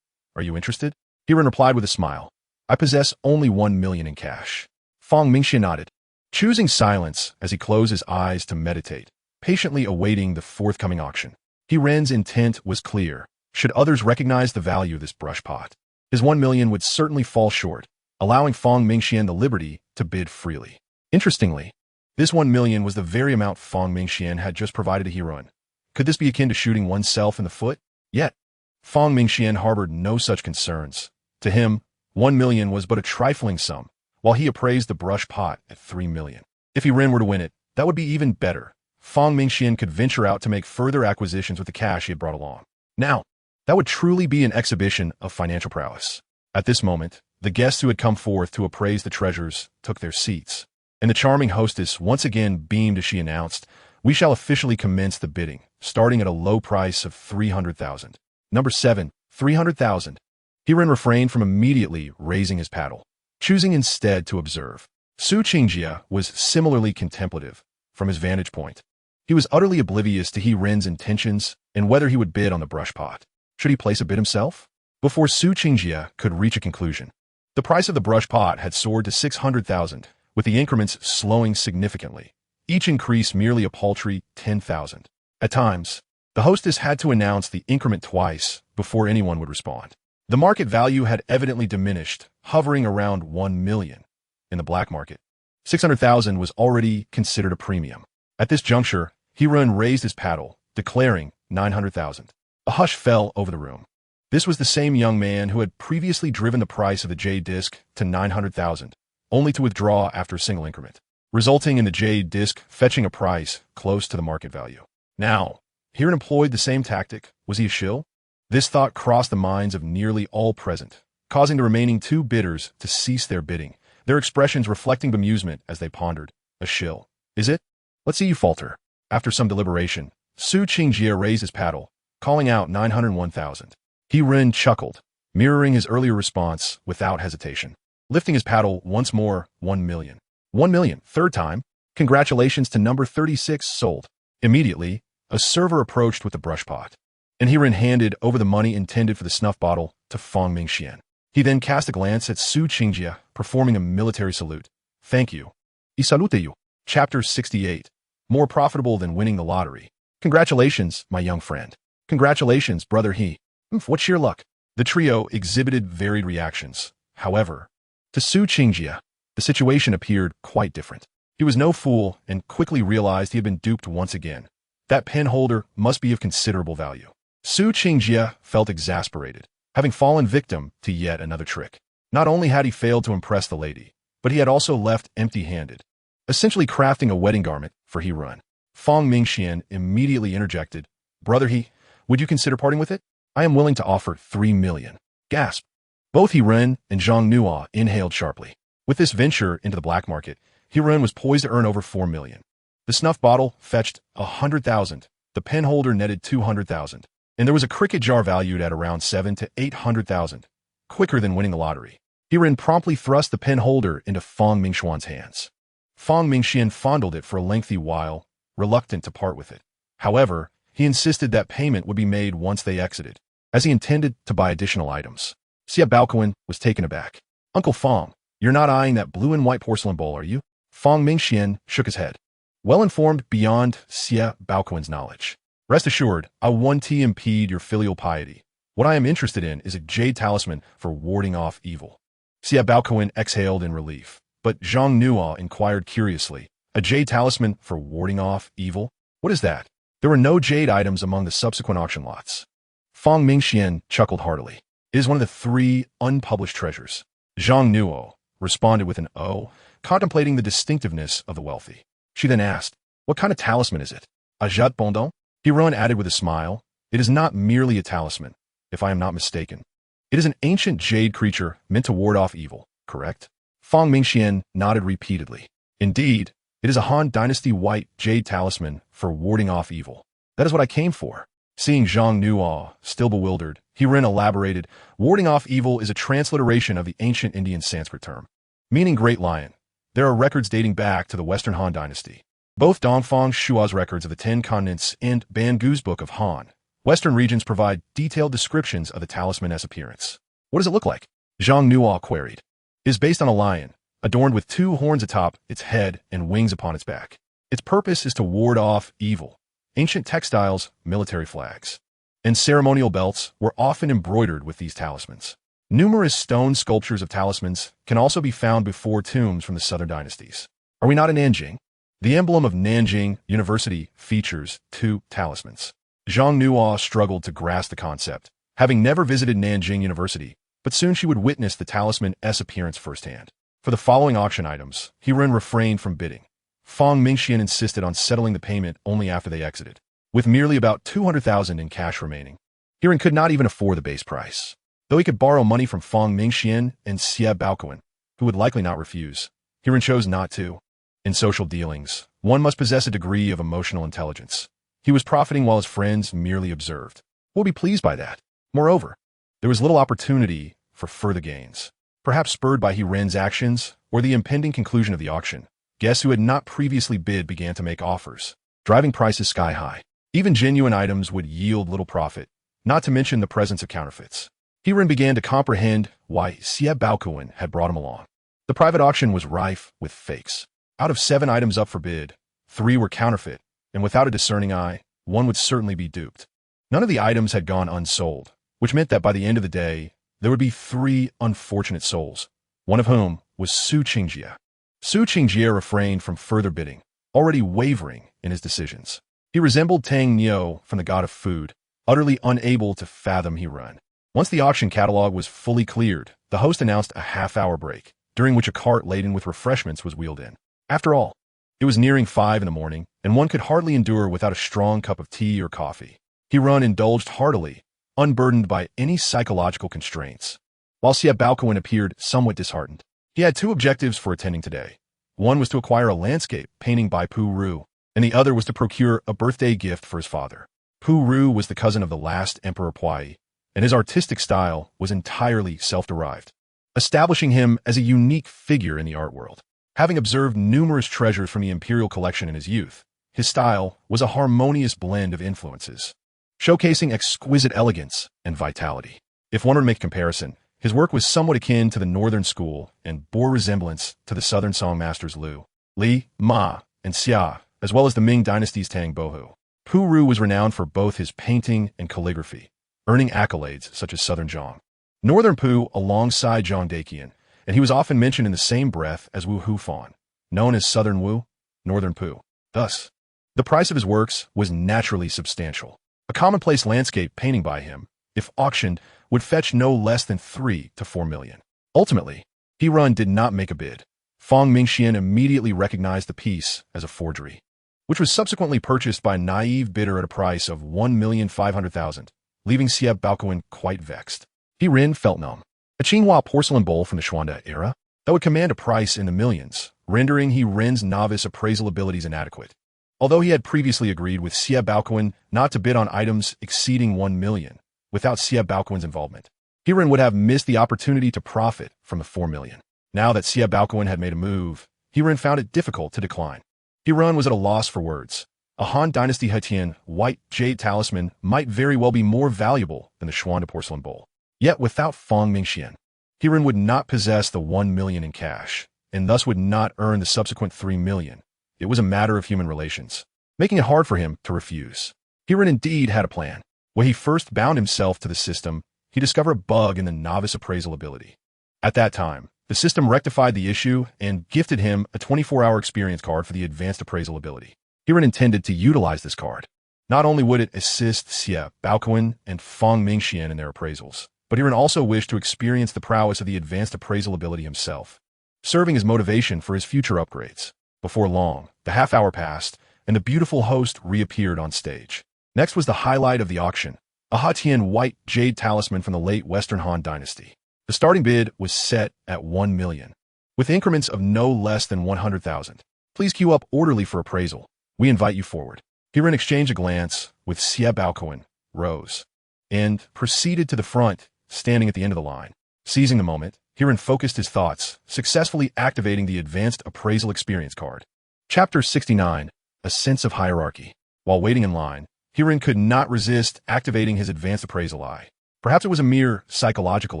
are you interested?" He-Ren replied with a smile, "I possess only $1 million in cash." Fang Mingxian nodded, choosing silence as he closed his eyes to meditate, patiently awaiting the forthcoming auction. He-Ren's intent was clear. Should others recognize the value of this brush pot, his $1 million would certainly fall short, allowing Fang Mingxian the liberty to bid freely. Interestingly, this $1 million was the very amount Fang Mingxian had just provided to He-Ren. Could this be akin to shooting oneself in the foot? Yet, Fang Mingxian harbored no such concerns. To him, $1 million was but a trifling sum, while he appraised the brush pot at $3 million. If He-Ren were to win it, that would be even better. Fang Mingxian could venture out to make further acquisitions with the cash he had brought along. Now, that would truly be an exhibition of financial prowess. At this moment, the guests who had come forth to appraise the treasures took their seats, and the charming hostess once again beamed as she announced, "We shall officially commence the bidding, starting at a low price of $300,000. Number 7, $300,000. He-Ren refrained from immediately raising his paddle, choosing instead to observe. Su Qingjie was similarly contemplative from his vantage point. He was utterly oblivious to He-Ren's intentions and whether he would bid on the brush pot. Should he place a bid himself? Before Su Qingjie could reach a conclusion, the price of the brush pot had soared to $600,000, with the increments slowing significantly, each increase merely a paltry $10,000. At times, the hostess had to announce the increment twice before anyone would respond. The market value had evidently diminished, hovering around $1 million. In the black market, $600,000 was already considered a premium. At this juncture, He-Ren raised his paddle, declaring $900,000. A hush fell over the room. This was the same young man who had previously driven the price of the jade disc to $900,000, only to withdraw after a single increment, resulting in the jade disc fetching a price close to the market value. Now, He-Ren employed the same tactic. Was he a shill? This thought crossed the minds of nearly all present, causing the remaining 2 bidders to cease their bidding, their expressions reflecting bemusement as they pondered. A shill. Is it? Let's see you falter. After some deliberation, Su Qingjie raised his paddle, calling out $901,000. He-Ren chuckled, mirroring his earlier response without hesitation. Lifting his paddle once more, $1 million. $1 million, third time. Congratulations to number 36 sold. Immediately, a server approached with the brush pot, and He-Ren handed over the money intended for the snuff bottle to Fang Mingxian. He then cast a glance at Su Qingjie, performing a military salute. Thank you. I salute you. Chapter 68. More profitable than winning the lottery. Congratulations, my young friend. Congratulations, brother He. What sheer luck. The trio exhibited varied reactions. However, to Su Qingjie, the situation appeared quite different. He was no fool and quickly realized he had been duped once again. That pen holder must be of considerable value. Su Qingjie felt exasperated, having fallen victim to yet another trick. Not only had he failed to impress the lady, but he had also left empty-handed, essentially crafting a wedding garment for He-Ren. Fang Mingxian immediately interjected, "Brother He, would you consider parting with it? I am willing to offer $3 million. Gasp! Both Hiren and Zhang Nuo inhaled sharply. With this venture into the black market, Hiren was poised to earn over 4 million. The snuff bottle fetched 100,000, the pen holder netted 200,000, and there was a cricket jar valued at around 7 to 800,000, quicker than winning the lottery. Hiren promptly thrust the pen holder into Fang Mingxuan's hands. Fang Mingxian fondled it for a lengthy while, reluctant to part with it. However, he insisted that payment would be made once they exited, as he intended to buy additional items. Xia Baoquan was taken aback. Uncle Fang, you're not eyeing that blue and white porcelain bowl, are you? Fang Mingxian shook his head. Well informed beyond Xia Baoquan's knowledge. Rest assured, I won't impede your filial piety. What I am interested in is a jade talisman for warding off evil. Xia Baoquan exhaled in relief, but Zhang Nuo inquired curiously, a jade talisman for warding off evil? What is that? There were no jade items among the subsequent auction lots. Fang Mingxian chuckled heartily. It is one of the 3 unpublished treasures. Zhang Nuo responded with an "oh," contemplating the distinctiveness of the wealthy. She then asked, what kind of talisman is it? A jet bondon? Hiren added with a smile, it is not merely a talisman, if I am not mistaken. It is an ancient jade creature meant to ward off evil, correct? Fang Mingxian nodded repeatedly. Indeed, it is a Han Dynasty white jade talisman for warding off evil. That is what I came for. Seeing Zhang Nuo still bewildered, Hiren elaborated, warding off evil is a transliteration of the ancient Indian Sanskrit term, meaning great lion. There are records dating back to the Western Han Dynasty. Both Dongfang Shua's records of the 10 continents and Ban Gu's Book of Han, Western regions provide detailed descriptions of the talisman's appearance. What does it look like? Zhang Nuo queried. It is based on a lion, adorned with 2 horns atop its head and wings upon its back. Its purpose is to ward off evil. Ancient textiles, military flags, and ceremonial belts were often embroidered with these talismans. Numerous stone sculptures of talismans can also be found before tombs from the southern dynasties. Are we not in Nanjing? The emblem of Nanjing University features 2 talismans. Zhang Nuo struggled to grasp the concept, having never visited Nanjing University, but soon she would witness the talisman's appearance firsthand. For the following auction items, Hiren refrained from bidding. Fang Mingxian insisted on settling the payment only after they exited, with merely about 200,000 in cash remaining. Hiren could not even afford the base price. Though he could borrow money from Fang Mingxian and Xia Baoquan, who would likely not refuse, Hiren chose not to. In social dealings, one must possess a degree of emotional intelligence. He was profiting while his friends merely observed. We'll be pleased by that. Moreover, there was little opportunity for further gains, perhaps spurred by Hiren's actions or the impending conclusion of the auction. Guests who had not previously bid began to make offers, driving prices sky high. Even genuine items would yield little profit, not to mention the presence of counterfeits. Hiren began to comprehend why Xia Baoquan had brought him along. The private auction was rife with fakes. Out of 7 items up for bid, 3 were counterfeit, and without a discerning eye, one would certainly be duped. None of the items had gone unsold, which meant that by the end of the day, there would be 3 unfortunate souls, one of whom was Su Qingjie. Su Qingjie refrained from further bidding, already wavering in his decisions. He resembled Tang Niu from the god of food, utterly unable to fathom Hiren. Once the auction catalog was fully cleared, the host announced a half-hour break, during which a cart laden with refreshments was wheeled in. After all, it was nearing 5 in the morning, and one could hardly endure without a strong cup of tea or coffee. Hiren indulged heartily, unburdened by any psychological constraints. While Xia Baoquan appeared somewhat disheartened, he had 2 objectives for attending today. One was to acquire a landscape painting by Pu Ru, and the other was to procure a birthday gift for his father. Pu Ru was the cousin of the last Emperor Puyi, and his artistic style was entirely self-derived, establishing him as a unique figure in the art world. Having observed numerous treasures from the imperial collection in his youth, his style was a harmonious blend of influences, showcasing exquisite elegance and vitality. If one were to make a comparison, his work was somewhat akin to the Northern School and bore resemblance to the Southern songmasters Lu, Li, Ma, and Xia, as well as the Ming Dynasty's Tang Bohu. Pu Ru was renowned for both his painting and calligraphy, earning accolades such as Southern Zhang, Northern Pu alongside Zhang Daqian, and he was often mentioned in the same breath as Wu Hufan, known as Southern Wu, Northern Pu. Thus, the price of his works was naturally substantial. A commonplace landscape painting by him, if auctioned, would fetch no less than 3 to 4 million. Ultimately, Hiren did not make a bid. Fang Mingxian immediately recognized the piece as a forgery, which was subsequently purchased by a naive bidder at a price of 1,500,000, leaving Xia Baoquan quite vexed. Ren felt numb. A Qinghua porcelain bowl from the Xuanda era? That would command a price in the millions, rendering Ren's novice appraisal abilities inadequate. Although he had previously agreed with Xie Baoquan not to bid on items exceeding 1 million, without Xie Baoquan's involvement, Ren would have missed the opportunity to profit from the 4 million. Now that Xie Baoquan had made a move, Ren found it difficult to decline. Ren was at a loss for words. A Han Dynasty Haitian white jade talisman might very well be more valuable than the Xuanda porcelain bowl. Yet without Fang Mingxian, Ren would not possess the 1 million in cash, and thus would not earn the subsequent 3 million. It was a matter of human relations, making it hard for him to refuse. Ren indeed had a plan. When he first bound himself to the system, he discovered a bug in the novice appraisal ability. At that time, the system rectified the issue and gifted him a 24-hour experience card for the advanced appraisal ability. Ren intended to utilize this card. Not only would it assist Xie Baoquan and Fang Mingxian in their appraisals, but Ren also wished to experience the prowess of the advanced appraisal ability himself, serving as motivation for his future upgrades. Before long, the half-hour passed, and the beautiful host reappeared on stage. Next was the highlight of the auction, a Haitian white jade talisman from the late Western Han Dynasty. The starting bid was set at 1 million, with increments of no less than 100,000. Please queue up orderly for appraisal. We invite you forward. Ren exchanged a glance with Xie Baoquan, rose, and proceeded to the front, standing at the end of the line. Seizing the moment, Ren focused his thoughts, successfully activating the advanced appraisal experience card. Chapter 69, A Sense of Hierarchy. While waiting in line, Ren could not resist activating his advanced appraisal eye. Perhaps it was a mere psychological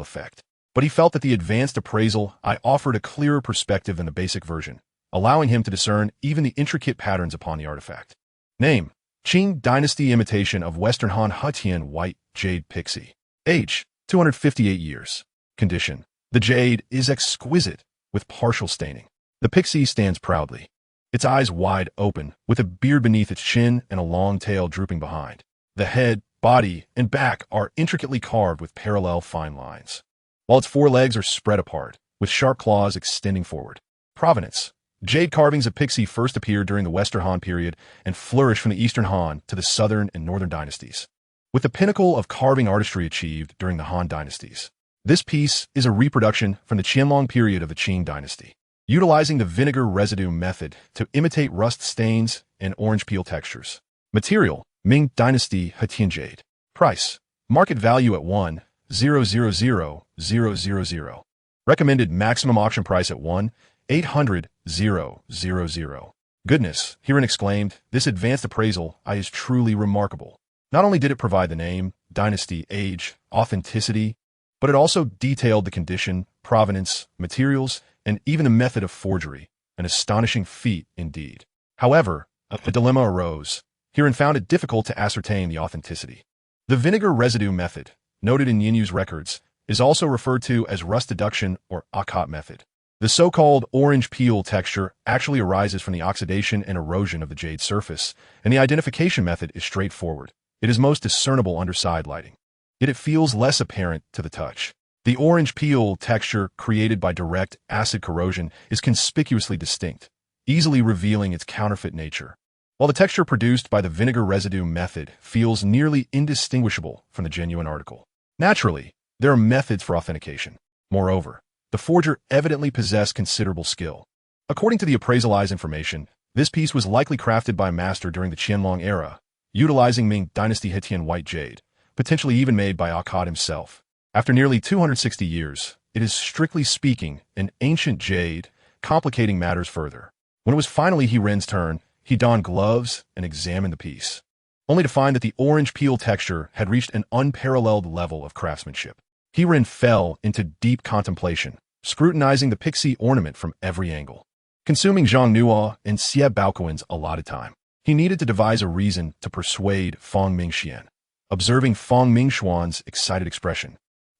effect, but he felt that the advanced appraisal eye offered a clearer perspective than the basic version, allowing him to discern even the intricate patterns upon the artifact. Name: Qing Dynasty imitation of Western Han Haitian white jade pixie. Age: 258 years. Condition: the jade is exquisite, with partial staining. The pixie stands proudly, its eyes wide open, with a beard beneath its chin and a long tail drooping behind. The head, body, and back are intricately carved with parallel fine lines, while its forelegs are spread apart, with sharp claws extending forward. Provenance: jade carvings of pixie first appeared during the Western Han period and flourished from the Eastern Han to the Southern and Northern dynasties, with the pinnacle of carving artistry achieved during the Han dynasties. This piece is a reproduction from the Qianlong period of the Qing dynasty, utilizing the vinegar residue method to imitate rust stains and orange peel textures. Material: Ming Dynasty Haitian jade. Price: market value at 1,000,000. Recommended maximum auction price at 1,800,000. Goodness, Ren exclaimed, this advanced appraisal eye is truly remarkable. Not only did it provide the name, dynasty, age, authenticity, but it also detailed the condition, provenance, materials, and even the method of forgery, an astonishing feat indeed. However, a dilemma arose. Ren found it difficult to ascertain the authenticity. The vinegar residue method, noted in Yinyu's records, is also referred to as rust deduction or Akot method. The so-called orange peel texture actually arises from the oxidation and erosion of the jade surface, and the identification method is straightforward. It is most discernible under side lighting, yet it feels less apparent to the touch. The orange peel texture created by direct acid corrosion is conspicuously distinct, easily revealing its counterfeit nature, while the texture produced by the vinegar residue method feels nearly indistinguishable from the genuine article. Naturally, there are methods for authentication. Moreover, the forger evidently possessed considerable skill. According to the appraisal eye's information, this piece was likely crafted by a master during the Qianlong era, utilizing Ming Dynasty Haitian white jade, potentially even made by Akkad himself. After nearly 260 years, it is strictly speaking an ancient jade, complicating matters further. When it was finally Ren's turn, he donned gloves and examined the piece, only to find that the orange peel texture had reached an unparalleled level of craftsmanship. Ren fell into deep contemplation, scrutinizing the pixie ornament from every angle. Consuming Zhang Nuo and Xie Baoquan's allotted time, he needed to devise a reason to persuade Fang Mingxian. Observing Fang Mingxuan's excited expression,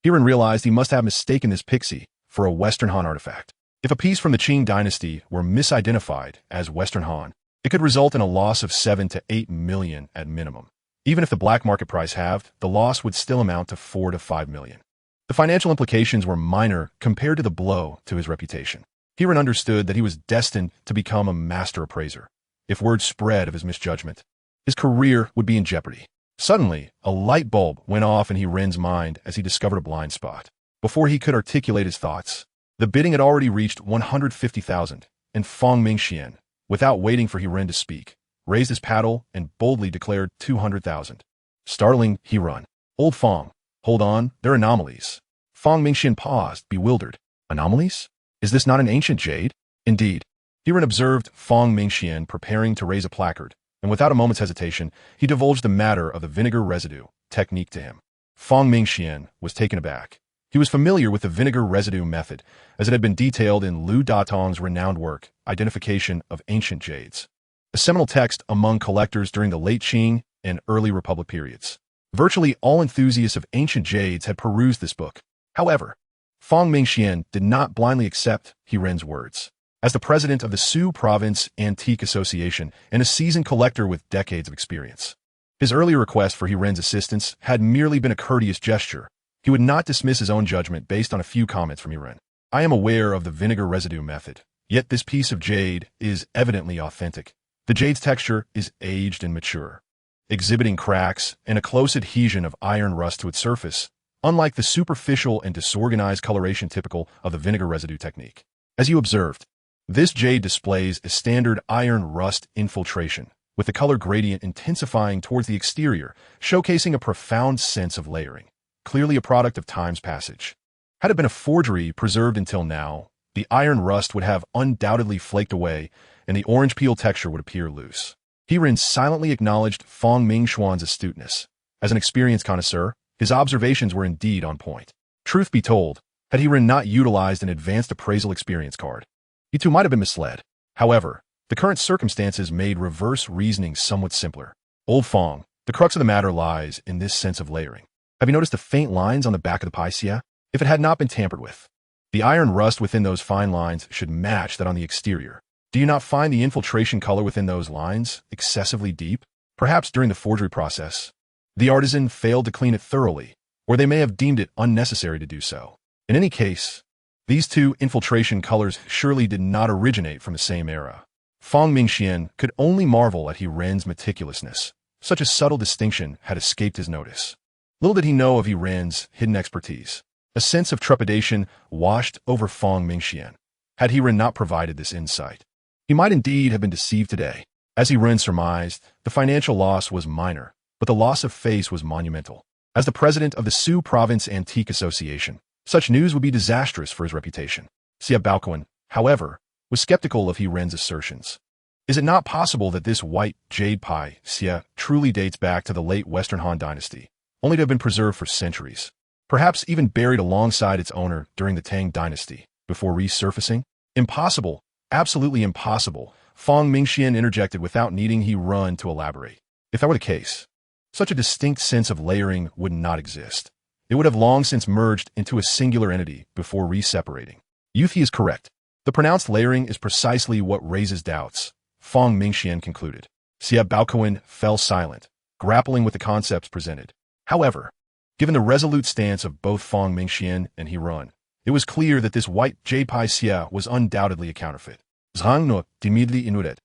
Ren realized he must have mistaken this pixie for a Western Han artifact. If a piece from the Qing dynasty were misidentified as Western Han, it could result in a loss of 7 to 8 million at minimum. Even if the black market price halved, the loss would still amount to 4 to 5 million. The financial implications were minor compared to the blow to his reputation. Ren understood that he was destined to become a master appraiser. If word spread of his misjudgment, his career would be in jeopardy. Suddenly, a light bulb went off in Ren's mind as he discovered a blind spot. Before he could articulate his thoughts, the bidding had already reached 150,000, and Fong Mingxian, without waiting for Ren to speak, raised his paddle and boldly declared 200,000. Startling Ren. Old Fong, hold on, they're anomalies. Fong Mingxian paused, bewildered. Anomalies? Is this not an ancient jade? Indeed. Ren observed Fong Mingxian preparing to raise a placard, and without a moment's hesitation, he divulged the matter of the vinegar residue technique to him. Fong Mingxian was taken aback. He was familiar with the vinegar residue method, as it had been detailed in Liu Datong's renowned work, Identification of Ancient Jades, a seminal text among collectors during the late Qing and early Republic periods. Virtually all enthusiasts of ancient jades had perused this book. However, Fong Mingxian did not blindly accept Ren's words. As the president of the Su Province Antique Association and a seasoned collector with decades of experience, his earlier request for Ren's assistance had merely been a courteous gesture. He would not dismiss his own judgment based on a few comments from Ren. I am aware of the vinegar residue method, yet this piece of jade is evidently authentic. The jade's texture is aged and mature, exhibiting cracks and a close adhesion of iron rust to its surface, unlike the superficial and disorganized coloration typical of the vinegar residue technique. As you observed, this jade displays a standard iron rust infiltration, with the color gradient intensifying towards the exterior, showcasing a profound sense of layering, clearly a product of time's passage. Had it been a forgery preserved until now, the iron rust would have undoubtedly flaked away and the orange peel texture would appear loose. Ren silently acknowledged Fong Mingxuan's astuteness. As an experienced connoisseur, his observations were indeed on point. Truth be told, had Ren not utilized an advanced appraisal experience card, he too might have been misled. However, the current circumstances made reverse reasoning somewhat simpler. Old Fong, the crux of the matter lies in this sense of layering. Have you noticed the faint lines on the back of the paixia? If it had not been tampered with, the iron rust within those fine lines should match that on the exterior. Do you not find the infiltration color within those lines excessively deep? Perhaps during the forgery process, the artisan failed to clean it thoroughly, or they may have deemed it unnecessary to do so. In any case, these two infiltration colors surely did not originate from the same era. Fong Mingxian could only marvel at Ren's meticulousness. Such a subtle distinction had escaped his notice. Little did he know of Ren's hidden expertise. A sense of trepidation washed over Fong Mingxian. Had Ren not provided this insight, he might indeed have been deceived today. As Ren surmised, the financial loss was minor, but the loss of face was monumental. As the president of the Su Province Antique Association, such news would be disastrous for his reputation. Xia Baoquan, however, was skeptical of Ren's assertions. Is it not possible that this white jade pie, Xia, truly dates back to the late Western Han Dynasty, only to have been preserved for centuries, perhaps even buried alongside its owner during the Tang Dynasty, before resurfacing? Impossible, absolutely impossible, Fong Mingxian interjected without needing Ren to elaborate. If that were the case, such a distinct sense of layering would not exist. It would have long since merged into a singular entity before re-separating. He is correct. The pronounced layering is precisely what raises doubts, Fong Mingxian concluded. Xia Baoquan fell silent, grappling with the concepts presented. However, given the resolute stance of both Fong Mingxian and Ren, it was clear that this white jade pie Xia was undoubtedly a counterfeit. Zhang no timidly inured.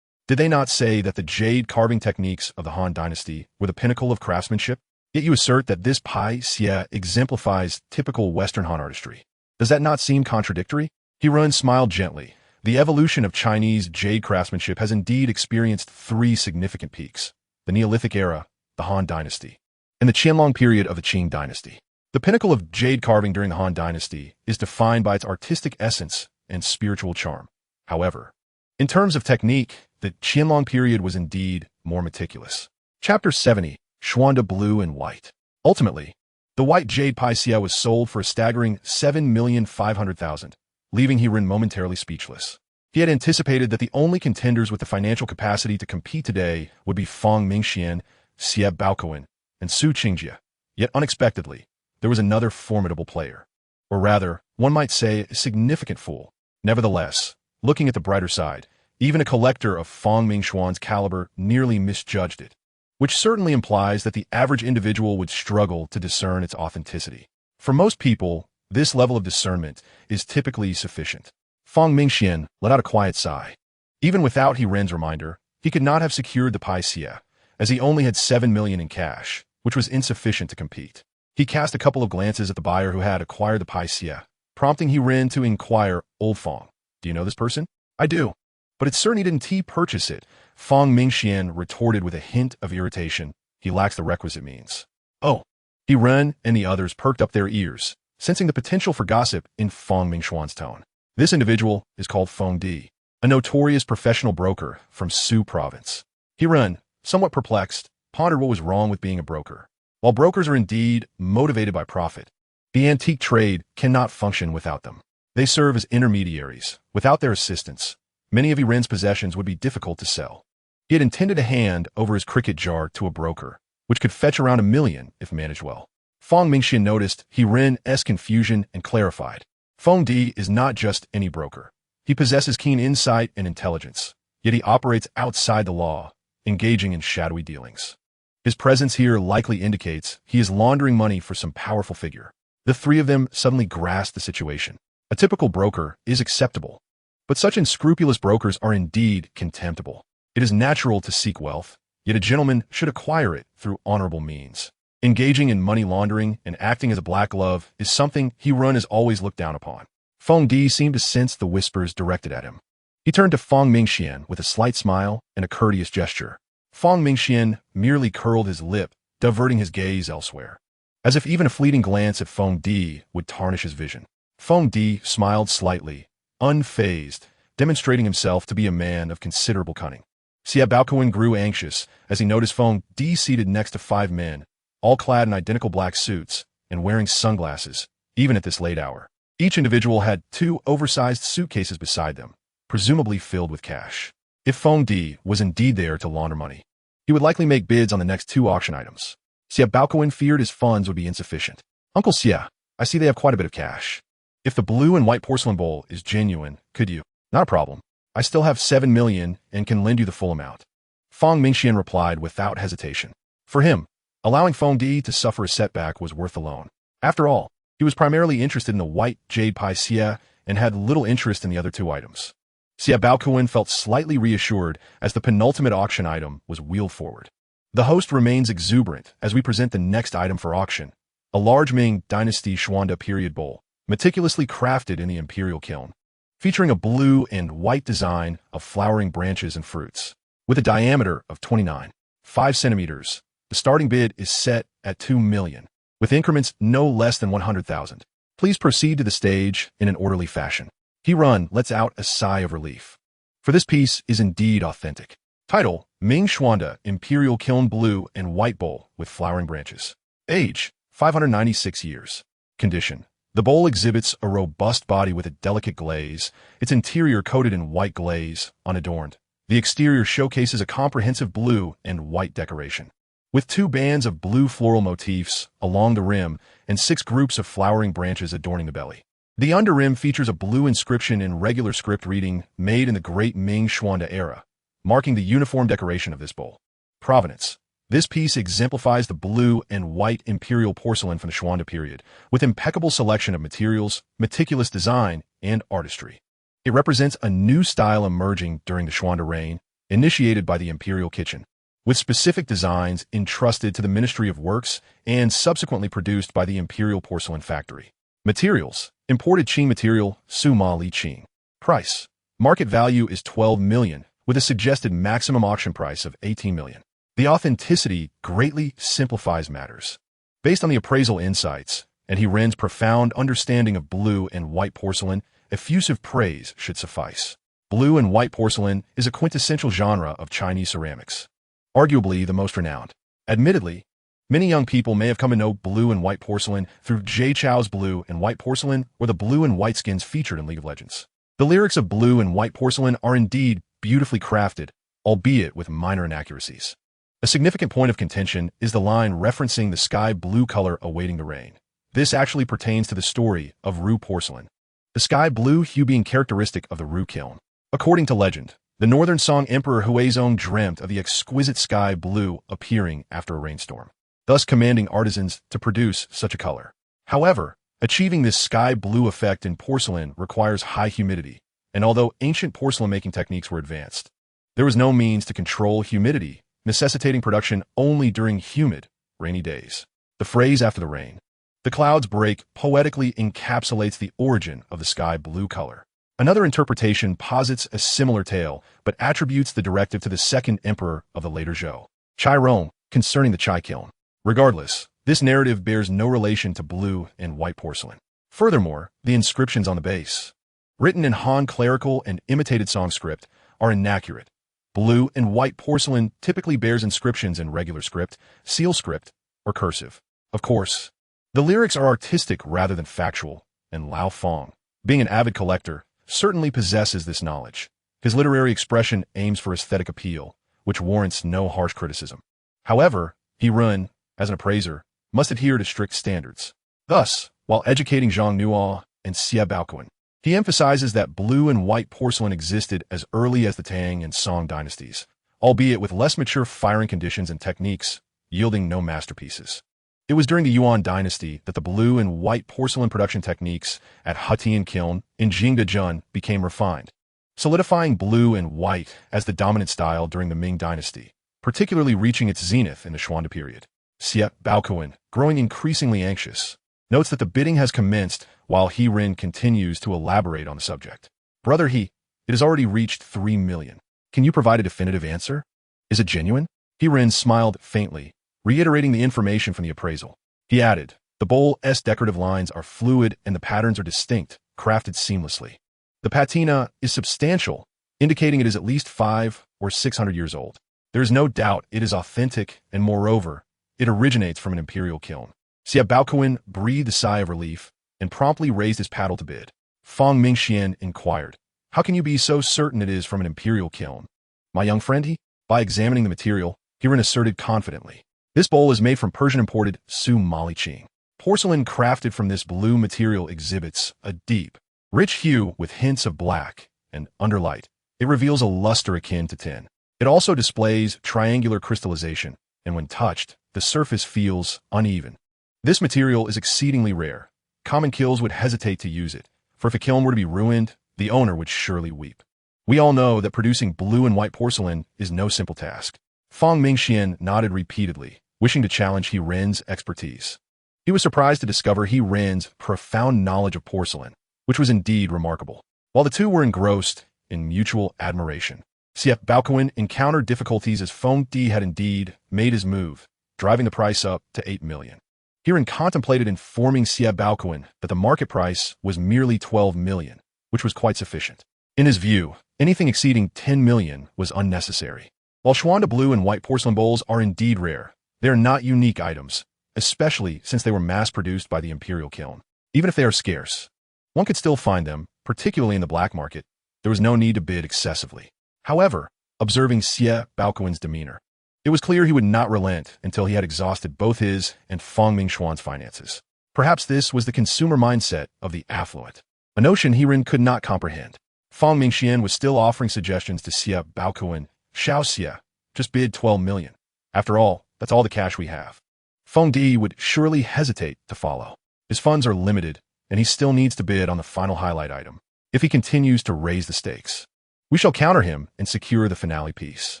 Did they not say that the jade carving techniques of the Han Dynasty were the pinnacle of craftsmanship? Yet you assert that this pie Xia exemplifies typical Western Han artistry. Does that not seem contradictory? Ren smiled gently. The evolution of Chinese jade craftsmanship has indeed experienced three significant peaks: the Neolithic era, the Han Dynasty, and the Qianlong period of the Qing Dynasty. The pinnacle of jade carving during the Han Dynasty is defined by its artistic essence and spiritual charm. However, in terms of technique, the Qianlong period was indeed more meticulous. Chapter 70, Xuanda Blue and White. Ultimately, the white jade paixia was sold for a staggering 7,500,000, leaving Ren momentarily speechless. He had anticipated that the only contenders with the financial capacity to compete today would be Fong Mingxian, Xia Baoquan, and Su Qingjie. Yet unexpectedly, there was another formidable player. Or rather, one might say a significant fool. Nevertheless, looking at the brighter side, even a collector of Fong Mingxuan's caliber nearly misjudged it, which certainly implies that the average individual would struggle to discern its authenticity. For most people, this level of discernment is typically sufficient. Fong Mingxian let out a quiet sigh. Even without Ren's reminder, he could not have secured the paixia, as he only had 7 million in cash, which was insufficient to compete. He cast a couple of glances at the buyer who had acquired the paixia, prompting He Ren to inquire, "Old Fong, do you know this person?" "I do. But it's certain he didn't purchase it." Fong Mingxian retorted with a hint of irritation. "He lacks the requisite means." "Oh." He Ren and the others perked up their ears, sensing the potential for gossip in Fong Mingxuan's tone. This individual is called Feng Di, a notorious professional broker from Su province. He Ren, somewhat perplexed, pondered what was wrong with being a broker. While brokers are indeed motivated by profit, the antique trade cannot function without them. They serve as intermediaries. Without their assistance, many of He Ren's possessions would be difficult to sell. He had intended to hand over his cricket jar to a broker, which could fetch around 1 million if managed well. Fong Mingxian noticed He Ren's confusion and clarified. Feng Di is not just any broker. He possesses keen insight and intelligence, yet he operates outside the law, engaging in shadowy dealings. His presence here likely indicates he is laundering money for some powerful figure. The three of them suddenly grasped the situation. A typical broker is acceptable, but such unscrupulous brokers are indeed contemptible. It is natural to seek wealth, yet a gentleman should acquire it through honorable means. Engaging in money laundering and acting as a black glove is something He Ren has always looked down upon. Feng Di seemed to sense the whispers directed at him. He turned to Fong Mingxian with a slight smile and a courteous gesture. Fong Mingxian merely curled his lip, diverting his gaze elsewhere, as if even a fleeting glance at Feng Di would tarnish his vision. Feng Di smiled slightly, unfazed, demonstrating himself to be a man of considerable cunning. Xia Baoquan grew anxious as he noticed Feng Di seated next to 5 men, all clad in identical black suits and wearing sunglasses, even at this late hour. Each individual had 2 oversized suitcases beside them, presumably filled with cash. If Feng Di was indeed there to launder money, he would likely make bids on the next 2 auction items. Xia Baoquan feared his funds would be insufficient. "Uncle Xia, I see they have quite a bit of cash. If the blue and white porcelain bowl is genuine, could you?" "Not a problem. I still have 7 million and can lend you the full amount." Fong Mingxian replied without hesitation. For him, allowing Feng Di to suffer a setback was worth the loan. After all, he was primarily interested in the white jade paixia and had little interest in the other 2 items. Xia Baoquan felt slightly reassured as the penultimate auction item was wheeled forward. The host remains exuberant as we present the next item for auction, a large Ming Dynasty Xuanda period bowl, meticulously crafted in the imperial kiln, featuring a blue and white design of flowering branches and fruits. With a diameter of 29.5 centimeters, the starting bid is set at 2 million, with increments no less than 100,000. Please proceed to the stage in an orderly fashion. He Ren lets out a sigh of relief, for this piece is indeed authentic. Title: Ming Xuanda Imperial Kiln Blue and White Bowl with Flowering Branches. Age: 596 years. Condition: the bowl exhibits a robust body with a delicate glaze, its interior coated in white glaze, unadorned. The exterior showcases a comprehensive blue and white decoration, with 2 bands of blue floral motifs along the rim and 6 groups of flowering branches adorning the belly. The underrim features a blue inscription in regular script reading, "Made in the Great Ming Xuanda Era," marking the uniform decoration of this bowl. Provenance: this piece exemplifies the blue and white imperial porcelain from the Xuanda period, with impeccable selection of materials, meticulous design, and artistry. It represents a new style emerging during the Xuanda reign, initiated by the imperial kitchen, with specific designs entrusted to the Ministry of Works and subsequently produced by the Imperial Porcelain Factory. Materials: imported Qing material, Suma Li Qing. Price: market value is 12 million, with a suggested maximum auction price of 18 million. The authenticity greatly simplifies matters. Based on the appraisal insights and He Ren's profound understanding of blue and white porcelain, effusive praise should suffice. Blue and white porcelain is a quintessential genre of Chinese ceramics, arguably the most renowned. Admittedly, many young people may have come to know blue and white porcelain through Jay Chou's blue and white porcelain or the blue and white skins featured in League of Legends. The lyrics of blue and white porcelain are indeed beautifully crafted, albeit with minor inaccuracies. A significant point of contention is the line referencing the sky blue color awaiting the rain. This actually pertains to the story of Ru porcelain, the sky blue hue being characteristic of the Ru kiln. According to legend, the Northern Song Emperor Huizong dreamt of the exquisite sky blue appearing after a rainstorm, thus commanding artisans to produce such a color. However, achieving this sky blue effect in porcelain requires high humidity, and although ancient porcelain making techniques were advanced, there was no means to control humidity necessitating production only during humid, rainy days. The phrase after the rain, the clouds break, poetically encapsulates the origin of the sky blue color. Another interpretation posits a similar tale, but attributes the directive to the second emperor of the later Zhou, Chai Rong, concerning the chai kiln. Regardless, this narrative bears no relation to blue and white porcelain. Furthermore, the inscriptions on the base, written in Han clerical and imitated song script, are inaccurate. Blue and white porcelain typically bears inscriptions in regular script, seal script, or cursive. Of course, the lyrics are artistic rather than factual, and Lao Fong, being an avid collector, certainly possesses this knowledge. His literary expression aims for aesthetic appeal, which warrants no harsh criticism. However, he Run, as an appraiser, must adhere to strict standards. Thus, while educating Zhang Nuo and Xie Baoquan, he emphasizes that blue and white porcelain existed as early as the Tang and Song dynasties, albeit with less mature firing conditions and techniques, yielding no masterpieces. It was during the Yuan dynasty that the blue and white porcelain production techniques at Hutian Kiln in Jingdezhen became refined, solidifying blue and white as the dominant style during the Ming dynasty, particularly reaching its zenith in the Xuande period. Xie Baoquan, growing increasingly anxious, notes that the bidding has commenced while He Rin continues to elaborate on the subject. Brother He, it has already reached 3 million. Can you provide a definitive answer? Is it genuine? He Rin smiled faintly, reiterating the information from the appraisal. He added, the bowl's decorative lines are fluid and the patterns are distinct, crafted seamlessly. The patina is substantial, indicating it is at least 500 or 600 years old. There is no doubt it is authentic, and moreover, it originates from an imperial kiln. Xie Baoquan breathed a sigh of relief and promptly raised his paddle to bid. Fong Mingxian inquired, how can you be so certain it is from an imperial kiln? My young friend, he, by examining the material, He Rin asserted confidently. This bowl is made from Persian-imported Su Mali Qing. Porcelain crafted from this blue material exhibits a deep, rich hue with hints of black, and under light, it reveals a luster akin to tin. It also displays triangular crystallization, and when touched, the surface feels uneven. This material is exceedingly rare. Common kilns would hesitate to use it, for if a kiln were to be ruined, the owner would surely weep. We all know that producing blue and white porcelain is no simple task. Fong Mingxian nodded repeatedly, wishing to challenge He Rin's expertise. He was surprised to discover He Rin's profound knowledge of porcelain, which was indeed remarkable. While the two were engrossed in mutual admiration, Xie Baoquan encountered difficulties as Fong Di had indeed made his move, driving the price up to 8 million. He Rin contemplated informing Xie Baoquan that the market price was merely 12 million, which was quite sufficient. In his view, anything exceeding 10 million was unnecessary. While Xuande blue and white porcelain bowls are indeed rare, they are not unique items, especially since they were mass-produced by the imperial kiln. Even if they are scarce, one could still find them, particularly in the black market. There was no need to bid excessively. However, observing Xie Baoquan's demeanor, it was clear he would not relent until he had exhausted both his and Fong Mingxuan's finances. Perhaps this was the consumer mindset of the affluent, a notion He Rin could not comprehend. Fong Mingxian was still offering suggestions to Xie Baoquan. Xiao Xie, just bid 12 million. After all, that's all the cash we have. Fong Di would surely hesitate to follow. His funds are limited, and he still needs to bid on the final highlight item. If he continues to raise the stakes, we shall counter him and secure the finale piece.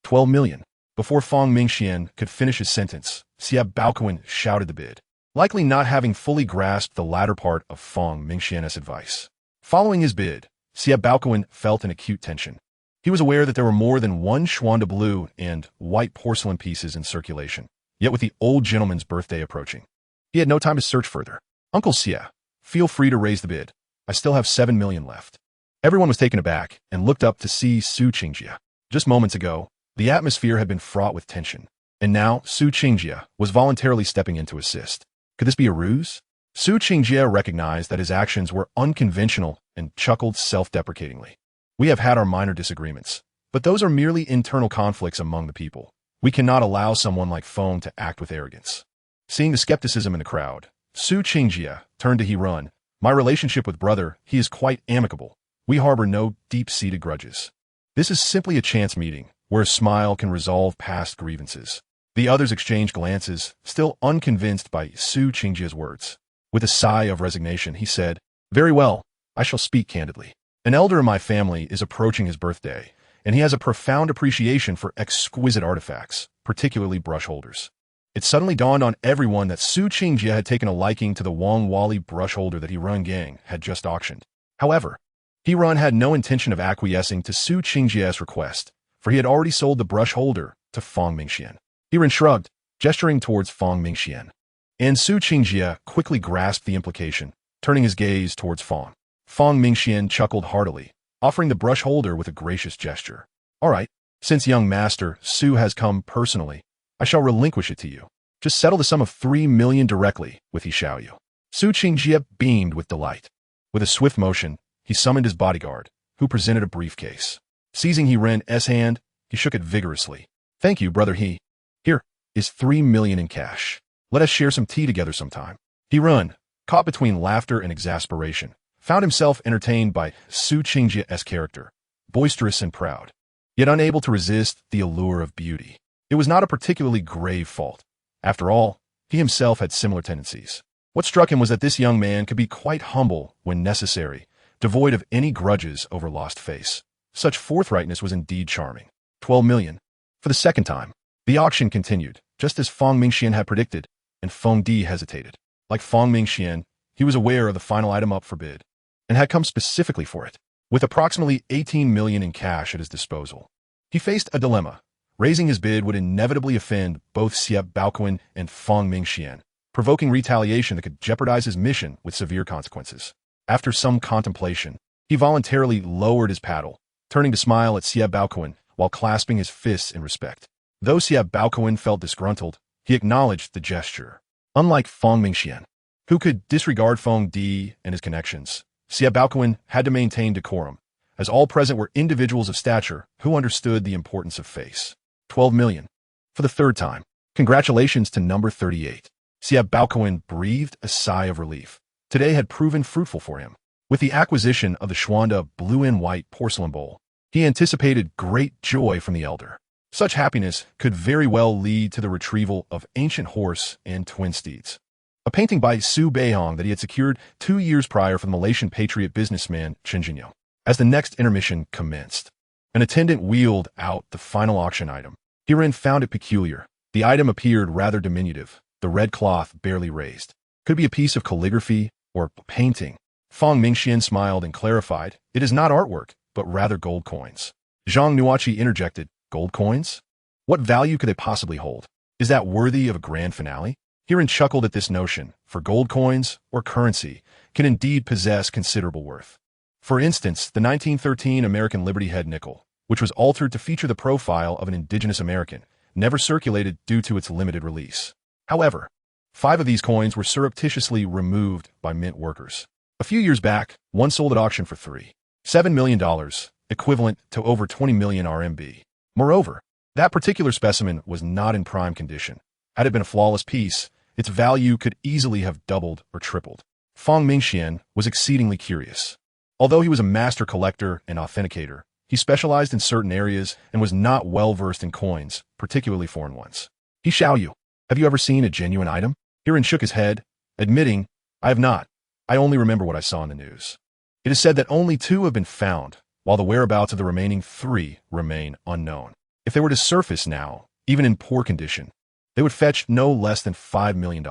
12 million. Before Fong Mingxian could finish his sentence, Xie Baoquan shouted the bid, likely not having fully grasped the latter part of Fong Mingxian's advice. Following his bid, Xie Baoquan felt an acute tension. He was aware that there were more than one Xuande blue and white porcelain pieces in circulation, yet with the old gentleman's birthday approaching, he had no time to search further. Uncle Xie, feel free to raise the bid. I still have 7 million left. Everyone was taken aback and looked up to see Su Qingjie. Just moments ago, the atmosphere had been fraught with tension, and now Su Qingjie was voluntarily stepping in to assist. Could this be a ruse? Su Qingjie recognized that his actions were unconventional and chuckled self-deprecatingly. We have had our minor disagreements, but those are merely internal conflicts among the people. We cannot allow someone like Fong to act with arrogance. Seeing the skepticism in the crowd, Su Qingjie turned to He Rin. My relationship with brother, he is quite amicable. We harbor no deep-seated grudges. This is simply a chance meeting, where a smile can resolve past grievances. The others exchanged glances, still unconvinced by Su Qingjie's words. With a sigh of resignation, he said, very well, I shall speak candidly. An elder in my family is approaching his birthday, and he has a profound appreciation for exquisite artifacts, particularly brush holders. It suddenly dawned on everyone that Su Qingjie had taken a liking to the Wang Wali brush holder that He Run Gang had just auctioned. However, He Run had no intention of acquiescing to Su Qingjie's request, for he had already sold the brush holder to Fang Mingxian. He Run shrugged, gesturing towards Fang Mingxian. And Su Qingjie quickly grasped the implication, turning his gaze towards Fang. Fang Mingxian chuckled heartily, offering the brush holder with a gracious gesture. All right, since young master Su has come personally, I shall relinquish it to you. Just settle the sum of 3 million directly with He Xiaoyu. Su Qingjie beamed with delight. With a swift motion, he summoned his bodyguard, who presented a briefcase. Seizing He Ren's hand, he shook it vigorously. Thank you, brother He. Here is 3 million in cash. Let us share some tea together sometime. He Run, caught between laughter and exasperation, found himself entertained by Su Qingjie's character, boisterous and proud, yet unable to resist the allure of beauty. It was not a particularly grave fault. After all, he himself had similar tendencies. What struck him was that this young man could be quite humble when necessary, devoid of any grudges over lost face. Such forthrightness was indeed charming. 12 million. For the second time, the auction continued, just as Fang Mingxian had predicted, and Feng Di hesitated. Like Fang Mingxian, he was aware of the final item up for bid, and had come specifically for it. With approximately 18 million in cash at his disposal, he faced a dilemma. Raising his bid would inevitably offend both Xie Baoquan and Fang Mingxian, provoking retaliation that could jeopardize his mission with severe consequences. After some contemplation, he voluntarily lowered his paddle, turning to smile at Xie Baoquan while clasping his fists in respect. Though Xie Baoquan felt disgruntled, he acknowledged the gesture. Unlike Fang Mingxian, who could disregard Feng Di and his connections, Xie Baoquan had to maintain decorum, as all present were individuals of stature who understood the importance of face. 12 million. For the third time. Congratulations to number 38. Xie Baoquan breathed a sigh of relief. Today had proven fruitful for him. With the acquisition of the Xuanda blue and white porcelain bowl, he anticipated great joy from the elder. Such happiness could very well lead to the retrieval of ancient horse and twin steeds. A painting by Su Beihong that he had secured 2 years prior from the Malaysian patriot businessman Chen Jinyo. As the next intermission commenced, an attendant wheeled out the final auction item. He Ren found it peculiar. The item appeared rather diminutive, the red cloth barely raised. Could be a piece of calligraphy or painting. Fang Mingxian smiled and clarified, it is not artwork, but rather gold coins. Zhang Nuachi interjected, gold coins? What value could they possibly hold? Is that worthy of a grand finale? Hiren chuckled at this notion, for gold coins, or currency, can indeed possess considerable worth. For instance, the 1913 American Liberty Head nickel, which was altered to feature the profile of an indigenous American, never circulated due to its limited release. However, 5 of these coins were surreptitiously removed by mint workers. A few years back, one sold at auction for $3.7 million, equivalent to over 20 million RMB. Moreover, that particular specimen was not in prime condition. Had it been a flawless piece, its value could easily have doubled or tripled. Fang Mingxian was exceedingly curious. Although he was a master collector and authenticator, he specialized in certain areas and was not well versed in coins, particularly foreign ones. He Xiaoyu, have you ever seen a genuine item? Hiren shook his head, admitting, I have not. I only remember what I saw in the news. It is said that only 2 have been found, while the whereabouts of the remaining 3 remain unknown. If they were to surface now, even in poor condition, they would fetch no less than $5 million.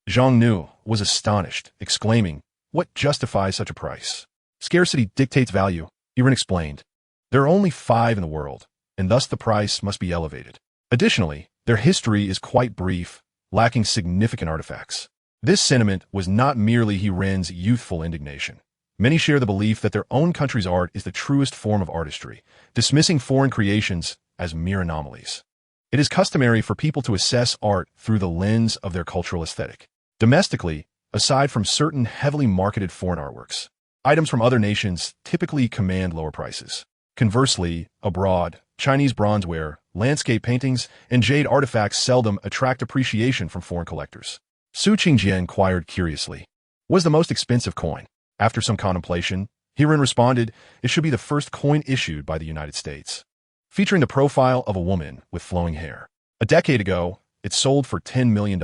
Zhang Nu was astonished, exclaiming, what justifies such a price? Scarcity dictates value, Hiren explained. There are only 5 in the world, and thus the price must be elevated. Additionally, their history is quite brief, lacking significant artifacts. This sentiment was not merely Hiren's youthful indignation. Many share the belief that their own country's art is the truest form of artistry, dismissing foreign creations as mere anomalies. It is customary for people to assess art through the lens of their cultural aesthetic. Domestically, aside from certain heavily marketed foreign artworks, items from other nations typically command lower prices. Conversely, abroad, Chinese bronzeware, landscape paintings, and jade artifacts seldom attract appreciation from foreign collectors. Su Qingjie inquired curiously, what is the most expensive coin? After some contemplation, Hiren responded, it should be the first coin issued by the United States, featuring the profile of a woman with flowing hair. A decade ago, it sold for $10 million.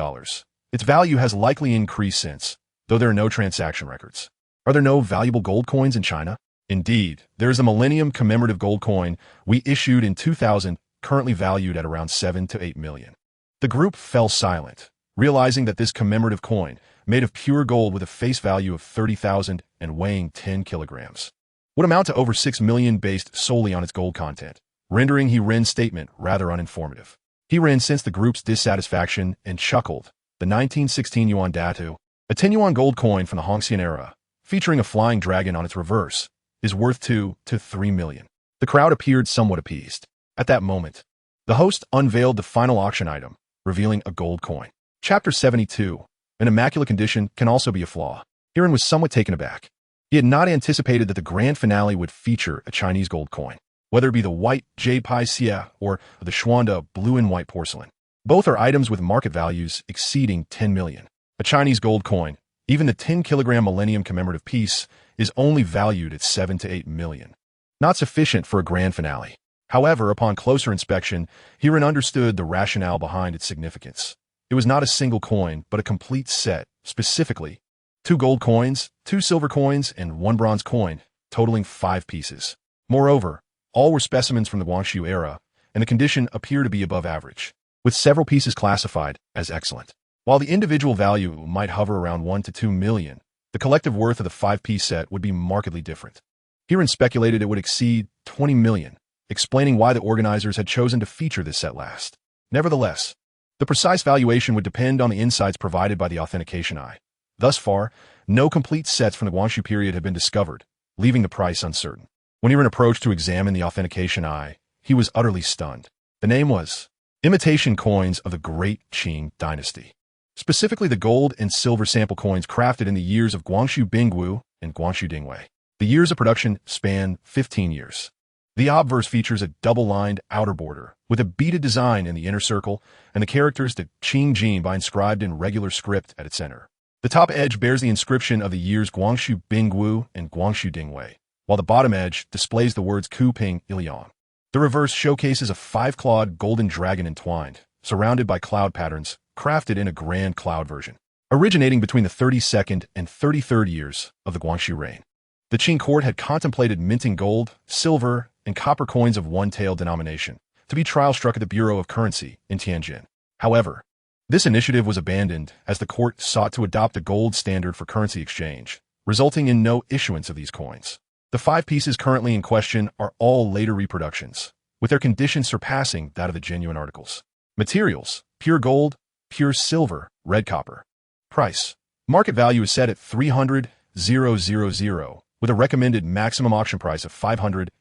Its value has likely increased since, though there are no transaction records. Are there no valuable gold coins in China? Indeed, there is a Millennium commemorative gold coin we issued in 2000, currently valued at around 7 to 8 million. The group fell silent, realizing that this commemorative coin, made of pure gold with a face value of 30,000 and weighing 10 kilograms, would amount to over 6 million based solely on its gold content, rendering He-Ren's statement rather uninformative. He-Ren sensed the group's dissatisfaction and chuckled. The 1916 yuan datu, a 10 yuan gold coin from the Hongxian era, featuring a flying dragon on its reverse, is worth 2 to 3 million. The crowd appeared somewhat appeased. At that moment, the host unveiled the final auction item, revealing a gold coin. Chapter 72. An immaculate condition can also be a flaw. He-Ren was somewhat taken aback. He had not anticipated that the grand finale would feature a Chinese gold coin, whether it be the white jade pai xia or the Xuanda blue and white porcelain. Both are items with market values exceeding 10 million. A Chinese gold coin, even the 10-kilogram Millennium commemorative piece, is only valued at 7 to 8 million. Not sufficient for a grand finale. However, upon closer inspection, He-Ren understood the rationale behind its significance. It was not a single coin, but a complete set, specifically 2 gold coins, 2 silver coins, and 1 bronze coin, totaling 5 pieces. Moreover, all were specimens from the Guangxu era, and the condition appeared to be above average, with several pieces classified as excellent. While the individual value might hover around 1 to 2 million, the collective worth of the 5-piece set would be markedly different. He-Ren speculated it would exceed 20 million, explaining why the organizers had chosen to feature this set last. Nevertheless, the precise valuation would depend on the insights provided by the authentication eye. Thus far, no complete sets from the Guangxu period have been discovered, leaving the price uncertain. When He-Ren approached to examine the authentication eye, he was utterly stunned. The name was Imitation Coins of the Great Qing Dynasty. Specifically the gold and silver sample coins crafted in the years of Guangxu Bingwu and Guangxu Dingwei. The years of production span 15 years. The obverse features a double-lined outer border, with a beaded design in the inner circle, and the characters to Qing Jin by inscribed in regular script at its center. The top edge bears the inscription of the years Guangxu Bingwu and Guangxu Dingwei, while the bottom edge displays the words Ku Ping Iliang. The reverse showcases a 5-clawed golden dragon entwined, surrounded by cloud patterns, crafted in a grand cloud version, originating between the 32nd and 33rd years of the Guangxu reign. The Qing court had contemplated minting gold, silver, and copper coins of one-tailed denomination to be trial struck at the Bureau of Currency in Tianjin. However, this initiative was abandoned as the court sought to adopt a gold standard for currency exchange, resulting in no issuance of these coins. The 5 pieces currently in question are all later reproductions, with their condition surpassing that of the genuine articles. Materials: pure gold, pure silver, red copper. Price: market value is set at 300,000, with a recommended maximum auction price of 500,000.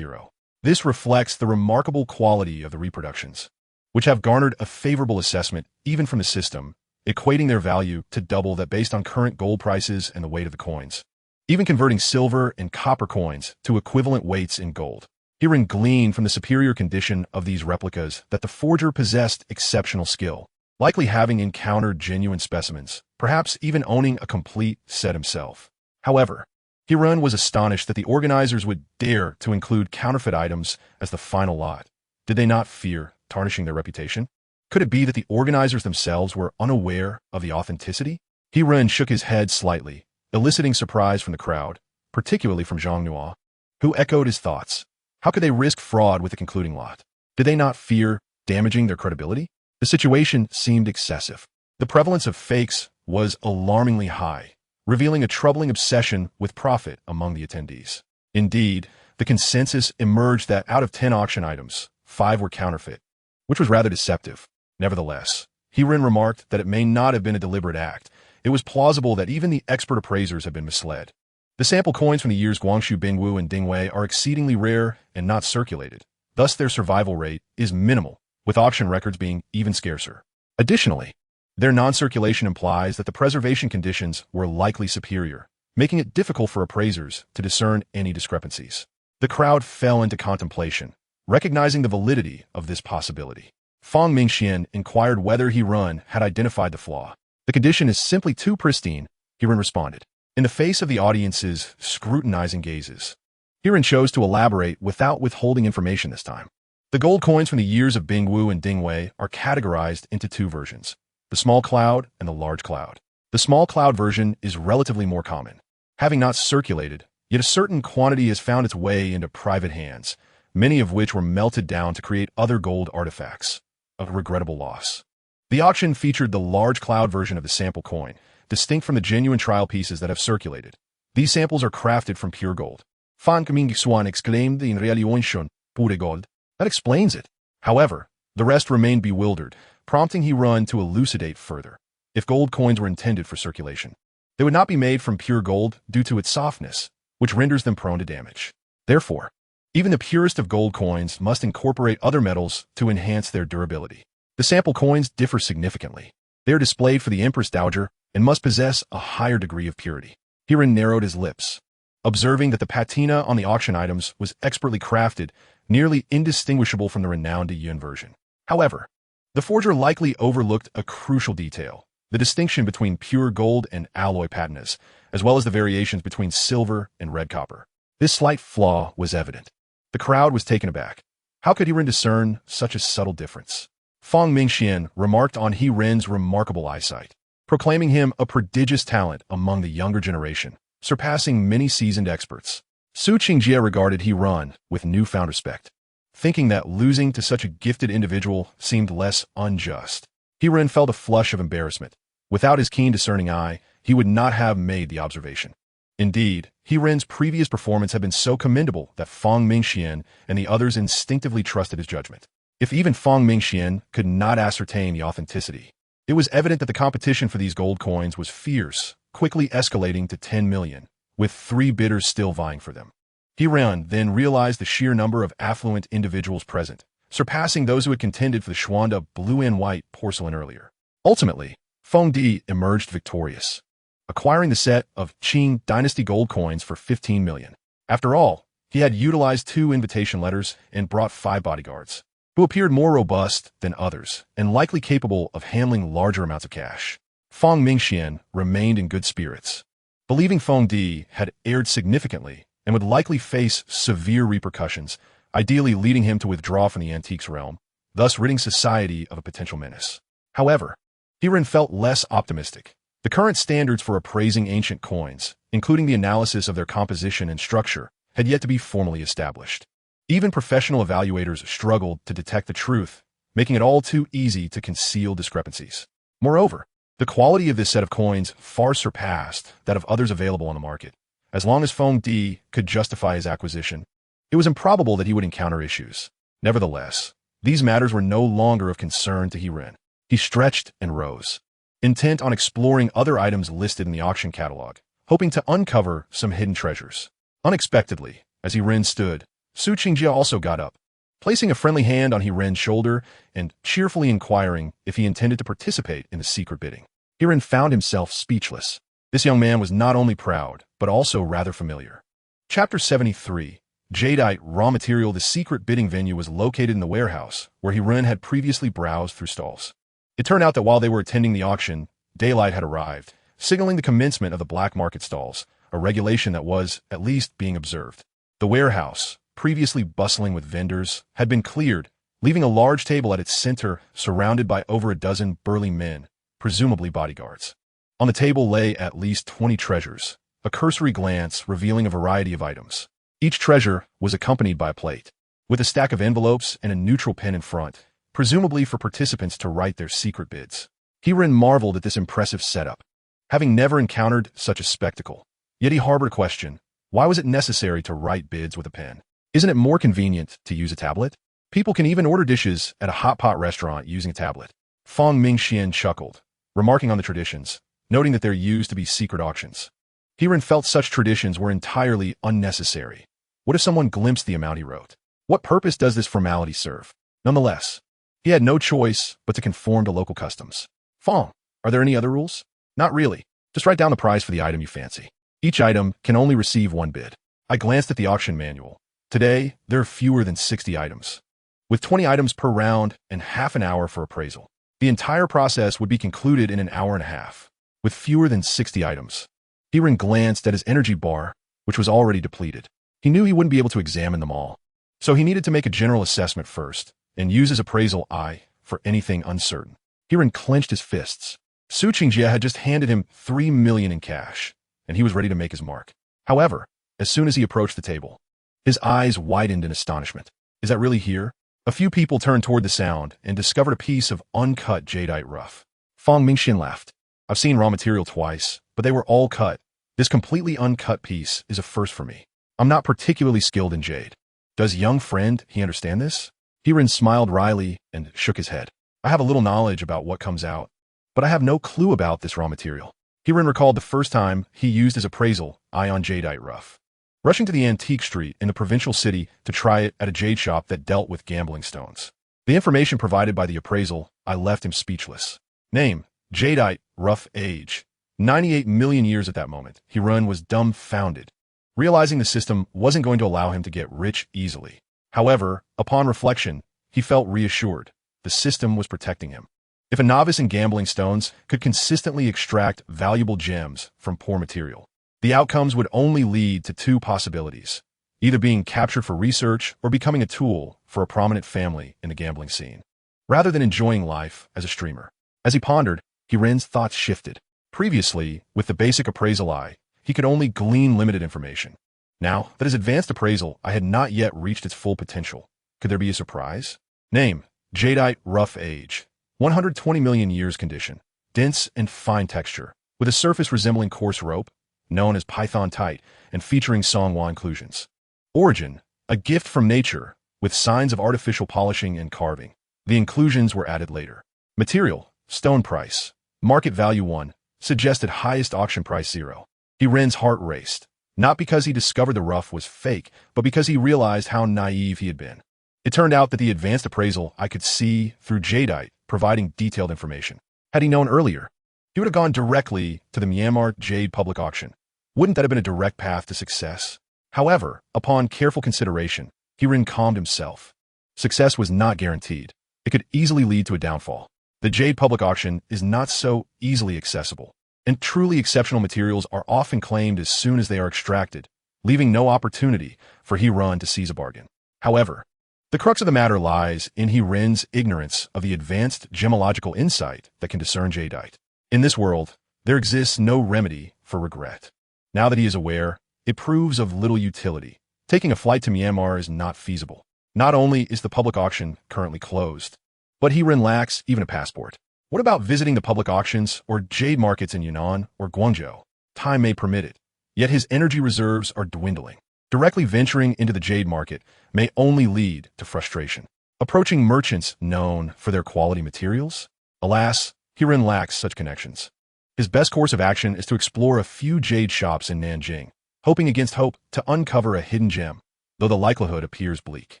This reflects the remarkable quality of the reproductions, which have garnered a favorable assessment even from the system, equating their value to double that based on current gold prices and the weight of the coins, even converting silver and copper coins to equivalent weights in gold. He-Ren gleaned from the superior condition of these replicas that the forger possessed exceptional skill, likely having encountered genuine specimens, perhaps even owning a complete set himself. However, He-Ren was astonished that the organizers would dare to include counterfeit items as the final lot. Did they not fear tarnishing their reputation? Could it be that the organizers themselves were unaware of the authenticity? He-Ren shook his head slightly, eliciting surprise from the crowd, particularly from Zhang Nuo, who echoed his thoughts. How could they risk fraud with the concluding lot? Did they not fear damaging their credibility? The situation seemed excessive. The prevalence of fakes was alarmingly high, revealing a troubling obsession with profit among the attendees. Indeed, the consensus emerged that out of 10 auction items, 5 were counterfeit, which was rather deceptive. Nevertheless, He-Ren remarked that it may not have been a deliberate act. It was plausible that even the expert appraisers had been misled. The sample coins from the years Guangxu Bingwu and Dingwei are exceedingly rare and not circulated. Thus, their survival rate is minimal, with auction records being even scarcer. Additionally, their non-circulation implies that the preservation conditions were likely superior, making it difficult for appraisers to discern any discrepancies. The crowd fell into contemplation, recognizing the validity of this possibility. Fang Mingxian inquired whether He-Ren had identified the flaw. The condition is simply too pristine, He-Ren responded, in the face of the audience's scrutinizing gazes. He-Ren chose to elaborate without withholding information this time. The gold coins from the years of Bingwu and Dingwei are categorized into 2 versions, the small cloud and the large cloud. The small cloud version is relatively more common, having not circulated, Yet a certain quantity has found its way into private hands, many of which were melted down to create other gold artifacts. A regrettable loss. The auction featured the large cloud version of the sample coin, distinct from the genuine trial pieces that have circulated. These samples are crafted from pure gold. Fan Kaming Swan exclaimed in Relics pure gold. That explains it. However, the rest remained bewildered, prompting He-Run to elucidate further. If gold coins were intended for circulation, they would not be made from pure gold due to its softness, which renders them prone to damage. Therefore, even the purest of gold coins must incorporate other metals to enhance their durability. The sample coins differ significantly. They are displayed for the Empress Dowager and must possess a higher degree of purity. He-Run narrowed his lips, observing that the patina on the auction items was expertly crafted, nearly indistinguishable from the renowned Yun version. However, the forger likely overlooked a crucial detail: the distinction between pure gold and alloy patinas, as well as the variations between silver and red copper. This slight flaw was evident. The crowd was taken aback. How could He-Run discern such a subtle difference? Fang Mingxian remarked on He-Run's remarkable eyesight, proclaiming him a prodigious talent among the younger generation, surpassing many seasoned experts. Su Qingjie regarded He-Run with newfound respect, thinking that losing to such a gifted individual seemed less unjust. He-Run felt a flush of embarrassment. Without his keen discerning eye, he would not have made the observation. Indeed, He-Run's previous performance had been so commendable that Fang Mingxian and the others instinctively trusted his judgment. If even Fang Mingxian could not ascertain the authenticity, it was evident that the competition for these gold coins was fierce, quickly escalating to 10 million, with 3 bidders still vying for them. He-Run then realized the sheer number of affluent individuals present, surpassing those who had contended for the Xuanda blue and white porcelain earlier. Ultimately, Feng Di emerged victorious, acquiring the set of Qing Dynasty gold coins for 15 million. After all, he had utilized 2 invitation letters and brought 5 bodyguards, who appeared more robust than others and likely capable of handling larger amounts of cash. Fang Mingxian remained in good spirits, believing Feng Di had erred significantly and would likely face severe repercussions, ideally leading him to withdraw from the antiques realm, thus ridding society of a potential menace. However, He-Run felt less optimistic. The current standards for appraising ancient coins, including the analysis of their composition and structure, had yet to be formally established. Even professional evaluators struggled to detect the truth, making it all too easy to conceal discrepancies. Moreover, the quality of this set of coins far surpassed that of others available on the market. As long as Feng Di could justify his acquisition, it was improbable that he would encounter issues. Nevertheless, these matters were no longer of concern to He-Run. He stretched and rose, intent on exploring other items listed in the auction catalog, hoping to uncover some hidden treasures. Unexpectedly, as He-Run stood, Su Qingjie also got up, placing a friendly hand on He-Run's shoulder and cheerfully inquiring if he intended to participate in the secret bidding. He-Run found himself speechless. This young man was not only proud, but also rather familiar. Chapter 73, Jadeite Raw Material. The secret bidding venue was located in the warehouse, where He-Run had previously browsed through stalls. It turned out that while they were attending the auction, daylight had arrived, signaling the commencement of the black market stalls, a regulation that was, at least, being observed. The warehouse, previously bustling with vendors, had been cleared, leaving a large table at its center surrounded by over a dozen burly men, presumably bodyguards. On the table lay at least 20 treasures, a cursory glance revealing a variety of items. Each treasure was accompanied by a plate, with a stack of envelopes and a neutral pen in front, presumably for participants to write their secret bids. He-Run marveled at this impressive setup, having never encountered such a spectacle. Yet he harbored a question: why was it necessary to write bids with a pen? Isn't it more convenient to use a tablet? People can even order dishes at a hot pot restaurant using a tablet. Fang Mingxian chuckled, remarking on the traditions, noting that there used to be secret auctions. He-Run felt such traditions were entirely unnecessary. What if someone glimpsed the amount he wrote? What purpose does this formality serve? Nonetheless, he had no choice but to conform to local customs. Fang, are there any other rules? Not really. Just write down the price for the item you fancy. Each item can only receive 1 bid. I glanced at the auction manual. Today, there are fewer than 60 items, with 20 items per round and half an hour for appraisal. The entire process would be concluded in an hour and a half, with fewer than 60 items. He-Run glanced at his energy bar, which was already depleted. He knew he wouldn't be able to examine them all, so he needed to make a general assessment first and use his appraisal eye for anything uncertain. He-Run clenched his fists. Su Qingjie had just handed him 3 million in cash, and he was ready to make his mark. However, as soon as he approached the table. His eyes widened in astonishment. Is that really here? A few people turned toward the sound and discovered a piece of uncut jadeite rough. Fang Mingxin laughed. I've seen raw material twice, but they were all cut. This completely uncut piece is a first for me. I'm not particularly skilled in jade. Does young friend he understand this? Hirin smiled wryly and shook his head. I have a little knowledge about what comes out, but I have no clue about this raw material. Hirin recalled the first time he used his appraisal eye on jadeite rough. Rushing to the antique street in the provincial city to try it at a jade shop that dealt with gambling stones. The information provided by the appraisal, I left him speechless. Name, jadeite, rough age. 98 million years at that moment. Hirin was dumbfounded, realizing the system wasn't going to allow him to get rich easily. However, upon reflection, he felt reassured. The system was protecting him. If a novice in gambling stones could consistently extract valuable gems from poor material, the outcomes would only lead to two possibilities, either being captured for research or becoming a tool for a prominent family in the gambling scene, rather than enjoying life as a streamer. As he pondered, Hirin's thoughts shifted. Previously, with the basic appraisal eye, he could only glean limited information. Now that his advanced appraisal eye had not yet reached its full potential, could there be a surprise? Name, jadeite, rough age. 120 million years condition, dense and fine texture, with a surface resembling coarse rope, known as python-tite, and featuring songhua inclusions. Origin, a gift from nature, with signs of artificial polishing and carving. The inclusions were added later. Material, stone price, market value 1, suggested highest auction price 0. Hirin's heart raced, not because he discovered the rough was fake, but because he realized how naive he had been. It turned out that the advanced appraisal I could see through jadeite, providing detailed information. Had he known earlier, he would have gone directly to the Myanmar Jade public auction. Wouldn't that have been a direct path to success? However, upon careful consideration, Hirin calmed himself. Success was not guaranteed. It could easily lead to a downfall. The Jade public auction is not so easily accessible, and truly exceptional materials are often claimed as soon as they are extracted, leaving no opportunity for Hirin to seize a bargain. However, the crux of the matter lies in Hirin's ignorance of the advanced gemological insight that can discern jadeite. In this world, there exists no remedy for regret. Now that he is aware, it proves of little utility. Taking a flight to Myanmar is not feasible. Not only is the public auction currently closed, but Hirin lacks even a passport. What about visiting the public auctions or jade markets in Yunnan or Guangzhou? Time may permit it, yet his energy reserves are dwindling. Directly venturing into the jade market may only lead to frustration. Approaching merchants known for their quality materials? Alas, Hirin lacks such connections. His best course of action is to explore a few jade shops in Nanjing, hoping against hope to uncover a hidden gem, though the likelihood appears bleak.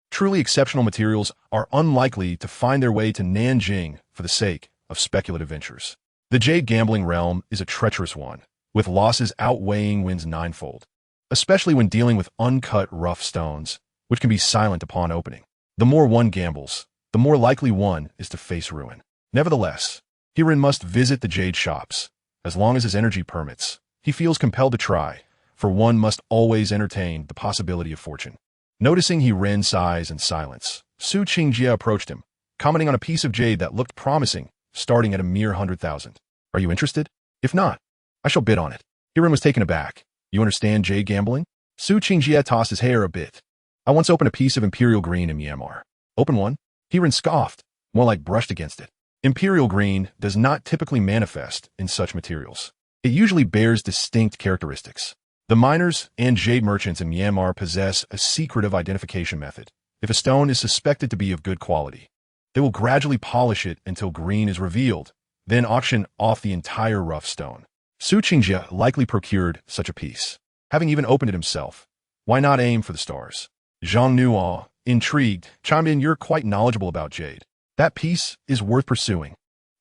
Truly exceptional materials are unlikely to find their way to Nanjing for the sake of speculative ventures. The jade gambling realm is a treacherous one, with losses outweighing wins ninefold, especially when dealing with uncut rough stones, which can be silent upon opening. The more one gambles, the more likely one is to face ruin. Nevertheless, Hirin must visit the jade shops. As long as his energy permits, he feels compelled to try, for one must always entertain the possibility of fortune. Noticing Hirin's size and silence, Su Qingjie approached him, commenting on a piece of jade that looked promising, starting at a mere 100,000. Are you interested? If not, I shall bid on it. Hirin was taken aback. You understand jade gambling? Su Qingjie tossed his hair a bit. I once opened a piece of imperial green in Myanmar. Open one? Hirin scoffed, more like brushed against it. Imperial green does not typically manifest in such materials. It usually bears distinct characteristics. The miners and jade merchants in Myanmar possess a secretive identification method. If a stone is suspected to be of good quality, they will gradually polish it until green is revealed, then auction off the entire rough stone. Su Qingjie likely procured such a piece. Having even opened it himself, why not aim for the stars? Zhang Nuo, intrigued, chimed in, you're quite knowledgeable about jade. That piece is worth pursuing.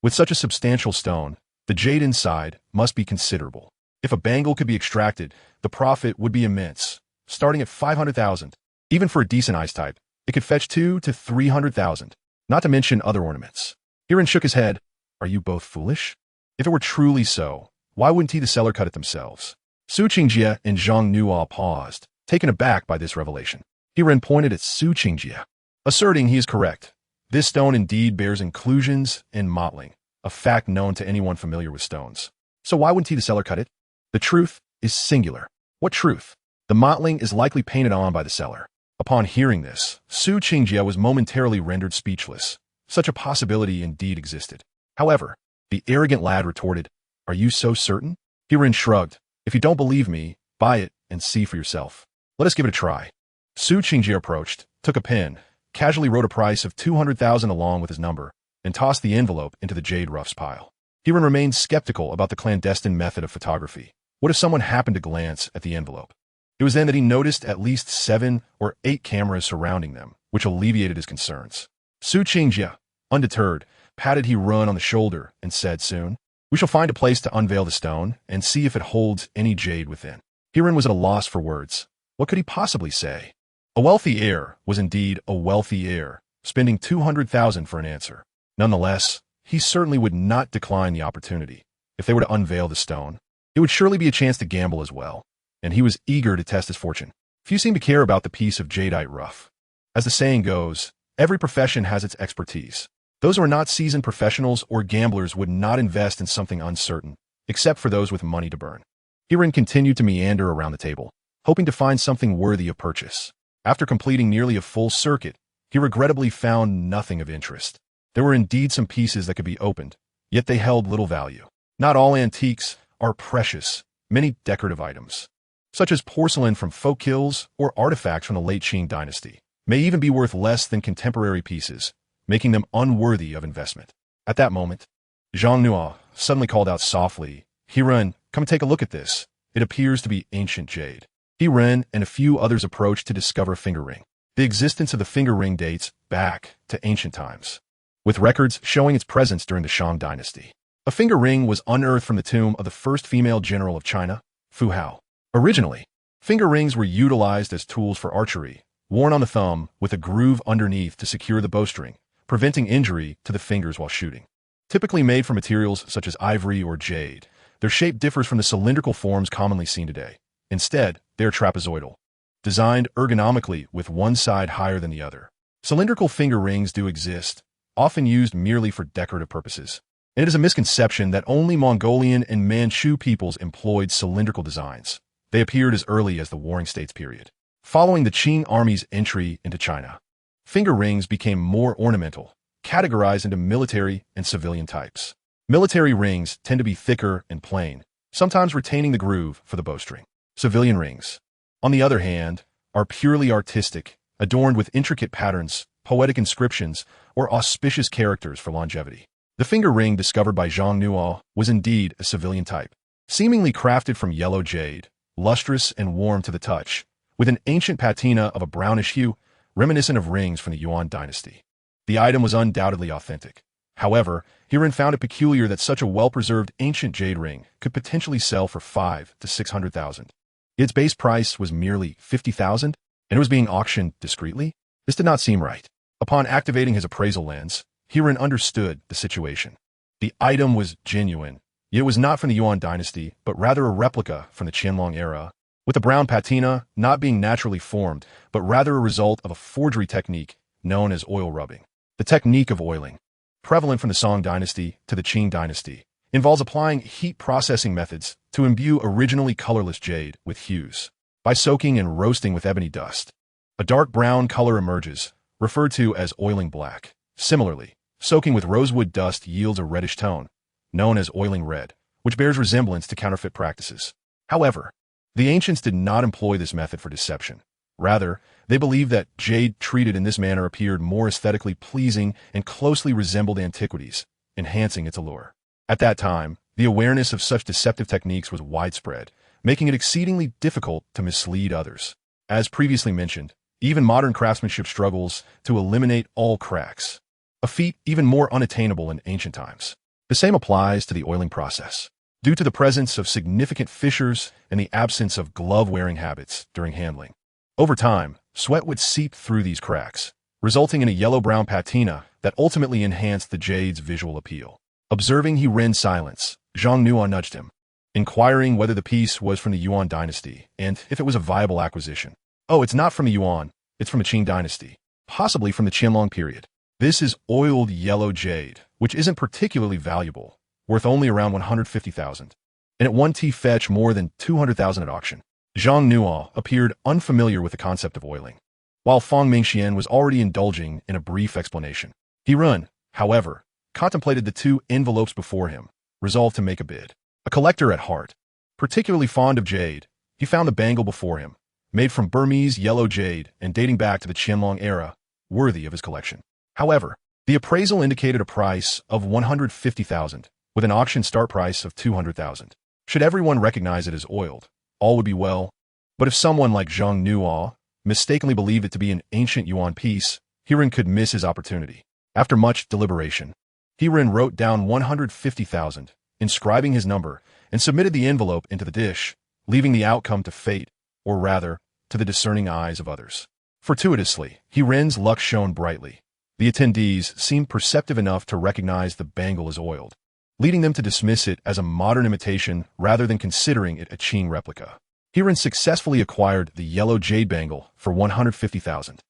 With such a substantial stone, the jade inside must be considerable. If a bangle could be extracted, the profit would be immense, starting at 500,000. Even for a decent ice type, it could fetch 200 to 300,000, not to mention other ornaments. Hirin shook his head. Are you both foolish? If it were truly so, why wouldn't the seller cut it themselves? Su Qingjie and Zhang Nuo paused, taken aback by this revelation. Hirin pointed at Su Qingjie, asserting he is correct. This stone indeed bears inclusions and mottling, a fact known to anyone familiar with stones. So why wouldn't the seller cut it? The truth is singular. What truth? The mottling is likely painted on by the seller. Upon hearing this, Su Qingjie was momentarily rendered speechless. Such a possibility indeed existed. However, the arrogant lad retorted, "Are you so certain?" Hirin shrugged. "If you don't believe me, buy it and see for yourself. Let us give it a try." Su Qingjie approached, took a pen, casually wrote a price of 200,000 along with his number, and tossed the envelope into the jade roughs pile. Hirin remained skeptical about the clandestine method of photography. What if someone happened to glance at the envelope? It was then that he noticed at least 7 or 8 cameras surrounding them, which alleviated his concerns. Su Qingjie, undeterred, patted Hirin on the shoulder and said soon, "We shall find a place to unveil the stone and see if it holds any jade within." Hirin was at a loss for words. What could he possibly say? A wealthy heir was indeed a wealthy heir, spending 200,000 for an answer. Nonetheless, he certainly would not decline the opportunity. If they were to unveil the stone, it would surely be a chance to gamble as well, and he was eager to test his fortune. Few seem to care about the piece of jadeite rough. As the saying goes, every profession has its expertise. Those who are not seasoned professionals or gamblers would not invest in something uncertain, except for those with money to burn. Hirin continued to meander around the table, hoping to find something worthy of purchase. After completing nearly a full circuit, he regrettably found nothing of interest. There were indeed some pieces that could be opened, yet they held little value. Not all antiques are precious. Many decorative items, such as porcelain from folk hills or artifacts from the late Qing dynasty, may even be worth less than contemporary pieces, making them unworthy of investment. At that moment, Zhang Nuo suddenly called out softly, "Hirin, come and take a look at this. It appears to be ancient jade." Hirin and a few others approached to discover a finger ring. The existence of the finger ring dates back to ancient times, with records showing its presence during the Shang dynasty. A finger ring was unearthed from the tomb of the first female general of China, Fu Hao. Originally, finger rings were utilized as tools for archery, worn on the thumb with a groove underneath to secure the bowstring, preventing injury to the fingers while shooting. Typically made from materials such as ivory or jade, their shape differs from the cylindrical forms commonly seen today. Instead, they are trapezoidal, designed ergonomically with one side higher than the other. Cylindrical finger rings do exist, often used merely for decorative purposes. And it is a misconception that only Mongolian and Manchu peoples employed cylindrical designs. They appeared as early as the Warring States period. Following the Qing army's entry into China, finger rings became more ornamental, categorized into military and civilian types. Military rings tend to be thicker and plain, sometimes retaining the groove for the bowstring. Civilian rings, on the other hand, are purely artistic, adorned with intricate patterns, poetic inscriptions, or auspicious characters for longevity. The finger ring discovered by Zhang Nuo was indeed a civilian type, seemingly crafted from yellow jade, lustrous and warm to the touch, with an ancient patina of a brownish hue, reminiscent of rings from the Yuan dynasty. The item was undoubtedly authentic. However, Hirin found it peculiar that such a well-preserved ancient jade ring could potentially sell for 500,000 to 600,000. Its base price was merely 50,000, and it was being auctioned discreetly? This did not seem right. Upon activating his appraisal lens, Hirin understood the situation. The item was genuine, yet it was not from the Yuan dynasty, but rather a replica from the Qianlong era, with the brown patina not being naturally formed, but rather a result of a forgery technique known as oil rubbing. The technique of oiling, prevalent from the Song dynasty to the Qing dynasty, involves applying heat processing methods to imbue originally colorless jade with hues. By soaking and roasting with ebony dust, a dark brown color emerges, referred to as oiling black. Similarly, soaking with rosewood dust yields a reddish tone, known as oiling red, which bears resemblance to counterfeit practices. However, the ancients did not employ this method for deception. Rather, they believed that jade treated in this manner appeared more aesthetically pleasing and closely resembled antiquities, enhancing its allure. At that time, the awareness of such deceptive techniques was widespread, making it exceedingly difficult to mislead others. As previously mentioned, even modern craftsmanship struggles to eliminate all cracks, a feat even more unattainable in ancient times. The same applies to the oiling process. Due to the presence of significant fissures and the absence of glove-wearing habits during handling, over time, sweat would seep through these cracks, resulting in a yellow-brown patina that ultimately enhanced the jade's visual appeal. Observing Hirin's silence, Zhang Nuo nudged him, inquiring whether the piece was from the Yuan dynasty and if it was a viable acquisition. "Oh, it's not from the Yuan, it's from the Qing dynasty, possibly from the Qianlong period. This is oiled yellow jade, which isn't particularly valuable, worth only around 150,000, and it won't fetch more than 200,000 at auction." Zhang Nuo appeared unfamiliar with the concept of oiling, while Fang Mingxian was already indulging in a brief explanation. He Run, however, contemplated the two envelopes before him, resolved to make a bid. A collector at heart, particularly fond of jade, he found the bangle before him, made from Burmese yellow jade and dating back to the Qianlong era, worthy of his collection. However, the appraisal indicated a price of 150,000, with an auction start price of 200,000. Should everyone recognize it as oiled, all would be well. But if someone like Zhang Nuo mistakenly believed it to be an ancient yuan piece, Hiren could miss his opportunity. After much deliberation, Hiren wrote down 150,000, inscribing his number, and submitted the envelope into the dish, leaving the outcome to fate, or rather, to the discerning eyes of others. Fortuitously, Hiren's luck shone brightly. The attendees seemed perceptive enough to recognize the bangle as oiled, leading them to dismiss it as a modern imitation rather than considering it a Qing replica. Hiren successfully acquired the yellow jade bangle for 150,000.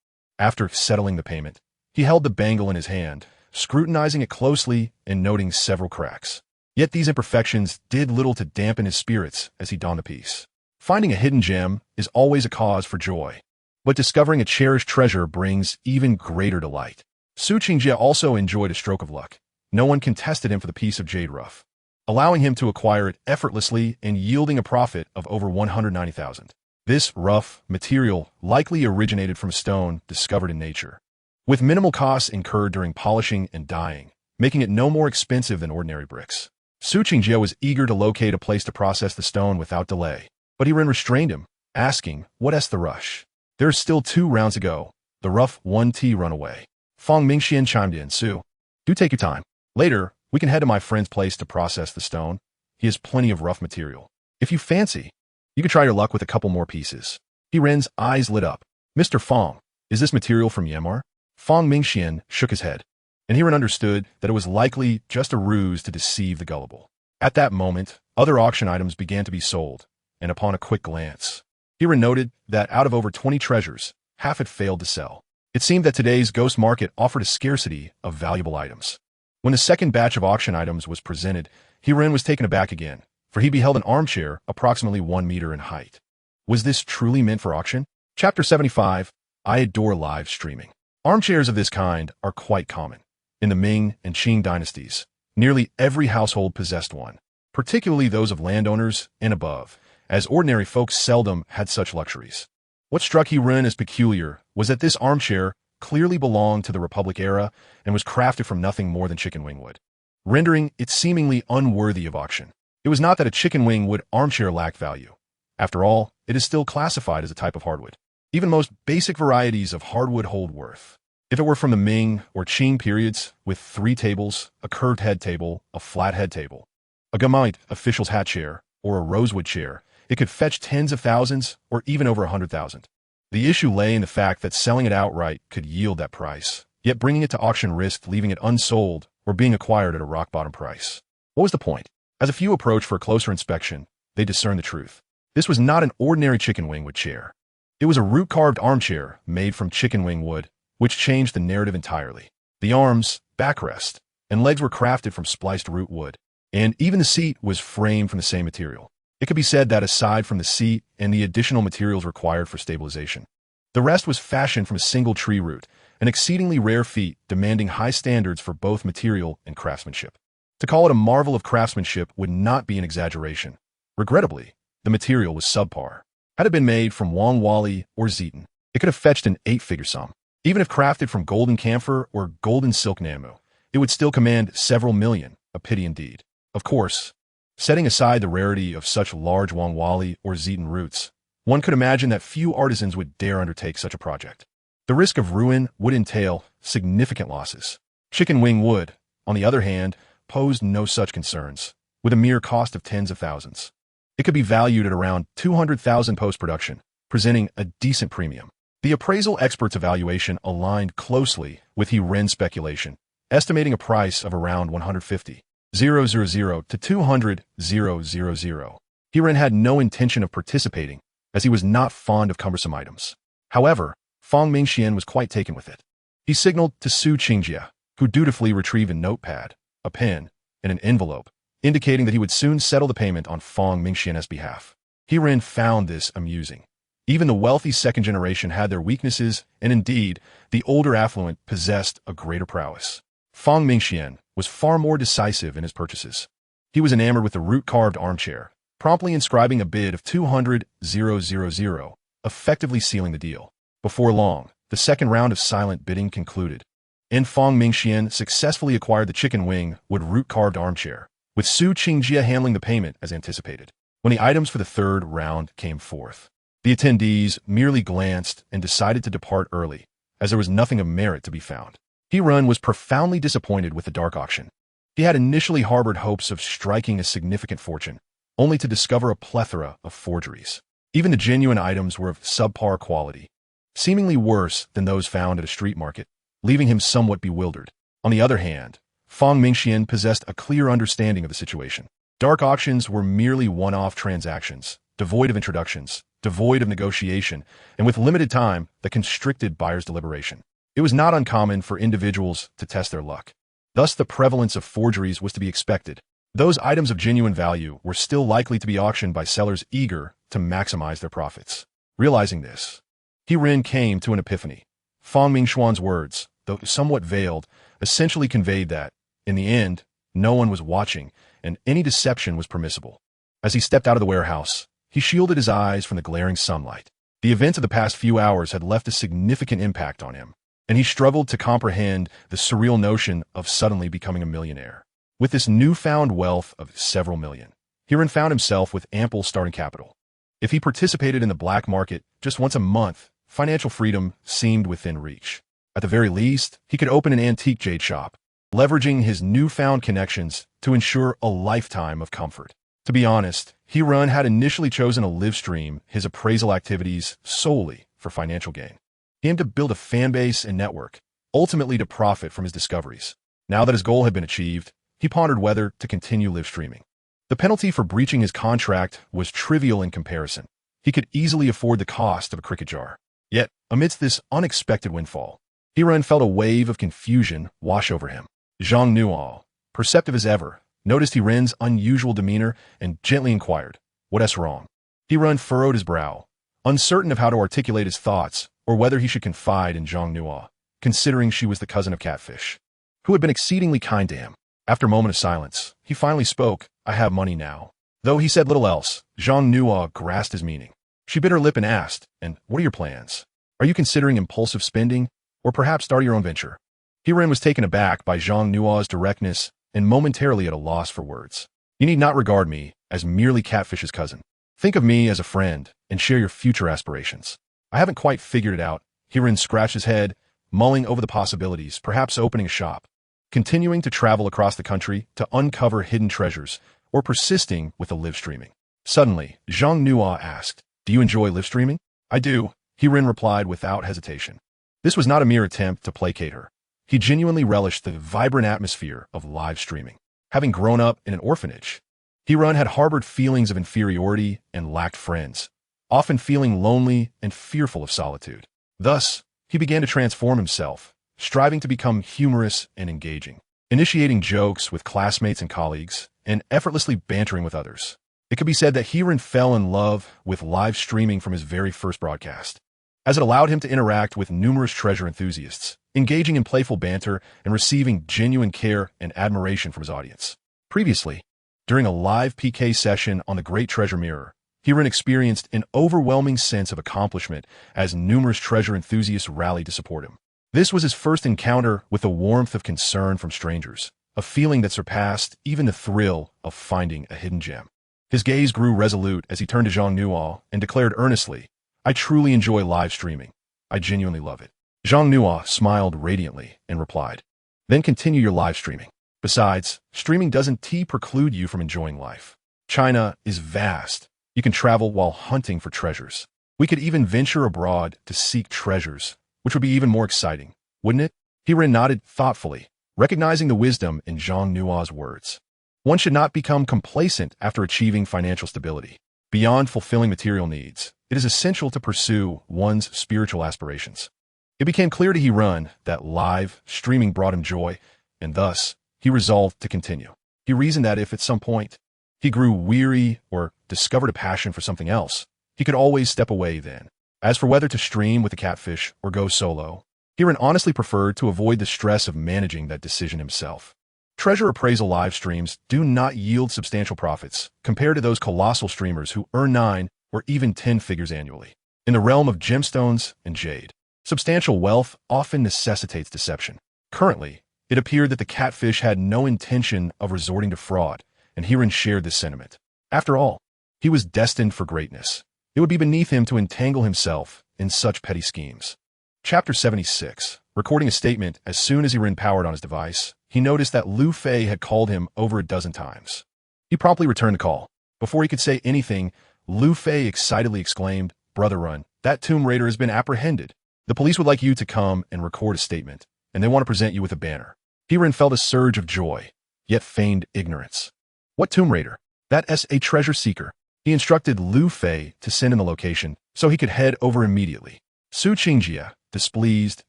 After settling the payment, he held the bangle in his hand, scrutinizing it closely and noting several cracks. Yet these imperfections did little to dampen his spirits as he donned the piece. Finding a hidden gem is always a cause for joy, but discovering a cherished treasure brings even greater delight. Su Qingjie also enjoyed a stroke of luck. No one contested him for the piece of jade rough, allowing him to acquire it effortlessly and yielding a profit of over 190,000. This rough material likely originated from a stone discovered in nature, with minimal costs incurred during polishing and dyeing, making it no more expensive than ordinary bricks. Su Qingjie was eager to locate a place to process the stone without delay, but Hiren restrained him, asking, "What's the rush? There's still 2 rounds to go. The rough 1T run away." Fang Mingxian chimed in, "Su, do take your time. Later, we can head to my friend's place to process the stone. He has plenty of rough material. If you fancy, you could try your luck with a couple more pieces." Hiren's eyes lit up. "Mr. Fang, is this material from Myanmar?" Fang Mingxian shook his head, and Hiren understood that it was likely just a ruse to deceive the gullible. At that moment, other auction items began to be sold, and upon a quick glance, Hiren noted that out of over 20 treasures, half had failed to sell. It seemed that today's ghost market offered a scarcity of valuable items. When the second batch of auction items was presented, Hiren was taken aback again, for he beheld an armchair approximately 1 meter in height. Was this truly meant for auction? Chapter 75, I adore live streaming. Armchairs of this kind are quite common. In the Ming and Qing dynasties, nearly every household possessed one, particularly those of landowners and above, as ordinary folks seldom had such luxuries. What struck Hiren as peculiar was that this armchair clearly belonged to the Republic era and was crafted from nothing more than chicken wing wood, rendering it seemingly unworthy of auction. It was not that a chicken wing wood armchair lacked value. After all, it is still classified as a type of hardwood. Even most basic varieties of hardwood hold worth. If it were from the Ming or Qing periods, with 3 tables, a curved head table, a flat head table, a gamite official's hat chair, or a rosewood chair, it could fetch tens of thousands or even over 100,000. The issue lay in the fact that selling it outright could yield that price, yet bringing it to auction risked leaving it unsold or being acquired at a rock-bottom price. What was the point? As a few approached for a closer inspection, they discerned the truth. This was not an ordinary chicken wing wood chair. It was a root-carved armchair made from chicken wing wood, which changed the narrative entirely. The arms, backrest, and legs were crafted from spliced root wood, and even the seat was framed from the same material. It could be said that aside from the seat and the additional materials required for stabilization, the rest was fashioned from a single tree root, an exceedingly rare feat demanding high standards for both material and craftsmanship. To call it a marvel of craftsmanship would not be an exaggeration. Regrettably, the material was subpar. Had it been made from Wang Wali or Zeton, it could have fetched an 8-figure sum. Even if crafted from golden camphor or golden silk namu, it would still command several million, a pity indeed. Of course, setting aside the rarity of such large Wang Wali or Zeton roots, one could imagine that few artisans would dare undertake such a project. The risk of ruin would entail significant losses. Chicken wing wood, on the other hand, posed no such concerns, with a mere cost of tens of thousands. It could be valued at around 200,000 post-production, presenting a decent premium. The appraisal expert's evaluation aligned closely with Hiren's speculation, estimating a price of around 150,000 to 200,000. Hiren had no intention of participating, as he was not fond of cumbersome items. However, Fang Mingxian was quite taken with it. He signaled to Su Qingjie, who dutifully retrieved a notepad, a pen, and an envelope, indicating that he would soon settle the payment on Fang Mingxian's behalf. He-Ren found this amusing. Even the wealthy second generation had their weaknesses, and indeed, the older affluent possessed a greater prowess. Fang Mingxian was far more decisive in his purchases. He was enamored with the root-carved armchair, promptly inscribing a bid of 200,000, effectively sealing the deal. Before long, the second round of silent bidding concluded, and Fang Mingxian successfully acquired the chicken wing wood root-carved armchair, with Su Qingjie handling the payment as anticipated. When the items for the third round came forth, the attendees merely glanced and decided to depart early, as there was nothing of merit to be found. He-Ren was profoundly disappointed with the dark auction. He had initially harbored hopes of striking a significant fortune, only to discover a plethora of forgeries. Even the genuine items were of subpar quality, seemingly worse than those found at a street market, leaving him somewhat bewildered. On the other hand, Fang Mingxian possessed a clear understanding of the situation. Dark auctions were merely one-off transactions, devoid of introductions, devoid of negotiation, and with limited time that constricted buyers' deliberation. It was not uncommon for individuals to test their luck. Thus, the prevalence of forgeries was to be expected. Those items of genuine value were still likely to be auctioned by sellers eager to maximize their profits. Realizing this, He-Ren came to an epiphany. Fang Mingxuan's words, though somewhat veiled, essentially conveyed that, in the end, no one was watching, and any deception was permissible. As he stepped out of the warehouse, he shielded his eyes from the glaring sunlight. The events of the past few hours had left a significant impact on him, and he struggled to comprehend the surreal notion of suddenly becoming a millionaire. With this newfound wealth of several million, He-Ren found himself with ample starting capital. If he participated in the black market just once a month, financial freedom seemed within reach. At the very least, he could open an antique jade shop, leveraging his newfound connections to ensure a lifetime of comfort. To be honest, He-Ren had initially chosen to live stream his appraisal activities solely for financial gain. He aimed to build a fan base and network, ultimately to profit from his discoveries. Now that his goal had been achieved, he pondered whether to continue live streaming. The penalty for breaching his contract was trivial in comparison. He could easily afford the cost of a cricket jar. Yet, amidst this unexpected windfall, He-Ren felt a wave of confusion wash over him. Zhang Nuo, perceptive as ever, noticed He-Ren's unusual demeanor and gently inquired, "What's wrong?" He-Ren furrowed his brow, uncertain of how to articulate his thoughts or whether he should confide in Zhang Nuo, considering she was the cousin of Catfish, who had been exceedingly kind to him. After a moment of silence, he finally spoke, "I have money now." Though he said little else, Zhang Nuo grasped his meaning. She bit her lip and asked, "And what are your plans? Are you considering impulsive spending, or perhaps starting your own venture?" He-Ren was taken aback by Zhang Nuo's directness and momentarily at a loss for words. "You need not regard me as merely Catfish's cousin. Think of me as a friend and share your future aspirations." "I haven't quite figured it out." He-Ren scratched his head, mulling over the possibilities, perhaps opening a shop, continuing to travel across the country to uncover hidden treasures, or persisting with the live streaming. Suddenly, Zhang Nuo asked, "Do you enjoy live streaming?" "I do," He-Ren replied without hesitation. This was not a mere attempt to placate her. He genuinely relished the vibrant atmosphere of live streaming. Having grown up in an orphanage, He-Ren had harbored feelings of inferiority and lacked friends, often feeling lonely and fearful of solitude. Thus, he began to transform himself, striving to become humorous and engaging, initiating jokes with classmates and colleagues, and effortlessly bantering with others. It could be said that He-Ren fell in love with live streaming from his very first broadcast, as it allowed him to interact with numerous treasure enthusiasts, engaging in playful banter and receiving genuine care and admiration from his audience. Previously, during a live PK session on the Great Treasure Mirror, He-Ren experienced an overwhelming sense of accomplishment as numerous treasure enthusiasts rallied to support him. This was his first encounter with the warmth of concern from strangers, a feeling that surpassed even the thrill of finding a hidden gem. His gaze grew resolute as he turned to Zhang Nuo and declared earnestly, "I truly enjoy live streaming. I genuinely love it." Zhang Nuo smiled radiantly and replied, "Then continue your live streaming. Besides, streaming doesn't preclude you from enjoying life. China is vast. You can travel while hunting for treasures. We could even venture abroad to seek treasures, which would be even more exciting, wouldn't it?" He-Ren nodded thoughtfully, recognizing the wisdom in Zhang Nuo's words. One should not become complacent after achieving financial stability. Beyond fulfilling material needs, it is essential to pursue one's spiritual aspirations. It became clear to He-Ren that live streaming brought him joy, and thus, he resolved to continue. He reasoned that if at some point he grew weary or discovered a passion for something else, he could always step away then. As for whether to stream with the Catfish or go solo, Hiran honestly preferred to avoid the stress of managing that decision himself. Treasure appraisal live streams do not yield substantial profits compared to those colossal streamers who earn 9 or even 10 figures annually. In the realm of gemstones and jade, substantial wealth often necessitates deception. Currently, it appeared that the Catfish had no intention of resorting to fraud, and Hiran shared this sentiment. After all, he was destined for greatness. It would be beneath him to entangle himself in such petty schemes. Chapter 76. Recording a statement as soon as Hiran powered on his device, he noticed that Lu Fei had called him over a dozen times. He promptly returned the call. Before he could say anything, Lu Fei excitedly exclaimed, "Brother Run, that Tomb Raider has been apprehended. The police would like you to come and record a statement, and they want to present you with a banner." Hiran felt a surge of joy, yet feigned ignorance. What Tomb Raider? That's a treasure seeker. He instructed Lu Fei to send in the location so he could head over immediately. Su Qingjie, displeased,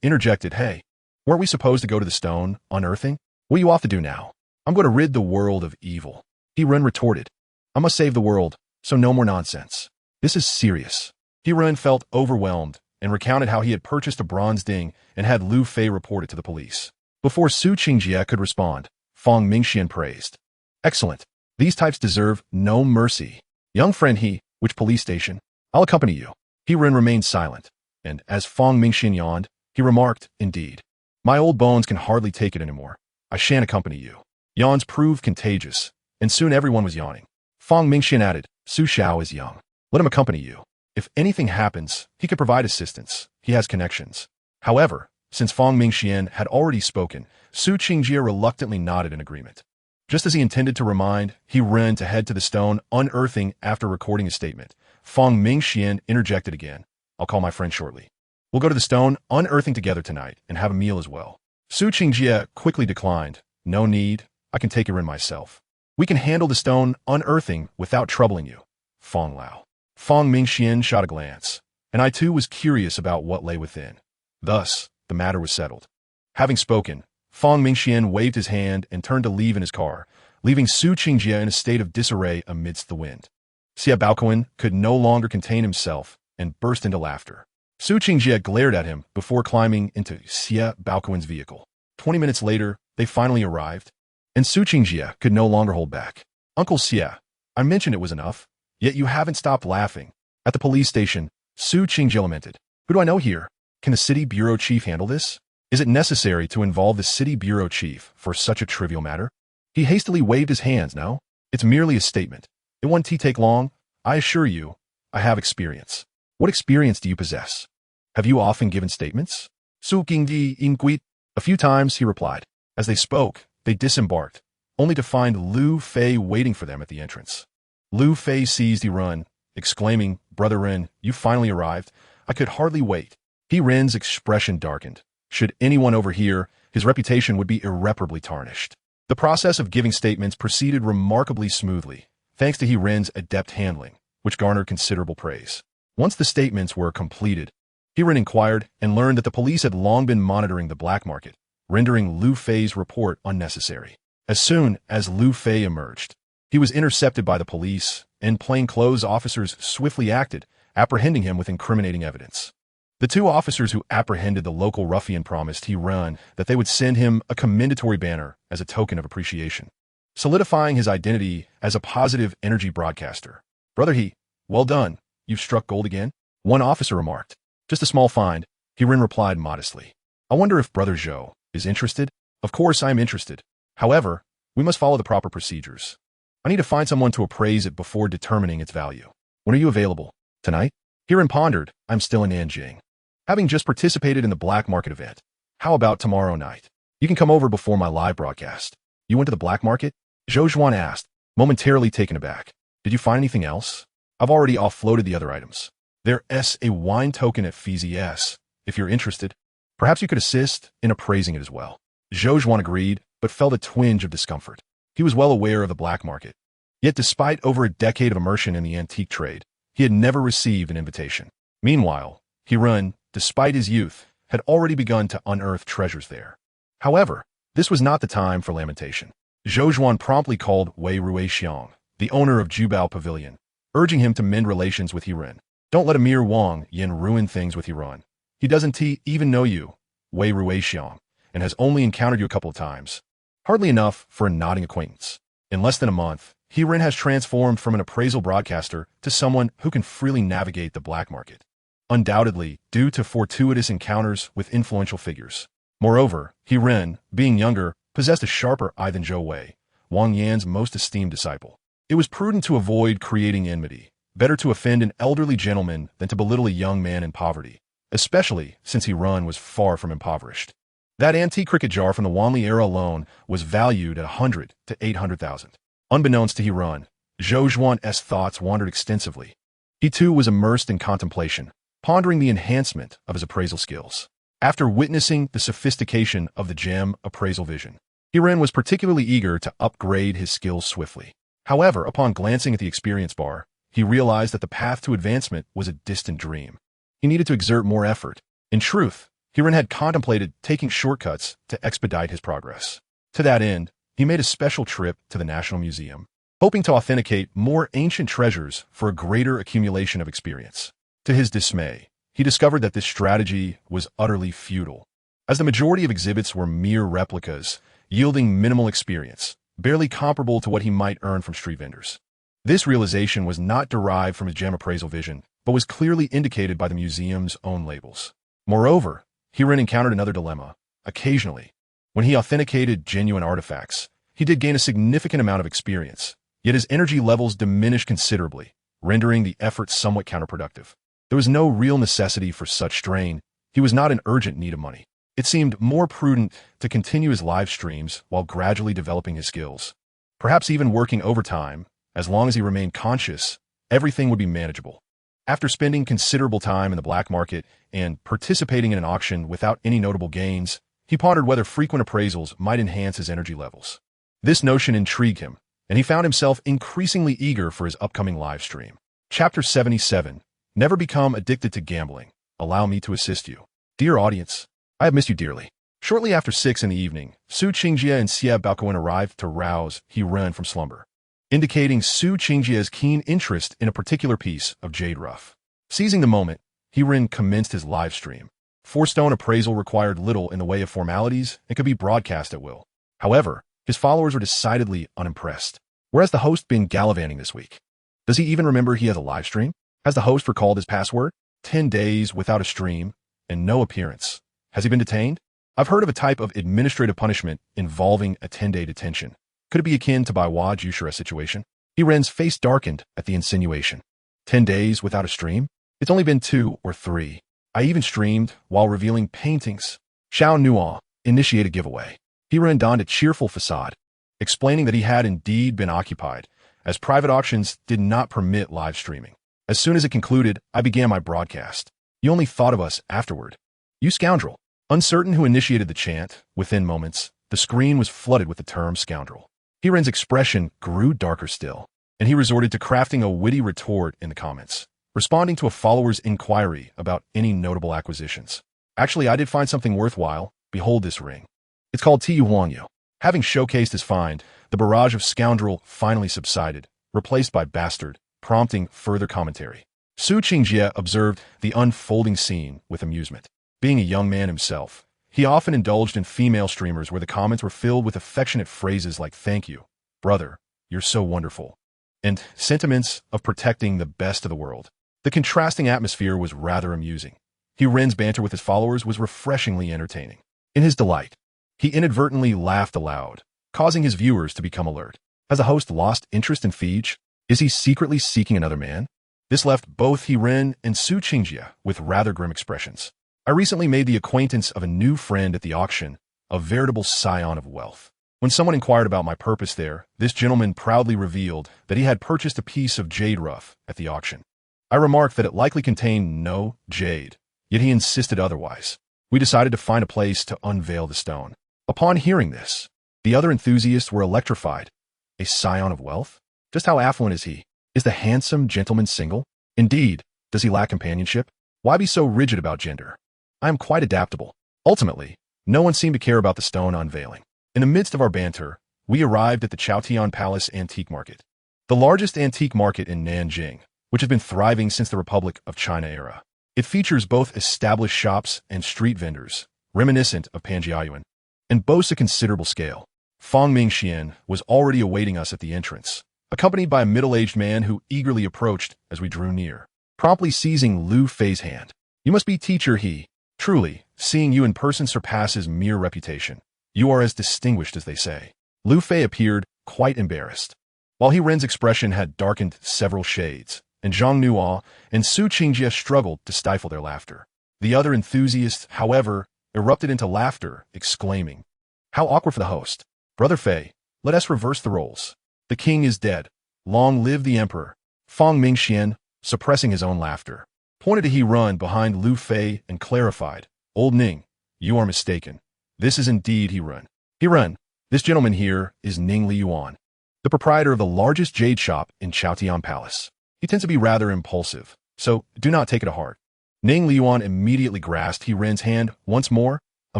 interjected, "Hey, weren't we supposed to go to the stone, unearthing? What are you off to do now?" "I'm going to rid the world of evil." Hiran retorted, "I must save the world, so no more nonsense. This is serious." Hiran felt overwhelmed and recounted how he had purchased a bronze ding and had Lu Fei report it to the police. Before Su Qingjie could respond, Fang Mingxian praised, "Excellent. These types deserve no mercy. Young friend which police station? I'll accompany you." Hiran remained silent, and as Fang Mingxian yawned, he remarked, "Indeed. My old bones can hardly take it anymore. I shan't accompany you." Yawns proved contagious, and soon everyone was yawning. Fang Mingxian added, "Su Xiao is young. Let him accompany you. If anything happens, he could provide assistance. He has connections." However, since Fang Mingxian had already spoken, Su Qingjie reluctantly nodded in agreement. Just as he intended to remind, he ran to head to the stone, unearthing after recording his statement. Fang Mingxian interjected again, "I'll call my friend shortly. We'll go to the stone, unearthing together tonight, and have a meal as well." Su Qingjie quickly declined. "No need. I can take her in myself. We can handle the stone, unearthing, without troubling you." Fang Lao. Fang Mingxian shot a glance, and I too was curious about what lay within. Thus, the matter was settled. Having spoken, Fang Mingxian waved his hand and turned to leave in his car, leaving Su Qingjie in a state of disarray amidst the wind. Xia Baoquan could no longer contain himself and burst into laughter. Su Qingjie glared at him before climbing into Xia Baoquan's vehicle. 20 minutes later, they finally arrived, and Su Qingjie could no longer hold back. "Uncle Xia, I mentioned it was enough, yet you haven't stopped laughing." At the police station, Su Qingjie lamented, "Who do I know here? Can the city bureau chief handle this? Is it necessary to involve the city bureau chief for such a trivial matter?" He hastily waved his hands. "No, it's merely a statement. It won't take long. I assure you, I have experience." "What experience do you possess? Have you often given statements?" Su Qingjie inquired. "A few times," he replied. As they spoke, they disembarked, only to find Lu Fei waiting for them at the entrance. Lu Fei seized Hiran, exclaiming, "Brother Ren, you finally arrived. I could hardly wait." Hiran's expression darkened. Should anyone overhear, his reputation would be irreparably tarnished. The process of giving statements proceeded remarkably smoothly, thanks to Hiran's adept handling, which garnered considerable praise. Once the statements were completed, Hiran inquired and learned that the police had long been monitoring the black market, rendering Lu Fei's report unnecessary. As soon as Lu Fei emerged, he was intercepted by the police, and plainclothes officers swiftly acted, apprehending him with incriminating evidence. The two officers who apprehended the local ruffian promised Hiran that they would send him a commendatory banner as a token of appreciation, solidifying his identity as a positive energy broadcaster. "Brother well done. You've struck gold again," one officer remarked. "Just a small find," Hiran replied modestly. "I wonder if Brother Zhou is interested?" "Of course I am interested. However, we must follow the proper procedures. I need to find someone to appraise it before determining its value. When are you available? Tonight?" Hiran pondered. "I'm still in Nanjing, having just participated in the black market event. How about tomorrow night? You can come over before my live broadcast." "You went to the black market?" Zhou Zhuan asked, momentarily taken aback. "Did you find anything else?" "I've already offloaded the other items. There's a wine token at Feezy, if you're interested. Perhaps you could assist in appraising it as well." Zhou Zhuan agreed, but felt a twinge of discomfort. He was well aware of the black market. Yet despite over a decade of immersion in the antique trade, he had never received an invitation. Meanwhile, Hiran, despite his youth, had already begun to unearth treasures there. However, this was not the time for lamentation. Zhou Zhuan promptly called Wei Ruixiang, the owner of Jubao Pavilion, urging him to mend relations with Yiren. Don't let a mere Wang Yin ruin things with Yiren. He doesn't even know you, Wei Ruixiang, and has only encountered you a couple of times. Hardly enough for a nodding acquaintance. In less than a month, Yiren has transformed from an appraisal broadcaster to someone who can freely navigate the black market. Undoubtedly, due to fortuitous encounters with influential figures. Moreover, Yiren, being younger, possessed a sharper eye than Zhou Wei, Wang Yan's most esteemed disciple. It was prudent to avoid creating enmity. Better to offend an elderly gentleman than to belittle a young man in poverty, especially since Yiren was far from impoverished. That antique cricket jar from the Wanli era alone was valued at 100 to 800,000. Unbeknownst to Yiren, Zhou Zhuan's thoughts wandered extensively. He too was immersed in contemplation, pondering the enhancement of his appraisal skills. After witnessing the sophistication of the gem appraisal vision, Yiren was particularly eager to upgrade his skills swiftly. However, upon glancing at the experience bar, he realized that the path to advancement was a distant dream. He needed to exert more effort. In truth, Yiren had contemplated taking shortcuts to expedite his progress. To that end, he made a special trip to the National Museum, hoping to authenticate more ancient treasures for a greater accumulation of experience. To his dismay, he discovered that this strategy was utterly futile, as the majority of exhibits were mere replicas, yielding minimal experience, barely comparable to what he might earn from street vendors. This realization was not derived from his gem appraisal vision, but was clearly indicated by the museum's own labels. Moreover, Yiren encountered another dilemma. Occasionally, when he authenticated genuine artifacts, he did gain a significant amount of experience, yet his energy levels diminished considerably, rendering the effort somewhat counterproductive. There was no real necessity for such strain. He was not in urgent need of money. It seemed more prudent to continue his live streams while gradually developing his skills. Perhaps even working overtime, as long as he remained conscious, everything would be manageable. After spending considerable time in the black market and participating in an auction without any notable gains, he pondered whether frequent appraisals might enhance his energy levels. This notion intrigued him, and he found himself increasingly eager for his upcoming live stream. Chapter 77. Never become addicted to gambling. Allow me to assist you. Dear audience, I have missed you dearly. Shortly after 6 in the evening, Su Qingjie and Xie Baoquan arrived to rouse Yiren from slumber, indicating Su Qingjie's keen interest in a particular piece of jade rough. Seizing the moment, Yiren commenced his live stream. 4-stone appraisal required little in the way of formalities and could be broadcast at will. However, his followers were decidedly unimpressed. Whereas the host been gallivanting this week? Does he even remember he has a live stream? Has the host recalled his password? 10 days without a stream and no appearance. Has he been detained? I've heard of a type of administrative punishment involving a 10-day detention. Could it be akin to Baiwa Jushura situation? Yiren's face darkened at the insinuation. 10 days without a stream? It's only been 2 or 3. I even streamed while revealing paintings. Xiao Nuo initiated giveaway. Yiren donned a cheerful facade, explaining that he had indeed been occupied, as private auctions did not permit live streaming. As soon as it concluded, I began my broadcast. You only thought of us afterward. You scoundrel. Uncertain who initiated the chant, within moments, the screen was flooded with the term scoundrel. Yiren's expression grew darker still, and he resorted to crafting a witty retort in the comments, responding to a follower's inquiry about any notable acquisitions. Actually, I did find something worthwhile. Behold this ring. It's called Tiu Huangyu. Having showcased his find, the barrage of scoundrel finally subsided, replaced by bastard, prompting further commentary. Su Qingjie observed the unfolding scene with amusement. Being a young man himself, he often indulged in female streamers where the comments were filled with affectionate phrases like "thank you, brother, you're so wonderful," and sentiments of protecting the best of the world. The contrasting atmosphere was rather amusing. Yiren's banter with his followers was refreshingly entertaining. In his delight, he inadvertently laughed aloud, causing his viewers to become alert. Has the host lost interest in Fij? Is he secretly seeking another man? This left both Yiren and Su Qingjie with rather grim expressions. I recently made the acquaintance of a new friend at the auction, a veritable scion of wealth. When someone inquired about my purpose there, this gentleman proudly revealed that he had purchased a piece of jade rough at the auction. I remarked that it likely contained no jade, yet he insisted otherwise. We decided to find a place to unveil the stone. Upon hearing this, the other enthusiasts were electrified. A scion of wealth? Just how affluent is he? Is the handsome gentleman single? Indeed, does he lack companionship? Why be so rigid about gender? I am quite adaptable. Ultimately, no one seemed to care about the stone unveiling. In the midst of our banter, we arrived at the Chaotian Palace Antique Market. the largest antique market in Nanjing, which has been thriving since the Republic of China era. It features both established shops and street vendors, reminiscent of Panjiayuan, and boasts a considerable scale. Fang Mingxian was already awaiting us at the entrance, accompanied by a middle-aged man who eagerly approached as we drew near, promptly seizing Lu Fei's hand. "You must be teacher He. Truly, seeing you in person surpasses mere reputation. You are as distinguished as they say." Lu Fei appeared quite embarrassed. While He Ren's expression had darkened several shades, and Zhang Nuo and Su Qingjie struggled to stifle their laughter. The other enthusiasts, however, erupted into laughter, exclaiming, "How awkward for the host. Brother Fei, let us reverse the roles. The king is dead. Long live the emperor." Fang Mingxian, suppressing his own laughter, pointed to He Ren behind Lu Fei and clarified, "Old Ning, you are mistaken. This is indeed He Ren. He Ren, this gentleman here is Ning Liyuan, the proprietor of the largest jade shop in Chaotian Palace. He tends to be rather impulsive, so do not take it to heart." Ning Liyuan immediately grasped He Ren's hand once more. "A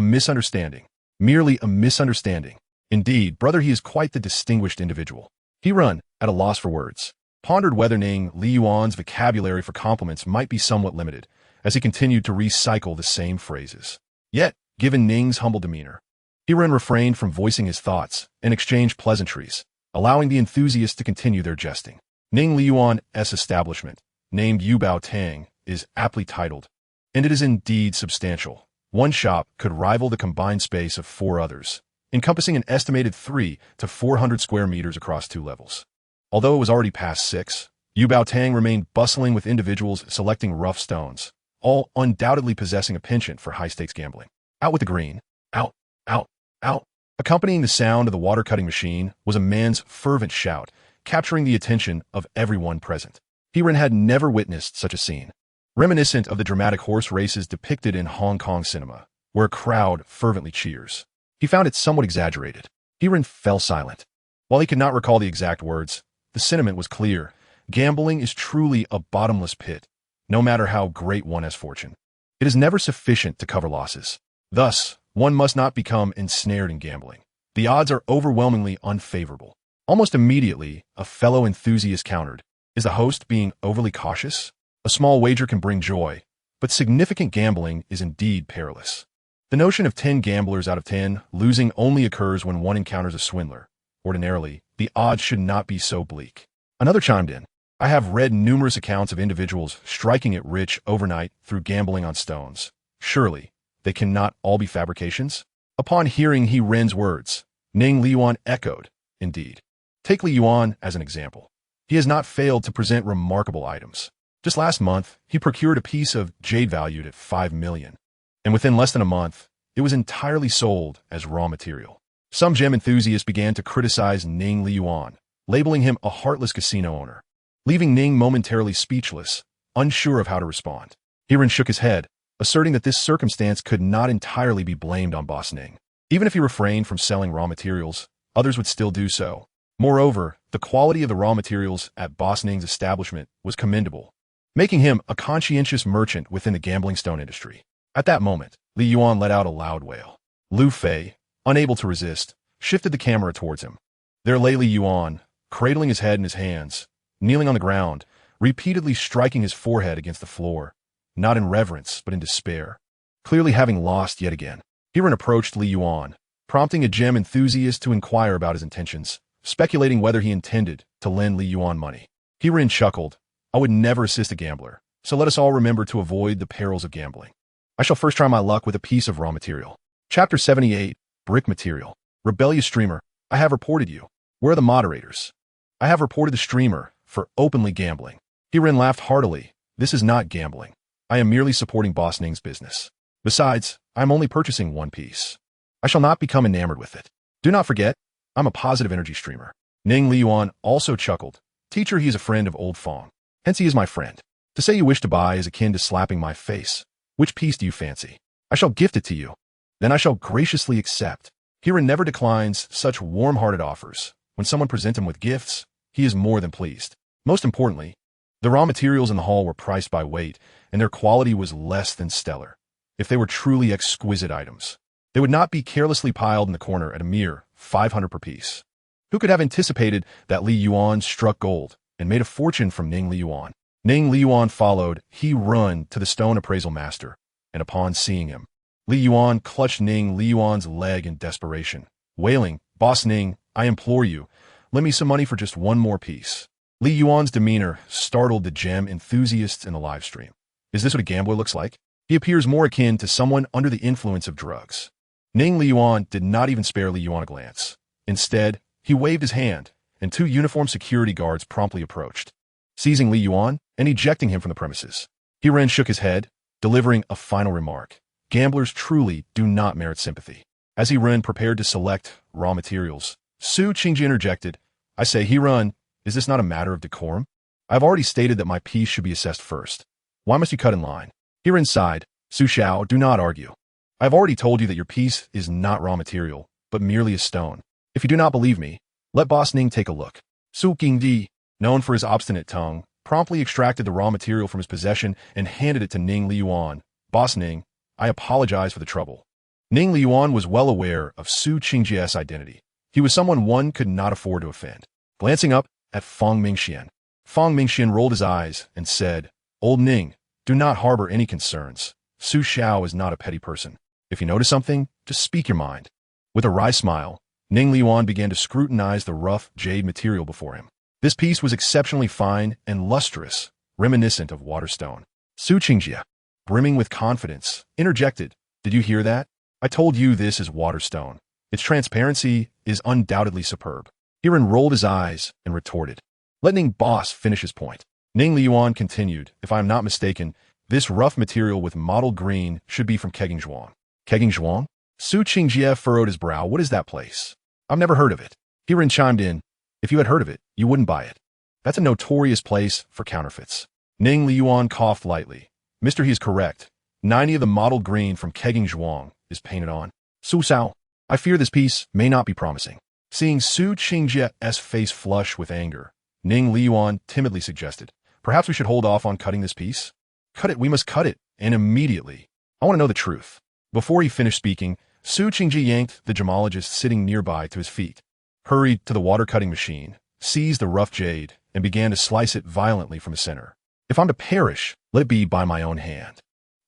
misunderstanding. Merely a misunderstanding. Indeed, brother, he is quite the distinguished individual." He Ren, at a loss for words, pondered whether Ning Liyuan's vocabulary for compliments might be somewhat limited, as he continued to recycle the same phrases. Yet, given Ning's humble demeanor, He Ren refrained from voicing his thoughts and exchanged pleasantries, allowing the enthusiasts to continue their jesting. Ning Liyuan's establishment, named Yubao Tang, is aptly titled, and it is indeed substantial. One shop could rival the combined space of 4 others, encompassing an estimated 300 to 400 square meters across 2 levels. Although it was already past 6, Yubao Tang remained bustling with individuals selecting rough stones, all undoubtedly possessing a penchant for high-stakes gambling. "Out with the green. Out, out, out." Accompanying the sound of the water-cutting machine was a man's fervent shout, capturing the attention of everyone present. He Ren had never witnessed such a scene, reminiscent of the dramatic horse races depicted in Hong Kong cinema, where a crowd fervently cheers. He found it somewhat exaggerated. He Ren fell silent. While he could not recall the exact words, the sentiment was clear. Gambling is truly a bottomless pit, no matter how great one has fortune. It is never sufficient to cover losses. Thus, one must not become ensnared in gambling. The odds are overwhelmingly unfavorable. Almost immediately, a fellow enthusiast countered, "Is the host being overly cautious? A small wager can bring joy, but significant gambling is indeed perilous. The notion of 10 gamblers out of 10 losing only occurs when one encounters a swindler. Ordinarily, the odds should not be so bleak." Another chimed in, "I have read numerous accounts of individuals striking it rich overnight through gambling on stones. Surely, they cannot all be fabrications?" Upon hearing He Ren's words, Ning Liyuan echoed, "Indeed. Take Liyuan as an example. He has not failed to present remarkable items. Just last month, he procured a piece of jade valued at 5 million, and within less than a month, it was entirely sold as raw material." Some gem enthusiasts began to criticize Ning Liyuan, labeling him a heartless casino owner, leaving Ning momentarily speechless, unsure of how to respond. He Ren shook his head, asserting that this circumstance could not entirely be blamed on Boss Ning. Even if he refrained from selling raw materials, others would still do so. Moreover, the quality of the raw materials at Boss Ning's establishment was commendable, making him a conscientious merchant within the gambling stone industry. At that moment, Li Yuan let out a loud wail. Lu Fei, unable to resist, shifted the camera towards him. There lay Li Yuan, cradling his head in his hands, kneeling on the ground, repeatedly striking his forehead against the floor, not in reverence but in despair, clearly having lost yet again. He Ren approached Li Yuan, prompting a gem enthusiast to inquire about his intentions, speculating whether he intended to lend Li Yuan money. He Ren chuckled, "I would never assist a gambler, so let us all remember to avoid the perils of gambling. I shall first try my luck with a piece of raw material." Chapter 78, Brick Material. Rebellious streamer, I have reported you. Where are the moderators? I have reported the streamer for openly gambling. He Ren laughed heartily. This is not gambling. I am merely supporting Boss Ning's business. Besides, I am only purchasing one piece. I shall not become enamored with it. Do not forget, I'm a positive energy streamer. Ning Liyuan also chuckled. Teacher, he is a friend of old Fong. Hence he is my friend. To say you wish to buy is akin to slapping my face. Which piece do you fancy? I shall gift it to you. Then I shall graciously accept. He Ren never declines such warm-hearted offers. When someone presents him with gifts, he is more than pleased. Most importantly, the raw materials in the hall were priced by weight, and their quality was less than stellar. If they were truly exquisite items, they would not be carelessly piled in the corner at a mere 500 per piece. Who could have anticipated that Li Yuan struck gold and made a fortune from Ning Li Yuan? Ning Li Yuan followed. He run to the stone appraisal master, and upon seeing him, Li Yuan clutched Ning Li Yuan's leg in desperation, wailing, "Boss Ning, I implore you, lend me some money for just one more piece." Li Yuan's demeanor startled the gem enthusiasts in the live stream. Is this what a gambler looks like? He appears more akin to someone under the influence of drugs. Ning Li Yuan did not even spare Li Yuan a glance. Instead, he waved his hand, and two uniformed security guards promptly approached, seizing Li Yuan and ejecting him from the premises. He Ren shook his head, delivering a final remark. Gamblers truly do not merit sympathy. As He Ren prepared to select raw materials, Su Qingji interjected, "I say, He Ren, is this not a matter of decorum? I have already stated that my piece should be assessed first. Why must you cut in line?" He Ren sighed, "Su Xiao, do not argue. I have already told you that your piece is not raw material, but merely a stone. If you do not believe me, let Boss Ning take a look." Su Qingdi, known for his obstinate tongue, promptly extracted the raw material from his possession and handed it to Ning Li Yuan. "Boss Ning, I apologize for the trouble." Ning Li Yuan was well aware of Su Qingji's identity. He was someone one could not afford to offend. Glancing up at Fang Mingxian, Fang Mingxian rolled his eyes and said, "Old Ning, do not harbor any concerns. Su Xiao is not a petty person. If you notice something, just speak your mind." With a wry smile, Ning Li Yuan began to scrutinize the rough jade material before him. This piece was exceptionally fine and lustrous, reminiscent of waterstone. Su Qingjie, brimming with confidence, interjected, "Did you hear that? I told you this is waterstone. Its transparency is undoubtedly superb." Hiran rolled his eyes and retorted, "Let Ning Boss finish his point." Ning Li Yuan continued, "If I am not mistaken, this rough material with mottled green should be from Kegingzhuang." Kegingzhuang? Su Qingjie furrowed his brow. "What is that place? I've never heard of it." Hiran chimed in, "If you had heard of it, you wouldn't buy it. That's a notorious place for counterfeits." Ning Li Yuan coughed lightly. "Mister, he is correct. 90 of the mottled green from Kegingzhuang is painted on." "Su Sao, I fear this piece may not be promising." Seeing Su Qingjie's face flush with anger, Ning Li Yuan timidly suggested, "Perhaps we should hold off on cutting this piece?" "Cut it, we must cut it, and immediately. I want to know the truth." Before he finished speaking, Su Qingji yanked the gemologist sitting nearby to his feet, hurried to the water-cutting machine, seized the rough jade, and began to slice it violently from the center. "If I'm to perish, let it be by my own hand."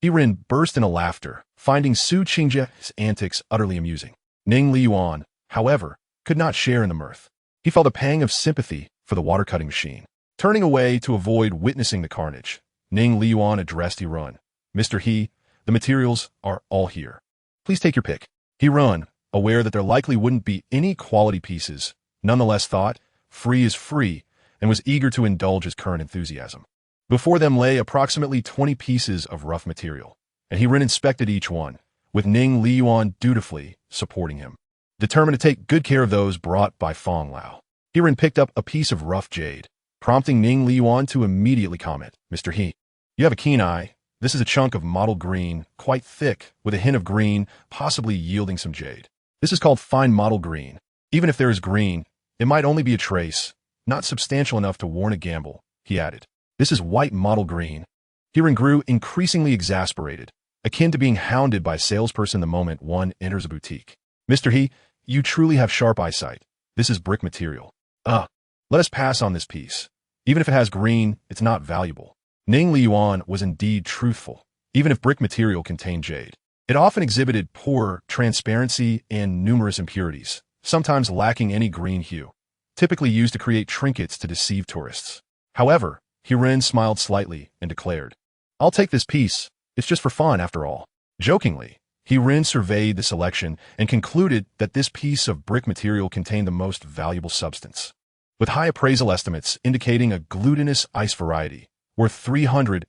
Hirin burst into laughter, finding Su Qingji's antics utterly amusing. Ning Li Yuan, however, could not share in the mirth. He felt a pang of sympathy for the water-cutting machine. Turning away to avoid witnessing the carnage, Ning Li Yuan addressed Hirun. "Mr. He, the materials are all here. Please take your pick." Hirun, aware that there likely wouldn't be any quality pieces, nonetheless thought, free is free, and was eager to indulge his current enthusiasm. Before them lay approximately 20 pieces of rough material, and Hirun inspected each one, with Ning Li Yuan dutifully supporting him, determined to take good care of those brought by Fong Lao. Hirun picked up a piece of rough jade, prompting Ning Li Yuan to immediately comment, "Mr. He, you have a keen eye. This is a chunk of mottled green, quite thick, with a hint of green, possibly yielding some jade. This is called fine mottled green. Even if there is green, it might only be a trace, not substantial enough to warrant a gamble," he added. "This is white mottled green." Hirun grew increasingly exasperated, akin to being hounded by a salesperson the moment one enters a boutique. "Mr. He, you truly have sharp eyesight. This is brick material. Let us pass on this piece. Even if it has green, it's not valuable." Ning Li Yuan was indeed truthful. Even if brick material contained jade, it often exhibited poor transparency and numerous impurities, sometimes lacking any green hue, typically used to create trinkets to deceive tourists. However, Hiren smiled slightly and declared, "I'll take this piece. It's just for fun, after all." Jokingly, Hiren surveyed the selection and concluded that this piece of brick material contained the most valuable substance, with high appraisal estimates indicating a glutinous ice variety worth 300,000.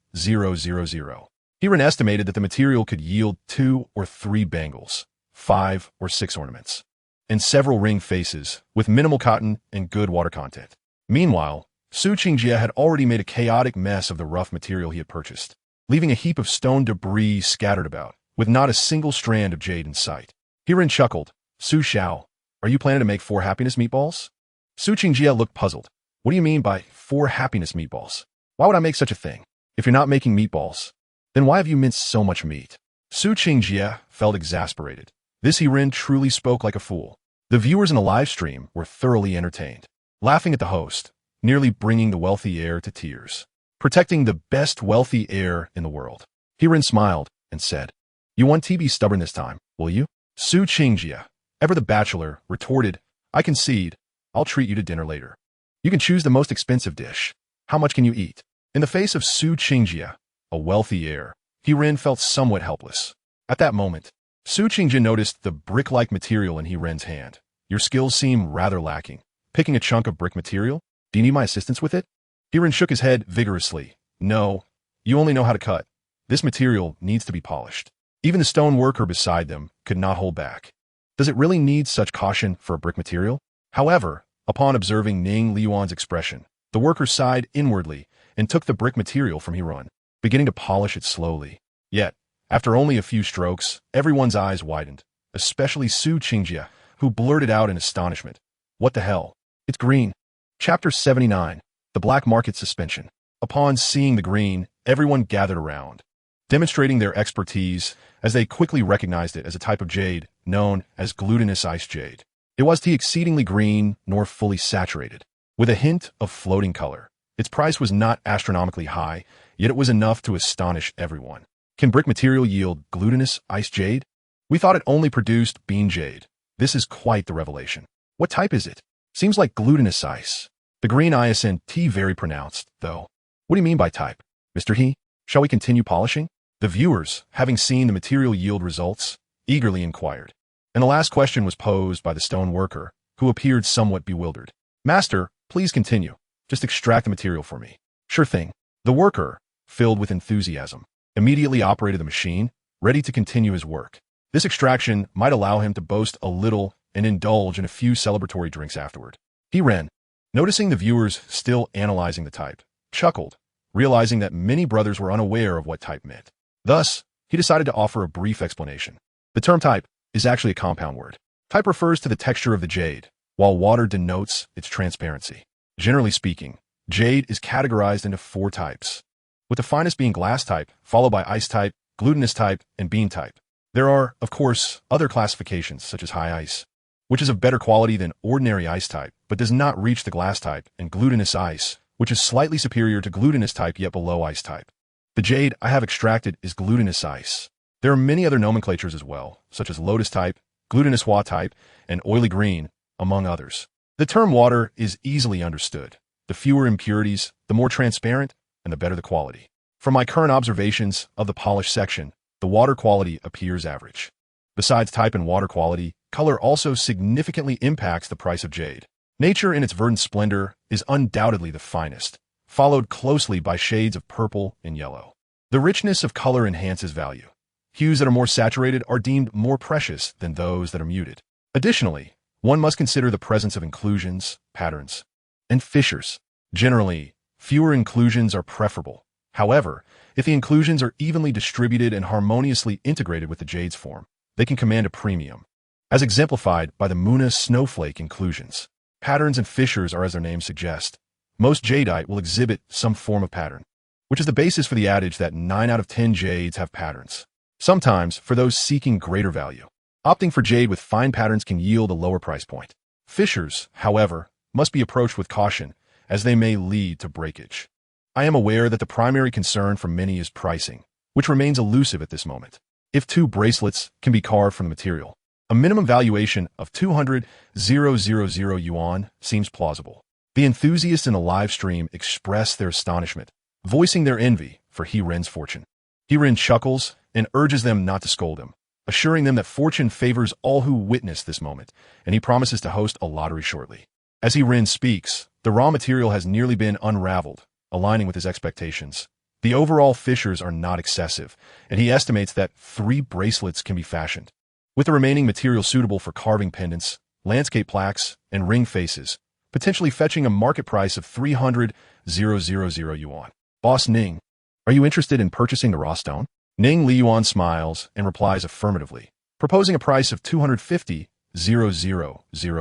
Hiren estimated that the material could yield 2 or 3 bangles, 5 or 6 ornaments, and several ring faces with minimal cotton and good water content. Meanwhile, Su Qingjie had already made a chaotic mess of the rough material he had purchased, leaving a heap of stone debris scattered about, with not a single strand of jade in sight. Hiren chuckled. "Su Xiao, are you planning to make 4 happiness meatballs?" Su Qingjie looked puzzled. "What do you mean by 4 happiness meatballs? Why would I make such a thing? If you're not making meatballs, then why have you minced so much meat?" Su Qingjie felt exasperated. This Hiren truly spoke like a fool. The viewers in the live stream were thoroughly entertained, laughing at the host, nearly bringing the wealthy heir to tears. Protecting the best wealthy heir in the world. Hirin smiled and said, "You won't be stubborn this time, will you?" Su Qingjia, ever the bachelor, retorted, "I concede. I'll treat you to dinner later. You can choose the most expensive dish. How much can you eat?" In the face of Su Qingjia, a wealthy heir, Hirin felt somewhat helpless. At that moment, Su Qingjia noticed the brick-like material in Hirin's hand. "Your skills seem rather lacking. Picking a chunk of brick material? Do you need my assistance with it?" Hirin shook his head vigorously. "No, you only know how to cut. This material needs to be polished." Even the stone worker beside them could not hold back. Does it really need such caution for a brick material? However, upon observing Ning Liyuan's expression, the worker sighed inwardly and took the brick material from Hirin, beginning to polish it slowly. Yet, after only a few strokes, everyone's eyes widened, especially Su Qingjia, who blurted out in astonishment, "What the hell? It's green." Chapter 79. The Black Market Suspension. Upon seeing the green, everyone gathered around, demonstrating their expertise as they quickly recognized it as a type of jade known as glutinous ice jade. It was exceedingly green nor fully saturated, with a hint of floating color. Its price was not astronomically high, yet it was enough to astonish everyone. Can brick material yield glutinous ice jade? We thought it only produced bean jade. This is quite the revelation. What type is it? Seems like glutinous ice. The green isn't very pronounced, though. What do you mean by type? Mr. He, shall we continue polishing? The viewers, having seen the material yield results, eagerly inquired. And the last question was posed by the stone worker, who appeared somewhat bewildered. "Master, please continue. Just extract the material for me." "Sure thing." The worker, filled with enthusiasm, immediately operated the machine, ready to continue his work. This extraction might allow him to boast a little and indulge in a few celebratory drinks afterward. Hirin, noticing the viewers still analyzing the type, chuckled, realizing that many brothers were unaware of what type meant. Thus, he decided to offer a brief explanation. The term type is actually a compound word. Type refers to the texture of the jade, while water denotes its transparency. Generally speaking, jade is categorized into 4 types, with the finest being glass type, followed by ice type, glutinous type, and bean type. There are, of course, other classifications such as high ice, which is of better quality than ordinary ice type, but does not reach the glass type, and glutinous ice, which is slightly superior to glutinous type yet below ice type. The jade I have extracted is glutinous ice. There are many other nomenclatures as well, such as lotus type, glutinous wa type, and oily green, among others. The term water is easily understood. The fewer impurities, the more transparent, and the better the quality. From my current observations of the polished section, the water quality appears average. Besides type and water quality, color also significantly impacts the price of jade. Nature in its verdant splendor is undoubtedly the finest, followed closely by shades of purple and yellow. The richness of color enhances value. Hues that are more saturated are deemed more precious than those that are muted. Additionally, one must consider the presence of inclusions, patterns, and fissures. Generally, fewer inclusions are preferable. However, if the inclusions are evenly distributed and harmoniously integrated with the jade's form, they can command a premium, as exemplified by the Muna snowflake inclusions. Patterns and fissures are as their names suggest. Most jadeite will exhibit some form of pattern, which is the basis for the adage that 9 out of 10 jades have patterns. Sometimes, for those seeking greater value, opting for jade with fine patterns can yield a lower price point. Fissures, however, must be approached with caution, as they may lead to breakage. I am aware that the primary concern for many is pricing, which remains elusive at this moment. If 2 bracelets can be carved from the material, a minimum valuation of 200,000 yuan seems plausible. The enthusiasts in the live stream express their astonishment, voicing their envy for Hirin's fortune. Hirin chuckles and urges them not to scold him, assuring them that fortune favors all who witness this moment, and he promises to host a lottery shortly. As Hirin speaks, the raw material has nearly been unraveled, aligning with his expectations. The overall fissures are not excessive, and he estimates that 3 bracelets can be fashioned, with the remaining material suitable for carving pendants, landscape plaques, and ring faces, potentially fetching a market price of 300,000 yuan. Boss Ning, are you interested in purchasing the raw stone? Ning Liyuan smiles and replies affirmatively, proposing a price of 250,000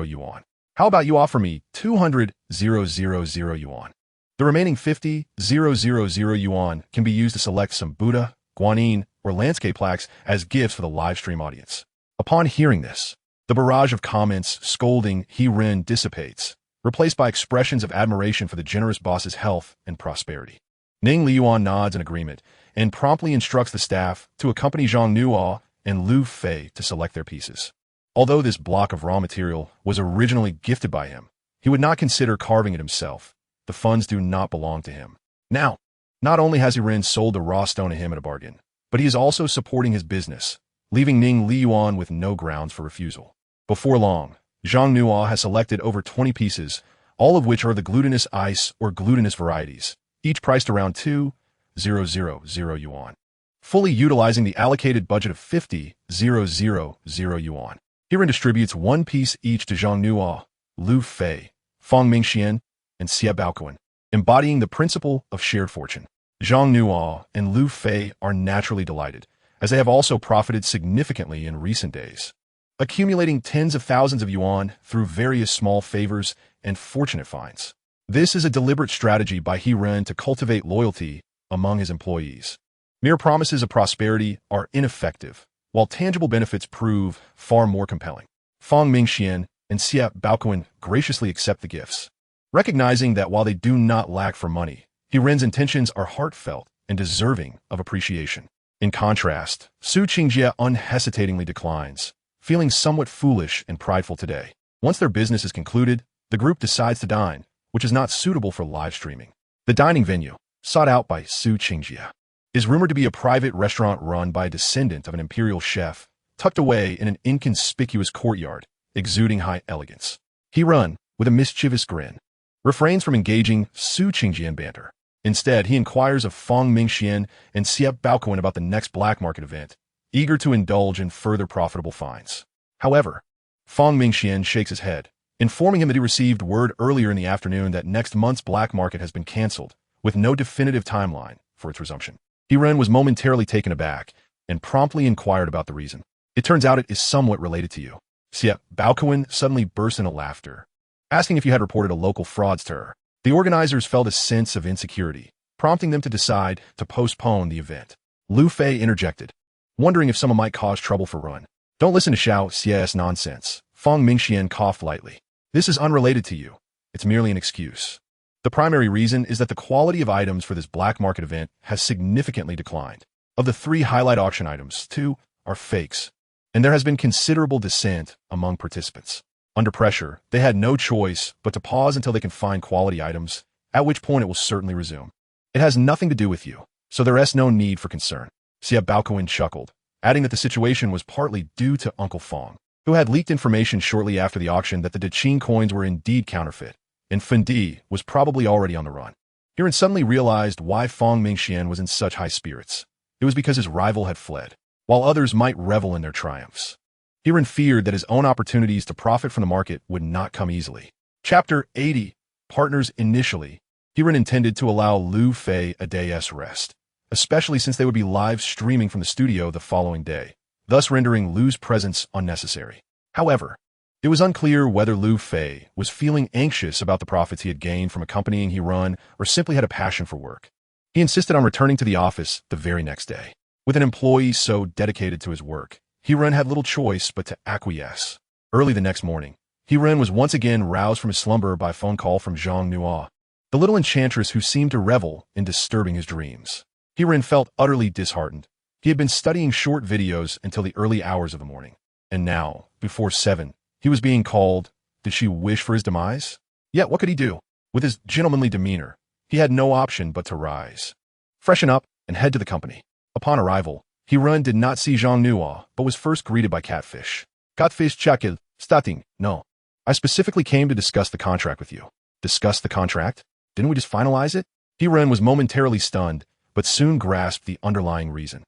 yuan. How about you offer me 200,000 yuan? The remaining 50,000 yuan can be used to select some Buddha, Guanyin, or landscape plaques as gifts for the live stream audience. Upon hearing this, The barrage of comments scolding He-Ren dissipates, replaced by expressions of admiration for the generous boss's health and prosperity. Ning Liyuan nods in agreement and promptly instructs the staff to accompany Zhang Nuo and Lu Fei to select their pieces. Although this block of raw material was originally gifted by him, he would not consider carving it himself. The funds do not belong to him. Now, not only has He-Ren sold the raw stone to him at a bargain, but he is also supporting his business, leaving Ning Liyuan with no grounds for refusal. Before long, Zhang Nuo has selected over 20 pieces, all of which are the glutinous ice or glutinous varieties, each priced around 2,000 yuan. Fully utilizing the allocated budget of 50,000 yuan. He-Ren distributes one piece each to Zhang Nuo, Lu Fei, Fang Mingxian, and Xie Baoquan, embodying the principle of shared fortune. Zhang Nuo and Lu Fei are naturally delighted, as they have also profited significantly in recent days, accumulating tens of thousands of yuan through various small favors and fortunate finds. This is a deliberate strategy by He-Ren to cultivate loyalty among his employees. Mere promises of prosperity are ineffective, while tangible benefits prove far more compelling. Fang Mingxian and Xie Baoquan graciously accept the gifts, recognizing that while they do not lack for money, He-Ren's intentions are heartfelt and deserving of appreciation. In contrast, Su Qingjie unhesitatingly declines, feeling somewhat foolish and prideful today. Once their business is concluded, the group decides to dine, which is not suitable for live streaming. The dining venue, sought out by Su Qingjie, is rumored to be a private restaurant run by a descendant of an imperial chef, tucked away in an inconspicuous courtyard, exuding high elegance. He-Ren, with a mischievous grin, refrains from engaging Su Qingjie in banter. Instead, he inquires of Fang Mingxian and Xie Baoquan about the next black market event, eager to indulge in further profitable finds. However, Fang Mingxian shakes his head, informing him that he received word earlier in the afternoon that next month's black market has been cancelled, with no definitive timeline for its resumption. He-Ren was momentarily taken aback and promptly inquired about the reason. It turns out it is somewhat related to you. Xie Baoquan suddenly burst into laughter, asking if you had reported a local fraudster. The organizers felt a sense of insecurity, prompting them to decide to postpone the event. Lu Fei interjected, wondering if someone might cause trouble for Run. Don't listen to Xiao Xie's nonsense. Fang Mingxian coughed lightly. This is unrelated to you. It's merely an excuse. The primary reason is that the quality of items for this black market event has significantly declined. Of the 3 highlight auction items, 2 are fakes, and there has been considerable dissent among participants. Under pressure, they had no choice but to pause until they can find quality items, at which point it will certainly resume. It has nothing to do with you, so there is no need for concern. Xie Baoquan chuckled, adding that the situation was partly due to Uncle Fang, who had leaked information shortly after the auction that the Daqing coins were indeed counterfeit, and Fendi was probably already on the run. He-Ren suddenly realized why Fang Mingxian was in such high spirits. It was because his rival had fled, while others might revel in their triumphs. He-Ren feared that his own opportunities to profit from the market would not come easily. Chapter 80. Partners. Initially, He-Ren intended to allow Lu Fei a day's rest, especially since they would be live streaming from the studio the following day, thus rendering Lu's presence unnecessary. However, it was unclear whether Lu Fei was feeling anxious about the profits he had gained from accompanying He-Ren or simply had a passion for work. He insisted on returning to the office the very next day. With an employee so dedicated to his work, He-Ren had little choice but to acquiesce. Early the next morning, He-Ren was once again roused from his slumber by a phone call from Zhang Nuo, the little enchantress who seemed to revel in disturbing his dreams. He-Ren felt utterly disheartened. He had been studying short videos until the early hours of the morning, and now, before 7, he was being called. Did she wish for his demise? Yet what could he do? With his gentlemanly demeanor, he had no option but to rise, freshen up, and head to the company. Upon arrival, He-Ren did not see Zhang Nuo, but was first greeted by Catfish. Catfish Chakil, Stating, no. I specifically came to discuss the contract with you. Discuss the contract? Didn't we just finalize it? He-Ren was momentarily stunned, but soon grasped the underlying reason.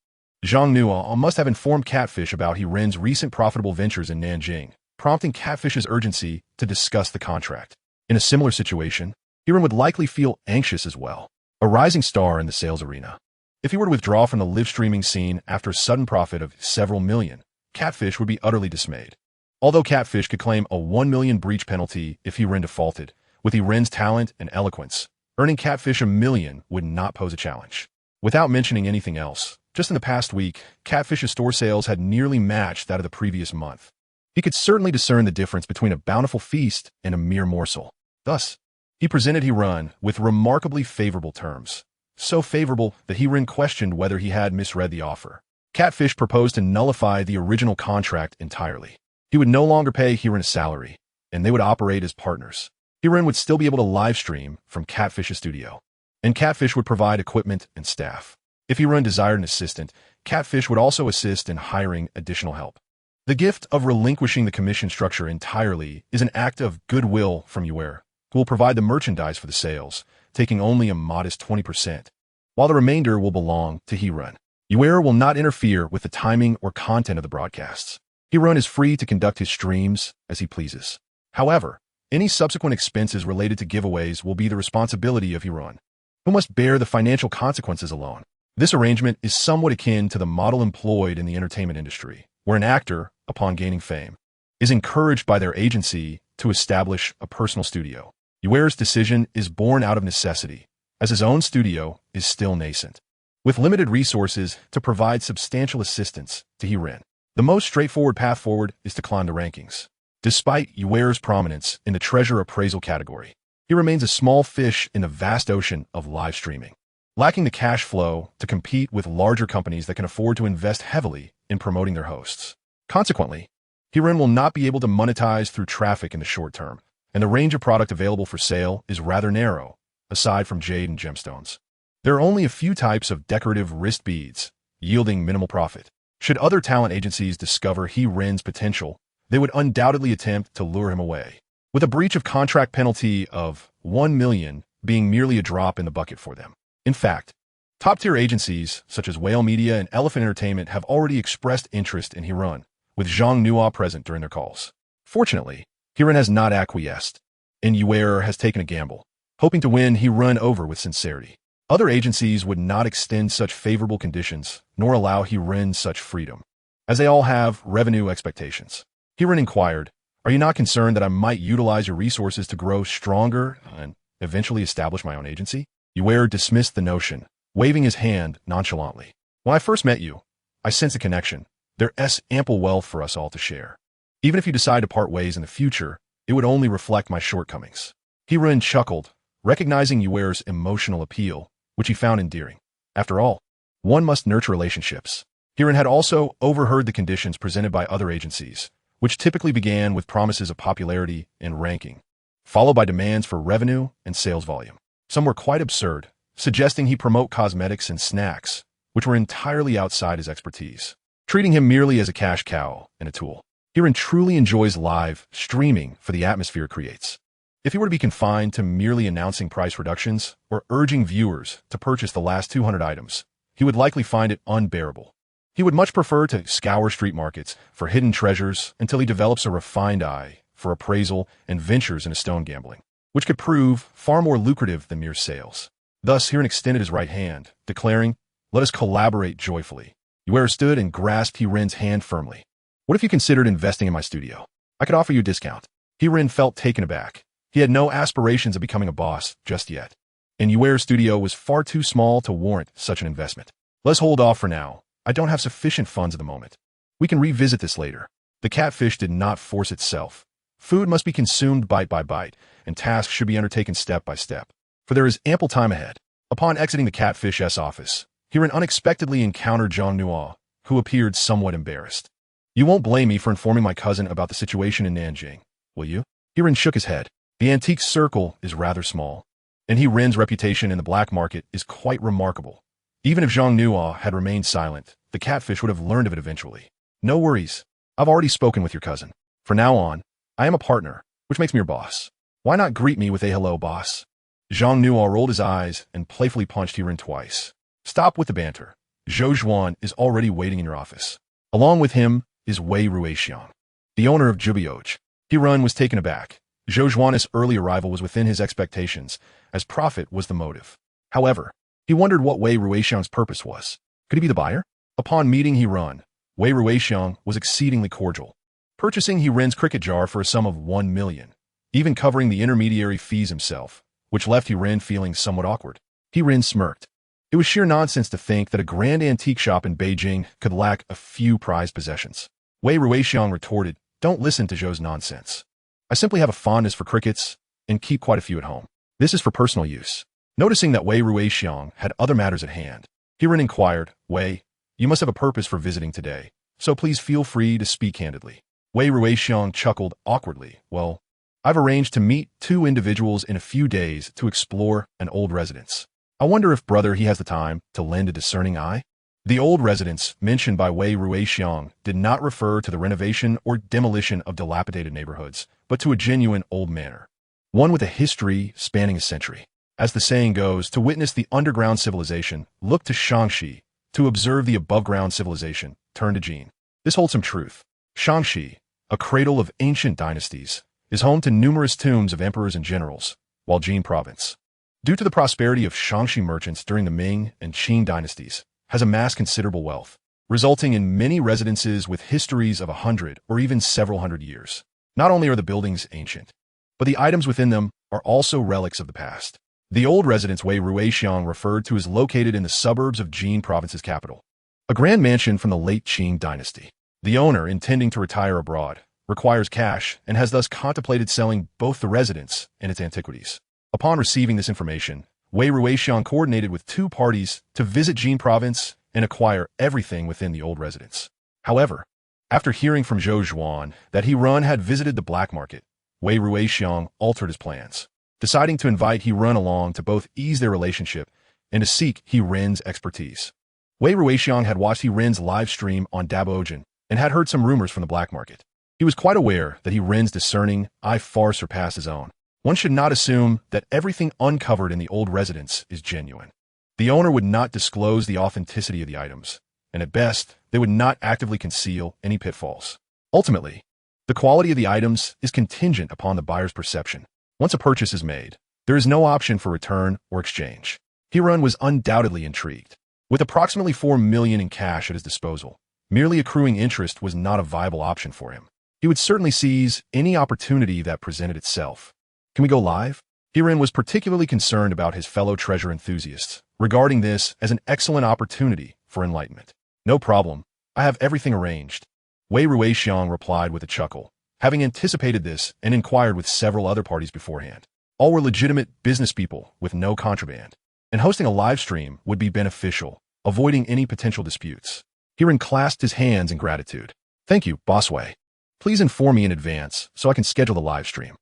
Zhang Nuo must have informed Catfish about He-Ren's recent profitable ventures in Nanjing, prompting Catfish's urgency to discuss the contract. In a similar situation, He-Ren would likely feel anxious as well. A rising star in the sales arena. If he were to withdraw from the live streaming scene after a sudden profit of several million, Catfish would be utterly dismayed. Although Catfish could claim a 1 million breach penalty if He-Ren defaulted, with He-Ren's talent and eloquence, earning Catfish $1 million would not pose a challenge. Without mentioning anything else, just in the past week, Catfish's store sales had nearly matched that of the previous month. He could certainly discern the difference between a bountiful feast and a mere morsel. Thus, he presented Hiran with remarkably favorable terms, so favorable that Hiran questioned whether he had misread the offer. Catfish proposed to nullify the original contract entirely. He would no longer pay Hiran a salary, and they would operate as partners. Hiran would still be able to live stream from Catfish's studio, and Catfish would provide equipment and staff. If Hiran desired an assistant, Catfish would also assist in hiring additional help. The gift of relinquishing the commission structure entirely is an act of goodwill from Uer, who will provide the merchandise for the sales, taking only a modest 20%, while the remainder will belong to Hiran. Uer will not interfere with the timing or content of the broadcasts. Hiran is free to conduct his streams as he pleases. However, any subsequent expenses related to giveaways will be the responsibility of Hiran, who must bear the financial consequences alone. This arrangement is somewhat akin to the model employed in the entertainment industry, where an actor, upon gaining fame, is encouraged by their agency to establish a personal studio. Uer's decision is born out of necessity, as his own studio is still nascent. With limited resources to provide substantial assistance to Hiran, the most straightforward path forward is to climb the rankings. Despite Uer's prominence in the treasure appraisal category, he remains a small fish in the vast ocean of live streaming, lacking the cash flow to compete with larger companies that can afford to invest heavily in promoting their hosts. Consequently, Hiran will not be able to monetize through traffic in the short term, and the range of product available for sale is rather narrow, aside from jade and gemstones. There are only a few types of decorative wrist beads, yielding minimal profit. Should other talent agencies discover Hiran's potential, they would undoubtedly attempt to lure him away, with a breach of contract penalty of $1 million being merely a drop in the bucket for them. In fact, top-tier agencies such as Whale Media and Elephant Entertainment have already expressed interest in Hiran, with Zhang Nua present during their calls. Fortunately, Hiran has not acquiesced, and Uer has taken a gamble, hoping to win Hiran over with sincerity. Other agencies would not extend such favorable conditions, nor allow Hiran such freedom, as they all have revenue expectations. Hiran inquired, "Are you not concerned that I might utilize your resources to grow stronger and eventually establish my own agency?" Uer dismissed the notion, waving his hand nonchalantly. "When I first met you, I sensed a connection. There's ample wealth for us all to share. Even if you decide to part ways in the future, it would only reflect my shortcomings." Hiran chuckled, recognizing Uer's emotional appeal, which he found endearing. After all, one must nurture relationships. Hiran had also overheard the conditions presented by other agencies, which typically began with promises of popularity and ranking, followed by demands for revenue and sales volume. Some were quite absurd, suggesting he promote cosmetics and snacks, which were entirely outside his expertise, treating him merely as a cash cow and a tool. Hiran truly enjoys live streaming for the atmosphere it creates. If he were to be confined to merely announcing price reductions or urging viewers to purchase the last 200 items, he would likely find it unbearable. He would much prefer to scour street markets for hidden treasures until he develops a refined eye for appraisal and ventures into stone gambling, which could prove far more lucrative than mere sales. Thus, Hiran extended his right hand, declaring, "Let us collaborate joyfully." Uer stood and grasped Hiran's hand firmly. "What if you considered investing in my studio? I could offer you a discount." Hiran felt taken aback. He had no aspirations of becoming a boss just yet, and Uer's studio was far too small to warrant such an investment. "Let's hold off for now. I don't have sufficient funds at the moment. We can revisit this later." The Catfish did not force itself. Food must be consumed bite by bite, and tasks should be undertaken step by step, for there is ample time ahead. Upon exiting the Catfish's office, Hiran unexpectedly encountered Zhang Nua, who appeared somewhat embarrassed. "You won't blame me for informing my cousin about the situation in Nanjing, will you?" Hiran shook his head. The antique circle is rather small, and Hiran's reputation in the black market is quite remarkable. Even if Zhang Nua had remained silent, the Catfish would have learned of it eventually. "No worries. I've already spoken with your cousin. From now on, I am a partner, which makes me your boss. Why not greet me with a hello, boss?" Zhang Nua rolled his eyes and playfully punched Hiran twice. "Stop with the banter. Zhou Zhuan is already waiting in your office. Along with him is Wei Ruixiang, the owner of Jubioj." Hiran was taken aback. Zhou Zhuan's early arrival was within his expectations, as profit was the motive. However, he wondered what Wei Ruixiang's purpose was. Could he be the buyer? Upon meeting Hiran, Wei Ruixiang was exceedingly cordial, purchasing Hiran's cricket jar for a sum of 1 million, even covering the intermediary fees himself, which left Hiran feeling somewhat awkward. Hiran smirked. It was sheer nonsense to think that a grand antique shop in Beijing could lack a few prized possessions. Wei Ruixiang retorted, Don't listen to Zhou's nonsense. I simply have a fondness for crickets and keep quite a few at home. This is for personal use. Noticing that Wei Ruixiang had other matters at hand, Hiren inquired, Wei, you must have a purpose for visiting today, so please feel free to speak candidly. Wei Ruixiang chuckled awkwardly. Well, I've arranged to meet 2 individuals in a few days to explore an old residence. I wonder if, brother, he has the time to lend a discerning eye? The old residence mentioned by Wei Ruixiang did not refer to the renovation or demolition of dilapidated neighborhoods, but to a genuine old manor, one with a history spanning a century. As the saying goes, to witness the underground civilization, look to Shangxi. To observe the above-ground civilization, turn to Jin. This holds some truth. Shangxi, a cradle of ancient dynasties, is home to numerous tombs of emperors and generals, while Jin province, due to the prosperity of Shangxi merchants during the Ming and Qing dynasties, has amassed considerable wealth, resulting in many residences with histories of 100 or even several hundred years. Not only are the buildings ancient, but the items within them are also relics of the past. The old residence Wei Ruixiang referred to is located in the suburbs of Jin province's capital, a grand mansion from the late Qing dynasty. The owner, intending to retire abroad, requires cash and has thus contemplated selling both the residence and its antiquities. Upon receiving this information, Wei Ruixiang coordinated with 2 parties to visit Jin province and acquire everything within the old residence. However, after hearing from Zhou Zhuan that Hiren had visited the black market, Wei Ruixiang altered his plans, deciding to invite Hiren along to both ease their relationship and to seek Hiren's expertise. Wei Ruixiang had watched Hiren's live stream on Dabogen and had heard some rumors from the black market. He was quite aware that Hiren's discerning eye far surpassed his own. One should not assume that everything uncovered in the old residence is genuine. The owner would not disclose the authenticity of the items, and at best, they would not actively conceal any pitfalls. Ultimately, the quality of the items is contingent upon the buyer's perception. Once a purchase is made, there is no option for return or exchange. Hiren was undoubtedly intrigued. With approximately 4 million in cash at his disposal, merely accruing interest was not a viable option for him. He would certainly seize any opportunity that presented itself. Can we go live? Hiren was particularly concerned about his fellow treasure enthusiasts, regarding this as an excellent opportunity for enlightenment. No problem. I have everything arranged. Wei Ruixiang replied with a chuckle, having anticipated this and inquired with several other parties beforehand. All were legitimate business people with no contraband, and hosting a live stream would be beneficial, avoiding any potential disputes. Hiren clasped his hands in gratitude. Thank you, Boss Wei. Please inform me in advance so I can schedule the live stream.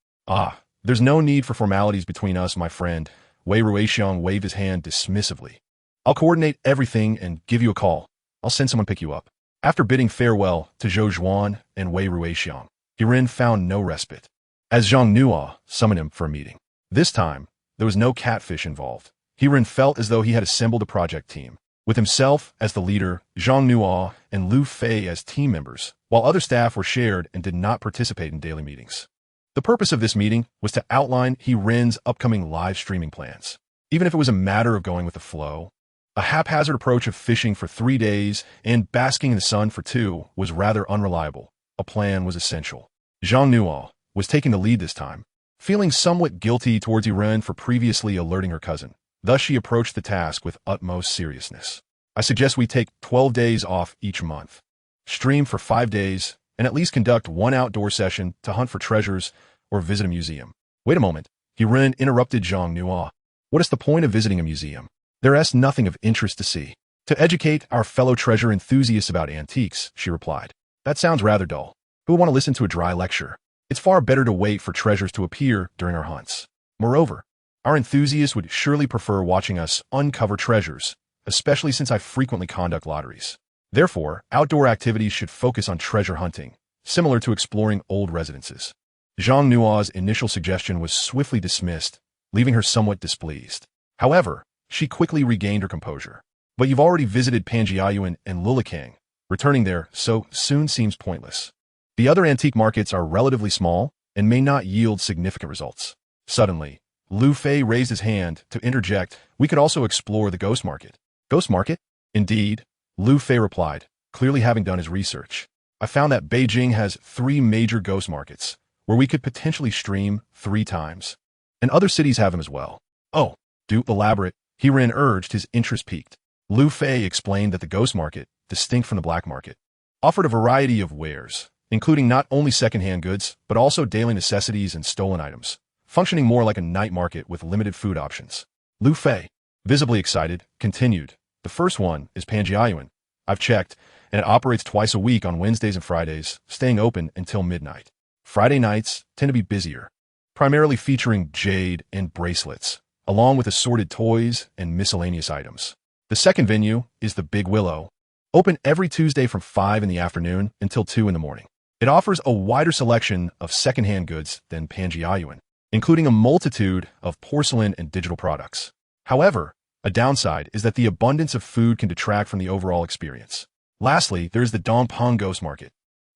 There's no need for formalities between us, my friend. Wei Ruixiang waved his hand dismissively. I'll coordinate everything and give you a call. I'll send someone pick you up. After bidding farewell to Zhou Zhuan and Wei Ruixiang, Hiren found no respite, as Zhang Nuo summoned him for a meeting. This time, there was no Catfish involved. Hiren felt as though he had assembled a project team, with himself as the leader, Zhang Nuo and Lu Fei as team members, while other staff were shared and did not participate in daily meetings. The purpose of this meeting was to outline Hiren's upcoming live streaming plans. Even if it was a matter of going with the flow, a haphazard approach of fishing for 3 days and basking in the sun for 2 was rather unreliable. A plan was essential. Zhang Nuo was taking the lead this time, feeling somewhat guilty towards Hiren for previously alerting her cousin. Thus she approached the task with utmost seriousness. I suggest we take 12 days off each month, stream for 5 days, and at least conduct 1 outdoor session to hunt for treasures or visit a museum. Wait a moment. Hiren interrupted Zhang Nuo. What is the point of visiting a museum? There is nothing of interest to see. To educate our fellow treasure enthusiasts about antiques, she replied. That sounds rather dull. Who would want to listen to a dry lecture? It's far better to wait for treasures to appear during our hunts. Moreover, our enthusiasts would surely prefer watching us uncover treasures, especially since I frequently conduct lotteries. Therefore, outdoor activities should focus on treasure hunting, similar to exploring old residences. Zhang Nuo's initial suggestion was swiftly dismissed, leaving her somewhat displeased. However, she quickly regained her composure. But you've already visited Panjiayuan and Lulikang. Returning there so soon seems pointless. The other antique markets are relatively small and may not yield significant results. Suddenly, Lu Fei raised his hand to interject. We could also explore the ghost market. Ghost market? Indeed, Lu Fei replied, clearly having done his research. I found that Beijing has 3 major ghost markets, where we could potentially stream 3 times. And other cities have them as well. Oh, do elaborate. Hiren urged, his interest piqued. Lu Fei explained that the ghost market, distinct from the black market, offered a variety of wares, including not only secondhand goods, but also daily necessities and stolen items, functioning more like a night market with limited food options. Lu Fei, visibly excited, continued. The first one is Panjiayuan. I've checked, and it operates twice a week on Wednesdays and Fridays, staying open until midnight. Friday nights tend to be busier, primarily featuring jade and bracelets, along with assorted toys and miscellaneous items. The second venue is the Big Willow, open every Tuesday from 5 in the afternoon until 2 in the morning. It offers a wider selection of secondhand goods than Panjiayuan, including a multitude of porcelain and digital products. However, a downside is that the abundance of food can detract from the overall experience. Lastly, there is the Dongpeng Ghost Market,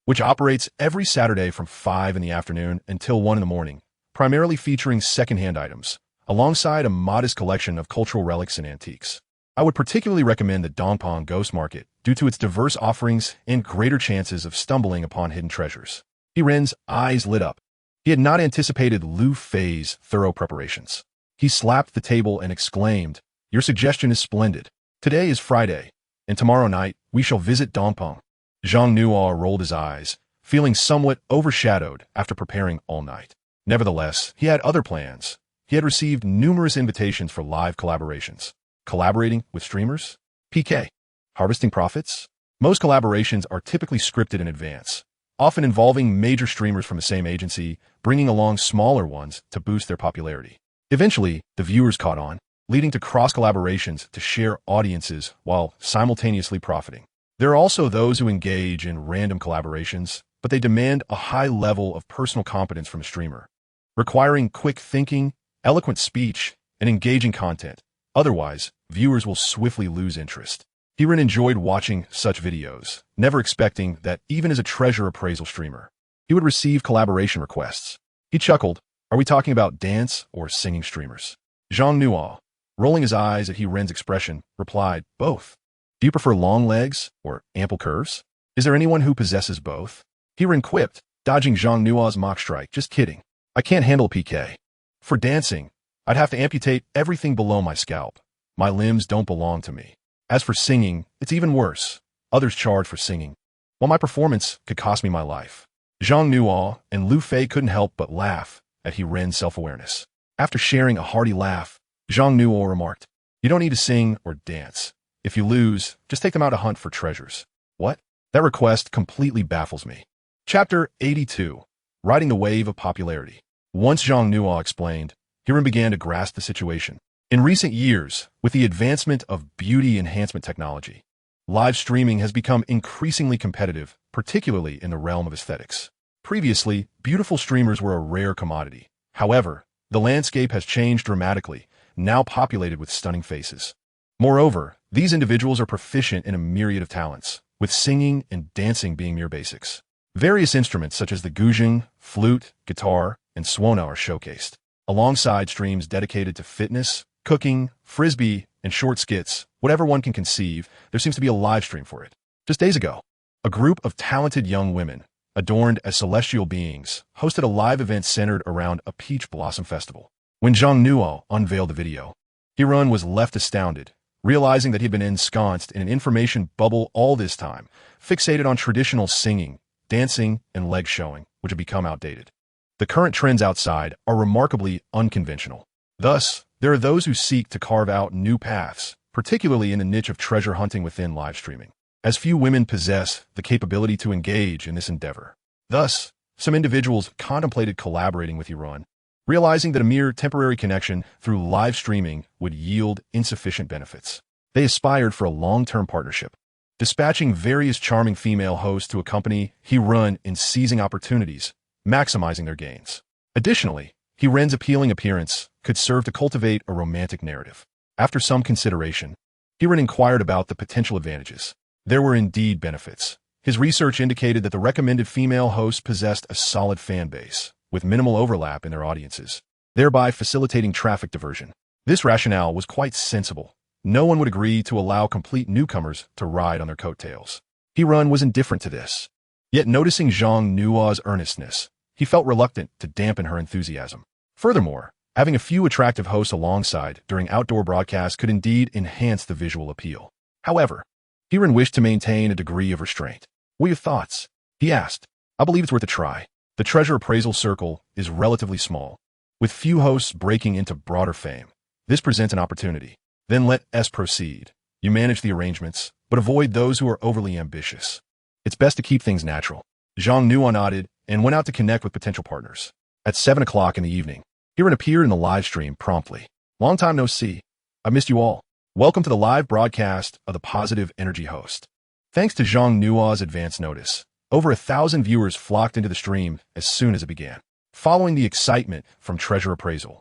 which operates every Saturday from 5 in the afternoon until 1 in the morning, primarily featuring secondhand items, alongside a modest collection of cultural relics and antiques. I would particularly recommend the Dongpeng Ghost Market due to its diverse offerings and greater chances of stumbling upon hidden treasures. Ren's eyes lit up. He had not anticipated Lu Fei's thorough preparations. He slapped the table and exclaimed, "Your suggestion is splendid. Today is Friday, and tomorrow night we shall visit Dongpeng." Zhang Nuo rolled his eyes, feeling somewhat overshadowed after preparing all night. Nevertheless, he had other plans. He had received numerous invitations for live collaborations. Collaborating with streamers? PK. Harvesting profits? Most collaborations are typically scripted in advance, often involving major streamers from the same agency, bringing along smaller ones to boost their popularity. Eventually, the viewers caught on, leading to cross-collaborations to share audiences while simultaneously profiting. There are also those who engage in random collaborations, but they demand a high level of personal competence from a streamer, requiring quick thinking, eloquent speech, and engaging content. Otherwise, viewers will swiftly lose interest. Ren enjoyed watching such videos, never expecting that even as a treasure appraisal streamer, he would receive collaboration requests. He chuckled, "Are we talking about dance or singing streamers?" Zhang Nuo, rolling his eyes at Ren's expression, replied, "Both. Do you prefer long legs or ample curves? Is there anyone who possesses both?" Ren quipped, dodging Zhang Nuo's mock strike. "Just kidding. I can't handle PK. For dancing, I'd have to amputate everything below my scalp. My limbs don't belong to me. As for singing, it's even worse. Others charge for singing, while my performance could cost me my life." Zhang Nuo and Lu Fei couldn't help but laugh at Ren's self-awareness. After sharing a hearty laugh, Zhang Nuo remarked, "You don't need to sing or dance. If you lose, just take them out to hunt for treasures." What? That request completely baffles me. Chapter 82. Riding the Wave of Popularity. Once Zhang Nuo explained, Ren began to grasp the situation. In recent years, with the advancement of beauty enhancement technology, live streaming has become increasingly competitive, particularly in the realm of aesthetics. Previously, beautiful streamers were a rare commodity. However, the landscape has changed dramatically, now populated with stunning faces. Moreover, these individuals are proficient in a myriad of talents, with singing and dancing being mere basics. Various instruments such as the guzheng, flute, guitar, and suona are showcased, alongside streams dedicated to fitness, cooking, frisbee, and short skits. Whatever one can conceive, there seems to be a live stream for it. Just days ago, a group of talented young women, adorned as celestial beings, hosted a live event centered around a peach blossom festival. When Zhang Nuo unveiled the video, Ren was left astounded, realizing that he had been ensconced in an information bubble all this time, fixated on traditional singing, dancing, and leg showing, which had become outdated. The current trends outside are remarkably unconventional. Thus, there are those who seek to carve out new paths, particularly in the niche of treasure hunting within live streaming, as few women possess the capability to engage in this endeavor. Thus, some individuals contemplated collaborating with Ren, realizing that a mere temporary connection through live streaming would yield insufficient benefits. They aspired for a long-term partnership, dispatching various charming female hosts to accompany Ren in seizing opportunities, maximizing their gains. Additionally, Ren's appealing appearance could serve to cultivate a romantic narrative. After some consideration, Ren inquired about the potential advantages. There were indeed benefits. His research indicated that the recommended female hosts possessed a solid fan base, with minimal overlap in their audiences, thereby facilitating traffic diversion. This rationale was quite sensible. No one would agree to allow complete newcomers to ride on their coattails. Ren was indifferent to this. Yet noticing Zhang Nuo's earnestness, he felt reluctant to dampen her enthusiasm. Furthermore, having a few attractive hosts alongside during outdoor broadcasts could indeed enhance the visual appeal. However, Ren wished to maintain a degree of restraint. "What are your thoughts?" he asked. I believe it's worth a try. The treasure appraisal circle is relatively small, with few hosts breaking into broader fame. This presents an opportunity. Then let us proceed. You manage the arrangements, but avoid those who are overly ambitious. It's best to keep things natural. Zhang Nuo nodded and went out to connect with potential partners. At 7 o'clock in the evening, Hiran appeared in the live stream promptly. Long time no see. I missed you all. Welcome to the live broadcast of the Positive Energy host. Thanks to Zhang Nuo's advance notice, over 1,000 viewers flocked into the stream as soon as it began. Following the excitement from treasure appraisal,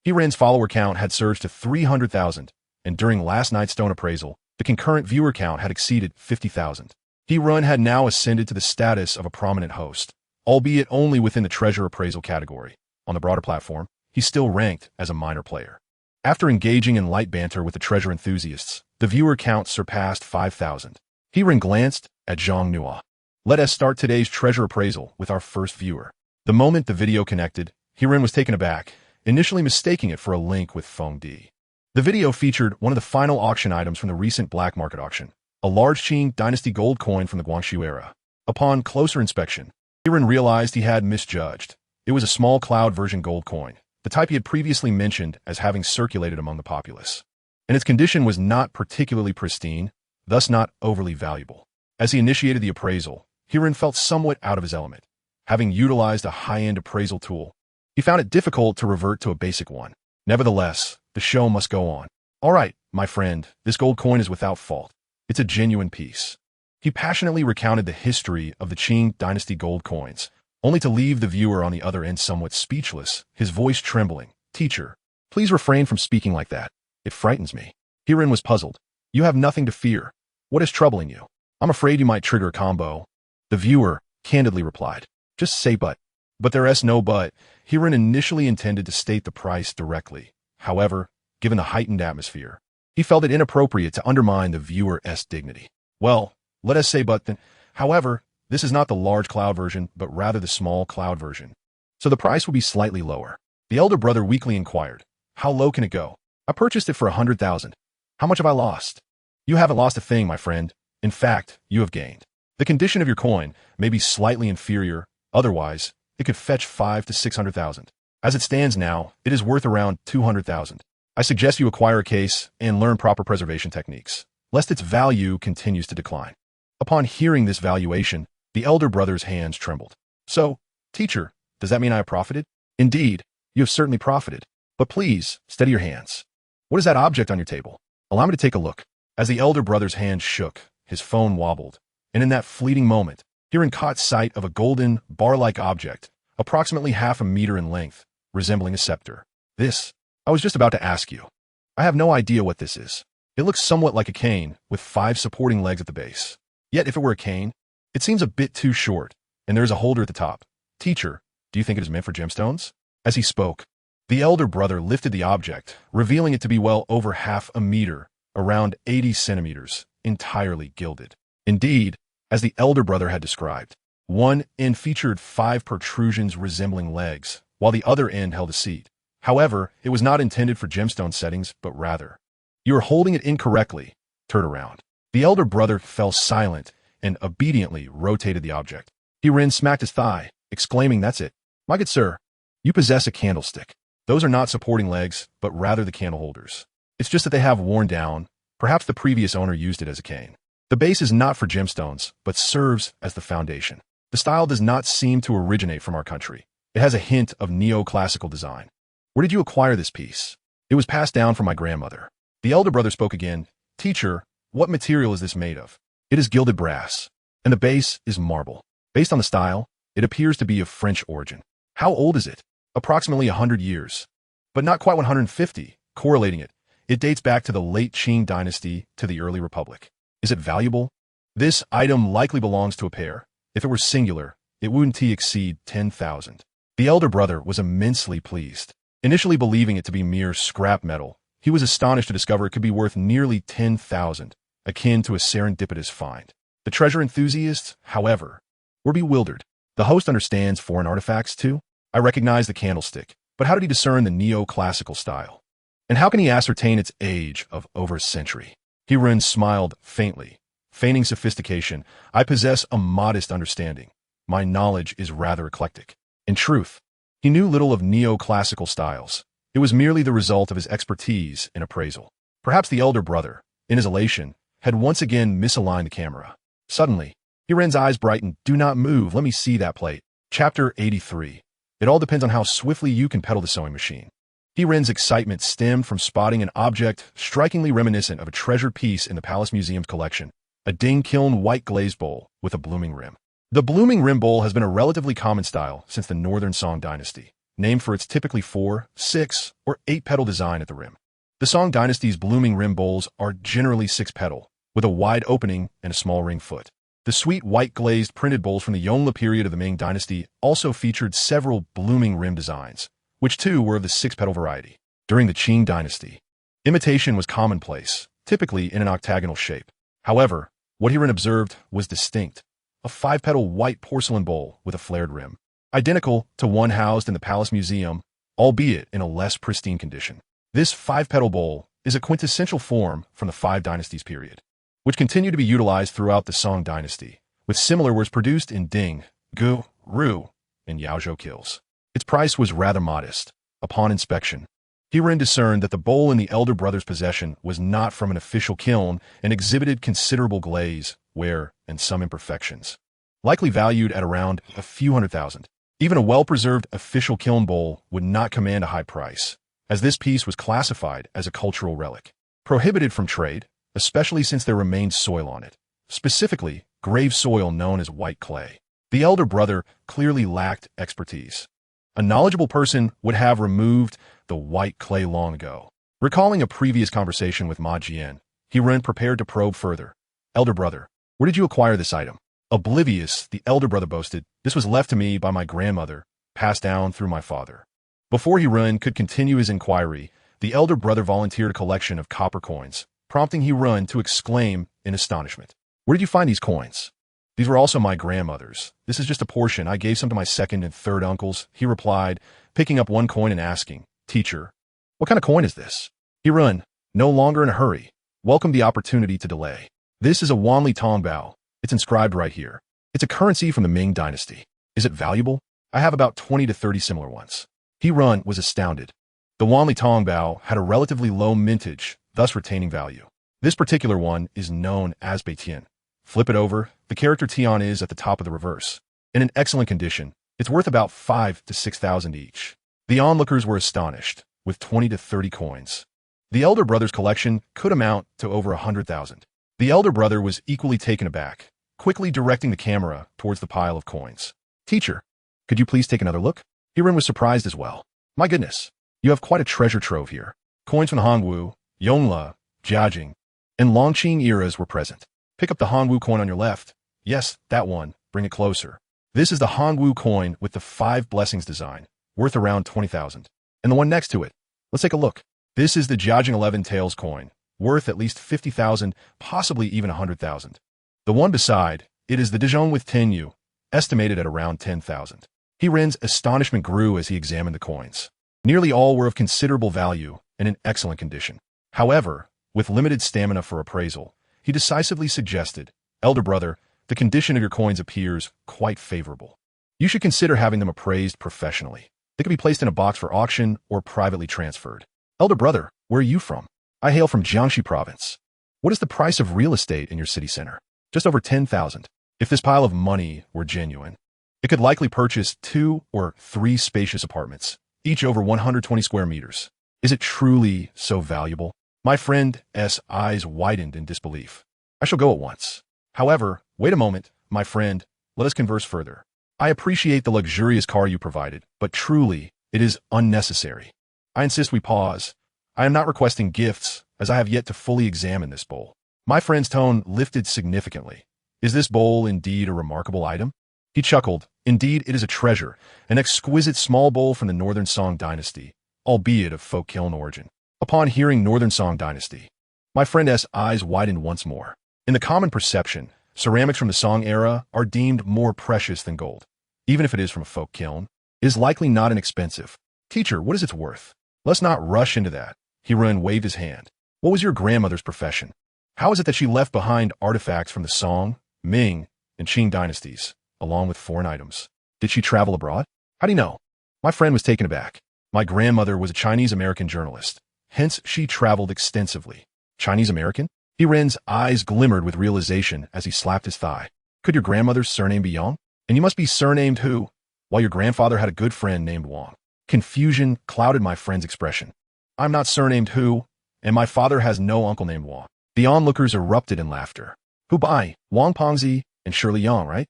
Hiran's follower count had surged to 300,000, and during last night's stone appraisal, the concurrent viewer count had exceeded 50,000. Hiran had now ascended to the status of a prominent host, albeit only within the treasure appraisal category. On the broader platform, he still ranked as a minor player. After engaging in light banter with the treasure enthusiasts, the viewer count surpassed 5,000. Hiran glanced at Zhang Nuo. Let us start today's treasure appraisal with our first viewer. The moment the video connected, Hiran was taken aback, initially mistaking it for a link with Feng Di. The video featured one of the final auction items from the recent black market auction, a large Qing dynasty gold coin from the Guangxu era. Upon closer inspection, Hiran realized he had misjudged. It was a small cloud version gold coin, the type he had previously mentioned as having circulated among the populace. And its condition was not particularly pristine, thus not overly valuable. As he initiated the appraisal, Hiran felt somewhat out of his element. Having utilized a high-end appraisal tool, he found it difficult to revert to a basic one. Nevertheless, the show must go on. All right, my friend, this gold coin is without fault. It's a genuine piece. He passionately recounted the history of the Qing dynasty gold coins, only to leave the viewer on the other end somewhat speechless, his voice trembling. Teacher, please refrain from speaking like that. It frightens me. Hiran was puzzled. You have nothing to fear. What is troubling you? I'm afraid you might trigger a combo. The viewer candidly replied. Just say but. But there is no but. Hiran initially intended to state the price directly. However, given the heightened atmosphere, he felt it inappropriate to undermine the viewer's dignity. Well, let us say but then. However, this is not the large cloud version, but rather the small cloud version. So the price will be slightly lower. The elder brother weakly inquired, how low can it go? I purchased it for 100,000. How much have I lost? You haven't lost a thing, my friend. In fact, you have gained. The condition of your coin may be slightly inferior, otherwise, it could fetch 5 to 600,000. As it stands now, it is worth around 200,000. I suggest you acquire a case and learn proper preservation techniques, lest its value continues to decline. Upon hearing this valuation, the elder brother's hands trembled. So, teacher, does that mean I have profited? Indeed, you have certainly profited. But please, steady your hands. What is that object on your table? Allow me to take a look. As the elder brother's hand shook, his phone wobbled, and in that fleeting moment, Hiran caught sight of a golden, bar-like object, approximately half a meter in length, resembling a scepter. This, I was just about to ask you. I have no idea what this is. It looks somewhat like a cane, with 5 supporting legs at the base. Yet if it were a cane, it seems a bit too short, and there is a holder at the top. Teacher, do you think it is meant for gemstones? As he spoke, the elder brother lifted the object, revealing it to be well over half a meter, around 80 centimeters, entirely gilded. Indeed, as the elder brother had described, one end featured 5 protrusions resembling legs, while the other end held a seat. However, it was not intended for gemstone settings, but rather, you are holding it incorrectly. Turn around. The elder brother fell silent and obediently rotated the object. Hiran smacked his thigh, exclaiming, that's it. My good sir, you possess a candlestick. Those are not supporting legs, but rather the candle holders. It's just that they have worn down. Perhaps the previous owner used it as a cane. The base is not for gemstones, but serves as the foundation. The style does not seem to originate from our country. It has a hint of neoclassical design. Where did you acquire this piece? It was passed down from my grandmother. The elder brother spoke again. Teacher, what material is this made of? It is gilded brass, and the base is marble. Based on the style, it appears to be of French origin. How old is it? Approximately 100 years, but not quite 150. Correlating it, it dates back to the late Qing dynasty to the early Republic. Is it valuable? This item likely belongs to a pair. If it were singular, it wouldn't exceed 10,000. The elder brother was immensely pleased. Initially believing it to be mere scrap metal, he was astonished to discover it could be worth nearly 10,000, akin to a serendipitous find. The treasure enthusiasts, however, were bewildered. The host understands foreign artifacts too? I recognize the candlestick, but how did he discern the neoclassical style? And how can he ascertain its age of over a century? Hiran smiled faintly, feigning sophistication. I possess a modest understanding. my knowledge is rather eclectic. In truth, he knew little of neoclassical styles. It was merely the result of his expertise in appraisal. Perhaps the elder brother, in his elation, had once again misaligned the camera. Suddenly, Hiren's eyes brightened. Do not move, let me see that plate. Chapter 83. It all depends on how swiftly you can pedal the sewing machine. Hiren's excitement stemmed from spotting an object strikingly reminiscent of a treasured piece in the Palace Museum's collection, a ding-kiln white glazed bowl with a blooming rim. The blooming rim bowl has been a relatively common style since the Northern Song dynasty, named for its typically 4, 6, or 8-petal design at the rim. The Song dynasty's blooming rim bowls are generally 6-petal, with a wide opening and a small ring foot. The sweet white glazed printed bowls from the Yongle period of the Ming dynasty also featured several blooming rim designs, which too were of the 6-petal variety. During the Qing dynasty, imitation was commonplace, typically in an octagonal shape. However, what Hiren observed was distinct. A 5-petal white porcelain bowl with a flared rim, identical to one housed in the Palace Museum, albeit in a less pristine condition. This 5-petal bowl is a quintessential form from the 5 Dynasties period, which continue to be utilized throughout the Song dynasty, with similar wares produced in Ding, Gu, Ru, and Yaozhou kilns. Its price was rather modest. Upon inspection, Hiren discerned that the bowl in the elder brother's possession was not from an official kiln and exhibited considerable glaze, wear, and some imperfections, likely valued at around a few $100,000. Even a well-preserved official kiln bowl would not command a high price, as this piece was classified as a cultural relic, prohibited from trade, especially since there remained soil on it, specifically grave soil known as white clay. The elder brother clearly lacked expertise. A knowledgeable person would have removed the white clay long ago. Recalling a previous conversation with Ma Jian, Hiren prepared to probe further. Elder brother, where did you acquire this item? Oblivious, the elder brother boasted, this was left to me by my grandmother, passed down through my father. Before Hiren could continue his inquiry, the elder brother volunteered a collection of copper coins, prompting Hiren to exclaim in astonishment. Where did you find these coins? These were also my grandmother's. This is just a portion. I gave some to my second and third uncles, he replied, picking up one coin and asking, Teacher, what kind of coin is this? Hiren, no longer in a hurry, welcomed the opportunity to delay. This is a Wanli Tongbao. It's inscribed right here. It's a currency from the Ming dynasty. Is it valuable? I have about 20 to 30 similar ones. Hiren was astounded. The Wanli Tongbao had a relatively low mintage, thus retaining value. This particular one is known as Beitian. Flip it over, the character Tian is at the top of the reverse. In an excellent condition, it's worth about 5 to 6,000 each. The onlookers were astonished, with 20 to 30 coins. The elder brother's collection could amount to over 100,000. The elder brother was equally taken aback, quickly directing the camera towards the pile of coins. Teacher, could you please take another look? Hiren was surprised as well. My goodness, you have quite a treasure trove here. Coins from the Hongwu, Yongle, Jiajing, and Longqing eras were present. Pick up the Hongwu coin on your left. Yes, that one. Bring it closer. This is the Hongwu coin with the 5 blessings design, worth around 20,000. And the one next to it. Let's take a look. This is the Jiajing 11 tails coin, worth at least 50,000, possibly even 100,000. The one beside it is the Dijon with Tenyu, estimated at around 10,000. Hiren's astonishment grew as he examined the coins. Nearly all were of considerable value and in excellent condition. However, with limited stamina for appraisal, he decisively suggested, Elder brother, the condition of your coins appears quite favorable. You should consider having them appraised professionally. They could be placed in a box for auction or privately transferred. Elder brother, where are you from? I hail from Jiangxi province. What is the price of real estate in your city center? Just over 10,000. If this pile of money were genuine, it could likely purchase 2 or 3 spacious apartments, each over 120 square meters. Is it truly so valuable? My friend's eyes widened in disbelief. I shall go at once. However, wait a moment, my friend, let us converse further. I appreciate the luxurious car you provided, but truly, it is unnecessary. I insist we pause. I am not requesting gifts, as I have yet to fully examine this bowl. My friend's tone lifted significantly. Is this bowl indeed a remarkable item? He chuckled. Indeed, it is a treasure, an exquisite small bowl from the Northern Song dynasty, albeit of folk kiln origin. Upon hearing Northern Song dynasty, my friend's eyes widened once more. In the common perception, ceramics from the Song era are deemed more precious than gold. Even if it is from a folk kiln, it is likely not inexpensive. Teacher, what is its worth? Let's not rush into that. Hiren waved his hand. What was your grandmother's profession? How is it that she left behind artifacts from the Song, Ming, and Qing dynasties? along with foreign items. Did she travel abroad? How do you know? My friend was taken aback. My grandmother was a Chinese-American journalist. Hence, she traveled extensively. Chinese-American? Hiren's eyes glimmered with realization as he slapped his thigh. Could your grandmother's surname be Yang? And you must be surnamed Hu, while your grandfather had a good friend named Wang. Confusion clouded my friend's expression. I'm not surnamed Hu, and my father has no uncle named Wang. The onlookers erupted in laughter. Hu Bai, Wang Pengzi, and surely Yang, right?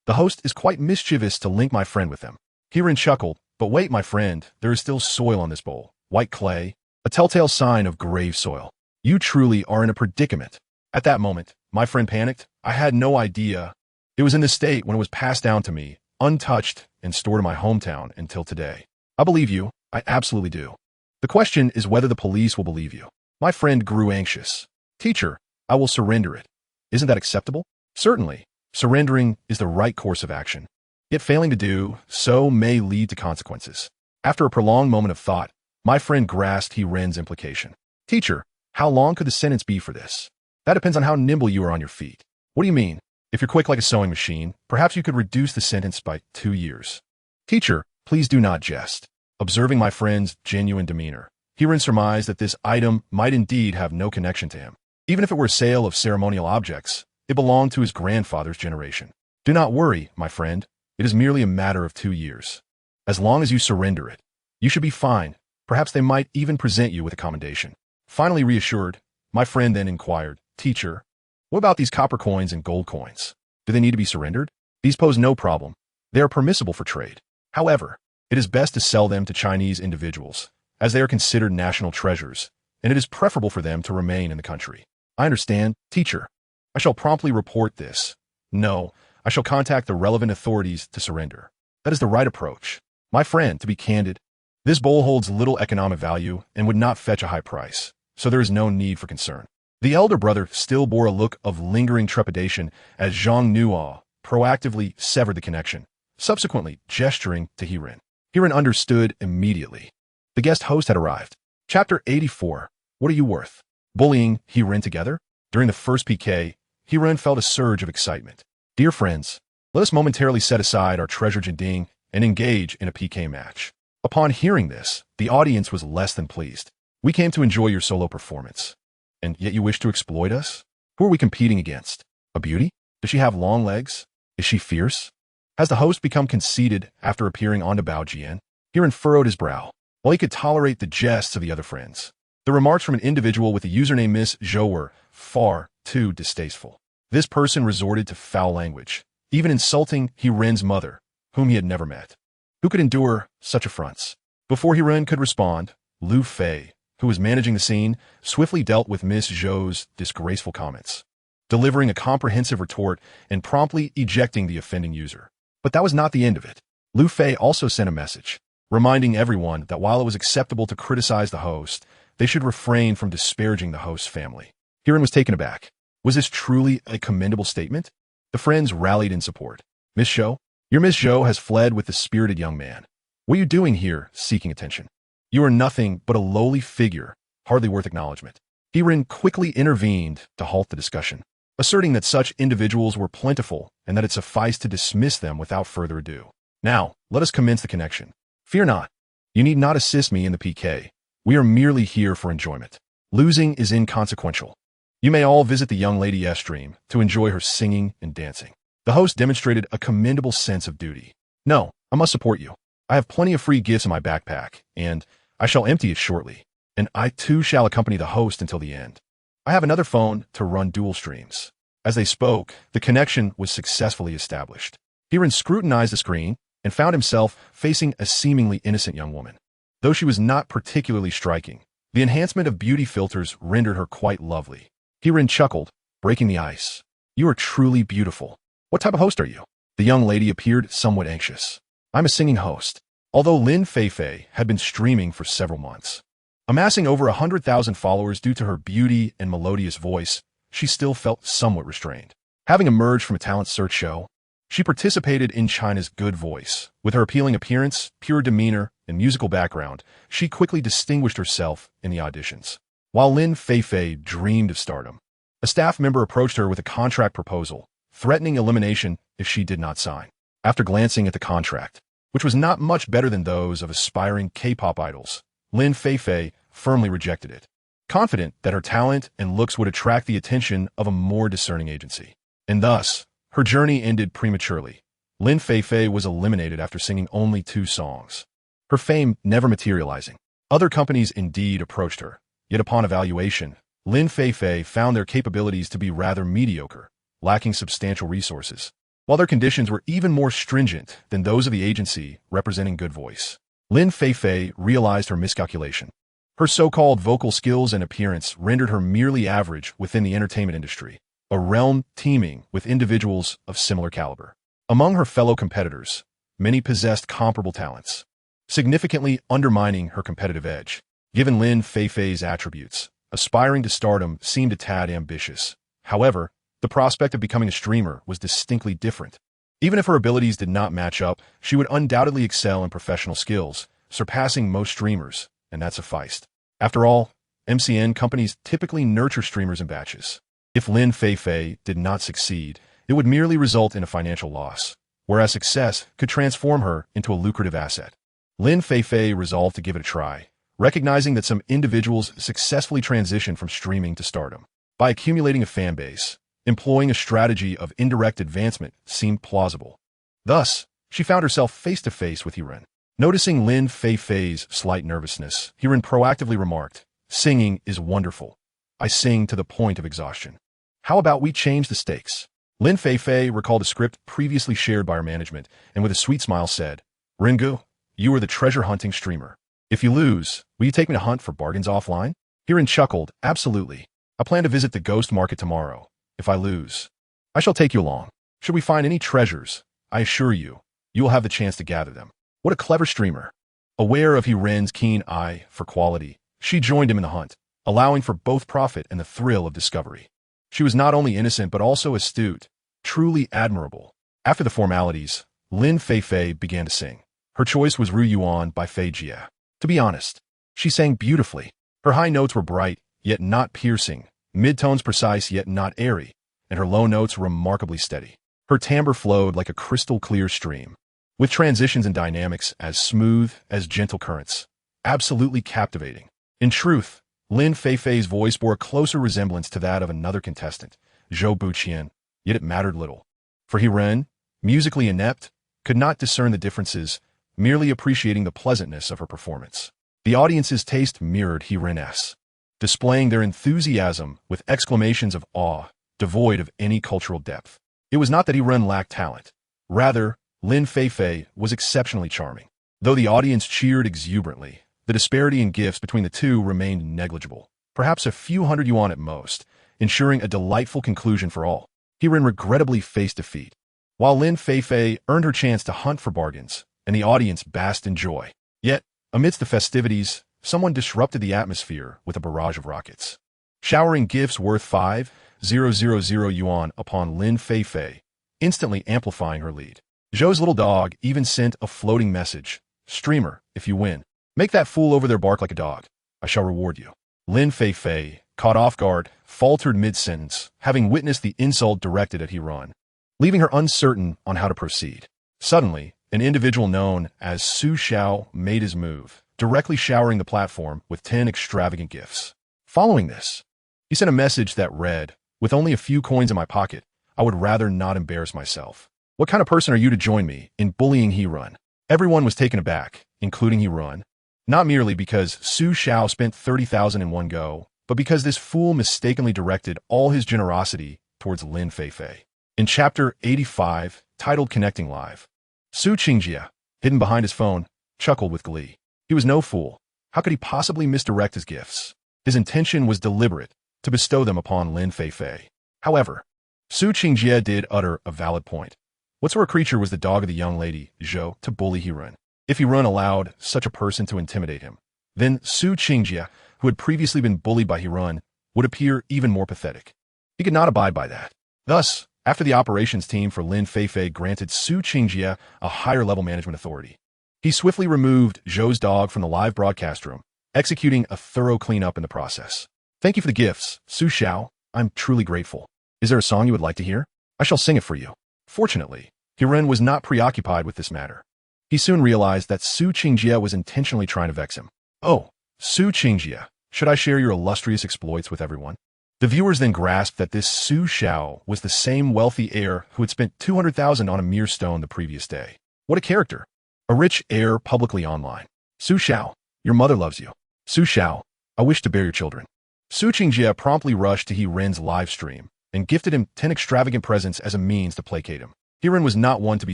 The host is quite mischievous to link my friend with them. Hiren chuckled, but wait, my friend, there is still soil on this bowl. White clay, a telltale sign of grave soil. You truly are in a predicament. At that moment, my friend panicked. I had no idea. It was in this state when it was passed down to me, untouched and stored in my hometown until today. I believe you. I absolutely do. The question is whether the police will believe you. My friend grew anxious. Teacher, I will surrender it. Isn't that acceptable? Certainly. Surrendering is the right course of action. Yet failing to do so may lead to consequences. After a prolonged moment of thought, my friend grasped Hiren's implication. Teacher, how long could the sentence be for this? That depends on how nimble you are on your feet. What do you mean? If you're quick like a sewing machine, perhaps you could reduce the sentence by 2 years. Teacher, please do not jest. Observing my friend's genuine demeanor, Hiren surmised that this item might indeed have no connection to him. Even if it were a sale of ceremonial objects, it belonged to his grandfather's generation. Do not worry, my friend. It is merely a matter of 2 years. As long as you surrender it, you should be fine. Perhaps they might even present you with a commendation. Finally reassured, my friend then inquired, Teacher, what about these copper coins and gold coins? Do they need to be surrendered? These pose no problem. They are permissible for trade. However, it is best to sell them to Chinese individuals, as they are considered national treasures, and it is preferable for them to remain in the country. I understand, teacher. I shall promptly report this. No, I shall contact the relevant authorities to surrender. That is the right approach. My friend, to be candid, this bowl holds little economic value and would not fetch a high price, so there is no need for concern. The elder brother still bore a look of lingering trepidation as Zhang Nuo proactively severed the connection, subsequently gesturing to Hiren. Hiren understood immediately. The guest host had arrived. Chapter 84. What are you worth? Bullying Hiren together? During the first PK, Hiren felt a surge of excitement. Dear friends, let us momentarily set aside our treasure Jinding and engage in a PK match. Upon hearing this, the audience was less than pleased. We came to enjoy your solo performance. And yet you wish to exploit us? Who are we competing against? A beauty? Does she have long legs? Is she fierce? Has the host become conceited after appearing on Bao Jian? Hiren furrowed his brow. While he could tolerate the jests of the other friends, the remarks from an individual with the username Miss Zhou were far too distasteful. This person resorted to foul language, even insulting Hiren's mother, whom he had never met. Who could endure such affronts? Before Hiren could respond, Lu Fei, who was managing the scene, swiftly dealt with Miss Zhou's disgraceful comments, delivering a comprehensive retort and promptly ejecting the offending user. But that was not the end of it. Lu Fei also sent a message, reminding everyone that while it was acceptable to criticize the host, they should refrain from disparaging the host's family. Hiren was taken aback. Was this truly a commendable statement? The friends rallied in support. Miss Zhou, your Miss Zhou has fled with the spirited young man. What are you doing here, seeking attention? You are nothing but a lowly figure, hardly worth acknowledgement. Hiren quickly intervened to halt the discussion, asserting that such individuals were plentiful and that it sufficed to dismiss them without further ado. Now, let us commence the connection. Fear not. You need not assist me in the PK. We are merely here for enjoyment. Losing is inconsequential. You may all visit the young lady S-Stream to enjoy her singing and dancing. The host demonstrated a commendable sense of duty. No, I must support you. I have plenty of free gifts in my backpack, and I shall empty it shortly. And I too shall accompany the host until the end. I have another phone to run dual streams. As they spoke, the connection was successfully established. Hiren scrutinized the screen and found himself facing a seemingly innocent young woman. Though she was not particularly striking, the enhancement of beauty filters rendered her quite lovely. Hiren chuckled, breaking the ice. You are truly beautiful. What type of host are you? The young lady appeared somewhat anxious. I'm a singing host. Although Lin Feifei had been streaming for several months, amassing over 100,000 followers due to her beauty and melodious voice, she still felt somewhat restrained. Having emerged from a talent search show, she participated in China's Good Voice. With her appealing appearance, pure demeanor, and musical background, she quickly distinguished herself in the auditions. While Lin Feifei dreamed of stardom, a staff member approached her with a contract proposal, threatening elimination if she did not sign. After glancing at the contract, which was not much better than those of aspiring K-pop idols, Lin Feifei firmly rejected it, confident that her talent and looks would attract the attention of a more discerning agency. And thus, her journey ended prematurely. Lin Feifei was eliminated after singing only 2 songs, her fame never materializing. Other companies indeed approached her, yet upon evaluation, Lin Feifei found their capabilities to be rather mediocre, lacking substantial resources, while their conditions were even more stringent than those of the agency representing Good Voice. Lin Feifei realized her miscalculation. Her so-called vocal skills and appearance rendered her merely average within the entertainment industry, a realm teeming with individuals of similar caliber. Among her fellow competitors, many possessed comparable talents, significantly undermining her competitive edge. Given Lin Feifei's attributes, aspiring to stardom seemed a tad ambitious. However, the prospect of becoming a streamer was distinctly different. Even if her abilities did not match up, she would undoubtedly excel in professional skills, surpassing most streamers, and that sufficed. After all, MCN companies typically nurture streamers in batches. If Lin Feifei did not succeed, it would merely result in a financial loss, whereas success could transform her into a lucrative asset. Lin Feifei resolved to give it a try, recognizing that some individuals successfully transition from streaming to stardom. By accumulating a fan base, employing a strategy of indirect advancement seemed plausible. Thus, she found herself face-to-face with Hiren. Noticing Lin Feifei's slight nervousness, Hiren proactively remarked, "Singing is wonderful. I sing to the point of exhaustion. How about we change the stakes?" Lin Feifei recalled a script previously shared by her management and with a sweet smile said, "Ringu, you are the treasure-hunting streamer. If you lose, will you take me to hunt for bargains offline?" Hiren chuckled, "Absolutely. I plan to visit the ghost market tomorrow. If I lose, I shall take you along. Should we find any treasures, I assure you, you will have the chance to gather them." What a clever streamer. Aware of Hiren's keen eye for quality, she joined him in the hunt, allowing for both profit and the thrill of discovery. She was not only innocent but also astute, truly admirable. After the formalities, Lin Feifei began to sing. Her choice was Ru Yuan by Fei Jia. To be honest, she sang beautifully. Her high notes were bright, yet not piercing, mid-tones precise yet not airy, and her low notes remarkably steady. Her timbre flowed like a crystal-clear stream, with transitions and dynamics as smooth as gentle currents. Absolutely captivating. In truth, Lin Feifei's voice bore a closer resemblance to that of another contestant, Zhou Buqian, yet it mattered little. For Hiren, musically inept, could not discern the differences, merely appreciating the pleasantness of her performance. The audience's taste mirrored Hiren's, displaying their enthusiasm with exclamations of awe, devoid of any cultural depth. It was not that Hiren lacked talent. Rather, Lin Feifei was exceptionally charming. Though the audience cheered exuberantly, the disparity in gifts between the two remained negligible, perhaps a few hundred yuan at most, ensuring a delightful conclusion for all. Hiren regrettably faced defeat, while Lin Feifei earned her chance to hunt for bargains, and the audience basked in joy. Yet, amidst the festivities, someone disrupted the atmosphere with a barrage of rockets, showering gifts worth 5,000 yuan upon Lin Feifei, instantly amplifying her lead. Zhou's little dog even sent a floating message, "Streamer, if you win, make that fool over there bark like a dog. I shall reward you." Lin Feifei, caught off guard, faltered mid-sentence, having witnessed the insult directed at Hiren, leaving her uncertain on how to proceed. Suddenly, an individual known as Su Xiao made his move, directly showering the platform with 10 extravagant gifts. Following this, he sent a message that read, "With only a few coins in my pocket, I would rather not embarrass myself. What kind of person are you to join me in bullying Hiren?" Everyone was taken aback, including Hiren, not merely because Su Xiao spent 30,000 in one go, but because this fool mistakenly directed all his generosity towards Lin Feifei. In Chapter 85, titled Connecting Live, Su Qingjie, hidden behind his phone, chuckled with glee. He was no fool. How could he possibly misdirect his gifts? His intention was deliberate, to bestow them upon Lin Feifei. However, Su Qingjie did utter a valid point. What sort of creature was the dog of the young lady, Zhou, to bully Hiren? If Hiren allowed such a person to intimidate him, then Su Qingjie, who had previously been bullied by Hiren, would appear even more pathetic. He could not abide by that. Thus, after the operations team for Lin Feifei granted Su Qingjie a higher-level management authority, he swiftly removed Zhou's dog from the live broadcast room, executing a thorough cleanup in the process. "Thank you for the gifts, Su Xiao. I'm truly grateful. Is there a song you would like to hear? I shall sing it for you." Fortunately, Hiren was not preoccupied with this matter. He soon realized that Su Qingjie was intentionally trying to vex him. "Oh, Su Qingjie, should I share your illustrious exploits with everyone?" The viewers then grasped that this Su Xiao was the same wealthy heir who had spent 200,000 on a mere stone the previous day. What a character! A rich heir publicly online. "Su Xiao, your mother loves you. Su Xiao, I wish to bear your children." Su Qingjie promptly rushed to Hiren's live stream and gifted him 10 extravagant presents as a means to placate him. Hiren was not one to be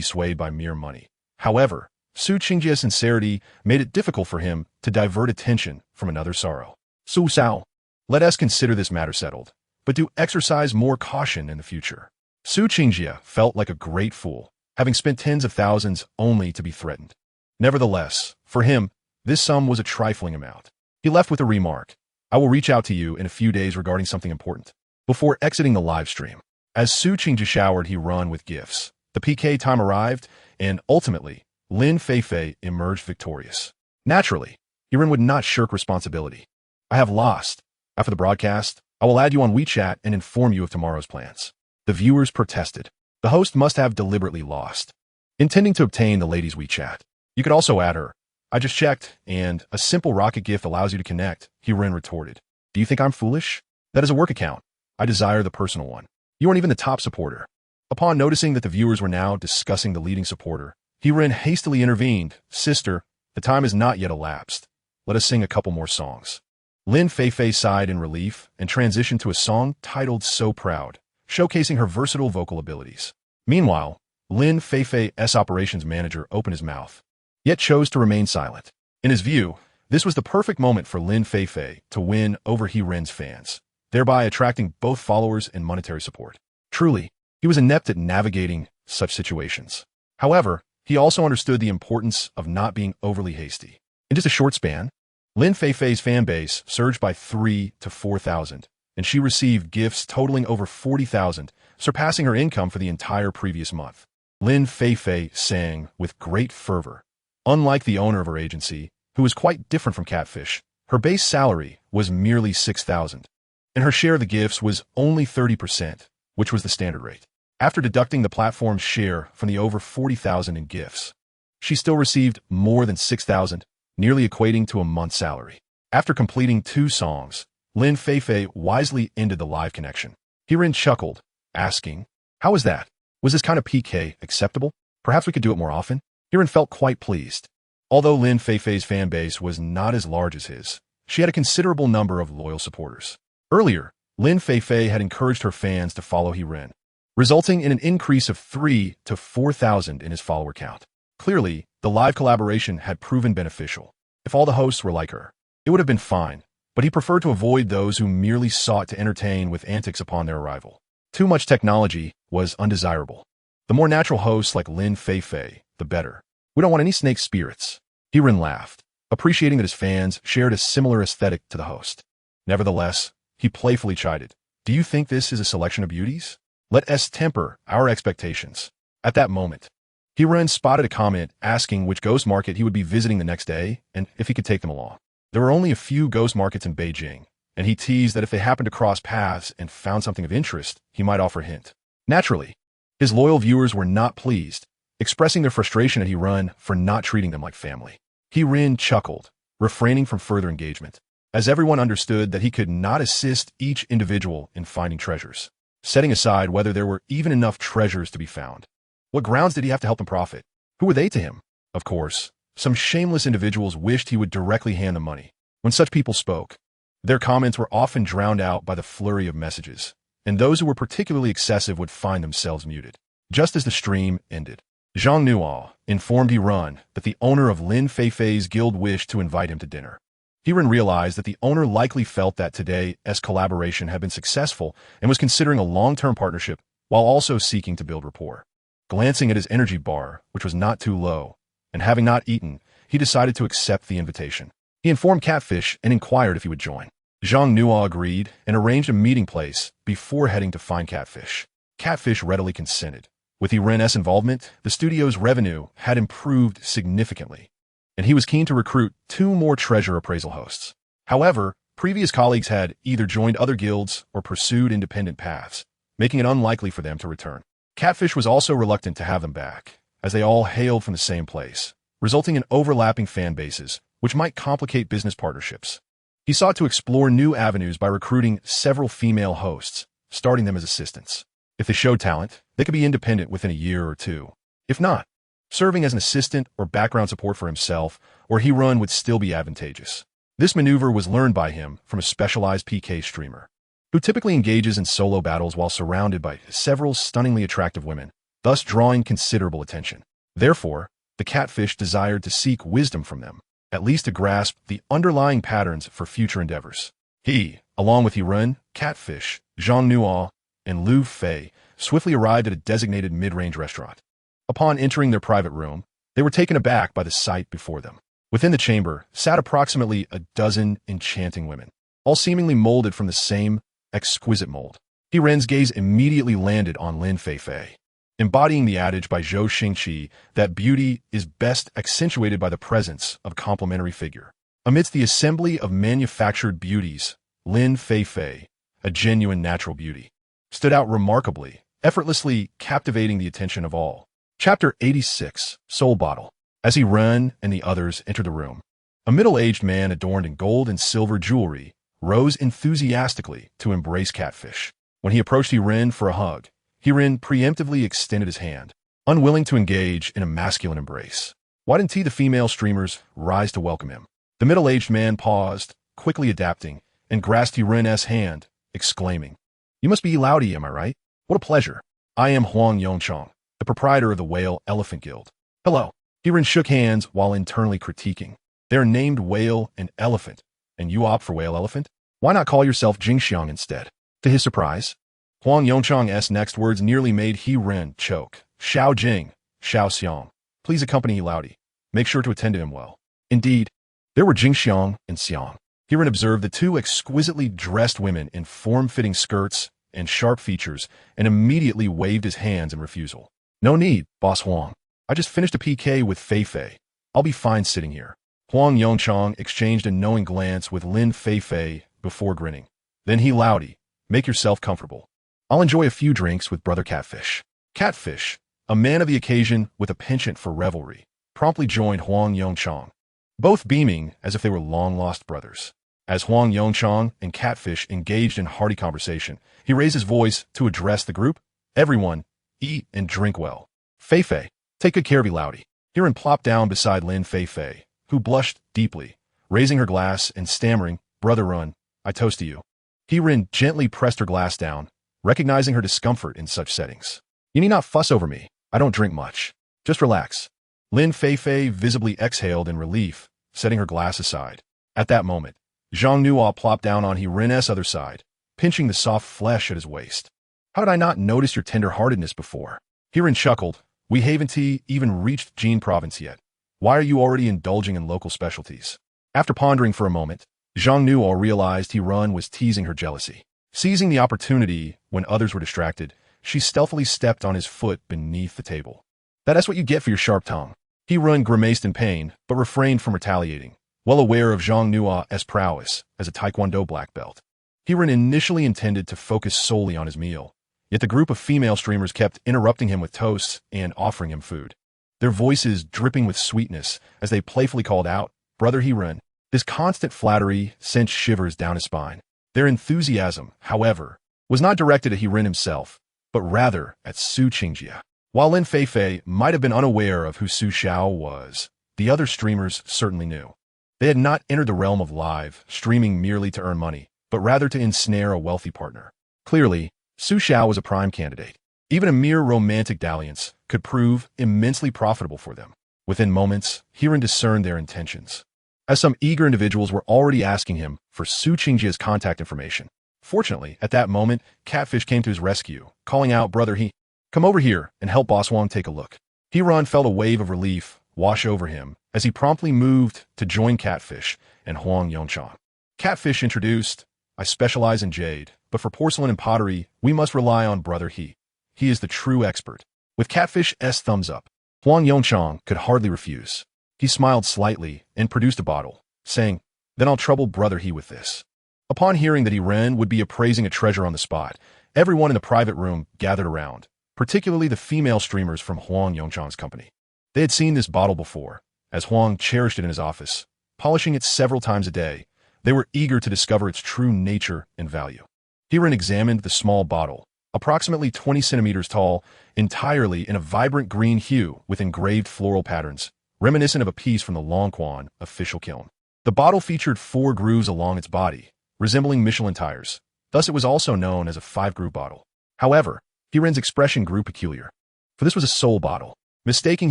swayed by mere money. However, Su Qingjie's sincerity made it difficult for him to divert attention from another sorrow. "Su Xiao, let us consider this matter settled, but do exercise more caution in the future." Su Qingjie felt like a great fool, having spent tens of thousands only to be threatened. Nevertheless, for him, this sum was a trifling amount. He left with a remark, "I will reach out to you in a few days regarding something important," before exiting the live stream. As Su Qingjie showered Hiren with gifts, the PK time arrived, and ultimately, Lin Feifei emerged victorious. Naturally, Hiren would not shirk responsibility. "I have lost. After the broadcast, I will add you on WeChat and inform you of tomorrow's plans." The viewers protested. The host must have deliberately lost, intending to obtain the lady's WeChat. "You could also add her. I just checked, and a simple rocket gift allows you to connect," Hiren retorted. "Do you think I'm foolish? That is a work account. I desire the personal one. You aren't even the top supporter." Upon noticing that the viewers were now discussing the leading supporter, Hiren hastily intervened. "Sister, the time has not yet elapsed. Let us sing a couple more songs." Lin Feifei sighed in relief and transitioned to a song titled "So Proud," showcasing her versatile vocal abilities. Meanwhile, Lin Feifei's operations manager opened his mouth, yet chose to remain silent. In his view, this was the perfect moment for Lin Feifei to win over Hiren's fans, thereby attracting both followers and monetary support. Truly, he was inept at navigating such situations. However, he also understood the importance of not being overly hasty. In just a short span, Lin Feifei's fan base surged by 3,000 to 4,000, and she received gifts totaling over 40,000, surpassing her income for the entire previous month. Lin Feifei sang with great fervor. Unlike the owner of her agency, who was quite different from Catfish, her base salary was merely 6,000, and her share of the gifts was only 30%, which was the standard rate. After deducting the platform's share from the over 40,000 in gifts, she still received more than 6,000, nearly equating to a month's salary. After completing 2 songs, Lin Feifei wisely ended the live connection. Hiren chuckled, asking, "How is that? Was this kind of PK acceptable? Perhaps we could do it more often?" Hiren felt quite pleased. Although Lin Feifei's fan base was not as large as his, she had a considerable number of loyal supporters. Earlier, Lin Feifei had encouraged her fans to follow Hiren, resulting in an increase of 3,000 to 4,000 in his follower count. Clearly, the live collaboration had proven beneficial. If all the hosts were like her, it would have been fine, but he preferred to avoid those who merely sought to entertain with antics upon their arrival. Too much technology was undesirable. The more natural hosts like Lin Feifei, the better. "We don't want any snake spirits." Hiren laughed, appreciating that his fans shared a similar aesthetic to the host. Nevertheless, he playfully chided, "Do you think this is a selection of beauties? Let us temper our expectations." At that moment, Hiren spotted a comment asking which ghost market he would be visiting the next day and if he could take them along. There were only a few ghost markets in Beijing, and he teased that if they happened to cross paths and found something of interest, he might offer a hint. Naturally, his loyal viewers were not pleased, expressing their frustration at Hiren for not treating them like family. Hiren chuckled, refraining from further engagement, as everyone understood that he could not assist each individual in finding treasures, setting aside whether there were even enough treasures to be found. What grounds did he have to help them profit? Who were they to him? Of course, some shameless individuals wished he would directly hand them money. When such people spoke, their comments were often drowned out by the flurry of messages, and those who were particularly excessive would find themselves muted. Just as the stream ended, Zhang Nuo informed Hiren that the owner of Lin Feifei's guild wished to invite him to dinner. Hiren realized that the owner likely felt that today's collaboration had been successful and was considering a long-term partnership while also seeking to build rapport. Glancing at his energy bar, which was not too low, and having not eaten, he decided to accept the invitation. He informed Catfish and inquired if he would join. Zhang Nuo agreed and arranged a meeting place before heading to find Catfish. Catfish readily consented. With Hiren's involvement, the studio's revenue had improved significantly, and he was keen to recruit 2 more treasure appraisal hosts. However, previous colleagues had either joined other guilds or pursued independent paths, making it unlikely for them to return. Catfish was also reluctant to have them back, as they all hailed from the same place, resulting in overlapping fan bases, which might complicate business partnerships. He sought to explore new avenues by recruiting several female hosts, starting them as assistants. If they showed talent, they could be independent within a year or two. If not, serving as an assistant or background support for himself or He-Run would still be advantageous. This maneuver was learned by him from a specialized PK streamer, who typically engages in solo battles while surrounded by several stunningly attractive women, thus drawing considerable attention. Therefore, the Catfish desired to seek wisdom from them, at least to grasp the underlying patterns for future endeavors. He, along with He-Run, Catfish, Zhang Nuo, and Lu Fei, swiftly arrived at a designated mid-range restaurant. Upon entering their private room, they were taken aback by the sight before them. Within the chamber sat approximately a dozen enchanting women, all seemingly molded from the same exquisite mold. He-Ren's gaze immediately landed on Lin Fei, embodying the adage by Zhou Xingqi that beauty is best accentuated by the presence of a complementary figure. Amidst the assembly of manufactured beauties, Lin Fei, a genuine natural beauty, stood out remarkably, effortlessly captivating the attention of all. Chapter 86, Soul Bottle. As He-Run and the others entered the room, a middle-aged man adorned in gold and silver jewelry rose enthusiastically to embrace Catfish. When he approached He-Run for a hug, He-Run preemptively extended his hand, unwilling to engage in a masculine embrace. Why didn't the female streamers rise to welcome him? The middle-aged man paused, quickly adapting, and grasped He-Run's hand, exclaiming, "You must be Laudi, am I right? What a pleasure. I am Huang Yongchong, the proprietor of the Whale Elephant Guild." "Hello." He-Run shook hands while internally critiquing. "They're named Whale and Elephant, and you opt for Whale Elephant? Why not call yourself Jingxiang instead?" To his surprise, Huang Yongchong's next words nearly made He-Run choke. "Xiao Jing, Xiao Xiang. Please accompany Laudi. Make sure to attend to him well." Indeed, there were Jingxiang and Xiang. He-Run observed the two exquisitely dressed women in form-fitting skirts and sharp features and immediately waved his hands in refusal. "No need, Boss Huang. I just finished a PK with Fei. I'll be fine sitting here." Huang Yongchong exchanged a knowing glance with Lin Fei before grinning. Then he Laudi, "Make yourself comfortable. I'll enjoy a few drinks with Brother Catfish." Catfish, a man of the occasion with a penchant for revelry, promptly joined Huang Yongchong, both beaming as if they were long-lost brothers. As Huang Yongchong and Catfish engaged in hearty conversation, he raised his voice to address the group. "Everyone, eat and drink well. Fei, take good care of Laudi." He-Run plopped down beside Lin Fei, who blushed deeply, raising her glass and stammering, "Brother Run, I toast to you." He-Run gently pressed her glass down, recognizing her discomfort in such settings. "You need not fuss over me. I don't drink much. Just relax." Lin Fei visibly exhaled in relief, setting her glass aside. At that moment, Zhang Nuo plopped down on He-Run's other side, pinching the soft flesh at his waist. "How did I not notice your tender-heartedness before?" He-Run chuckled. "We haven't even reached Jin province yet. Why are you already indulging in local specialties?" After pondering for a moment, Zhang Nuo realized He-Run was teasing her jealousy. Seizing the opportunity when others were distracted, she stealthily stepped on his foot beneath the table. "That's what you get for your sharp tongue." He-Run grimaced in pain, but refrained from retaliating, well aware of Zhang Nuo's prowess as a Taekwondo black belt. He-Run initially intended to focus solely on his meal, yet the group of female streamers kept interrupting him with toasts and offering him food, their voices dripping with sweetness as they playfully called out, "Brother He-Run." This constant flattery sent shivers down his spine. Their enthusiasm, however, was not directed at He-Run himself, but rather at Su Qingjie. While Lin Fei might have been unaware of who Su Xiao was, the other streamers certainly knew. They had not entered the realm of live streaming merely to earn money, but rather to ensnare a wealthy partner. Clearly, Su Xiao was a prime candidate. Even a mere romantic dalliance could prove immensely profitable for them. Within moments, He-Run discerned their intentions, as some eager individuals were already asking him for Su Qingjie's contact information. Fortunately, at that moment, Catfish came to his rescue, calling out, "Brother He, come over here and help Boss Huang take a look." He-Run felt a wave of relief wash over him as he promptly moved to join Catfish and Huang Yongchong. Catfish introduced, "I specialize in jade, but for porcelain and pottery, we must rely on Brother He. He is the true expert." With Catfish's thumbs up, Huang Yongchong could hardly refuse. He smiled slightly and produced a bottle, saying, "Then I'll trouble Brother He with this." Upon hearing that He-Run would be appraising a treasure on the spot, everyone in the private room gathered around, particularly the female streamers from Huang Yongchang's company. They had seen this bottle before, as Huang cherished it in his office, polishing it several times a day. They were eager to discover its true nature and value. Hiran examined the small bottle, approximately 20 centimeters tall, entirely in a vibrant green hue with engraved floral patterns, reminiscent of a piece from the Longquan official kiln. The bottle featured 4 grooves along its body, resembling Michelin tires. Thus it was also known as a 5-groove bottle. However, Hiran's expression grew peculiar. For this was a soul bottle. Mistaking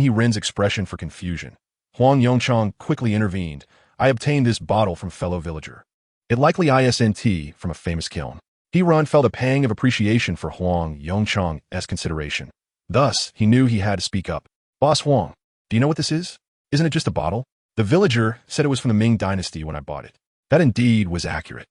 Hiran's expression for confusion, Huang Yongchang quickly intervened. I obtained this bottle from fellow villager. It likely isn't from a famous kiln. Hiran felt a pang of appreciation for Huang Yongchang's consideration. Thus, he knew he had to speak up. Boss Huang, do you know what this is? Isn't it just a bottle? The villager said it was from the Ming Dynasty when I bought it. That indeed was accurate.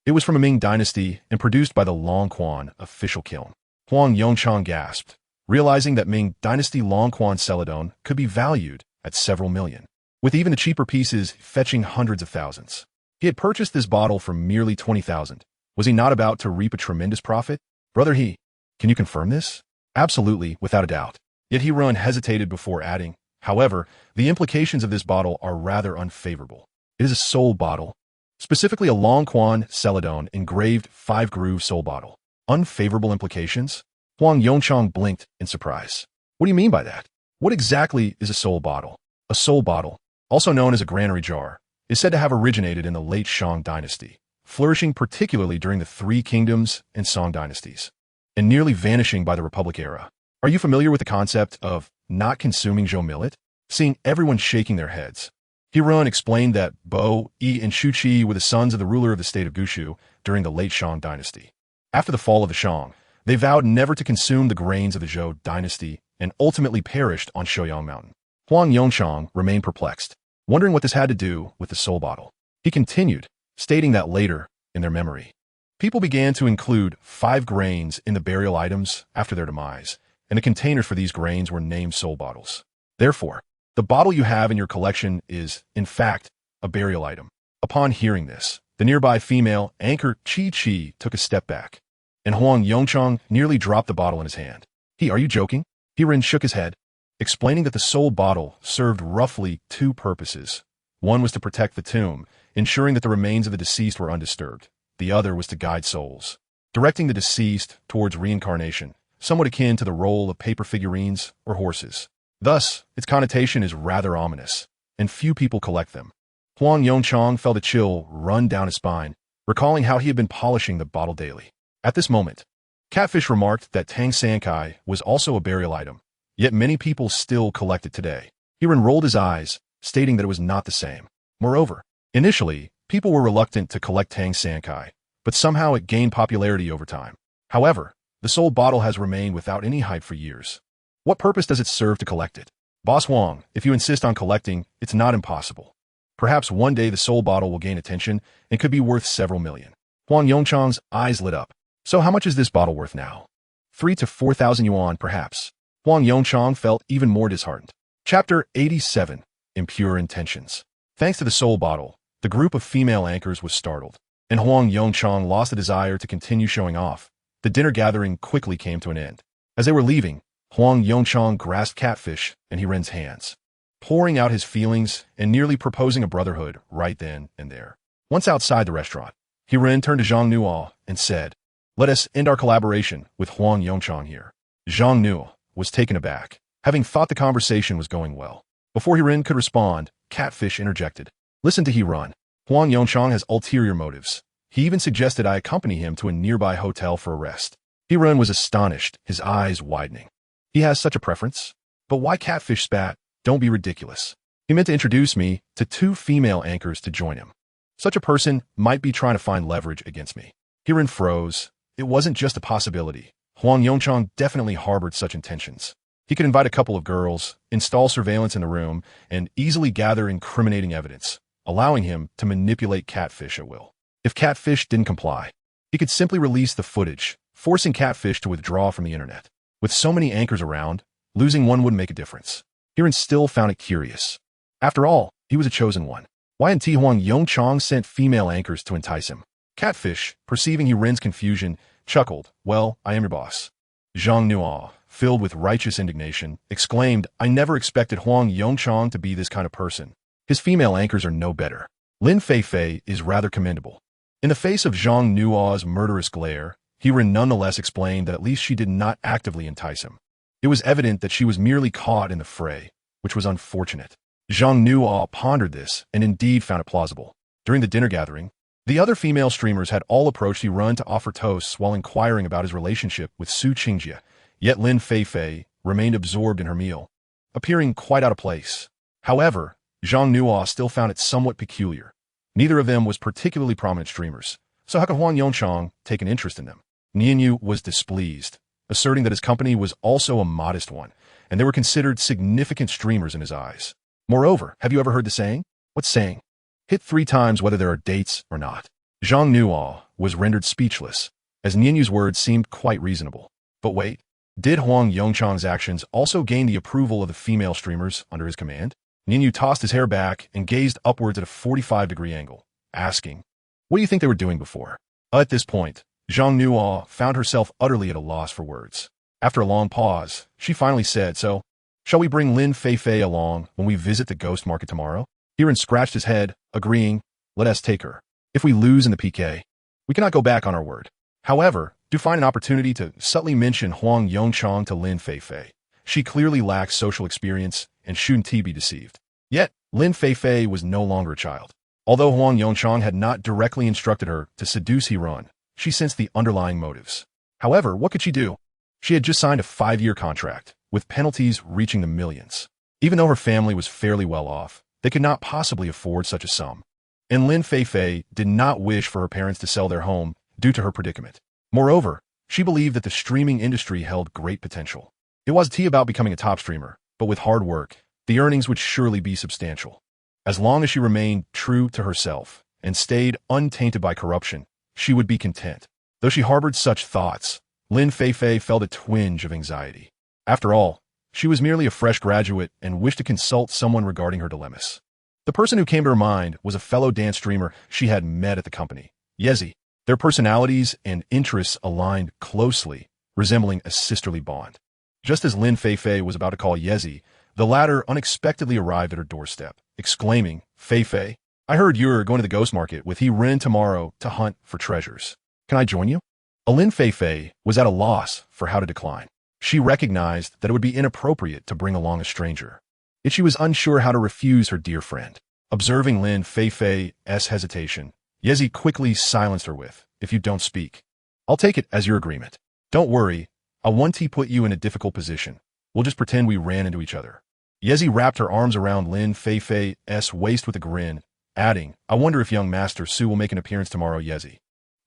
It was from a Ming Dynasty and produced by the Longquan official kiln. Huang Yongchang gasped, realizing that Ming Dynasty Longquan celadon could be valued at several million, with even the cheaper pieces fetching hundreds of thousands. He had purchased this bottle for merely 20,000. Was he not about to reap a tremendous profit? Brother He, can you confirm this? Absolutely, without a doubt. Yet Hiran hesitated before adding, however, the implications of this bottle are rather unfavorable. It is a soul bottle, specifically a Longquan celadon engraved 5-groove soul bottle. Unfavorable implications? Huang Yongchang blinked in surprise. What do you mean by that? What exactly is a soul bottle? A soul bottle, also known as a granary jar, is said to have originated in the late Shang dynasty, flourishing particularly during the Three Kingdoms and Song dynasties, and nearly vanishing by the Republic era. Are you familiar with the concept of not consuming zhou millet? Seeing everyone shaking their heads, Hiran explained that Bo, Yi, and Shu Qi were the sons of the ruler of the state of Gushu during the late Shang dynasty. After the fall of the Shang, they vowed never to consume the grains of the Zhou dynasty and ultimately perished on Shouyang Mountain. Huang Yongchang remained perplexed, wondering what this had to do with the soul bottle. He continued, stating that later, in their memory, people began to include 5 grains in the burial items after their demise, and the containers for these grains were named soul bottles. Therefore, the bottle you have in your collection is, in fact, a burial item. Upon hearing this, the nearby female anchor Qi Qi took a step back, and Huang Yongchang nearly dropped the bottle in his hand. Are you joking? Hiran shook his head, explaining that the soul bottle served roughly 2 purposes. One was to protect the tomb, ensuring that the remains of the deceased were undisturbed. The other was to guide souls, directing the deceased towards reincarnation, somewhat akin to the role of paper figurines or horses. Thus, its connotation is rather ominous, and few people collect them. Huang Yongchang felt a chill run down his spine, recalling how he had been polishing the bottle daily. At this moment, Catfish remarked that Tang Sankai was also a burial item, yet many people still collect it today. Hiran rolled his eyes, stating that it was not the same. Moreover, initially, people were reluctant to collect Tang Sankai, but somehow it gained popularity over time. However, the soul bottle has remained without any hype for years. What purpose does it serve to collect it? Boss Huang, if you insist on collecting, it's not impossible. Perhaps one day the soul bottle will gain attention and could be worth several million. Huang Yongchang's eyes lit up. So how much is this bottle worth now? 3,000 to 4,000 yuan, perhaps. Huang Yongchang felt even more disheartened. Chapter 87. Impure Intentions. Thanks to the soul bottle, the group of female anchors was startled, and Huang Yongchang lost the desire to continue showing off. The dinner gathering quickly came to an end. As they were leaving, Huang Yongchang grasped Catfish in Hiran's hands, pouring out his feelings and nearly proposing a brotherhood right then and there. Once outside the restaurant, Hiran turned to Zhang Nuo and said, "Let us end our collaboration with Huang Yongchang here." Zhang Nuo was taken aback, having thought the conversation was going well. Before Hiran could respond, Catfish interjected. "Listen to Hiran. Huang Yongchang has ulterior motives. He even suggested I accompany him to a nearby hotel for a rest." Hiran was astonished, his eyes widening. He has such a preference? But why? Catfish spat. Don't be ridiculous. He meant to introduce me to 2 female anchors to join him. Such a person might be trying to find leverage against me. Hiran froze. It wasn't just a possibility. Huang Yongchang definitely harbored such intentions. He could invite a couple of girls, install surveillance in the room, and easily gather incriminating evidence, allowing him to manipulate Catfish at will. If Catfish didn't comply, he could simply release the footage, forcing Catfish to withdraw from the internet. With so many anchors around, losing one wouldn't make a difference. Hiran still found it curious. After all, he was a chosen one. Why hadn't Huang Yongchang sent female anchors to entice him? Catfish, perceiving Hiran's confusion, chuckled. "Well, I am your boss." Zhang Nuo filled with righteous indignation, exclaimed, "I never expected Huang Yongchang to be this kind of person. His female anchors are no better. Lin Feifei is rather commendable." In the face of Zhang Nuo's murderous glare, Heron nonetheless explained that at least she did not actively entice him. It was evident that she was merely caught in the fray, which was unfortunate. Zhang Nuo pondered this and indeed found it plausible. During the dinner gathering, the other female streamers had all approached Heron to offer toasts while inquiring about his relationship with Su Qingjie, yet Lin Feifei remained absorbed in her meal, appearing quite out of place. However, Zhang Nuo still found it somewhat peculiar. Neither of them was particularly prominent streamers, so how could Huang Yongchang take an interest in them? Nianyu was displeased, asserting that his company was also a modest one, and they were considered significant streamers in his eyes. Moreover, have you ever heard the saying? What saying? Hit 3 times whether there are dates or not. Zhang Nuo was rendered speechless, as Nianyu's words seemed quite reasonable. But wait, did Huang Yongchang's actions also gain the approval of the female streamers under his command? Nianyu tossed his hair back and gazed upwards at a 45-degree angle, asking, "What do you think they were doing before?" At this point, Zhang Nuo found herself utterly at a loss for words. After a long pause, she finally said, "So, shall we bring Lin Feifei along when we visit the ghost market tomorrow?" Heron scratched his head, agreeing, "Let us take her. If we lose in the PK, we cannot go back on our word. However, do find an opportunity to subtly mention Huang Yongchang to Lin Feifei. She clearly lacks social experience and shouldn't be deceived." Yet, Lin Feifei was no longer a child. Although Huang Yongchang had not directly instructed her to seduce Heron, she sensed the underlying motives. However, what could she do? She had just signed a 5-year contract, with penalties reaching the millions. Even though her family was fairly well off, they could not possibly afford such a sum. And Lin Feifei did not wish for her parents to sell their home due to her predicament. Moreover, she believed that the streaming industry held great potential. It wasn't about becoming a top streamer, but with hard work, the earnings would surely be substantial. As long as she remained true to herself and stayed untainted by corruption, she would be content. Though she harbored such thoughts, Lin Feifei felt a twinge of anxiety. After all, she was merely a fresh graduate and wished to consult someone regarding her dilemmas. The person who came to her mind was a fellow dance streamer she had met at the company, Yezi. Their personalities and interests aligned closely, resembling a sisterly bond. Just as Lin Feifei was about to call Yezi, the latter unexpectedly arrived at her doorstep, exclaiming, "Feifei, I heard you're going to the ghost market with Heron tomorrow to hunt for treasures. Can I join you?" Lin Feifei was at a loss for how to decline. She recognized that it would be inappropriate to bring along a stranger. Yet she was unsure how to refuse her dear friend. Observing Lin Feifei's hesitation, Yezi quickly silenced her with, "If you don't speak, I'll take it as your agreement. Don't worry, I won't put you in a difficult position. We'll just pretend we ran into each other." Yezi wrapped her arms around Lin Feifei's waist with a grin, adding, "I wonder if young Master Su will make an appearance tomorrow, Yezi.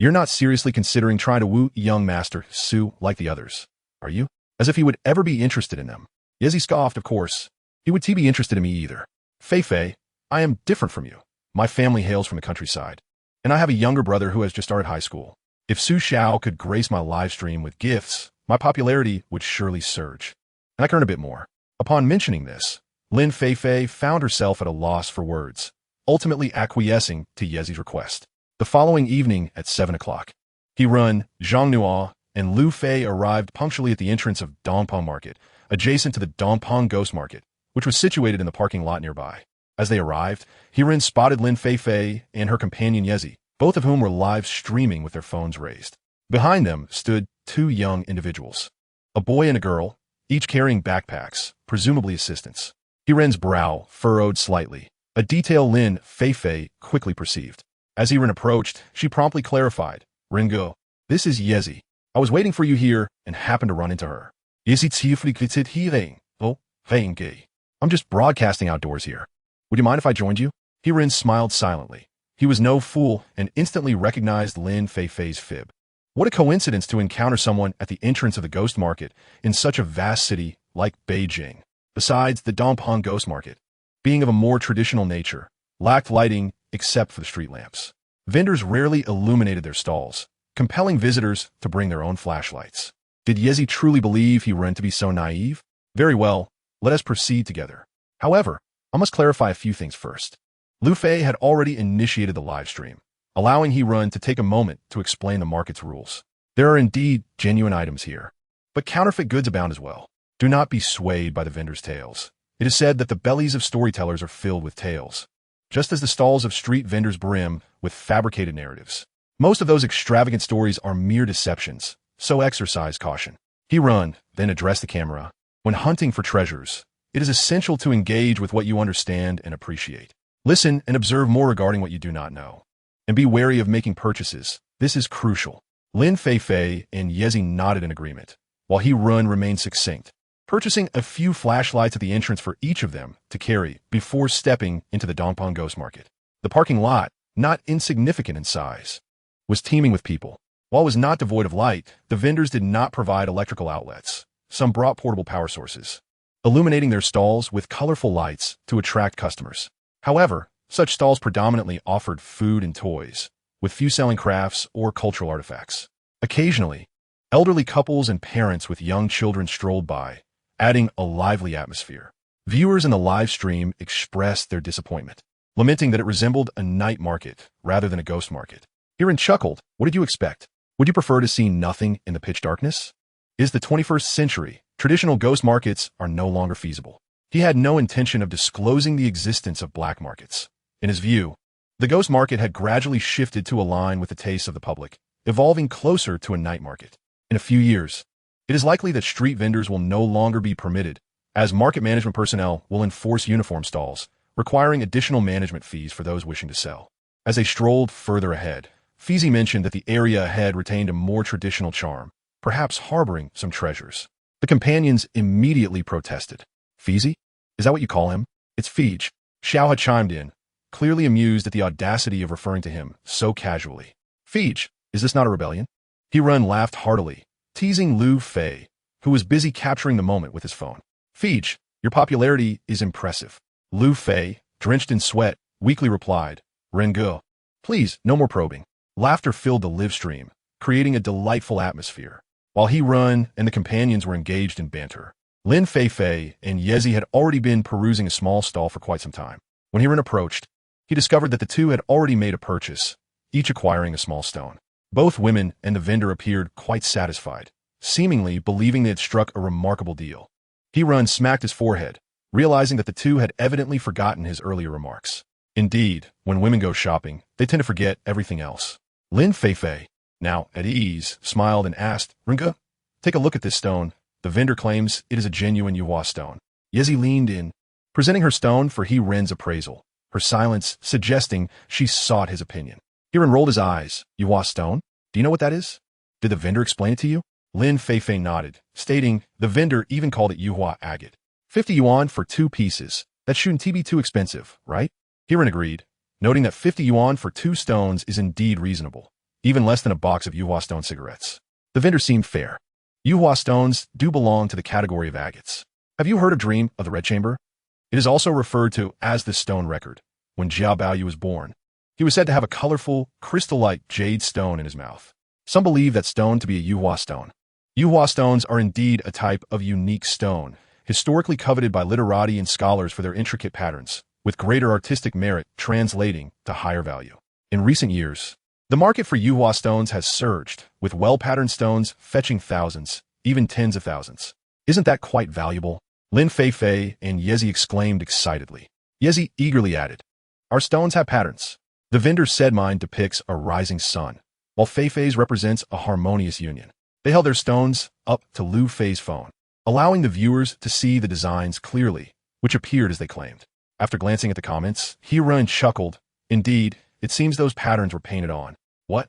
You're not seriously considering trying to woo young Master Su like the others, are you?" As if he would ever be interested in them. Yezi scoffed, "Of course. He would be interested in me either. Feifei, I am different from you. My family hails from the countryside, and I have a younger brother who has just started high school. If Su Xiao could grace my live stream with gifts, my popularity would surely surge. And I can earn a bit more." Upon mentioning this, Lin Feifei found herself at a loss for words, ultimately acquiescing to Yezi's request. The following evening at 7 o'clock, Heron, Zhang Nuo, and Lu Fei arrived punctually at the entrance of Dongpeng Market, adjacent to the Dongpeng Ghost Market, which was situated in the parking lot nearby. As they arrived, Heron spotted Lin Feifei and her companion Yezi, both of whom were live streaming with their phones raised. Behind them stood 2 young individuals, a boy and a girl, each carrying backpacks, presumably assistants. Heron's brow furrowed slightly, a detail Lin Feifei quickly perceived. As Heron approached, she promptly clarified, "Ringo, this is Yezi. I was waiting for you here and happened to run into her." "I'm just broadcasting outdoors here. Would you mind if I joined you?" Heron smiled silently. He was no fool and instantly recognized Lin Feifei's fib. What a coincidence to encounter someone at the entrance of the ghost market in such a vast city like Beijing. Besides, the Dongpeng Ghost Market, being of a more traditional nature, lacked lighting except for the street lamps. Vendors rarely illuminated their stalls, compelling visitors to bring their own flashlights. Did Yezi truly believe Heron to be so naive? Very well, let us proceed together. However, I must clarify a few things first. Lu Fei had already initiated the live stream, allowing Heron to take a moment to explain the market's rules. There are indeed genuine items here, But counterfeit goods abound as well. Do not be swayed by the vendors' tales. It is said that the bellies of storytellers are filled with tales, just as the stalls of street vendors brim with fabricated narratives. Most of those extravagant stories are mere deceptions, so exercise caution. He run, then address the camera. When hunting for treasures, it is essential to engage with what you understand and appreciate. Listen and observe more regarding what you do not know. And be wary of making purchases. This is crucial. Lin Fei and Yezi nodded in agreement, while he remained succinct, purchasing a few flashlights at the entrance for each of them to carry before stepping into the Dongpeng Ghost Market. The parking lot, not insignificant in size, was teeming with people. While it was not devoid of light, the vendors did not provide electrical outlets. Some brought portable power sources, illuminating their stalls with colorful lights to attract customers. However, such stalls predominantly offered food and toys, with few selling crafts or cultural artifacts. Occasionally, elderly couples and parents with young children strolled by, adding a lively atmosphere. Viewers in the live stream expressed their disappointment, lamenting that it resembled a night market rather than a ghost market. Hiran chuckled. What did you expect? Would you prefer to see nothing in the pitch darkness? It is the 21st century. Traditional ghost markets are no longer feasible. He had no intention of disclosing the existence of black markets. In his view, the ghost market had gradually shifted to align with the tastes of the public, evolving closer to a night market. In a few years, it is likely that street vendors will no longer be permitted, as market management personnel will enforce uniform stalls, requiring additional management fees for those wishing to sell. As they strolled further ahead, Feezy mentioned that the area ahead retained a more traditional charm, perhaps harboring some treasures. The companions immediately protested. Feezy? Is that what you call him? It's Feej. Xiao had chimed in, clearly amused at the audacity of referring to him so casually. Feej, is this not a rebellion? Hiran laughed heartily, teasing Lu Fei, who was busy capturing the moment with his phone. Feej, your popularity is impressive. Lu Fei, drenched in sweat, weakly replied, Rengu. Please, no more probing. Laughter filled the live stream, creating a delightful atmosphere. While Hiran and the companions were engaged in banter, Lin Fei and Yezi had already been perusing a small stall for quite some time. When Hiran approached, he discovered that the two had already made a purchase, each acquiring a small stone. Both women and the vendor appeared quite satisfied, seemingly believing they had struck a remarkable deal. Hiran smacked his forehead, realizing that the two had evidently forgotten his earlier remarks. Indeed, when women go shopping, they tend to forget everything else. Lin Fei, now at ease, smiled and asked, Rengu, take a look at this stone. The vendor claims it is a genuine Yuhua stone. Yezi leaned in, presenting her stone for Hiran's appraisal, her silence suggesting she sought his opinion. Hiran rolled his eyes. Yuhua stone? Do you know what that is? Did the vendor explain it to you? Lin Fei nodded, stating the vendor even called it Yuhua agate. 50 yuan for 2 pieces. That shouldn't be too expensive, right? Hiran agreed, noting that 50 yuan for 2 stones is indeed reasonable, even less than a box of Yuhua stone cigarettes. The vendor seemed fair. Yuhua stones do belong to the category of agates. Have you heard of Dream of the Red Chamber? It is also referred to as the Stone Record. When Jia Baoyu was born, he was said to have a colorful, crystal-like jade stone in his mouth. Some believe that stone to be a Yuhua stone. Yuhua stones are indeed a type of unique stone, historically coveted by literati and scholars for their intricate patterns, with greater artistic merit translating to higher value. In recent years, the market for Yuhua stones has surged, with well-patterned stones fetching thousands, even tens of thousands. Isn't that quite valuable? Lin Fei and Yezi exclaimed excitedly. Yezi eagerly added, our stones have patterns. The vendor said mine depicts a rising sun, while Fei's represents a harmonious union. They held their stones up to Lu Fei's phone, allowing the viewers to see the designs clearly, which appeared as they claimed. After glancing at the comments, Hiran chuckled. Indeed, it seems those patterns were painted on. What?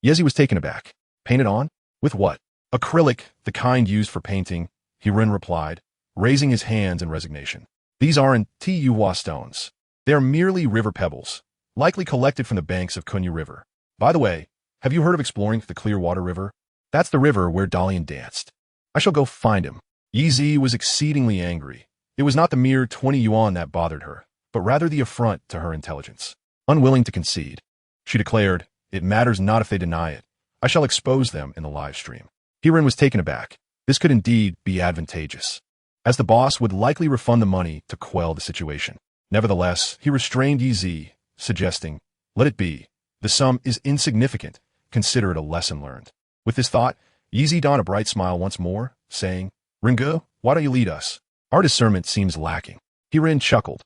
Yezi was taken aback. Painted on? With what? Acrylic, the kind used for painting, Hiran replied, raising his hands in resignation. These aren't Yuhua stones. They are merely river pebbles, likely collected from the banks of Kunyu River. By the way, have you heard of exploring the Clearwater River? That's the river where Dalian danced. I shall go find him. Yezi was exceedingly angry. It was not the mere 20 yuan that bothered her, but rather the affront to her intelligence. Unwilling to concede, she declared, it matters not if they deny it. I shall expose them in the live stream. Hiran was taken aback. This could indeed be advantageous, as the boss would likely refund the money to quell the situation. Nevertheless, he restrained Yezi, suggesting, let it be. The sum is insignificant. Consider it a lesson learned. With this thought, Yezi donned a bright smile once more, saying, "Ringu, why don't you lead us?" Our discernment seems lacking. Hirin chuckled,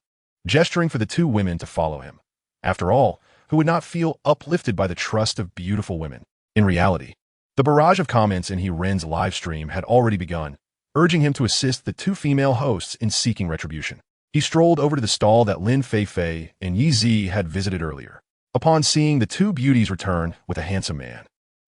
gesturing for the two women to follow him. After all, who would not feel uplifted by the trust of beautiful women? In reality, the barrage of comments in Hirin's live stream had already begun, urging him to assist the two female hosts in seeking retribution. He strolled over to the stall that Lin Feifei and Yi Zi had visited earlier. Upon seeing the two beauties return with a handsome man,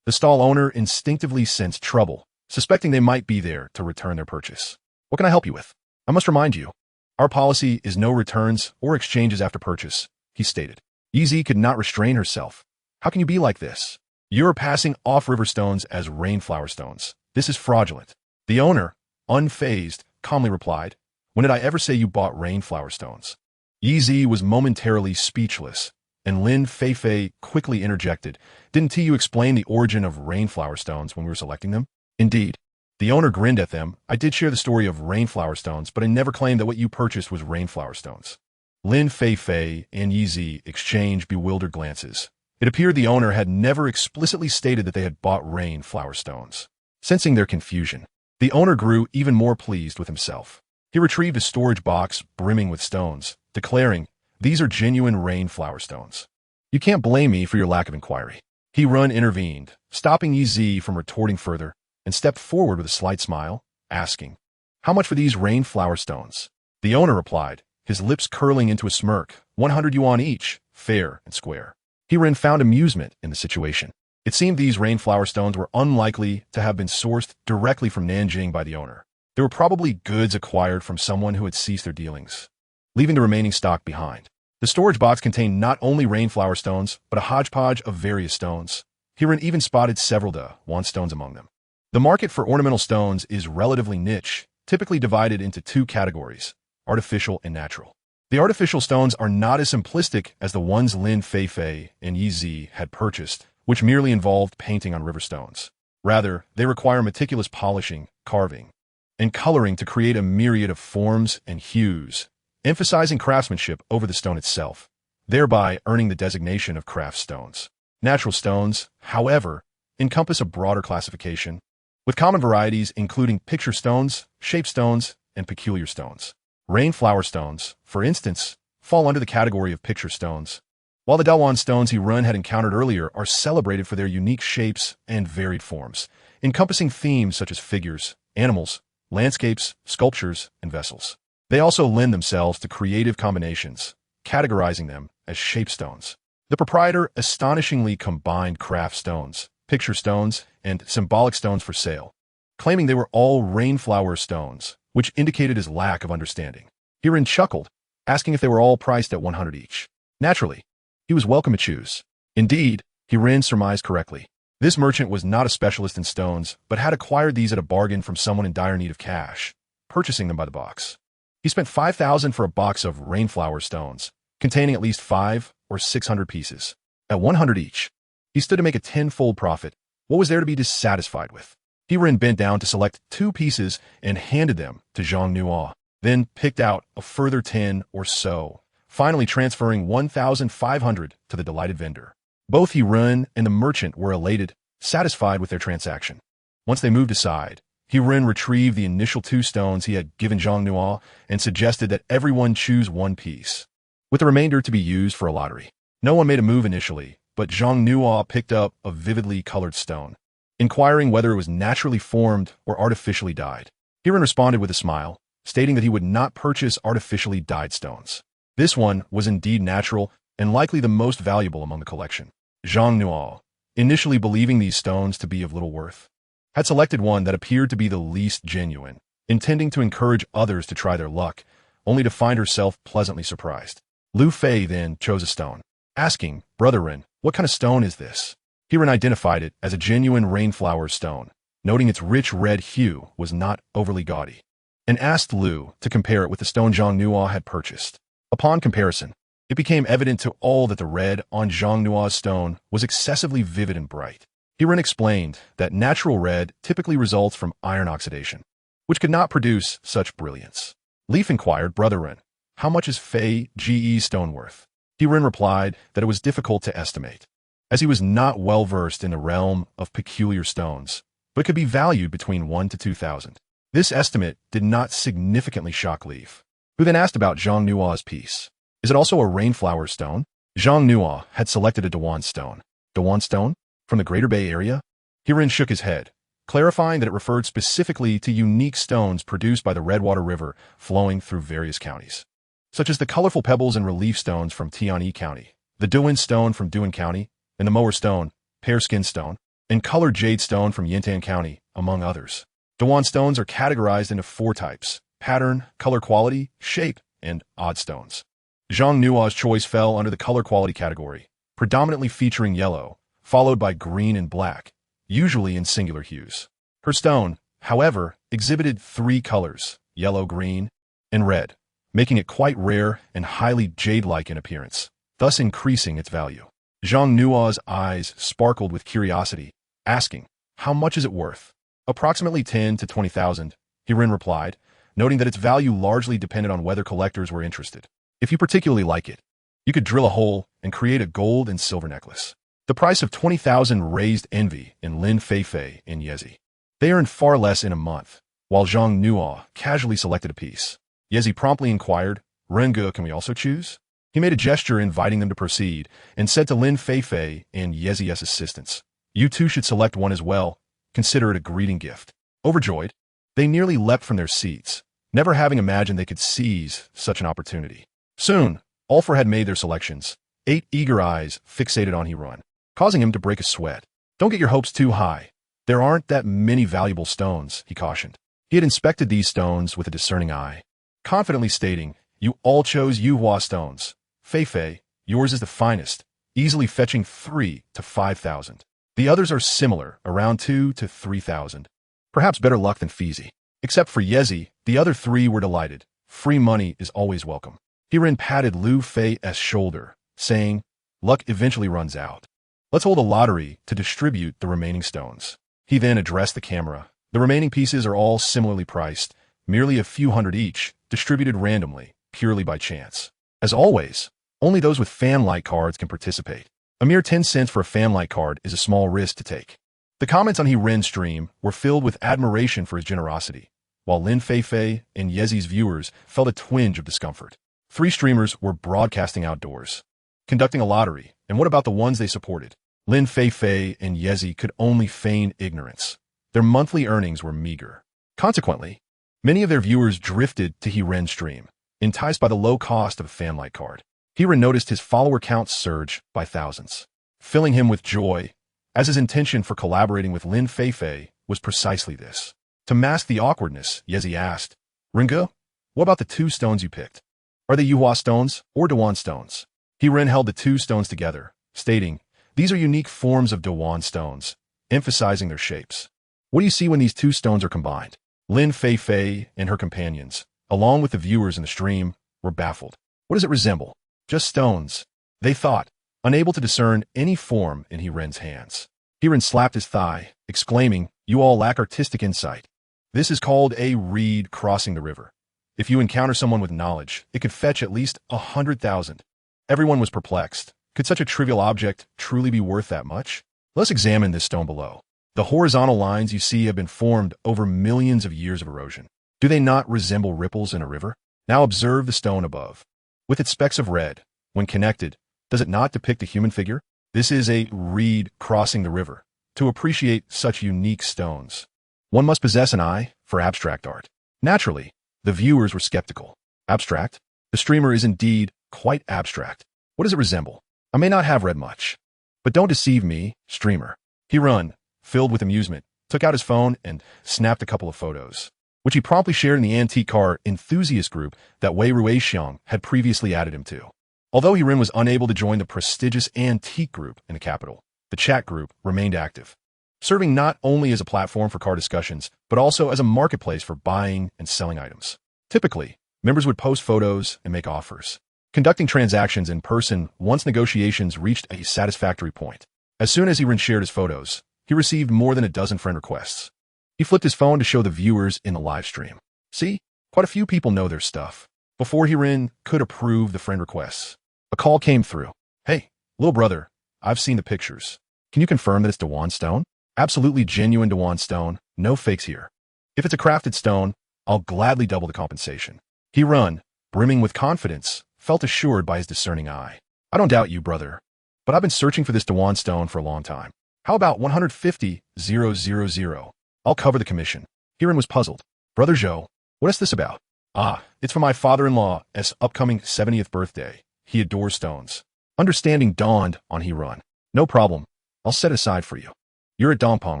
the stall owner instinctively sensed trouble, suspecting they might be there to return their purchase. "What can I help you with?" "I must remind you, our policy is no returns or exchanges after purchase," he stated. Yi Zi could not restrain herself. "How can you be like this? You're passing off river stones as rainflower stones. This is fraudulent." The owner, unfazed, calmly replied, "When did I ever say you bought rainflower stones?" Yi Zi was momentarily speechless, and Lin Feifei quickly interjected, "Didn't you explain the origin of rainflower stones when we were selecting them?" "Indeed." The owner grinned at them. "I did share the story of rainflower stones, but I never claimed that what you purchased was rainflower stones." Lin Feifei and Yi Zi exchanged bewildered glances. It appeared the owner had never explicitly stated that they had bought rainflower stones. Sensing their confusion, the owner grew even more pleased with himself. He retrieved a storage box brimming with stones, declaring, "These are genuine rainflower stones. You can't blame me for your lack of inquiry." Hirin intervened, stopping Yi Zi from retorting further, and stepped forward with a slight smile, asking, "How much for these rainflower stones?" The owner replied, his lips curling into a smirk, 100 yuan each, fair and square. Hirin found amusement in the situation. It seemed these rainflower stones were unlikely to have been sourced directly from Nanjing by the owner. They were probably goods acquired from someone who had ceased their dealings, leaving the remaining stock behind. The storage box contained not only rainflower stones, but a hodgepodge of various stones. Hirin even spotted several Wan stones among them. The market for ornamental stones is relatively niche, typically divided into two categories, artificial and natural. The artificial stones are not as simplistic as the ones Lin Feifei and Yi Zi had purchased, which merely involved painting on river stones. Rather, they require meticulous polishing, carving, and coloring to create a myriad of forms and hues, emphasizing craftsmanship over the stone itself, thereby earning the designation of craft stones. Natural stones, however, encompass a broader classification, with common varieties including picture stones, shape stones, and peculiar stones. Rainflower stones, for instance, fall under the category of picture stones, while the Dawan stones Hirin had encountered earlier are celebrated for their unique shapes and varied forms, encompassing themes such as figures, animals, landscapes, sculptures, and vessels. They also lend themselves to creative combinations, categorizing them as shape stones. The proprietor astonishingly combined craft stones, picture stones, and symbolic stones for sale, claiming they were all rainflower stones, which indicated his lack of understanding. Hirin chuckled, asking if they were all priced at 100 each. Naturally, he was welcome to choose. Indeed, Hirin surmised correctly. This merchant was not a specialist in stones, but had acquired these at a bargain from someone in dire need of cash, purchasing them by the box. He spent 5,000 for a box of rainflower stones, containing at least 500 or 600 pieces. At 100 each, he stood to make a tenfold profit. What was there to be dissatisfied with? Hirin bent down to select 2 pieces and handed them to Zhang Nuo, then picked out a further 10 or so, finally transferring 1,500 to the delighted vendor. Both Hirin and the merchant were elated, satisfied with their transaction. Once they moved aside, Hirin retrieved the initial 2 stones he had given Zhang Nuo and suggested that everyone choose 1 piece, with the remainder to be used for a lottery. No one made a move initially, but Zhang Nuo picked up a vividly colored stone, inquiring whether it was naturally formed or artificially dyed. Hirin responded with a smile, stating that he would not purchase artificially dyed stones. This one was indeed natural and likely the most valuable among the collection. Zhang Nuo, initially believing these stones to be of little worth, had selected one that appeared to be the least genuine, intending to encourage others to try their luck, only to find herself pleasantly surprised. Lu Fei then chose a stone, asking, "Brotherin, what kind of stone is this?" Hirin identified it as a genuine rainflower stone, noting its rich red hue was not overly gaudy, and asked Lu to compare it with the stone Zhang Nuo had purchased. Upon comparison, it became evident to all that the red on Zhang Nuo's stone was excessively vivid and bright. Hirin explained that natural red typically results from iron oxidation, which could not produce such brilliance. Leaf inquired, "Brotherin, how much is Fei Ge's stone worth?" Hirin replied that it was difficult to estimate, as he was not well versed in the realm of peculiar stones, but could be valued between 1 to 2,000. This estimate did not significantly shock Leaf, who then asked about Zhang Nua's piece. Is it also a rainflower stone? Zhang Nua had selected a Dewan stone. Dewan stone? From the Greater Bay Area? Hirin shook his head, clarifying that it referred specifically to unique stones produced by the Redwater River flowing through various counties, such as the colorful pebbles and relief stones from Tianyi County, the Duan stone from Duan County, and the Mower stone, pear skin stone, and colored jade stone from Yintan County, among others. Dewan stones are categorized into 4 types: pattern, color quality, shape, and odd stones. Zhang Nua's choice fell under the color quality category, predominantly featuring yellow, followed by green and black, usually in singular hues. Her stone, however, exhibited 3 colors, yellow, green, and red, making it quite rare and highly jade-like in appearance, thus increasing its value. Zhang Nua's eyes sparkled with curiosity, asking, "How much is it worth?" "Approximately 10 to 20,000, Hirin replied, noting that its value largely depended on whether collectors were interested. If you particularly like it, you could drill a hole and create a gold and silver necklace. The price of 20,000 raised envy in Lin Feifei and Yezi. They earned far less in a month, while Zhang Nua casually selected a piece. Yezi promptly inquired, "Renge, can we also choose?" He made a gesture inviting them to proceed and said to Lin Feifei and Yezi's assistants, "You two should select one as well. Consider it a greeting gift." Overjoyed, they nearly leapt from their seats, never having imagined they could seize such an opportunity. Soon, all 4 had made their selections, 8 eager eyes fixated on Hirin, causing him to break a sweat. "Don't get your hopes too high. There aren't that many valuable stones," he cautioned. He had inspected these stones with a discerning eye, confidently stating, "You all chose Yuhua stones. Feifei, yours is the finest, easily fetching 3 to 5,000. The others are similar, around 2 to 3,000. Perhaps better luck than Fizi." Except for Yezi, the other 3 were delighted. Free money is always welcome. Hirin patted Lu Fei's shoulder, saying, "Luck eventually runs out. Let's hold a lottery to distribute the remaining stones." He then addressed the camera. "The remaining pieces are all similarly priced, merely a few hundred each, distributed randomly, purely by chance. As always, only those with fan-like cards can participate. A mere 10 cents for a fan-like card is a small risk to take." The comments on Hirin's stream were filled with admiration for his generosity, while Lin Feifei and Yezi's viewers felt a twinge of discomfort. 3 streamers were broadcasting outdoors, conducting a lottery, and what about the ones they supported? Lin Feifei and Yezi could only feign ignorance. Their monthly earnings were meager. Consequently, many of their viewers drifted to Hirin's stream, enticed by the low cost of a fan-like card. Hirin noticed his follower counts surge by thousands, filling him with joy, as his intention for collaborating with Lin Feifei was precisely this. To mask the awkwardness, Yezi asked, "Renge, what about the 2 stones you picked? Are they Yuhua stones or Dewan stones?" Hirin held the 2 stones together, stating, "These are unique forms of Dewan stones," emphasizing their shapes. "What do you see when these 2 stones are combined?" Lin Feifei and her companions, along with the viewers in the stream, were baffled. What does it resemble? Just stones, they thought, unable to discern any form in Hirin's hands. Hirin slapped his thigh, exclaiming, "You all lack artistic insight. This is called a reed crossing the river. If you encounter someone with knowledge, it could fetch at least 100,000. Everyone was perplexed. Could such a trivial object truly be worth that much? Let's examine this stone below. The horizontal lines you see have been formed over millions of years of erosion. Do they not resemble ripples in a river? Now observe the stone above. With its specks of red, when connected, does it not depict a human figure? This is a reed crossing the river. To appreciate such unique stones, one must possess an eye for abstract art." Naturally, the viewers were skeptical. Abstract? The streamer is indeed quite abstract. What does it resemble? I may not have read much, but don't deceive me, streamer. Hirin, filled with amusement, took out his phone and snapped a couple of photos, which he promptly shared in the antique car enthusiast group that Wei Ruixiang had previously added him to. Although Hirin was unable to join the prestigious antique group in the capital, the chat group remained active, serving not only as a platform for car discussions, but also as a marketplace for buying and selling items. Typically, members would post photos and make offers, conducting transactions in person once negotiations reached a satisfactory point. As soon as Hirin shared his photos, he received more than a dozen friend requests. He flipped his phone to show the viewers in the live stream. See, quite a few people know their stuff. Before Hirin could approve the friend requests, a call came through. "Hey, little brother, I've seen the pictures. Can you confirm that it's Dewan stone?" Absolutely genuine Dewan stone, no fakes here. If it's a crafted stone, I'll gladly double the compensation. He run, brimming with confidence, felt assured by his discerning eye. I don't doubt you, brother, but I've been searching for this Dewan stone for a long time. How about 150,000? I'll cover the commission. Hiran was puzzled. Brother Zhou, what is this about? Ah, it's for my father-in-law's upcoming 70th birthday. He adores stones. Understanding dawned on Hiran. No problem. I'll set aside for you. You're at Dongpong,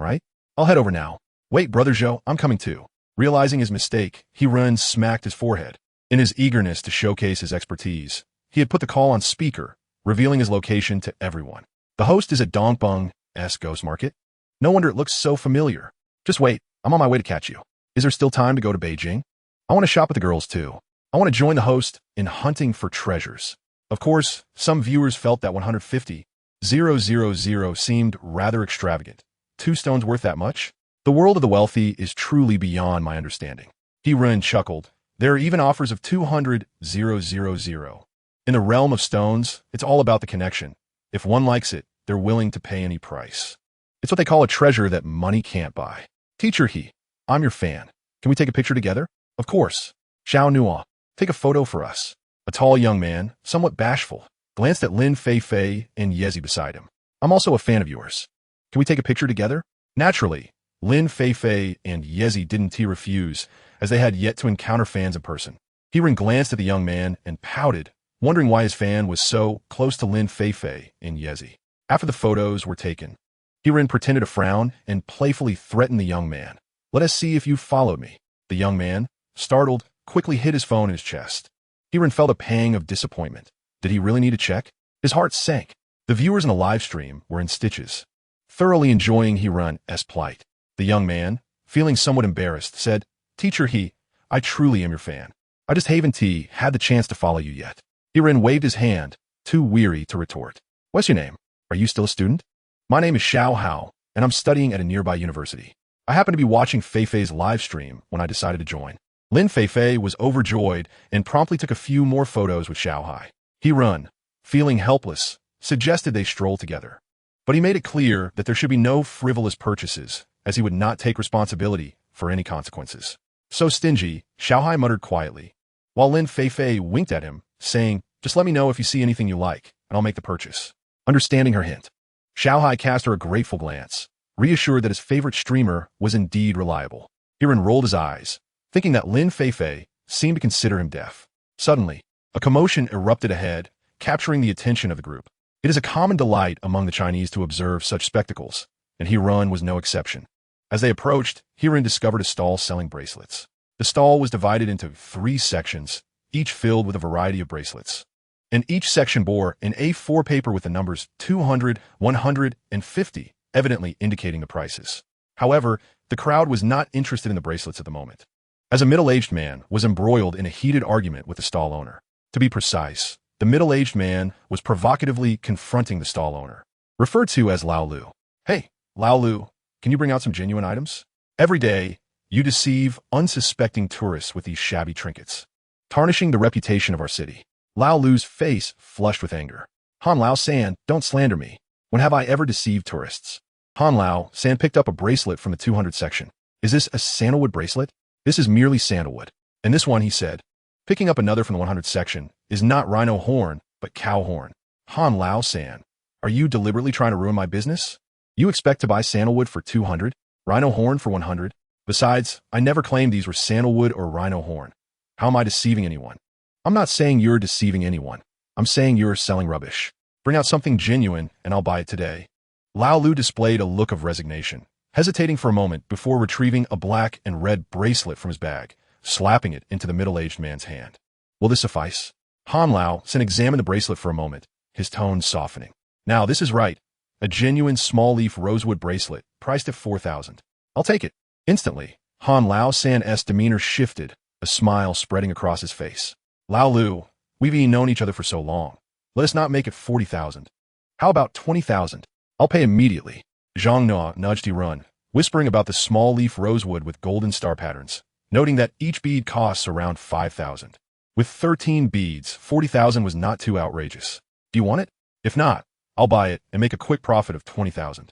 right? I'll head over now. Wait, Brother Zhou, I'm coming too. Realizing his mistake, Hiran smacked his forehead. In his eagerness to showcase his expertise, he had put the call on speaker, revealing his location to everyone. The host is at Dongpeng's Ghost Market. No wonder it looks so familiar. Just wait, I'm on my way to catch you. Is there still time to go to Beijing? I want to shop with the girls too. I want to join the host in hunting for treasures. Of course, some viewers felt that 150,000 seemed rather extravagant. 2 stones worth that much? The world of the wealthy is truly beyond my understanding. Hiran chuckled. There are even offers of 200,000. In the realm of stones, it's all about the connection. If one likes it, they're willing to pay any price. It's what they call a treasure that money can't buy. Teacher I'm your fan. Can we take a picture together? Of course. Xiao Nuo, take a photo for us. A tall young man, somewhat bashful, glanced at Lin Fei and Yezi beside him. I'm also a fan of yours. Can we take a picture together? Naturally, Lin Fei and Yezi didn't refuse, as they had yet to encounter fans in person. Hiran glanced at the young man and pouted, wondering why his fan was so close to Lin Fei and Yezi. After the photos were taken, Hiran pretended to frown and playfully threatened the young man. Let us see if you followed me. The young man, startled, quickly hid his phone in his chest. Hiran felt a pang of disappointment. Did he really need to check? His heart sank. The viewers in the live stream were in stitches, thoroughly enjoying Hiran's plight. The young man, feeling somewhat embarrassed, said, Teacher I truly am your fan. I just haven't had the chance to follow you yet. Hiran waved his hand, too weary to retort. What's your name? Are you still a student? My name is Xiao Hao, and I'm studying at a nearby university. I happened to be watching Feifei's live stream when I decided to join. Lin Feifei was overjoyed and promptly took a few more photos with Xiao Hai. Hiran, feeling helpless, suggested they stroll together. But he made it clear that there should be no frivolous purchases, as he would not take responsibility for any consequences. So stingy, Xiao Hai muttered quietly, while Lin Feifei winked at him, saying, Just let me know if you see anything you like, and I'll make the purchase. Understanding her hint, Xiao Hai cast her a grateful glance, reassured that his favorite streamer was indeed reliable. Hiran rolled his eyes, thinking that Lin Feifei seemed to consider him deaf. Suddenly, a commotion erupted ahead, capturing the attention of the group. It is a common delight among the Chinese to observe such spectacles, and Hiran was no exception. As they approached, Hiran discovered a stall selling bracelets. The stall was divided into 3 sections, each filled with a variety of bracelets. And each section bore an A4 paper with the numbers 200, 150, evidently indicating the prices. However, the crowd was not interested in the bracelets at the moment, as a middle-aged man was embroiled in a heated argument with the stall owner. To be precise, the middle-aged man was provocatively confronting the stall owner, referred to as Lao Lu. Hey, Lao Lu, can you bring out some genuine items? Every day, you deceive unsuspecting tourists with these shabby trinkets, tarnishing the reputation of our city. Lao Lu's face flushed with anger. Han Lao San, don't slander me. When have I ever deceived tourists? Han Lao San picked up a bracelet from the 200 section. Is this a sandalwood bracelet? This is merely sandalwood. And this one, he said, picking up another from the 100 section, is not rhino horn, but cow horn. Han Lao San, are you deliberately trying to ruin my business? You expect to buy sandalwood for 200, rhino horn for 100? Besides, I never claimed these were sandalwood or rhino horn. How am I deceiving anyone? I'm not saying you're deceiving anyone. I'm saying you're selling rubbish. Bring out something genuine, and I'll buy it today. Lao Lu displayed a look of resignation, hesitating for a moment before retrieving a black and red bracelet from his bag, slapping it into the middle-aged man's hand. Will this suffice? Han Lao San examined the bracelet for a moment, his tone softening. Now, this is right. A genuine small-leaf rosewood bracelet, priced at 4,000. I'll take it. Instantly, Han Lao San's demeanor shifted, a smile spreading across his face. Lao Lu, we've known each other for so long. Let us not make it 40,000. How about 20,000? I'll pay immediately. Zhang Noa nudged Hiran, whispering about the small-leaf rosewood with golden star patterns, noting that each bead costs around 5,000. With 13 beads, 40,000 was not too outrageous. Do you want it? If not, I'll buy it and make a quick profit of 20,000.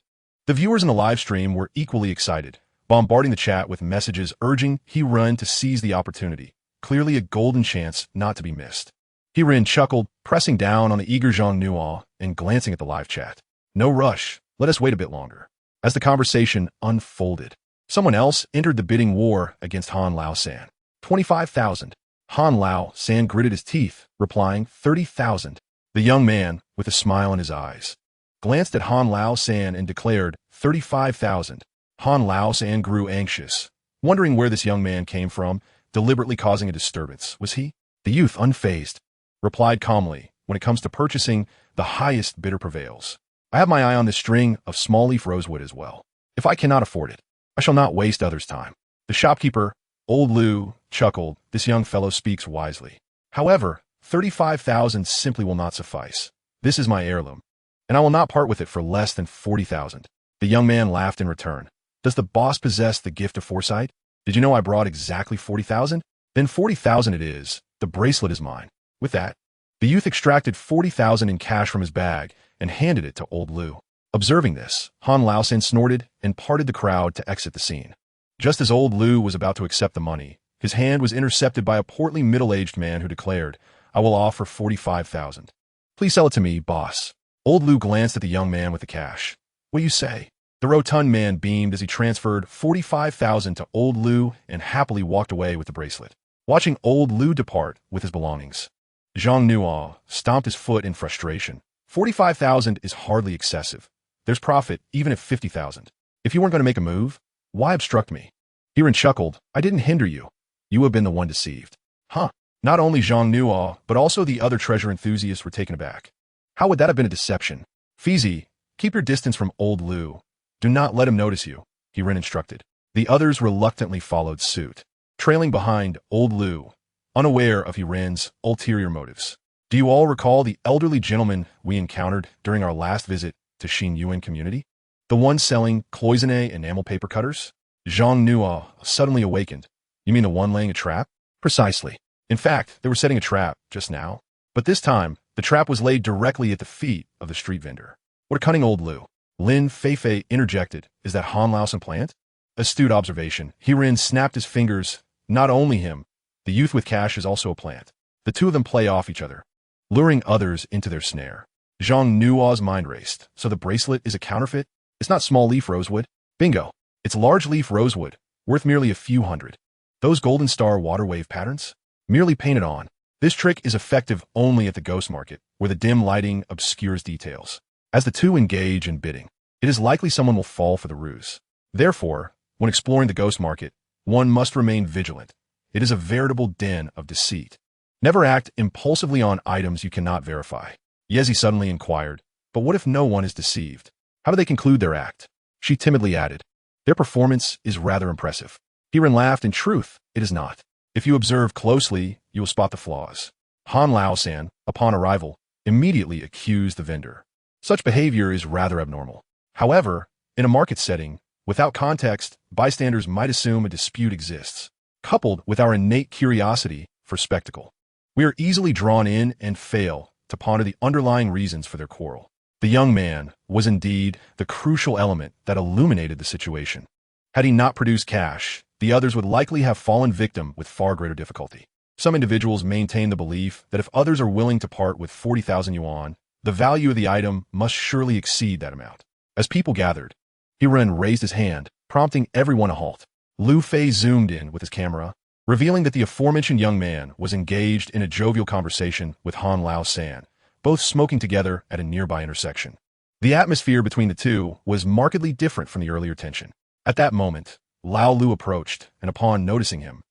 The viewers in the live stream were equally excited, bombarding the chat with messages urging He-Run to seize the opportunity, clearly a golden chance not to be missed. He-Run chuckled, pressing down on the eager Zhang Nuo and glancing at the live chat. No rush, let us wait a bit longer. As the conversation unfolded, someone else entered the bidding war against Han Lao-san. 25,000. Han Lao-san gritted his teeth, replying 30,000. The young man, with a smile in his eyes, glanced at Han Lao-san and declared 35,000. Han Lao-san grew anxious, wondering where this young man came from, deliberately causing a disturbance. Was he? The youth, unfazed, replied calmly, when it comes to purchasing, the highest bidder prevails. I have my eye on this string of small leaf rosewood as well. If I cannot afford it, I shall not waste others' time. The shopkeeper, old Lu, chuckled. This young fellow speaks wisely. However, 35,000 simply will not suffice. This is my heirloom, and I will not part with it for less than 40,000. The young man laughed in return. Does the boss possess the gift of foresight? Did you know I brought exactly 40,000? Then 40,000 it is. The bracelet is mine. With that, the youth extracted 40,000 in cash from his bag and handed it to old Lu. Observing this, Han Lao-san snorted and parted the crowd to exit the scene. Just as old Lu was about to accept the money, his hand was intercepted by a portly middle-aged man who declared, I will offer 45,000. Please sell it to me, boss. Old Lu glanced at the young man with the cash. What do you say? The rotund man beamed as he transferred 45,000 to old Lu and happily walked away with the bracelet. Watching old Lu depart with his belongings, Zhang Nuo stomped his foot in frustration. 45,000 is hardly excessive. There's profit even at 50,000. If you weren't going to make a move, why obstruct me? He-Run chuckled. I didn't hinder you. You have been the one deceived. Huh. Not only Zhang Nuo, but also the other treasure enthusiasts were taken aback. How would that have been a deception? Fizi, keep your distance from old Lu. Do not let him notice you, He-Run instructed. The others reluctantly followed suit, trailing behind old Lu, unaware of He-Run's ulterior motives. Do you all recall the elderly gentleman we encountered during our last visit to Xinyuan community? The one selling cloisonné enamel paper cutters? Zhang Nuo suddenly awakened. You mean the one laying a trap? Precisely. In fact, they were setting a trap just now. But this time, the trap was laid directly at the feet of the street vendor. What a cunning old Lu. Lin Feifei interjected. Is that Han Lao-san plant? Astute observation. He-Run snapped his fingers. Not only him, the youth with cash is also a plant. The two of them play off each other, luring others into their snare. Zhang Nuo's mind raced. So the bracelet is a counterfeit? It's not small leaf rosewood? Bingo. It's large leaf rosewood, worth merely a few hundred. Those golden star water wave patterns? Merely painted on. This trick is effective only at the ghost market, where the dim lighting obscures details. As the two engage in bidding, it is likely someone will fall for the ruse. Therefore, when exploring the ghost market, one must remain vigilant. It is a veritable den of deceit. Never act impulsively on items you cannot verify. Yezi suddenly inquired, but what if no one is deceived? How do they conclude their act? She timidly added, their performance is rather impressive. He-Run laughed. In truth, it is not. If you observe closely, you will spot the flaws. Han Lao-san, upon arrival, immediately accused the vendor. Such behavior is rather abnormal. However, in a market setting, without context, bystanders might assume a dispute exists, coupled with our innate curiosity for spectacle. We are easily drawn in and fail to ponder the underlying reasons for their quarrel. The young man was indeed the crucial element that illuminated the situation. Had he not produced cash, the others would likely have fallen victim with far greater difficulty. Some individuals maintain the belief that if others are willing to part with 40,000 yuan, the value of the item must surely exceed that amount. As people gathered, He-Run raised his hand, prompting everyone to halt. Lu Fei zoomed in with his camera, revealing that the aforementioned young man was engaged in a jovial conversation with Han Lao-san, both smoking together at a nearby intersection. The atmosphere between the two was markedly different from the earlier tension. At that moment, Lao Lu approached, and upon noticing him,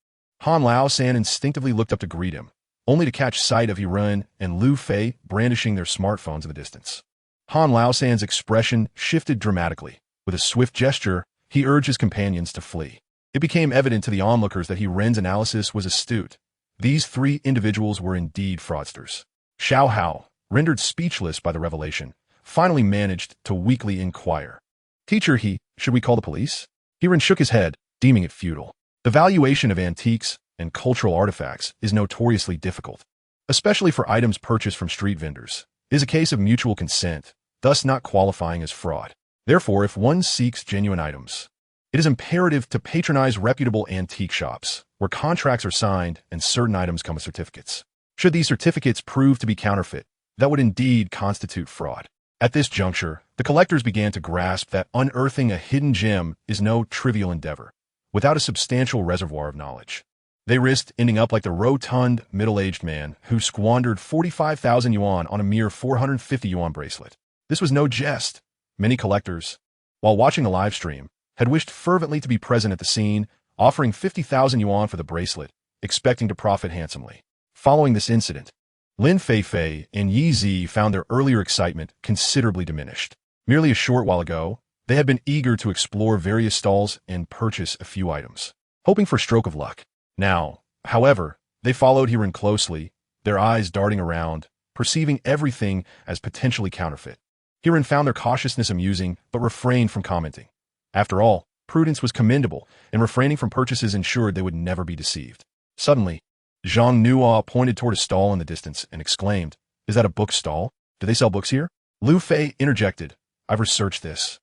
Han Lao-san instinctively looked up to greet him, only to catch sight of He-Run and Lu Fei brandishing their smartphones in the distance. Han Lao-san's expression shifted dramatically. With a swift gesture, he urged his companions to flee. It became evident to the onlookers that He-Run's analysis was astute. These three individuals were indeed fraudsters. Xiao Hao, rendered speechless by the revelation, finally managed to weakly inquire. Teacher, should we call the police? He-Run shook his head, deeming it futile. The valuation of antiques and cultural artifacts is notoriously difficult, especially for items purchased from street vendors. It is a case of mutual consent, thus not qualifying as fraud. Therefore, if one seeks genuine items, it is imperative to patronize reputable antique shops, where contracts are signed and certain items come with certificates. Should these certificates prove to be counterfeit, that would indeed constitute fraud. At this juncture, the collectors began to grasp that unearthing a hidden gem is no trivial endeavor, without a substantial reservoir of knowledge. They risked ending up like the rotund, middle-aged man who squandered 45,000 yuan on a mere 450 yuan bracelet. This was no jest. Many collectors, while watching the live stream, had wished fervently to be present at the scene, offering 50,000 yuan for the bracelet, expecting to profit handsomely. Following this incident, Lin Feifei and Yi Zi found their earlier excitement considerably diminished. Merely a short while ago, they had been eager to explore various stalls and purchase a few items, hoping for a stroke of luck. Now, however, they followed Hiren closely, their eyes darting around, perceiving everything as potentially counterfeit. Hiren found their cautiousness amusing, but refrained from commenting. After all, prudence was commendable, and refraining from purchases ensured they would never be deceived. Suddenly, Zhang Nuo pointed toward a stall in the distance and exclaimed, "Is that a book stall? Do they sell books here?" Lu Fei interjected, "I've researched this.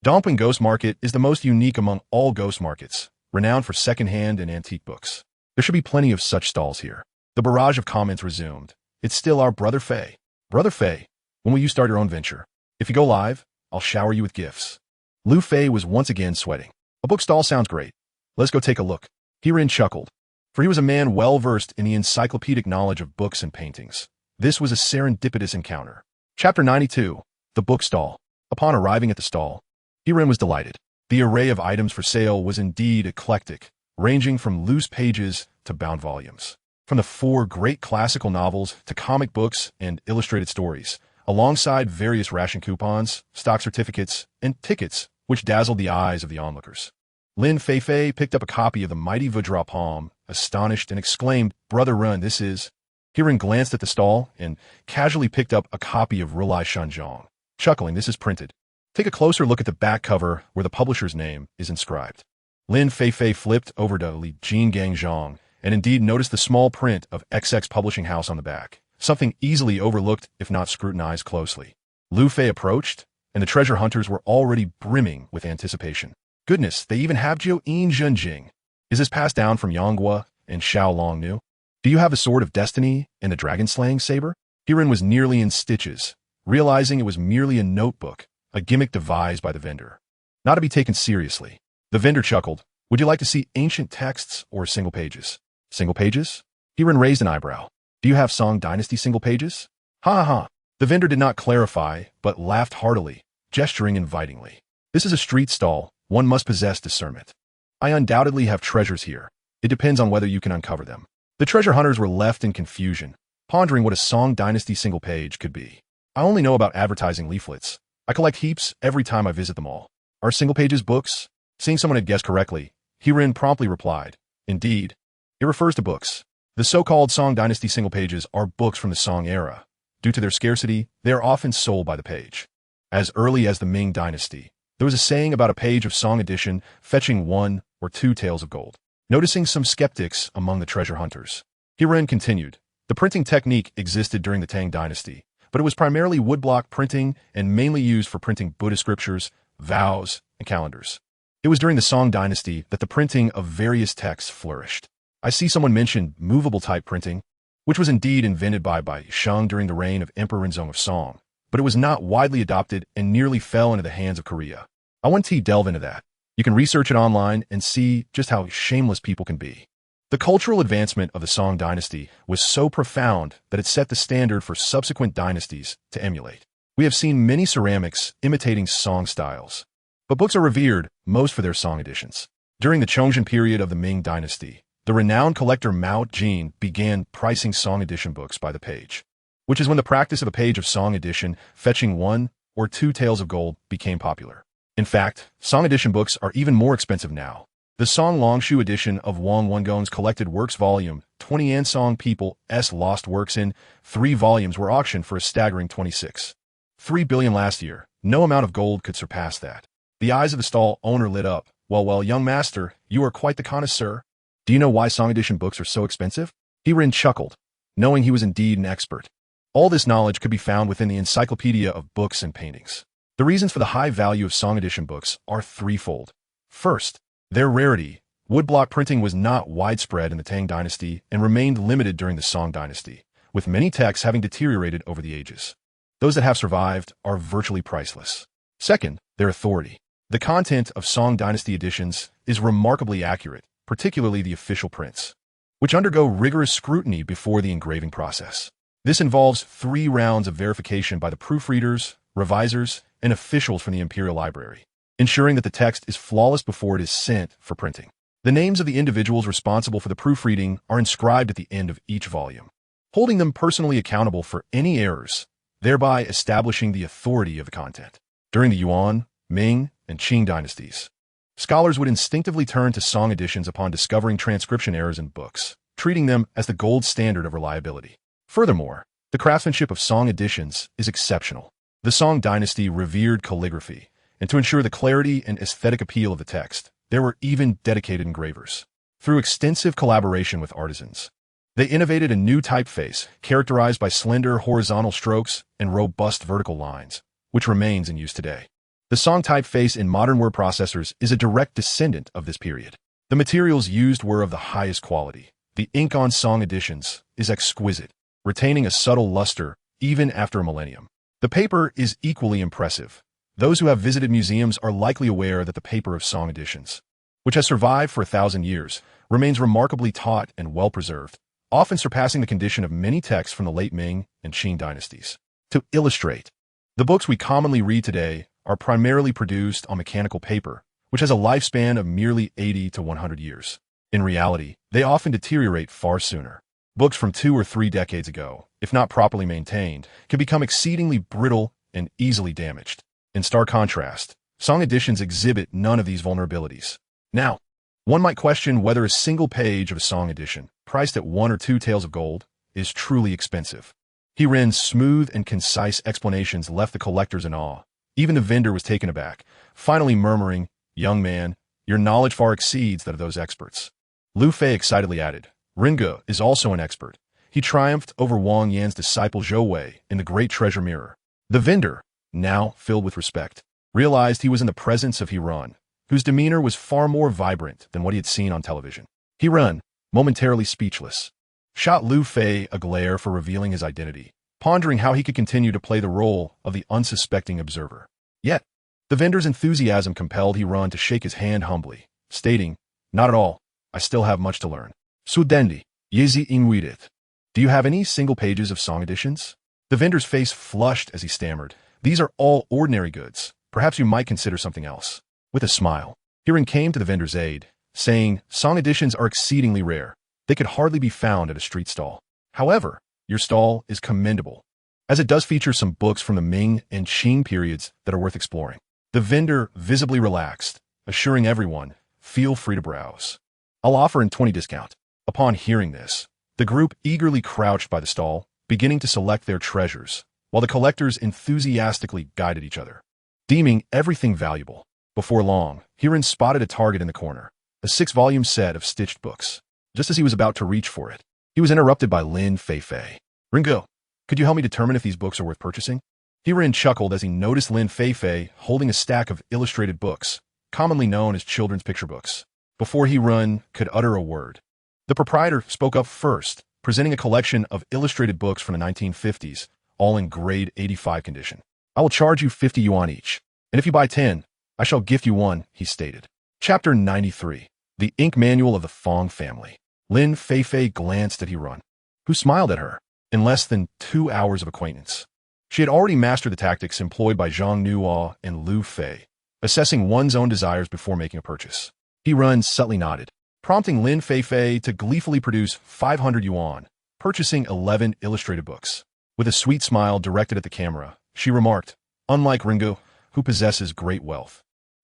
Dongping Ghost Market is the most unique among all ghost markets, renowned for second-hand and antique books. There should be plenty of such stalls here." The barrage of comments resumed. "It's still our Brother Fei. Brother Fei, when will you start your own venture? If you go live, I'll shower you with gifts." Lu Fei was once again sweating. "A book stall sounds great. Let's go take a look." Hiren chuckled, for he was a man well-versed in the encyclopedic knowledge of books and paintings. This was a serendipitous encounter. Chapter 92. The Book Stall. Upon arriving at the stall, Hiren was delighted. The array of items for sale was indeed eclectic, ranging from loose pages to bound volumes. From the 4 great classical novels to comic books and illustrated stories, alongside various ration coupons, stock certificates, and tickets which dazzled the eyes of the onlookers. Lin Feifei picked up a copy of the mighty Vajra Palm, astonished, and exclaimed, "Brother Run, this is..." Hiren glanced at the stall and casually picked up a copy of Relic Shanzhong, chuckling, "This is printed. Take a closer look at the back cover where the publisher's name is inscribed." Lin Feifei flipped over to Li Jinggang Zhang and indeed noticed the small print of XX Publishing House on the back, something easily overlooked if not scrutinized closely. Lu Fei approached, and the treasure hunters were already brimming with anticipation. "Goodness, they even have Jiu Yin Zhenjing. Is this passed down from Yonghua and Xiao Longnu? Do you have the Sword of Destiny and the dragon-slaying saber?" Hiren was nearly in stitches, realizing it was merely a notebook, a gimmick devised by the vendor, not to be taken seriously. The vendor chuckled, "Would you like to see ancient texts or single pages?" "Single pages?" Hiren raised an eyebrow. "Do you have Song Dynasty single pages?" "Ha ha." The vendor did not clarify, but laughed heartily, gesturing invitingly. "This is a street stall. One must possess discernment. I undoubtedly have treasures here. It depends on whether you can uncover them." The treasure hunters were left in confusion, pondering what a Song Dynasty single page could be. "I only know about advertising leaflets. I collect heaps every time I visit the mall. Are single pages books?" Seeing someone had guessed correctly, Hiren promptly replied, "Indeed. It refers to books. The so-called Song Dynasty single pages are books from the Song era. Due to their scarcity, they are often sold by the page. As early as the Ming Dynasty, there was a saying about a page of Song edition fetching 1 or 2 taels of gold." Noticing some skeptics among the treasure hunters, Hiren continued, "The printing technique existed during the Tang Dynasty, but it was primarily woodblock printing and mainly used for printing Buddhist scriptures, vows, and calendars. It was during the Song Dynasty that the printing of various texts flourished. I see someone mentioned movable type printing, which was indeed invented by Shang during the reign of Emperor Renzong of Song, but it was not widely adopted and nearly fell into the hands of Korea. I want to delve into that. You can research it online and see just how shameless people can be." The cultural advancement of the Song Dynasty was so profound that it set the standard for subsequent dynasties to emulate. We have seen many ceramics imitating Song styles, but books are revered most for their Song editions. During the Chongzhen period of the Ming Dynasty, the renowned collector Mao Jin began pricing Song edition books by the page, which is when the practice of a page of Song edition fetching 1 or 2 taels of gold became popular. In fact, Song edition books are even more expensive now. The Song Longshu edition of Wang Wengong's Collected Works Volume 20 and Song People's Lost Works in 3 volumes were auctioned for a staggering 26.3 billion last year. No amount of gold could surpass that. The eyes of the stall owner lit up. Well, young master, you are quite the connoisseur. Do you know why Song edition books are so expensive?" Hiren chuckled, knowing he was indeed an expert. All this knowledge could be found within the Encyclopedia of Books and Paintings. The reasons for the high value of Song edition books are threefold. First, their rarity. Woodblock printing was not widespread in the Tang dynasty and remained limited during the Song dynasty, with many texts having deteriorated over the ages. Those that have survived are virtually priceless. Second, their authority. The content of Song dynasty editions is remarkably accurate, particularly the official prints, which undergo rigorous scrutiny before the engraving process. This involves 3 rounds of verification by the proofreaders, revisers, and officials from the Imperial Library, ensuring that the text is flawless before it is sent for printing. The names of the individuals responsible for the proofreading are inscribed at the end of each volume, holding them personally accountable for any errors, thereby establishing the authority of the content. During the Yuan, Ming, and Qing dynasties, scholars would instinctively turn to Song editions upon discovering transcription errors in books, treating them as the gold standard of reliability. Furthermore, the craftsmanship of Song editions is exceptional. The Song dynasty revered calligraphy, and to ensure the clarity and aesthetic appeal of the text, there were even dedicated engravers. Through extensive collaboration with artisans, they innovated a new typeface characterized by slender horizontal strokes and robust vertical lines, which remains in use today. The Song typeface in modern word processors is a direct descendant of this period. The materials used were of the highest quality. The ink on Song editions is exquisite, retaining a subtle luster even after a millennium. The paper is equally impressive. Those who have visited museums are likely aware that the paper of Song editions, which has survived for 1,000 years, remains remarkably taut and well-preserved, often surpassing the condition of many texts from the late Ming and Qing dynasties. To illustrate, the books we commonly read today are primarily produced on mechanical paper, which has a lifespan of merely 80 to 100 years. In reality, they often deteriorate far sooner. Books from 2 or 3 decades ago, if not properly maintained, can become exceedingly brittle and easily damaged. In stark contrast, Song editions exhibit none of these vulnerabilities. Now, one might question whether a single page of a Song edition, priced at 1 or 2 taels of gold, is truly expensive. Herein, smooth and concise explanations left the collectors in awe. Even the vendor was taken aback, finally murmuring, "Young man, your knowledge far exceeds that of those experts." Lu Fei excitedly added, "Ringe is also an expert. He triumphed over Wang Yan's disciple Zhou Wei in the Great Treasure Mirror." The vendor, now filled with respect, realized he was in the presence of Hiran, whose demeanor was far more vibrant than what he had seen on television. Hiran, momentarily speechless, shot Lu Fei a glare for revealing his identity, pondering how he could continue to play the role of the unsuspecting observer. Yet, the vendor's enthusiasm compelled Hiran to shake his hand humbly, stating, "Not at all. I still have much to learn. Sudendi, yezi inwidet. Do you have any single pages of Song editions?" The vendor's face flushed as he stammered, "These are all ordinary goods. Perhaps you might consider something else." With a smile, Hiran came to the vendor's aid, saying, "Song editions are exceedingly rare. They could hardly be found at a street stall. However, your stall is commendable, as it does feature some books from the Ming and Qing periods that are worth exploring." The vendor visibly relaxed, assuring everyone, "Feel free to browse. I'll offer a 20% discount." Upon hearing this, the group eagerly crouched by the stall, beginning to select their treasures, while the collectors enthusiastically guided each other, deeming everything valuable. Before long, Hiran spotted a target in the corner, a 6-volume set of stitched books. Just as he was about to reach for it, he was interrupted by Lin Feifei. "Ringo, could you help me determine if these books are worth purchasing?" Hiran chuckled as he noticed Lin Feifei holding a stack of illustrated books, commonly known as children's picture books. Before Hiran could utter a word, the proprietor spoke up first, presenting a collection of illustrated books from the 1950s, all in grade 85 condition. "I will charge you 50 yuan each, and if you buy 10, I shall gift you one," he stated. Chapter 93. The Ink Manual of the Fong Family. Lin Feifei glanced at Hiran, who smiled at her. In less than 2 hours of acquaintance, she had already mastered the tactics employed by Zhang Nuo and Lu Fei, assessing one's own desires before making a purchase. Hiran subtly nodded, prompting Lin Feifei to gleefully produce 500 yuan, purchasing 11 illustrated books. With a sweet smile directed at the camera, she remarked, "Unlike Ringo, who possesses great wealth,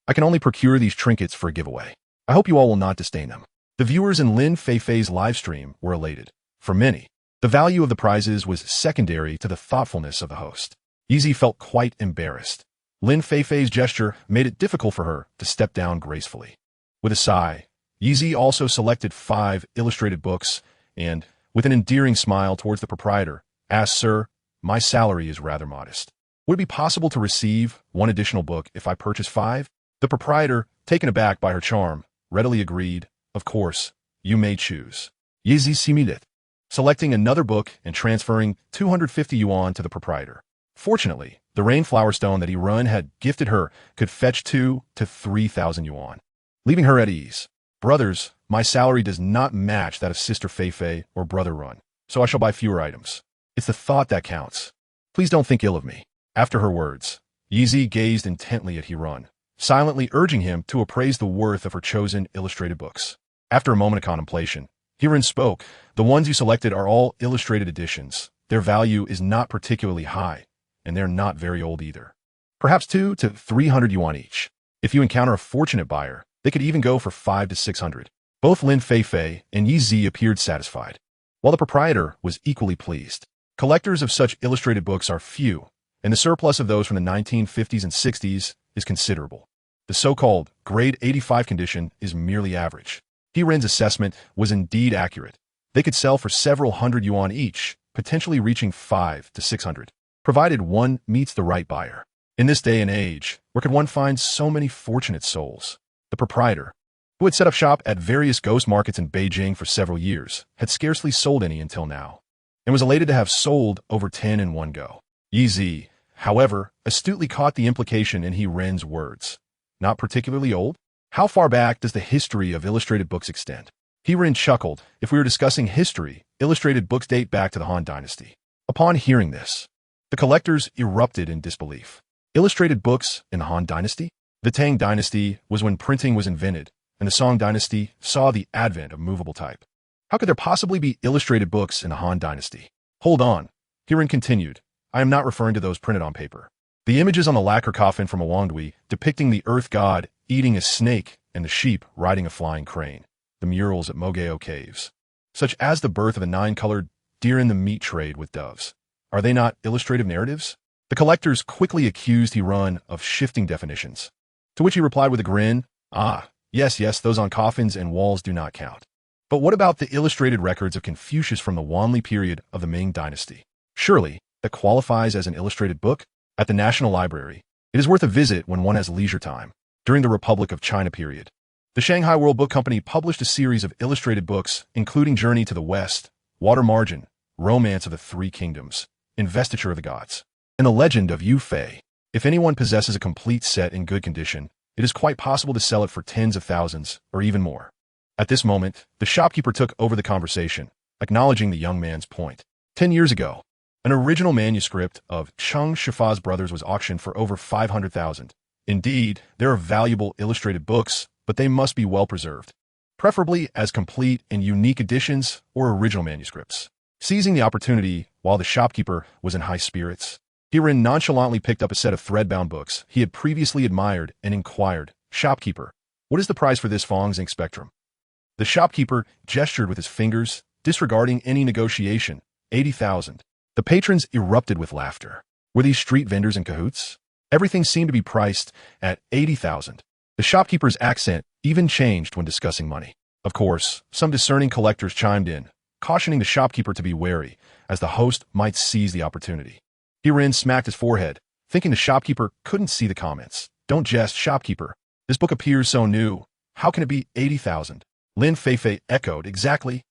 I can only procure these trinkets for a giveaway. I hope you all will not disdain them." The viewers in Lin Feifei's livestream were elated. For many, the value of the prizes was secondary to the thoughtfulness of the host. Yizi felt quite embarrassed. Lin Feifei's gesture made it difficult for her to step down gracefully. With a sigh, Yizi also selected 5 illustrated books and, with an endearing smile towards the proprietor, asked, "Sir, my salary is rather modest. Would it be possible to receive one additional book if I purchase 5? The proprietor, taken aback by her charm, readily agreed. Of course, you may choose. Yizi Similith, selecting another book and transferring 250 yuan to the proprietor. Fortunately, the rainflower stone that Irun had gifted her could fetch 2 to 3,000 yuan, leaving her at ease. Brothers, my salary does not match that of Sister Feifei or Brother Run, so I shall buy fewer items. It's the thought that counts. Please don't think ill of me. After her words, Yizi gazed intently at Hirun, silently urging him to appraise the worth of her chosen illustrated books. After a moment of contemplation, Hirun spoke. The ones you selected are all illustrated editions. Their value is not particularly high, and they're not very old either. Perhaps 2 to 300 yuan each. If you encounter a fortunate buyer, they could even go for 5 to 600. Both Lin Feifei and Yi Zi appeared satisfied, while the proprietor was equally pleased. Collectors of such illustrated books are few, and the surplus of those from the 1950s and 60s is considerable. The so-called grade 85 condition is merely average. Hirun's assessment was indeed accurate. They could sell for several hundred yuan each, potentially reaching 5 to 600, provided one meets the right buyer. In this day and age, where could one find so many fortunate souls? The proprietor, who had set up shop at various ghost markets in Beijing for several years, had scarcely sold any until now, and was elated to have sold over 10 in one go. Yi Zi, however, astutely caught the implication in Hirun's words. Not particularly old? How far back does the history of illustrated books extend? Hirun chuckled. If we were discussing history, illustrated books date back to the Han Dynasty. Upon hearing this, the collectors erupted in disbelief. Illustrated books in the Han Dynasty? The Tang Dynasty was when printing was invented, and the Song Dynasty saw the advent of movable type. How could there possibly be illustrated books in the Han Dynasty? Hold on. Hirun continued. I am not referring to those printed on paper. The images on the lacquer coffin from Awangdui depicting the earth god eating a snake and the sheep riding a flying crane. The murals at Mogeo Caves, such as the birth of a 9-colored deer in the meat trade with doves. Are they not illustrative narratives? The collectors quickly accused Hirun of shifting definitions, to which he replied with a grin, yes, those on coffins and walls do not count. But what about the illustrated records of Confucius from the Wanli period of the Ming Dynasty? Surely, that qualifies as an illustrated book? At the National Library, it is worth a visit when one has leisure time. During the Republic of China period, the Shanghai World Book Company published a series of illustrated books, including Journey to the West, Water Margin, Romance of the Three Kingdoms, Investiture of the Gods, and The Legend of Yu Fei. If anyone possesses a complete set in good condition, it is quite possible to sell it for tens of thousands, or even more. At this moment, the shopkeeper took over the conversation, acknowledging the young man's point. 10 years ago, an original manuscript of Cheng Shifa's Brothers was auctioned for over 500,000. Indeed, there are valuable illustrated books, but they must be well preserved, preferably as complete and unique editions or original manuscripts. Seizing the opportunity while the shopkeeper was in high spirits, Hirun nonchalantly picked up a set of thread-bound books he had previously admired and inquired, "Shopkeeper, what is the price for this Fong's ink spectrum?" The shopkeeper gestured with his fingers, disregarding any negotiation. 80,000. The patrons erupted with laughter. Were these street vendors in cahoots? Everything seemed to be priced at 80,000. The shopkeeper's accent even changed when discussing money. Of course, some discerning collectors chimed in, cautioning the shopkeeper to be wary, as the host might seize the opportunity. Hirun smacked his forehead, thinking the shopkeeper couldn't see the comments. Don't jest, shopkeeper. This book appears so new. How can it be 80,000? Lin Feifei echoed, exactly.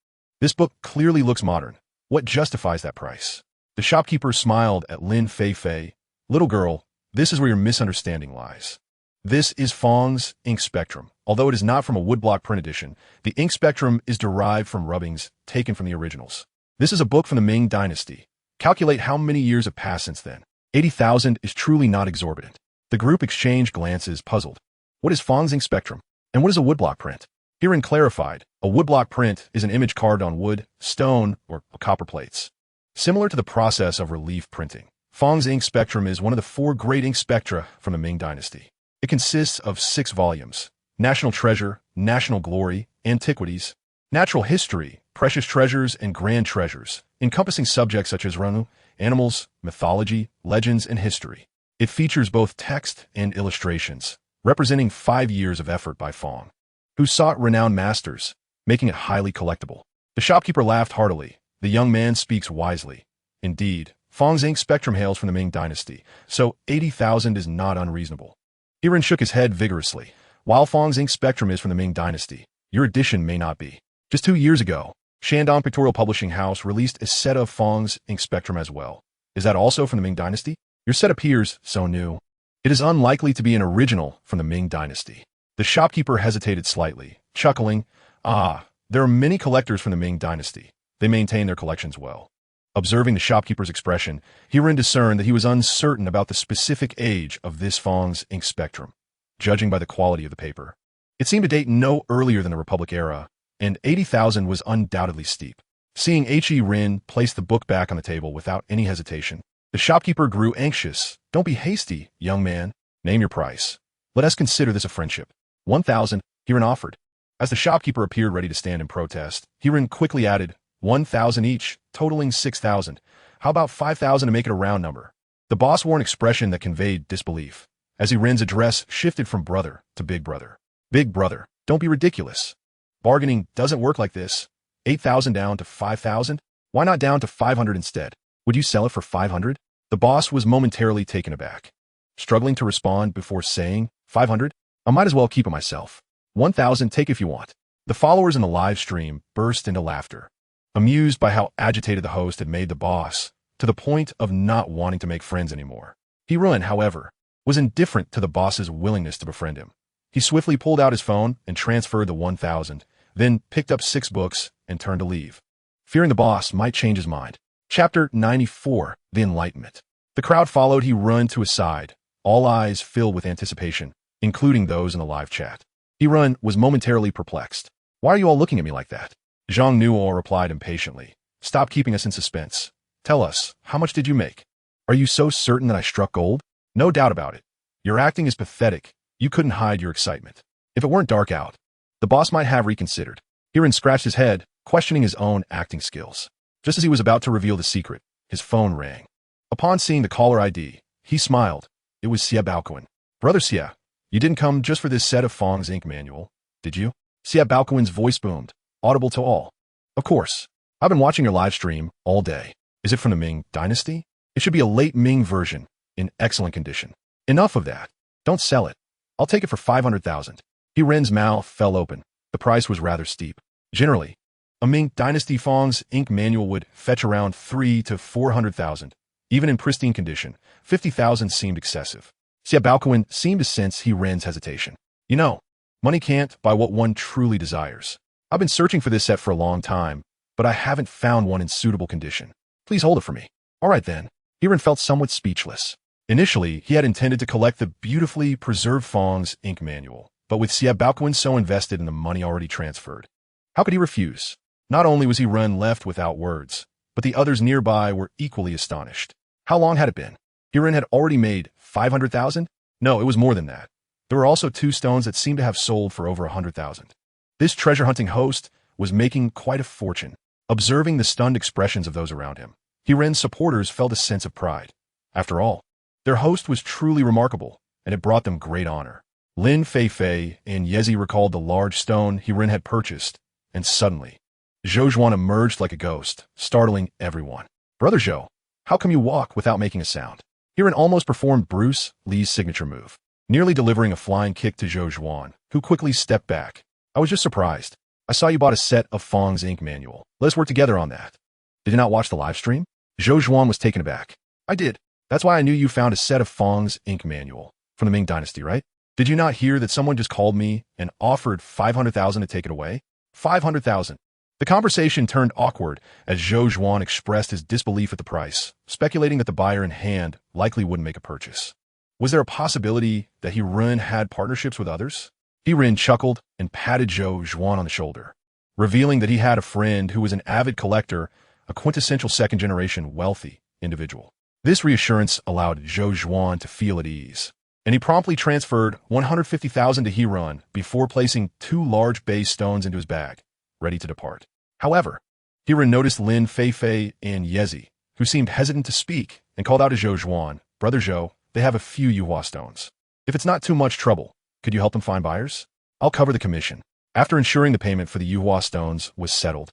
This book clearly looks modern. What justifies that price? The shopkeeper smiled at Lin Feifei. Little girl, this is where your misunderstanding lies. This is Fong's ink spectrum. Although it is not from a woodblock print edition, the ink spectrum is derived from rubbings taken from the originals. This is a book from the Ming Dynasty. Calculate how many years have passed since then. 80,000 is truly not exorbitant. The group exchanged glances, puzzled. What is Fong's ink spectrum? And what is a woodblock print? Hirun clarified. A woodblock print is an image carved on wood, stone, or copper plates. Similar to the process of relief printing, Fong's ink spectrum is one of the 4 great ink spectra from the Ming Dynasty. It consists of 6 volumes: National Treasure, National Glory, Antiquities, Natural History, Precious Treasures, and Grand Treasures, encompassing subjects such as Renu, animals, mythology, legends, and history. It features both text and illustrations, representing 5 years of effort by Fong, who sought renowned masters, making it highly collectible. The shopkeeper laughed heartily. The young man speaks wisely. Indeed, Fong's ink spectrum hails from the Ming Dynasty, so 80,000 is not unreasonable. Yiren shook his head vigorously. While Fong's ink spectrum is from the Ming Dynasty, your edition may not be. Just 2 years ago, Shandong Pictorial Publishing House released a set of Fong's ink spectrum as well. Is that also from the Ming Dynasty? Your set appears so new. It is unlikely to be an original from the Ming Dynasty. The shopkeeper hesitated slightly, chuckling. There are many collectors from the Ming Dynasty. They maintain their collections well. Observing the shopkeeper's expression, Yiren discerned that he was uncertain about the specific age of this Fong's ink spectrum, judging by the quality of the paper. It seemed to date no earlier than the Republic era, and 80,000 was undoubtedly steep. Seeing H.E. Rin place the book back on the table without any hesitation, the shopkeeper grew anxious. Don't be hasty, young man. Name your price. Let us consider this a friendship. 1,000, Yiren offered. As the shopkeeper appeared ready to stand in protest, Yiren quickly added, 1,000 each, totaling 6,000. How about 5,000 to make it a round number? The boss wore an expression that conveyed disbelief, as Yiren's address shifted from brother to big brother. Big brother, don't be ridiculous. Bargaining doesn't work like this. 8,000 down to 5,000? Why not down to 500 instead? Would you sell it for 500? The boss was momentarily taken aback, struggling to respond before saying, 500? I might as well keep it myself. 1,000, take if you want. The followers in the live stream burst into laughter, amused by how agitated the host had made the boss, to the point of not wanting to make friends anymore. Yiren, however, was indifferent to the boss's willingness to befriend him. He swiftly pulled out his phone and transferred the 1,000, then picked up 6 books and turned to leave, fearing the boss might change his mind. Chapter 94, The Enlightenment. The crowd followed Yiren to his side, all eyes filled with anticipation, including those in the live chat. Yiren was momentarily perplexed. Why are you all looking at me like that? Zhang Nuo replied impatiently. Stop keeping us in suspense. Tell us, how much did you make? Are you so certain that I struck gold? No doubt about it. Your acting is pathetic. You couldn't hide your excitement. If it weren't dark out, the boss might have reconsidered. Yiren scratched his head, questioning his own acting skills. Just as he was about to reveal the secret, his phone rang. Upon seeing the caller ID, he smiled. It was Xia Baoquan. Brother Xia, you didn't come just for this set of Fong's ink manual, did you? Xia Baoquan's voice boomed, audible to all. Of course. I've been watching your live stream all day. Is it from the Ming Dynasty? It should be a late Ming version, in excellent condition. Enough of that. Don't sell it. I'll take it for 500,000. Yiren's mouth fell open. The price was rather steep. Generally, a Ming Dynasty Fong's ink manual would fetch around 300,000 to 400,000. Even in pristine condition, 50,000 seemed excessive. Xia Baoquan seemed to sense Yiren's hesitation. You know, money can't buy what one truly desires. I've been searching for this set for a long time, but I haven't found one in suitable condition. Please hold it for me. All right then. Yiren felt somewhat speechless. Initially, he had intended to collect the beautifully preserved Fong's ink manual, but with Xia Baoquan so invested in the money already transferred, how could he refuse? Not only was Yiren left without words, but the others nearby were equally astonished. How long had it been? Yiren had already made 500,000? No, it was more than that. There were also 2 stones that seemed to have sold for over 100,000. This treasure-hunting host was making quite a fortune. Observing the stunned expressions of those around him, Yiren's supporters felt a sense of pride. After all, their host was truly remarkable, and it brought them great honor. Lin Feifei and Yezi recalled the large stone Yiren had purchased, and suddenly, Zhou Zhuan emerged like a ghost, startling everyone. Brother Zhou, how come you walk without making a sound? Yiren almost performed Bruce Lee's signature move, nearly delivering a flying kick to Zhou Zhuan, who quickly stepped back. I was just surprised. I saw you bought a set of Fong's ink manual. Let's work together on that. Did you not watch the live stream? Zhou Zhuan was taken aback. I did. That's why I knew you found a set of Fong's ink manual from the Ming Dynasty, right? Did you not hear that someone just called me and offered 500,000 to take it away? 500,000. The conversation turned awkward as Zhou Zhuan expressed his disbelief at the price, speculating that the buyer in hand likely wouldn't make a purchase. Was there a possibility that Yiren had partnerships with others? Yiren chuckled and patted Zhou Zhuan on the shoulder, revealing that he had a friend who was an avid collector, a quintessential second-generation wealthy individual. This reassurance allowed Zhou Zhuan to feel at ease, and he promptly transferred 150,000 to Yiren before placing 2 large base stones into his bag, ready to depart. However, Yiren noticed Lin Feifei and Yezi, who seemed hesitant to speak, and called out to Zhou Zhuan, Brother Zhou, they have a few Yuhua stones. If it's not too much trouble, could you help them find buyers? I'll cover the commission. After ensuring the payment for the Yuhua stones was settled,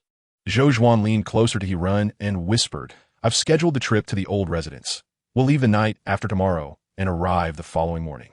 Zhou Zhuan leaned closer to Yiren and whispered, I've scheduled the trip to the old residence. We'll leave the night after tomorrow and arrive the following morning.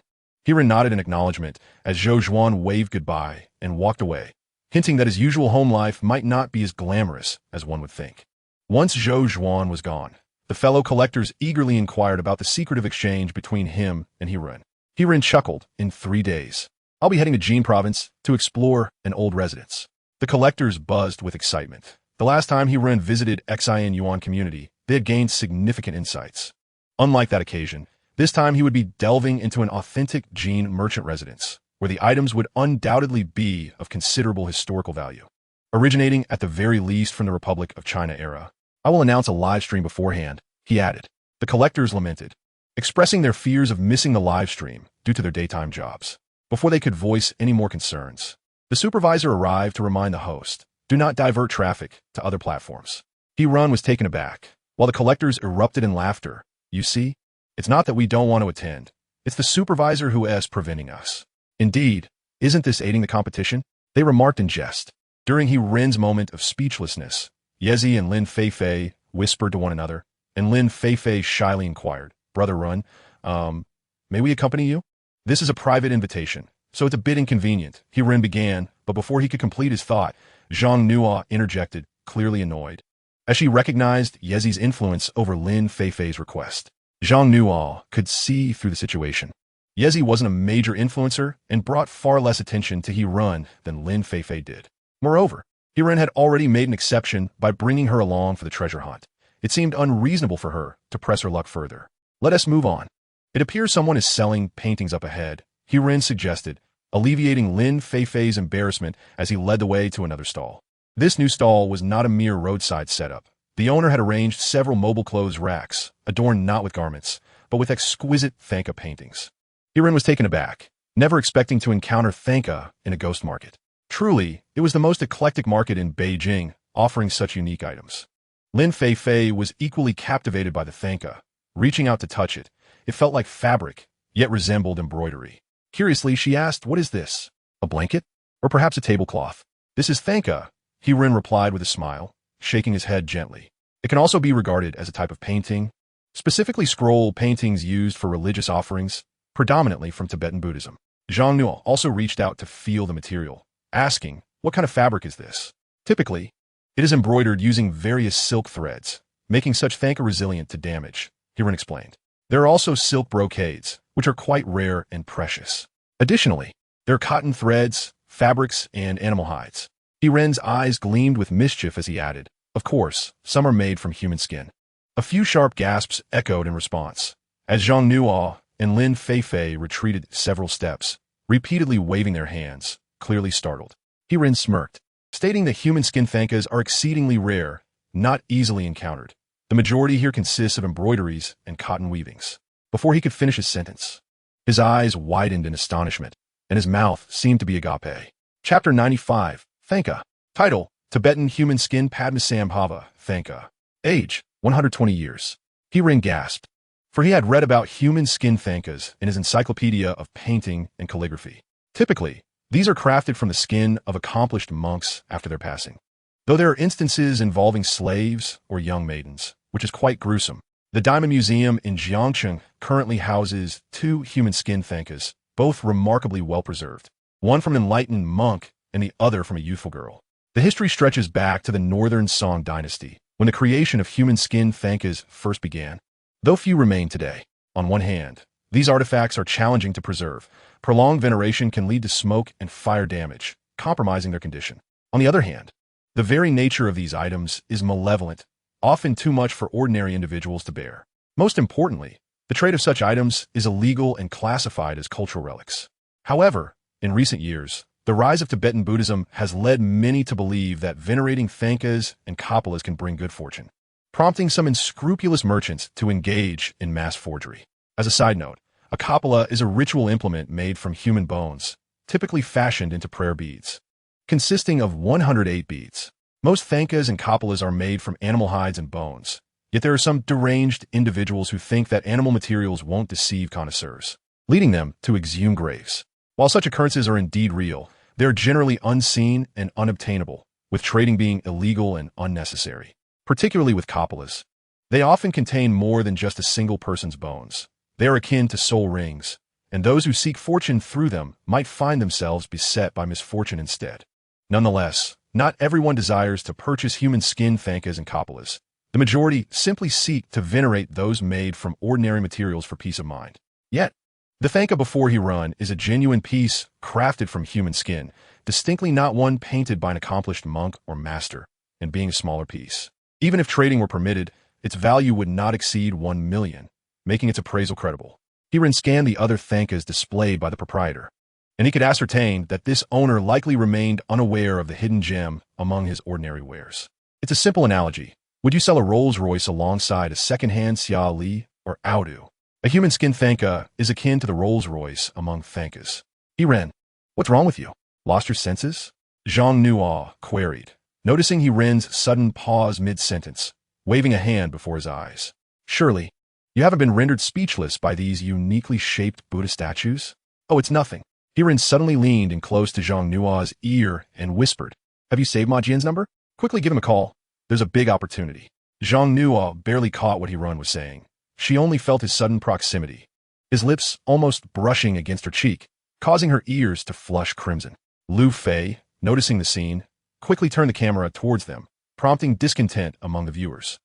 Hiran nodded in acknowledgement as Zhou Zhuan waved goodbye and walked away, hinting that his usual home life might not be as glamorous as one would think. Once Zhou Zhuan was gone, the fellow collectors eagerly inquired about the secretive exchange between him and Hiran. Hiran chuckled. In 3 days, I'll be heading to Jin province to explore an old residence. The collectors buzzed with excitement. The last time Hiran visited Xian Yuan community, they had gained significant insights. Unlike that occasion, this time he would be delving into an authentic Jin merchant residence, where the items would undoubtedly be of considerable historical value. Originating at the very least from the Republic of China era, I will announce a live stream beforehand, he added. The collectors lamented, expressing their fears of missing the live stream due to their daytime jobs. Before they could voice any more concerns, the supervisor arrived to remind the host, do not divert traffic to other platforms. Hiran was taken aback, while the collectors erupted in laughter. You see, it's not that we don't want to attend. It's the supervisor who is preventing us. Indeed, isn't this aiding the competition? They remarked in jest. During Hiran's moment of speechlessness, Yezi and Lin Feifei whispered to one another, and Lin Feifei shyly inquired, Brother Run, may we accompany you? This is a private invitation, so it's a bit inconvenient, Hiran began, but before he could complete his thought, Zhang Nuo interjected, clearly annoyed, as she recognized Yezi's influence over Lin Feifei's request. Zhang Nuo could see through the situation. Yezi wasn't a major influencer and brought far less attention to Hiran than Lin Feifei did. Moreover, Hiran had already made an exception by bringing her along for the treasure hunt. It seemed unreasonable for her to press her luck further. Let us move on. It appears someone is selling paintings up ahead, Hiran suggested, alleviating Lin Feifei's embarrassment as he led the way to another stall. This new stall was not a mere roadside setup. The owner had arranged several mobile clothes racks, adorned not with garments, but with exquisite Thanka paintings. Hiran was taken aback, never expecting to encounter Thanka in a ghost market. Truly, it was the most eclectic market in Beijing, offering such unique items. Lin Feifei was equally captivated by the Thanka. Reaching out to touch it, it felt like fabric, yet resembled embroidery. Curiously, she asked, what is this? A blanket? Or perhaps a tablecloth? This is Thanka, Hiran replied with a smile, shaking his head gently. It can also be regarded as a type of painting, specifically scroll paintings used for religious offerings, predominantly from Tibetan Buddhism. Zhang Nuo also reached out to feel the material, asking, what kind of fabric is this? Typically, it is embroidered using various silk threads, making such Thanka resilient to damage, Hiran explained. There are also silk brocades, which are quite rare and precious. Additionally, there are cotton threads, fabrics, and animal hides. Hiran's eyes gleamed with mischief as he added, of course, some are made from human skin. A few sharp gasps echoed in response, as Zhang Nuo and Lin Feifei retreated several steps, repeatedly waving their hands, clearly startled. Hiran smirked, stating that human skin Thankas are exceedingly rare, not easily encountered. The majority here consists of embroideries and cotton weavings. Before he could finish his sentence, his eyes widened in astonishment, and his mouth seemed to be agape. Chapter 95, Thanka. Title, Tibetan Human Skin Padmasambhava, Thanka. Age, 120 years. Hiran gasped, for he had read about human skin Thankas in his encyclopedia of painting and calligraphy. Typically, these are crafted from the skin of accomplished monks after their passing. Though there are instances involving slaves or young maidens, which is quite gruesome. The Diamond Museum in Jiangcheng currently houses 2 human skin Thankas, both remarkably well-preserved, one from an enlightened monk and the other from a youthful girl. The history stretches back to the Northern Song dynasty, when the creation of human skin Thankas first began. Though few remain today, on one hand, these artifacts are challenging to preserve. Prolonged veneration can lead to smoke and fire damage, compromising their condition. On the other hand, the very nature of these items is malevolent, often too much for ordinary individuals to bear. Most importantly, the trade of such items is illegal and classified as cultural relics. However, in recent years, the rise of Tibetan Buddhism has led many to believe that venerating Thankas and Kapalas can bring good fortune, prompting some unscrupulous merchants to engage in mass forgery. As a side note, a Kapala is a ritual implement made from human bones, typically fashioned into prayer beads, consisting of 108 beads. Most Thankas and Kapalas are made from animal hides and bones, yet there are some deranged individuals who think that animal materials won't deceive connoisseurs, leading them to exhume graves. While such occurrences are indeed real, they are generally unseen and unobtainable, with trading being illegal and unnecessary, particularly with Kapalas. They often contain more than just a single person's bones. They are akin to soul rings, and those who seek fortune through them might find themselves beset by misfortune instead. Nonetheless, not everyone desires to purchase human skin thankas and copulas. The majority simply seek to venerate those made from ordinary materials for peace of mind. Yet, the thanka before he run is a genuine piece crafted from human skin, distinctly not one painted by an accomplished monk or master, and being a smaller piece. Even if trading were permitted, its value would not exceed 1 million, making its appraisal credible. Hiren scanned the other thankas displayed by the proprietor, and he could ascertain that this owner likely remained unaware of the hidden gem among his ordinary wares. It's a simple analogy. Would you sell a Rolls-Royce alongside a second-hand Xia Li or Audu? A human skin thanka is akin to the Rolls-Royce among thankas. Hiren, what's wrong with you? Lost your senses? Zhang Nuo queried, noticing Hiren's sudden pause mid-sentence, waving a hand before his eyes. Surely, you haven't been rendered speechless by these uniquely shaped Buddha statues? Oh, it's nothing. Hiren suddenly leaned in close to Zhang Nuo's ear and whispered, have you saved Ma Jian's number? Quickly give him a call. There's a big opportunity. Zhang Nuo barely caught what Hiren was saying. She only felt his sudden proximity, his lips almost brushing against her cheek, causing her ears to flush crimson. Lu Fei, noticing the scene, quickly turned the camera towards them, prompting discontent among the viewers.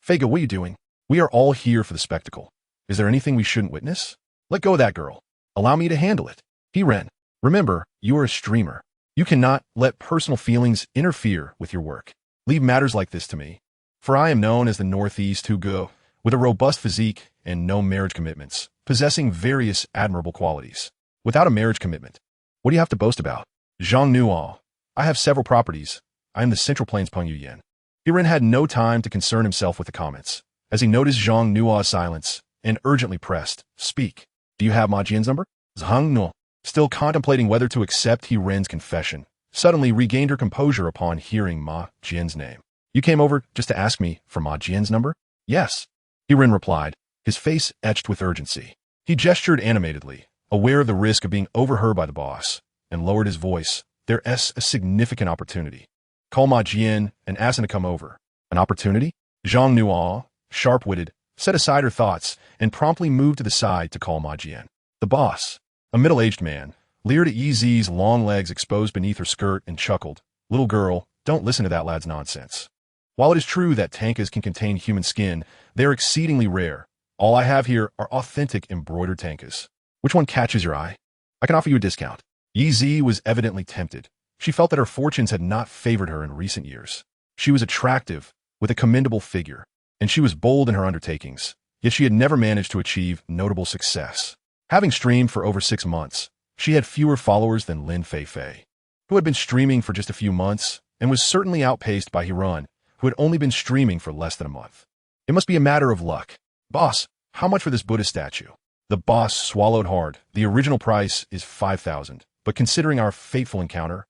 Feiga, what are you doing? We are all here for the spectacle. Is there anything we shouldn't witness? Let go of that girl. Allow me to handle it. Hiren, remember, you are a streamer. You cannot let personal feelings interfere with your work. Leave matters like this to me. For I am known as the Northeast Hugo, with a robust physique and no marriage commitments, possessing various admirable qualities. Without a marriage commitment, what do you have to boast about? Zhang Nuo, I have several properties. I am the Central Plains Peng Yuyan. Hiren had no time to concern himself with the comments, as he noticed Zhang Nuo's silence and urgently pressed, speak. Do you have Ma Jian's number? Zhang Nuo, still contemplating whether to accept Hiren's confession, suddenly regained her composure upon hearing Ma Jian's name. You came over just to ask me for Ma Jian's number? Yes. Hiren replied, his face etched with urgency. He gestured animatedly, aware of the risk of being overheard by the boss, and lowered his voice. There's a significant opportunity. Call Ma Jian and ask him to come over. An opportunity? Zhang Nuo, sharp-witted, set aside her thoughts and promptly moved to the side to call Ma Jian. The boss, a middle-aged man, leered at Yi Zi's long legs exposed beneath her skirt and chuckled. Little girl, don't listen to that lad's nonsense. While it is true that tankas can contain human skin, they are exceedingly rare. All I have here are authentic embroidered tankas. Which one catches your eye? I can offer you a discount. Yi Zi was evidently tempted. She felt that her fortunes had not favored her in recent years. She was attractive, with a commendable figure, and she was bold in her undertakings, yet she had never managed to achieve notable success. Having streamed for over 6 months, she had fewer followers than Lin Fei, who had been streaming for just a few months and was certainly outpaced by Hiren, who had only been streaming for less than a month. It must be a matter of luck. Boss, how much for this Buddha statue? The boss swallowed hard. The original price is 5,000, but considering our fateful encounter,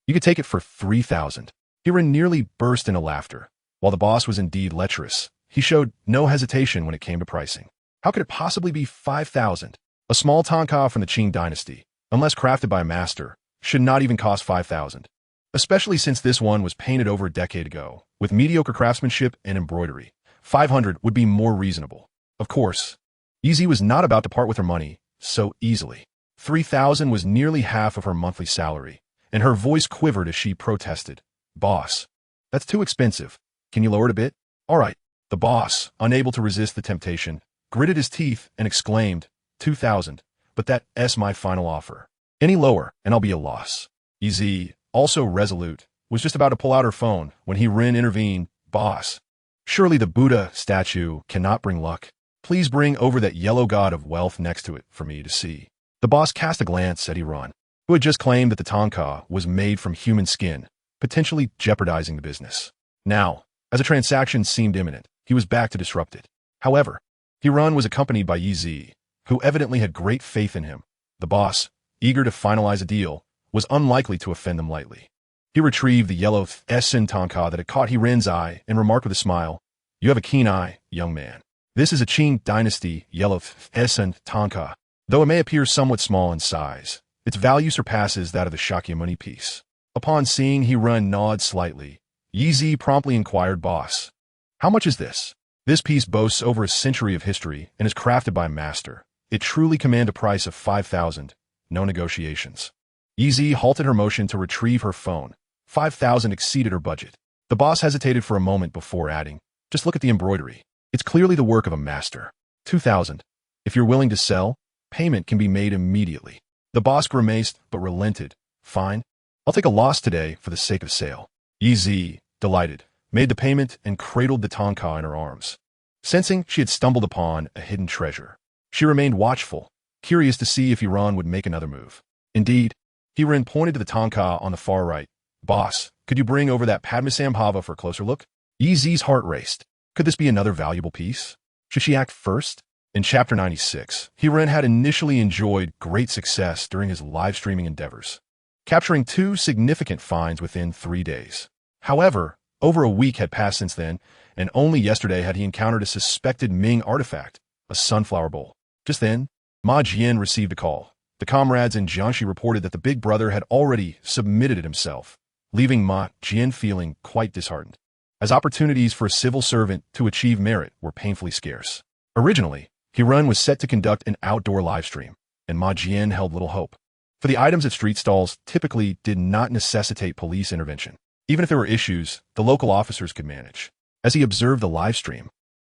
you could take it for 3,000. Hiren nearly burst into laughter. While the boss was indeed lecherous, he showed no hesitation when it came to pricing. How could it possibly be 5,000? A small tanka from the Qing dynasty, unless crafted by a master, should not even cost 5,000. Especially since this one was painted over a decade ago, with mediocre craftsmanship and embroidery. 500 would be more reasonable. Of course, Yi Zi was not about to part with her money so easily. 3,000 was nearly half of her monthly salary, and her voice quivered as she protested. Boss, that's too expensive. Can you lower it a bit? All right. The boss, unable to resist the temptation, gritted his teeth and exclaimed, 2,000, but that's my final offer. Any lower, and I'll be a loss. Yi Zi, also resolute, was just about to pull out her phone when Hiren intervened. Boss, surely the Buddha statue cannot bring luck. Please bring over that yellow god of wealth next to it for me to see. The boss cast a glance at Hiren, who had just claimed that the tanka was made from human skin, potentially jeopardizing the business. Now, as a transaction seemed imminent, he was back to disrupt it. However, Hiren was accompanied by Yi Zi, who evidently had great faith in him. The boss, eager to finalize a deal, was unlikely to offend them lightly. He retrieved the yellow Essen tanka that had caught Hiren's eye and remarked with a smile, You have a keen eye, young man. This is a Qing dynasty yellow Essen tanka. Though it may appear somewhat small in size, its value surpasses that of the Shakyamuni piece. Upon seeing Hiren nod slightly, Yi Zi promptly inquired, Boss, how much is this? This piece boasts over a century of history and is crafted by a master. It truly commands a price of 5,000, no negotiations. Yeezy halted her motion to retrieve her phone. 5,000 exceeded her budget. The boss hesitated for a moment before adding, just look at the embroidery. It's clearly the work of a master. 2,000. If you're willing to sell, payment can be made immediately. The boss grimaced but relented. Fine. I'll take a loss today for the sake of sale. Yeezy, delighted, made the payment and cradled the tonka in her arms. Sensing she had stumbled upon a hidden treasure, she remained watchful, curious to see if Iran would make another move. Indeed, Hiran pointed to the tonka on the far right. Boss, could you bring over that Padmasambhava for a closer look? Yeezy's heart raced. Could this be another valuable piece? Should she act first? In Chapter 96, Hiran had initially enjoyed great success during his live streaming endeavors, capturing 2 significant finds within 3 days. However, over a week had passed since then, and only yesterday had he encountered a suspected Ming artifact, a sunflower bowl. Just then, Ma Jian received a call. The comrades in Jiangxi reported that the big brother had already submitted it himself, leaving Ma Jian feeling quite disheartened, as opportunities for a civil servant to achieve merit were painfully scarce. Originally, Hiran was set to conduct an outdoor livestream, and Ma Jian held little hope, for the items at street stalls typically did not necessitate police intervention. Even if there were issues, the local officers could manage. As he observed the livestream,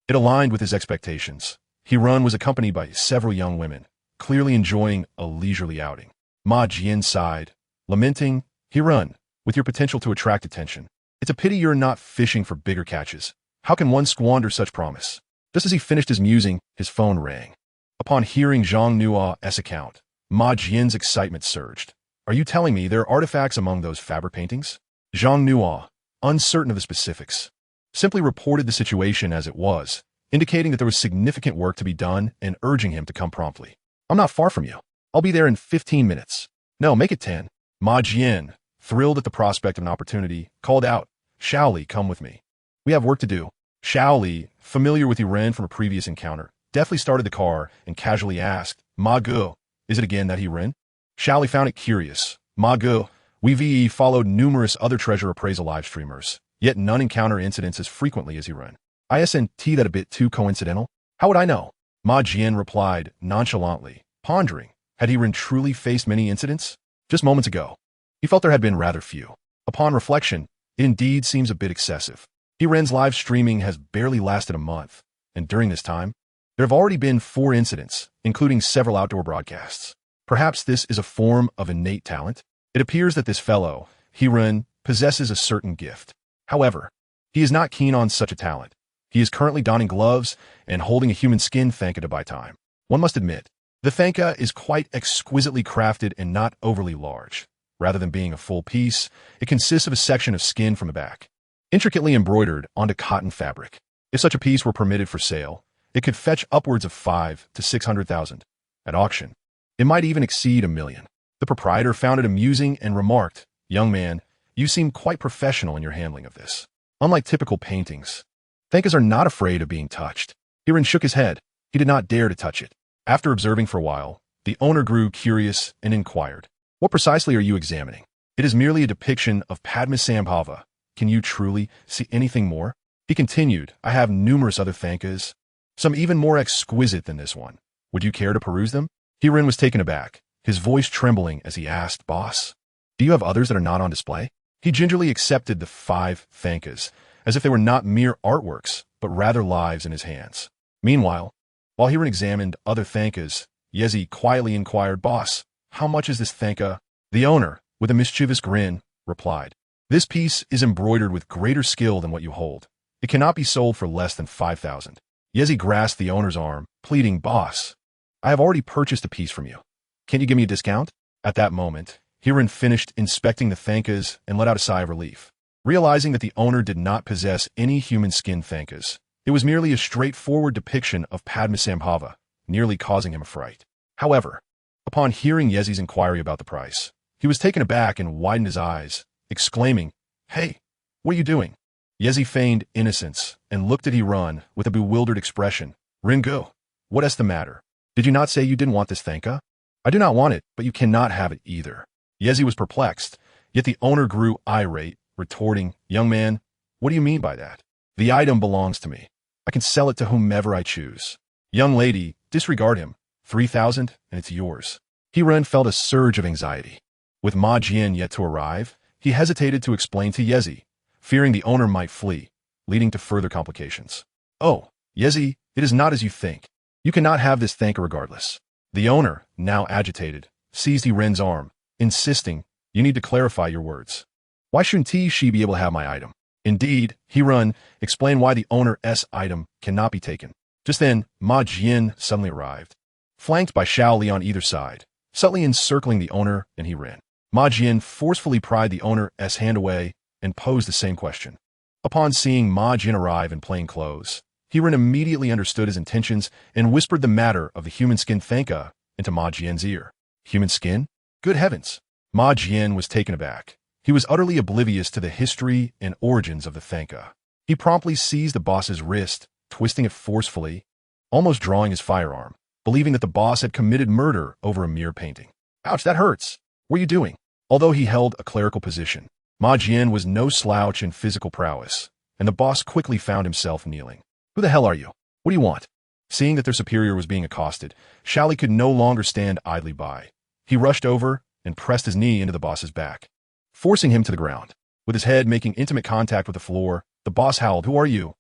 it aligned with his expectations. Hiran was accompanied by several young women, clearly enjoying a leisurely outing. Ma Jian sighed, lamenting, Hiran, with your potential to attract attention, it's a pity you're not fishing for bigger catches. How can one squander such promise? Just as he finished his musing, his phone rang. Upon hearing Zhang Nua's account, Ma Jian's excitement surged. Are you telling me there are artifacts among those fabric paintings? Zhang Nua, uncertain of the specifics, simply reported the situation as it was, indicating that there was significant work to be done and urging him to come promptly. I'm not far from you. I'll be there in 15 minutes. No, make it 10. Ma Jian, thrilled at the prospect of an opportunity, called out, Shaoli, come with me. We have work to do. Shaoli, familiar with Iran from a previous encounter, deftly started the car and casually asked, Ma Gu, is it again that Iran? Shaoli found it curious. Ma Gu, we followed numerous other treasure appraisal live streamers, yet none encounter incidents as frequently as Iran. Isn't that a bit too coincidental? How would I know? Ma Jian replied nonchalantly, pondering, had Hiran truly faced many incidents? Just moments ago, he felt there had been rather few. Upon reflection, it indeed seems a bit excessive. Hiran's live streaming has barely lasted a month, and during this time, there have already been 4 incidents, including several outdoor broadcasts. Perhaps this is a form of innate talent. It appears that this fellow, Hiran, possesses a certain gift. However, he is not keen on such a talent. He is currently donning gloves and holding a human skin thanka to buy time. One must admit, the thanka is quite exquisitely crafted and not overly large. Rather than being a full piece, it consists of a section of skin from the back, intricately embroidered onto cotton fabric. If such a piece were permitted for sale, it could fetch upwards of 500,000 to 600,000. At auction, it might even exceed $1 million. The proprietor found it amusing and remarked, young man, you seem quite professional in your handling of this. Unlike typical paintings, thankas are not afraid of being touched. Hiran shook his head. He did not dare to touch it. After observing for a while, the owner grew curious and inquired, what precisely are you examining? It is merely a depiction of Padmasambhava. Can you truly see anything more? He continued, I have numerous other thankas, some even more exquisite than this one. Would you care to peruse them? Hiran was taken aback, his voice trembling as he asked, boss, do you have others that are not on display? He gingerly accepted the 5 thankas, as if they were not mere artworks, but rather lives in his hands. Meanwhile, while Hiran examined other thankas, Yezi quietly inquired, boss, how much is this thanka? The owner, with a mischievous grin, replied, this piece is embroidered with greater skill than what you hold. It cannot be sold for less than 5,000. Yezi grasped the owner's arm, pleading, boss, I have already purchased a piece from you. Can't you give me a discount? At that moment, Hiran finished inspecting the thankas and let out a sigh of relief. Realizing that the owner did not possess any human skin thankas, it was merely a straightforward depiction of Padmasambhava, nearly causing him a fright. However, upon hearing Yezi's inquiry about the price, he was taken aback and widened his eyes, exclaiming, hey, what are you doing? Yezi feigned innocence and looked at Hiran with a bewildered expression. Ringo, what is the matter? Did you not say you didn't want this thanka? I do not want it, but you cannot have it either. Yezi was perplexed, yet the owner grew irate, retorting, young man, what do you mean by that? The item belongs to me. I can sell it to whomever I choose. Young lady, disregard him. 3,000 and it's yours. Hiren felt a surge of anxiety. With Ma Jian yet to arrive, he hesitated to explain to Yezi, fearing the owner might flee, leading to further complications. Oh, Yezi, it is not as you think. You cannot have this thanker regardless. The owner, now agitated, seized Hiren's arm, insisting, you need to clarify your words. Why shouldn't she be able to have my item? Indeed, Hiren explained why the owner's item cannot be taken. Just then, Ma Jian suddenly arrived, flanked by Xiao Li on either side, subtly encircling the owner and Hiren. Ma Jian forcefully pried the owner's hand away and posed the same question. Upon seeing Ma Jian arrive in plain clothes, Hiren immediately understood his intentions and whispered the matter of the human skin thanka into Ma Jian's ear. Human skin? Good heavens! Ma Jian was taken aback. He was utterly oblivious to the history and origins of the thanka. He promptly seized the boss's wrist, twisting it forcefully, almost drawing his firearm, believing that the boss had committed murder over a mere painting. Ouch, that hurts! What are you doing? Although he held a clerical position, Ma Jian was no slouch in physical prowess, and the boss quickly found himself kneeling. Who the hell are you? What do you want? Seeing that their superior was being accosted, Xiao Li could no longer stand idly by. He rushed over and pressed his knee into the boss's back, forcing him to the ground. With his head making intimate contact with the floor, the boss howled, Who are you?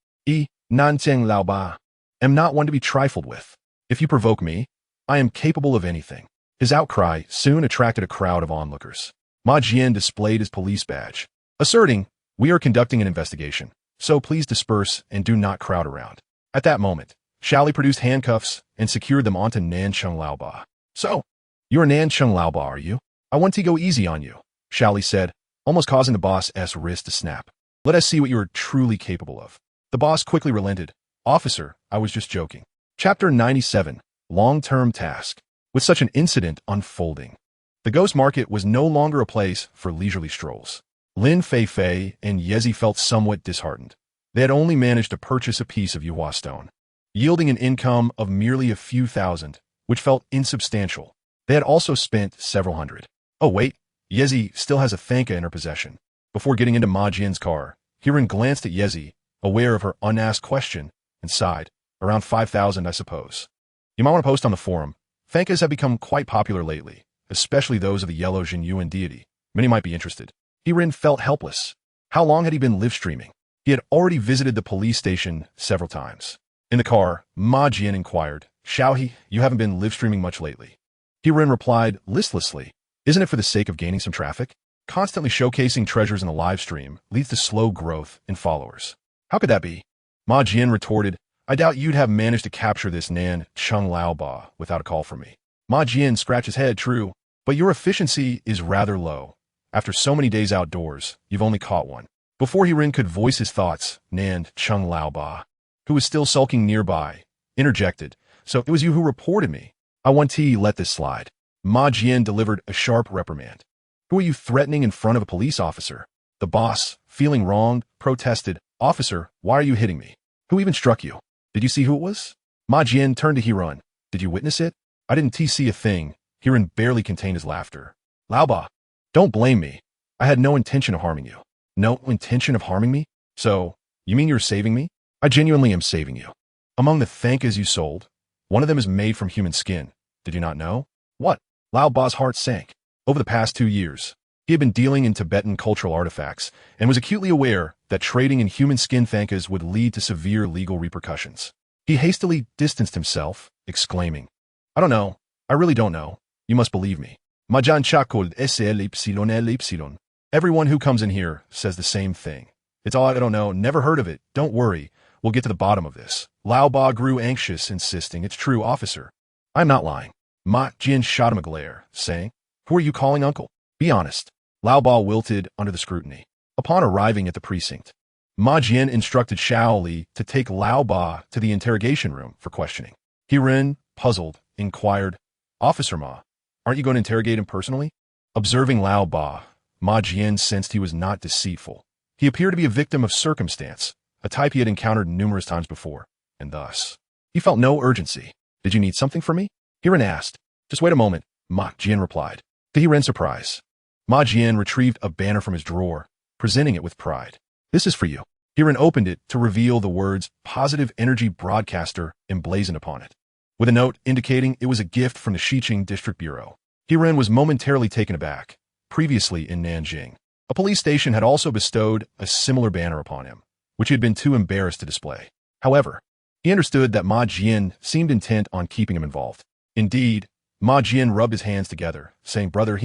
Nancheng Lao Ba. Am not one to be trifled with. If you provoke me, I am capable of anything. His outcry soon attracted a crowd of onlookers. Ma Jian displayed his police badge, asserting, We are conducting an investigation, so please disperse and do not crowd around. At that moment, Xiao Li produced handcuffs and secured them onto Nancheng Lao Ba. So, you're Nancheng Lao Ba, are you? I want to go easy on you, Xiao Li said, almost causing the boss's wrist to snap. Let us see what you are truly capable of. The boss quickly relented. Officer, I was just joking. Chapter 97, Long-Term Task. With such an incident unfolding, the ghost market was no longer a place for leisurely strolls. Lin Fei and Yezi felt somewhat disheartened. They had only managed to purchase a piece of Yuhua stone, yielding an income of merely a few thousand, which felt insubstantial. They had also spent several hundred. Oh wait, Yezi still has a thanka in her possession. Before getting into Ma Jian's car, Hiren glanced at Yezi, aware of her unasked question, and sighed. Around 5,000, I suppose. You might want to post on the forum. Thankas have become quite popular lately, especially those of the yellow Jinyuan deity. Many might be interested. Hiren felt helpless. How long had he been live streaming? He had already visited the police station several times. In the car, Ma Jian inquired, Xiaohe, you haven't been live streaming much lately. Hiren replied listlessly, Isn't it for the sake of gaining some traffic? Constantly showcasing treasures in a live stream leads to slow growth in followers. How could that be? Ma Jian retorted, I doubt you'd have managed to capture this Nancheng Lao Ba without a call from me. Ma Jian scratched his head, true, but your efficiency is rather low. After so many days outdoors, you've only caught one. Before Hiren could voice his thoughts, Nancheng Lao Ba, who was still sulking nearby, interjected, So it was you who reported me. I want to let this slide. Ma Jian delivered a sharp reprimand. Who are you threatening in front of a police officer? The boss, feeling wronged, protested, Officer, why are you hitting me? Who even struck you? Did you see who it was? Ma Jian turned to Hiren. Did you witness it? I didn't see a thing. Hiren barely contained his laughter. Lao Ba, don't blame me. I had no intention of harming you. No intention of harming me? So, you mean you're saving me? I genuinely am saving you. Among the thankas you sold, one of them is made from human skin. Did you not know? What? Lao Ba's heart sank. Over the past 2 years, he had been dealing in Tibetan cultural artifacts and was acutely aware that trading in human skin thankas would lead to severe legal repercussions. He hastily distanced himself, exclaiming, I don't know. I really don't know. You must believe me. Majan chakul SL. Everyone who comes in here says the same thing. It's all I don't know, never heard of it. Don't worry. We'll get to the bottom of this. Lao Ba grew anxious, insisting, It's true, officer. I'm not lying. Ma Jian shot him a glare, saying, Who are you calling uncle? Be honest. Lao Ba wilted under the scrutiny. Upon arriving at the precinct, Ma Jian instructed Xiao Li to take Lao Ba to the interrogation room for questioning. Hiren, puzzled, inquired, Officer Ma, aren't you going to interrogate him personally? Observing Lao Ba, Ma Jian sensed he was not deceitful. He appeared to be a victim of circumstance, a type he had encountered numerous times before, and thus, he felt no urgency. Did you need something from me? Hiren asked. Just wait a moment, Ma Jian replied. To Hiren's surprise, Ma Jian retrieved a banner from his drawer, presenting it with pride. This is for you. Hiran opened it to reveal the words Positive Energy Broadcaster emblazoned upon it, with a note indicating it was a gift from the Xiqing District Bureau. Hiran was momentarily taken aback. Previously in Nanjing, a police station had also bestowed a similar banner upon him, which he had been too embarrassed to display. However, he understood that Ma Jian seemed intent on keeping him involved. Indeed, Ma Jian rubbed his hands together, saying, "Brother,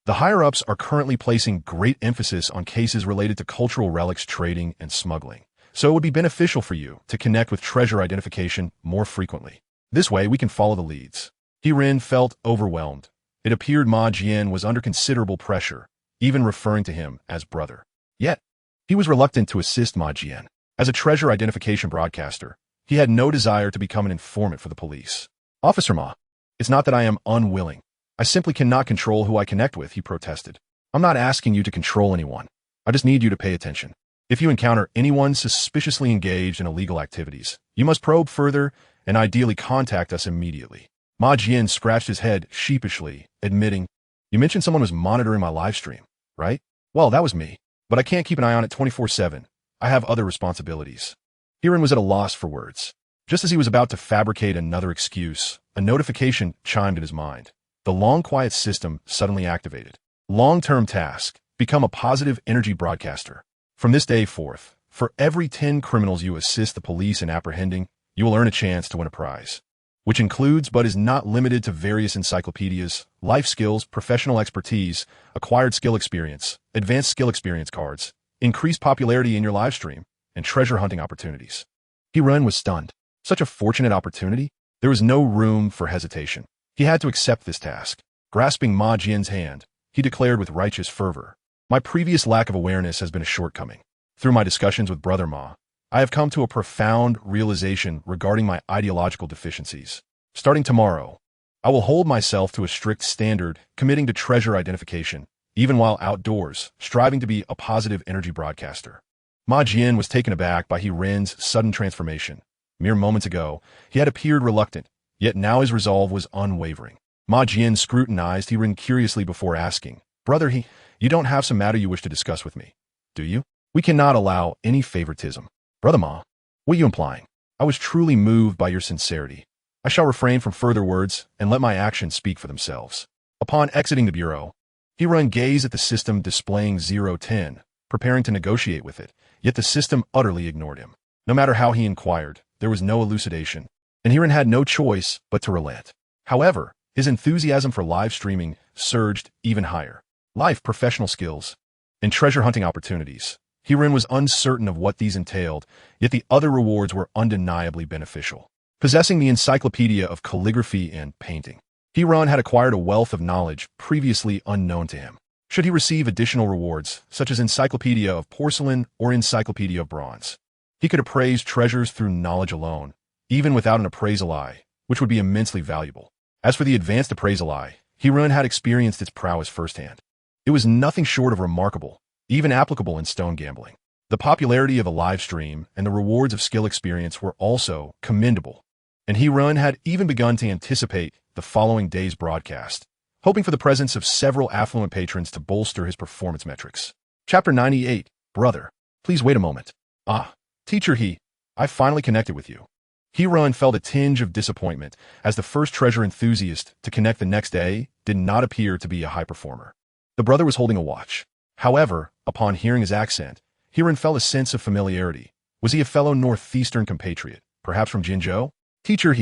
the higher-ups are currently placing great emphasis on cases related to cultural relics trading and smuggling, so it would be beneficial for you to connect with treasure identification more frequently. This way we can follow the leads." Hiran felt overwhelmed. It appeared Ma Jian was under considerable pressure, even referring to him as brother. Yet, he was reluctant to assist Ma Jian. As a treasure identification broadcaster, he had no desire to become an informant for the police. "Officer Ma, it's not that I am unwilling. I simply cannot control who I connect with," he protested. "I'm not asking you to control anyone. I just need you to pay attention. If you encounter anyone suspiciously engaged in illegal activities, you must probe further and ideally contact us immediately." Ma Jian scratched his head sheepishly, admitting, "You mentioned someone was monitoring my live stream, right? Well, that was me, but I can't keep an eye on it 24/7. I have other responsibilities." Hiran was at a loss for words. Just as he was about to fabricate another excuse, a notification chimed in his mind. The long quiet system suddenly activated. Long-term task: become a positive energy broadcaster. From this day forth, for every 10 criminals you assist the police in apprehending, you will earn a chance to win a prize, which includes but is not limited to various encyclopedias, life skills, professional expertise, acquired skill experience, advanced skill experience cards, increased popularity in your live stream, and treasure hunting opportunities. Hiran was stunned. Such a fortunate opportunity? There was no room for hesitation. He had to accept this task. Grasping Ma Jian's hand, he declared with righteous fervor, "My previous lack of awareness has been a shortcoming. Through my discussions with Brother Ma, I have come to a profound realization regarding my ideological deficiencies. Starting tomorrow, I will hold myself to a strict standard, committing to treasure identification, even while outdoors, striving to be a positive energy broadcaster." Ma Jian was taken aback by Hiran's sudden transformation. Mere moments ago, he had appeared reluctant, yet now his resolve was unwavering. Ma Jian scrutinized Hiran curiously before asking, "Brother, you don't have some matter you wish to discuss with me, do you? We cannot allow any favoritism." "Brother Ma, what are you implying? I was truly moved by your sincerity. I shall refrain from further words and let my actions speak for themselves." Upon exiting the bureau, Hiran gazed at the system displaying 010, preparing to negotiate with it, yet the system utterly ignored him. No matter how he inquired, there was no elucidation, and Hiran had no choice but to relent. However, his enthusiasm for live streaming surged even higher. Life, professional skills, and treasure hunting opportunities. Hiran was uncertain of what these entailed, yet the other rewards were undeniably beneficial. Possessing the encyclopedia of calligraphy and painting, Hiran had acquired a wealth of knowledge previously unknown to him. Should he receive additional rewards, such as Encyclopedia of Porcelain or Encyclopedia of Bronze, he could appraise treasures through knowledge alone, even without an appraisal eye, which would be immensely valuable. As for the advanced appraisal eye, Hiran had experienced its prowess firsthand. It was nothing short of remarkable, even applicable in stone gambling. The popularity of a live stream and the rewards of skill experience were also commendable, and Hiran had even begun to anticipate the following day's broadcast, hoping for the presence of several affluent patrons to bolster his performance metrics. Chapter 98. Brother, please wait a moment. "Ah, teacher I finally connected with you." Hiran felt a tinge of disappointment as the first treasure enthusiast to connect the next day did not appear to be a high performer. The brother was holding a watch. However, upon hearing his accent, Hiran felt a sense of familiarity. Was he a fellow northeastern compatriot, perhaps from Jinzhou? "Teacher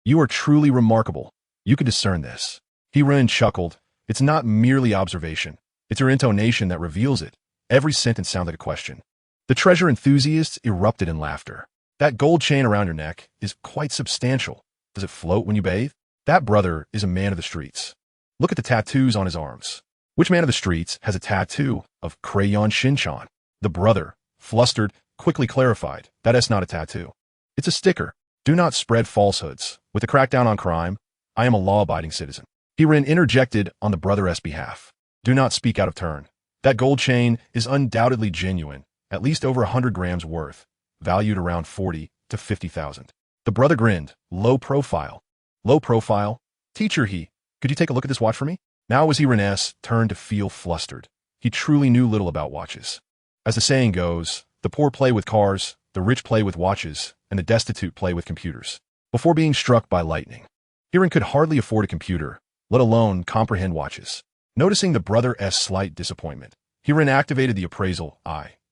you are truly remarkable. You could discern this." Hiran chuckled. "It's not merely observation. It's your intonation that reveals it." Every sentence sounded like a question. The treasure enthusiasts erupted in laughter. "That gold chain around your neck is quite substantial. Does it float when you bathe?" "That brother is a man of the streets. Look at the tattoos on his arms." "Which man of the streets has a tattoo of Crayon Shinchan?" The brother, flustered, quickly clarified, "That's not a tattoo. It's a sticker. Do not spread falsehoods. With the crackdown on crime, I am a law-abiding citizen." Hiran interjected on the brother's behalf. "Do not speak out of turn. That gold chain is undoubtedly genuine, at least over 100 grams worth, valued around 40 to 50,000. The brother grinned. Low profile. "Low profile? Teacher could you take a look at this watch for me?" Now was Hiran's turn to feel flustered. He truly knew little about watches. As the saying goes, The poor play with cars, the rich play with watches, and the destitute play with computers. Before being struck by lightning, Hiran could hardly afford a computer, let alone comprehend watches. Noticing the brother's slight disappointment, Hiran activated the appraisal.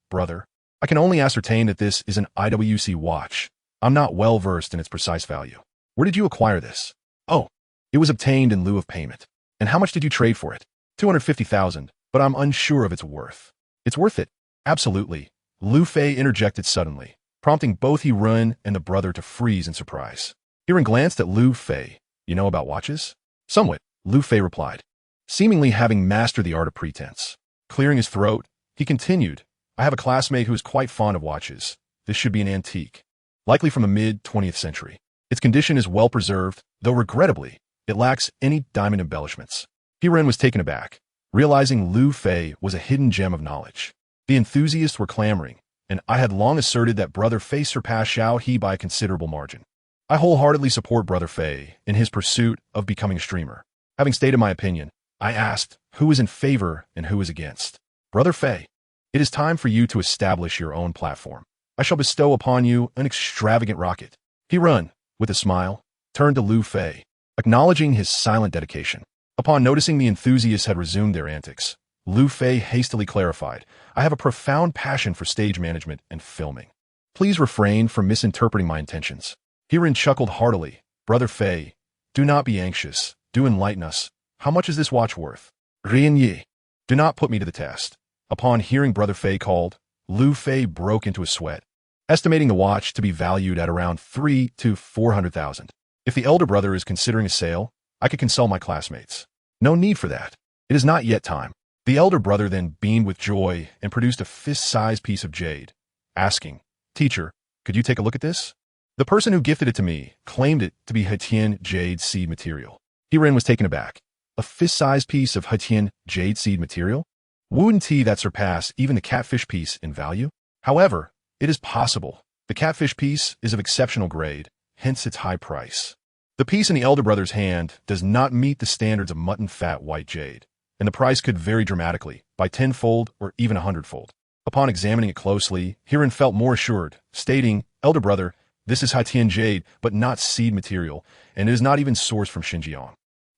Brother, I can only ascertain that this is an IWC watch. I'm not well versed in its precise value. Where did you acquire this? Oh, it was obtained in lieu of payment. And how much did you trade for it? 250,000, but I'm unsure of its worth. It's worth it. Absolutely. Lu Fei interjected suddenly, prompting both Hiran and the brother to freeze in surprise. Hiran glanced at Lu Fei. You know about watches? Somewhat, Lu Fei replied, seemingly having mastered the art of pretense. Clearing his throat, he continued, I have a classmate who is quite fond of watches. This should be an antique, likely from the mid-20th century. Its condition is well preserved, though regrettably, it lacks any diamond embellishments. Hiran was taken aback, realizing Lu Fei was a hidden gem of knowledge. The enthusiasts were clamoring, and I had long asserted that Brother Fei surpassed Xiao He by a considerable margin. I wholeheartedly support Brother Fei in his pursuit of becoming a streamer. Having stated my opinion, I asked who is in favor and who is against. Brother Fei, it is time for you to establish your own platform. I shall bestow upon you an extravagant rocket. Hiran, with a smile, turned to Lu Fei, acknowledging his silent dedication. Upon noticing the enthusiasts had resumed their antics, Lu Fei hastily clarified, I have a profound passion for stage management and filming. Please refrain from misinterpreting my intentions. Hiran chuckled heartily. Brother Fei, do not be anxious. Do enlighten us. How much is this watch worth? Rian Yi, do not put me to the test. Upon hearing Brother Fei called, Lu Fei broke into a sweat, estimating the watch to be valued at around 300,000 to 400,000. If the elder brother is considering a sale, I could consult my classmates. No need for that. It is not yet time. The elder brother then beamed with joy and produced a fist-sized piece of jade, asking, Teacher, could you take a look at this? The person who gifted it to me claimed it to be Hetian jade seed material. Hiran was taken aback. A fist-sized piece of Hetian jade seed material? Wouldn't that surpass even the catfish piece in value? However, it is possible. The catfish piece is of exceptional grade, hence its high price. The piece in the elder brother's hand does not meet the standards of mutton-fat white jade, and the price could vary dramatically, by tenfold or even 100-fold. Upon examining it closely, Hiran felt more assured, stating, Elder brother, this is Haitian jade, but not seed material, and it is not even sourced from Xinjiang.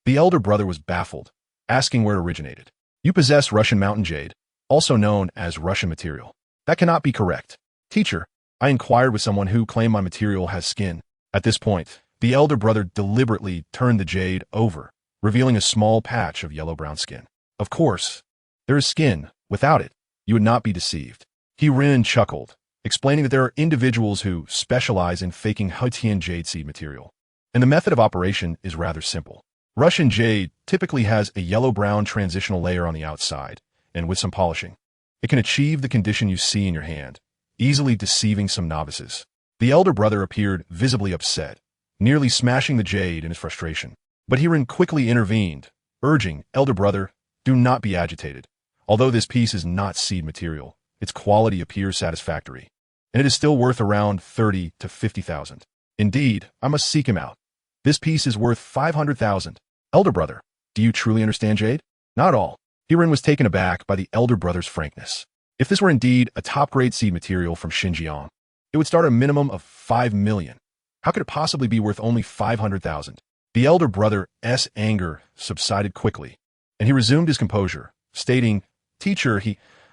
The elder brother was baffled, asking where it originated. You possess Russian mountain jade, also known as Russian material. That cannot be correct. Teacher, I inquired with someone who claimed my material has skin. At this point, the elder brother deliberately turned the jade over, revealing a small patch of yellow-brown skin. Of course, there is skin. Without it, you would not be deceived. Hiran chuckled, explaining that there are individuals who specialize in faking Haitian jade seed material, and the method of operation is rather simple. Russian jade typically has a yellow-brown transitional layer on the outside, and with some polishing, it can achieve the condition you see in your hand, easily deceiving some novices. The elder brother appeared visibly upset, nearly smashing the jade in his frustration. But Hiran quickly intervened, urging, Elder brother, do not be agitated. Although this piece is not seed material, its quality appears satisfactory, and it is still worth around 30,000 to 50,000. Indeed, I must seek him out. This piece is worth 500,000. Elder brother, do you truly understand jade? Not all. Hiran was taken aback by the elder brother's frankness. If this were indeed a top-grade seed material from Xinjiang, it would start a minimum of 5 million. How could it possibly be worth only 500,000? The elder brother's anger subsided quickly, and he resumed his composure, stating, Teacher,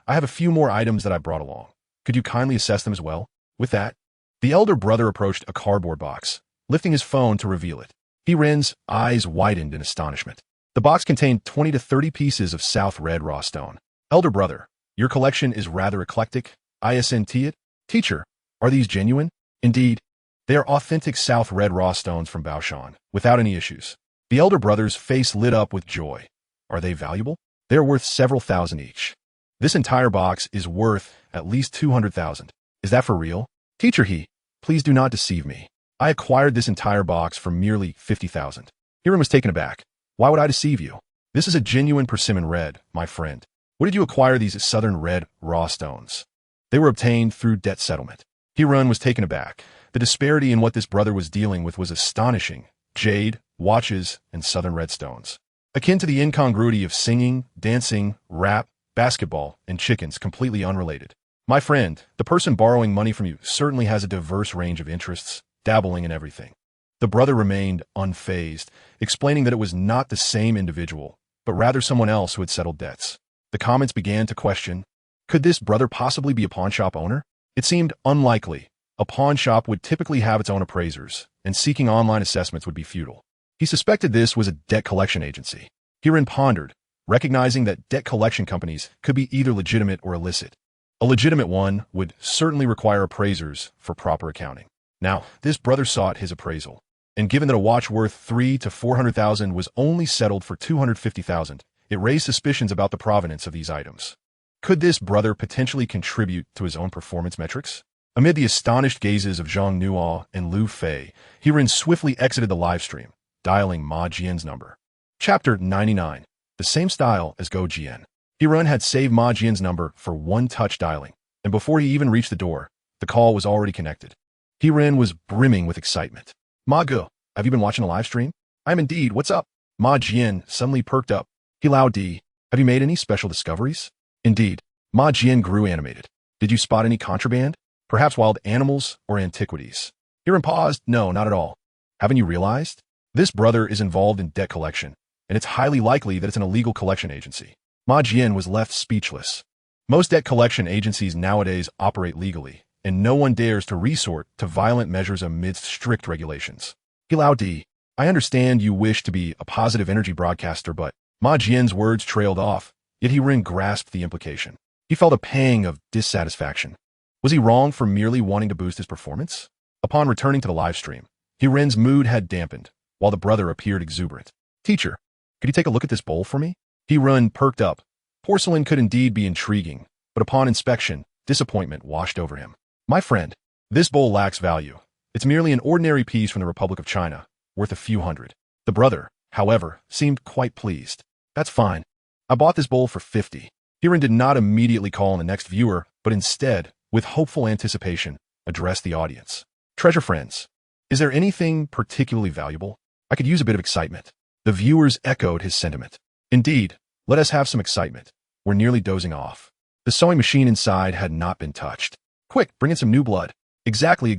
I have a few more items that I brought along. Could you kindly assess them as well? With that, the elder brother approached a cardboard box, lifting his phone to reveal it. Hiran's eyes widened in astonishment. The box contained 20 to 30 pieces of South Red raw stone. Elder brother, your collection is rather eclectic. Isn't it? Teacher, are these genuine? Indeed, they are authentic South Red raw stones from Baoshan, without any issues. The elder brother's face lit up with joy. Are they valuable? They are worth several thousand each. This entire box is worth at least 200,000. Is that for real? Teacher, please do not deceive me. I acquired this entire box for merely 50,000. Hiran was taken aback. Why would I deceive you? This is a genuine persimmon red, my friend. Where did you acquire these southern red raw stones? They were obtained through debt settlement. Hiran was taken aback. The disparity in what this brother was dealing with was astonishing. Jade, watches, and southern red stones. Akin to the incongruity of singing, dancing, rap, basketball, and chickens, completely unrelated. My friend, the person borrowing money from you certainly has a diverse range of interests, dabbling in everything. The brother remained unfazed, explaining that it was not the same individual, but rather someone else who had settled debts. The comments began to question, could this brother possibly be a pawnshop owner? It seemed unlikely. A pawn shop would typically have its own appraisers, and seeking online assessments would be futile. He suspected this was a debt collection agency. Hirin pondered, recognizing that debt collection companies could be either legitimate or illicit. A legitimate one would certainly require appraisers for proper accounting. Now, this brother sought his appraisal, and given that a watch worth $300,000 to $400,000 was only settled for $250,000, it raised suspicions about the provenance of these items. Could this brother potentially contribute to his own performance metrics? Amid the astonished gazes of Zhang Nuo and Lu Fei, Hirin swiftly exited the livestream, dialing Ma Jian's number. Chapter 99. The same style as Go Jian. Hirin had saved Ma Jian's number for one-touch dialing, and before he even reached the door, the call was already connected. Hirin was brimming with excitement. Ma Ge, have you been watching the livestream? I'm indeed. What's up? Ma Jian suddenly perked up. Hilao Di, have you made any special discoveries? Indeed. Ma Jian grew animated. Did you spot any contraband? Perhaps wild animals or antiquities? Hirin paused. No, not at all. Haven't you realized? This brother is involved in debt collection, and it's highly likely that it's an illegal collection agency. Ma Jian was left speechless. Most debt collection agencies nowadays operate legally, and no one dares to resort to violent measures amidst strict regulations. Hilao Di, I understand you wish to be a positive energy broadcaster, but Ma Jian's words trailed off, yet Hirin grasped the implication. He felt a pang of dissatisfaction. Was he wrong for merely wanting to boost his performance? Upon returning to the livestream, Hirin's mood had dampened, while the brother appeared exuberant. Teacher, could you take a look at this bowl for me? Hirin perked up. Porcelain could indeed be intriguing, but upon inspection, disappointment washed over him. My friend, this bowl lacks value. It's merely an ordinary piece from the Republic of China, worth a few hundred. The brother, however, seemed quite pleased. That's fine. I bought this bowl for 50. Hirin did not immediately call on the next viewer, but instead, with hopeful anticipation, addressed the audience. Treasure friends, is there anything particularly valuable? I could use a bit of excitement. The viewers echoed his sentiment. Indeed, let us have some excitement. We're nearly dozing off. The sewing machine inside had not been touched. Quick, bring in some new blood. Exactly.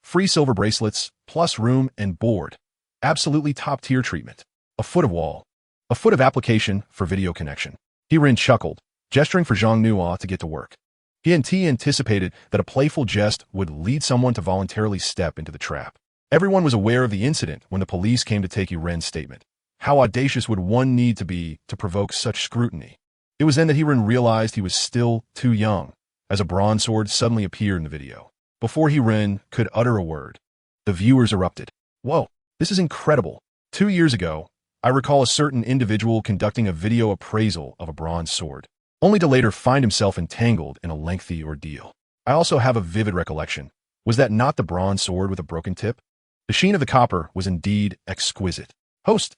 Free silver bracelets, plus room and board. Absolutely top-tier treatment. A foot of wall. A foot of application for video connection. Hirin chuckled, gesturing for Zhang Nuo to get to work. He anticipated that a playful jest would lead someone to voluntarily step into the trap. Everyone was aware of the incident when the police came to take Hirin's statement. How audacious would one need to be to provoke such scrutiny? It was then that Hirin realized he was still too young, as a bronze sword suddenly appeared in the video. Before Hirin could utter a word, the viewers erupted. Whoa, this is incredible. 2 years ago, I recall a certain individual conducting a video appraisal of a bronze sword, only to later find himself entangled in a lengthy ordeal. I also have a vivid recollection. Was that not the bronze sword with a broken tip? The sheen of the copper was indeed exquisite. Host,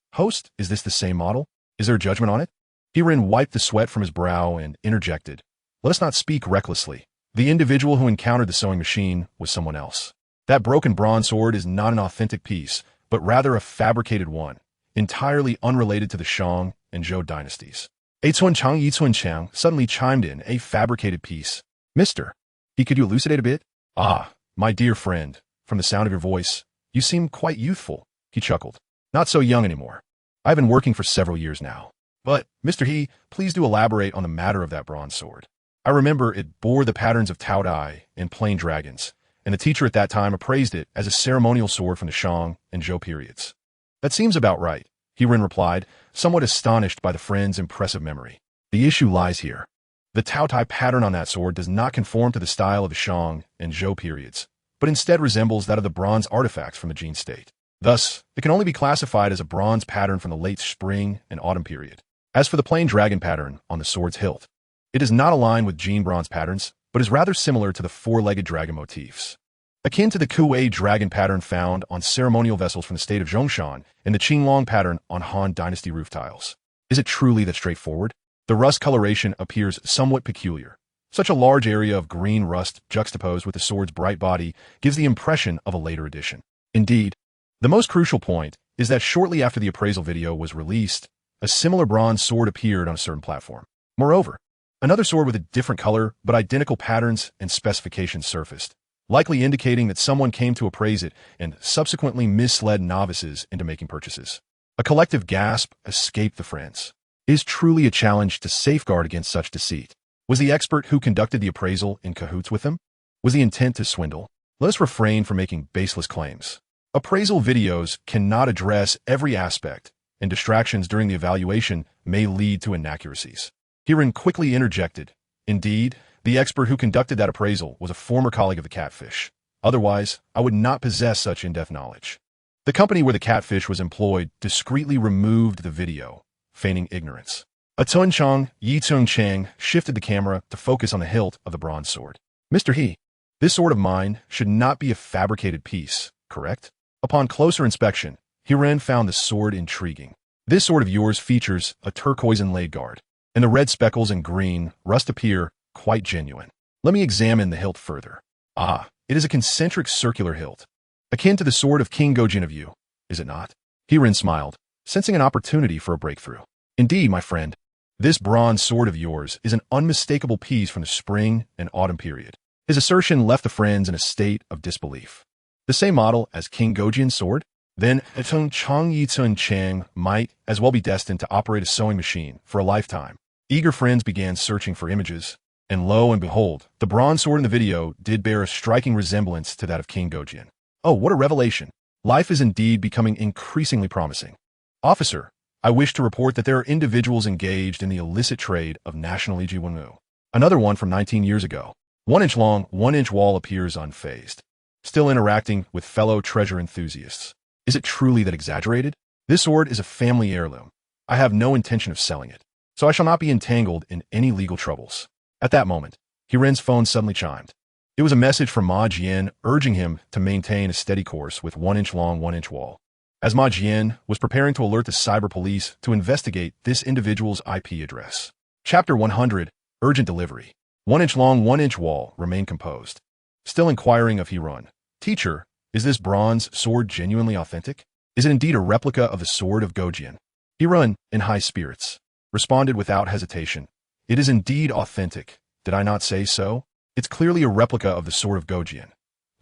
is this the same model? Is there a judgment on it? Hirin wiped the sweat from his brow and interjected. Let us not speak recklessly. The individual who encountered the sewing machine was someone else. That broken bronze sword is not an authentic piece, but rather a fabricated one, entirely unrelated to the Shang and Zhou dynasties. Yi Cun Chang suddenly chimed in, a fabricated piece. Mister, could you elucidate a bit? Ah, my dear friend, from the sound of your voice, you seem quite youthful, he chuckled. Not so young anymore. I've been working for several years now. But, Mr. He, please do elaborate on the matter of that bronze sword. I remember it bore the patterns of Tao Dai and plain dragons, and the teacher at that time appraised it as a ceremonial sword from the Shang and Zhou periods. That seems about right, Hirin replied, somewhat astonished by the friend's impressive memory. The issue lies here. The Tao Dai pattern on that sword does not conform to the style of the Shang and Zhou periods, but instead resembles that of the bronze artifacts from the Jin state. Thus, it can only be classified as a bronze pattern from the late spring and autumn period. As for the plain dragon pattern on the sword's hilt, it does not align with Jin bronze patterns, but is rather similar to the four-legged dragon motifs. Akin to the Kuei dragon pattern found on ceremonial vessels from the state of Zhongshan and the Qinglong pattern on Han Dynasty roof tiles. Is it truly that straightforward? The rust coloration appears somewhat peculiar. Such a large area of green rust juxtaposed with the sword's bright body gives the impression of a later edition. Indeed, the most crucial point is that shortly after the appraisal video was released, a similar bronze sword appeared on a certain platform. Moreover, Another sword with a different color but identical patterns and specifications surfaced, likely indicating that someone came to appraise it and subsequently misled novices into making purchases. A collective gasp escaped the friends. It is truly a challenge to safeguard against such deceit. Was the expert who conducted the appraisal in cahoots with them? Was the intent to swindle? Let us refrain from making baseless claims. Appraisal videos cannot address every aspect, and distractions during the evaluation may lead to inaccuracies. Herein quickly interjected. Indeed, the expert who conducted that appraisal was a former colleague of the Catfish. Otherwise, I would not possess such in-depth knowledge. The company where the Catfish was employed discreetly removed the video, feigning ignorance. Atun Chang Yi Tsung Chang shifted the camera to focus on the hilt of the bronze sword. Mr. He, this sword of mine should not be a fabricated piece, correct? Upon closer inspection, Hiren found the sword intriguing. This sword of yours features a turquoise inlaid guard, and the red speckles and green rust appear quite genuine. Let me examine the hilt further. Ah, it is a concentric circular hilt, akin to the sword of King Gojin of you, is it not? Hiren smiled, sensing an opportunity for a breakthrough. Indeed, my friend, this bronze sword of yours is an unmistakable piece from the spring and autumn period. His assertion left the friends in a state of disbelief. The same model as King Gojin's sword? Then Atun Chang Yi Tsung Chang might as well be destined to operate a sewing machine for a lifetime. Eager friends began searching for images, and lo and behold, the bronze sword in the video did bear a striking resemblance to that of King Gojin. Oh, what a revelation! Life is indeed becoming increasingly promising. Officer, I wish to report that there are individuals engaged in the illicit trade of national Ijiwanu. Another one from 19 years ago. 1-inch long, 1-inch wall appears unfazed, still interacting with fellow treasure enthusiasts. Is it truly that exaggerated? This sword is a family heirloom. I have no intention of selling it, so I shall not be entangled in any legal troubles. At that moment, Hiren's phone suddenly chimed. It was a message from Ma Jian urging him to maintain a steady course with 1-inch long, 1-inch wall, as Ma Jian was preparing to alert the cyber police to investigate this individual's IP address. Chapter 100, Urgent Delivery. 1-inch long, 1-inch wall remained composed, still inquiring of Hiren. Teacher, is this bronze sword genuinely authentic? Is it indeed a replica of the sword of Gojin? Hiren, in high spirits, responded without hesitation. It is indeed authentic. Did I not say so? It's clearly a replica of the sword of Gojin.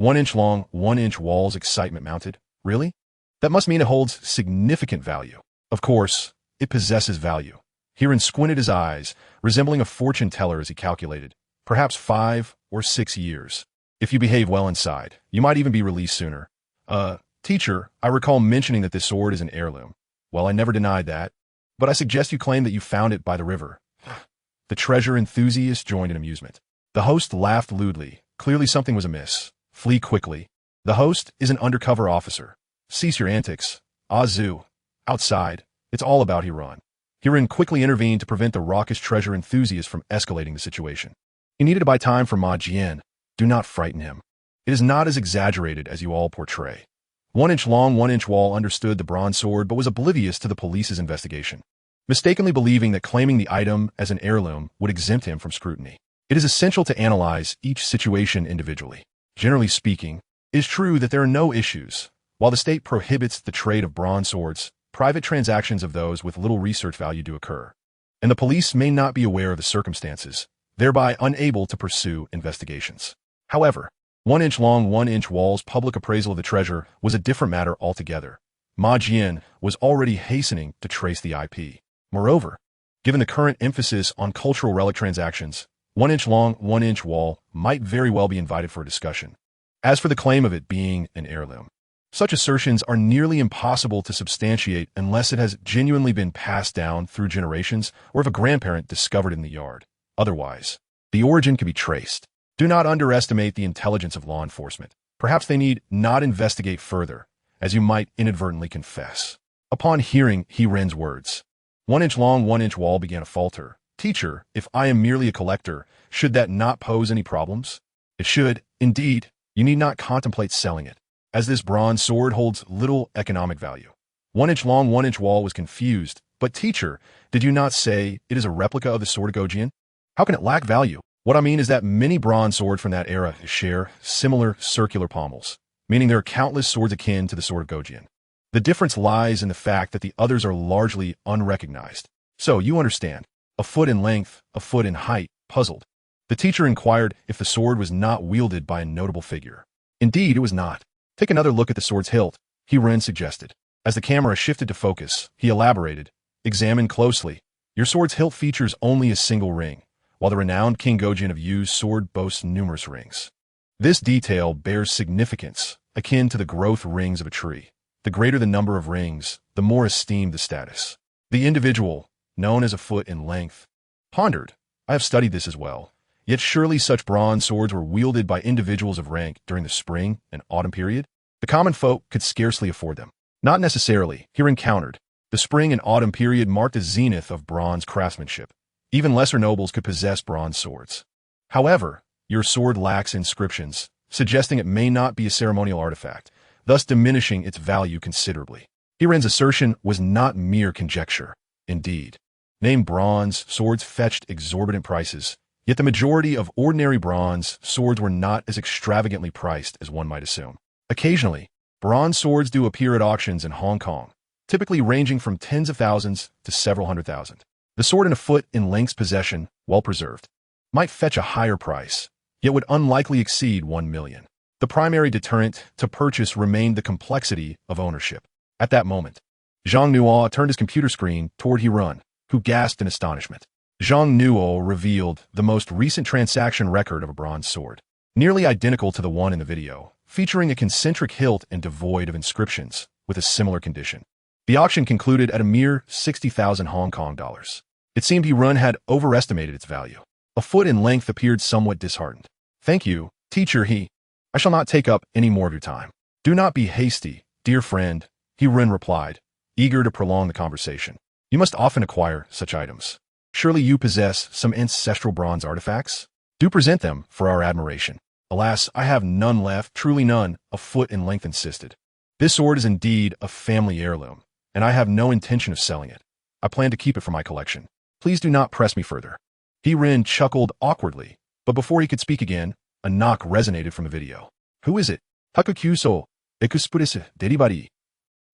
1-inch long, 1-inch walls, excitement mounted. Really? That must mean it holds significant value. Of course, it possesses value. Hiren squinted his eyes, resembling a fortune teller as he calculated. Perhaps 5 or 6 years. If you behave well inside, you might even be released sooner. Teacher, I recall mentioning that this sword is an heirloom. Well, I never denied that, but I suggest you claim that you found it by the river. The treasure enthusiast joined in amusement. The host laughed lewdly. Clearly something was amiss. Flee quickly. The host is an undercover officer. Cease your antics. Azu. Outside. It's all about Hiren. Hiren quickly intervened to prevent the raucous treasure enthusiast from escalating the situation. He needed to buy time for Ma Jian. Do not frighten him. It is not as exaggerated as you all portray. 1-inch long, 1-inch wall understood the bronze sword but was oblivious to the police's investigation, mistakenly believing that claiming the item as an heirloom would exempt him from scrutiny. It is essential to analyze each situation individually. Generally speaking, it is true that there are no issues. While the state prohibits the trade of bronze swords, private transactions of those with little research value do occur, and the police may not be aware of the circumstances, thereby unable to pursue investigations. However, 1-inch long, 1-inch wall's public appraisal of the treasure was a different matter altogether. Ma Jian was already hastening to trace the IP. Moreover, given the current emphasis on cultural relic transactions, 1-inch long, 1-inch wall might very well be invited for a discussion. As for the claim of it being an heirloom, such assertions are nearly impossible to substantiate unless it has genuinely been passed down through generations or if a grandparent discovered it in the yard. Otherwise, the origin can be traced. Do not underestimate the intelligence of law enforcement. Perhaps they need not investigate further, as you might inadvertently confess. Upon hearing Hiren's words, 1-inch long, 1-inch wall began to falter. Teacher, if I am merely a collector, should that not pose any problems? It should. Indeed, you need not contemplate selling it, as this bronze sword holds little economic value. 1-inch long, 1-inch wall was confused. But teacher, did you not say it is a replica of the sword of Gojin? How can it lack value? What I mean is that many bronze swords from that era share similar circular pommels, meaning there are countless swords akin to the sword of Gojin. The difference lies in the fact that the others are largely unrecognized. So, you understand, A foot in length, a foot in height, puzzled. The teacher inquired if the sword was not wielded by a notable figure. Indeed, it was not. Take another look at the sword's hilt, He-Ren suggested. As the camera shifted to focus, he elaborated. Examine closely. Your sword's hilt features only a single ring, while the renowned King Gojin of Yu's sword boasts numerous rings. This detail bears significance, akin to the growth rings of a tree. The greater the number of rings, the more esteemed the status. The individual, known as a foot in length, pondered. I have studied this as well. Yet surely such bronze swords were wielded by individuals of rank during the spring and autumn period? The common folk could scarcely afford them. Not necessarily, here encountered. The spring and autumn period marked the zenith of bronze craftsmanship. Even lesser nobles could possess bronze swords. However, your sword lacks inscriptions, suggesting it may not be a ceremonial artifact, thus diminishing its value considerably. He-Ren's assertion was not mere conjecture. Indeed, named bronze swords fetched exorbitant prices, yet the majority of ordinary bronze swords were not as extravagantly priced as one might assume. Occasionally, bronze swords do appear at auctions in Hong Kong, typically ranging from tens of thousands to several hundred thousand. The sword in a foot in length's possession, well preserved, might fetch a higher price, yet would unlikely exceed 1 million. The primary deterrent to purchase remained the complexity of ownership. At that moment, Zhang Nuo turned his computer screen toward He-Ren, who gasped in astonishment. Zhang Nuo revealed the most recent transaction record of a bronze sword, nearly identical to the one in the video, featuring a concentric hilt and devoid of inscriptions, with a similar condition. The auction concluded at a mere 60,000 Hong Kong dollars. It seemed He-Ren had overestimated its value. A foot in length appeared somewhat disheartened. Thank you, teacher, I shall not take up any more of your time. Do not be hasty, dear friend, He-Ren replied, eager to prolong the conversation. You must often acquire such items. Surely you possess some ancestral bronze artifacts? Do present them for our admiration. Alas, I have none left, truly none, a foot in length insisted. This sword is indeed a family heirloom, and I have no intention of selling it. I plan to keep it for my collection. Please do not press me further. He-Ren chuckled awkwardly, but before he could speak again, a knock resonated from the video. Who is it? Takukyuso, ekuspudis deribari.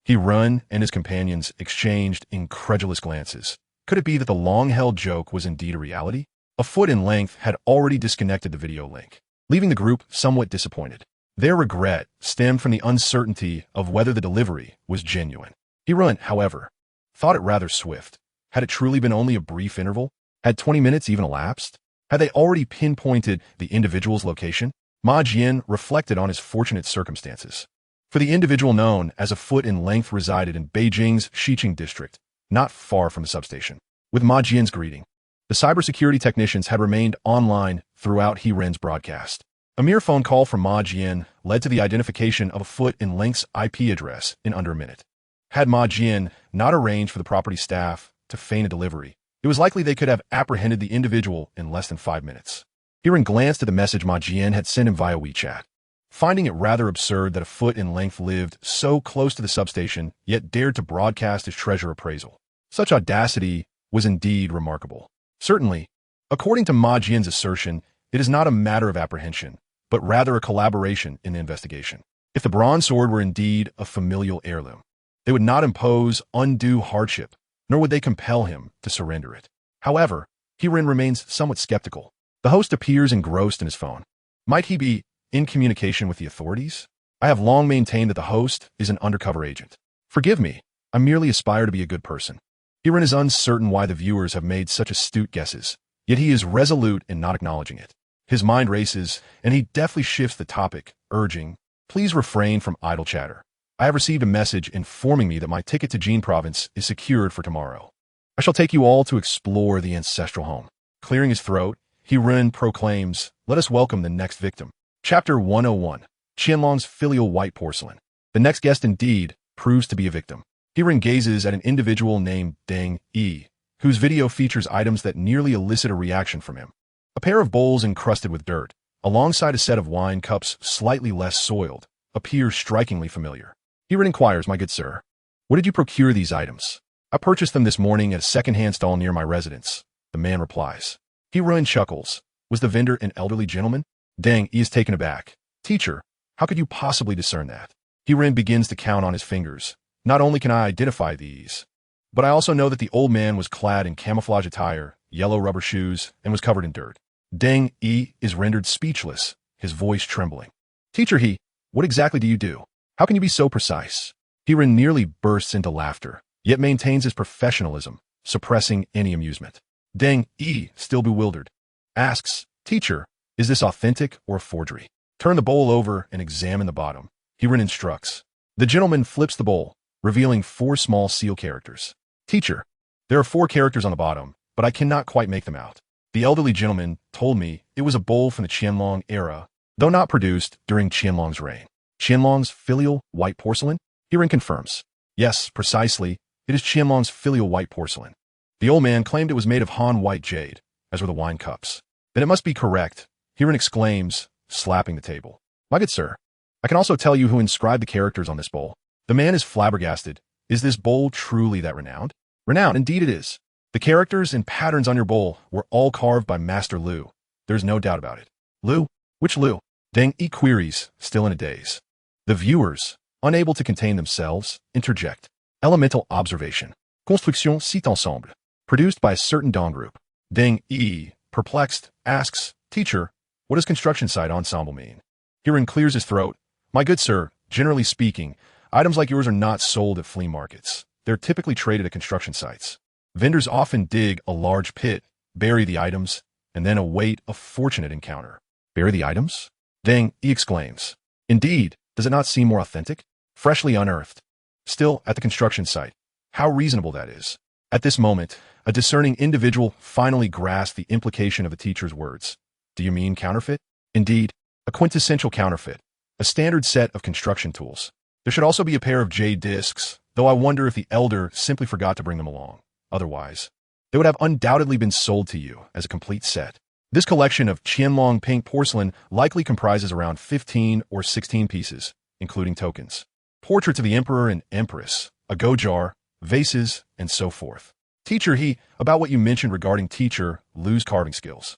He-Ren and his companions exchanged incredulous glances. Could it be that the long-held joke was indeed a reality? A foot in length had already disconnected the video link, leaving the group somewhat disappointed. Their regret stemmed from the uncertainty of whether the delivery was genuine. He-Ren, however, thought it rather swift. Had it truly been only a brief interval? Had 20 minutes even elapsed? Had they already pinpointed the individual's location? Ma Jian reflected on his fortunate circumstances. For the individual known as a foot in length resided in Beijing's Xiqing district, not far from the substation. With Ma Jian's greeting, the cybersecurity technicians had remained online throughout He-Ren's broadcast. A mere phone call from Ma Jian led to the identification of a foot in length's IP address in under a minute. Had Ma Jian not arranged for the property staff to feign a delivery, it was likely they could have apprehended the individual in less than 5 minutes. He-Ren glanced at the message Ma Jian had sent him via WeChat. Finding it rather absurd that a foot in length lived so close to the substation, yet dared to broadcast his treasure appraisal. Such audacity was indeed remarkable. Certainly, according to Ma Jian's assertion, it is not a matter of apprehension, but rather a collaboration in the investigation. If the bronze sword were indeed a familial heirloom, they would not impose undue hardship, nor would they compel him to surrender it. However, He-Ren remains somewhat skeptical. The host appears engrossed in his phone. Might he be in communication with the authorities? I have long maintained that the host is an undercover agent. Forgive me, I merely aspire to be a good person. He-Ren is uncertain why the viewers have made such astute guesses, yet he is resolute in not acknowledging it. His mind races, and he deftly shifts the topic, urging, please refrain from idle chatter. I have received a message informing me that my ticket to Jin Province is secured for tomorrow. I shall take you all to explore the ancestral home. Clearing his throat, He-Ren proclaims, let us welcome the next victim. Chapter 101, Qianlong's filial white porcelain. The next guest indeed proves to be a victim. He-Ren gazes at an individual named Deng Yi, whose video features items that nearly elicit a reaction from him. A pair of bowls encrusted with dirt, alongside a set of wine cups slightly less soiled, appears strikingly familiar. He-Ren inquires, my good sir, where did you procure these items? I purchased them this morning at a second-hand stall near my residence, the man replies. He-Ren chuckles. Was the vendor an elderly gentleman? Deng Yi is taken aback. Teacher, how could you possibly discern that? He-Ren begins to count on his fingers. Not only can I identify these, but I also know that the old man was clad in camouflage attire yellow rubber shoes, and was covered in dirt. Deng Yi is rendered speechless, his voice trembling. Teacher He, what exactly do you do? How can you be so precise? Hiren nearly bursts into laughter, yet maintains his professionalism, suppressing any amusement. Deng Yi, still bewildered, asks, Teacher, is this authentic or a forgery? Turn the bowl over and examine the bottom. Hiren instructs. The gentleman flips the bowl, revealing 4 small seal characters. Teacher, there are 4 characters on the bottom, but I cannot quite make them out. The elderly gentleman told me it was a bowl from the Qianlong era, though not produced during Qianlong's reign. Qianlong's filial white porcelain? Hiren confirms. Yes, precisely, it is Qianlong's filial white porcelain. The old man claimed it was made of Han white jade, as were the wine cups. Then it must be correct, Hiren exclaims, slapping the table. My good sir, I can also tell you who inscribed the characters on this bowl. The man is flabbergasted. Is this bowl truly that renowned? Renowned, indeed it is. The characters and patterns on your bowl were all carved by Master Liu. There's no doubt about it. Liu? Which Liu? Deng Yi queries, still in a daze. The viewers, unable to contain themselves, interject. Elemental observation. Construction site ensemble. Produced by a certain Dong group. Deng Yi, perplexed, asks, Teacher, what does construction site ensemble mean? Hiren clears his throat. My good sir, generally speaking, items like yours are not sold at flea markets. They're typically traded at construction sites. Vendors often dig a large pit, bury the items, and then await a fortunate encounter. Bury the items? Deng Yi exclaims. Indeed, does it not seem more authentic? Freshly unearthed. Still, at the construction site. How reasonable that is. At this moment, a discerning individual finally grasped the implication of the teacher's words. Do you mean counterfeit? Indeed, a quintessential counterfeit. A standard set of construction tools. There should also be a pair of jade discs, though I wonder if the elder simply forgot to bring them along. Otherwise, they would have undoubtedly been sold to you as a complete set. This collection of Qianlong pink porcelain likely comprises around 15 or 16 pieces, including tokens, portraits of the emperor and empress, a go jar, vases, and so forth. Teacher He, about what you mentioned regarding teacher Liu's carving skills.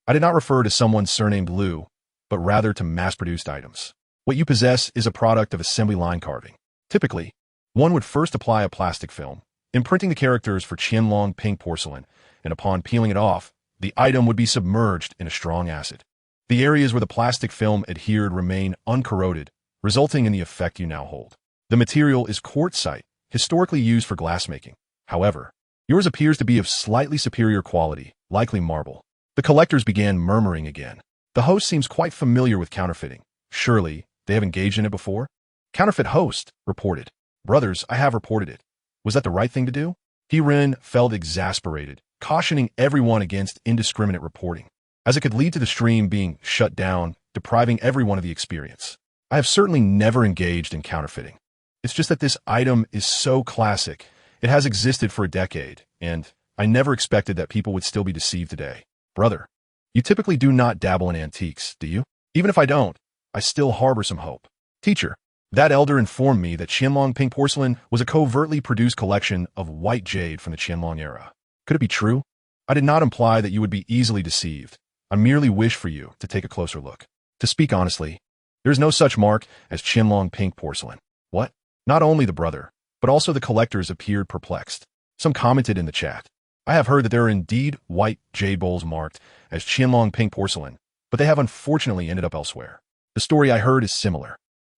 I did not refer to someone surnamed Liu, but rather to mass-produced items. What you possess is a product of assembly line carving. Typically, one would first apply a plastic film, imprinting the characters for Qianlong pink porcelain, and upon peeling it off, the item would be submerged in a strong acid. The areas where the plastic film adhered remain uncorroded, resulting in the effect you now hold. The material is quartzite, historically used for glassmaking. However, yours appears to be of slightly superior quality, likely marble. The collectors began murmuring again. The host seems quite familiar with counterfeiting. Surely, they have engaged in it before? Counterfeit host, reported. Brothers, I have reported it. Was that the right thing to do? Hiren felt exasperated, cautioning everyone against indiscriminate reporting, as it could lead to the stream being shut down, depriving everyone of the experience. I have certainly never engaged in counterfeiting. It's just that this item is so classic. It has existed for a decade, and I never expected that people would still be deceived today. Brother, you typically do not dabble in antiques, do you? Even if I don't, I still harbor some hope. Teacher, that elder informed me that Qianlong pink porcelain was a covertly produced collection of white jade from the Qianlong era. Could it be true? I did not imply that you would be easily deceived. I merely wish for you to take a closer look. To speak honestly, there is no such mark as Qianlong pink porcelain. What? Not only the brother, but also the collectors appeared perplexed. Some commented in the chat. I have heard that there are indeed white jade bowls marked as Qianlong pink porcelain, but they have unfortunately ended up elsewhere. The story I heard is similar.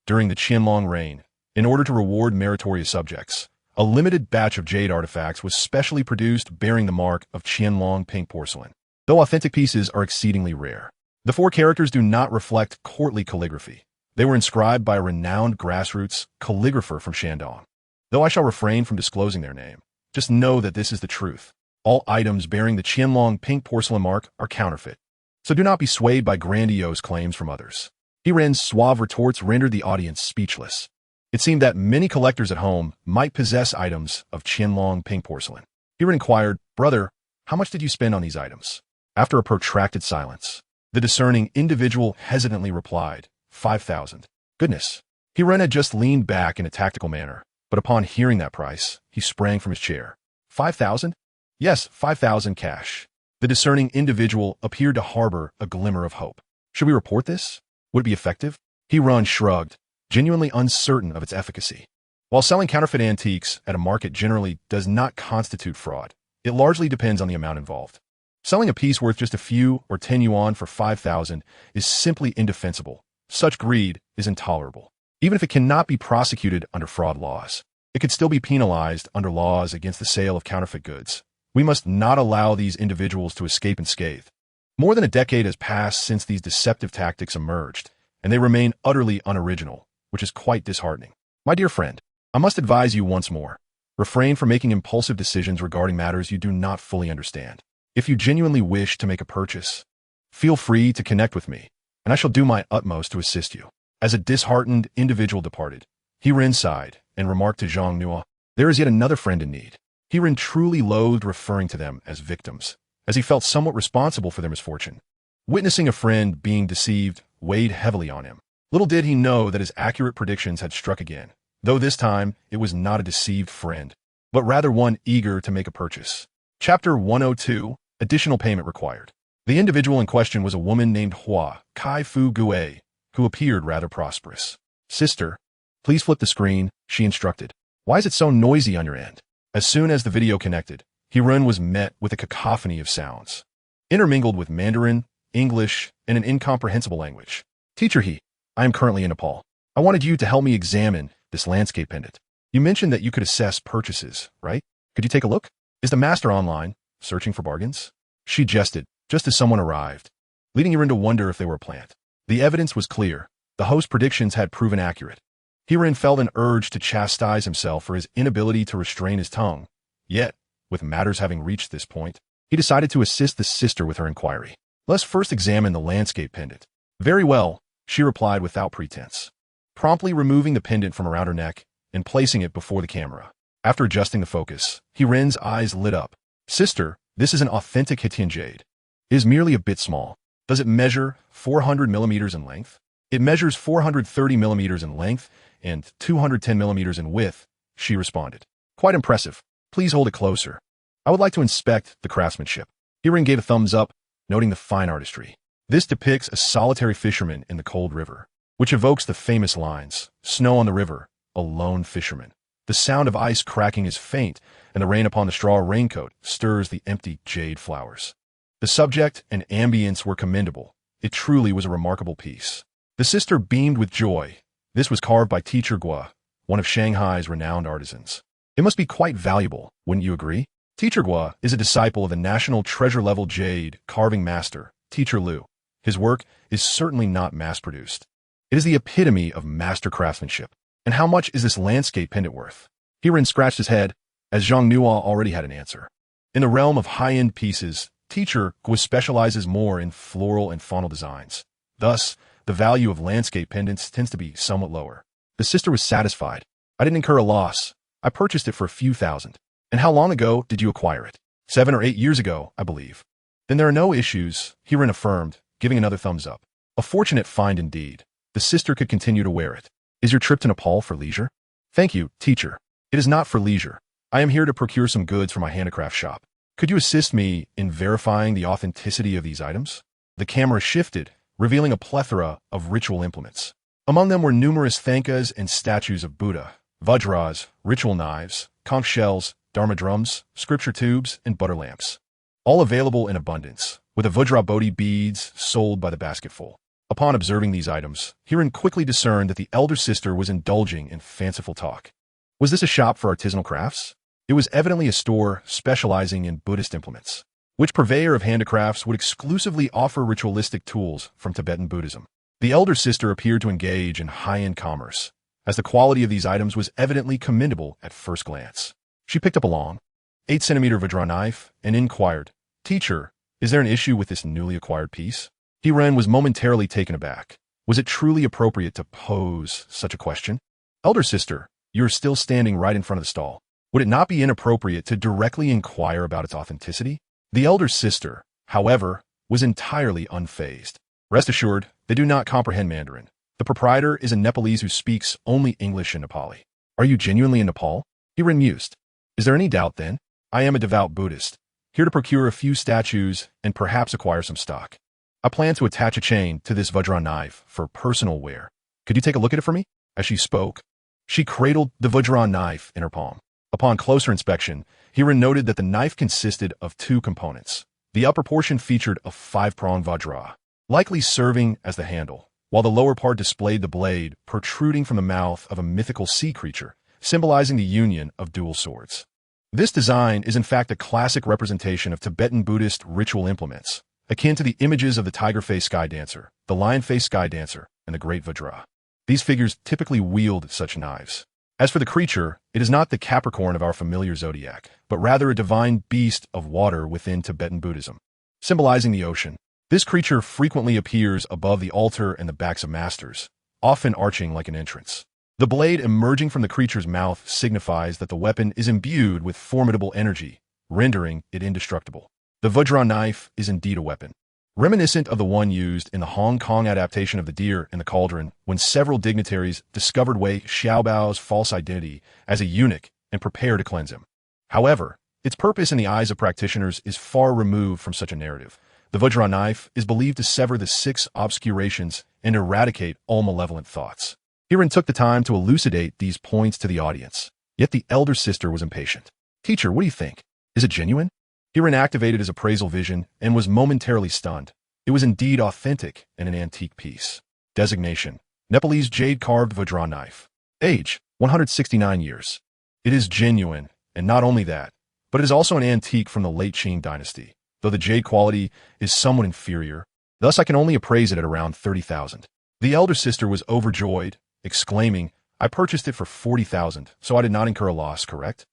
During the Qianlong reign, in order to reward meritorious subjects, a limited batch of jade artifacts was specially produced bearing the mark of Qianlong pink porcelain. Though authentic pieces are exceedingly rare, the 4 characters do not reflect courtly calligraphy. They were inscribed by a renowned grassroots calligrapher from Shandong. Though I shall refrain from disclosing their name, just know that this is the truth. All items bearing the Qianlong pink porcelain mark are counterfeit, so do not be swayed by grandiose claims from others. Hiren's suave retorts rendered the audience speechless. It seemed that many collectors at home might possess items of Qianlong pink porcelain. Hiren inquired, Brother, how much did you spend on these items? After a protracted silence, the discerning individual hesitantly replied, 5,000. Goodness. Hiren had just leaned back in a tactical manner, but upon hearing that price, he sprang from his chair. 5,000? Yes, 5,000 cash. The discerning individual appeared to harbor a glimmer of hope. Should we report this? Would it be effective? Hiren shrugged, genuinely uncertain of its efficacy. While selling counterfeit antiques at a market generally does not constitute fraud, it largely depends on the amount involved. Selling a piece worth just a few or 10 yuan for 5,000 is simply indefensible. Such greed is intolerable. Even if it cannot be prosecuted under fraud laws, it could still be penalized under laws against the sale of counterfeit goods. We must not allow these individuals to escape unscathed. More than a decade has passed since these deceptive tactics emerged, and they remain utterly unoriginal, which is quite disheartening. My dear friend, I must advise you once more. Refrain from making impulsive decisions regarding matters you do not fully understand. If you genuinely wish to make a purchase, feel free to connect with me, and I shall do my utmost to assist you. As a disheartened individual departed, Hirin sighed and remarked to Zhang Nua, "There is yet another friend in need." Hirin truly loathed referring to them as victims, as he felt somewhat responsible for their misfortune. Witnessing a friend being deceived weighed heavily on him. Little did he know that his accurate predictions had struck again, though this time it was not a deceived friend, but rather one eager to make a purchase. Chapter 102, Additional Payment Required. The individual in question was a woman named Hua Kai Fu Gue, who appeared rather prosperous. "Sister, please flip the screen," she instructed. "Why is it so noisy on your end?" As soon as the video connected, Hirin was met with a cacophony of sounds, intermingled with Mandarin, English, and an incomprehensible language. "Teacher I am currently in Nepal. I wanted you to help me examine this landscape pendant. You mentioned that you could assess purchases, right? Could you take a look? Is the master online, searching for bargains?" She jested, just as someone arrived, leading Hirin to wonder if they were a plant. The evidence was clear. The host's predictions had proven accurate. Hirin felt an urge to chastise himself for his inability to restrain his tongue. Yet, with matters having reached this point, he decided to assist the sister with her inquiry. "Let's first examine the landscape pendant." "Very well," she replied without pretense, promptly removing the pendant from around her neck and placing it before the camera. After adjusting the focus, Hirin's eyes lit up. "Sister, this is an authentic Hitian jade. It is merely a bit small. Does it measure 400 millimeters in length?" "It measures 430 millimeters in length and 210 millimeters in width," she responded. "Quite impressive. Please hold it closer. I would like to inspect the craftsmanship." Hirin gave a thumbs up, noting the fine artistry. This depicts a solitary fisherman in the cold river, which evokes the famous lines, "Snow on the river, a lone fisherman." The sound of ice cracking is faint, and the rain upon the straw raincoat stirs the empty jade flowers. The subject and ambience were commendable. It truly was a remarkable piece. The sister beamed with joy. This was carved by Teacher Gua, one of Shanghai's renowned artisans. "It must be quite valuable, wouldn't you agree?" Teacher Gua is a disciple of the national treasure-level jade carving master, Teacher Liu. His work is certainly not mass-produced. It is the epitome of master craftsmanship. "And how much is this landscape pendant worth?" Hirin scratched his head, as Zhang Nua already had an answer. In the realm of high-end pieces, Teacher Gua specializes more in floral and faunal designs. Thus, the value of landscape pendants tends to be somewhat lower. The sister was satisfied. "I didn't incur a loss. I purchased it for a few thousand." "And how long ago did you acquire it?" 7 or 8 years ago, I believe." "Then there are no issues," Hirin affirmed, giving another thumbs up. "A fortunate find indeed." The sister could continue to wear it. "Is your trip to Nepal for leisure?" "Thank you, teacher. It is not for leisure. I am here to procure some goods for my handicraft shop. Could you assist me in verifying the authenticity of these items?" The camera shifted, revealing a plethora of ritual implements. Among them were numerous thankas and statues of Buddha, vajras, ritual knives, conch shells, dharma drums, scripture tubes, and butter lamps. All available in abundance, with the vajra bodhi beads sold by the basketful. Upon observing these items, Hirin quickly discerned that the elder sister was indulging in fanciful talk. Was this a shop for artisanal crafts? It was evidently a store specializing in Buddhist implements. Which purveyor of handicrafts would exclusively offer ritualistic tools from Tibetan Buddhism? The elder sister appeared to engage in high-end commerce, as the quality of these items was evidently commendable at first glance. She picked up a long, 8-centimeter vajra knife and inquired, "Teacher, is there an issue with this newly acquired piece?" Hirin was momentarily taken aback. Was it truly appropriate to pose such a question? "Elder sister, you are still standing right in front of the stall. Would it not be inappropriate to directly inquire about its authenticity?" The elder sister, however, was entirely unfazed. "Rest assured, they do not comprehend Mandarin. The proprietor is a Nepalese who speaks only English and Nepali." "Are you genuinely in Nepal?" Hirin mused. "Is there any doubt, then? I am a devout Buddhist, here to procure a few statues and perhaps acquire some stock. I plan to attach a chain to this vajra knife for personal wear. Could you take a look at it for me?" As she spoke, she cradled the vajra knife in her palm. Upon closer inspection, Hirin noted that the knife consisted of 2 components, The upper portion featured a 5-pronged vajra, likely serving as the handle, while the lower part displayed the blade protruding from the mouth of a mythical sea creature, symbolizing the union of dual swords. This design is in fact a classic representation of Tibetan Buddhist ritual implements, akin to the images of the tiger-faced sky dancer, the lion-faced sky dancer, and the great vajra. These figures typically wield such knives. As for the creature, it is not the Capricorn of our familiar zodiac, but rather a divine beast of water within Tibetan Buddhism. Symbolizing the ocean, this creature frequently appears above the altar and the backs of masters, often arching like an entrance. The blade emerging from the creature's mouth signifies that the weapon is imbued with formidable energy, rendering it indestructible. The vajra knife is indeed a weapon, reminiscent of the one used in the Hong Kong adaptation of The Deer in the Cauldron, when several dignitaries discovered Wei Xiaobao's false identity as a eunuch and prepared to cleanse him. However, its purpose in the eyes of practitioners is far removed from such a narrative. The vajra knife is believed to sever the 6 obscurations and eradicate all malevolent thoughts. Hiran took the time to elucidate these points to the audience, yet the elder sister was impatient. "Teacher, what do you think? Is it genuine?" Hiran activated his appraisal vision and was momentarily stunned. It was indeed authentic and an antique piece. Designation: Nepalese jade-carved vajra knife. Age: 169 years. It is genuine, and not only that, but it is also an antique from the late Qing dynasty, though the jade quality is somewhat inferior. Thus, I can only appraise it at around 30,000. The elder sister was overjoyed, exclaiming, "I purchased it for 40,000, so I did not incur a loss, correct?"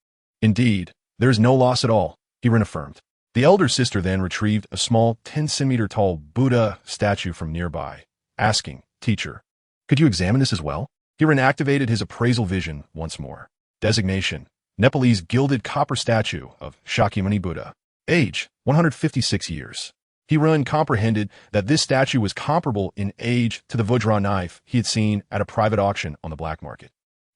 "Indeed, there is no loss at all," Hiran affirmed. The elder sister then retrieved a small 10-centimeter tall Buddha statue from nearby, asking, "Teacher, could you examine this as well?" Hiran activated his appraisal vision once more. Designation: Nepalese gilded copper statue of Shakyamuni Buddha. Age: 156 years. Hiran comprehended that this statue was comparable in age to the vajra knife he had seen at a private auction on the black market.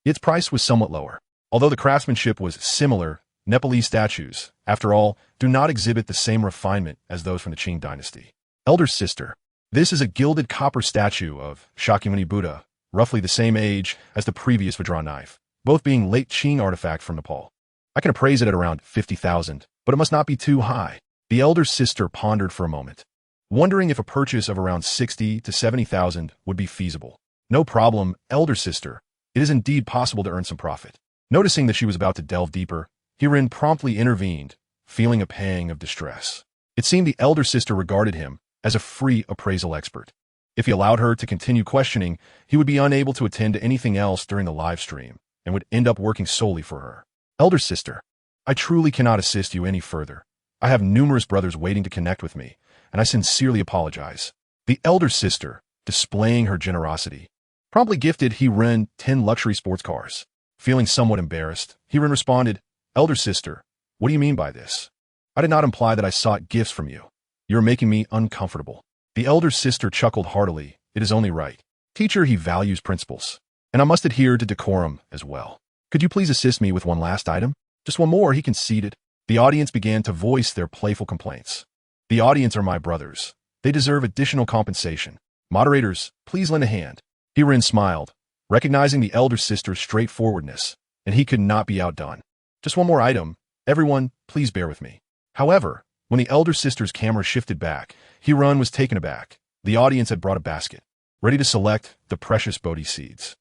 Its price was somewhat lower. Although the craftsmanship was similar, Nepalese statues, after all, do not exhibit the same refinement as those from the Qing dynasty. Elder sister: This is a gilded copper statue of Shakyamuni Buddha, roughly the same age as the previous vajra knife, both being late Qing artifact from Nepal. I can appraise it at around 50,000, but it must not be too high. The elder sister pondered for a moment, wondering if a purchase of around 60 to 70,000 would be feasible. "No problem, elder sister. It is indeed possible to earn some profit." Noticing that she was about to delve deeper, Hiran promptly intervened, feeling a pang of distress. It seemed the elder sister regarded him as a free appraisal expert. If he allowed her to continue questioning, he would be unable to attend to anything else during the live stream and would end up working solely for her. "Elder sister, I truly cannot assist you any further. I have numerous brothers waiting to connect with me, and I sincerely apologize." The elder sister, displaying her generosity, promptly gifted Hiran 10 luxury sports cars. Feeling somewhat embarrassed, Hiran responded, "Elder sister, what do you mean by this? I did not imply that I sought gifts from you. You are making me uncomfortable." The elder sister chuckled heartily. "It is only right. Teacher, he values principles, and I must adhere to decorum as well. Could you please assist me with one last item? Just one more," he conceded. The audience began to voice their playful complaints. "The audience are my brothers. They deserve additional compensation. Moderators, please lend a hand." Hiran smiled, recognizing the elder sister's straightforwardness, and he could not be outdone. "Just one more item. Everyone, please bear with me." However, when the elder sister's camera shifted back, Hiran was taken aback. The audience had brought a basket, ready to select the precious Bodhi seeds.